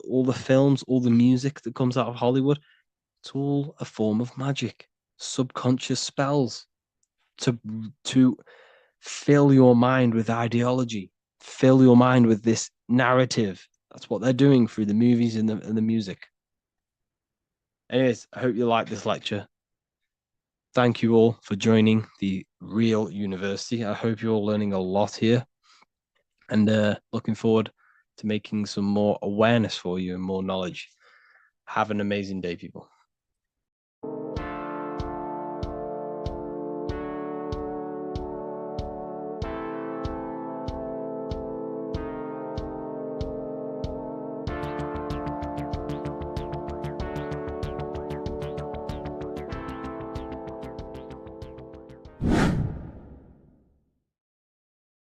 All the films, all the music that comes out of Hollywood, it's all a form of magic, subconscious spells to fill your mind with ideology, fill your mind with this narrative. That's what they're doing through the movies and the music. Anyways, I hope you like this lecture. Thank you all for joining the Real University. I hope you're all learning a lot here, and looking forward to making some more awareness for you and more knowledge. Have an amazing day, people.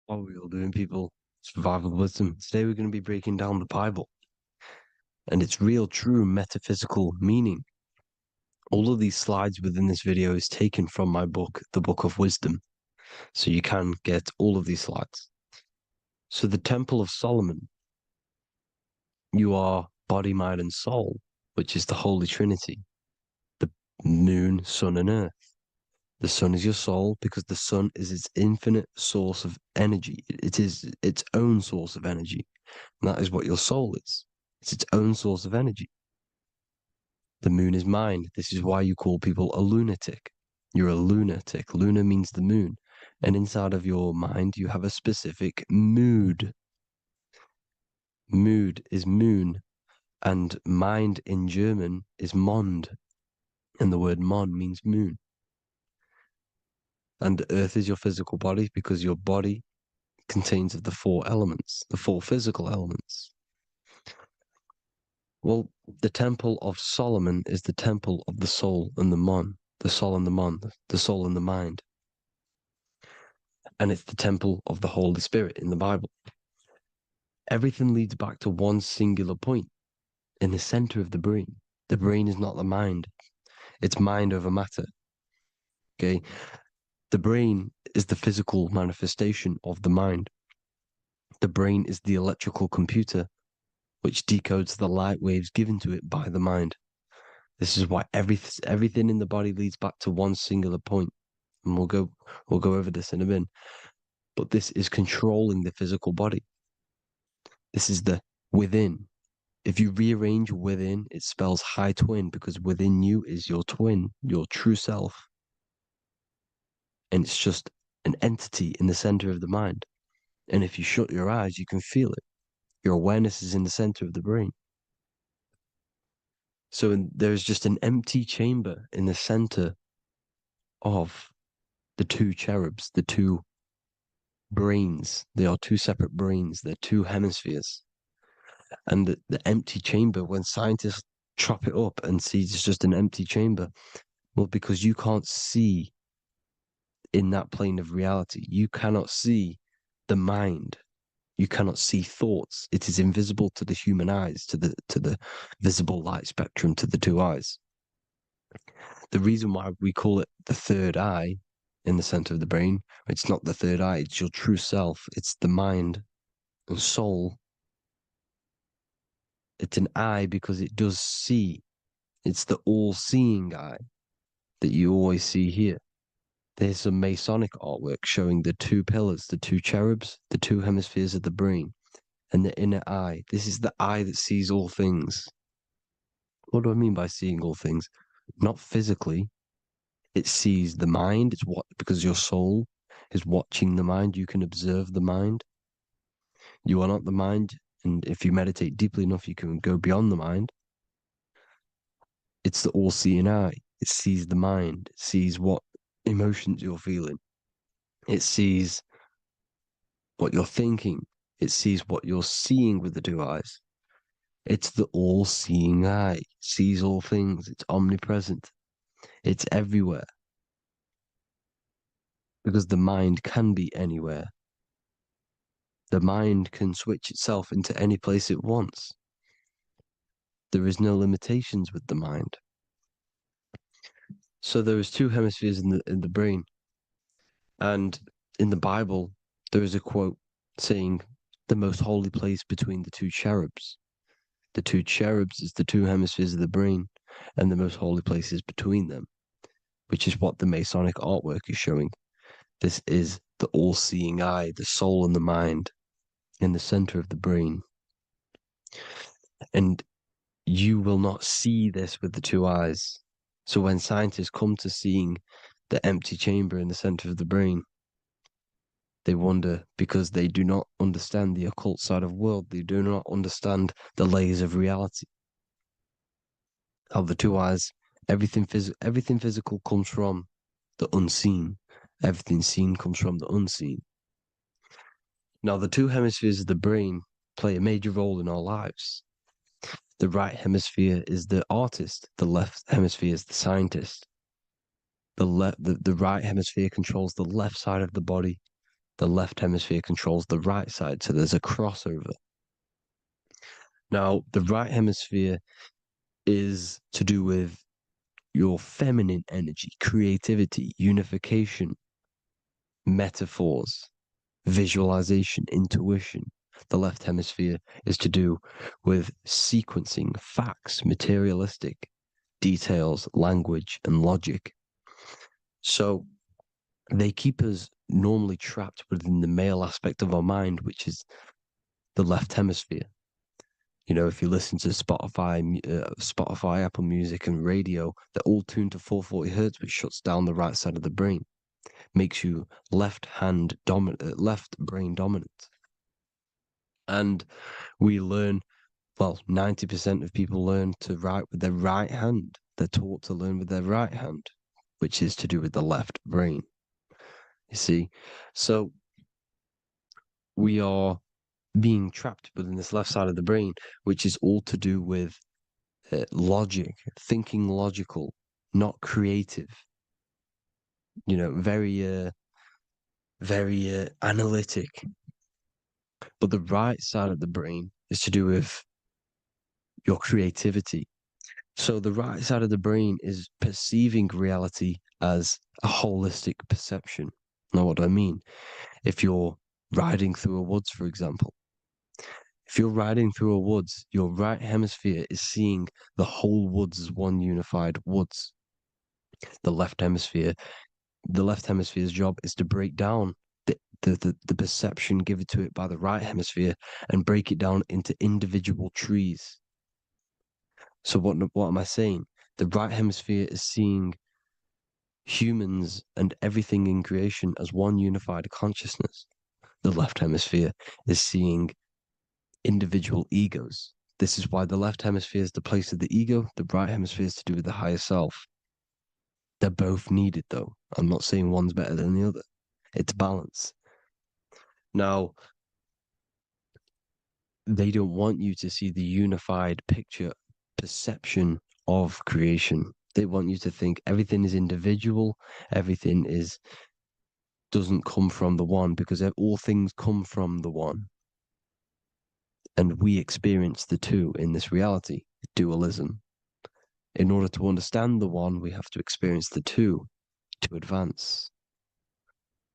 What are we all doing, people? Survival wisdom. Today we're going to be breaking down the Bible and its real, true metaphysical meaning. All of these slides within this video is taken from my book, The Book of Wisdom. So you can get all of these slides. So the Temple of Solomon, you are body, mind, and soul, which is the Holy Trinity. The moon, sun, and earth. The sun is your soul because the sun is its infinite source of energy. It is its own source of energy. And that is what your soul is. It's its own source of energy. The moon is mind. This is why you call people a lunatic. You're a lunatic. Luna means the moon. And inside of your mind, you have a specific mood. Mood is moon. And mind in German is Mond. And the word Mond means moon. And earth is your physical body because your body contains of the four elements, the four physical elements. Well, the Temple of Solomon is the temple of the soul and the mon, the soul and the mon, the soul and the mind. And it's the temple of the Holy Spirit in the Bible. Everything leads back to one singular point in the center of the brain. The brain is not the mind. It's mind over matter. Okay? The brain is the physical manifestation of the mind. The brain is the electrical computer which decodes the light waves given to it by the mind. This is why everything in the body leads back to one singular point. And we'll go over this in a minute. But this is controlling the physical body. This is the within. If you rearrange within, it spells high twin because within you is your twin, your true self. And it's just an entity in the center of the mind. And if you shut your eyes, you can feel it. Your awareness is in the center of the brain. So there's just an empty chamber in the center of the two cherubs, the two brains. They are two separate brains. They're two hemispheres. And the empty chamber, when scientists chop it up and see it's just an empty chamber, well, because you can't see in that plane of reality. You cannot see the mind. You cannot see thoughts. It is invisible to the human eyes, to the visible light spectrum, to the two eyes. The reason why we call it the third eye in the center of the brain, it's not the third eye, it's your true self. It's the mind and soul. It's an eye because it does see. It's the all-seeing eye that you always see here. There's some Masonic artwork showing the two pillars, the two cherubs, the two hemispheres of the brain, and the inner eye. This is the eye that sees all things. What do I mean by seeing all things? Not physically. It sees the mind. It's what, because your soul is watching the mind. You can observe the mind. You are not the mind, and if you meditate deeply enough, you can go beyond the mind. It's the all-seeing eye. It sees the mind. It sees what emotions you're feeling. It sees what you're thinking. It sees what you're seeing with the two eyes. It's the all-seeing eye. It sees all things. It's omnipresent. It's everywhere. Because the mind can be anywhere. The mind can switch itself into any place it wants. There is no limitations with the mind. So there is two hemispheres in the brain. And in the Bible, there is a quote saying the most holy place between the two cherubs. The two cherubs is the two hemispheres of the brain, and the most holy place is between them, which is what the Masonic artwork is showing. This is the all-seeing eye, the soul and the mind in the center of the brain. And you will not see this with the two eyes. So when scientists come to seeing the empty chamber in the center of the brain, they wonder because they do not understand the occult side of the world. They do not understand the layers of reality. How the two eyes, everything physical comes from the unseen. Everything seen comes from the unseen. Now, the two hemispheres of the brain play a major role in our lives. The right hemisphere is the artist. The left hemisphere is the scientist. The right hemisphere controls the left side of the body. The left hemisphere controls the right side. So there's a crossover. Now, the right hemisphere is to do with your feminine energy, creativity, unification, metaphors, visualization, intuition. The left hemisphere is to do with sequencing, facts, materialistic details, language, and logic. So they keep us normally trapped within the male aspect of our mind, which is the left hemisphere. You know, if you listen to Spotify, Apple Music, and radio, they're all tuned to 440 hertz, which shuts down the right side of the brain, makes you left brain dominant. And we learn, well, 90% of people learn to write with their right hand. They're taught to learn with their right hand, which is to do with the left brain. You see, so we are being trapped within this left side of the brain, which is all to do with logic, thinking logical, not creative. You know, very analytic. But the right side of the brain is to do with your creativity. So the right side of the brain is perceiving reality as a holistic perception. Now, what do I mean? If you're riding through a woods, for example, if you're riding through a woods, your right hemisphere is seeing the whole woods as one unified woods. The left hemisphere's job is to break down the perception given to it by the right hemisphere and break it down into individual trees. So what am I saying? The right hemisphere is seeing humans and everything in creation as one unified consciousness. The left hemisphere is seeing individual egos. This is why the left hemisphere is the place of the ego, the right hemisphere is to do with the higher self. They're both needed, though. I'm not saying one's better than the other. It's balance. Now, they don't want you to see the unified picture, perception of creation. They want you to think everything is individual, everything is doesn't come from the one, because all things come from the one. And we experience the two in this reality, dualism. In order to understand the one, we have to experience the two to advance.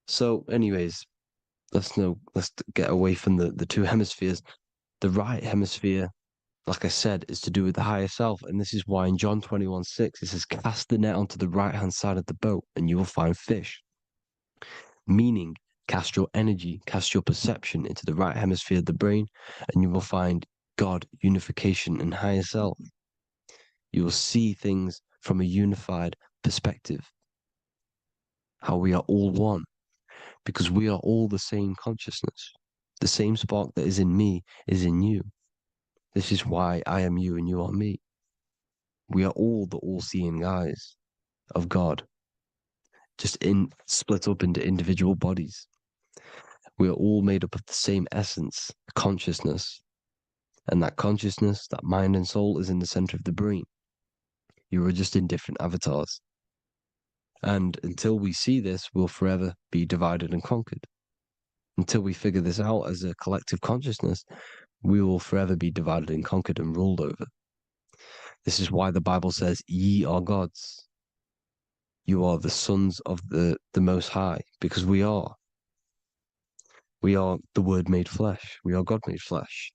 So, anyways, let's get away from the two hemispheres. The right hemisphere, like I said, is to do with the higher self. And this is why in John 21:6, it says, cast the net onto the right-hand side of the boat and you will find fish. Meaning, cast your energy, cast your perception into the right hemisphere of the brain, and you will find God, unification, and higher self. You will see things from a unified perspective. How we are all one, because we are all the same consciousness. The same spark that is in me is in you. This is why I am you and you are me. We are all the all-seeing eyes of God, just split up into individual bodies. We are all made up of the same essence, consciousness. And that consciousness, that mind and soul, is in the center of the brain. You are just in different avatars. And until we see this, we'll forever be divided and conquered. Until we figure this out as a collective consciousness, we will forever be divided and conquered and ruled over. This is why the Bible says, ye are gods. You are the sons of the Most High, because we are. We are the Word made flesh. We are God made flesh.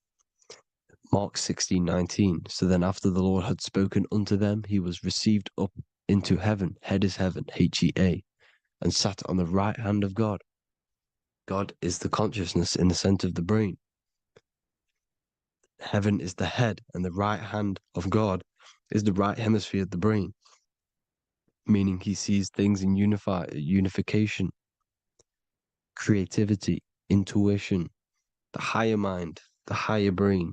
Mark 16:19. So then after the Lord had spoken unto them, he was received up into heaven. Head is heaven, H-E-A, and sat on the right hand of God. God is the consciousness in the center of the brain. Heaven is the head, and the right hand of God is the right hemisphere of the brain, meaning he sees things in unification, creativity, intuition, the higher mind, the higher brain.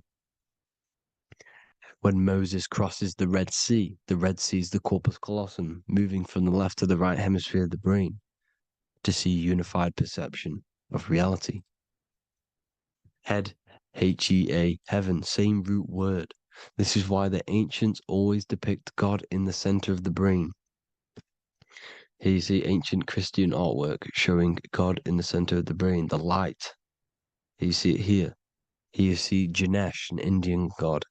When Moses crosses the Red Sea is the corpus callosum, moving from the left to the right hemisphere of the brain to see unified perception of reality. Head, H-E-A, heaven, same root word. This is why the ancients always depict God in the center of the brain. Here you see ancient Christian artwork showing God in the center of the brain, the light. Here you see it here. Here you see Ganesh, an Indian god,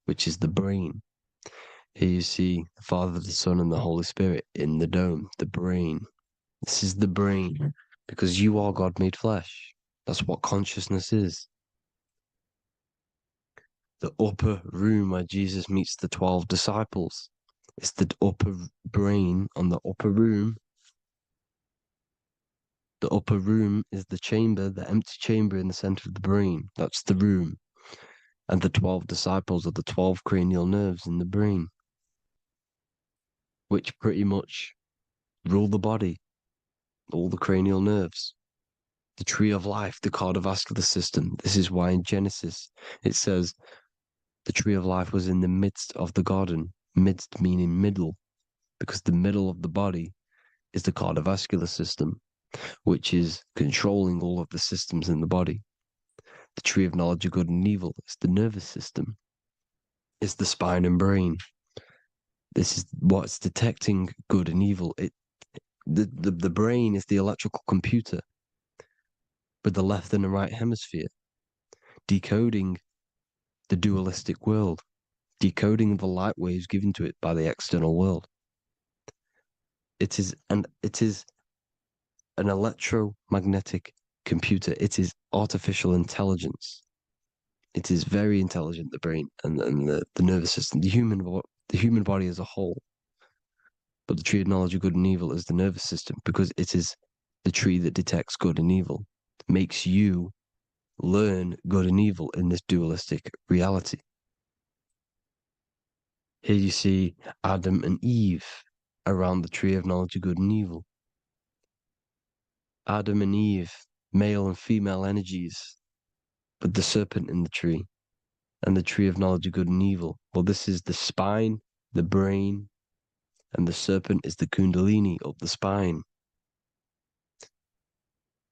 which is the brain. Here you see the Father, the Son, and the Holy Spirit in the dome, the brain. This is the brain, because you are God made flesh. That's what consciousness is. The upper room where Jesus meets the 12 disciples. It's the upper brain on the upper room. The upper room is the chamber, the empty chamber in the center of the brain. That's the room. And the 12 disciples are the 12 cranial nerves in the brain, which pretty much rule the body, all the cranial nerves. The tree of life, the cardiovascular system. This is why in Genesis it says the tree of life was in the midst of the garden. Midst meaning middle, because the middle of the body is the cardiovascular system, which is controlling all of the systems in the body. The tree of knowledge of good and evil is the nervous system. It's the spine and brain. This is what's detecting good and evil. The brain is the electrical computer with the left and the right hemisphere, decoding the dualistic world, decoding the light waves given to it by the external world. It is an electromagnetic computer. It is artificial intelligence. It is very intelligent, the brain and the nervous system, the human body as a whole. But the tree of knowledge of good and evil is the nervous system, because it is the tree that detects good and evil, makes you learn good and evil in this dualistic reality. Here you see Adam and Eve around the tree of knowledge of good and evil. Adam and Eve, male and female energies, with the serpent in the tree, and the tree of knowledge of good and evil. Well, this is the spine, the brain, and the serpent is the kundalini of the spine.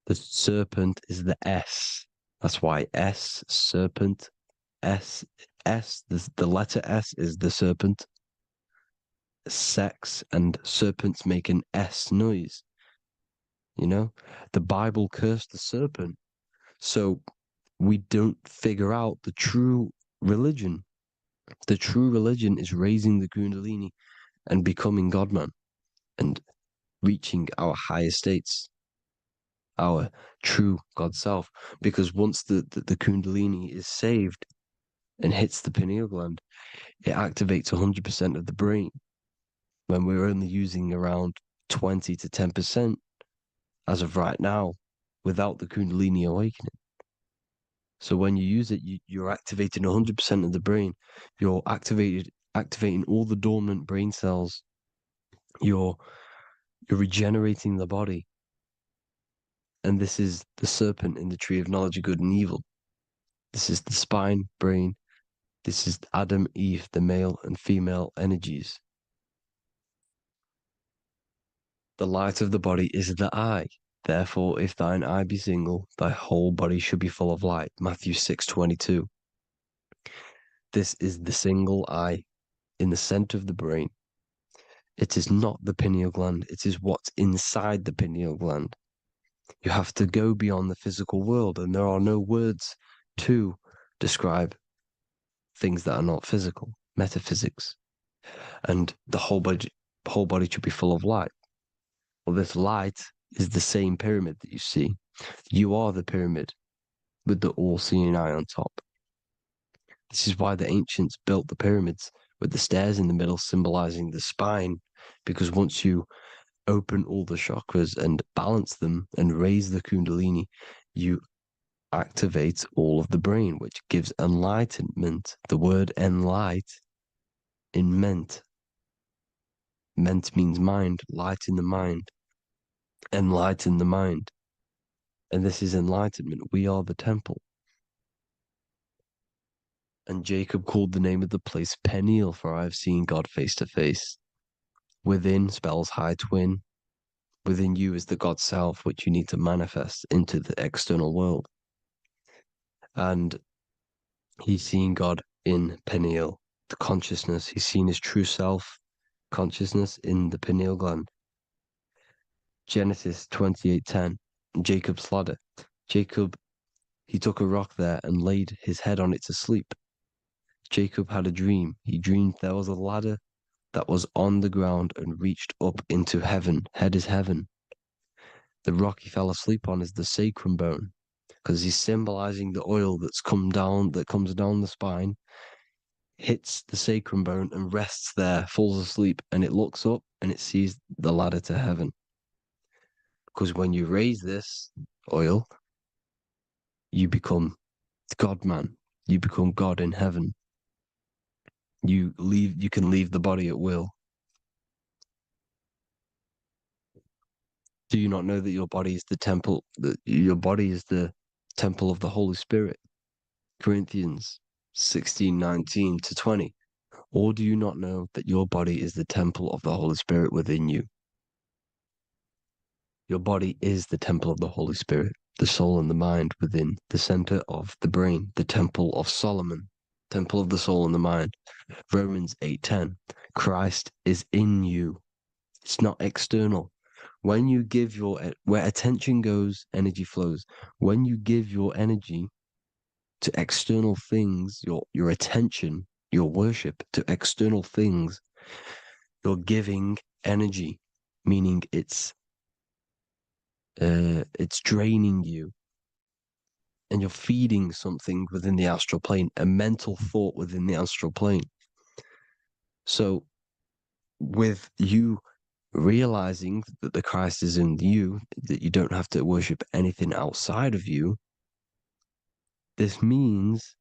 The serpent is the S. That's why S, serpent, S, the letter S is the serpent. Sex and serpents make an S noise. You know, the Bible cursed the serpent. So we don't figure out the true religion. The true religion is raising the kundalini and becoming God-man and reaching our higher states, our true God self. Because once the kundalini is saved and hits the pineal gland, it activates 100% of the brain when we're only using around 20 to 10% as of right now without the kundalini awakening. So when you use it, you're activating 100% of the brain. You're activating all the dormant brain cells. You're regenerating the body. And this is the serpent in the tree of knowledge of good and evil. This is the spine, brain. This is Adam, Eve, the male and female energies. The light of the body is the eye. Therefore, if thine eye be single, thy whole body should be full of light. Matthew 6:22. This is the single eye in the center of the brain. It is not the pineal gland. It is what's inside the pineal gland. You have to go beyond the physical world, and there are no words to describe things that are not physical, metaphysics. And the whole body should be full of light. Well, this light is the same pyramid that you see. You are the pyramid with the all-seeing eye on top. This is why the ancients built the pyramids with the stairs in the middle symbolizing the spine, because once you open all the chakras and balance them and raise the kundalini, you activate all of the brain, which gives enlightenment. The word enlight in ment. Ment means mind, light in the mind. Enlighten the mind. And this is enlightenment. We are the temple. And Jacob called the name of the place Peniel, for I have seen God face to face. Within spells high twin. Within you is the God self, which you need to manifest into the external world. And he's seen God in Peniel, the consciousness. He's seen his true self, consciousness in the pineal gland. Genesis 28:10, Jacob's ladder. Jacob, he took a rock there and laid his head on it to sleep. Jacob had a dream. He dreamed there was a ladder that was on the ground and reached up into heaven. Head is heaven. The rock he fell asleep on is the sacrum bone, because he's symbolizing the oil that comes down the spine, hits the sacrum bone and rests there, falls asleep, and it looks up and it sees the ladder to heaven. Because when you raise this oil, you become God-man. You become God in heaven. You can leave the body at will. Do you not know that your body is the temple, that your body is the temple of the Holy Spirit? Corinthians 16:19-20. Or do you not know that your body is the temple of the Holy Spirit within you? Your body is the temple of the Holy Spirit, the soul and the mind within the center of the brain, the temple of Solomon, temple of the soul and the mind. Romans 8:10. Christ is in you. It's not external. When you give where attention goes, energy flows. When you give your energy to external things, your attention, your worship to external things, you're giving energy, meaning it's draining you, and you're feeding something within the astral plane, a mental thought within the astral plane. So with you realizing that the Christ is in you, that you don't have to worship anything outside of you, this means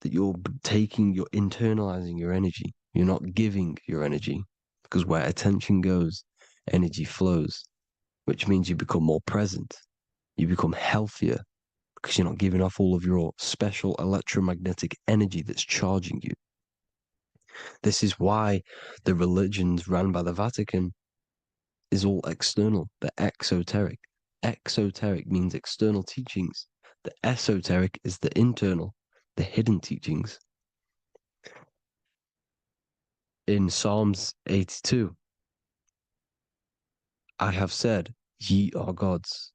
that you're internalizing your energy. You're not giving your energy, because where attention goes, energy flows, which means you become more present. You become healthier, because you're not giving off all of your special electromagnetic energy that's charging you. This is why the religions run by the Vatican is all external. They're exoteric. Exoteric means external teachings. The esoteric is the internal, the hidden teachings. In Psalms 82, I have said, Ye are gods,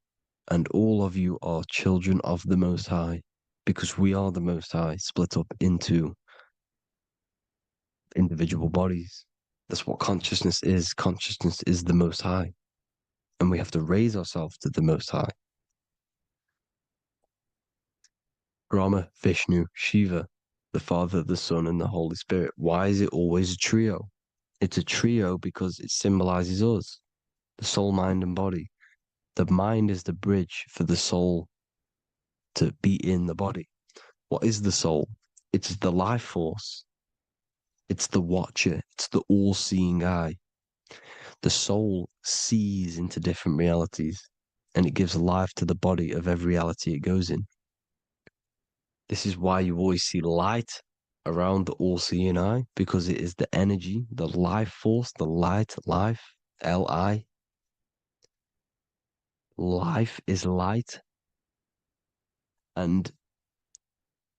and all of you are children of the Most High, because we are the Most High, split up into individual bodies. That's what consciousness is. Consciousness is the Most High, and we have to raise ourselves to the Most High. Brahma, Vishnu, Shiva, the Father, the Son, and the Holy Spirit. Why is it always a trio? It's a trio because it symbolizes us, the soul, mind, and body. The mind is the bridge for the soul to be in the body. What is the soul? It's the life force. It's the watcher. It's the all-seeing eye. The soul sees into different realities, and it gives life to the body of every reality it goes in. This is why you always see light around the all-seeing eye, because it is the energy, the life force, the light, life, L-I. Life is light, and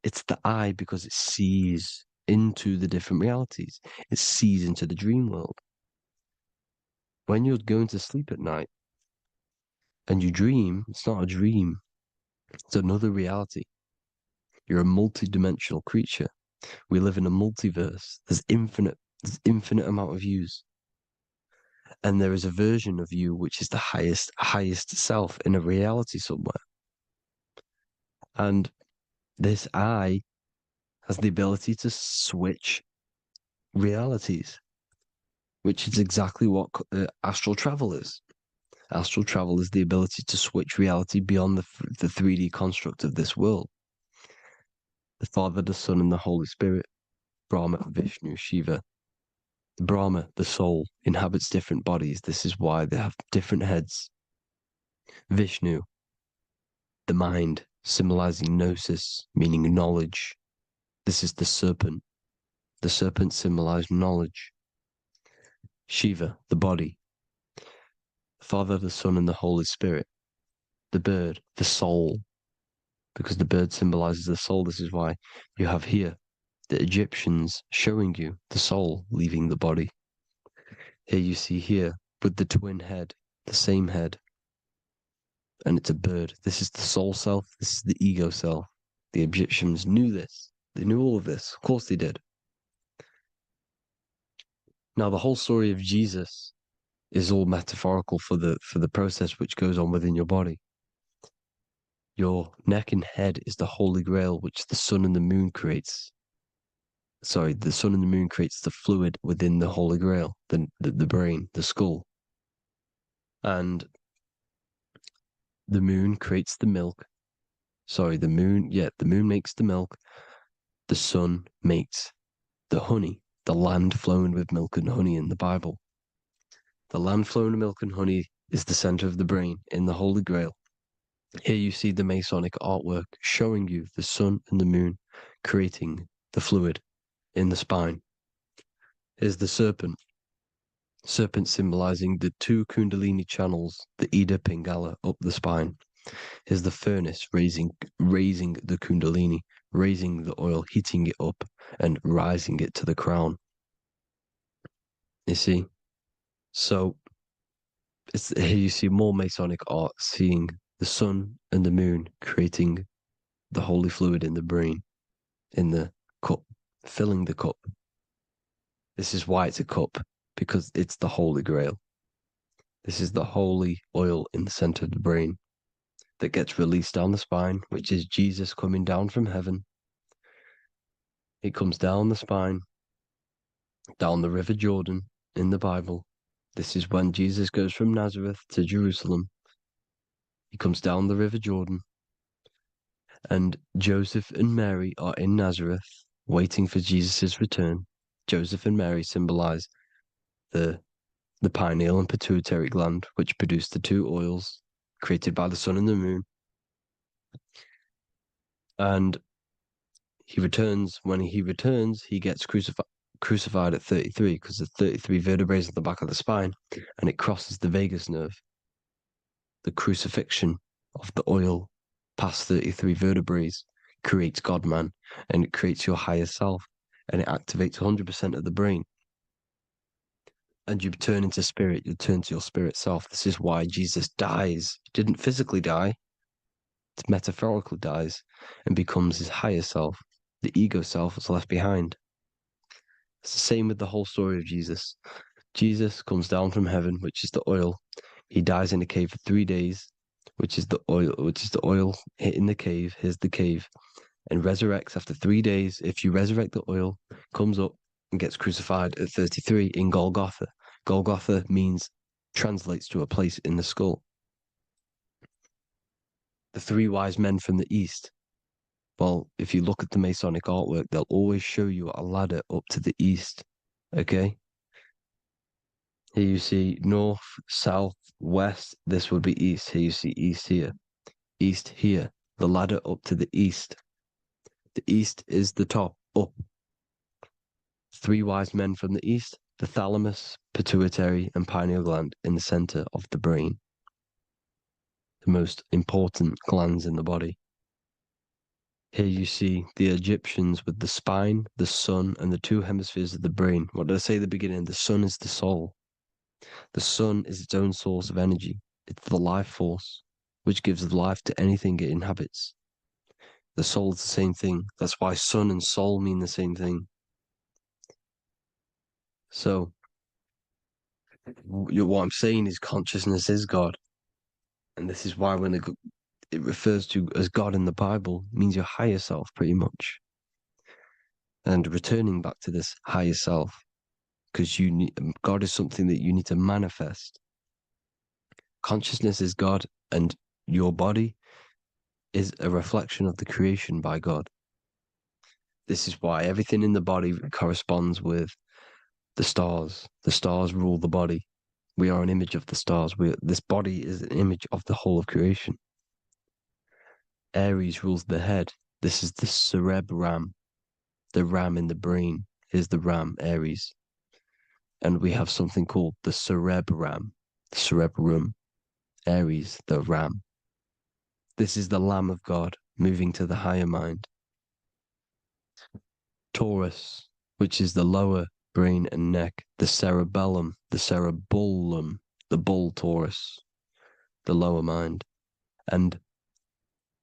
it's the eye because it sees into the different realities. It sees into the dream world. When you're going to sleep at night and you dream, it's not a dream. It's another reality. You're a multi-dimensional creature. We live in a multiverse. There's infinite amount of yous. And there is a version of you which is the highest self in a reality somewhere. And this I has the ability to switch realities, which is exactly what astral travel is. Astral travel is the ability to switch reality beyond the 3D construct of this world. The Father, the Son, and the Holy Spirit, Brahma, Vishnu, Shiva. Brahma, the soul, inhabits different bodies. This is why they have different heads. Vishnu, the mind, symbolizing gnosis, meaning knowledge. This is the serpent. The serpent symbolized knowledge. Shiva, the body. The Father, the Son, and the Holy Spirit. The bird, the soul, because the bird symbolizes the soul. This is why you have here the Egyptians showing you the soul leaving the body. Here you see here with the twin head, the same head, and it's a bird. This is the soul self. This is the ego self. The Egyptians knew this. They knew all of this. Of course they did. Now the whole story of Jesus is all metaphorical for the process which goes on within your body. Your neck and head is the holy grail which the sun and the moon creates. Sorry, the sun and the moon creates the fluid within the holy grail, the brain, the skull. And the moon creates the milk. Sorry, the moon makes the milk. The sun makes the honey, the land flowing with milk and honey in the Bible. The land flowing with milk and honey is the center of the brain in the Holy Grail. Here you see the Masonic artwork showing you the sun and the moon creating the fluid in the spine. Here's the serpent. Serpent symbolizing the two kundalini channels, the Ida Pingala up the spine. Here's the furnace raising the kundalini, raising the oil, heating it up and rising it to the crown. You see? So here you see more Masonic art, seeing the sun and the moon creating the holy fluid in the brain, in the cup, filling the cup. This is why it's a cup, because it's the Holy Grail. This is the holy oil in the center of the brain that gets released down the spine, which is Jesus coming down from heaven. It comes down the spine, down the River Jordan in the Bible. This is when Jesus goes from Nazareth to Jerusalem. He comes down the River Jordan, and Joseph and Mary are in Nazareth waiting for Jesus' return. Joseph and Mary symbolize the pineal and pituitary gland, which produce the two oils created by the sun and the moon. And he returns. When he returns, he gets crucified at 33, because the 33 vertebrae at the back of the spine, and it crosses the vagus nerve. The crucifixion of the oil past 33 vertebrae creates God-man, and it creates your higher self, and it activates 100% of the brain. and you turn into spirit, you turn to your spirit self. This is why Jesus dies. He didn't physically die, it metaphorically dies and becomes his higher self. The ego self is left behind. It's the same with the whole story of Jesus. Jesus comes down from heaven, which is the oil. He dies in a cave for 3 days, which is the oil hitting the cave. Here's the cave. And resurrects after 3 days. If you resurrect the oil, comes up and gets crucified at 33 in Golgotha. Golgotha translates to a place in the skull. The 3 wise men from the east. Well, if you look at the Masonic artwork, they'll always show you a ladder up to the east. Okay? Here you see north, south, west. This would be east. Here you see east here. East here. The ladder up to the east. The east is the top, up. 3 wise men from the east. The thalamus, pituitary, and pineal gland in the center of the brain. The most important glands in the body. Here you see the Egyptians with the spine, the sun, and the 2 hemispheres of the brain. What did I say at the beginning? The sun is the soul. The sun is its own source of energy. It's the life force, which gives life to anything it inhabits. The soul is the same thing. That's why sun and soul mean the same thing. So, what I'm saying is consciousness is God. And this is why when it refers to as God in the Bible, it means your higher self, pretty much. And returning back to this higher self, because God is something that you need to manifest. Consciousness is God, and your body is a reflection of the creation by God. This is why everything in the body corresponds with the stars. The stars rule the body. We are an image of the stars. This body is an image of the whole of creation. Aries rules the head. This is the cerebrum, the ram in the brain. Here's the ram, Aries. And we have something called the cerebrum, Aries, the ram. This is the Lamb of God moving to the higher mind. Taurus, which is the lower brain and neck, the cerebellum, the bull Taurus, the lower mind, and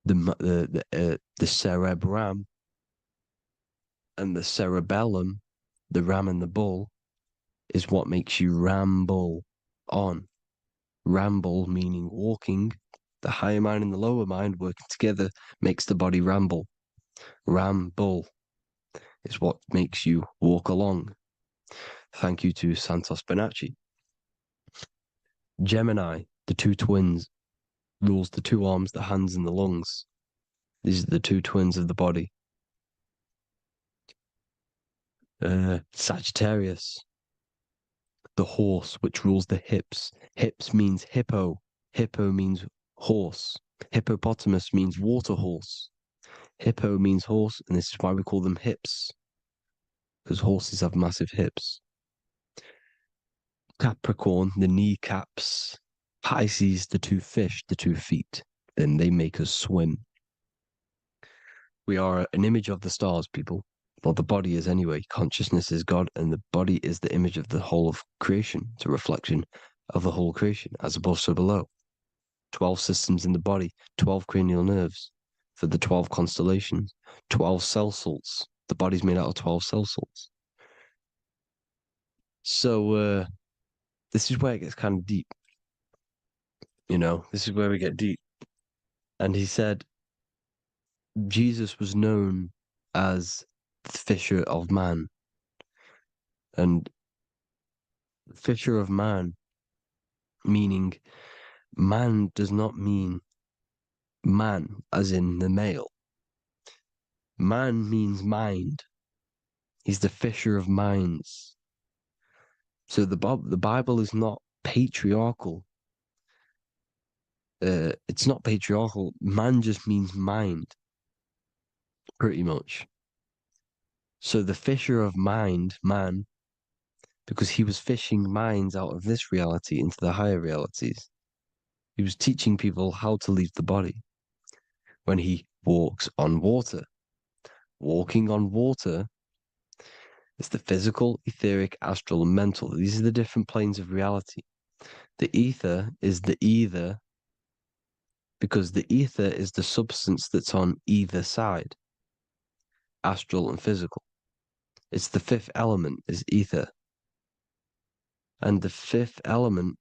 the cerebrum and the cerebellum, the ram and the bull, is what makes you ramble on. Ramble meaning walking. The higher mind and the lower mind working together makes the body ramble. Ramble is what makes you walk along. Thank you to Santos Bonacci. Gemini, the 2 twins, rules the 2 arms, the hands, and the lungs. These are the 2 twins of the body. Sagittarius, the horse, which rules the hips. Hips means hippo. Hippo means horse. Hippopotamus means water horse. Hippo means horse, and this is why we call them hips, because horses have massive hips. Capricorn, the kneecaps. Pisces, the 2 fish, the 2 feet. Then they make us swim. We are an image of the stars, people. Well, the body is anyway. Consciousness is God, and the body is the image of the whole of creation. It's a reflection of the whole creation, as above, so below. 12 systems in the body, 12 cranial nerves for the 12 constellations, 12 cell salts. The body's made out of 12 cell salts. So, this is where it gets kind of deep. This is where we get deep. And he said Jesus was known as the fisher of man. And fisher of man, meaning man does not mean man as in the male. Man means mind. He's the fisher of minds. So the Bible is not patriarchal. It's not patriarchal. Man just means mind, pretty much. So the fisher of mind, man, because he was fishing minds out of this reality into the higher realities. He was teaching people how to leave the body when he walks on water. Walking on water It's the physical, etheric, astral, and mental. These are the different planes of reality. The ether is the either, because the ether is the substance that's on either side, astral and physical. It's the fifth element, is ether. And the fifth element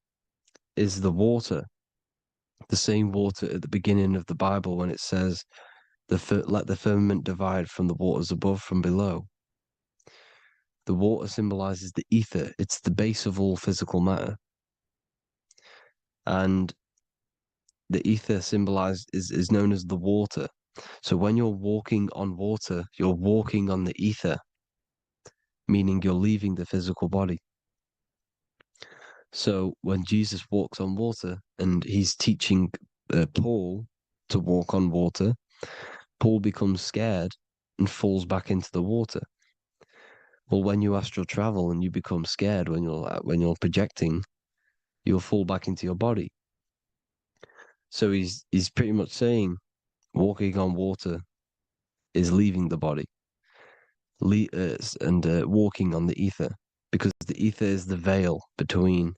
is the water. The same water at the beginning of the Bible when it says, let the firmament divide from the waters above from below. The water symbolizes the ether. It's the base of all physical matter. And the ether symbolized is known as the water. So when you're walking on water, you're walking on the ether, meaning you're leaving the physical body. So when Jesus walks on water and he's teaching Paul to walk on water, Paul becomes scared and falls back into the water. Well, when you astral travel and you become scared when you're projecting, you'll fall back into your body. So he's pretty much saying walking on water is leaving the body, and walking on the ether, because the ether is the veil between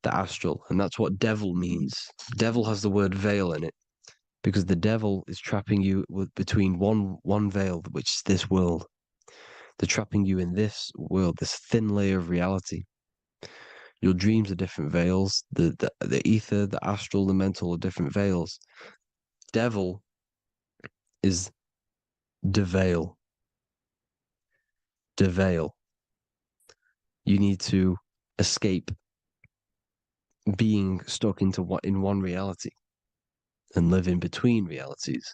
the astral, and that's what devil means. Devil has the word veil in it, because the devil is trapping you between one veil, which is this world. They're trapping you in this world, this thin layer of reality. Your dreams are different veils. The ether, the astral, the mental are different veils. Devil is deveil. Deveil. You need to escape being stuck in one reality and live in between realities.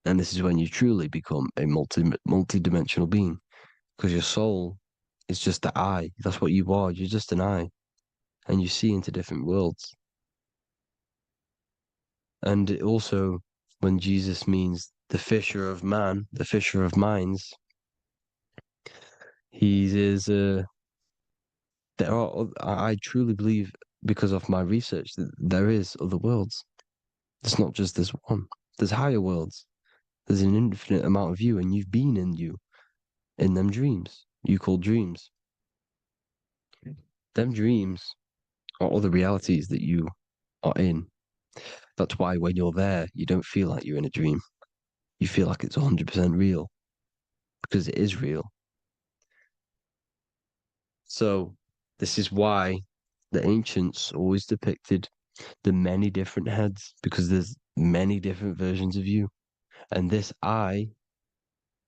And this is when you truly become a multi-dimensional being, because your soul is just the eye. That's what you are. You're just an eye, and you see into different worlds. And it also, when Jesus means the fisher of man, the fisher of minds, he is I truly believe, because of my research, that there is other worlds. It's not just this one. There's higher worlds. There's an infinite amount of you, and you've been in them dreams you call dreams. Them dreams are other realities that you are in. That's why when you're there, you don't feel like you're in a dream. You feel like it's 100% real, because it is real. So this is why the ancients always depicted the many different heads, because there's many different versions of you. And this I,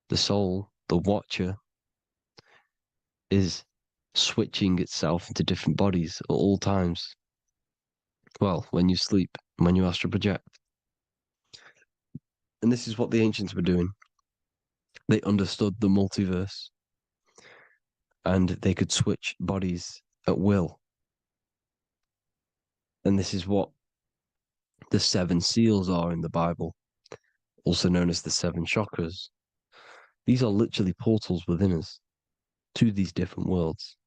the soul, the watcher, is switching itself into different bodies at all times. Well, when you sleep, when you astral project. And this is what the ancients were doing. They understood the multiverse, and they could switch bodies at will. And this is what the 7 seals are in the Bible, also known as the 7 chakras. These are literally portals within us to these different worlds.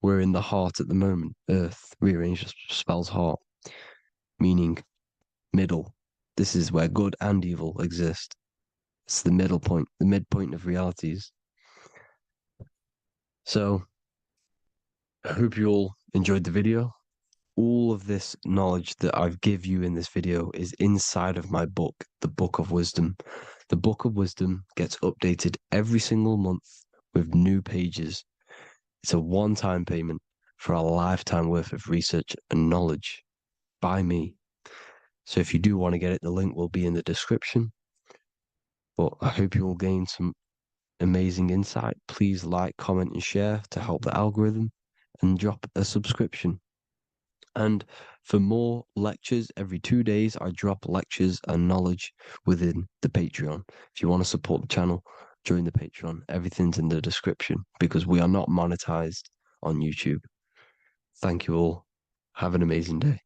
We're in the heart at the moment. Earth, rearranged, spells heart, meaning middle. This is where good and evil exist. It's the middle point, the midpoint of realities. So I hope you all enjoyed the video. All of this knowledge that I've give you in this video is inside of my book, the Book of Wisdom. The Book of Wisdom gets updated every single month with new pages. It's a one-time payment for a lifetime worth of research and knowledge by me. So if you do want to get it, the link will be in the description. But I hope you will gain some amazing insight. Please like, comment, and share to help the algorithm, and drop a subscription. And for more lectures, every 2 days, I drop lectures and knowledge within the Patreon. If you want to support the channel, join the Patreon. Everything's in the description, because we are not monetized on YouTube. Thank you all. Have an amazing day.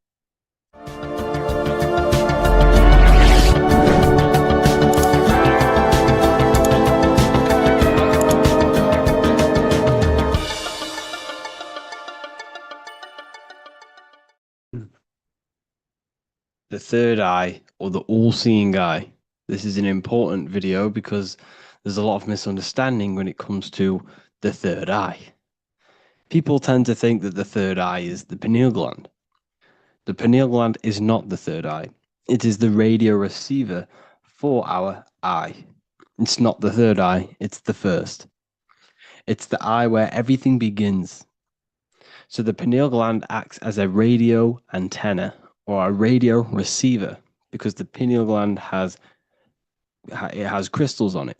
The third eye, or the all-seeing eye. This is an important video because there's a lot of misunderstanding when it comes to the third eye. People tend to think that the third eye is the pineal gland. The pineal gland is not the third eye. It is the radio receiver for our eye. It's not the third eye, it's the first. It's the eye where everything begins. So the pineal gland acts as a radio antenna or a radio receiver because the pineal gland has crystals on it.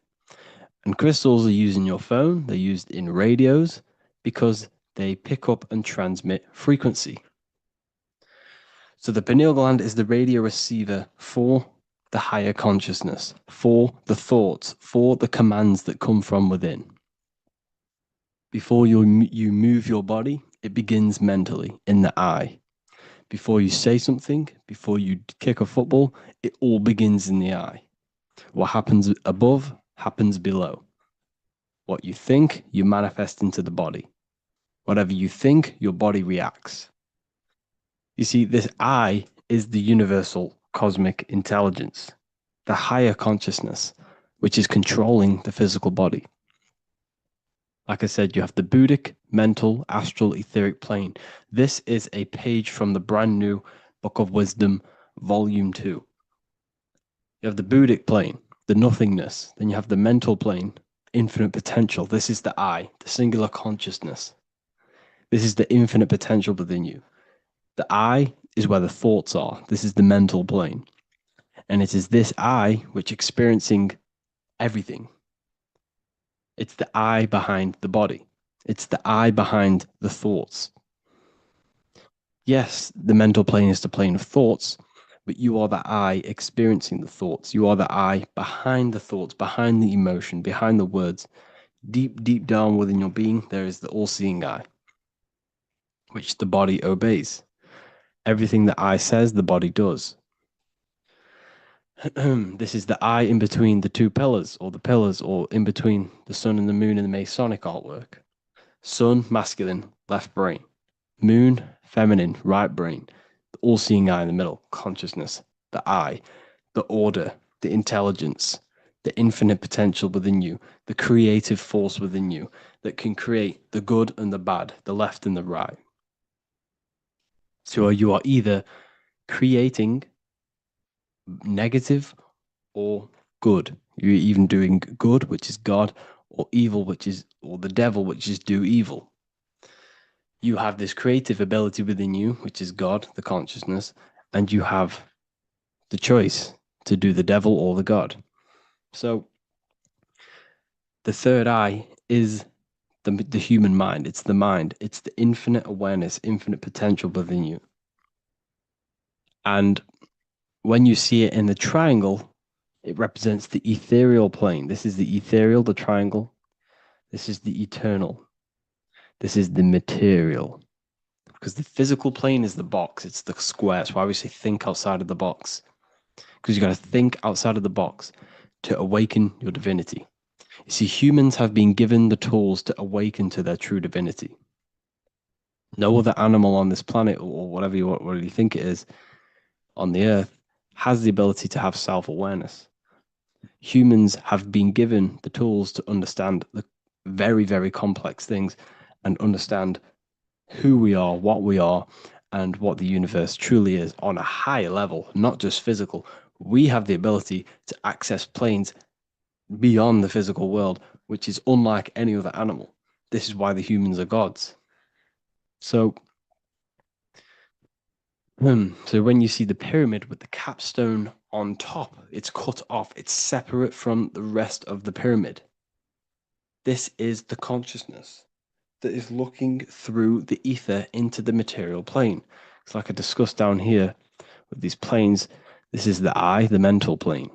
And crystals are used in your phone, they're used in radios because they pick up and transmit frequency. So the pineal gland is the radio receiver for the higher consciousness, for the thoughts, for the commands that come from within. Before you move your body, it begins mentally in the eye. Before you say something, before you kick a football, it all begins in the eye. What happens above happens below. What you think, you manifest into the body. Whatever you think, your body reacts. You see, this eye is the universal cosmic intelligence, the higher consciousness, which is controlling the physical body. Like I said, you have the Buddhic, mental, astral, etheric plane. This is a page from the brand new Book of Wisdom, Volume 2. You have the Buddhic plane, the nothingness. Then you have the mental plane, infinite potential. This is the I, the singular consciousness. This is the infinite potential within you. The I is where the thoughts are. This is the mental plane. And it is this I which experiencing everything. It's the I behind the body. It's the I behind the thoughts. Yes, the mental plane is the plane of thoughts, but you are the I experiencing the thoughts. You are the I behind the thoughts, behind the emotion, behind the words. Deep, deep down within your being, there is the all-seeing I, which the body obeys. Everything that I says, the body does. This is the I in between the two pillars, or in between the sun and the moon in the Masonic artwork. Sun, masculine, left brain. Moon, feminine, right brain. The all-seeing eye in the middle, consciousness. The I, the order, the intelligence, the infinite potential within you, the creative force within you that can create the good and the bad, the left and the right. So you are either creating negative or good. You're even doing good, which is God, or evil, or the devil, which is do evil. You have this creative ability within you, which is God, the consciousness, and you have the choice to do the devil or the God. So the third eye is the human mind. It's the mind. It's the infinite awareness, infinite potential within you. And when you see it in the triangle, it represents the ethereal plane. This is the ethereal, the triangle. This is the eternal. This is the material. Because the physical plane is the box. It's the square. That's why we say think outside of the box. Because you got to think outside of the box to awaken your divinity. You see, humans have been given the tools to awaken to their true divinity. No other animal on this planet, or whatever you think it is, on the earth, has the ability to have self-awareness. Humans have been given the tools to understand the very, very complex things and understand who we are, and what the universe truly is on a higher level, not just physical. We have the ability to access planes beyond the physical world, which is unlike any other animal. This is why the humans are gods. So when you see the pyramid with the capstone on top, it's cut off, it's separate from the rest of the pyramid. This is the consciousness that is looking through the ether into the material plane. It's like I discussed down here with these planes. This is the I, the mental plane.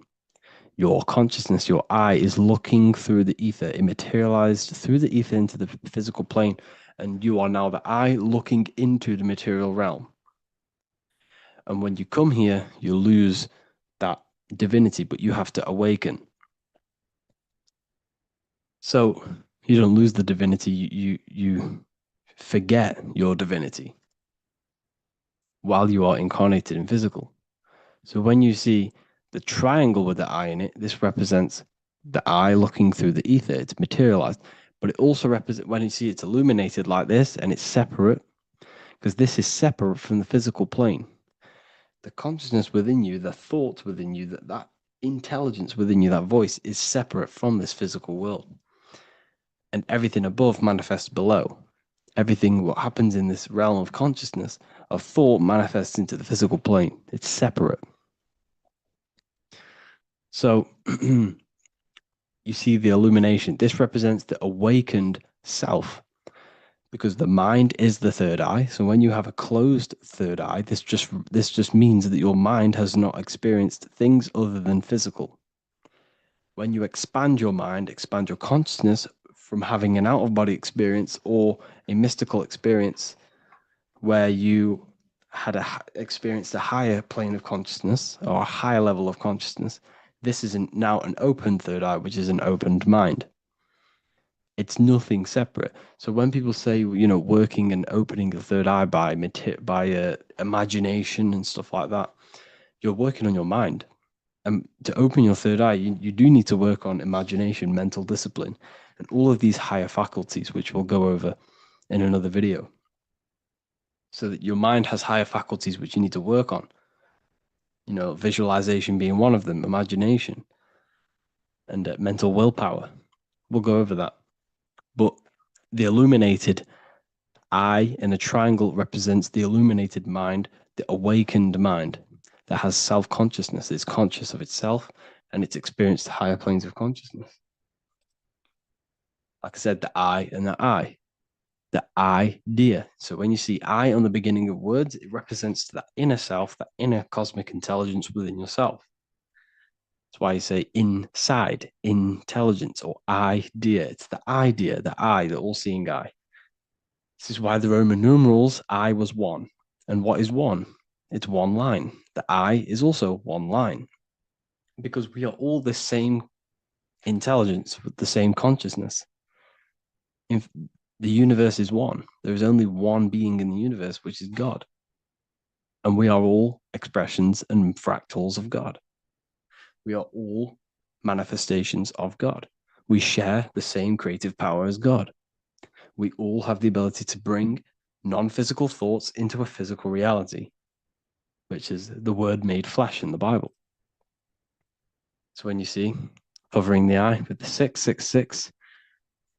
Your consciousness, your I, is looking through the ether. It materialized through the ether into the physical plane, and you are now the I looking into the material realm. And when you come here, you lose that divinity, but you have to awaken. So you don't lose the divinity, you forget your divinity while you are incarnated in physical. So when you see the triangle with the eye in it, this represents the eye looking through the ether. It's materialized, but it also represents, when you see it's illuminated like this and it's separate, because this is separate from the physical plane. The consciousness within you, the thoughts within you, that intelligence within you, that voice is separate from this physical world. And everything above manifests below. Everything what happens in this realm of consciousness, of thought, manifests into the physical plane. It's separate. So you see the illumination. This represents the awakened self, because the mind is the third eye. So when you have a closed third eye, this just means that your mind has not experienced things other than physical. When you expand your mind, expand your consciousness from having an out-of-body experience or a mystical experience where you had experienced a higher plane of consciousness or a higher level of consciousness, this is now an open third eye, which is an opened mind. It's nothing separate. So when people say, working and opening the third eye by imagination and stuff like that, you're working on your mind. And to open your third eye, you do need to work on imagination, mental discipline, and all of these higher faculties, which we'll go over in another video. So that your mind has higher faculties which you need to work on. Visualization being one of them, imagination, and mental willpower. We'll go over that. But the illuminated eye in a triangle represents the illuminated mind, the awakened mind that has self-consciousness, it's conscious of itself, and it's experienced higher planes of consciousness. Like I said, the I and the I. The idea. So when you see I on the beginning of words, it represents that inner self, that inner cosmic intelligence within yourself. That's why you say inside, intelligence, or idea. It's the idea, the I, the all-seeing eye. This is why the Roman numerals, I was one. And what is one? It's one line. The I is also one line. Because we are all the same intelligence with the same consciousness. The universe is one. There is only one being in the universe, which is God. And we are all expressions and fractals of God. We are all manifestations of God. We share the same creative power as God. We all have the ability to bring non-physical thoughts into a physical reality, which is the word made flesh in the Bible. So when you see covering the eye with the 666,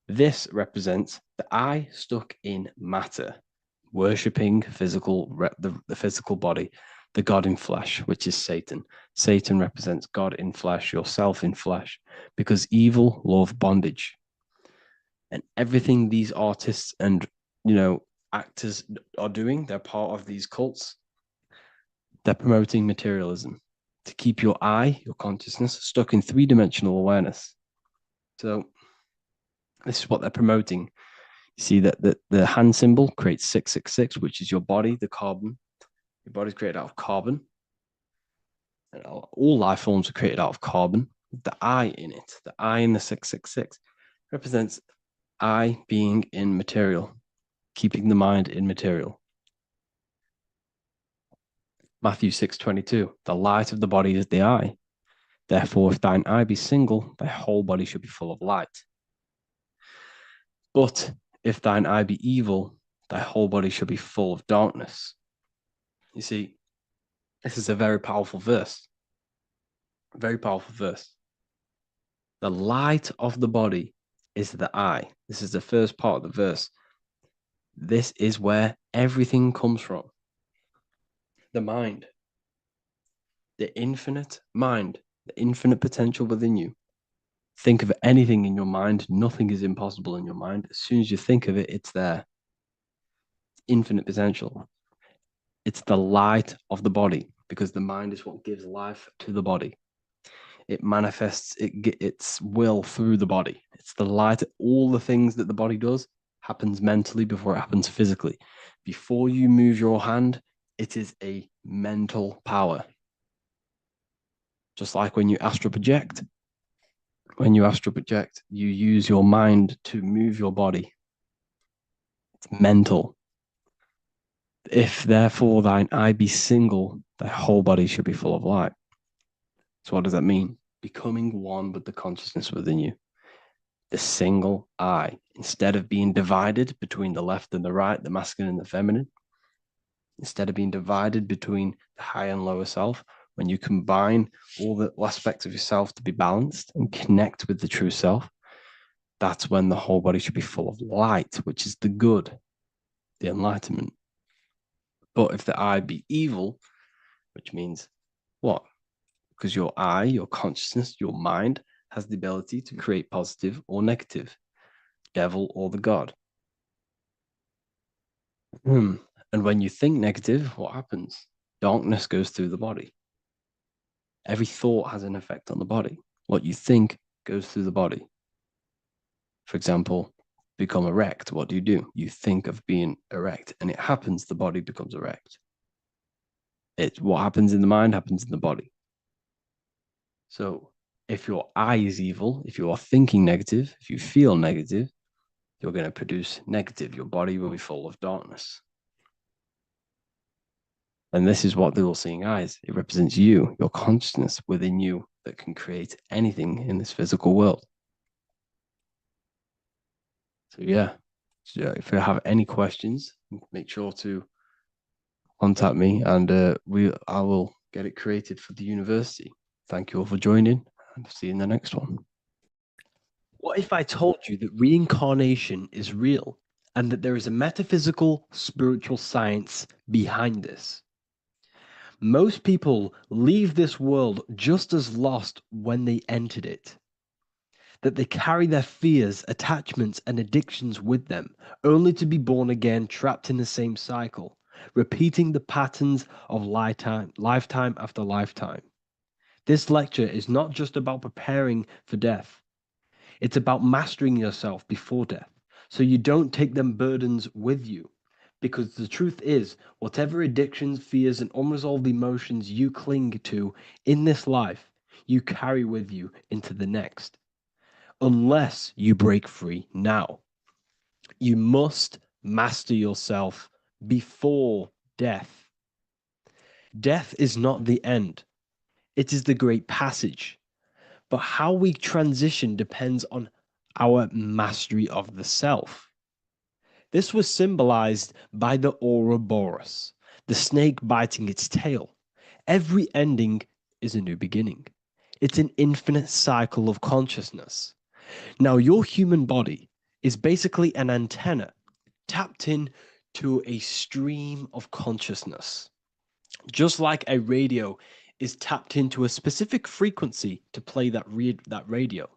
this represents the eye stuck in matter, worshipping the physical body, the God in flesh, which is Satan. Satan represents God in flesh, yourself in flesh, because evil love bondage. And everything these artists and actors are doing, they're part of these cults. They're promoting materialism to keep your eye, your consciousness, stuck in three-dimensional awareness. So this is what they're promoting. You see that the hand symbol creates 666, which is your body, the carbon. Your body's created out of carbon. And all life forms are created out of carbon. The I in it, the I in the 666, represents I being in material, keeping the mind in material. Matthew 6:22, the light of the body is the eye. Therefore, if thine eye be single, thy whole body should be full of light. But if thine eye be evil, thy whole body should be full of darkness. You see, this is a very powerful verse. Very powerful verse. The light of the body is the eye. This is the first part of the verse. This is where everything comes from. The mind. The infinite mind. The infinite potential within you. Think of anything in your mind. Nothing is impossible in your mind. As soon as you think of it, it's there. Infinite potential. It's the light of the body, because the mind is what gives life to the body. It manifests its will through the body. It's the light. All the things that the body does happens mentally before it happens physically. Before you move your hand, it is a mental power. Just like when you astral project. When you astral project, you use your mind to move your body. It's mental. If therefore thine eye be single, thy whole body should be full of light. So what does that mean? becoming one with the consciousness within you. The single I, instead of being divided between the left and the right, the masculine and the feminine, instead of being divided between the higher and lower self, when you combine all the aspects of yourself to be balanced and connect with the true self, that's when the whole body should be full of light, which is the good, the enlightenment. But if the I be evil, which means what? Because your I, your consciousness, your mind has the ability to create positive or negative, devil or the God. And when you think negative, what happens? Darkness goes through the body. Every thought has an effect on the body. What you think goes through the body. For example, become erect. What do? You think of being erect, and it happens, the body becomes erect. What happens in the mind happens in the body. So if your I is evil, if you are thinking negative, if you feel negative, you're going to produce negative. Your body will be full of darkness. And this is what the all-seeing eye is. It represents you, your consciousness within you that can create anything in this physical world. So yeah, if you have any questions, make sure to contact me, and I will get it created for the university. Thank you all for joining, and see you in the next one. What if I told you that reincarnation is real and that there is a metaphysical, spiritual science behind this? Most people leave this world just as lost when they entered it. That they carry their fears, attachments, and addictions with them, only to be born again, trapped in the same cycle, repeating the patterns of lifetime after lifetime. This lecture is not just about preparing for death. It's about mastering yourself before death, so you don't take them burdens with you. Because the truth is, whatever addictions, fears, and unresolved emotions you cling to in this life, you carry with you into the next. Unless you break free now. You must master yourself before death. Death is not the end. It is the great passage. But how we transition depends on our mastery of the self. This was symbolized by the Ouroboros, the snake biting its tail. Every ending is a new beginning. It's an infinite cycle of consciousness. Now, your human body is basically an antenna tapped in to a stream of consciousness. Just like a radio is tapped into a specific frequency to play that radio.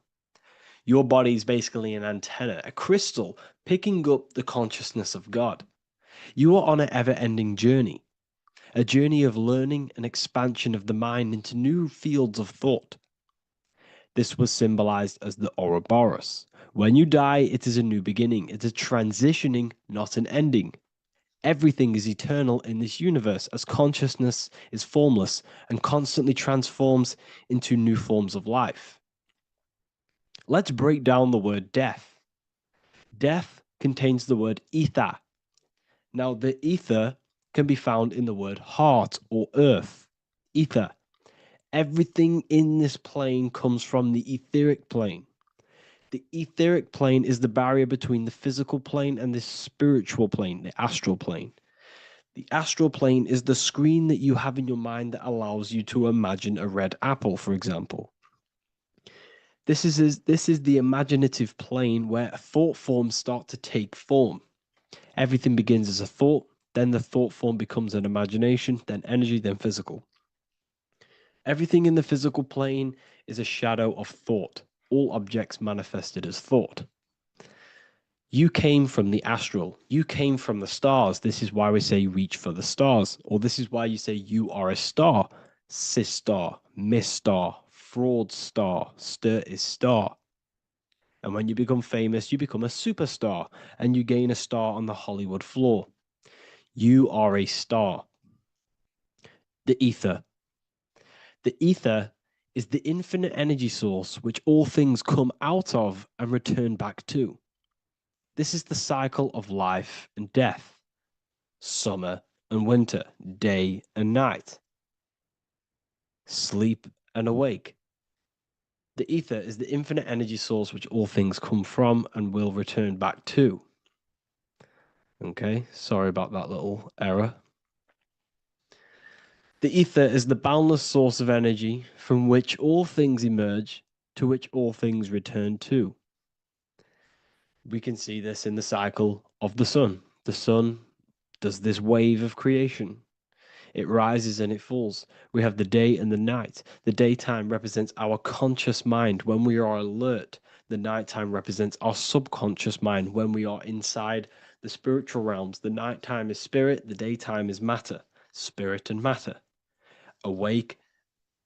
Your body is basically an antenna, a crystal picking up the consciousness of God. You are on an ever-ending journey, a journey of learning and expansion of the mind into new fields of thought. This was symbolized as the Ouroboros. When you die, it is a new beginning. It's a transitioning, not an ending. Everything is eternal in this universe, as consciousness is formless and constantly transforms into new forms of life. Let's break down the word death. Death contains the word ether. Now, the ether can be found in the word heart or earth. Ether. Everything in this plane comes from the etheric plane. The etheric plane is the barrier between the physical plane and the spiritual plane, the astral plane. The astral plane is the screen that you have in your mind that allows you to imagine a red apple, for example. This is the imaginative plane where thought forms start to take form. Everything begins as a thought, then the thought form becomes an imagination, then energy, then physical. Everything in the physical plane is a shadow of thought. All objects manifested as thought. You came from the astral. You came from the stars. This is why we say reach for the stars. Or this is why you say you are a star. Cis star, miss star, fraud star, stir is star. And when you become famous, you become a superstar and you gain a star on the Hollywood floor. You are a star. The ether. The ether is the infinite energy source which all things come out of and return back to. This is the cycle of life and death, summer and winter, day and night, sleep and awake. The ether is the infinite energy source which all things come from and will return back to. Okay, sorry about that little error. The ether is the boundless source of energy from which all things emerge, to which all things return to. We can see this in the cycle of the sun. The sun does this wave of creation. It rises and it falls. We have the day and the night. The daytime represents our conscious mind when we are alert. The nighttime represents our subconscious mind when we are inside the spiritual realms. The nighttime is spirit, the daytime is matter, spirit and matter, awake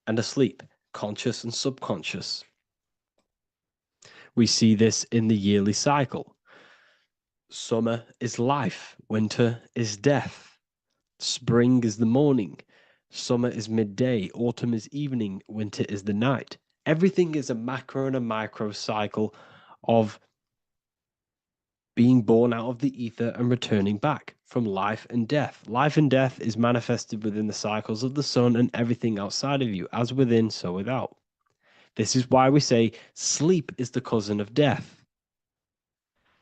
and asleep, conscious and subconscious. We see this in the yearly cycle. Summer is life, winter is death. Spring is the morning, summer is midday, autumn is evening, winter is the night. Everything is a macro and a micro cycle of being born out of the ether and returning back from life and death. Life and death is manifested within the cycles of the sun and everything outside of you, as within, so without. This is why we say sleep is the cousin of death.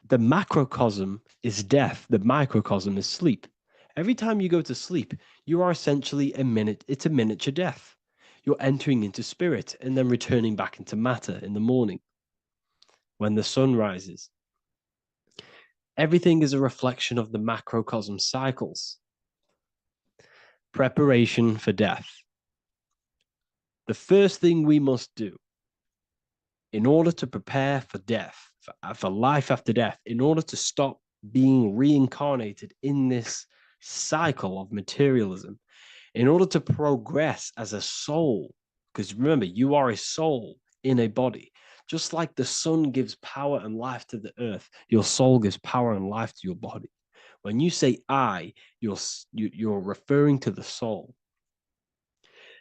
The macrocosm is death, the microcosm is sleep. Every time you go to sleep, you are essentially it's a miniature death. You're entering into spirit and then returning back into matter in the morning when the sun rises. Everything is a reflection of the macrocosm cycles. Preparation for death. The first thing we must do in order to prepare for death, for life after death, in order to stop being reincarnated in this cycle of materialism, in order to progress as a soul, because remember, you are a soul in a body. Just like the sun gives power and life to the earth, your soul gives power and life to your body. When you say I, you're referring to the soul.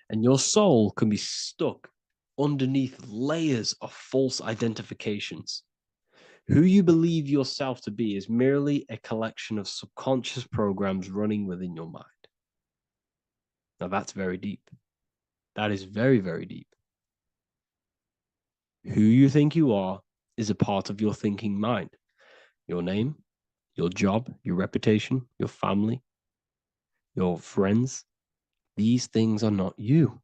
And your soul can be stuck underneath layers of false identifications. Who you believe yourself to be is merely a collection of subconscious programs running within your mind. Now that's very deep. That is very, very deep. Who you think you are is a part of your thinking mind. Your name, your job, your reputation, your family, your friends. These things are not you.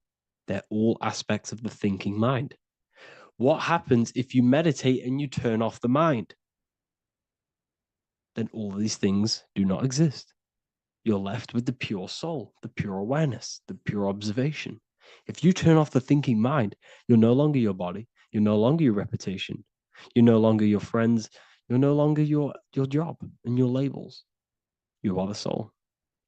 They're all aspects of the thinking mind. What happens if you meditate and you turn off the mind? Then all these things do not exist. You're left with the pure soul, the pure awareness, the pure observation. If you turn off the thinking mind, you're no longer your body, you're no longer your reputation, you're no longer your friends, you're no longer your job and your labels. You are the soul.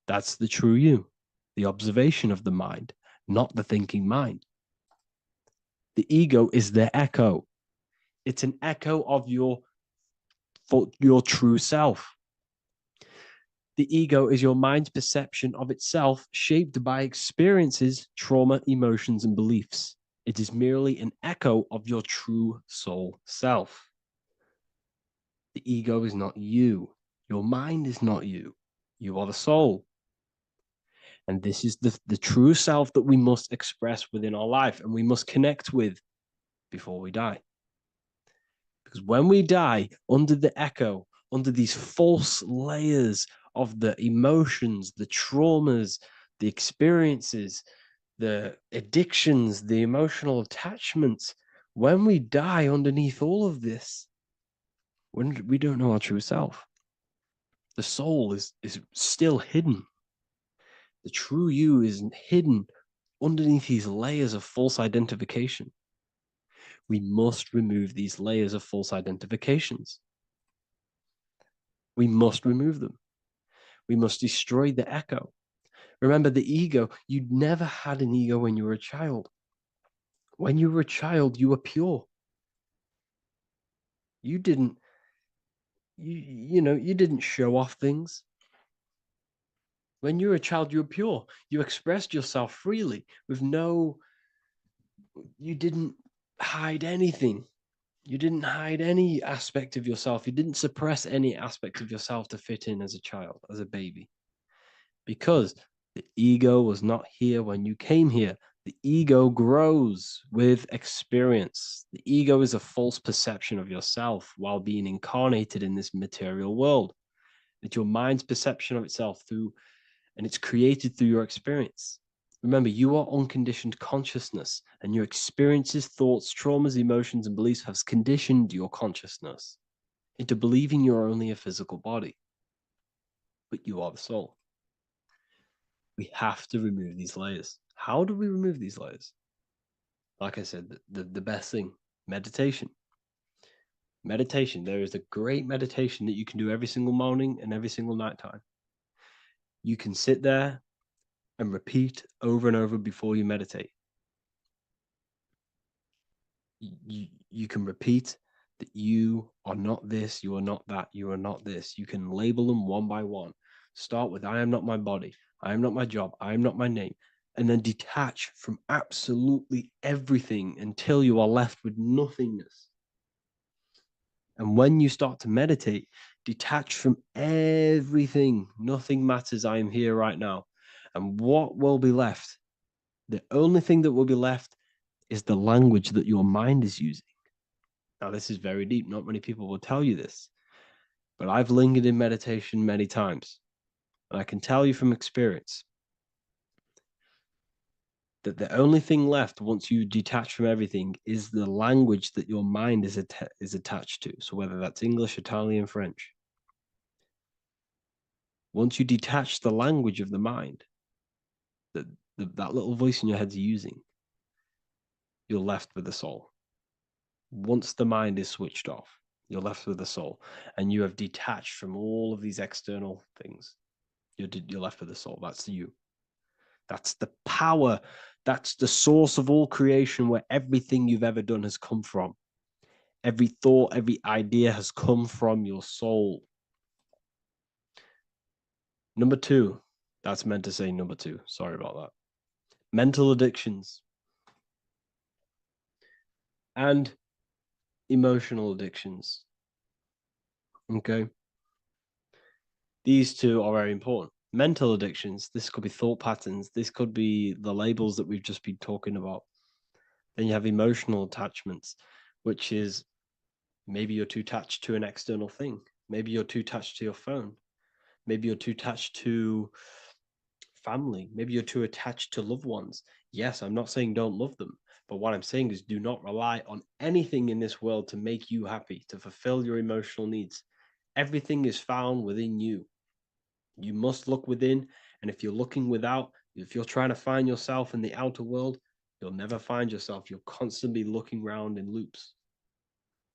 That's the true you, the observation of the mind, not the thinking mind. The ego is the echo. It's an echo of your true self. The ego is your mind's perception of itself shaped by experiences, trauma, emotions, and beliefs. It is merely an echo of your true soul self. The ego is not you. Your mind is not you. You are the soul. And this is the true self that we must express within our life and we must connect with before we die. Because when we die under the echo, under these false layers of the emotions, the traumas, the experiences, the addictions, the emotional attachments, when we die underneath all of this, when we don't know our true self, the soul is still hidden. The true you is hidden underneath these layers of false identification. We must remove these layers of false identifications. We must remove them. We must destroy the echo. Remember, the ego, you never had an ego when you were a child. When you were a child, you were pure. You didn't, you didn't show off things. When you were a child, you were pure. You expressed yourself freely with you didn't hide anything. You didn't hide any aspect of yourself. You didn't suppress any aspect of yourself to fit in as a child, as a baby. Because the ego was not here when you came here. The ego grows with experience. The ego is a false perception of yourself while being incarnated in this material world. It's your mind's perception of itself and it's created through your experience. Remember, you are unconditioned consciousness, and your experiences, thoughts, traumas, emotions, and beliefs have conditioned your consciousness into believing you're only a physical body, but you are the soul. We have to remove these layers. How do we remove these layers? Like I said, the best thing, meditation. Meditation. There is a great meditation that you can do every single morning and every single night time. You can sit there and repeat over and over before you meditate. You can repeat that you are not this, you are not that, you are not this. You can label them one by one. Start with, I am not my body, I am not my job, I am not my name, and then detach from absolutely everything until you are left with nothingness. And when you start to meditate, detach from everything. Nothing matters. I am here right now. And what will be left? The only thing that will be left is the language that your mind is using. Now, this is very deep. Not many people will tell you this, but I've lingered in meditation many times. And I can tell you from experience that the only thing left once you detach from everything is the language that your mind is attached to. So whether that's English, Italian, French. Once you detach the language of the mind that that little voice in your head's using, you're left with the soul. Once the mind is switched off, you're left with the soul, and you have detached from all of these external things. You're left with the soul. That's you. That's the power. That's the source of all creation, where everything you've ever done has come from. Every thought, every idea has come from your soul. Number two, that's meant to say number two. Sorry about that. Mental addictions and emotional addictions. Okay. These two are very important. Mental addictions, this could be thought patterns. This could be the labels that we've just been talking about. Then you have emotional attachments, which is maybe you're too attached to an external thing. Maybe you're too attached to your phone. Maybe you're too attached to family. Maybe you're too attached to loved ones. Yes, I'm not saying don't love them, but what I'm saying is do not rely on anything in this world to make you happy, to fulfill your emotional needs. Everything is found within you. You must look within, and if you're looking without, if you're trying to find yourself in the outer world, you'll never find yourself. You'll constantly be looking around in loops.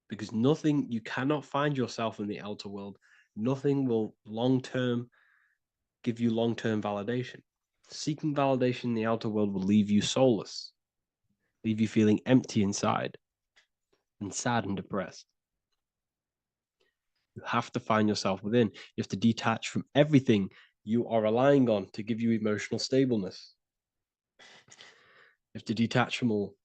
Because you cannot find yourself in the outer world. Nothing will give you long-term validation. Seeking validation in the outer world will leave you soulless, leave you feeling empty inside and sad and depressed. You have to find yourself within. You have to detach from everything you are relying on to give you emotional stableness. You have to detach from all.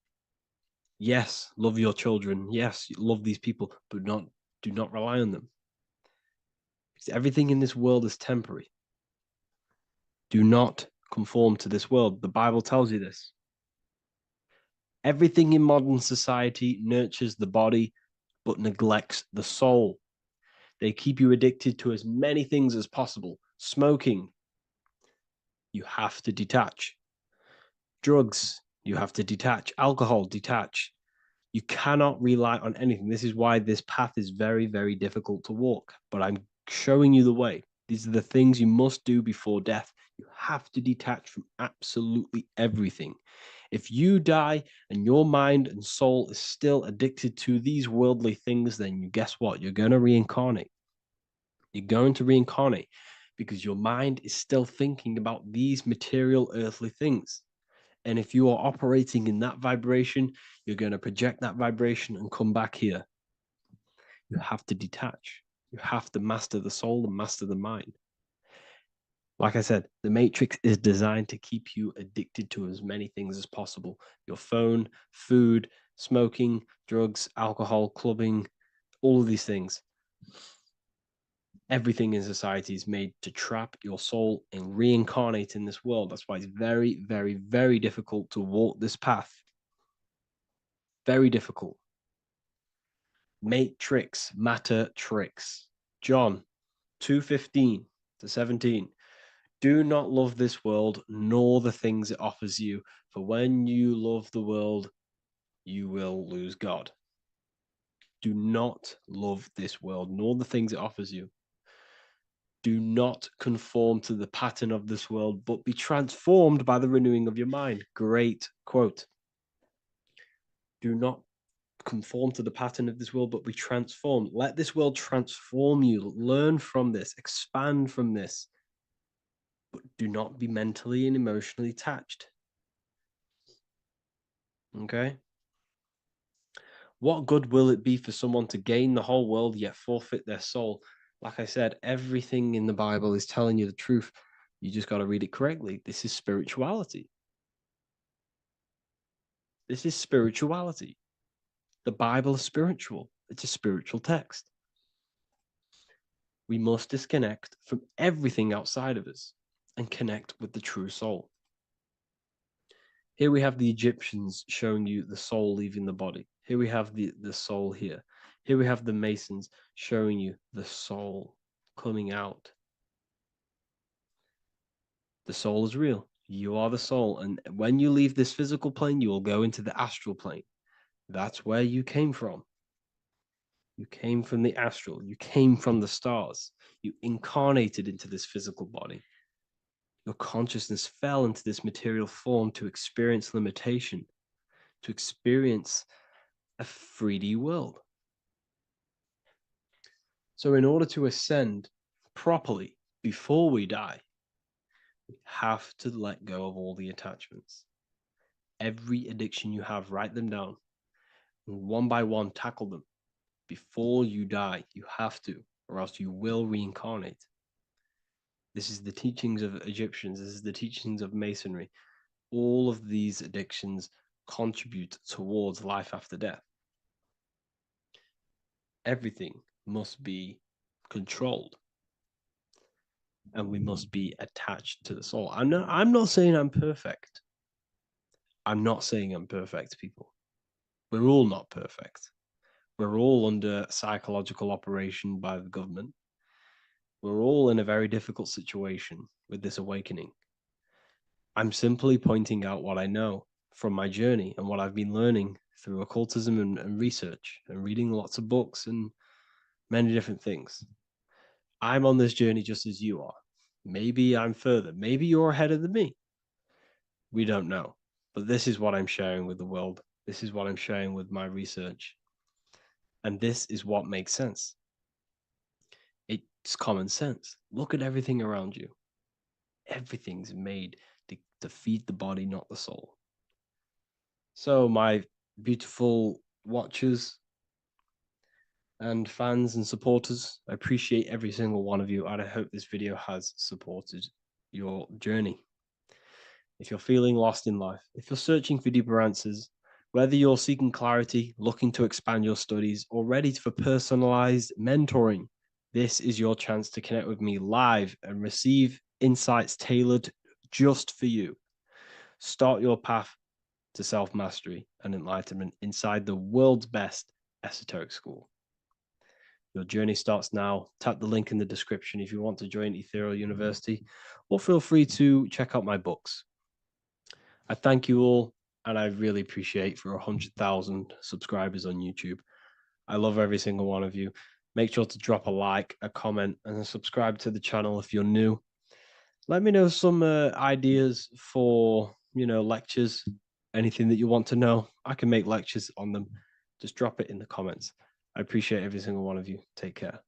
Yes, love your children. Yes, love these people, but do not rely on them. Because everything in this world is temporary. Do not conform to this world. The Bible tells you this. Everything in modern society nurtures the body, but neglects the soul. They keep you addicted to as many things as possible. Smoking, you have to detach. Drugs, you have to detach. Alcohol, detach. You cannot rely on anything. This is why this path is very, very difficult to walk. But I'm showing you the way. These are the things you must do before death. You have to detach from absolutely everything. If you die and your mind and soul is still addicted to these worldly things, then guess what? You're going to reincarnate. You're going to reincarnate because your mind is still thinking about these material earthly things. And if you are operating in that vibration, you're going to project that vibration and come back here. You have to detach. You have to master the soul and master the mind. Like I said, the matrix is designed to keep you addicted to as many things as possible. Your phone, food, smoking, drugs, alcohol, clubbing, all of these things. Everything in society is made to trap your soul and reincarnate in this world. That's why it's very, very, very difficult to walk this path. Very difficult. Matrix, matter tricks. John 2:15 to 17. Do not love this world, nor the things it offers you. For when you love the world, you will lose God. Do not love this world, nor the things it offers you. Do not conform to the pattern of this world, but be transformed by the renewing of your mind. Great quote. Do not conform to the pattern of this world, but be transformed. Let this world transform you. Learn from this, expand from this, but do not be mentally and emotionally attached. Okay? What good will it be for someone to gain the whole world yet forfeit their soul? Like I said, everything in the Bible is telling you the truth. You just got to read it correctly. This is spirituality. This is spirituality. The Bible is spiritual. It's a spiritual text. We must disconnect from everything outside of us and connect with the true soul. Here we have the Egyptians showing you the soul leaving the body. Here we have the soul here. Here we have the Masons showing you the soul coming out. The soul is real. You are the soul. And when you leave this physical plane, you will go into the astral plane. That's where you came from. You came from the astral. You came from the stars. You incarnated into this physical body. Your consciousness fell into this material form to experience limitation, to experience a 3D world. So in order to ascend properly before we die, we have to let go of all the attachments. Every addiction you have, write them down. And one by one, tackle them. Before you die, you have to, or else you will reincarnate. This is the teachings of Egyptians. This is the teachings of Masonry. All of these addictions contribute towards life after death. Everything must be controlled. And we must be attached to the soul. I'm not saying I'm perfect. I'm not saying I'm perfect, people. We're all not perfect. We're all under psychological operation by the government. We're all in a very difficult situation with this awakening. I'm simply pointing out what I know from my journey and what I've been learning through occultism and research and reading lots of books and many different things. I'm on this journey just as you are. Maybe I'm further. Maybe you're ahead of me. We don't know. But this is what I'm sharing with the world. This is what I'm sharing with my research. And this is what makes sense. It's common sense. Look at everything around you. Everything's made to feed the body, not the soul. So my beautiful watchers and fans and supporters, I appreciate every single one of you, and I hope this video has supported your journey. If you're feeling lost in life, if you're searching for deeper answers, whether you're seeking clarity, looking to expand your studies, or ready for personalized mentoring, this is your chance to connect with me live and receive insights tailored just for you. Start your path to self-mastery and enlightenment inside the world's best esoteric school. Your journey starts now. Tap the link in the description if you want to join Ethereal University, or feel free to check out my books. I thank you all, and I really appreciate for 100,000 subscribers on YouTube. I love every single one of you. Make sure to drop a like, a comment, and subscribe to the channel if you're new. Let me know some ideas for, lectures, anything that you want to know. I can make lectures on them. Just drop it in the comments. I appreciate every single one of you. Take care.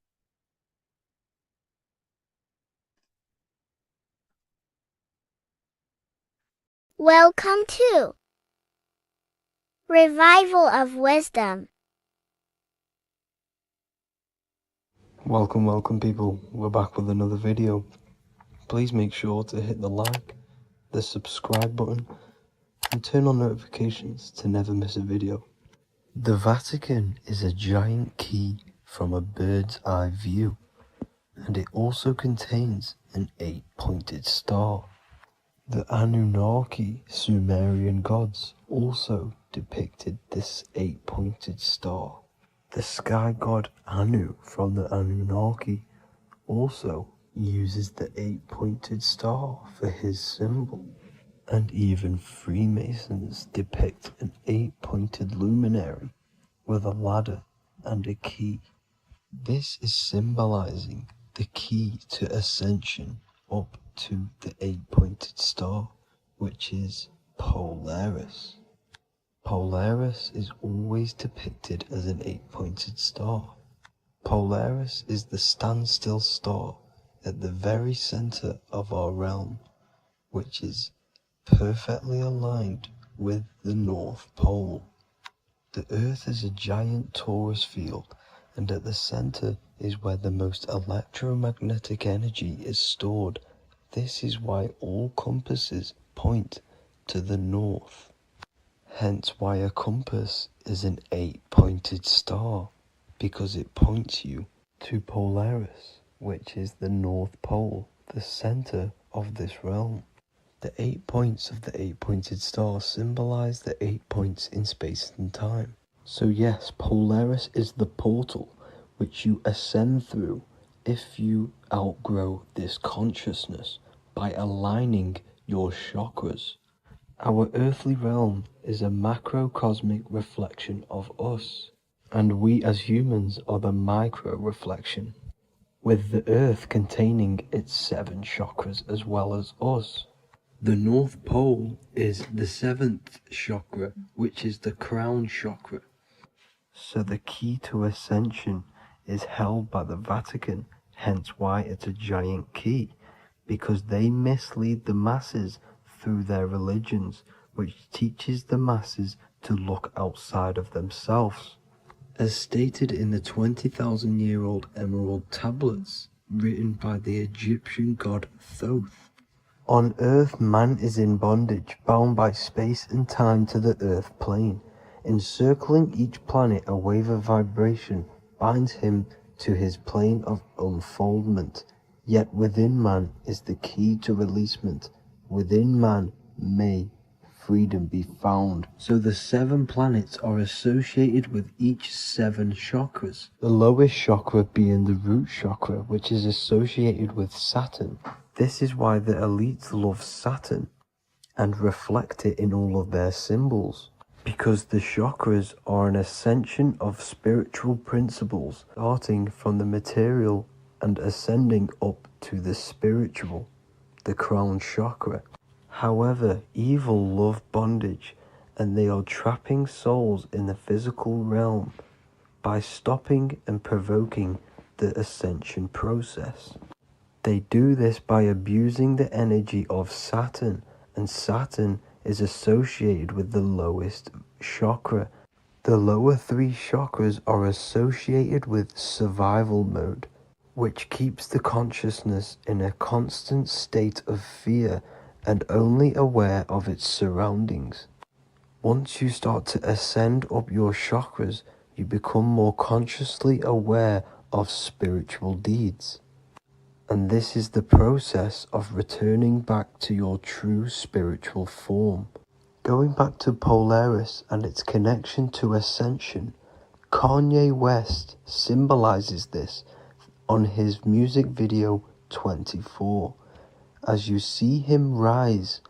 Welcome to Revival of Wisdom. Welcome people, we're back with another video. Please make sure to hit the like, the subscribe button, and turn on notifications to never miss a video. The Vatican is a giant key from a bird's eye view. and it also contains an 8-pointed star. The Anunnaki Sumerian gods also depicted this 8-pointed star. The sky god Anu from the Anunnaki also uses the 8-pointed star for his symbol. And even Freemasons depict an 8-pointed luminary with a ladder and a key. This is symbolizing the key to ascension up to the 8-pointed star, which is Polaris. Polaris is always depicted as an 8-pointed star. Polaris is the standstill star at the very center of our realm, which is perfectly aligned with the North Pole. The Earth is a giant torus field, and at the center is where the most electromagnetic energy is stored. This is why all compasses point to the north. Hence why a compass is an 8-pointed star, because it points you to Polaris, which is the North Pole, the center of this realm. The 8 points of the 8-pointed star symbolize the 8 points in space and time. So yes, Polaris is the portal which you ascend through if you outgrow this consciousness by aligning your chakras. Our earthly realm is a macrocosmic reflection of us, and we as humans are the micro reflection, with the earth containing its 7 chakras as well as us. The North Pole is the 7th chakra, which is the crown chakra. So the key to ascension is held by the Vatican, hence why it's a giant key, because they mislead the masses through their religions, which teaches the masses to look outside of themselves. As stated in the 20,000-year-old emerald tablets, written by the Egyptian god Thoth, on Earth, man is in bondage, bound by space and time to the Earth plane. Encircling each planet, a wave of vibration binds him to his plane of unfoldment. Yet within man is the key to releasement. Within man may freedom be found. So the 7 planets are associated with each 7 chakras. The lowest chakra being the root chakra, which is associated with Saturn. This is why the elites love Saturn and reflect it in all of their symbols, because the chakras are an ascension of spiritual principles, starting from the material and ascending up to the spiritual, the crown chakra. However, evil love bondage, and they are trapping souls in the physical realm by stopping and provoking the ascension process. They do this by abusing the energy of Saturn, and Saturn is associated with the lowest chakra. The lower 3 chakras are associated with survival mode, which keeps the consciousness in a constant state of fear and only aware of its surroundings. Once you start to ascend up your chakras, you become more consciously aware of spiritual deeds. And this is the process of returning back to your true spiritual form. Going back to Polaris and its connection to ascension, Kanye West symbolizes this on his music video 24. As you see him rise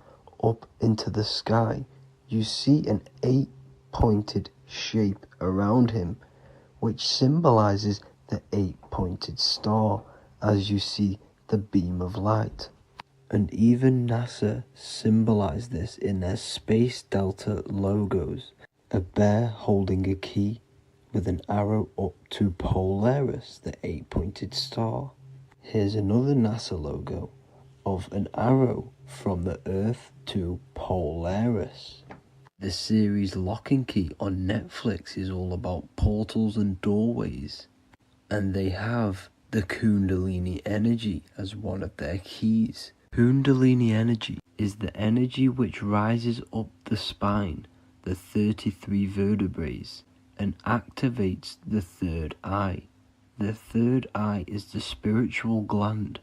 up into the sky, you see an 8-pointed shape around him, which symbolizes the 8-pointed star, as you see the beam of light. And even NASA symbolize this in their Space Delta logos, a bear holding a key with an arrow up to Polaris, the 8-pointed star. Here's another NASA logo of an arrow from the Earth to Polaris. The series Lock and Key on Netflix is all about portals and doorways, and they have the kundalini energy as one of their keys. Kundalini energy is the energy which rises up the spine, the 33 vertebrae, and activates the third eye, The third eye is the spiritual gland,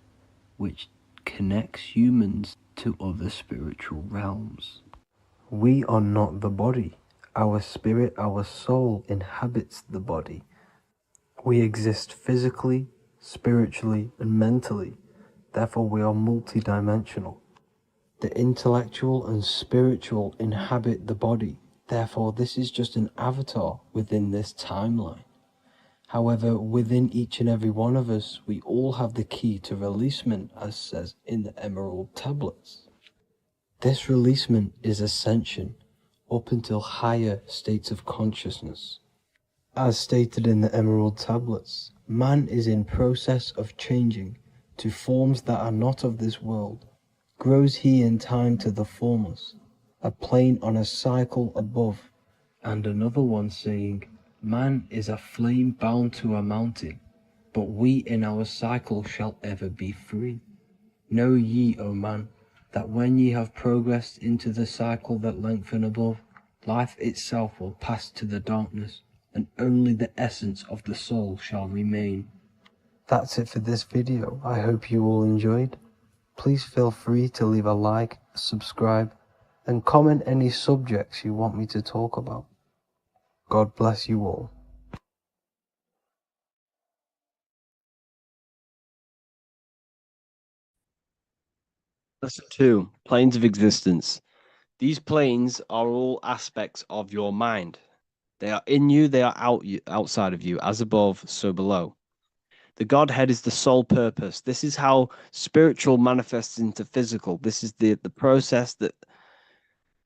which connects humans to other spiritual realms. We are not the body. Our spirit, our soul inhabits the body. We exist physically, spiritually, and mentally. Therefore, we are multidimensional. The intellectual and spiritual inhabit the body. Therefore, this is just an avatar within this timeline. However, within each and every one of us, we all have the key to releasement, as says in the Emerald Tablets. This releasement is ascension, up until higher states of consciousness. As stated in the Emerald Tablets, man is in process of changing to forms that are not of this world. Grows he in time to the formless, a plane on a cycle above, and another one saying, man is a flame bound to a mountain, but we in our cycle shall ever be free. Know ye, O man, that when ye have progressed into the cycle that lengthen above, life itself will pass to the darkness, and only the essence of the soul shall remain. That's it for this video. I hope you all enjoyed. Please feel free to leave a like, subscribe, and comment any subjects you want me to talk about. God bless you all. Lesson 2, planes of existence. These planes are all aspects of your mind. They are in you, they are outside of you, as above, so below. The Godhead is the sole purpose. This is how spiritual manifests into physical. This is the process that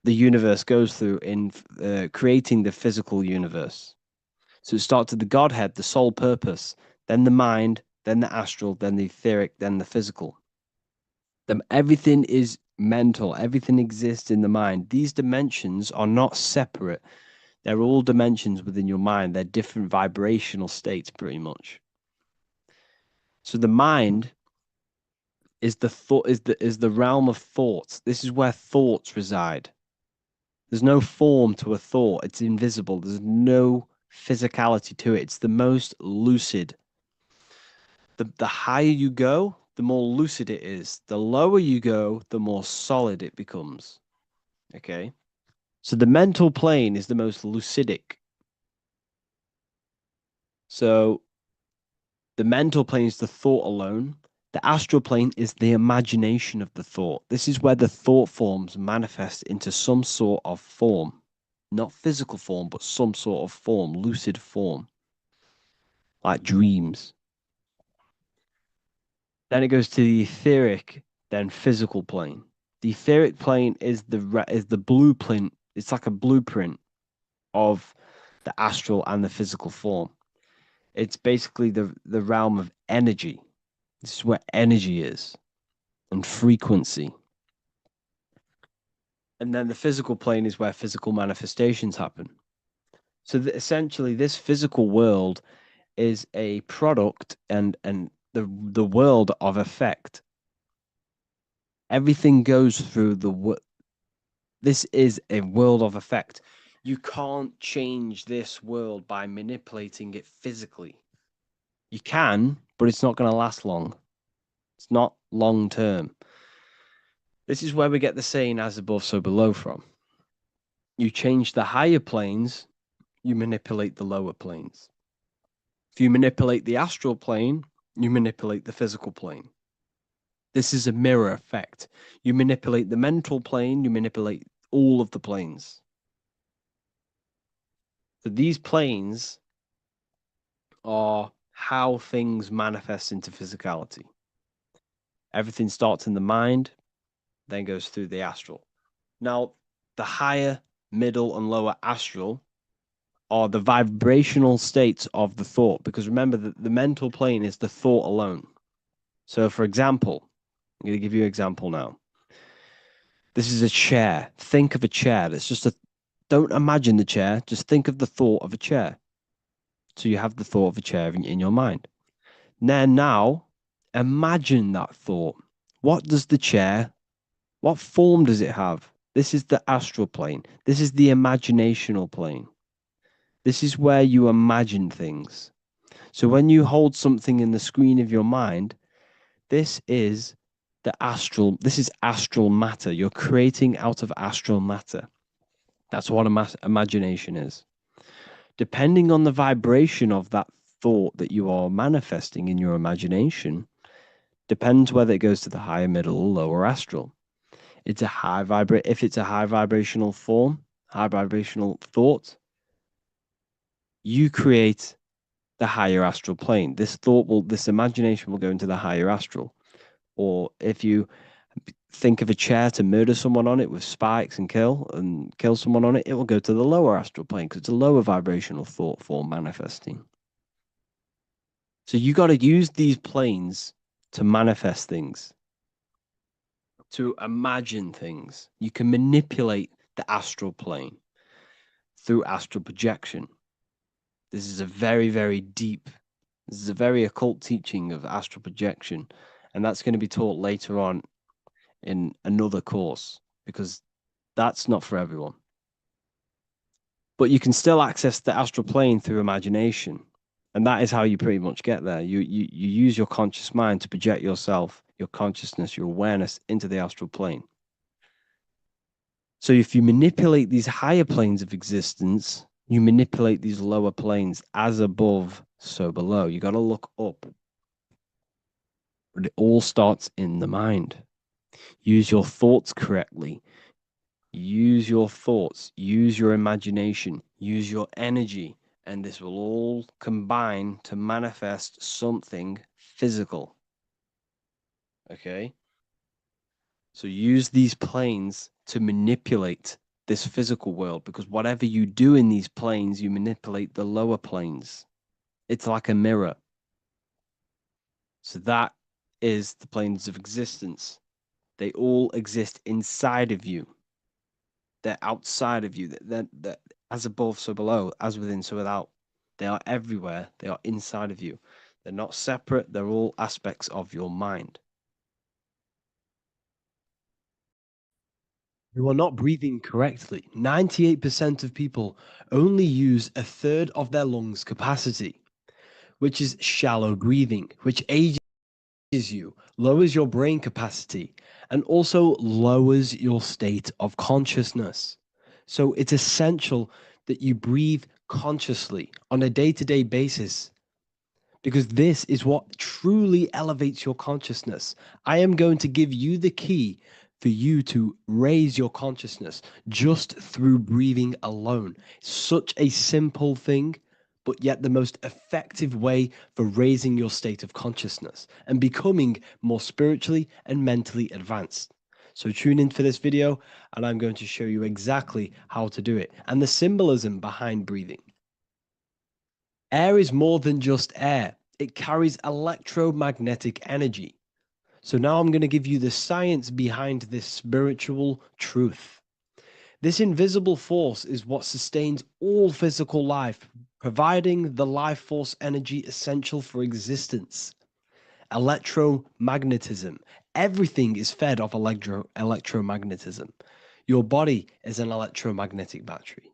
the universe goes through in creating the physical universe. So it starts with the Godhead, the sole purpose, then the mind, then the astral, then the etheric, then the physical. Then everything is mental. Everything exists in the mind. These dimensions are not separate. They're all dimensions within your mind. They're different vibrational states, pretty much. So the mind is the realm of thoughts. This is where thoughts reside. There's no form to a thought. It's invisible. There's no physicality to it. It's the most lucid. The higher you go, the more lucid it is. The lower you go, the more solid it becomes. Okay? So the mental plane is the most lucidic. So the mental plane is the thought alone. The astral plane is the imagination of the thought. This is where the thought forms manifest into some sort of form. Not physical form, but some sort of form, lucid form. Like dreams. Then it goes to the etheric, then physical plane. The etheric plane is the blueprint. It's like a blueprint of the astral and the physical form. It's basically the realm of energy. This is where energy is and frequency. And then the physical plane is where physical manifestations happen. So essentially, this physical world is a product and the world of effect. Everything goes through this is a world of effect. You can't change this world by manipulating it physically. You can, but it's not going to last long. It's not long term. This is where we get the saying as above, so below from. You change the higher planes, you manipulate the lower planes. If you manipulate the astral plane, you manipulate the physical plane. This is a mirror effect. You manipulate the mental plane, you manipulate all of the planes. So these planes are how things manifest into physicality. Everything starts in the mind, then goes through the astral. Now, the higher, middle, and lower astral are the vibrational states of the thought, because remember that the mental plane is the thought alone. So, for example, I'm going to give you an example now. This is a chair. Think of a chair. It's just don't imagine the chair. Just think of the thought of a chair. So you have the thought of a chair in your mind. Then now, imagine that thought. What form does it have? This is the astral plane. This is the imaginational plane. This is where you imagine things. So when you hold something in the screen of your mind, this is astral matter. You're creating out of astral matter. That's what imagination is. Depending on the vibration of that thought that you are manifesting in your imagination, depends whether it goes to the higher, middle, or lower astral. If it's a high vibrational form, high vibrational thought, you create the higher astral plane. This imagination will go into the higher astral. Or if you think of a chair to murder someone on it with spikes and kill someone on it, it will go to the lower astral plane because it's a lower vibrational thought form manifesting. So you got to use these planes to manifest things, to imagine things. You can manipulate the astral plane through astral projection. This is a very, very deep, this is a very occult teaching of astral projection. And that's going to be taught later on in another course because that's not for everyone. But you can still access the astral plane through imagination. And that is how you pretty much get there. You use your conscious mind to project yourself, your consciousness, your awareness into the astral plane. So if you manipulate these higher planes of existence, you manipulate these lower planes. As above, so below. You got to look up. But it all starts in the mind. Use your thoughts correctly. Use your thoughts. Use your imagination. Use your energy. And this will all combine to manifest something physical. Okay? So use these planes to manipulate this physical world, because whatever you do in these planes, you manipulate the lower planes. It's like a mirror. So that is the planes of existence. They all exist inside of you. They're outside of you. They're as above, so below, as within, so without. They are everywhere. They are inside of you. They're not separate. They're all aspects of your mind. You are not breathing correctly. 98% of people only use a third of their lungs capacity, which is shallow breathing, which ages you, lowers your brain capacity, and also lowers your state of consciousness. So it's essential that you breathe consciously on a day-to-day basis, because this is what truly elevates your consciousness. I am going to give you the key for you to raise your consciousness just through breathing alone. Such a simple thing, but yet the most effective way for raising your state of consciousness and becoming more spiritually and mentally advanced. So tune in for this video, and I'm going to show you exactly how to do it and the symbolism behind breathing. Air is more than just air. It carries electromagnetic energy. So now I'm going to give you the science behind this spiritual truth. This invisible force is what sustains all physical life, providing the life force energy essential for existence. Electromagnetism. Everything is fed off electromagnetism. Your body is an electromagnetic battery.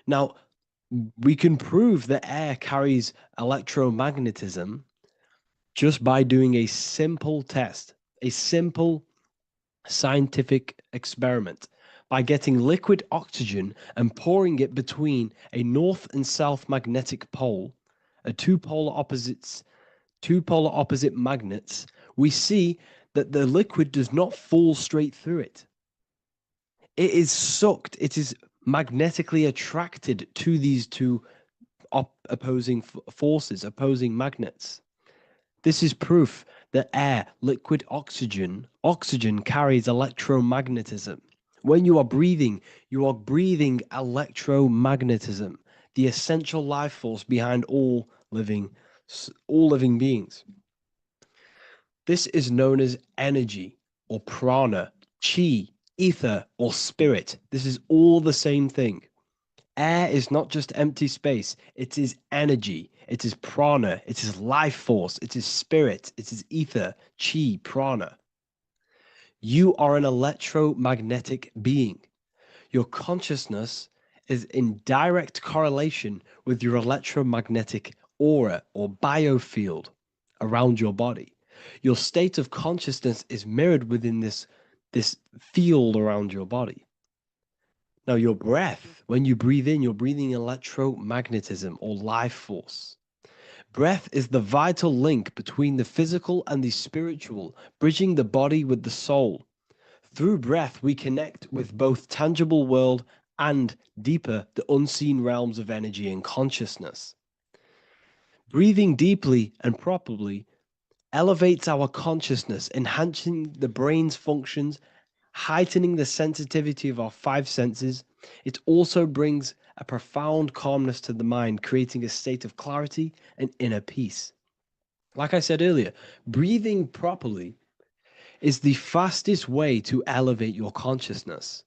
Now, we can prove that air carries electromagnetism just by doing a simple test, a simple scientific experiment, by getting liquid oxygen and pouring it between a north and south magnetic pole, two polar opposite magnets. We see that the liquid does not fall straight through it. It is sucked. It is magnetically attracted to these two opposing forces, opposing magnets. This is proof that air, liquid oxygen carries electromagnetism. When you are breathing electromagnetism, the essential life force behind all living beings. This is known as energy or prana, chi, ether, or spirit. This is all the same thing. Air is not just empty space. It is energy. It is prana. It is life force. It is spirit. It is ether, chi, prana. You are an electromagnetic being. Your consciousness is in direct correlation with your electromagnetic aura or biofield around your body. Your state of consciousness is mirrored within this field around your body. Now, your breath, when you breathe in, you're breathing electromagnetism or life force. Breath is the vital link between the physical and the spiritual, bridging the body with the soul. Through breath, we connect with both tangible world and deeper, the unseen realms of energy and consciousness. Breathing deeply and properly elevates our consciousness, enhancing the brain's functions, heightening the sensitivity of our five senses. It also brings a profound calmness to the mind, creating a state of clarity and inner peace. Like I said earlier, breathing properly is the fastest way to elevate your consciousness.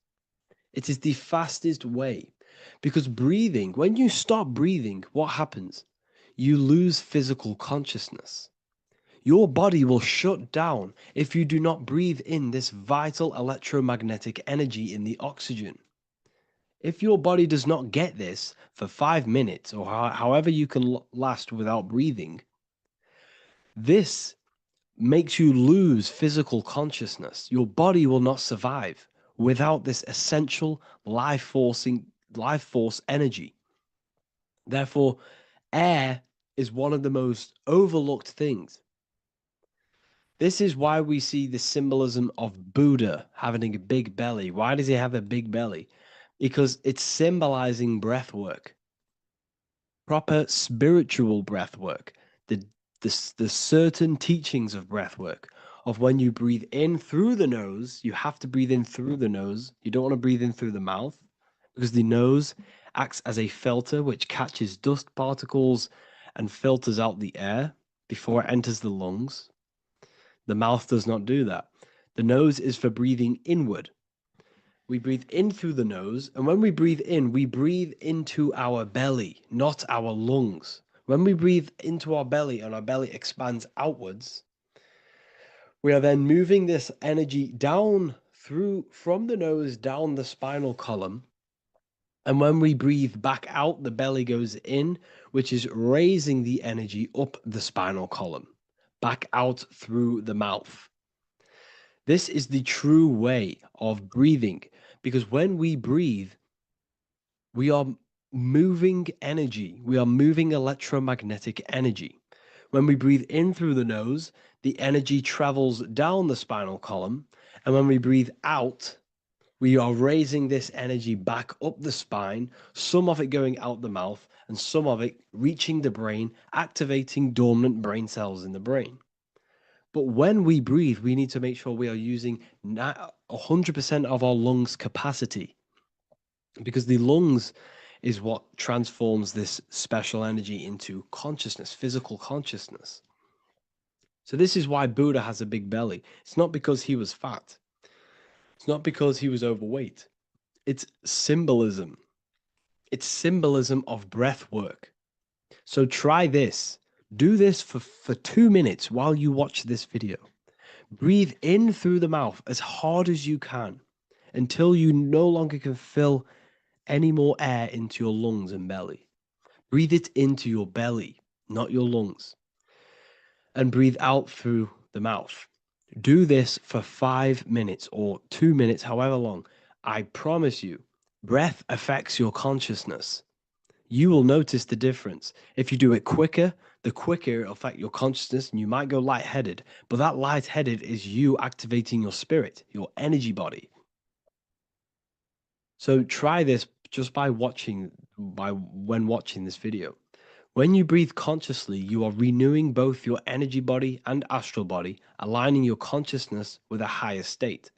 It is the fastest way because breathing, when you stop breathing, what happens? You lose physical consciousness. Your body will shut down if you do not breathe in this vital electromagnetic energy in the oxygen. If your body does not get this for 5 minutes or however you can last without breathing, this makes you lose physical consciousness. Your body will not survive without this essential life force energy. Therefore, air is one of the most overlooked things. This is why we see the symbolism of Buddha having a big belly. Why does he have a big belly? Because it's symbolizing breath work, proper spiritual breath work, the certain teachings of breath work, of when you breathe in through the nose, you have to breathe in through the nose. You don't want to breathe in through the mouth because the nose acts as a filter which catches dust particles and filters out the air before it enters the lungs. The mouth does not do that. The nose is for breathing inward. We breathe in through the nose, and when we breathe in, we breathe into our belly, not our lungs. When we breathe into our belly and our belly expands outwards, we are then moving this energy down from the nose down the spinal column. And when we breathe back out, the belly goes in, which is raising the energy up the spinal column, back out through the mouth. This is the true way of breathing, because when we breathe, we are moving energy. We are moving electromagnetic energy. When we breathe in through the nose, the energy travels down the spinal column. And when we breathe out, we are raising this energy back up the spine, some of it going out the mouth and some of it reaching the brain, activating dormant brain cells in the brain. But when we breathe, we need to make sure we are using 100% of our lungs' capacity, because the lungs is what transforms this special energy into consciousness, physical consciousness. So this is why Buddha has a big belly. It's not because he was fat. It's not because he was overweight. It's symbolism. It's symbolism of breath work. So try this. Do this for 2 minutes while you watch this video. Breathe in through the mouth as hard as you can until you no longer can fill any more air into your lungs and belly. Breathe it into your belly, not your lungs. And breathe out through the mouth. Do this for 5 minutes or 2 minutes, however long. I promise you, breath affects your consciousness. You will notice the difference. If you do it quicker, the quicker it'll affect your consciousness and you might go lightheaded. But that lightheaded is you activating your spirit, your energy body. So try this just when watching this video. When you breathe consciously, you are renewing both your energy body and astral body, aligning your consciousness with a higher state.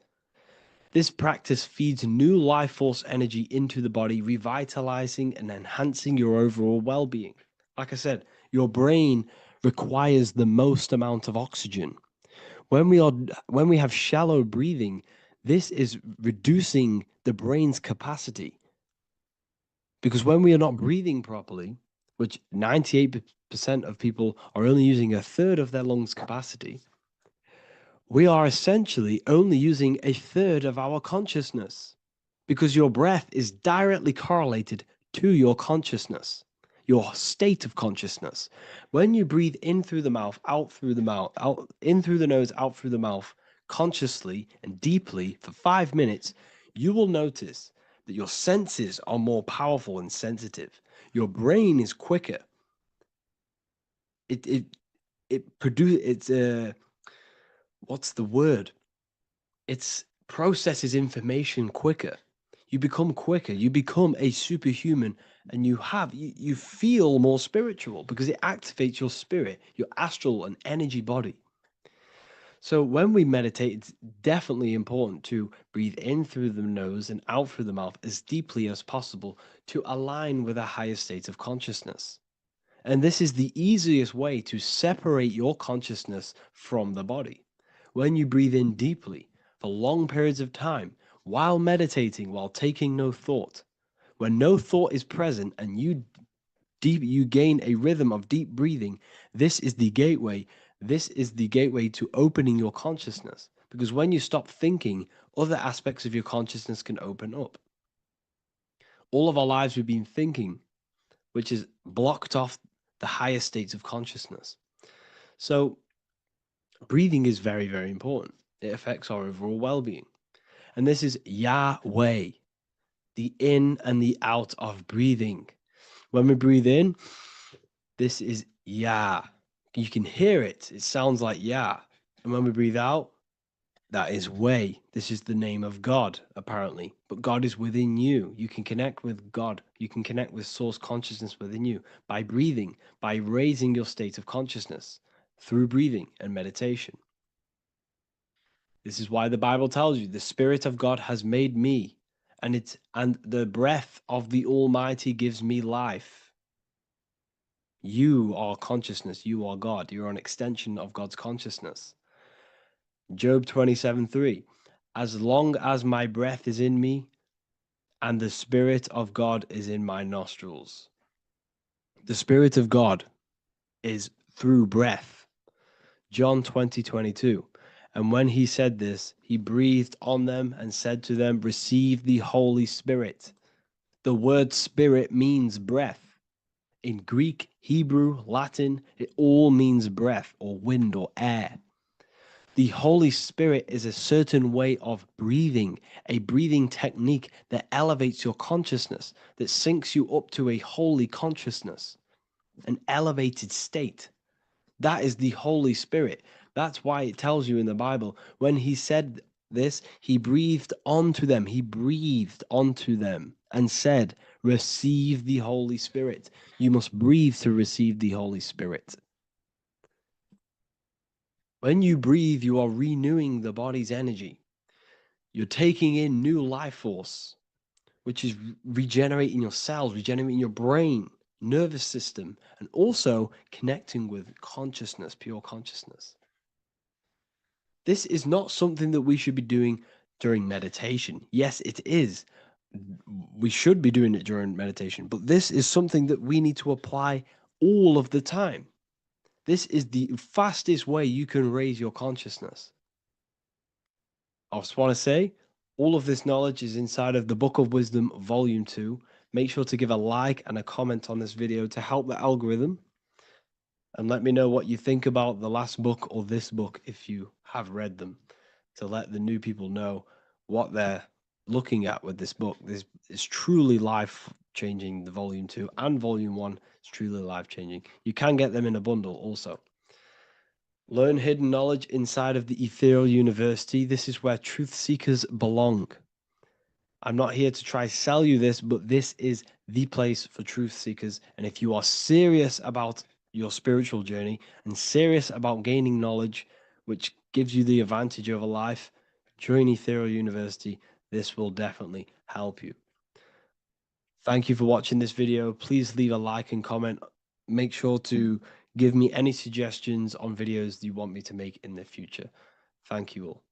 This practice feeds new life force energy into the body, revitalizing and enhancing your overall well-being. Like I said, your brain requires the most amount of oxygen. When we have shallow breathing, this is reducing the brain's capacity. Because when we are not breathing properly, which 98% of people are only using a third of their lungs' capacity, we are essentially only using a third of our consciousness, because your breath is directly correlated to your consciousness. your state of consciousness. When you breathe in through the mouth, out through the mouth, out in through the nose, out through the mouth, consciously and deeply for 5 minutes, you will notice that your senses are more powerful and sensitive. Your brain is quicker. What's the word? It processes information quicker. You become quicker. You become a superhuman, and you feel more spiritual because it activates your spirit, your astral and energy body. So when we meditate, it's definitely important to breathe in through the nose and out through the mouth as deeply as possible to align with a higher state of consciousness. And this is the easiest way to separate your consciousness from the body. When you breathe in deeply for long periods of time, while meditating, while taking no thought, when no thought is present and you gain a rhythm of deep breathing, this is the gateway. This is the gateway to opening your consciousness. Because when you stop thinking, other aspects of your consciousness can open up. All of our lives we've been thinking, which has blocked off the higher states of consciousness. So breathing is very, very important. It affects our overall well-being. And this is Yahweh, the in and the out of breathing. When we breathe in, this is Yah. You can hear it. It sounds like Yah. And when we breathe out, that is Way. This is the name of God, apparently. But God is within you. You can connect with God. You can connect with source consciousness within you by breathing, by raising your state of consciousness through breathing and meditation. This is why the Bible tells you the Spirit of God has made me, and the breath of the Almighty gives me life. You are consciousness. You are God. You're an extension of God's consciousness. Job 27:3. As long as my breath is in me and the Spirit of God is in my nostrils. The Spirit of God is through breath. John 20:22. And when he said this, he breathed on them and said to them, receive the Holy Spirit. The word spirit means breath. In Greek, Hebrew, Latin, it all means breath or wind or air. The Holy Spirit is a certain way of breathing, a breathing technique that elevates your consciousness, that syncs you up to a holy consciousness, an elevated state. That is the Holy Spirit. That's why it tells you in the Bible, when he said this, he breathed onto them. He breathed onto them and said, receive the Holy Spirit. You must breathe to receive the Holy Spirit. When you breathe, you are renewing the body's energy. You're taking in new life force, which is regenerating your cells, regenerating your brain, nervous system, and also connecting with consciousness, pure consciousness. This is not something that we should be doing during meditation. Yes, it is. We should be doing it during meditation, but this is something that we need to apply all of the time. This is the fastest way you can raise your consciousness. I just want to say, all of this knowledge is inside of the Book of Wisdom, Volume 2. Make sure to give a like and a comment on this video to help the algorithm. And let me know what you think about the last book or this book if you have read them, to let the new people know what they're looking at with this book. This is truly life-changing, the Volume 2 and Volume 1 is truly life-changing. You can get them in a bundle also. Learn hidden knowledge inside of the Ethereal University. This is where truth seekers belong. I'm not here to try sell you this, but this is the place for truth seekers. And if you are serious about your spiritual journey and serious about gaining knowledge, which gives you the advantage over life, join Ethereal University. This will definitely help you. Thank you for watching this video. Please leave a like and comment. Make sure to give me any suggestions on videos you want me to make in the future. Thank you all.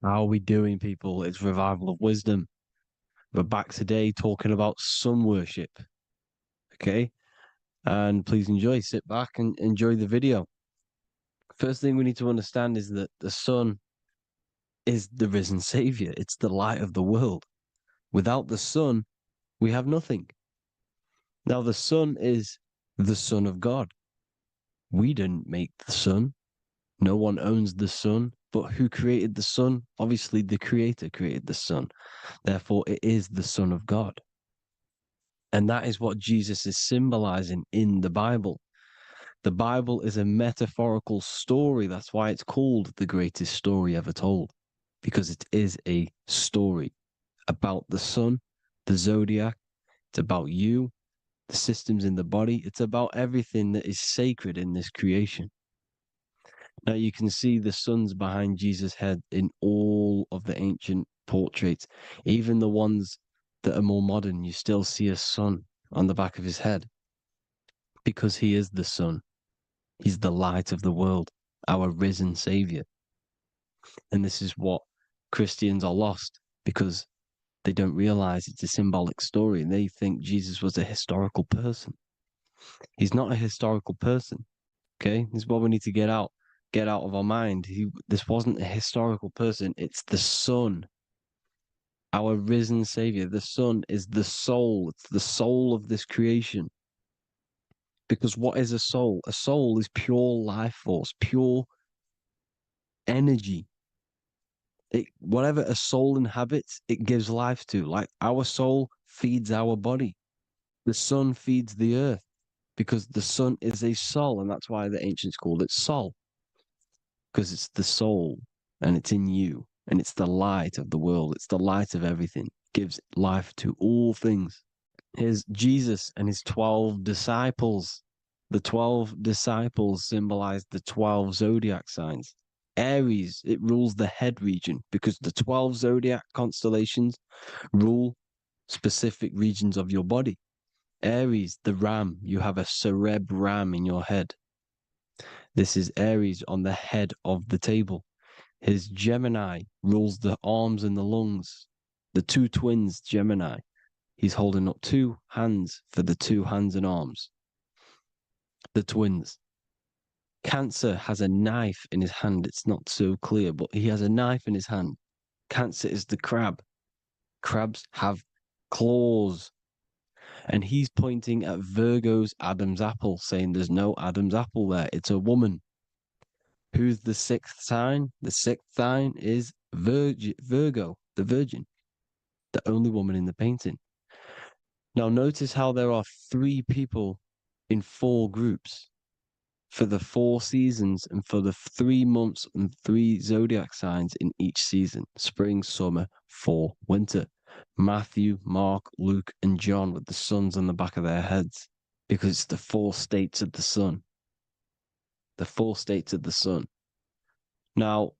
How are we doing, people? It's Revival of Wisdom. We're back today talking about sun worship. Okay? And please enjoy. Sit back and enjoy the video. First thing we need to understand is that the sun is the risen savior. It's the light of the world. Without the sun, we have nothing. Now, the sun is the Son of God. We didn't make the sun. No one owns the sun. But who created the sun? Obviously, the Creator created the sun. Therefore, it is the Son of God. And that is what Jesus is symbolizing in the Bible. The Bible is a metaphorical story. That's why it's called the greatest story ever told, because it is a story about the sun, the zodiac. It's about you, the systems in the body. It's about everything that is sacred in this creation. Now you can see the suns behind Jesus' head in all of the ancient portraits, even the ones that are more modern. You still see a sun on the back of his head because he is the sun. He's the light of the world, our risen savior. And this is what Christians are lost because they don't realize it's a symbolic story and they think Jesus was a historical person. He's not a historical person. Okay, this is what we need to get out of our mind. This wasn't a historical person. It's the Son, our risen Savior. The Son is the soul. It's the soul of this creation. Because what is a soul? A soul is pure life force, pure energy. Whatever a soul inhabits, it gives life to. Like our soul feeds our body. The sun feeds the earth because the sun is a soul, and that's why the ancients called it Sol. Because it's the soul and it's in you and it's the light of the world. It's the light of everything. It gives life to all things. Here's Jesus and his 12 disciples. The 12 disciples symbolize the 12 zodiac signs. Aries, it rules the head region because the 12 zodiac constellations rule specific regions of your body. Aries, the ram, you have a cerebrum in your head. This is Aries on the head of the table. His Gemini rules the arms and the lungs. The two twins, Gemini. He's holding up two hands for the two hands and arms. The twins. Cancer has a knife in his hand. It's not so clear, but he has a knife in his hand. Cancer is the crab. Crabs have claws. And he's pointing at Virgo's Adam's apple, saying there's no Adam's apple there. It's a woman. Who's the sixth sign? The sixth sign is Virgo, the Virgin, the only woman in the painting. Now notice how there are 3 people in 4 groups for the 4 seasons and for the 3 months and 3 zodiac signs in each season: spring, summer, fall, winter. Matthew, Mark, Luke, and John with the suns on the back of their heads, because it's the 4 states of the sun. The 4 states of the sun. Now,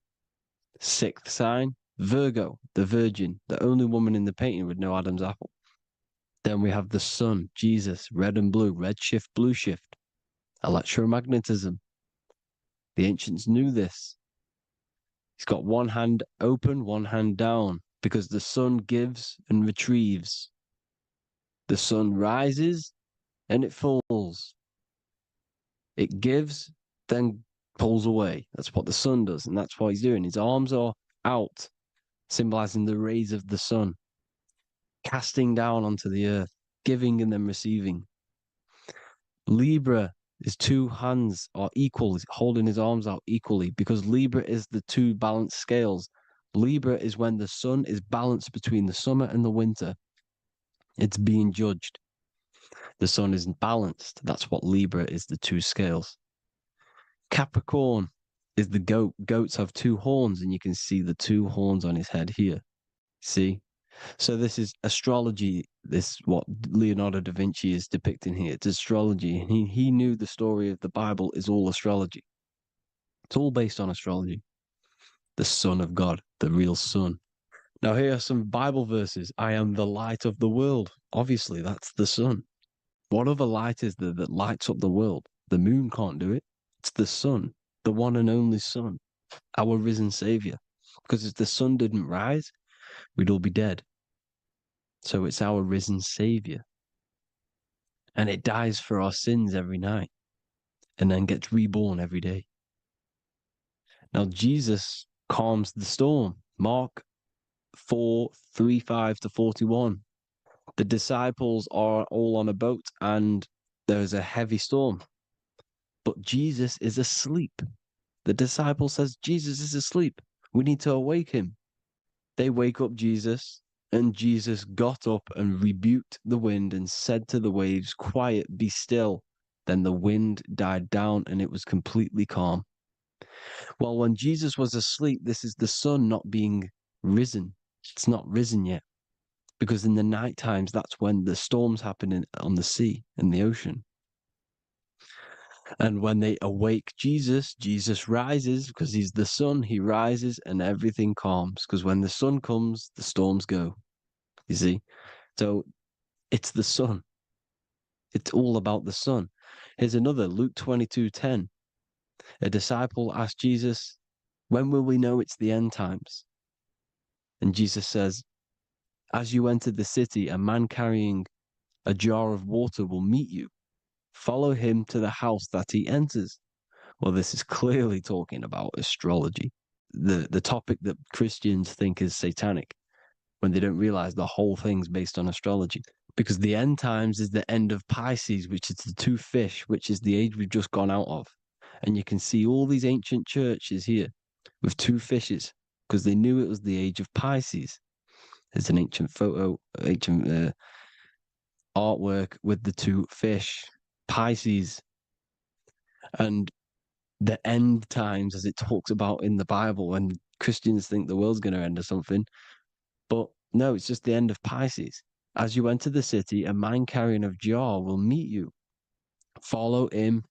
6th sign, Virgo, the Virgin, the only woman in the painting with no Adam's apple. Then we have the sun, Jesus, red and blue, red shift, blue shift. Electromagnetism. The ancients knew this. He's got one hand open, one hand down, because the sun gives and retrieves. The sun rises and it falls. It gives, then pulls away. That's what the sun does, and that's what he's doing. His arms are out, symbolizing the rays of the sun, casting down onto the earth, giving and then receiving. Libra, his 2 hands are equal, he's holding his arms out equally, because Libra is the 2 balanced scales. Libra is when the sun is balanced between the summer and the winter. It's being judged. The sun isn't balanced. That's what Libra is, the 2 scales. Capricorn is the goat. Goats have 2 horns, and you can see the 2 horns on his head here. See? So this is astrology. This what Leonardo da Vinci is depicting here. It's astrology. And he knew the story of the Bible is all astrology. It's all based on astrology. The Son of God, the real sun. Now here are some Bible verses. I am the light of the world. Obviously, that's the sun. What other light is there that lights up the world? The moon can't do it. It's the sun, the one and only sun, our risen savior. Because if the sun didn't rise, we'd all be dead. So it's our risen Savior. And it dies for our sins every night and then gets reborn every day. Now, Jesus calms the storm. Mark 4:35-41. The disciples are all on a boat and there's a heavy storm. But Jesus is asleep. The disciple says, Jesus is asleep. We need to awake him. They wake up Jesus, and Jesus got up and rebuked the wind and said to the waves, quiet, be still. Then the wind died down and it was completely calm. Well, when Jesus was asleep, this is the sun not being risen. It's not risen yet. Because in the night times, that's when the storms happen on the sea, in the ocean. And when they awake Jesus, Jesus rises because he's the sun. He rises and everything calms. Because when the sun comes, the storms go. You see? So it's the sun. It's all about the sun. Here's another, Luke 22:10. A disciple asked Jesus, when will we know it's the end times? And Jesus says, as you enter the city, a man carrying a jar of water will meet you. Follow him to the house that he enters. Well, this is clearly talking about astrology, the topic that Christians think is satanic, when they don't realize the whole thing's based on astrology. Because the end times is the end of Pisces, which is the two fish, which is the age we've just gone out of. And you can see all these ancient churches here with two fishes, because they knew it was the age of Pisces. There's an ancient photo, ancient artwork with the two fish, Pisces. And the end times, as it talks about in the Bible, and Christians think the world's going to end or something. But no, it's just the end of Pisces. As you enter the city, a man carrying a jar will meet you. Follow him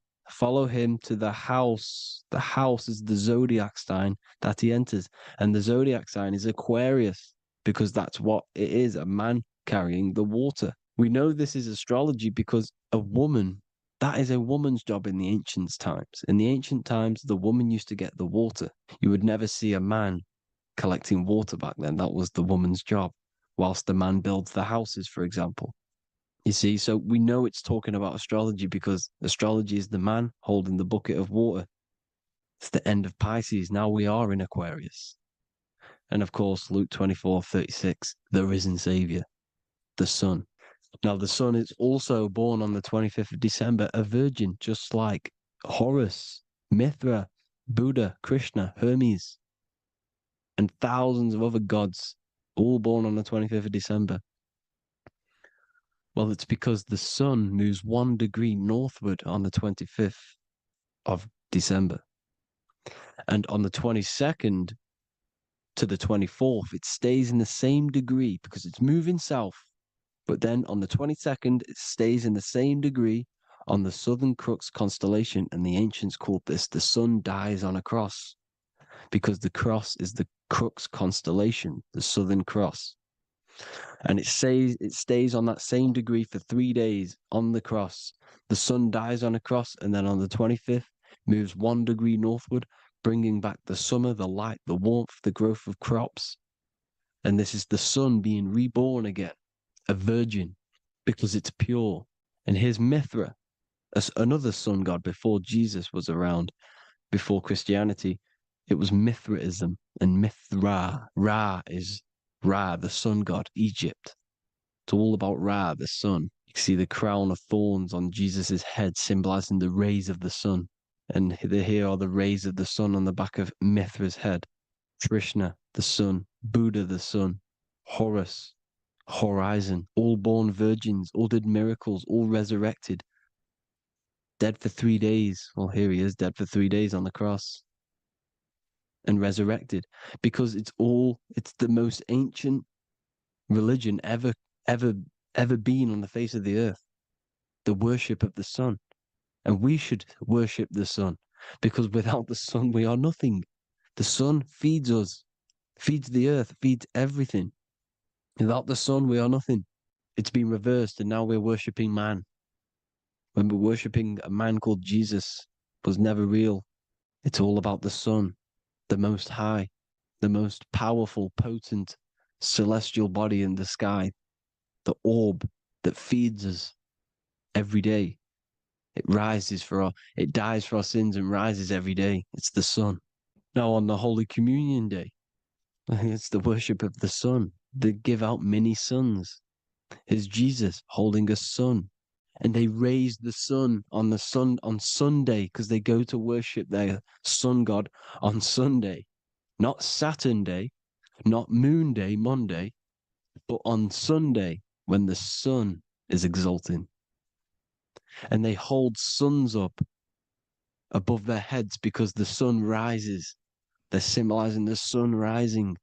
to the house. The house is the zodiac sign that he enters. And the zodiac sign is Aquarius, because that's what it is, a man carrying the water. We know this is astrology because a woman, that is a woman's job in the ancient times. In the ancient times, the woman used to get the water. You would never see a man collecting water back then. That was the woman's job, whilst the man builds the houses, for example. You see, so we know it's talking about astrology because astrology is the man holding the bucket of water. It's the end of Pisces. Now we are in Aquarius. And of course, Luke 24:36, the risen Savior, the sun. Now, the sun is also born on the 25th of December, a virgin, just like Horus, Mithra, Buddha, Krishna, Hermes, and thousands of other gods, all born on the 25th of December. Well, it's because the sun moves 1 degree northward on the 25th of December. And on the 22nd to the 24th, it stays in the same degree because it's moving south. But then on the 22nd, it stays in the same degree on the Southern Crux constellation. And the ancients called this the sun dies on a cross, because the cross is the Crux constellation, the Southern Cross. And it stays on that same degree for 3 days on the cross. The sun dies on a cross, and then on the 25th, moves 1 degree northward, bringing back the summer, the light, the warmth, the growth of crops. And this is the sun being reborn again, a virgin, because it's pure. And here's Mithra, another sun god before Jesus was around, before Christianity. It was Mithraism, and Mithra, Ra is Ra, the sun god, Egypt. It's all about Ra, the sun. You can see the crown of thorns on Jesus's head, symbolizing the rays of the sun. And here are the rays of the sun on the back of Mithra's head. Krishna, the sun. Buddha, the sun. Horus, horizon. All born virgins, all did miracles, all resurrected. Dead for 3 days. Well, here he is, dead for 3 days on the cross. And resurrected, because it's the most ancient religion ever been on the face of the earth, the worship of the sun. And we should worship the sun, because without the sun we are nothing. The sun feeds us, feeds the earth, feeds everything. Without the sun we are nothing. It's been reversed, and now we're worshipping man, when we're worshipping a man called Jesus, was never real. It's all about the sun, the Most High. the most powerful, potent celestial body in the sky, the orb that feeds us every day. It dies for our sins and rises every day. It's the sun. Now on the Holy Communion Day, it's the worship of the sun. They give out mini suns. It's Jesus holding a sun. And they raise the sun on Sunday because they go to worship their sun god on Sunday. Not Saturn Day, not Moon Day, Monday, but on Sunday when the sun is exalting. And they hold suns up above their heads because the sun rises. They're symbolizing the sun rising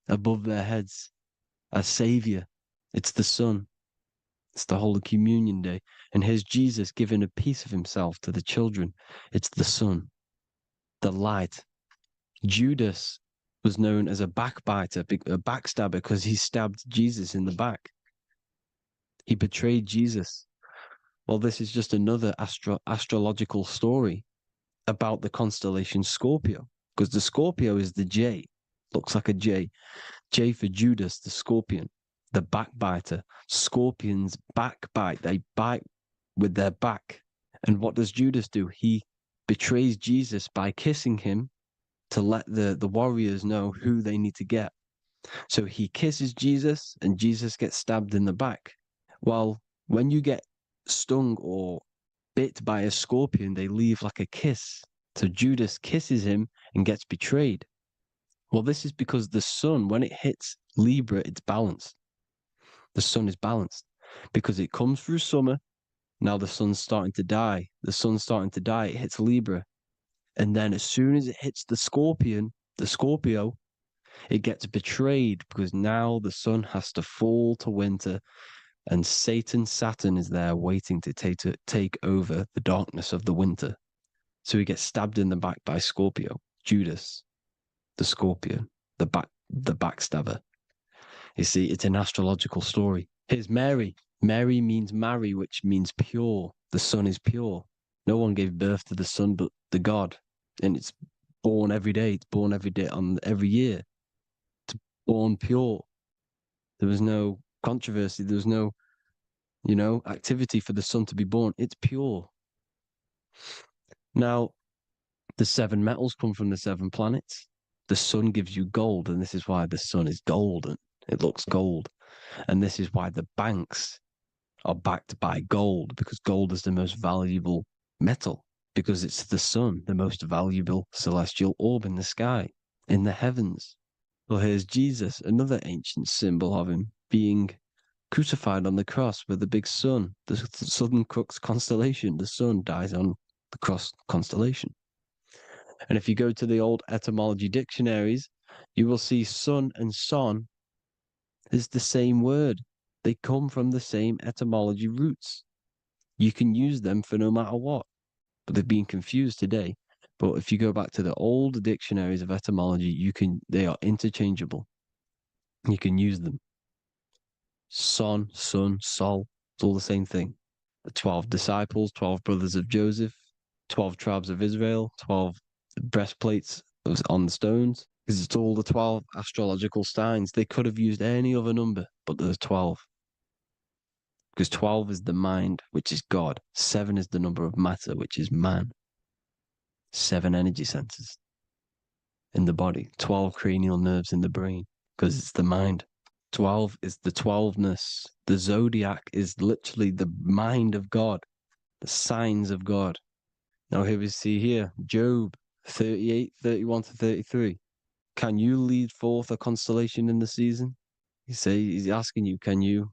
above their heads as Savior. It's the sun. It's the Holy Communion Day. And here's Jesus giving a piece of himself to the children. It's the sun, the light. Judas was known as a backbiter, a backstabber, because he stabbed Jesus in the back. He betrayed Jesus. Well, this is just another astrological story about the constellation Scorpio, because the Scorpio is the J, looks like a J. J for Judas, the scorpion, the backbiter. Scorpions backbite, they bite with their back. And what does Judas do? He betrays Jesus by kissing him to let the warriors know who they need to get. So he kisses Jesus and Jesus gets stabbed in the back. Well, when you get stung or bit by a scorpion, they leave like a kiss. So Judas kisses him and gets betrayed. Well, this is because the sun, when it hits Libra, it's balanced. The sun is balanced because it comes through summer. Now the sun's starting to die. The sun's starting to die. It hits Libra. And then as soon as it hits the Scorpio, it gets betrayed because now the sun has to fall to winter and Saturn is there waiting to take over the darkness of the winter. So he gets stabbed in the back by Scorpio, Judas, the scorpion, the backstabber. You see, it's an astrological story. Here's Mary. Mary means marry, which means pure. The sun is pure. No one gave birth to the sun but the God. And it's born every day. It's born every day on every year. It's born pure. There was no controversy. There was no, activity for the sun to be born. It's pure. Now, the 7 metals come from the 7 planets. The sun gives you gold, and this is why the sun is golden. It looks gold. And this is why the banks are backed by gold, because gold is the most valuable metal, because it's the sun, the most valuable celestial orb in the sky, in the heavens. Well, here's Jesus, another ancient symbol of him being crucified on the cross with the big sun, the Southern Crux constellation. The sun dies on the cross constellation. And if you go to the old etymology dictionaries, you will see sun and son is the same word. They come from the same etymology roots. You can use them for no matter what, but they've been confused today. But if you go back to the old dictionaries of etymology, they are interchangeable. You can use them. Son, sun, sol, it's all the same thing. The 12 disciples, 12 brothers of Joseph, 12 tribes of Israel, 12 breastplates on the stones, because it's all the 12 astrological signs. They could have used any other number, but there's 12. Because 12 is the mind, which is God. 7 is the number of matter, which is man. 7 energy centers in the body. 12 cranial nerves in the brain, because it's the mind. 12 is the 12ness. The zodiac is literally the mind of God, the signs of God. Now here we see here, Job 38, 31 to 33. Can you lead forth a constellation in the season? He's asking you, can you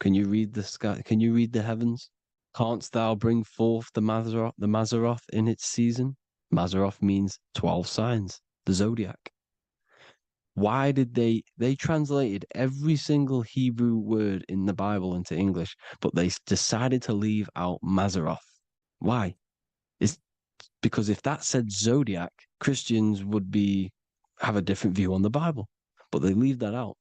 read the sky? Can you read the heavens? Canst thou bring forth the Mazzaroth in its season? Mazzaroth means 12 signs, the zodiac. Why did they translated every single Hebrew word in the Bible into English, but they decided to leave out Mazzaroth? Why? It's because if that said zodiac, Christians would have a different view on the Bible, but they leave that out.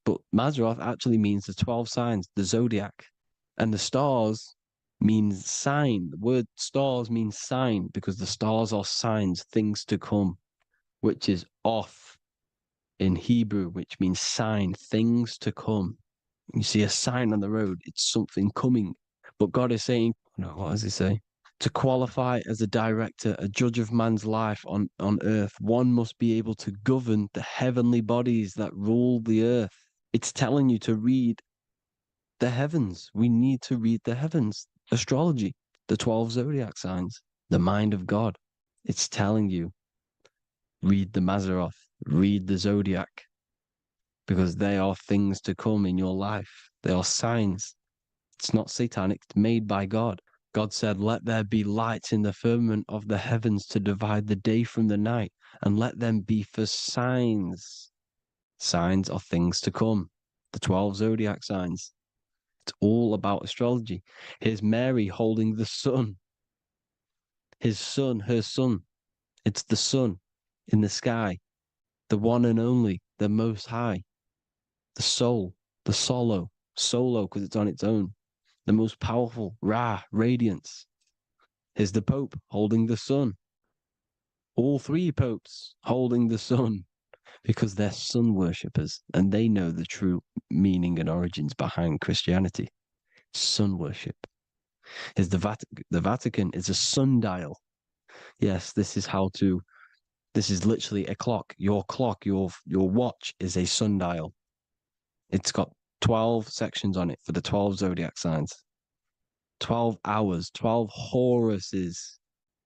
But Mazzaroth actually means the 12 signs, the zodiac, and the stars means sign. The word stars means sign because the stars are signs, things to come, which is off. in Hebrew, which means sign, things to come. You see a sign on the road, it's something coming. But God is saying, no, what does he say? To qualify as a director, a judge of man's life on earth, one must be able to govern the heavenly bodies that rule the earth. It's telling you to read the heavens. We need to read the heavens. Astrology, the 12 zodiac signs, the mind of God. It's telling you, read the Mazzaroth, read the zodiac, because they are things to come in your life. They are signs. It's not satanic, it's made by God. God said, let there be lights in the firmament of the heavens to divide the day from the night, and let them be for signs. Signs are things to come. The 12 zodiac signs. It's all about astrology. Here's Mary holding the sun. His son, her son. It's the sun in the sky. The one and only, the most high. The soul, the solo because it's on its own. The most powerful, Ra, radiance. Here's the Pope holding the sun. All three popes holding the sun because they're sun worshippers and they know the true meaning and origins behind Christianity. Sun worship. Here's the Vatican is a sundial. Yes, this is literally a clock. Your watch is a sundial. It's got 12 sections on it for the 12 zodiac signs. 12 hours, 12 Horuses.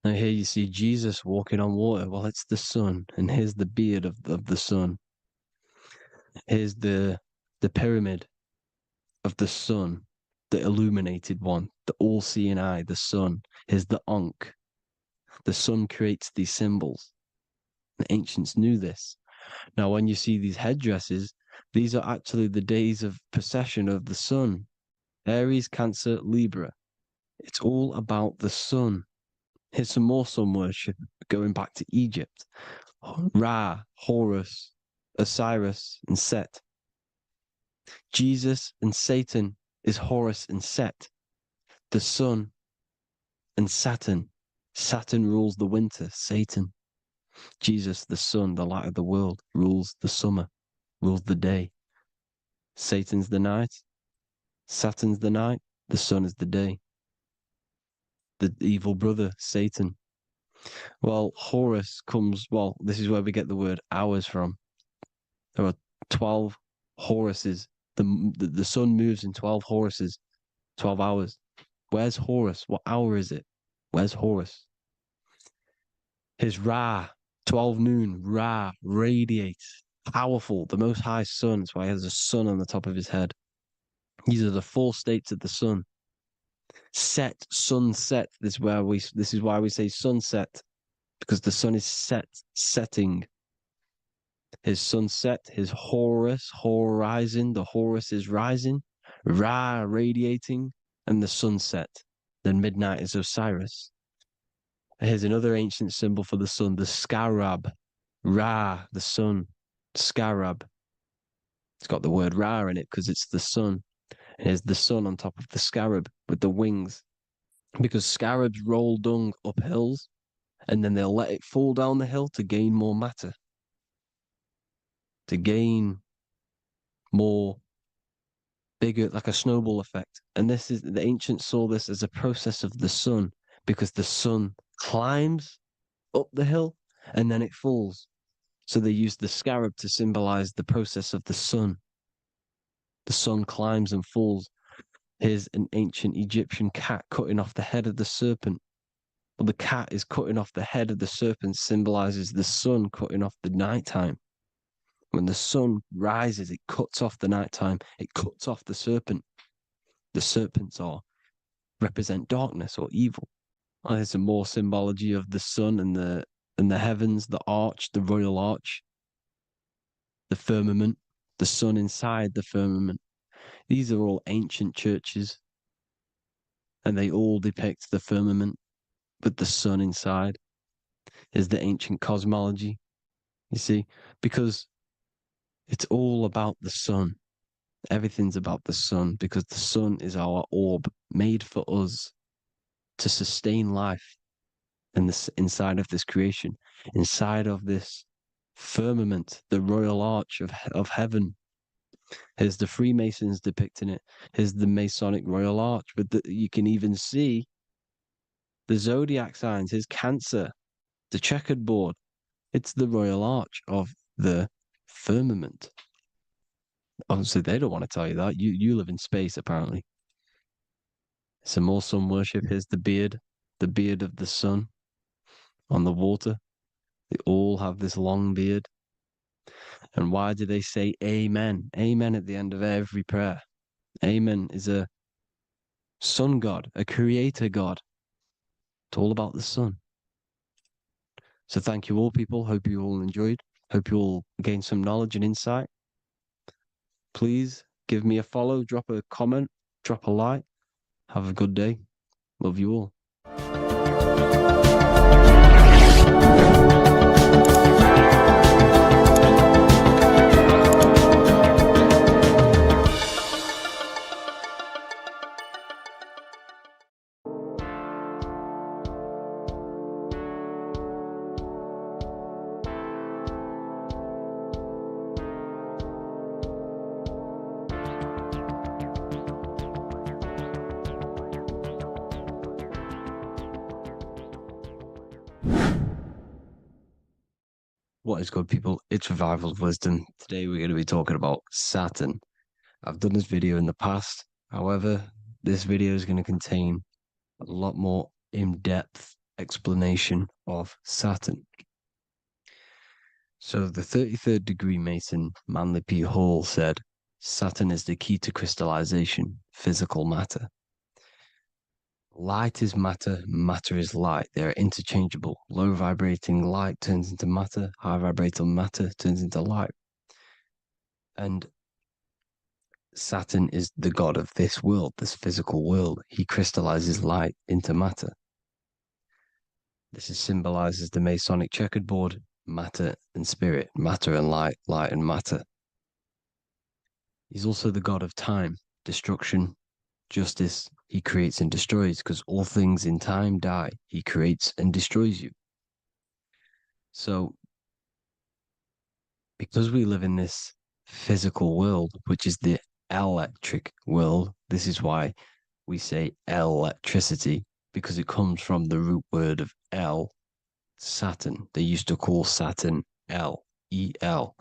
Now here you see Jesus walking on water. Well, it's the sun, and here's the beard of the sun. Here's the pyramid of the sun, the illuminated one, the all-seeing eye, the sun. Here's the Ankh. The sun creates these symbols. The ancients knew this. Now, when you see these headdresses, these are actually the days of precession of the sun. Aries, Cancer, Libra. It's all about the sun. Here's some more sun worship going back to Egypt. Ra, Horus, Osiris, and Set. Jesus and Satan is Horus and Set. The sun and Saturn. Saturn rules the winter, Satan. Jesus, the sun, the light of the world, rules the summer, rules the day. Satan's the night. Saturn's the night. The sun is the day. The evil brother, Satan. Well, Horus comes, this is where we get the word hours from. There are 12 Horuses. The sun moves in 12 Horuses, 12 hours. Where's Horus? What hour is it? Where's Horus? His Ra, 12 noon, Ra, radiates, powerful, the most high sun. That's why he has a sun on the top of his head. These are the four states of the sun. Set, sunset. This is why we say sunset, because the sun is setting. His sunset, his Horus, horizon. The Horus is rising, Ra radiating, and the sunset. Then midnight is Osiris. Here's another ancient symbol for the sun, the scarab. Ra, the sun, scarab. It's got the word Ra in it because it's the sun. And here's the sun on top of the scarab with the wings. Because scarabs roll dung up hills and then they'll let it fall down the hill to gain more matter. To gain more bigger, like a snowball effect. And the ancients saw this as a process of the sun because the sun climbs up the hill and then it falls. So they used the scarab to symbolize the process of the sun. The sun climbs and falls. Here's an ancient Egyptian cat cutting off the head of the serpent. Well, the cat is cutting off the head of the serpent, symbolizes the sun cutting off the nighttime. When the sun rises, it cuts off the nighttime. It cuts off the serpent. The serpents represent darkness or evil. Oh, there's some more symbology of the sun and the heavens, the arch, the royal arch, the firmament, the sun inside the firmament. These are all ancient churches, and they all depict the firmament with the sun inside. Is the ancient cosmology, you see, because it's all about the sun. Everything's about the sun because the sun is our orb made for us to sustain life in this, inside of this creation, inside of this firmament, the royal arch of heaven. Here's the Freemasons depicting it. Here's the Masonic royal arch. But you can even see the zodiac signs. Here's Cancer, the checkered board. It's the royal arch of the firmament. Obviously, they don't want to tell you that. You live in space, apparently. Some more sun worship. Here's the beard of the sun on the water. They all have this long beard. And why do they say amen? Amen at the end of every prayer. Amen is a sun god, a creator god. It's all about the sun. So thank you all, people. Hope you all enjoyed. Hope you all gained some knowledge and insight. Please give me a follow, drop a comment, drop a like. Have a good day. Love you all. What is good, people? It's Revival of Wisdom. Today we're going to be talking about Saturn. I've done this video in the past. However, this video is going to contain a lot more in-depth explanation of Saturn. So the 33rd degree Mason, Manly P. Hall, said, Saturn is the key to crystallization, physical matter. Light is matter, matter is light. They are interchangeable. Low vibrating light turns into matter, high vibrating matter turns into light. And Saturn is the god of this world, this physical world. He crystallizes light into matter. This symbolizes the Masonic checkered board, matter and spirit, matter and light, light and matter. He's also the god of time, destruction, justice. He creates and destroys, because all things in time die. He creates and destroys you. So, because we live in this physical world, which is the electric world, this is why we say electricity, because it comes from the root word of El, Saturn. They used to call Saturn El, E-L.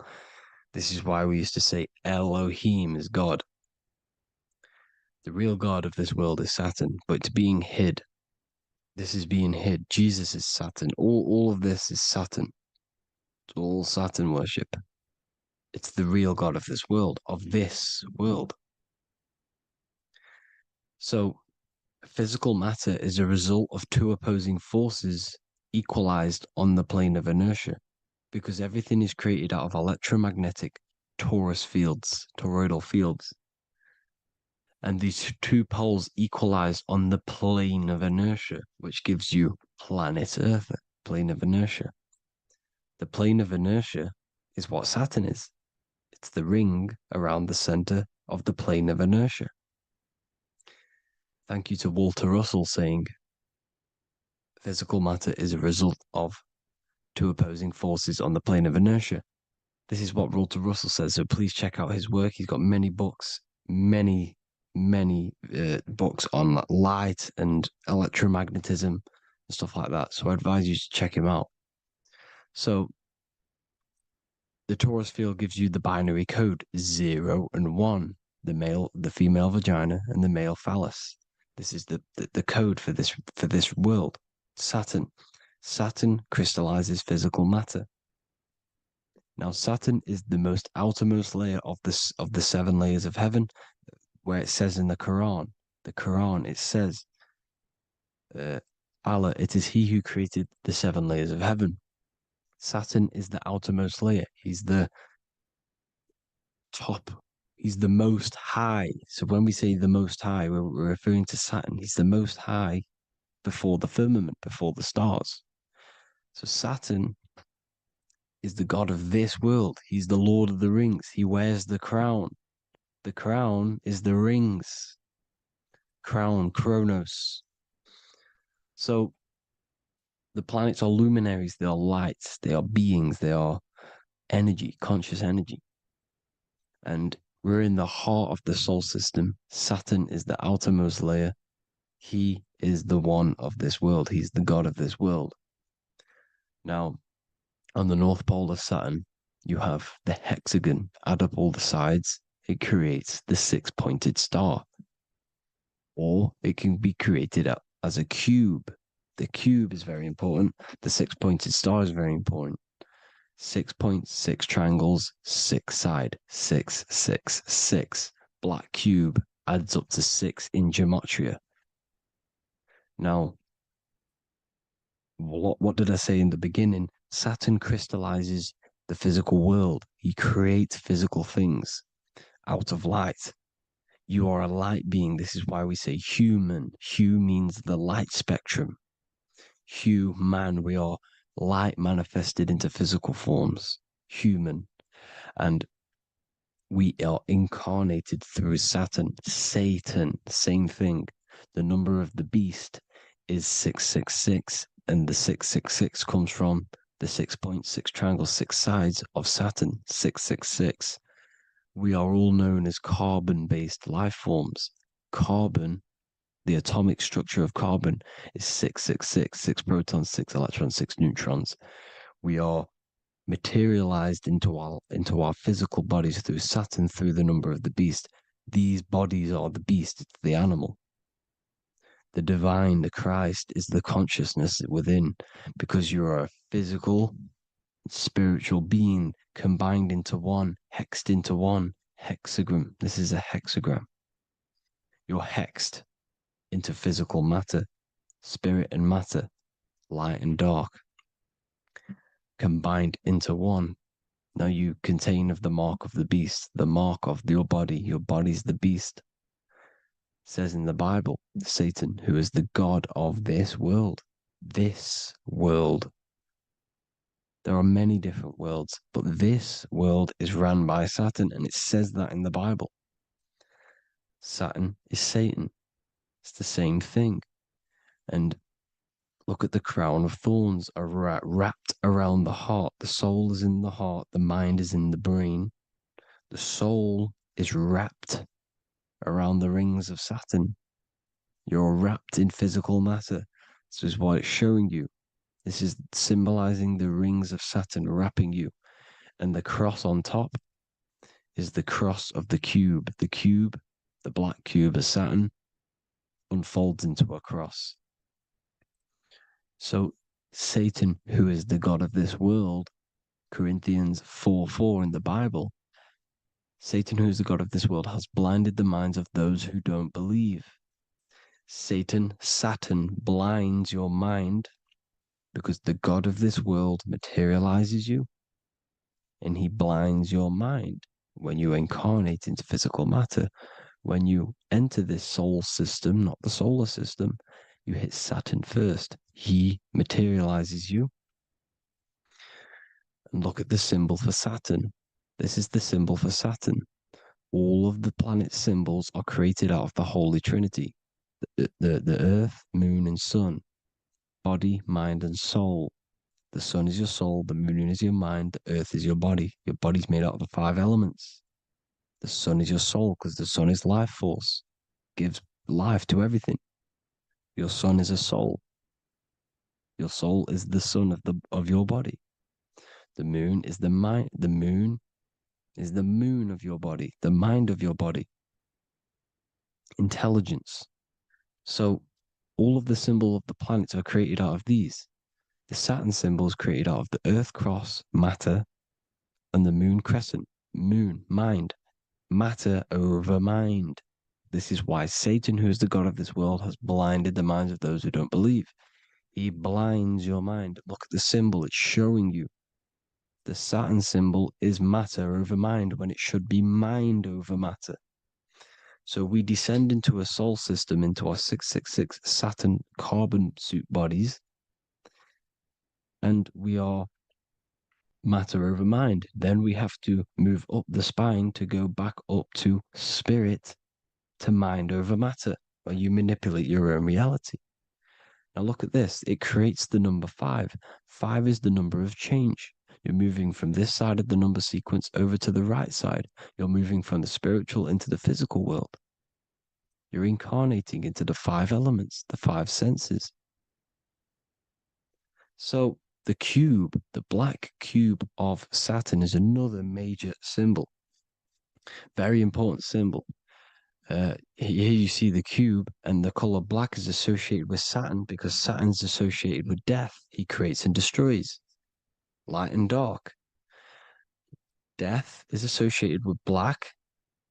This is why we used to say Elohim is God. The real God of this world is Saturn, but it's being hid. This is being hid. Jesus is Saturn. All of this is Saturn. It's all Saturn worship. It's the real God of this world, So, physical matter is a result of two opposing forces equalized on the plane of inertia, because everything is created out of electromagnetic toroidal fields. And these two poles equalize on the plane of inertia, which gives you planet Earth, plane of inertia. The plane of inertia is what Saturn is. It's the ring around the center of the plane of inertia. Thank you to Walter Russell saying, physical matter is a result of two opposing forces on the plane of inertia. This is what Walter Russell says, so please check out his work. He's got many books, many books on light and electromagnetism and stuff like that. So I advise you to check him out. So the torus field gives you the binary code 0 and 1, the female vagina and the male phallus. This is the code for this world. Saturn crystallizes physical matter. Now Saturn is the most outermost layer of the 7 layers of heaven, where it says in the Quran, it says, Allah, it is he who created the 7 layers of heaven. Saturn is the outermost layer. He's the top. He's the most high. So when we say the most high, we're referring to Saturn. He's the most high before the firmament, before the stars. So Saturn is the god of this world. He's the Lord of the Rings. He wears the crown. The crown is the rings. Crown, Chronos. So the planets are luminaries. They are lights. They are beings. They are energy, conscious energy. And we're in the heart of the solar system. Saturn is the outermost layer. He is the one of this world. He's the god of this world. Now, on the North Pole of Saturn, you have the hexagon. Add up all the sides, it creates the six-pointed star. Or it can be created as a cube. The cube is very important. The six-pointed star is very important. 6.6 triangles, 6 side, 6, 6, 6. Black cube adds up to 6 in gematria. Now, what did I say in the beginning? Saturn crystallizes the physical world. He creates physical things out of light. You are a light being. This is why we say human. Hue means the light spectrum. Hue, man, we are light manifested into physical forms, human. And we are incarnated through Saturn. Satan, same thing. The number of the beast is 666, and the 666 comes from the 6.6 triangle, 6 sides of Saturn, 666. We are all known as carbon-based life forms. Carbon, the atomic structure of carbon, is 666, 6 protons, 6 electrons, 6 neutrons. We are materialized into our physical bodies through Saturn, through the number of the beast. These bodies are the beast, it's the animal. The divine, the Christ, is the consciousness within, because you are a physical, spiritual being combined into one, hexed into one. Hexagram. This is a hexagram. You're hexed into physical matter, spirit and matter, light and dark, combined into one. Now you contain of the mark of the beast, the mark of your body. Your body's the beast. It says in the Bible, Satan, who is the god of this world. This world. There are many different worlds, but this world is run by Saturn, and it says that in the Bible. Saturn is Satan. It's the same thing. And look at the crown of thorns are wrapped around the heart. The soul is in the heart. The mind is in the brain. The soul is wrapped around the rings of Saturn. You're wrapped in physical matter. This is what it's showing you. This is symbolizing the rings of Saturn wrapping you. And the cross on top is the cross of the cube. The cube, the black cube of Saturn, unfolds into a cross. So Satan, who is the god of this world, Corinthians 4:4 in the Bible, Satan, who is the god of this world, has blinded the minds of those who don't believe. Saturn blinds your mind because the god of this world materializes you, and he blinds your mind when you incarnate into physical matter. When you enter this soul system, not the solar system, you hit Saturn first. He materializes you. And look at the symbol for Saturn. This is the symbol for Saturn. All of the planet symbols are created out of the Holy Trinity. The earth, moon, and sun. Body, mind, and soul. The sun is your soul, the moon is your mind, the earth is your body. Your body's made out of the 5 elements. The sun is your soul because the sun is life force, gives life to everything. Your sun is a soul. Your soul is the sun of your body. The moon is the mind. The moon is the moon of your body, the mind of your body. Intelligence. So all of the symbols of the planets are created out of these. The Saturn symbol is created out of the Earth cross, matter, and the moon crescent, moon, mind, matter over mind. This is why Satan, who is the god of this world, has blinded the minds of those who don't believe. He blinds your mind. Look at the symbol, it's showing you. The Saturn symbol is matter over mind when it should be mind over matter. So we descend into a soul system, into our 666 Saturn carbon suit bodies, and we are matter over mind. Then we have to move up the spine to go back up to spirit, to mind over matter, where you manipulate your own reality. Now look at this. It creates the number 5. 5 is the number of change. You're moving from this side of the number sequence over to the right side. You're moving from the spiritual into the physical world. You're incarnating into the 5 elements, the 5 senses. So the cube, the black cube of Saturn, is another major symbol. Very important symbol. Here you see the cube, and the color black is associated with Saturn because Saturn's associated with death. He creates and destroys, light and dark. Death is associated with black,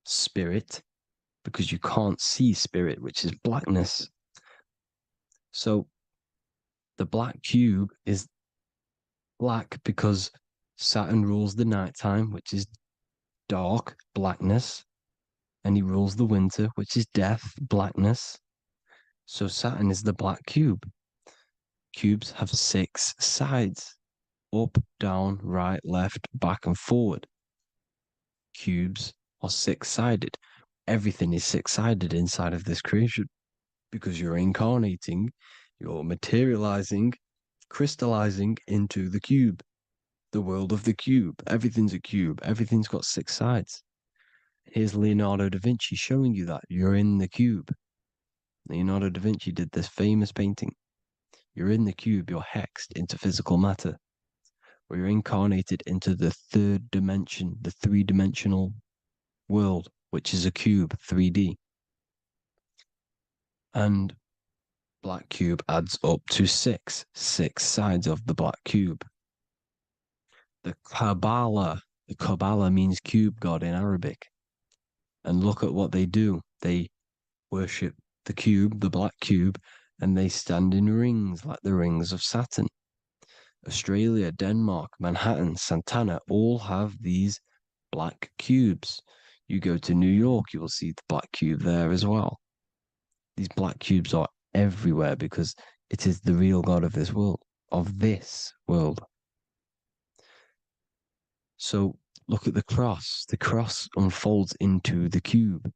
spirit, because you can't see spirit, which is blackness. So the black cube is black because Saturn rules the nighttime, which is dark, blackness, and he rules the winter, which is death, blackness. So Saturn is the black cube. Cubes have 6 sides: up, down, right, left, back, and forward. Cubes are 6-sided. Everything is 6-sided inside of this creation because you're incarnating, you're materializing, crystallizing into the cube, the world of the cube. Everything's a cube. Everything's got 6 sides. Here's Leonardo da Vinci showing you that you're in the cube. Leonardo da Vinci did this famous painting. You're in the cube, you're hexed into physical matter, where you're incarnated into the 3rd dimension, the 3-dimensional world, which is a cube, 3D. And black cube adds up to 6 sides of the black cube. The Kabbalah means cube god in Arabic. And look at what they do. They worship the cube, the black cube, and they stand in rings like the rings of Saturn. Australia, Denmark, Manhattan, Santana all have these black cubes. You go to New York, you will see the black cube there as well. These black cubes are everywhere because it is the real God of this world, So look at the cross. The cross unfolds into the cube.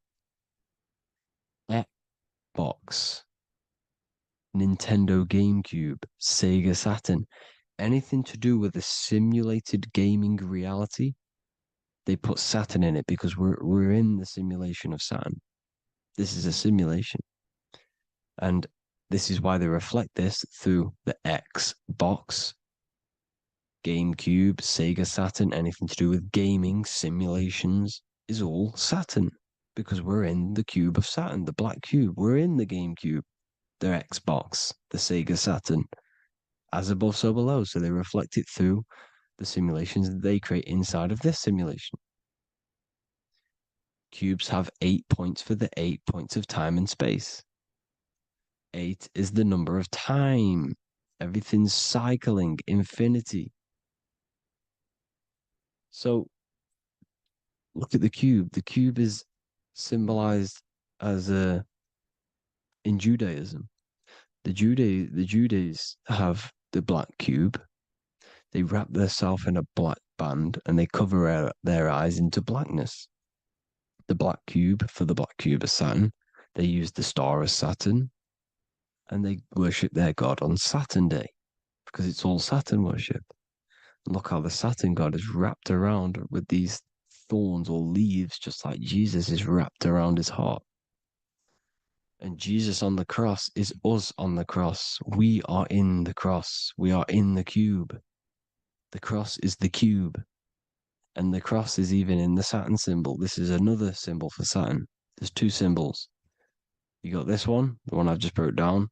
Xbox, Nintendo GameCube, Sega Saturn, anything to do with a simulated gaming reality, they put Saturn in it because we're in the simulation of Saturn. This is a simulation. And this is why they reflect this through the Xbox, GameCube, Sega Saturn, anything to do with gaming, simulations, is all Saturn. Because we're in the cube of Saturn, the black cube. We're in the GameCube, the Xbox, the Sega Saturn. As above, so below. So they reflect it through the simulations that they create inside of this simulation. Cubes have 8 points for the 8 points of time and space. 8 is the number of time. Everything's cycling, infinity. So look at the cube. The cube is symbolized as in Judaism. The Judees have the black cube. They wrap themselves in a black band and they cover their eyes into blackness. The black cube for the black cube of Saturn. They use the star of Saturn and they worship their god on Saturn Day because it's all Saturn worship. And look how the Saturn god is wrapped around with these thorns or leaves, just like Jesus is wrapped around his heart. And Jesus on the cross is us on the cross. We are in the cross. We are in the cube. The cross is the cube. And the cross is even in the Saturn symbol. This is another symbol for Saturn. There's 2 symbols. You got this one, the one I've just broke down.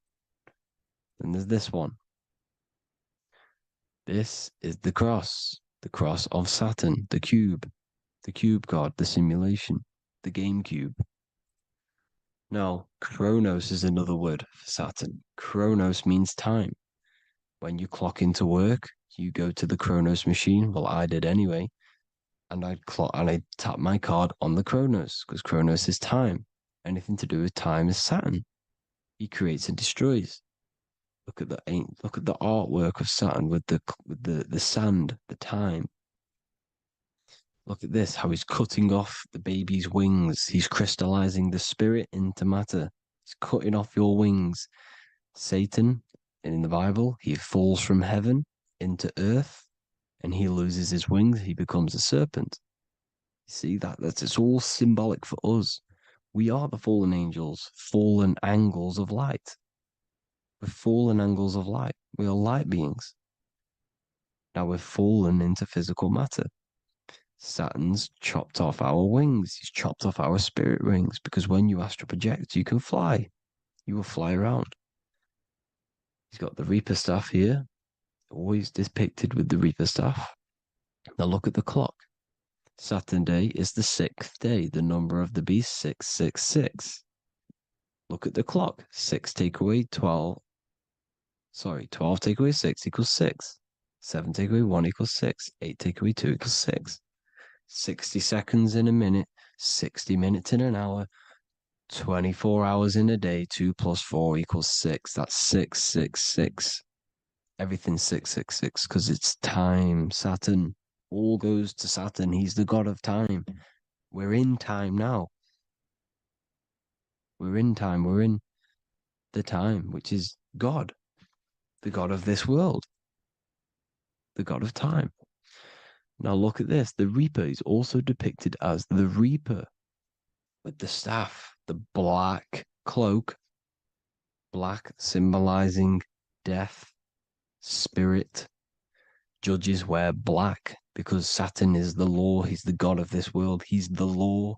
And there's this one. This is the cross of Saturn, the cube god, the simulation, the game cube. Now, Chronos is another word for Saturn. Chronos means time. When you clock into work, you go to the Chronos machine. Well, I did anyway. And I tap my card on the Chronos because Chronos is time. Anything to do with time is Saturn. He creates and destroys. Look at the artwork of Saturn with the sand, the time. Look at this, how he's cutting off the baby's wings. He's crystallizing the spirit into matter. He's cutting off your wings. Satan, in the Bible, he falls from heaven into earth and he loses his wings, he becomes a serpent. You see, that's it's all symbolic for us. We are the fallen angels, fallen angles of light. We're fallen angles of light. We are light beings. Now we're fallen into physical matter. Saturn's chopped off our wings. He's chopped off our spirit wings, because when you astral project, you can fly. You will fly around. He's got the Reaper staff here, always depicted with the Reaper staff. Now look at the clock. Saturn day is the 6th day. The number of the beast, 666. Look at the clock. 6 take away 12. Sorry, 12 take away 6 equals 6. 7 take away 1 equals 6. 8 take away 2 equals 6. 60 seconds in a minute. 60 minutes in an hour. 24 hours in a day. 2 plus 4 equals 6. That's 666. Everything's 666 because it's time. Saturn. All goes to Saturn. He's the god of time. We're in time now. We're in time. We're in the time, which is God, the god of this world, the god of time. Now look at this. The Reaper is also depicted as the Reaper with the staff, the black cloak, black symbolizing death, spirit. Judges wear black because Saturn is the law. He's the god of this world. He's the law.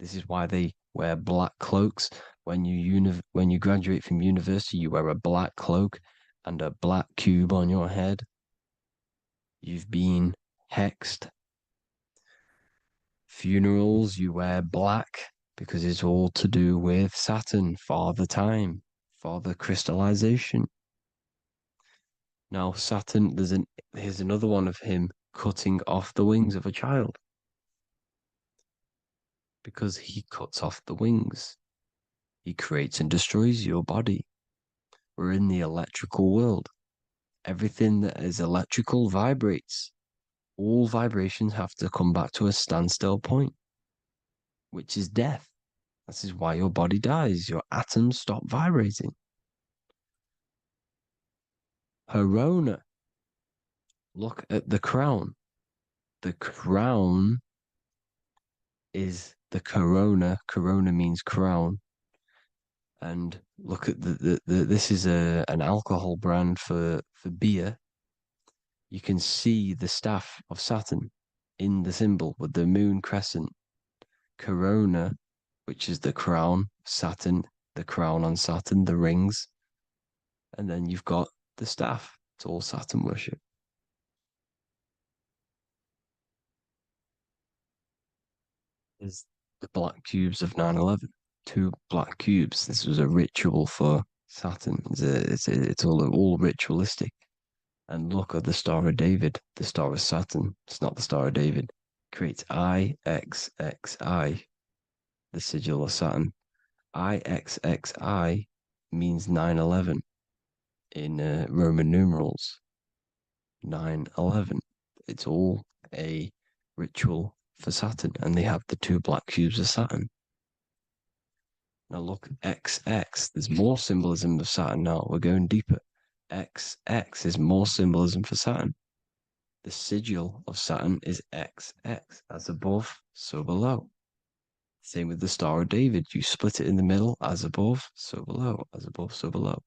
This is why they wear black cloaks. When you graduate from university, you wear a black cloak and a black cube on your head. You've been hexed. Funerals, you wear black because it's all to do with Saturn, Father Time, Father Crystallization. Now Saturn, here's another one of him cutting off the wings of a child, because he cuts off the wings. He creates and destroys your body. We're in the electrical world. Everything that is electrical vibrates. All vibrations have to come back to a standstill point, which is death. This is why your body dies. Your atoms stop vibrating. Corona. Look at the crown. The crown is the corona. Corona means crown. And look at this is an alcohol brand for beer. You can see the staff of Saturn in the symbol with the moon crescent. Corona, which is the crown, Saturn, the crown on Saturn, the rings. And then you've got the staff. It's all Saturn worship. Is the black cubes of 9/11. 2 black cubes. This was a ritual for Saturn. It's all ritualistic. And look at the Star of David, the Star of Saturn. It's not the Star of David. It creates IXXI, the sigil of Saturn. IXXI means 9/11 in Roman numerals. 9/11. It's all a ritual for Saturn, and they have the 2 black cubes of Saturn. Now look, XX. There's more symbolism of Saturn now. We're going deeper. XX is more symbolism for Saturn. The sigil of Saturn is XX, as above, so below. Same with the Star of David. You split it in the middle, as above, so below, as above, so below.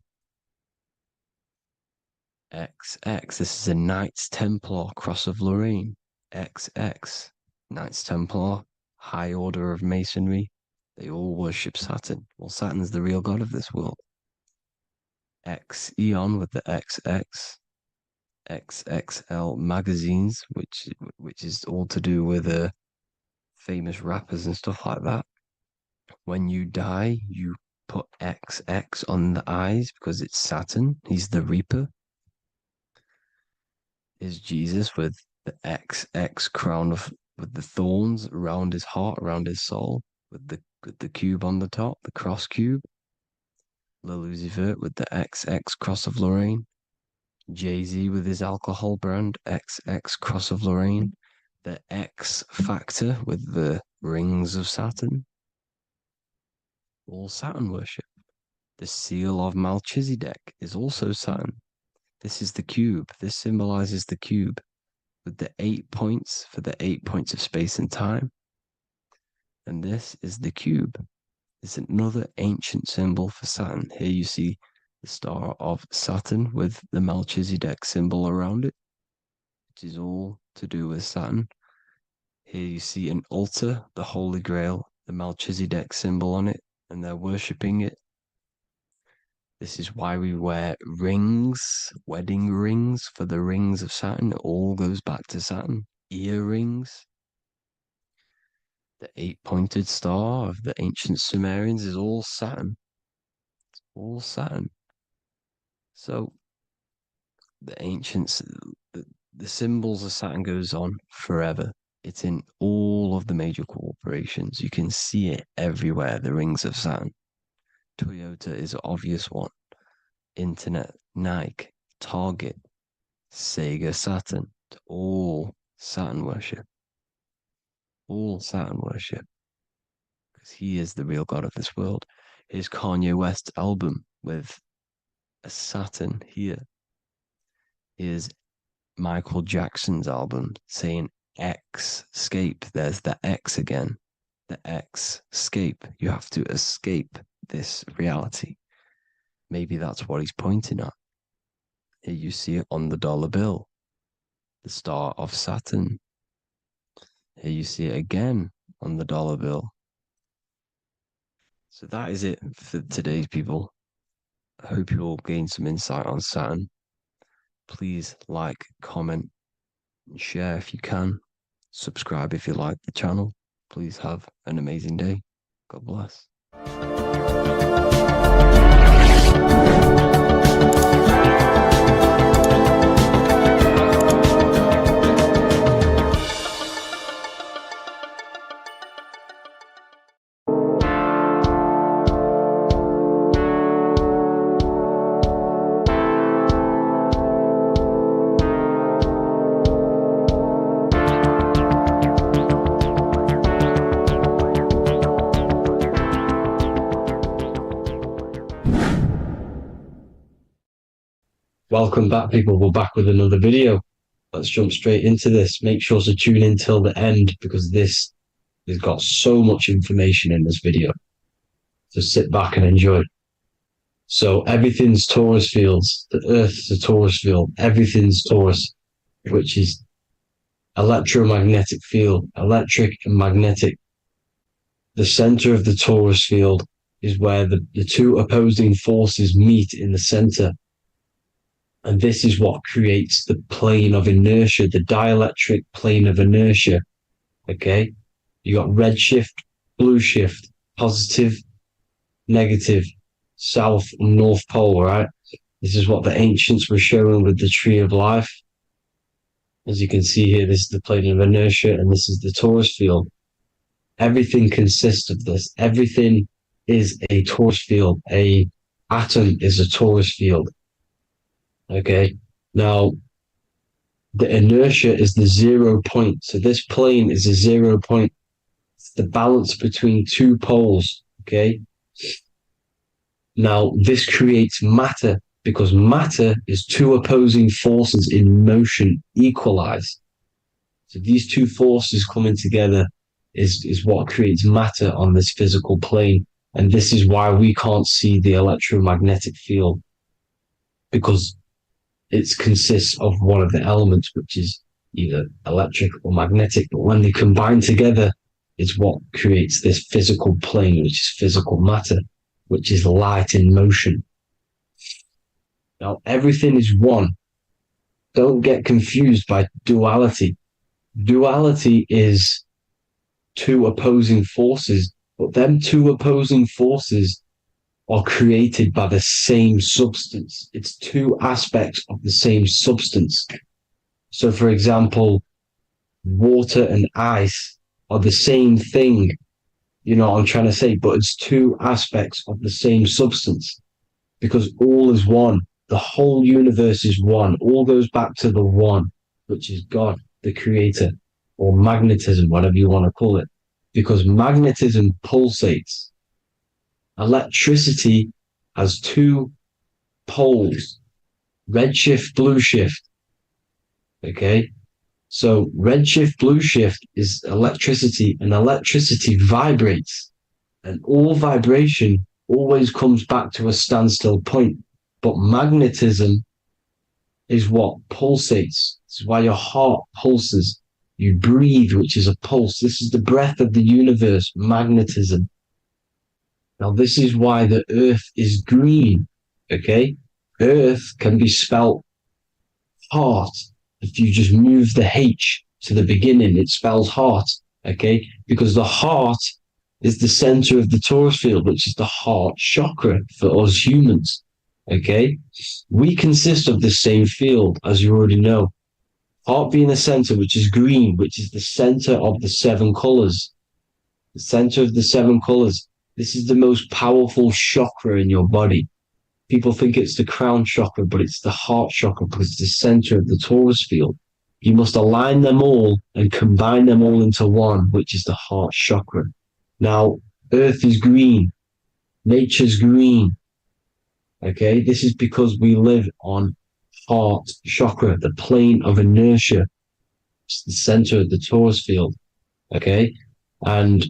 XX, this is a Knights Templar Cross of Lorraine. XX, Knights Templar, high order of Masonry. They all worship Saturn. Well, Saturn's the real god of this world. X Eon with the XX, XXL magazines, which is all to do with famous rappers and stuff like that. When you die, you put XX on the eyes because it's Saturn. He's the Reaper. Is Jesus with the XX crown with the thorns around his heart, around his soul, with the cube on the top, the cross cube. Le Lucifer with the XX Cross of Lorraine. Jay-Z with his alcohol brand, XX Cross of Lorraine. The X Factor with the rings of Saturn. All Saturn worship. The seal of Melchizedek is also Saturn. This is the cube. This symbolizes the cube with the 8 points for the 8 points of space and time. And this is the cube. It's another ancient symbol for Saturn. Here you see the star of Saturn with the Melchizedek symbol around it, which is all to do with Saturn. Here you see an altar, the Holy Grail, the Melchizedek symbol on it, and they're worshipping it. This is why we wear rings, wedding rings for the rings of Saturn. It all goes back to Saturn. Earrings. The 8-pointed star of the ancient Sumerians is all Saturn. It's all Saturn. So the ancients, the symbols of Saturn goes on forever. It's in all of the major corporations. You can see it everywhere, the rings of Saturn. Toyota is an obvious one. Internet, Nike, Target, Sega, Saturn. All Saturn worship. All Saturn worship. Because he is the real God of this world. Here's Kanye West's album with a Saturn here. Here's Michael Jackson's album saying escape. There's the X again. The X, escape. You have to escape this reality. Maybe that's what he's pointing at. Here you see it on the dollar bill. The star of Saturn. Here you see it again on the dollar bill. So that is it for today's people. I hope you all gain some insight on Saturn. Please like, comment, and share if you can. Subscribe if you like the channel. Please have an amazing day. God bless. Welcome back, people. We're back with another video. Let's jump straight into this. Make sure to tune in till the end because this has got so much information in this video. So sit back and enjoy. So everything's Taurus fields. The Earth's a Taurus field. Everything's Taurus, which is electromagnetic field, electric and magnetic. The center of the Taurus field is where the two opposing forces meet in the center. And this is what creates the plane of inertia, the dielectric plane of inertia. Okay? You got red shift, blue shift, positive, negative, south and north pole, right? This is what the ancients were showing with the tree of life. As you can see here, this is the plane of inertia and this is the Taurus field. Everything consists of this. Everything is a Taurus field. A atom is a Taurus field. Okay, now the inertia is the 0 point. So this plane is a 0 point. It's the balance between two poles. Okay, now this creates matter because matter is two opposing forces in motion equalize. So these two forces coming together is what creates matter on this physical plane. And this is why we can't see the electromagnetic field, because it consists of one of the elements, which is either electric or magnetic. But when they combine together, it's what creates this physical plane, which is physical matter, which is light in motion. Now, everything is one. Don't get confused by duality. Duality is two opposing forces, but them two opposing forces are created by the same substance. It's two aspects of the same substance. So, for example, water and ice are the same thing, you know what I'm trying to say, but it's two aspects of the same substance because all is one. The whole universe is one. All goes back to the one, which is God, the creator, or magnetism, whatever you want to call it, because magnetism pulsates. Electricity has two poles. red shift, blue shift. Okay, so red shift, blue shift is electricity, and electricity vibrates, and all vibration always comes back to a standstill point. But magnetism is what pulsates. This is why your heart pulses. You breathe, which is a pulse. This is the breath of the universe, magnetism. Now, this is why the earth is green, okay? Earth can be spelled heart. If you just move the H to the beginning, it spells heart, okay? Because the heart is the center of the torus field, which is the heart chakra for us humans, okay? We consist of the same field, as you already know. Heart being the center, which is green, which is the center of the 7 colors. The center of the 7 colors. This is the most powerful chakra in your body. People think it's the crown chakra, but it's the heart chakra because it's the center of the torus field. You must align them all and combine them all into one, which is the heart chakra. Now, earth is green. Nature's green. Okay, this is because we live on heart chakra, the plane of inertia. It's the center of the torus field. Okay, and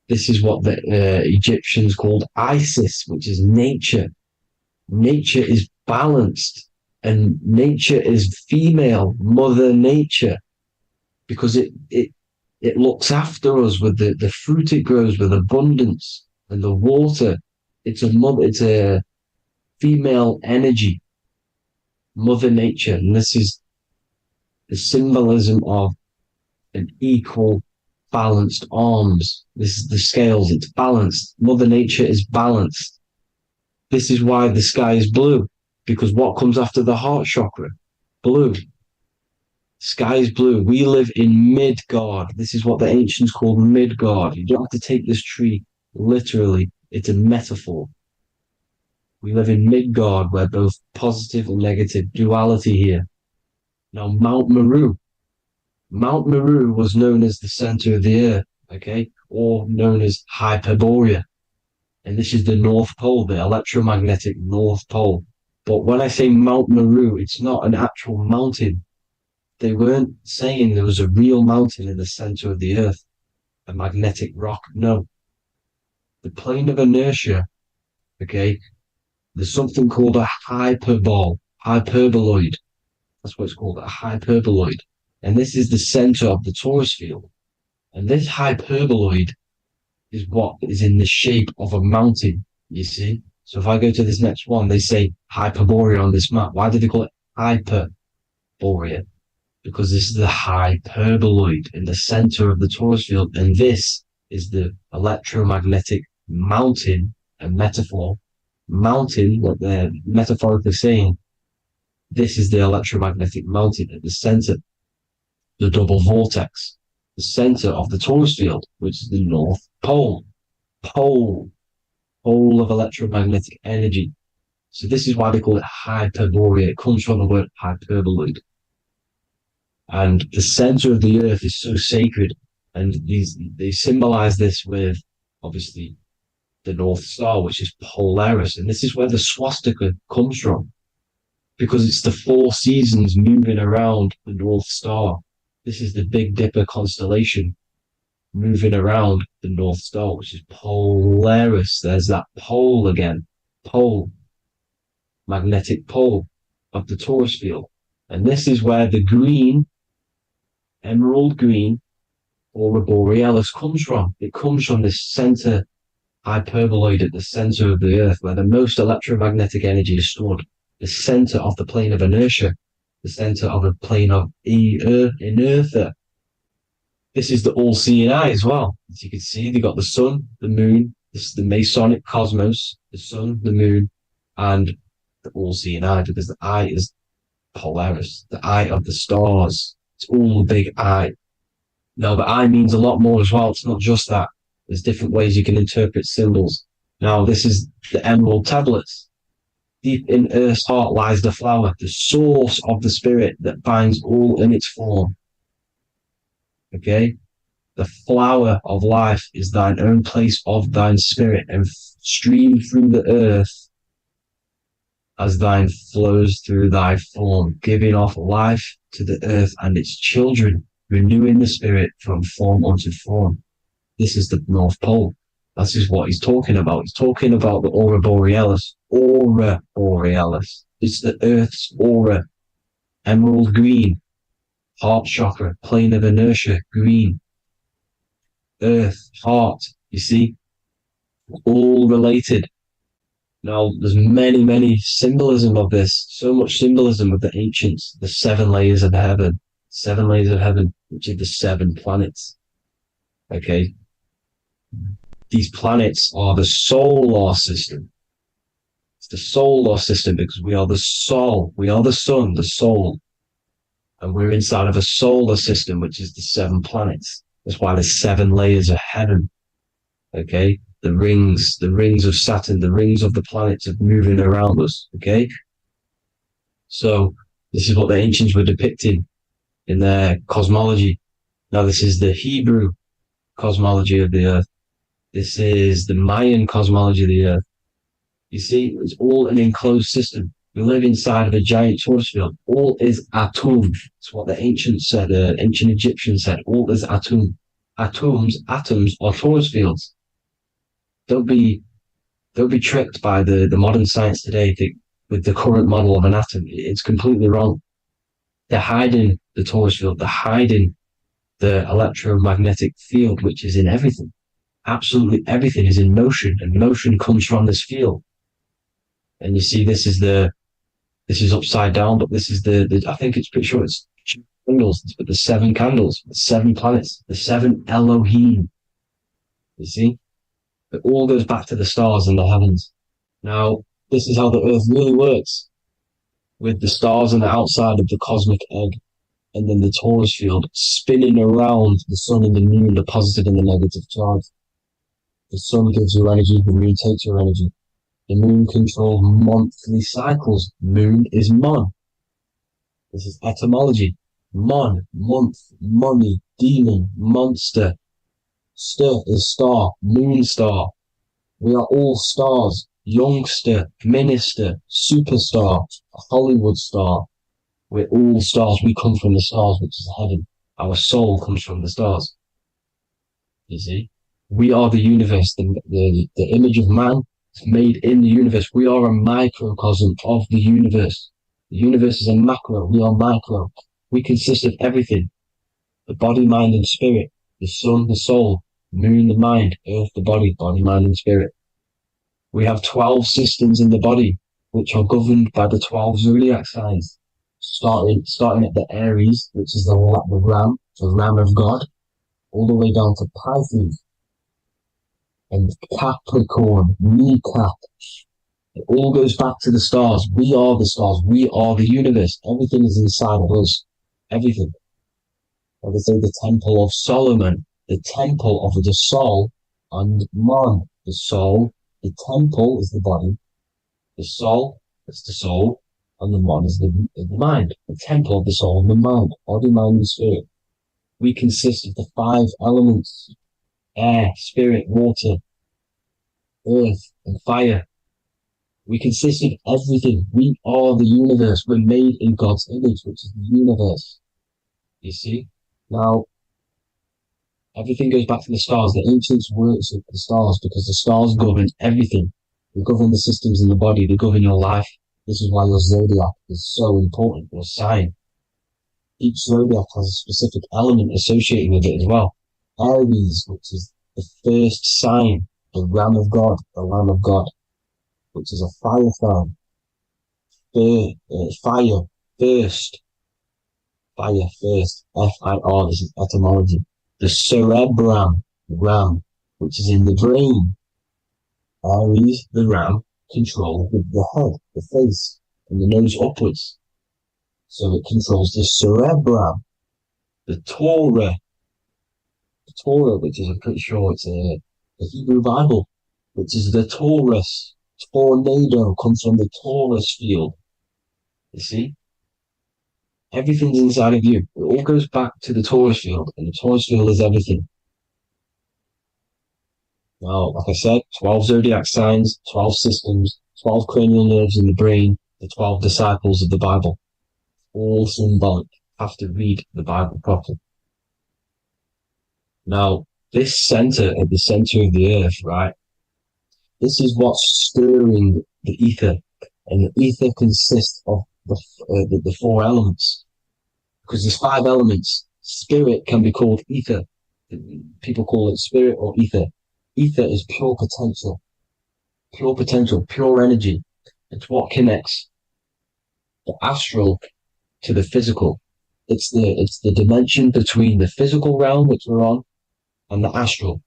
this is what the Egyptians called Isis, which is nature. Nature is balanced, and nature is female, Mother Nature, because it looks after us with the fruit it grows with abundance, and the water. It's a female energy, Mother Nature, and this is the symbolism of an equal, balanced arms. This is the scales, it's balanced. Mother Nature is balanced. This is why the sky is blue, because what comes after the heart chakra? Blue. Sky is blue. We live in Midgard. This is what the ancients called Midgard. You don't have to take this tree literally. It's a metaphor. We live in Midgard, where both positive and negative duality here. Now, Mount Meru. Mount Meru was known as the center of the earth, okay, or known as Hyperborea. And this is the North Pole, the electromagnetic North Pole. But when I say Mount Meru, it's not an actual mountain. They weren't saying there was a real mountain in the center of the earth, a magnetic rock. No. The plane of inertia, okay, there's something called a hyperboloid. That's what it's called, a hyperboloid. And this is the center of the torus field. And this hyperboloid is what is in the shape of a mountain, you see? So if I go to this next one, they say Hyperborea on this map. Why do they call it Hyperborea? Because this is the hyperboloid in the center of the torus field. And this is the electromagnetic mountain, a metaphor. Mountain, what they're metaphorically saying, this is the electromagnetic mountain at the center, the double vortex, the center of the torus field, which is the North Pole. Pole of electromagnetic energy. So this is why they call it Hyperborea. It comes from the word hyperboloid. And the center of the earth is so sacred. And they symbolize this with, obviously, the North Star, which is Polaris. And this is where the swastika comes from, because it's the 4 seasons moving around the North Star. This is the Big Dipper constellation moving around the North Star, which is Polaris. There's that pole again. Pole. Magnetic pole of the torus field. And this is where the green, emerald green, aurora borealis comes from. It comes from this center hyperboloid at the center of the earth, where the most electromagnetic energy is stored. The center of the plane of inertia. The center of the plane of inertia. This is the all-seeing eye as well. As you can see, they got the sun, the moon. This is the Masonic cosmos, the sun, the moon, and the all-seeing eye, because the eye is Polaris, the eye of the stars. It's all the big eye. Now, the eye means a lot more as well. It's not just that. There's different ways you can interpret symbols. Now, this is the emerald tablets. Deep in Earth's heart lies the flower, the source of the spirit that binds all in its form. Okay? The flower of life is thine own place of thine spirit, and stream through the earth as thine flows through thy form, giving off life to the earth and its children, renewing the spirit from form unto form. This is the North Pole. This is what he's talking about. He's talking about the aura borealis. Aura borealis. It's the earth's aura. Emerald green. Heart chakra. Plane of inertia. Green. Earth. Heart. You see? All related. Now, there's many symbolism of this. So much symbolism of the ancients. The 7 layers of heaven. 7 layers of heaven, which are the 7 planets. Okay? These planets are the solar system. It's the solar system because we are the soul. We are the sun, the soul. And we're inside of a solar system, which is the 7 planets. That's why there's 7 layers of heaven. Okay? The rings of Saturn, the rings of the planets are moving around us. Okay? So, this is what the ancients were depicting in their cosmology. Now, this is the Hebrew cosmology of the earth. This is the Mayan cosmology of the earth. You see, it's all an enclosed system. We live inside of a giant torus field. All is atum. It's what the ancients said, ancient Egyptians said. All is atum. Atoms are torus fields. Don't be tricked by the modern science today with the current model of an atom. It's completely wrong. They're hiding the torus field. They're hiding the electromagnetic field, which is in everything. Absolutely everything is in motion, and motion comes from this field. And you see, this is upside down, but this is I think it's pretty sure it's candles, but the 7 candles, the 7 planets, the 7 Elohim. You see? It all goes back to the stars and the heavens. Now, this is how the earth really works, with the stars on the outside of the cosmic egg, and then the torus field spinning around the sun and the moon, the positive and the negative charge. The sun gives you energy, the moon takes your energy. The moon controls monthly cycles. Moon is mon. This is etymology. Mon, month, money, demon, monster. Stir is star, moon star. We are all stars. Youngster, minister, superstar, Hollywood star. We're all stars. We come from the stars, which is heaven. Our soul comes from the stars. You see? We are the universe, the image of man is made in the universe. We are a microcosm of the universe. The universe is a macro. We are micro. We consist of everything. The body, mind, and spirit. The sun, the soul. Moon, the mind. Earth, the body. Body, mind, and spirit. We have 12 systems in the body, which are governed by the 12 zodiac signs. Starting at the Aries, which is the ram of God, all the way down to Pisces. And Capricorn, kneecap. It all goes back to the stars. We are the stars. We are the universe. Everything is inside of us. Everything. Like they say, the Temple of Solomon, the Temple of the soul and man. The soul, the temple is the body. The soul is the soul, and the man is the mind. The temple of the soul and the mind. Body, mind, and spirit. We consist of the 5 elements. Air, spirit, water, earth, and fire. We consist of everything. We are the universe. We're made in God's image, which is the universe. You see? Now, everything goes back to the stars. The ancients worship the stars because the stars govern everything. They govern the systems in the body. They govern your life. This is why your zodiac is so important, your sign. Each zodiac has a specific element associated with it as well. Aries, which is the first sign, the Ram of God, which is a fire sign. Fire, first. F-I-R, this is etymology. The cerebrum, ram, which is in the brain. Aries, the ram, controls the head, the face, and the nose upwards. So it controls the cerebrum. The Torah, which is, I'm pretty sure it's the Hebrew Bible, which is the Taurus. Tornado comes from the Taurus field. You see? Everything's inside of you. It all goes back to the Taurus field, and the Taurus field is everything. Now, like I said, 12 zodiac signs, 12 systems, 12 cranial nerves in the brain, the 12 disciples of the Bible, all symbolic, have to read the Bible properly. Now, this center, at the center of the earth, right, this is what's stirring the ether, and the ether consists of the four elements, because there's 5 elements. Spirit can be called ether. People call it spirit or ether. Ether is pure potential, pure energy. It's what connects the astral to the physical. It's the dimension between the physical realm, which we're on, and the astral.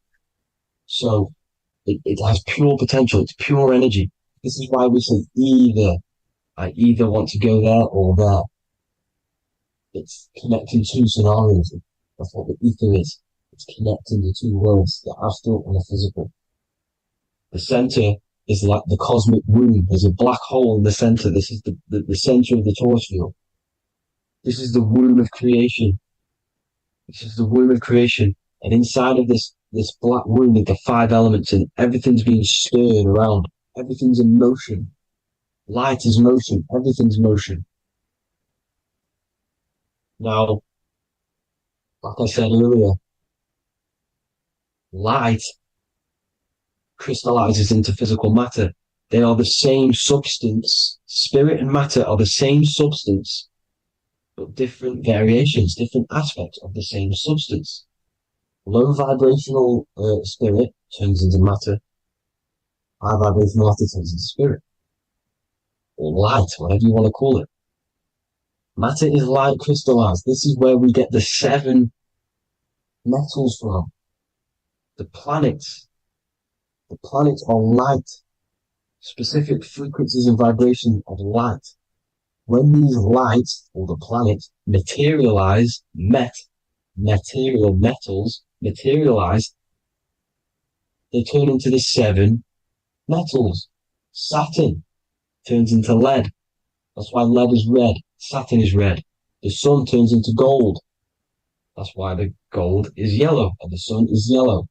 So it has pure potential. It's pure energy. This is why we say either. I either want to go there or there. It's connecting 2 scenarios. That's what the ether is. It's connecting the 2 worlds, the astral and the physical. The center is like the cosmic womb. There's a black hole in the center. This is the center of the torus field. This is the womb of creation. This is the womb of creation. And inside of this black womb with the 5 elements, and everything's being stirred around. Everything's in motion. Light is motion. Everything's motion. Now, like I said earlier, light crystallizes into physical matter. They are the same substance. Spirit and matter are the same substance, but different variations, different aspects of the same substance. Low vibrational spirit turns into matter. High vibrational matter turns into spirit. Or light, whatever you want to call it. Matter is light crystallized. This is where we get the 7 metals from. The planets. The planets are light. Specific frequencies and vibrations of light. When these lights, or the planets, materialize, material metals materialize, they turn into the 7 metals. Saturn turns into lead. That's why lead is red. Saturn is red. The sun turns into gold. That's why the gold is yellow and the sun is yellow.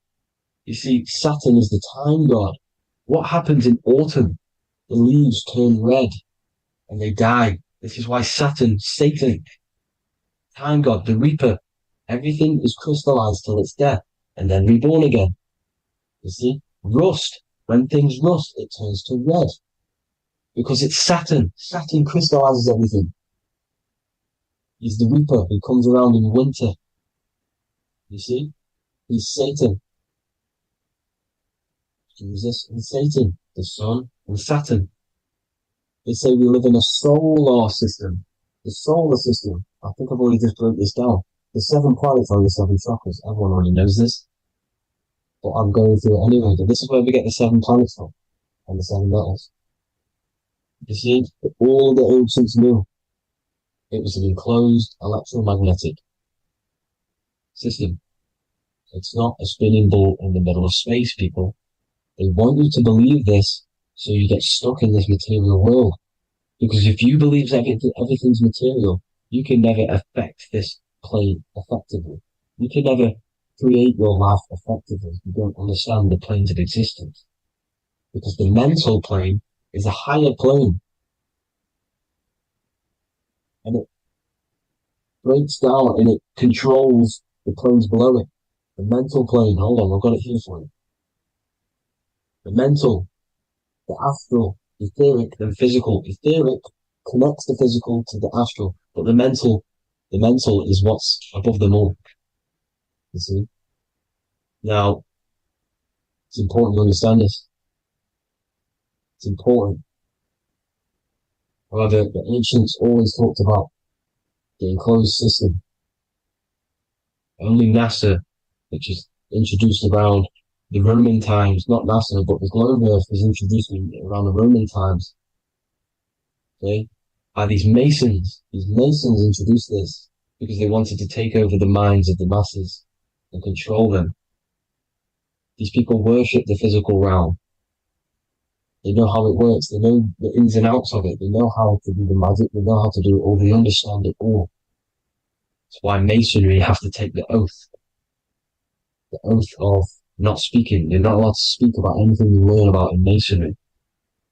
You see, Saturn is the time god. What happens in autumn? The leaves turn red and they die. This is why Saturn, Satan, time god, the reaper, everything is crystallized till it's death and then reborn again. You see, rust. When things rust, it turns to red. Because it's Saturn. Saturn crystallizes everything. He's the reaper who comes around in winter. You see? He's Satan. Jesus and Satan, the sun and Saturn. They say we live in a solar system. The solar system. I think I've already just broke this down. The 7 planets are the 7 chakras. Everyone already knows this. But I'm going through it anyway. But this is where we get the 7 planets from. And the 7 metals. You see, all the ancients knew it was an enclosed electromagnetic system. It's not a spinning ball in the middle of space, people. They want you to believe this so you get stuck in this material world. Because if you believe everything's material, you can never affect this plane effectively. You can never create your life effectively if you don't understand the planes of existence. Because the mental plane is a higher plane. And it breaks down and it controls the planes below it. The mental plane, hold on, I've got it here for you. The mental, the astral, etheric, then physical. Etheric connects the physical to the astral, but the mental is what's above them all. You see? Now, it's important to understand this. It's important. However, the ancients always talked about the enclosed system. Only NASA, which is introduced around the Roman times, not NASA, but the globe Earth was introduced around the Roman times. Okay? By these Masons. These Masons introduced this because they wanted to take over the minds of the masses and control them. These people worship the physical realm. They know how it works. They know the ins and outs of it. They know how to do the magic. They know how to do it all. They understand it all. That's why Masonry have to take the oath. The oath of not speaking. You're not allowed to speak about anything you learn about in Masonry.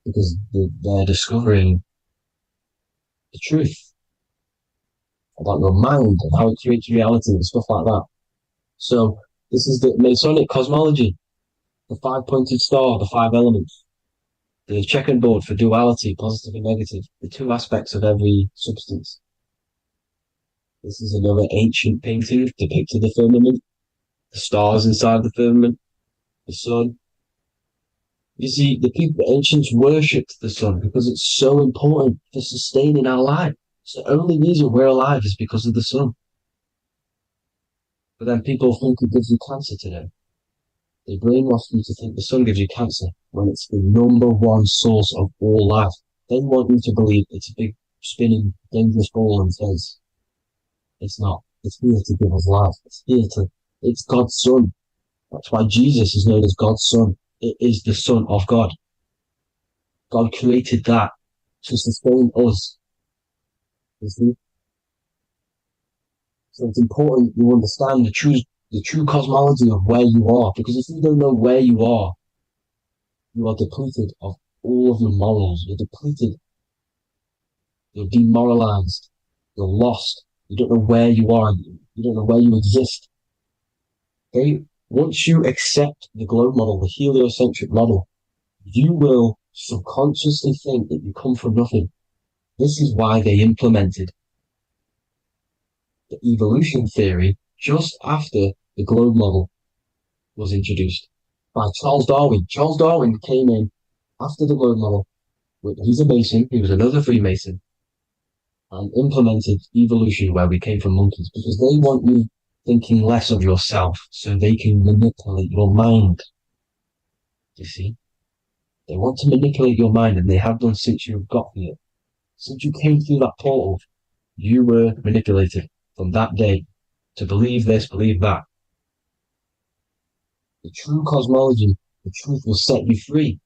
Because they're discovering the truth, about your mind and how it creates reality and stuff like that. So this is the Masonic cosmology, the 5-pointed star, the 5 elements, the checkerboard for duality, positive and negative, the 2 aspects of every substance. This is another ancient painting depicting the firmament, the stars inside the firmament, the sun. You see, the ancients worshipped the sun because it's so important for sustaining our life. It's the only reason we're alive is because of the sun. But then people think it gives you cancer today. They brainwash you to think the sun gives you cancer when it's the number 1 source of all life. They want you to believe it's a big, spinning, dangerous ball in space. It's not. It's here to give us life. It's God's son. That's why Jesus is known as God's son. It is the Son of God. God created that to sustain us. You see? So it's important you understand the true cosmology of where you are, because if you don't know where you are depleted of all of your morals. You're depleted. You're demoralized. You're lost. You don't know where you are. You don't know where you exist. Okay? Once you accept the globe model, the heliocentric model, you will subconsciously think that you come from nothing. This is why they implemented the evolution theory just after the globe model was introduced by Charles Darwin. Charles Darwin came in after the globe model. He's a Mason, he was another Freemason, and implemented evolution where we came from monkeys, because they want you thinking less of yourself so they can manipulate your mind. You see? They want to manipulate your mind, and they have done since you got here. Since you came through that portal, you were manipulated from that day to believe this, believe that. The true cosmology, the truth will set you free.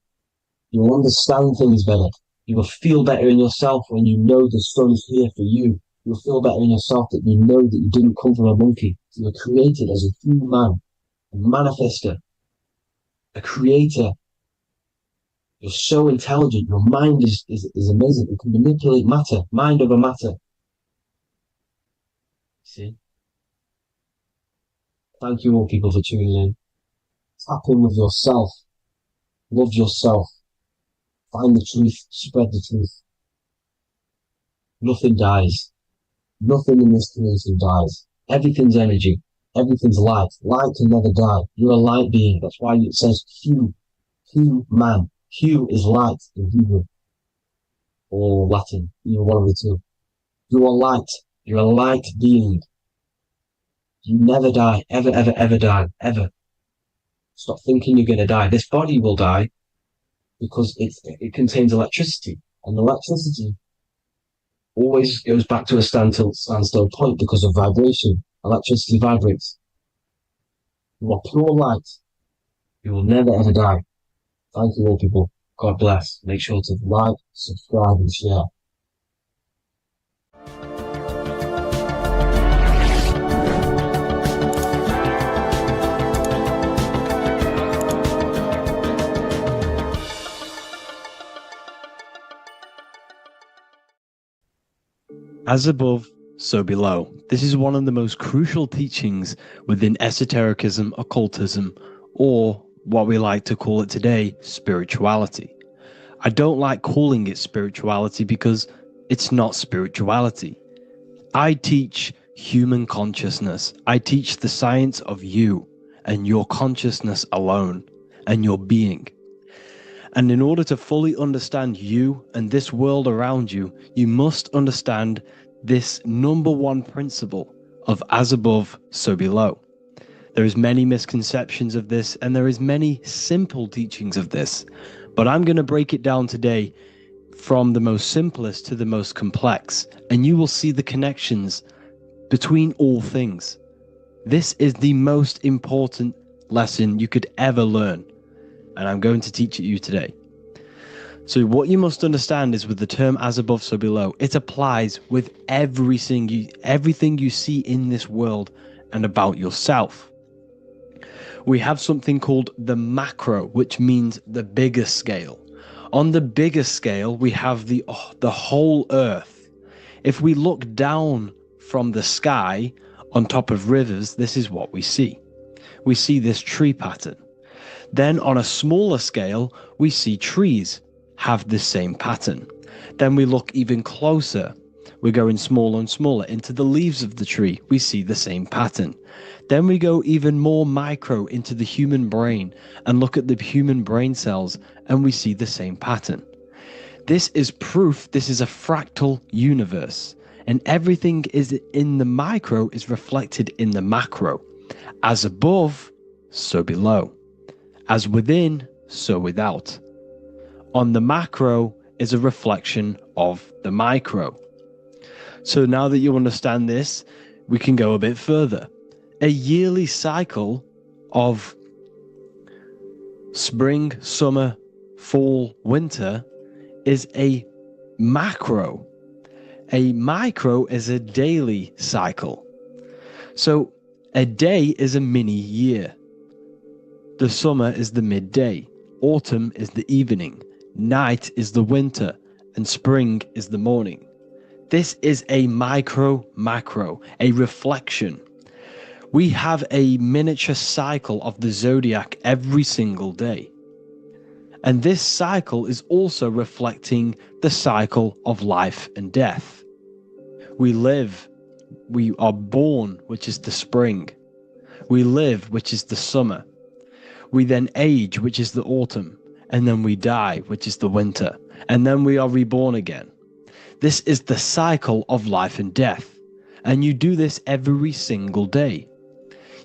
You will understand things better. You will feel better in yourself when you know the sun is here for you. You'll feel better in yourself that you know that you didn't come from a monkey. You were created as a human, a manifester, a creator. You're so intelligent. Your mind is amazing. You can manipulate matter, mind over matter. See? Thank you all people for tuning in. Tap in with yourself. Love yourself. Find the truth. Spread the truth. Nothing dies. Nothing in this creation dies. Everything's energy. Everything's light. Light can never die. You're a light being. That's why it says Hugh. Hugh man. Hugh is light in Hebrew. Or Latin. Either one of the two. You are light. You're a light being. You never die. Ever, ever, ever die. Ever. Stop thinking you're going to die. This body will die because it contains electricity. And electricity always goes back to a standstill point because of vibration. Electricity vibrates. You are pure light. You will never ever die. Thank you all people. God bless. Make sure to like, subscribe and share. As above, so below. This is one of the most crucial teachings within esotericism, occultism, or what we like to call it today, spirituality. I don't like calling it spirituality because it's not spirituality. I teach human consciousness. I teach the science of you and your consciousness alone and your being. And in order to fully understand you and this world around you, you must understand this number one principle of as above, so below. There is many misconceptions of this, and there is many simple teachings of this, but I'm going to break it down today from the most simplest to the most complex, and you will see the connections between all things. This is the most important lesson you could ever learn, and I'm going to teach it you today. So what you must understand is with the term as above, so below, it applies with everything you see in this world and about yourself. We have something called the macro, which means the bigger scale. On the bigger scale, we have the whole earth. If we look down from the sky on top of rivers, this is what we see. We see this tree pattern. Then on a smaller scale, we see trees have the same pattern. Then we look even closer. We're going smaller and smaller into the leaves of the tree. We see the same pattern. Then we go even more micro into the human brain and look at the human brain cells, and we see the same pattern. This is proof this is a fractal universe, and everything is in the micro is reflected in the macro. As above, so below. As within, so without. On the macro is a reflection of the micro. So now that you understand this, we can go a bit further. A yearly cycle of spring, summer, fall, winter is a macro. A micro is a daily cycle. So a day is a mini year. The summer is the midday. Autumn is the evening. Night is the winter. And spring is the morning. This is a macro, a reflection. We have a miniature cycle of the zodiac every single day. And this cycle is also reflecting the cycle of life and death. We live, we are born, which is the spring. We live, which is the summer. We then age, which is the autumn. And then we die, which is the winter. And then we are reborn again. This is the cycle of life and death. And you do this every single day.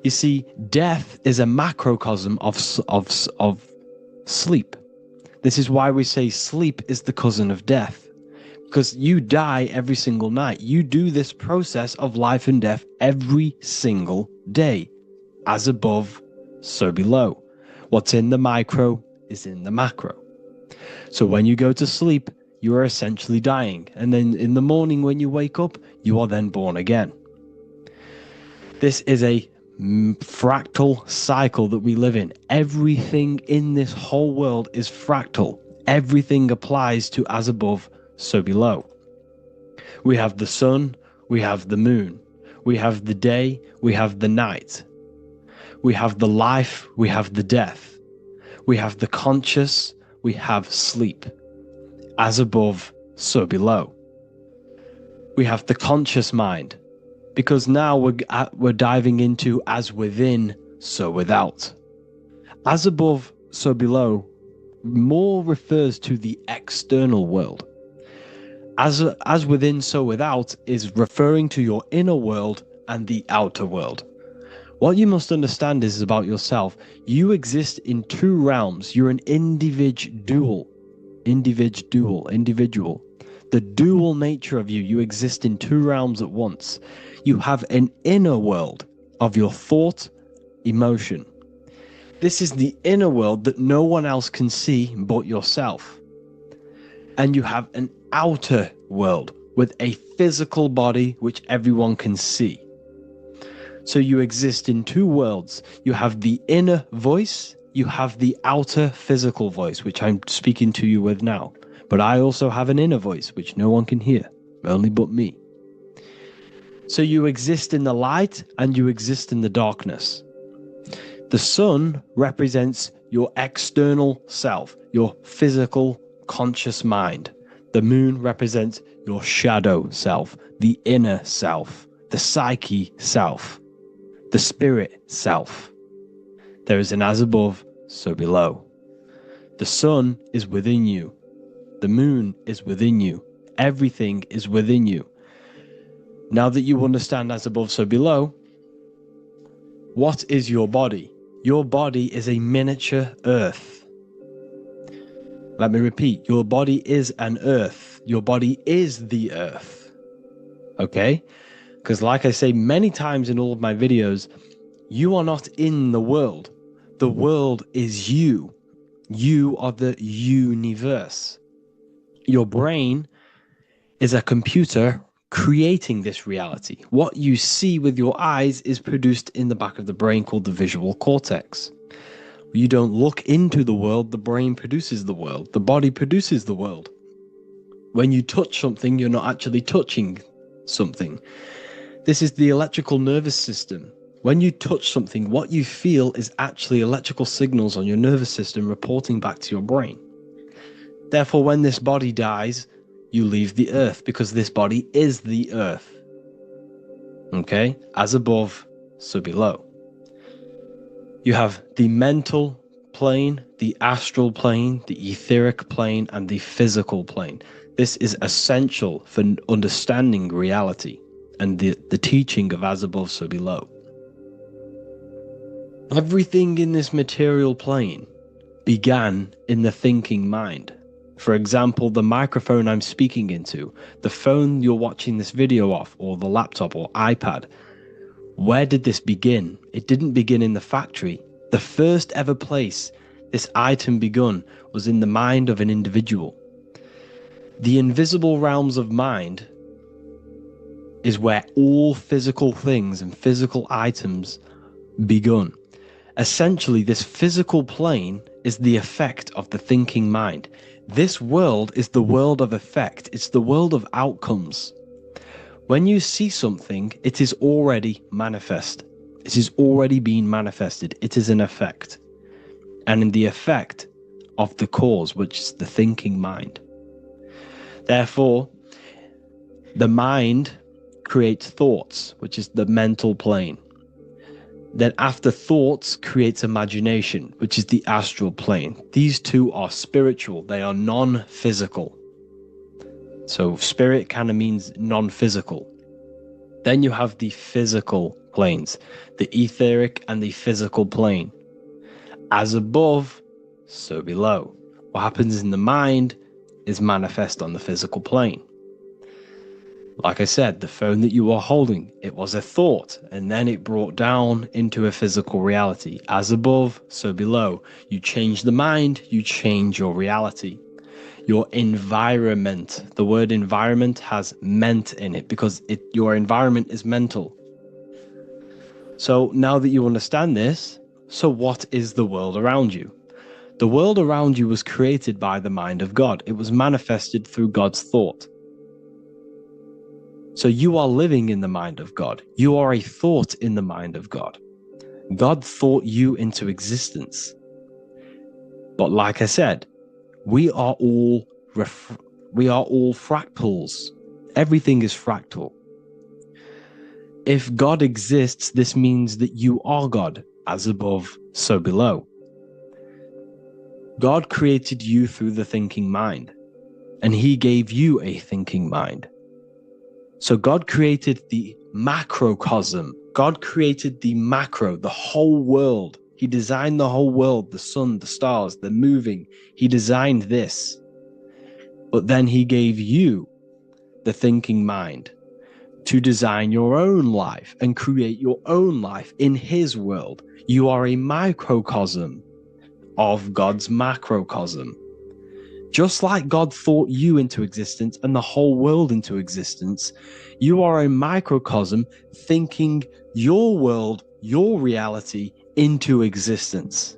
You see, death is a macrocosm of sleep. This is why we say sleep is the cousin of death. Because you die every single night. You do this process of life and death every single day. As above, so below. What's in the micro is in the macro. So when you go to sleep, you are essentially dying. And then in the morning when you wake up, you are then born again. This is a fractal cycle that we live in. Everything in this whole world is fractal. Everything applies to as above, so below. We have the sun, we have the moon, we have the day, we have the night. We have the life, we have the death. We have the conscious, we have sleep. As above, so below. We have the conscious mind, because now we're diving into as within, so without. As above, so below more refers to the external world. As within, so without is referring to your inner world and the outer world. What you must understand is about yourself. You exist in two realms. You're an individual. The dual nature of you. You exist in two realms at once. You have an inner world of your thought, emotion. This is the inner world that no one else can see but yourself. And you have an outer world with a physical body which everyone can see. So you exist in two worlds. You have the inner voice, you have the outer physical voice, which I'm speaking to you with now. But I also have an inner voice, which no one can hear, only but me. So you exist in the light and you exist in the darkness. The sun represents your external self, your physical, conscious mind. The moon represents your shadow self, the inner self, the psyche self, the spirit self. There is an as above, so below. The sun is within you. The moon is within you. Everything is within you. Now that you understand as above, so below, what is your body? Your body is a miniature earth. Let me repeat, your body is an earth. Your body is the earth. Okay? Because like I say many times in all of my videos, you are not in the world. The world is you. You are the universe. Your brain is a computer creating this reality. What you see with your eyes is produced in the back of the brain called the visual cortex. You don't look into the world, the brain produces the world. The body produces the world. When you touch something, you're not actually touching something. This is the electrical nervous system. When you touch something, what you feel is actually electrical signals on your nervous system reporting back to your brain. Therefore, when this body dies, you leave the earth because this body is the earth. Okay? As above, so below. You have the mental plane, the astral plane, the etheric plane, and the physical plane. This is essential for understanding reality and the teaching of as above, so below. Everything in this material plane began in the thinking mind. For example, the microphone I'm speaking into, the phone you're watching this video off, or the laptop or iPad. Where did this begin? It didn't begin in the factory. The first ever place this item begun was in the mind of an individual. The invisible realms of mind is where all physical things and physical items begun. Essentially, this physical plane is the effect of the thinking mind. This world is the world of effect. It's the world of outcomes. When you see something, it is already manifest. It is already being manifested. It is an effect. And in the effect of the cause, which is the thinking mind. Therefore, the mind creates thoughts, which is the mental plane. Then after thoughts creates imagination, which is the astral plane. These two are spiritual. They are non-physical. So spirit kind of means non-physical. Then you have the physical planes, the etheric and the physical plane. As above, so below. What happens in the mind is manifest on the physical plane. Like I said, the phone that you are holding, it was a thought, and then it brought down into a physical reality. As above, so below. You change the mind, you change your reality. Your environment, the word environment has ment in it because your environment is mental. So now that you understand this, so what is the world around you? The world around you was created by the mind of God. It was manifested through God's thought. So you are living in the mind of God. You are a thought in the mind of God. God thought you into existence. But like I said, we are all fractals. Everything is fractal. If God exists, this means that you are God, as above, so below. God created you through the thinking mind, and he gave you a thinking mind. So God created the macrocosm. God created the macro, the whole world. He designed the whole world, the sun, the stars, the moving. He designed this. But then he gave you the thinking mind to design your own life and create your own life in his world. You are a microcosm of God's macrocosm. Just like God thought you into existence and the whole world into existence, you are a microcosm thinking your world, your reality into existence.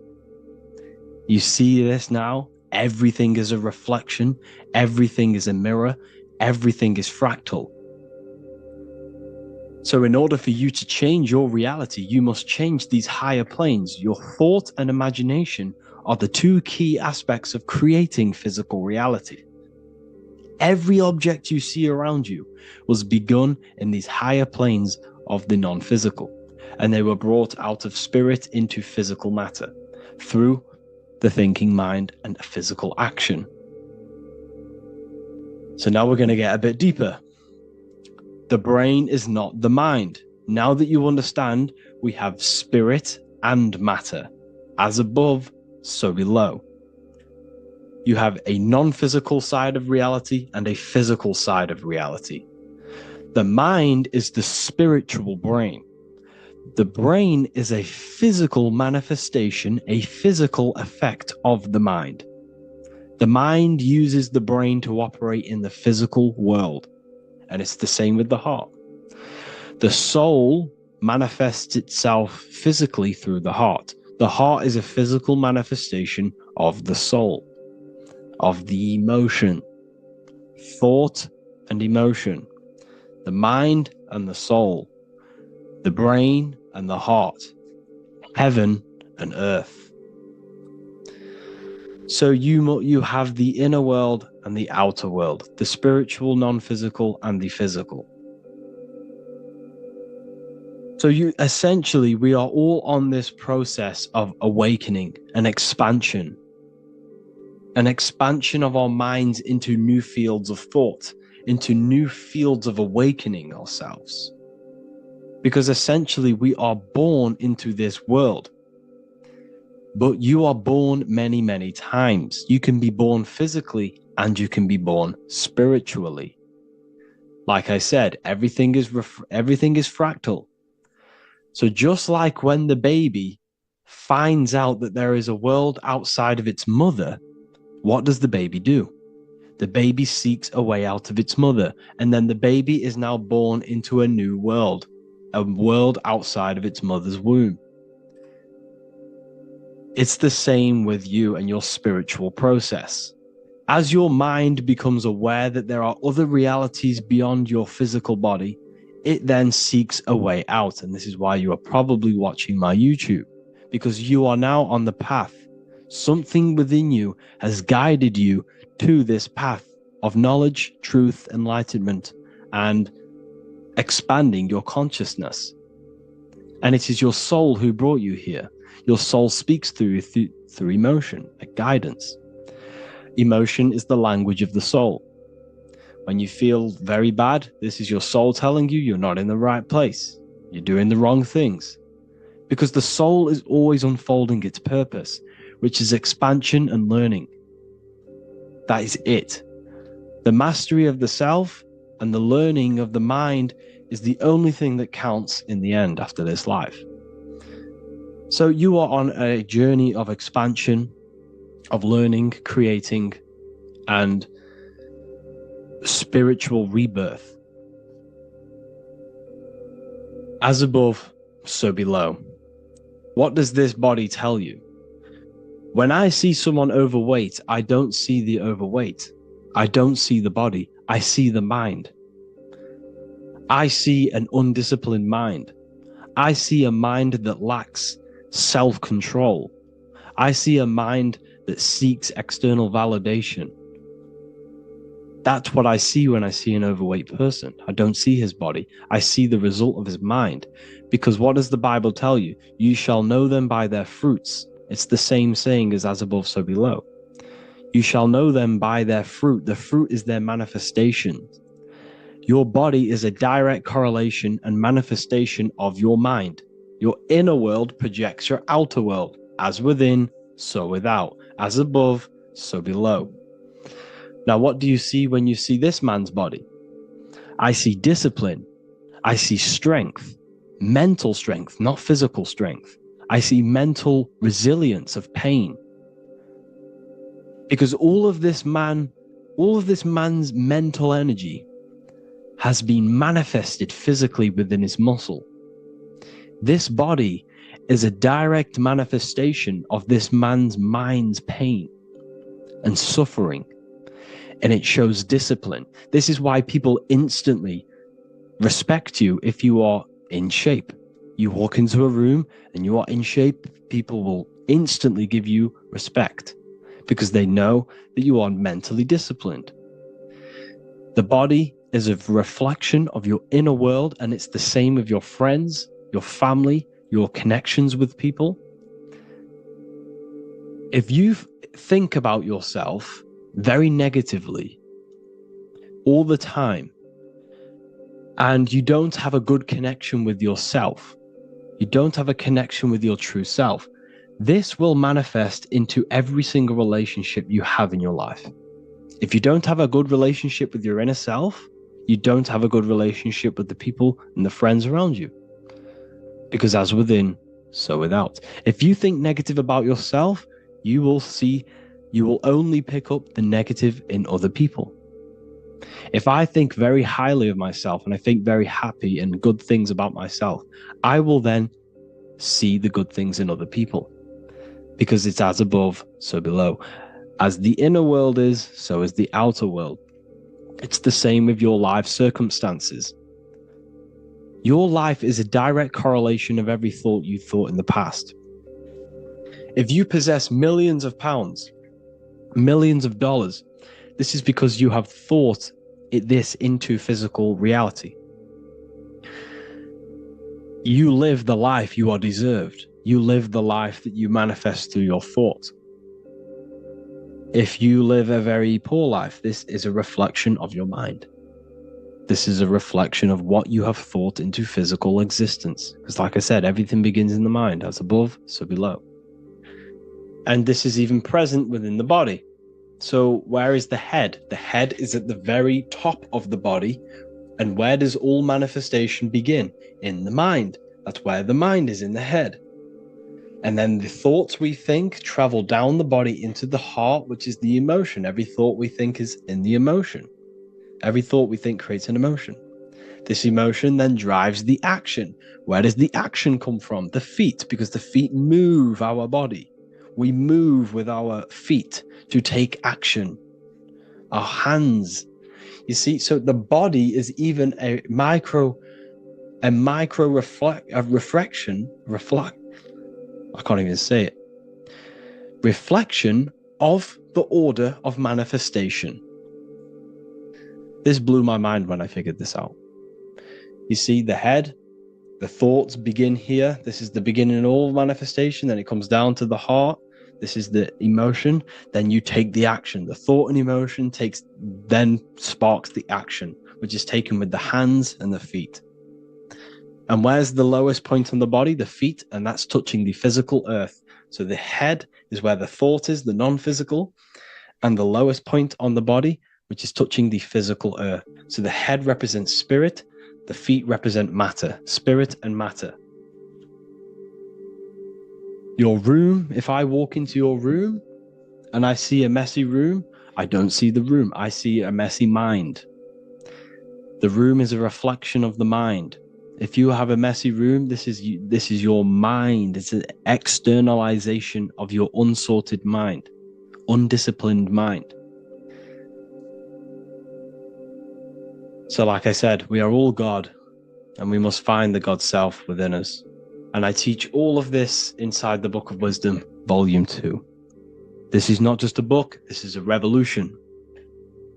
You see this now? Everything is a reflection. Everything is a mirror. Everything is fractal. So in order for you to change your reality, you must change these higher planes. Your thought and imagination are the two key aspects of creating physical reality. Every object you see around you was begun in these higher planes of the non-physical, and they were brought out of spirit into physical matter through the thinking mind and physical action. So now we're going to get a bit deeper. The brain is not the mind. Now that you understand, we have spirit and matter. As above, so below. You have a non-physical side of reality and a physical side of reality. The mind is the spiritual brain. The brain is a physical manifestation, a physical effect of the mind. The mind uses the brain to operate in the physical world, and it's the same with the heart. The soul manifests itself physically through the heart. The heart is a physical manifestation of the soul, of the emotion. thought and emotion, the mind and the soul, the brain and the heart, heaven and earth. So you have the inner world and the outer world, the spiritual, non-physical, and the physical. So we are all on this process of awakening, an expansion of our minds into new fields of thought, into new fields of awakening ourselves. Because essentially we are born into this world, but you are born many, many times. You can be born physically and you can be born spiritually. Like I said, everything is fractal. So just like when the baby finds out that there is a world outside of its mother, what does the baby do? The baby seeks a way out of its mother, and then the baby is now born into a new world, a world outside of its mother's womb. It's the same with you and your spiritual process. As your mind becomes aware that there are other realities beyond your physical body, it then seeks a way out. And this is why you are probably watching my YouTube, because you are now on the path. Something within you has guided you to this path of knowledge, truth, enlightenment, and expanding your consciousness. And it is your soul who brought you here. Your soul speaks through emotion, like guidance. Emotion is the language of the soul. When you feel very bad, this is your soul telling you you're not in the right place. You're doing the wrong things. Because the soul is always unfolding its purpose, which is expansion and learning. That is it. The mastery of the self and the learning of the mind is the only thing that counts in the end after this life. So you are on a journey of expansion, of learning, creating, and spiritual rebirth. As above, so below. What does this body tell you? When I see someone overweight, I don't see the overweight. I don't see the body. I see the mind. I see an undisciplined mind. I see a mind that lacks self-control. I see a mind that seeks external validation. That's what I see when I see an overweight person. I don't see his body. I see the result of his mind. Because what does the Bible tell you? You shall know them by their fruits. It's the same saying as above, so below. You shall know them by their fruit. The fruit is their manifestation. Your body is a direct correlation and manifestation of your mind. Your inner world projects your outer world. As within, so without. As above, so below. Now, what do you see when you see this man's body? I see discipline. I see strength, mental strength, not physical strength. I see mental resilience of pain. Because all of this man's mental energy has been manifested physically within his muscle. This body is a direct manifestation of this man's mind's pain and suffering. And it shows discipline. This is why people instantly respect you if you are in shape. You walk into a room and you are in shape, people will instantly give you respect because they know that you are mentally disciplined. The body is a reflection of your inner world, and it's the same with your friends, your family, your connections with people. If you think about yourself very negatively all the time, and you don't have a good connection with yourself, you don't have a connection with your true self, this will manifest into every single relationship you have in your life. If you don't have a good relationship with your inner self, you don't have a good relationship with the people and the friends around you. Because as within, so without. If you think negative about yourself, you will only pick up the negative in other people. If I think very highly of myself and I think very happy and good things about myself, I will then see the good things in other people. Because it's as above, so below. As the inner world is, so is the outer world. It's the same with your life circumstances. Your life is a direct correlation of every thought you thought in the past. If you possess millions of pounds, millions of dollars, this is because you have thought this into physical reality. You live the life you are deserved. You live the life that you manifest through your thought. If you live a very poor life, this is a reflection of your mind. This is a reflection of what you have thought into physical existence. Because like I said, everything begins in the mind, as above, so below. And this is even present within the body. So where is the head? The head is at the very top of the body. And where does all manifestation begin? In the mind. That's where the mind is, in the head. And then the thoughts we think travel down the body into the heart, which is the emotion. Every thought we think is in the emotion. Every thought we think creates an emotion. This emotion then drives the action. Where does the action come from? The feet, because the feet move our body. We move with our feet to take action. Our hands. You see, so the body is even a micro reflection. I can't even say it. Reflection of the order of manifestation. This blew my mind when I figured this out. You see, the head, the thoughts begin here. This is the beginning of all manifestation. Then it comes down to the heart. This is the emotion. Then you take the action. The thought and emotion then sparks the action, which is taken with the hands and the feet. And where's the lowest point on the body? The feet, and that's touching the physical earth. So the head is where the thought is, the non-physical, and the lowest point on the body, which is touching the physical earth. So the head represents spirit, the feet represent matter, spirit and matter. Your room, if I walk into your room and I see a messy room, I don't see the room, I see a messy mind. The room is a reflection of the mind. If you have a messy room, this is your mind. It's an externalization of your unsorted mind, undisciplined mind. So like I said, we are all God, and we must find the God self within us. And I teach all of this inside the Book of Wisdom, Volume 2. This is not just a book, this is a revolution.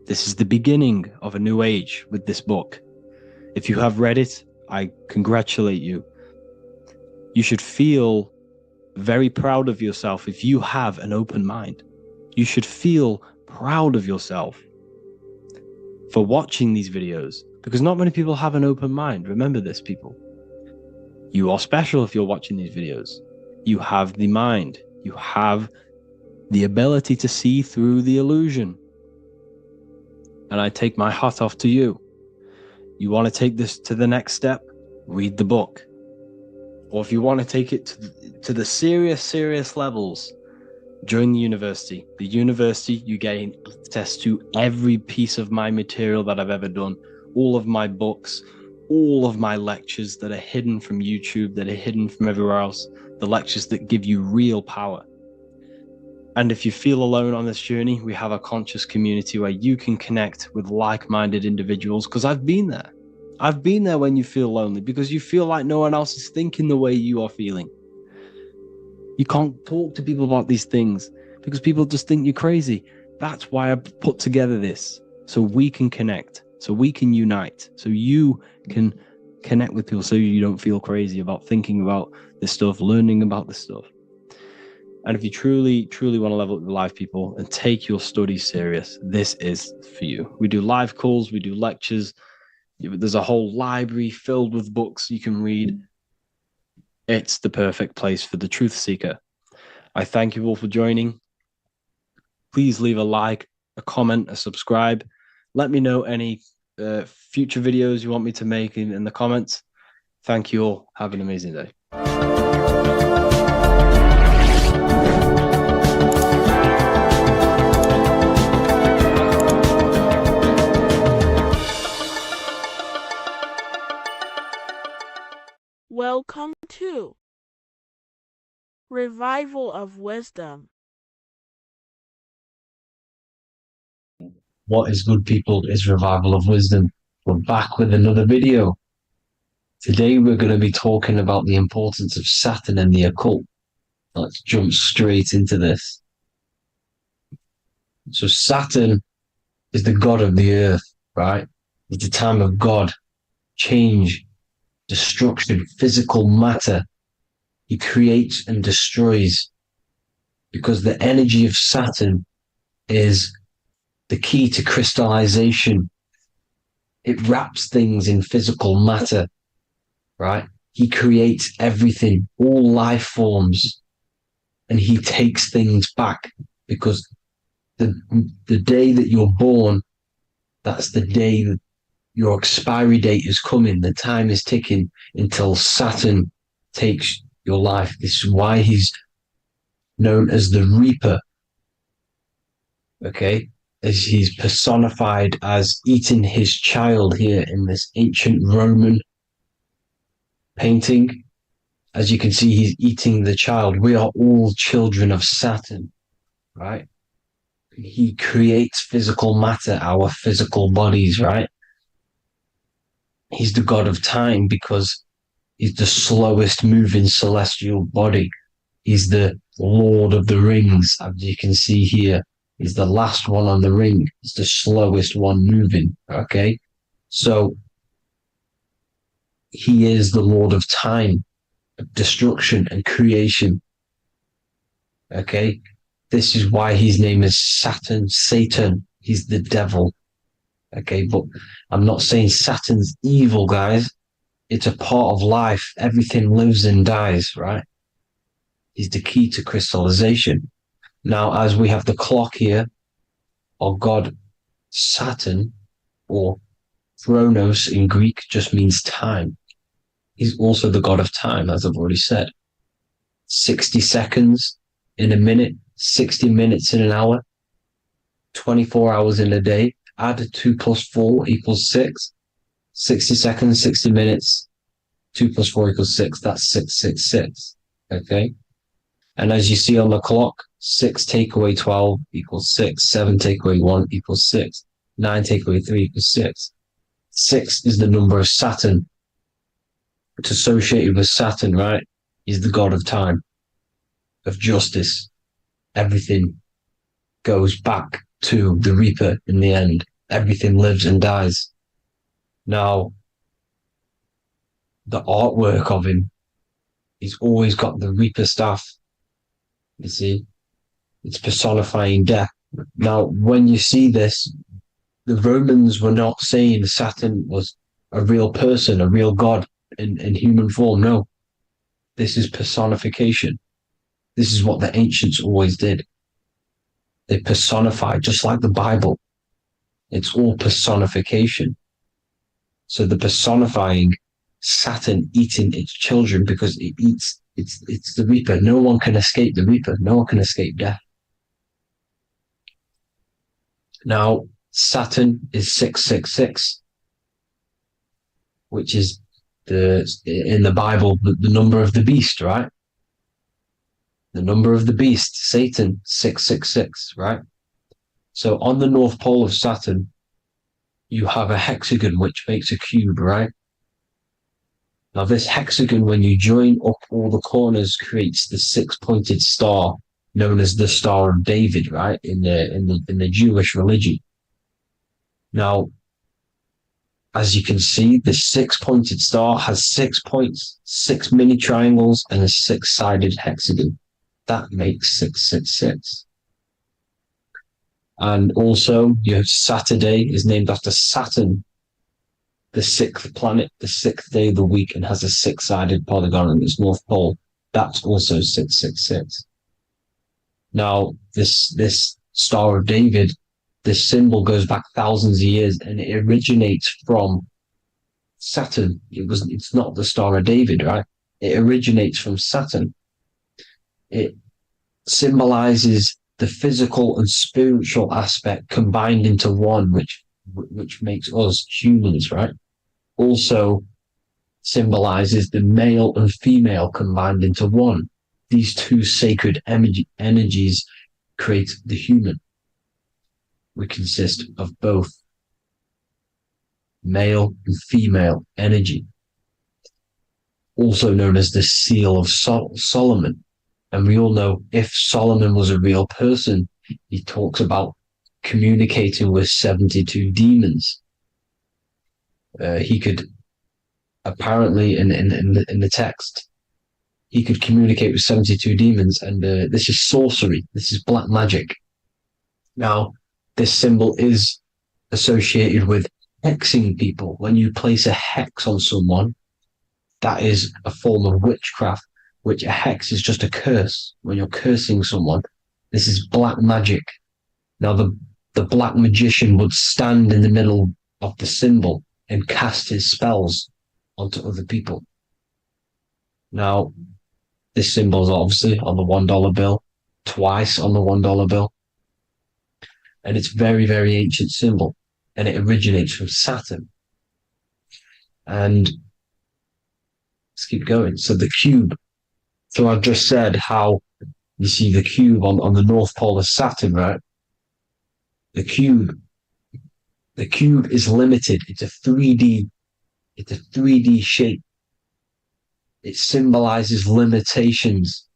This is the beginning of a new age with this book. If you have read it, I congratulate you. You should feel very proud of yourself if you have an open mind. You should feel proud of yourself for watching these videos, because not many people have an open mind. Remember this, people. You are special if you're watching these videos. You have the mind. You have the ability to see through the illusion. And I take my hat off to you. You want to take this to the next step? Read the book. Or if you want to take it to the serious levels, join the university. The university, you gain access to every piece of my material that I've ever done, all of my books, all of my lectures that are hidden from YouTube, that are hidden from everywhere else, the lectures that give you real power. And if you feel alone on this journey, we have a conscious community where you can connect with like-minded individuals, because I've been there. I've been there when you feel lonely, because you feel like no one else is thinking the way you are feeling. You can't talk to people about these things because people just think you're crazy. That's why I put together this, so we can connect, so we can unite, so you can connect with people, so you don't feel crazy about thinking about this stuff, learning about this stuff. And if you truly want to level up your life, people, and take your studies serious, this is for you. We do live calls, we do lectures. There's a whole library filled with books you can read. It's the perfect place for the truth seeker. I thank you all for joining. Please leave a like, a comment, a subscribe. Let me know any future videos you want me to make in the comments. Thank you all. Have an amazing day. Welcome to Revival of Wisdom. What is good, people? Is Revival of Wisdom. We're back with another video. Today we're going to be talking about the importance of Saturn and the occult. Let's jump straight into this. So Saturn is the god of the earth, right? It's the time of God, change, destruction, physical matter. He creates and destroys because the energy of Saturn is the key to crystallization. It wraps things in physical matter, right? He creates everything, all life forms, and he takes things back because the day that you're born, that's the day that your expiry date is coming. The time is ticking until Saturn takes your life. This is why he's known as the Reaper. Okay? As he's personified as eating his child here in this ancient Roman painting. As you can see, he's eating the child. We are all children of Saturn, right? He creates physical matter, our physical bodies, right? He's the god of time because he's the slowest moving celestial body. He's the Lord of the Rings, as you can see here. He's the last one on the ring. He's the slowest one moving, okay? So he is the Lord of time, of destruction and creation, okay? This is why his name is Satan. He's the devil, okay? But I'm not saying Saturn's evil, guys. It's a part of life. Everything lives and dies, right? He's the key to crystallization. Now, as we have the clock here, our god Saturn, or Chronos in Greek, just means time. He's also the god of time, as I've already said. 60 seconds in a minute, 60 minutes in an hour, 24 hours in a day. Add 2 plus 4 equals 6. 60 seconds, 60 minutes, 2 plus 4 equals 6. That's 666, okay? And as you see on the clock, 6 take away 12 equals 6. 7 take away 1 equals 6. 9 take away 3 equals 6. 6 is the number of Saturn. It's associated with Saturn, right? He's the god of time, of justice. Everything goes back to the Reaper in the end. Everything lives and dies. Now, the artwork of him, he's always got the Reaper staff. You see, it's personifying death. Now, when you see this, the Romans were not saying Saturn was a real person, a real god in human form. No, this is personification. This is what the ancients always did. They personified, just like the Bible. It's all personification. So the personifying Saturn eating its children because it eats, it's the Reaper. No one can escape the Reaper. No one can escape death. Now, Saturn is 666, which is in the Bible, the number of the beast, right? The number of the beast, Satan, 666, right? So on the North Pole of Saturn, you have a hexagon, which makes a cube, right? Now this hexagon, when you join up all the corners, creates the 6-pointed star known as the Star of David, right? In the Jewish religion. Now, as you can see, the 6-pointed star has 6 points, 6 mini triangles, and a 6-sided hexagon. That makes 666. And also, you have Saturday is named after Saturn, the 6th planet, the 6th day of the week, and has a 6-sided polygon on its North Pole. That's also 666. Now, this Star of David, this symbol goes back thousands of years, and it originates from Saturn. It's not the Star of David, right? It originates from Saturn. It symbolizes the physical and spiritual aspect combined into one, which makes us humans, right? Also symbolizes the male and female combined into one. These two sacred energies create the human. we consist of both male and female energy, also known as the seal of Solomon. And we all know if Solomon was a real person, he talks about communicating with 72 demons. He could apparently, in the text, he could communicate with 72 demons, and this is sorcery. This is black magic. Now, this symbol is associated with hexing people. When you place a hex on someone, that is a form of witchcraft, which a hex is just a curse. When you're cursing someone, this is black magic. Now, the black magician would stand in the middle of the symbol and cast his spells onto other people. Now, this symbol is obviously on the $1 bill, twice on the $1 bill. And it's very, very ancient symbol. And it originates from Saturn. And let's keep going. So the cube. So I've just said how you see the cube on the North Pole of Saturn, right? The cube is limited. It's a 3D shape. It symbolizes limitations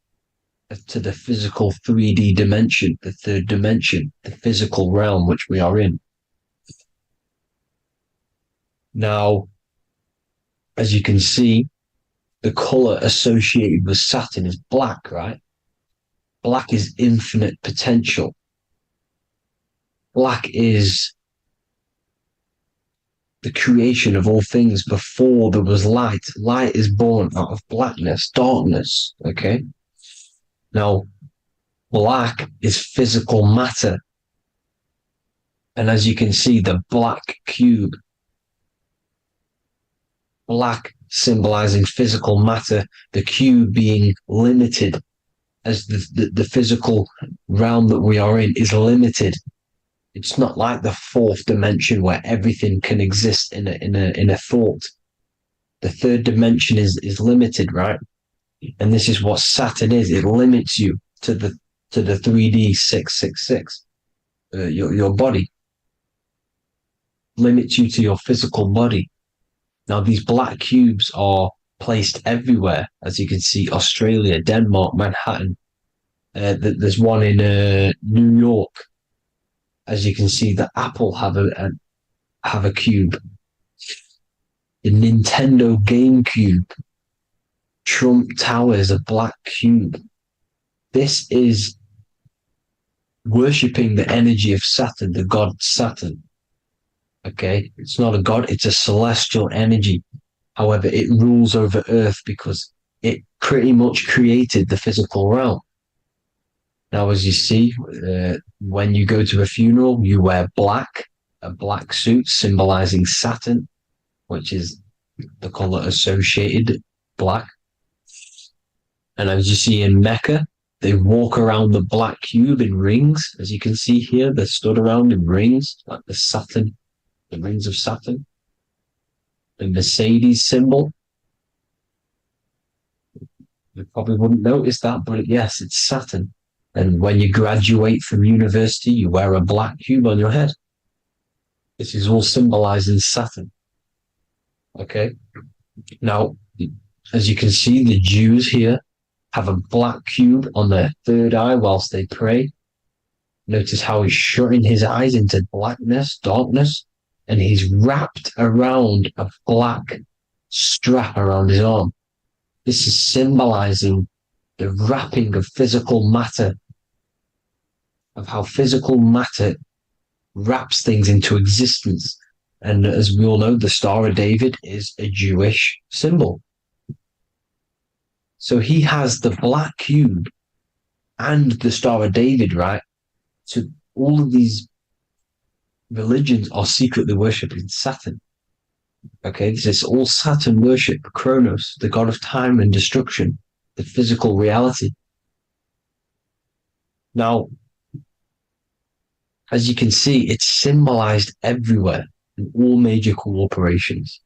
to the physical 3D dimension, the third dimension, the physical realm which we are in. Now, as you can see, the color associated with Saturn is black, right? Black is infinite potential. Black is the creation of all things. Before there was light. Light is born out of blackness, darkness, okay? Now, black is physical matter. And as you can see, the black cube, black symbolizing physical matter, the cube being limited, as the physical realm that we are in is limited. It's not like the fourth dimension where everything can exist in a thought. The third dimension is limited, right? And this is what Saturn is. It limits you to the 3D 666. Your body limits you to your physical body. Now, these black cubes are placed everywhere. As you can see, Australia, Denmark, Manhattan. There's one in New York. As you can see, the Apple have a cube. The Nintendo GameCube. Trump Tower is a black cube. This is worshipping the energy of Saturn, the god Saturn. Okay, it's not a god, it's a celestial energy. However, it rules over Earth because it pretty much created the physical realm. Now, as you see, when you go to a funeral, you wear black, a black suit symbolizing Saturn, which is the color associated, black. And as you see in Mecca, they walk around the black cube in rings. As you can see here, they're stood around in rings, like the Saturn, the rings of Saturn. The Mercedes symbol. You probably wouldn't notice that, but yes, it's Saturn. And when you graduate from university, you wear a black cube on your head. This is all symbolizing Saturn. Okay. Now, as you can see, the Jews here have a black cube on their third eye whilst they pray. Notice how he's shutting his eyes into blackness, darkness, and he's wrapped around a black strap around his arm. This is symbolizing the wrapping of physical matter, of how physical matter wraps things into existence. And as we all know, the Star of David is a Jewish symbol. So he has the black cube and the Star of David, right? So all of these religions are secretly worshipping Saturn. Okay, this is all Saturn worship, Kronos, the god of time and destruction, the physical reality. Now, as you can see, it's symbolized everywhere in all major corporations.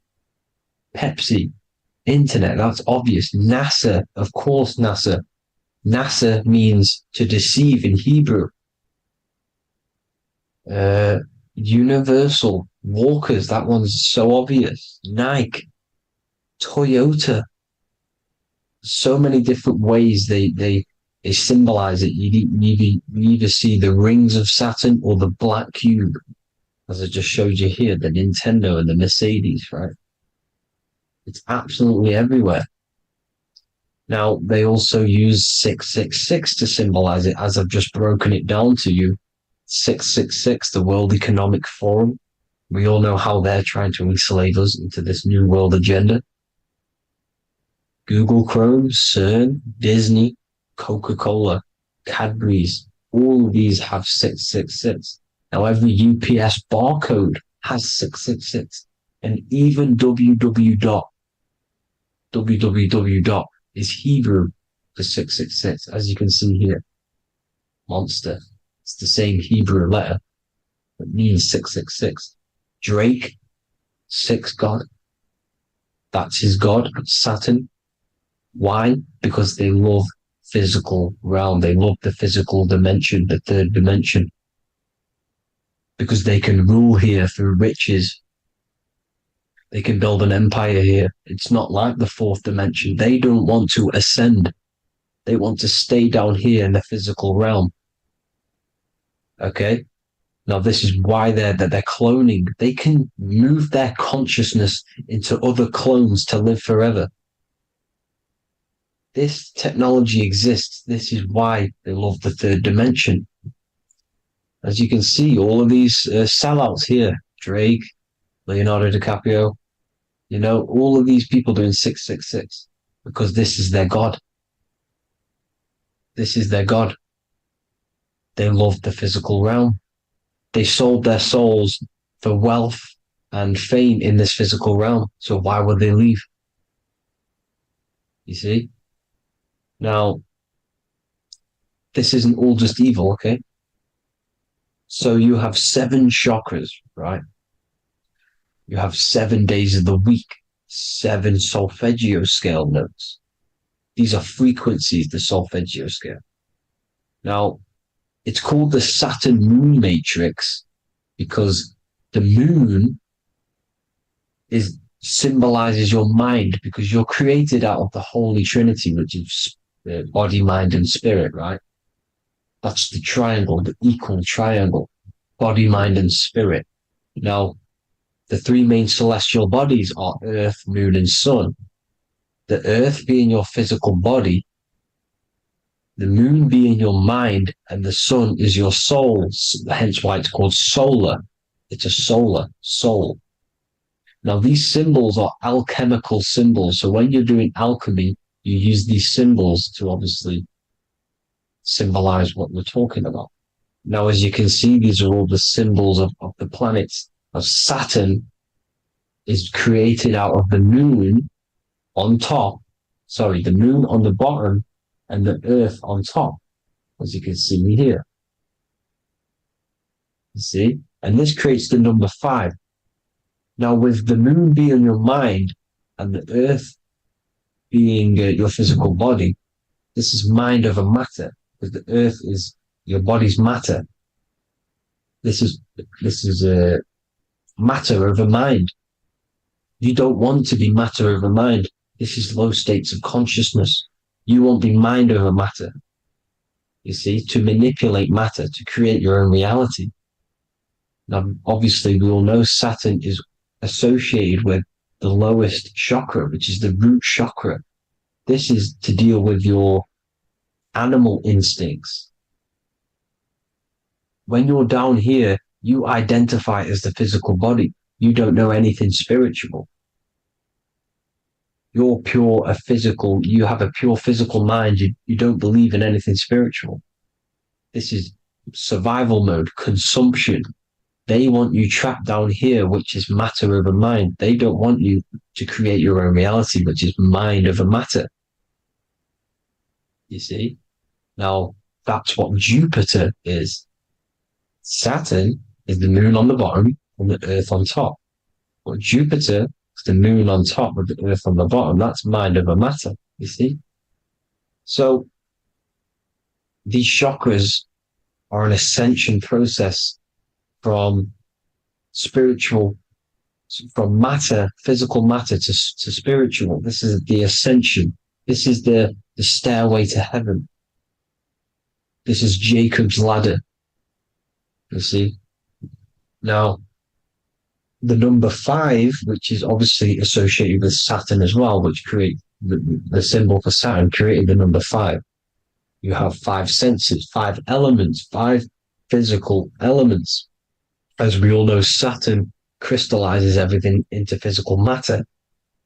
Pepsi, internet, that's obvious. NASA, of course, NASA. NASA means to deceive in Hebrew. Universal, Walkers, that one's so obvious. Nike, Toyota, so many different ways they symbolize it. You either see the rings of Saturn or the black cube, as I just showed you here, the Nintendo and the Mercedes, right? It's absolutely everywhere. Now, they also use 666 to symbolize it, as I've just broken it down to you. 666, the World Economic Forum. We all know how they're trying to enslave us into this new world agenda. Google Chrome, CERN, Disney, Coca-Cola, Cadbury's, all of these have 666. Now, every UPS barcode has 666. And even www. Is Hebrew for 666, as you can see here. Monster. It's the same Hebrew letter that means 666. Drake, 6 God. That's his God, Saturn. Why? Because they love physical realm. They love the physical dimension, the third dimension. Because they can rule here through riches. They can build an empire here. It's not like the fourth dimension. They don't want to ascend. They want to stay down here in the physical realm. Okay? Now, this is why they're cloning. They can move their consciousness into other clones to live forever. This technology exists. This is why they love the third dimension. As you can see, all of these sellouts here, Drake, Leonardo DiCaprio, all of these people doing 666 because this is their God. This is their God. They love the physical realm. They sold their souls for wealth and fame in this physical realm. So why would they leave? You see? Now, this isn't all just evil, okay? So you have 7 chakras, right? You have 7 days of the week, 7 solfeggio scale notes. These are frequencies, the solfeggio scale. Now, it's called the Saturn moon matrix because the moon symbolizes your mind, because you're created out of the Holy Trinity, which is body, mind, and spirit, right? That's the triangle, the equal triangle, body, mind, and spirit. Now, the 3 main celestial bodies are Earth, Moon, and Sun. The Earth being your physical body, the Moon being your mind, and the Sun is your soul, hence why it's called solar. It's a solar soul. Now, these symbols are alchemical symbols. So when you're doing alchemy, you use these symbols to obviously symbolize what we're talking about. Now, as you can see, these are all the symbols of the planets. Of Saturn is created out of the moon on top, the moon on the bottom and the earth on top, as you can see here. You see? And this creates the number 5. Now, with the moon being your mind and the earth being your physical body, this is mind over matter, because the earth is your body's matter. This is matter over mind. You don't want to be matter over mind. This is low states of consciousness. You won't be mind over matter. You see, to manipulate matter, to create your own reality. Now, obviously, we all know Saturn is associated with the lowest chakra, which is the root chakra. This is to deal with your animal instincts. When you're down here, you identify as the physical body. You don't know anything spiritual. You're you have a pure physical mind. You don't believe in anything spiritual. This is survival mode, consumption. They want you trapped down here, which is matter over mind. They don't want you to create your own reality, which is mind over matter. You see? Now, that's what Jupiter is. Saturn is the moon on the bottom and the earth on top. But Jupiter is the moon on top with the earth on the bottom. That's mind over matter, you see? So these chakras are an ascension process from spiritual, from matter, physical matter to spiritual. This is the ascension. This is the stairway to heaven. This is Jacob's ladder. You see? Now, the number 5, which is obviously associated with Saturn as well, which create the symbol for Saturn, created the number 5. You have 5 senses, 5 elements, 5 physical elements. As we all know, Saturn crystallizes everything into physical matter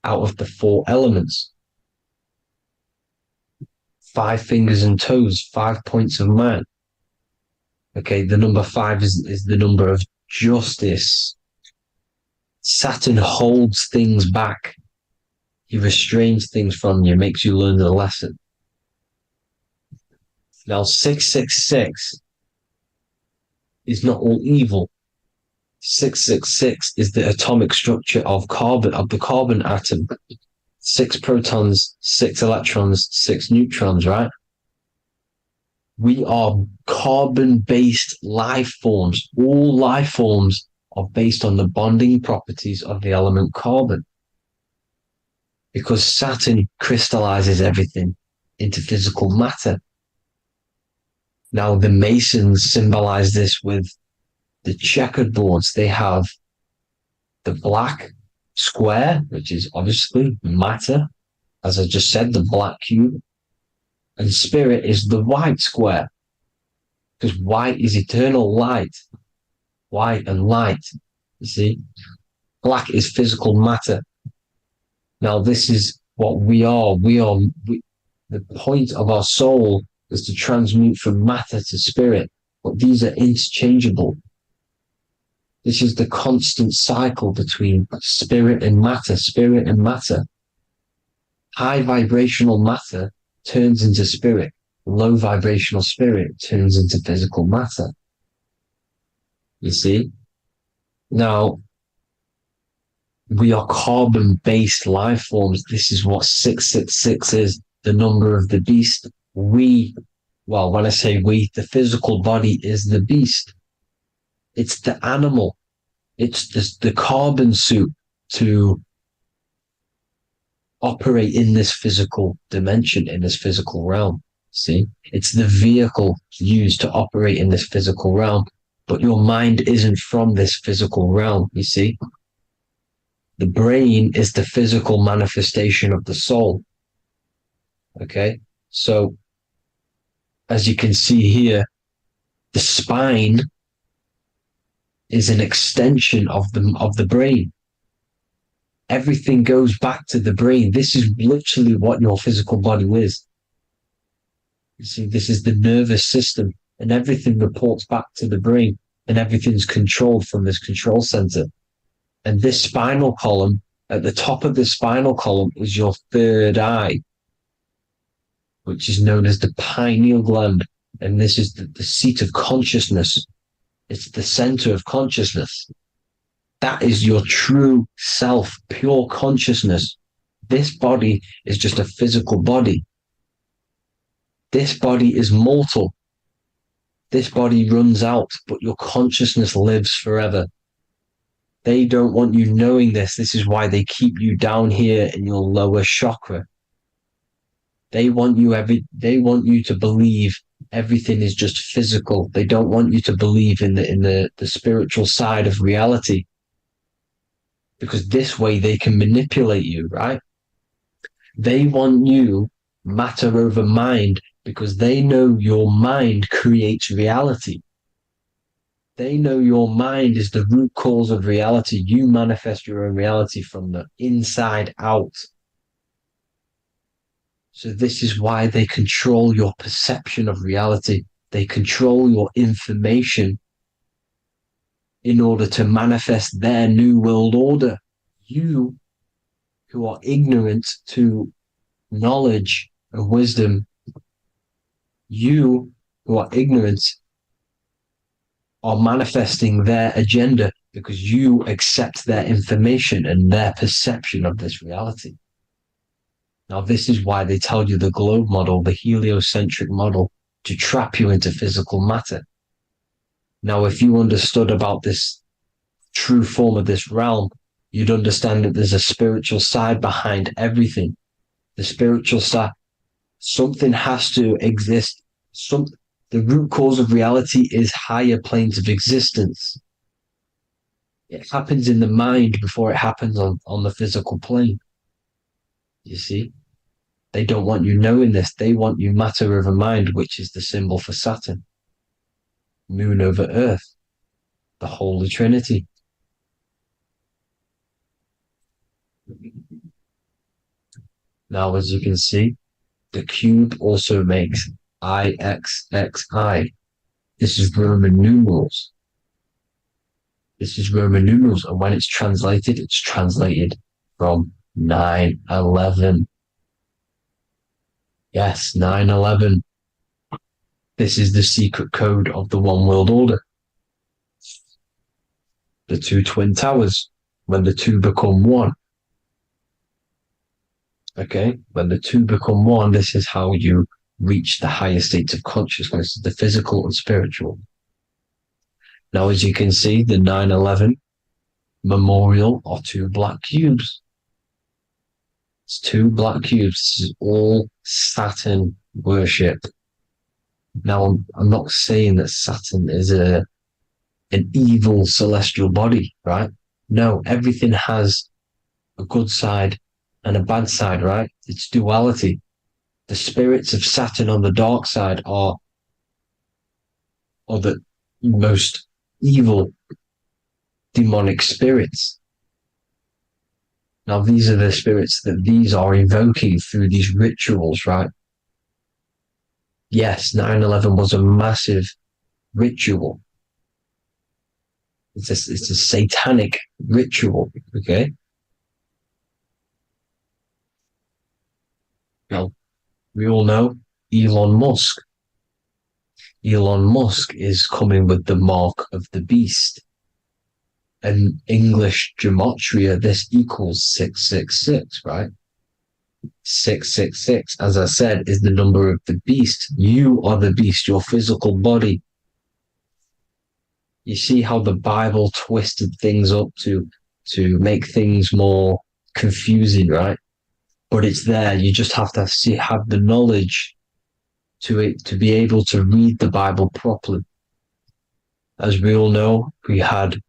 out of the 4 elements. 5 fingers and toes, 5 points of man. Okay, the number 5 is the number of justice. Saturn holds things back. He restrains things from you, makes you learn the lesson. Now, 666 is not all evil. 666 is the atomic structure of the carbon atom. 6 protons, 6 electrons, 6 neutrons, right? We are carbon-based life forms. All life forms are based on the bonding properties of the element carbon. Because Saturn crystallizes everything into physical matter. Now, the Masons symbolize this with the checkered boards. They have the black square, which is obviously matter, as I just said, the black cube. And spirit is the white square, because white is eternal light. White and light, you see. Black is physical matter. Now, this is what we are. The point of our soul is to transmute from matter to spirit, but these are interchangeable. This is the constant cycle between spirit and matter, spirit and matter. High vibrational matter turns into spirit. Low vibrational spirit turns into physical matter. You see? Now, we are carbon-based life forms. This is what 666 is, the number of the beast. When I say we, the physical body is the beast. It's the animal. It's the carbon suit to operate in this physical dimension, in this physical realm. See? It's the vehicle used to operate in this physical realm. But your mind isn't from this physical realm, you see? The brain is the physical manifestation of the soul. Okay? So, as you can see here, the spine is an extension of the brain. Everything goes back to the brain. This is literally what your physical body is. You see, this is the nervous system, and everything reports back to the brain, and everything's controlled from this control center. And this spinal column, at the top of the spinal column, is your third eye, which is known as the pineal gland. And this is the seat of consciousness. It's the center of consciousness. That is your true self, pure consciousness. This body is just a physical body. This body is mortal. This body runs out, but your consciousness lives forever. They don't want you knowing this. This is why they keep you down here in your lower chakra. They want you to believe everything is just physical. They don't want you to believe in the spiritual side of reality. Because this way they can manipulate you, right? They want you matter over mind because they know your mind creates reality. They know your mind is the root cause of reality. You manifest your own reality from the inside out. So this is why they control your perception of reality. They control your information in order to manifest their new world order. You, who are ignorant to knowledge and wisdom, you who are ignorant are manifesting their agenda because you accept their information and their perception of this reality. Now, this is why they tell you the globe model, the heliocentric model, to trap you into physical matter. Now, if you understood about this true form of this realm, you'd understand that there's a spiritual side behind everything. The spiritual side, something has to exist. The root cause of reality is higher planes of existence. It happens in the mind before it happens on the physical plane. You see? They don't want you knowing this. They want you matter over mind, which is the symbol for Saturn. Moon over Earth. The Holy Trinity. Now, as you can see, the cube also makes IXXI. This is Roman numerals. This is Roman numerals, and when it's translated from 9/11. Yes, 9/11. This is the secret code of the one world order. The two twin towers, when the two become one. Okay, when the two become one, this is how you reach the higher states of consciousness, the physical and spiritual. Now, as you can see, the 9/11 memorial are two black cubes. It's two black cubes. This is all Saturn worship. Now, I'm not saying that Saturn is an evil celestial body, right? No, everything has a good side and a bad side, right? It's duality. The spirits of Saturn on the dark side are the most evil demonic spirits. Now, these are the spirits that these are invoking through these rituals, right? Yes, 9/11 was a massive ritual. It's a satanic ritual, okay? Now, we all know Elon Musk. Elon Musk is coming with the mark of the beast. In English gematria, this equals 666, right? 666, as I said, is the number of the beast. You are the beast, your physical body. You see how the Bible twisted things up to make things more confusing, right? But it's there. You just have to have the knowledge to be able to read the Bible properly. As we all know, we had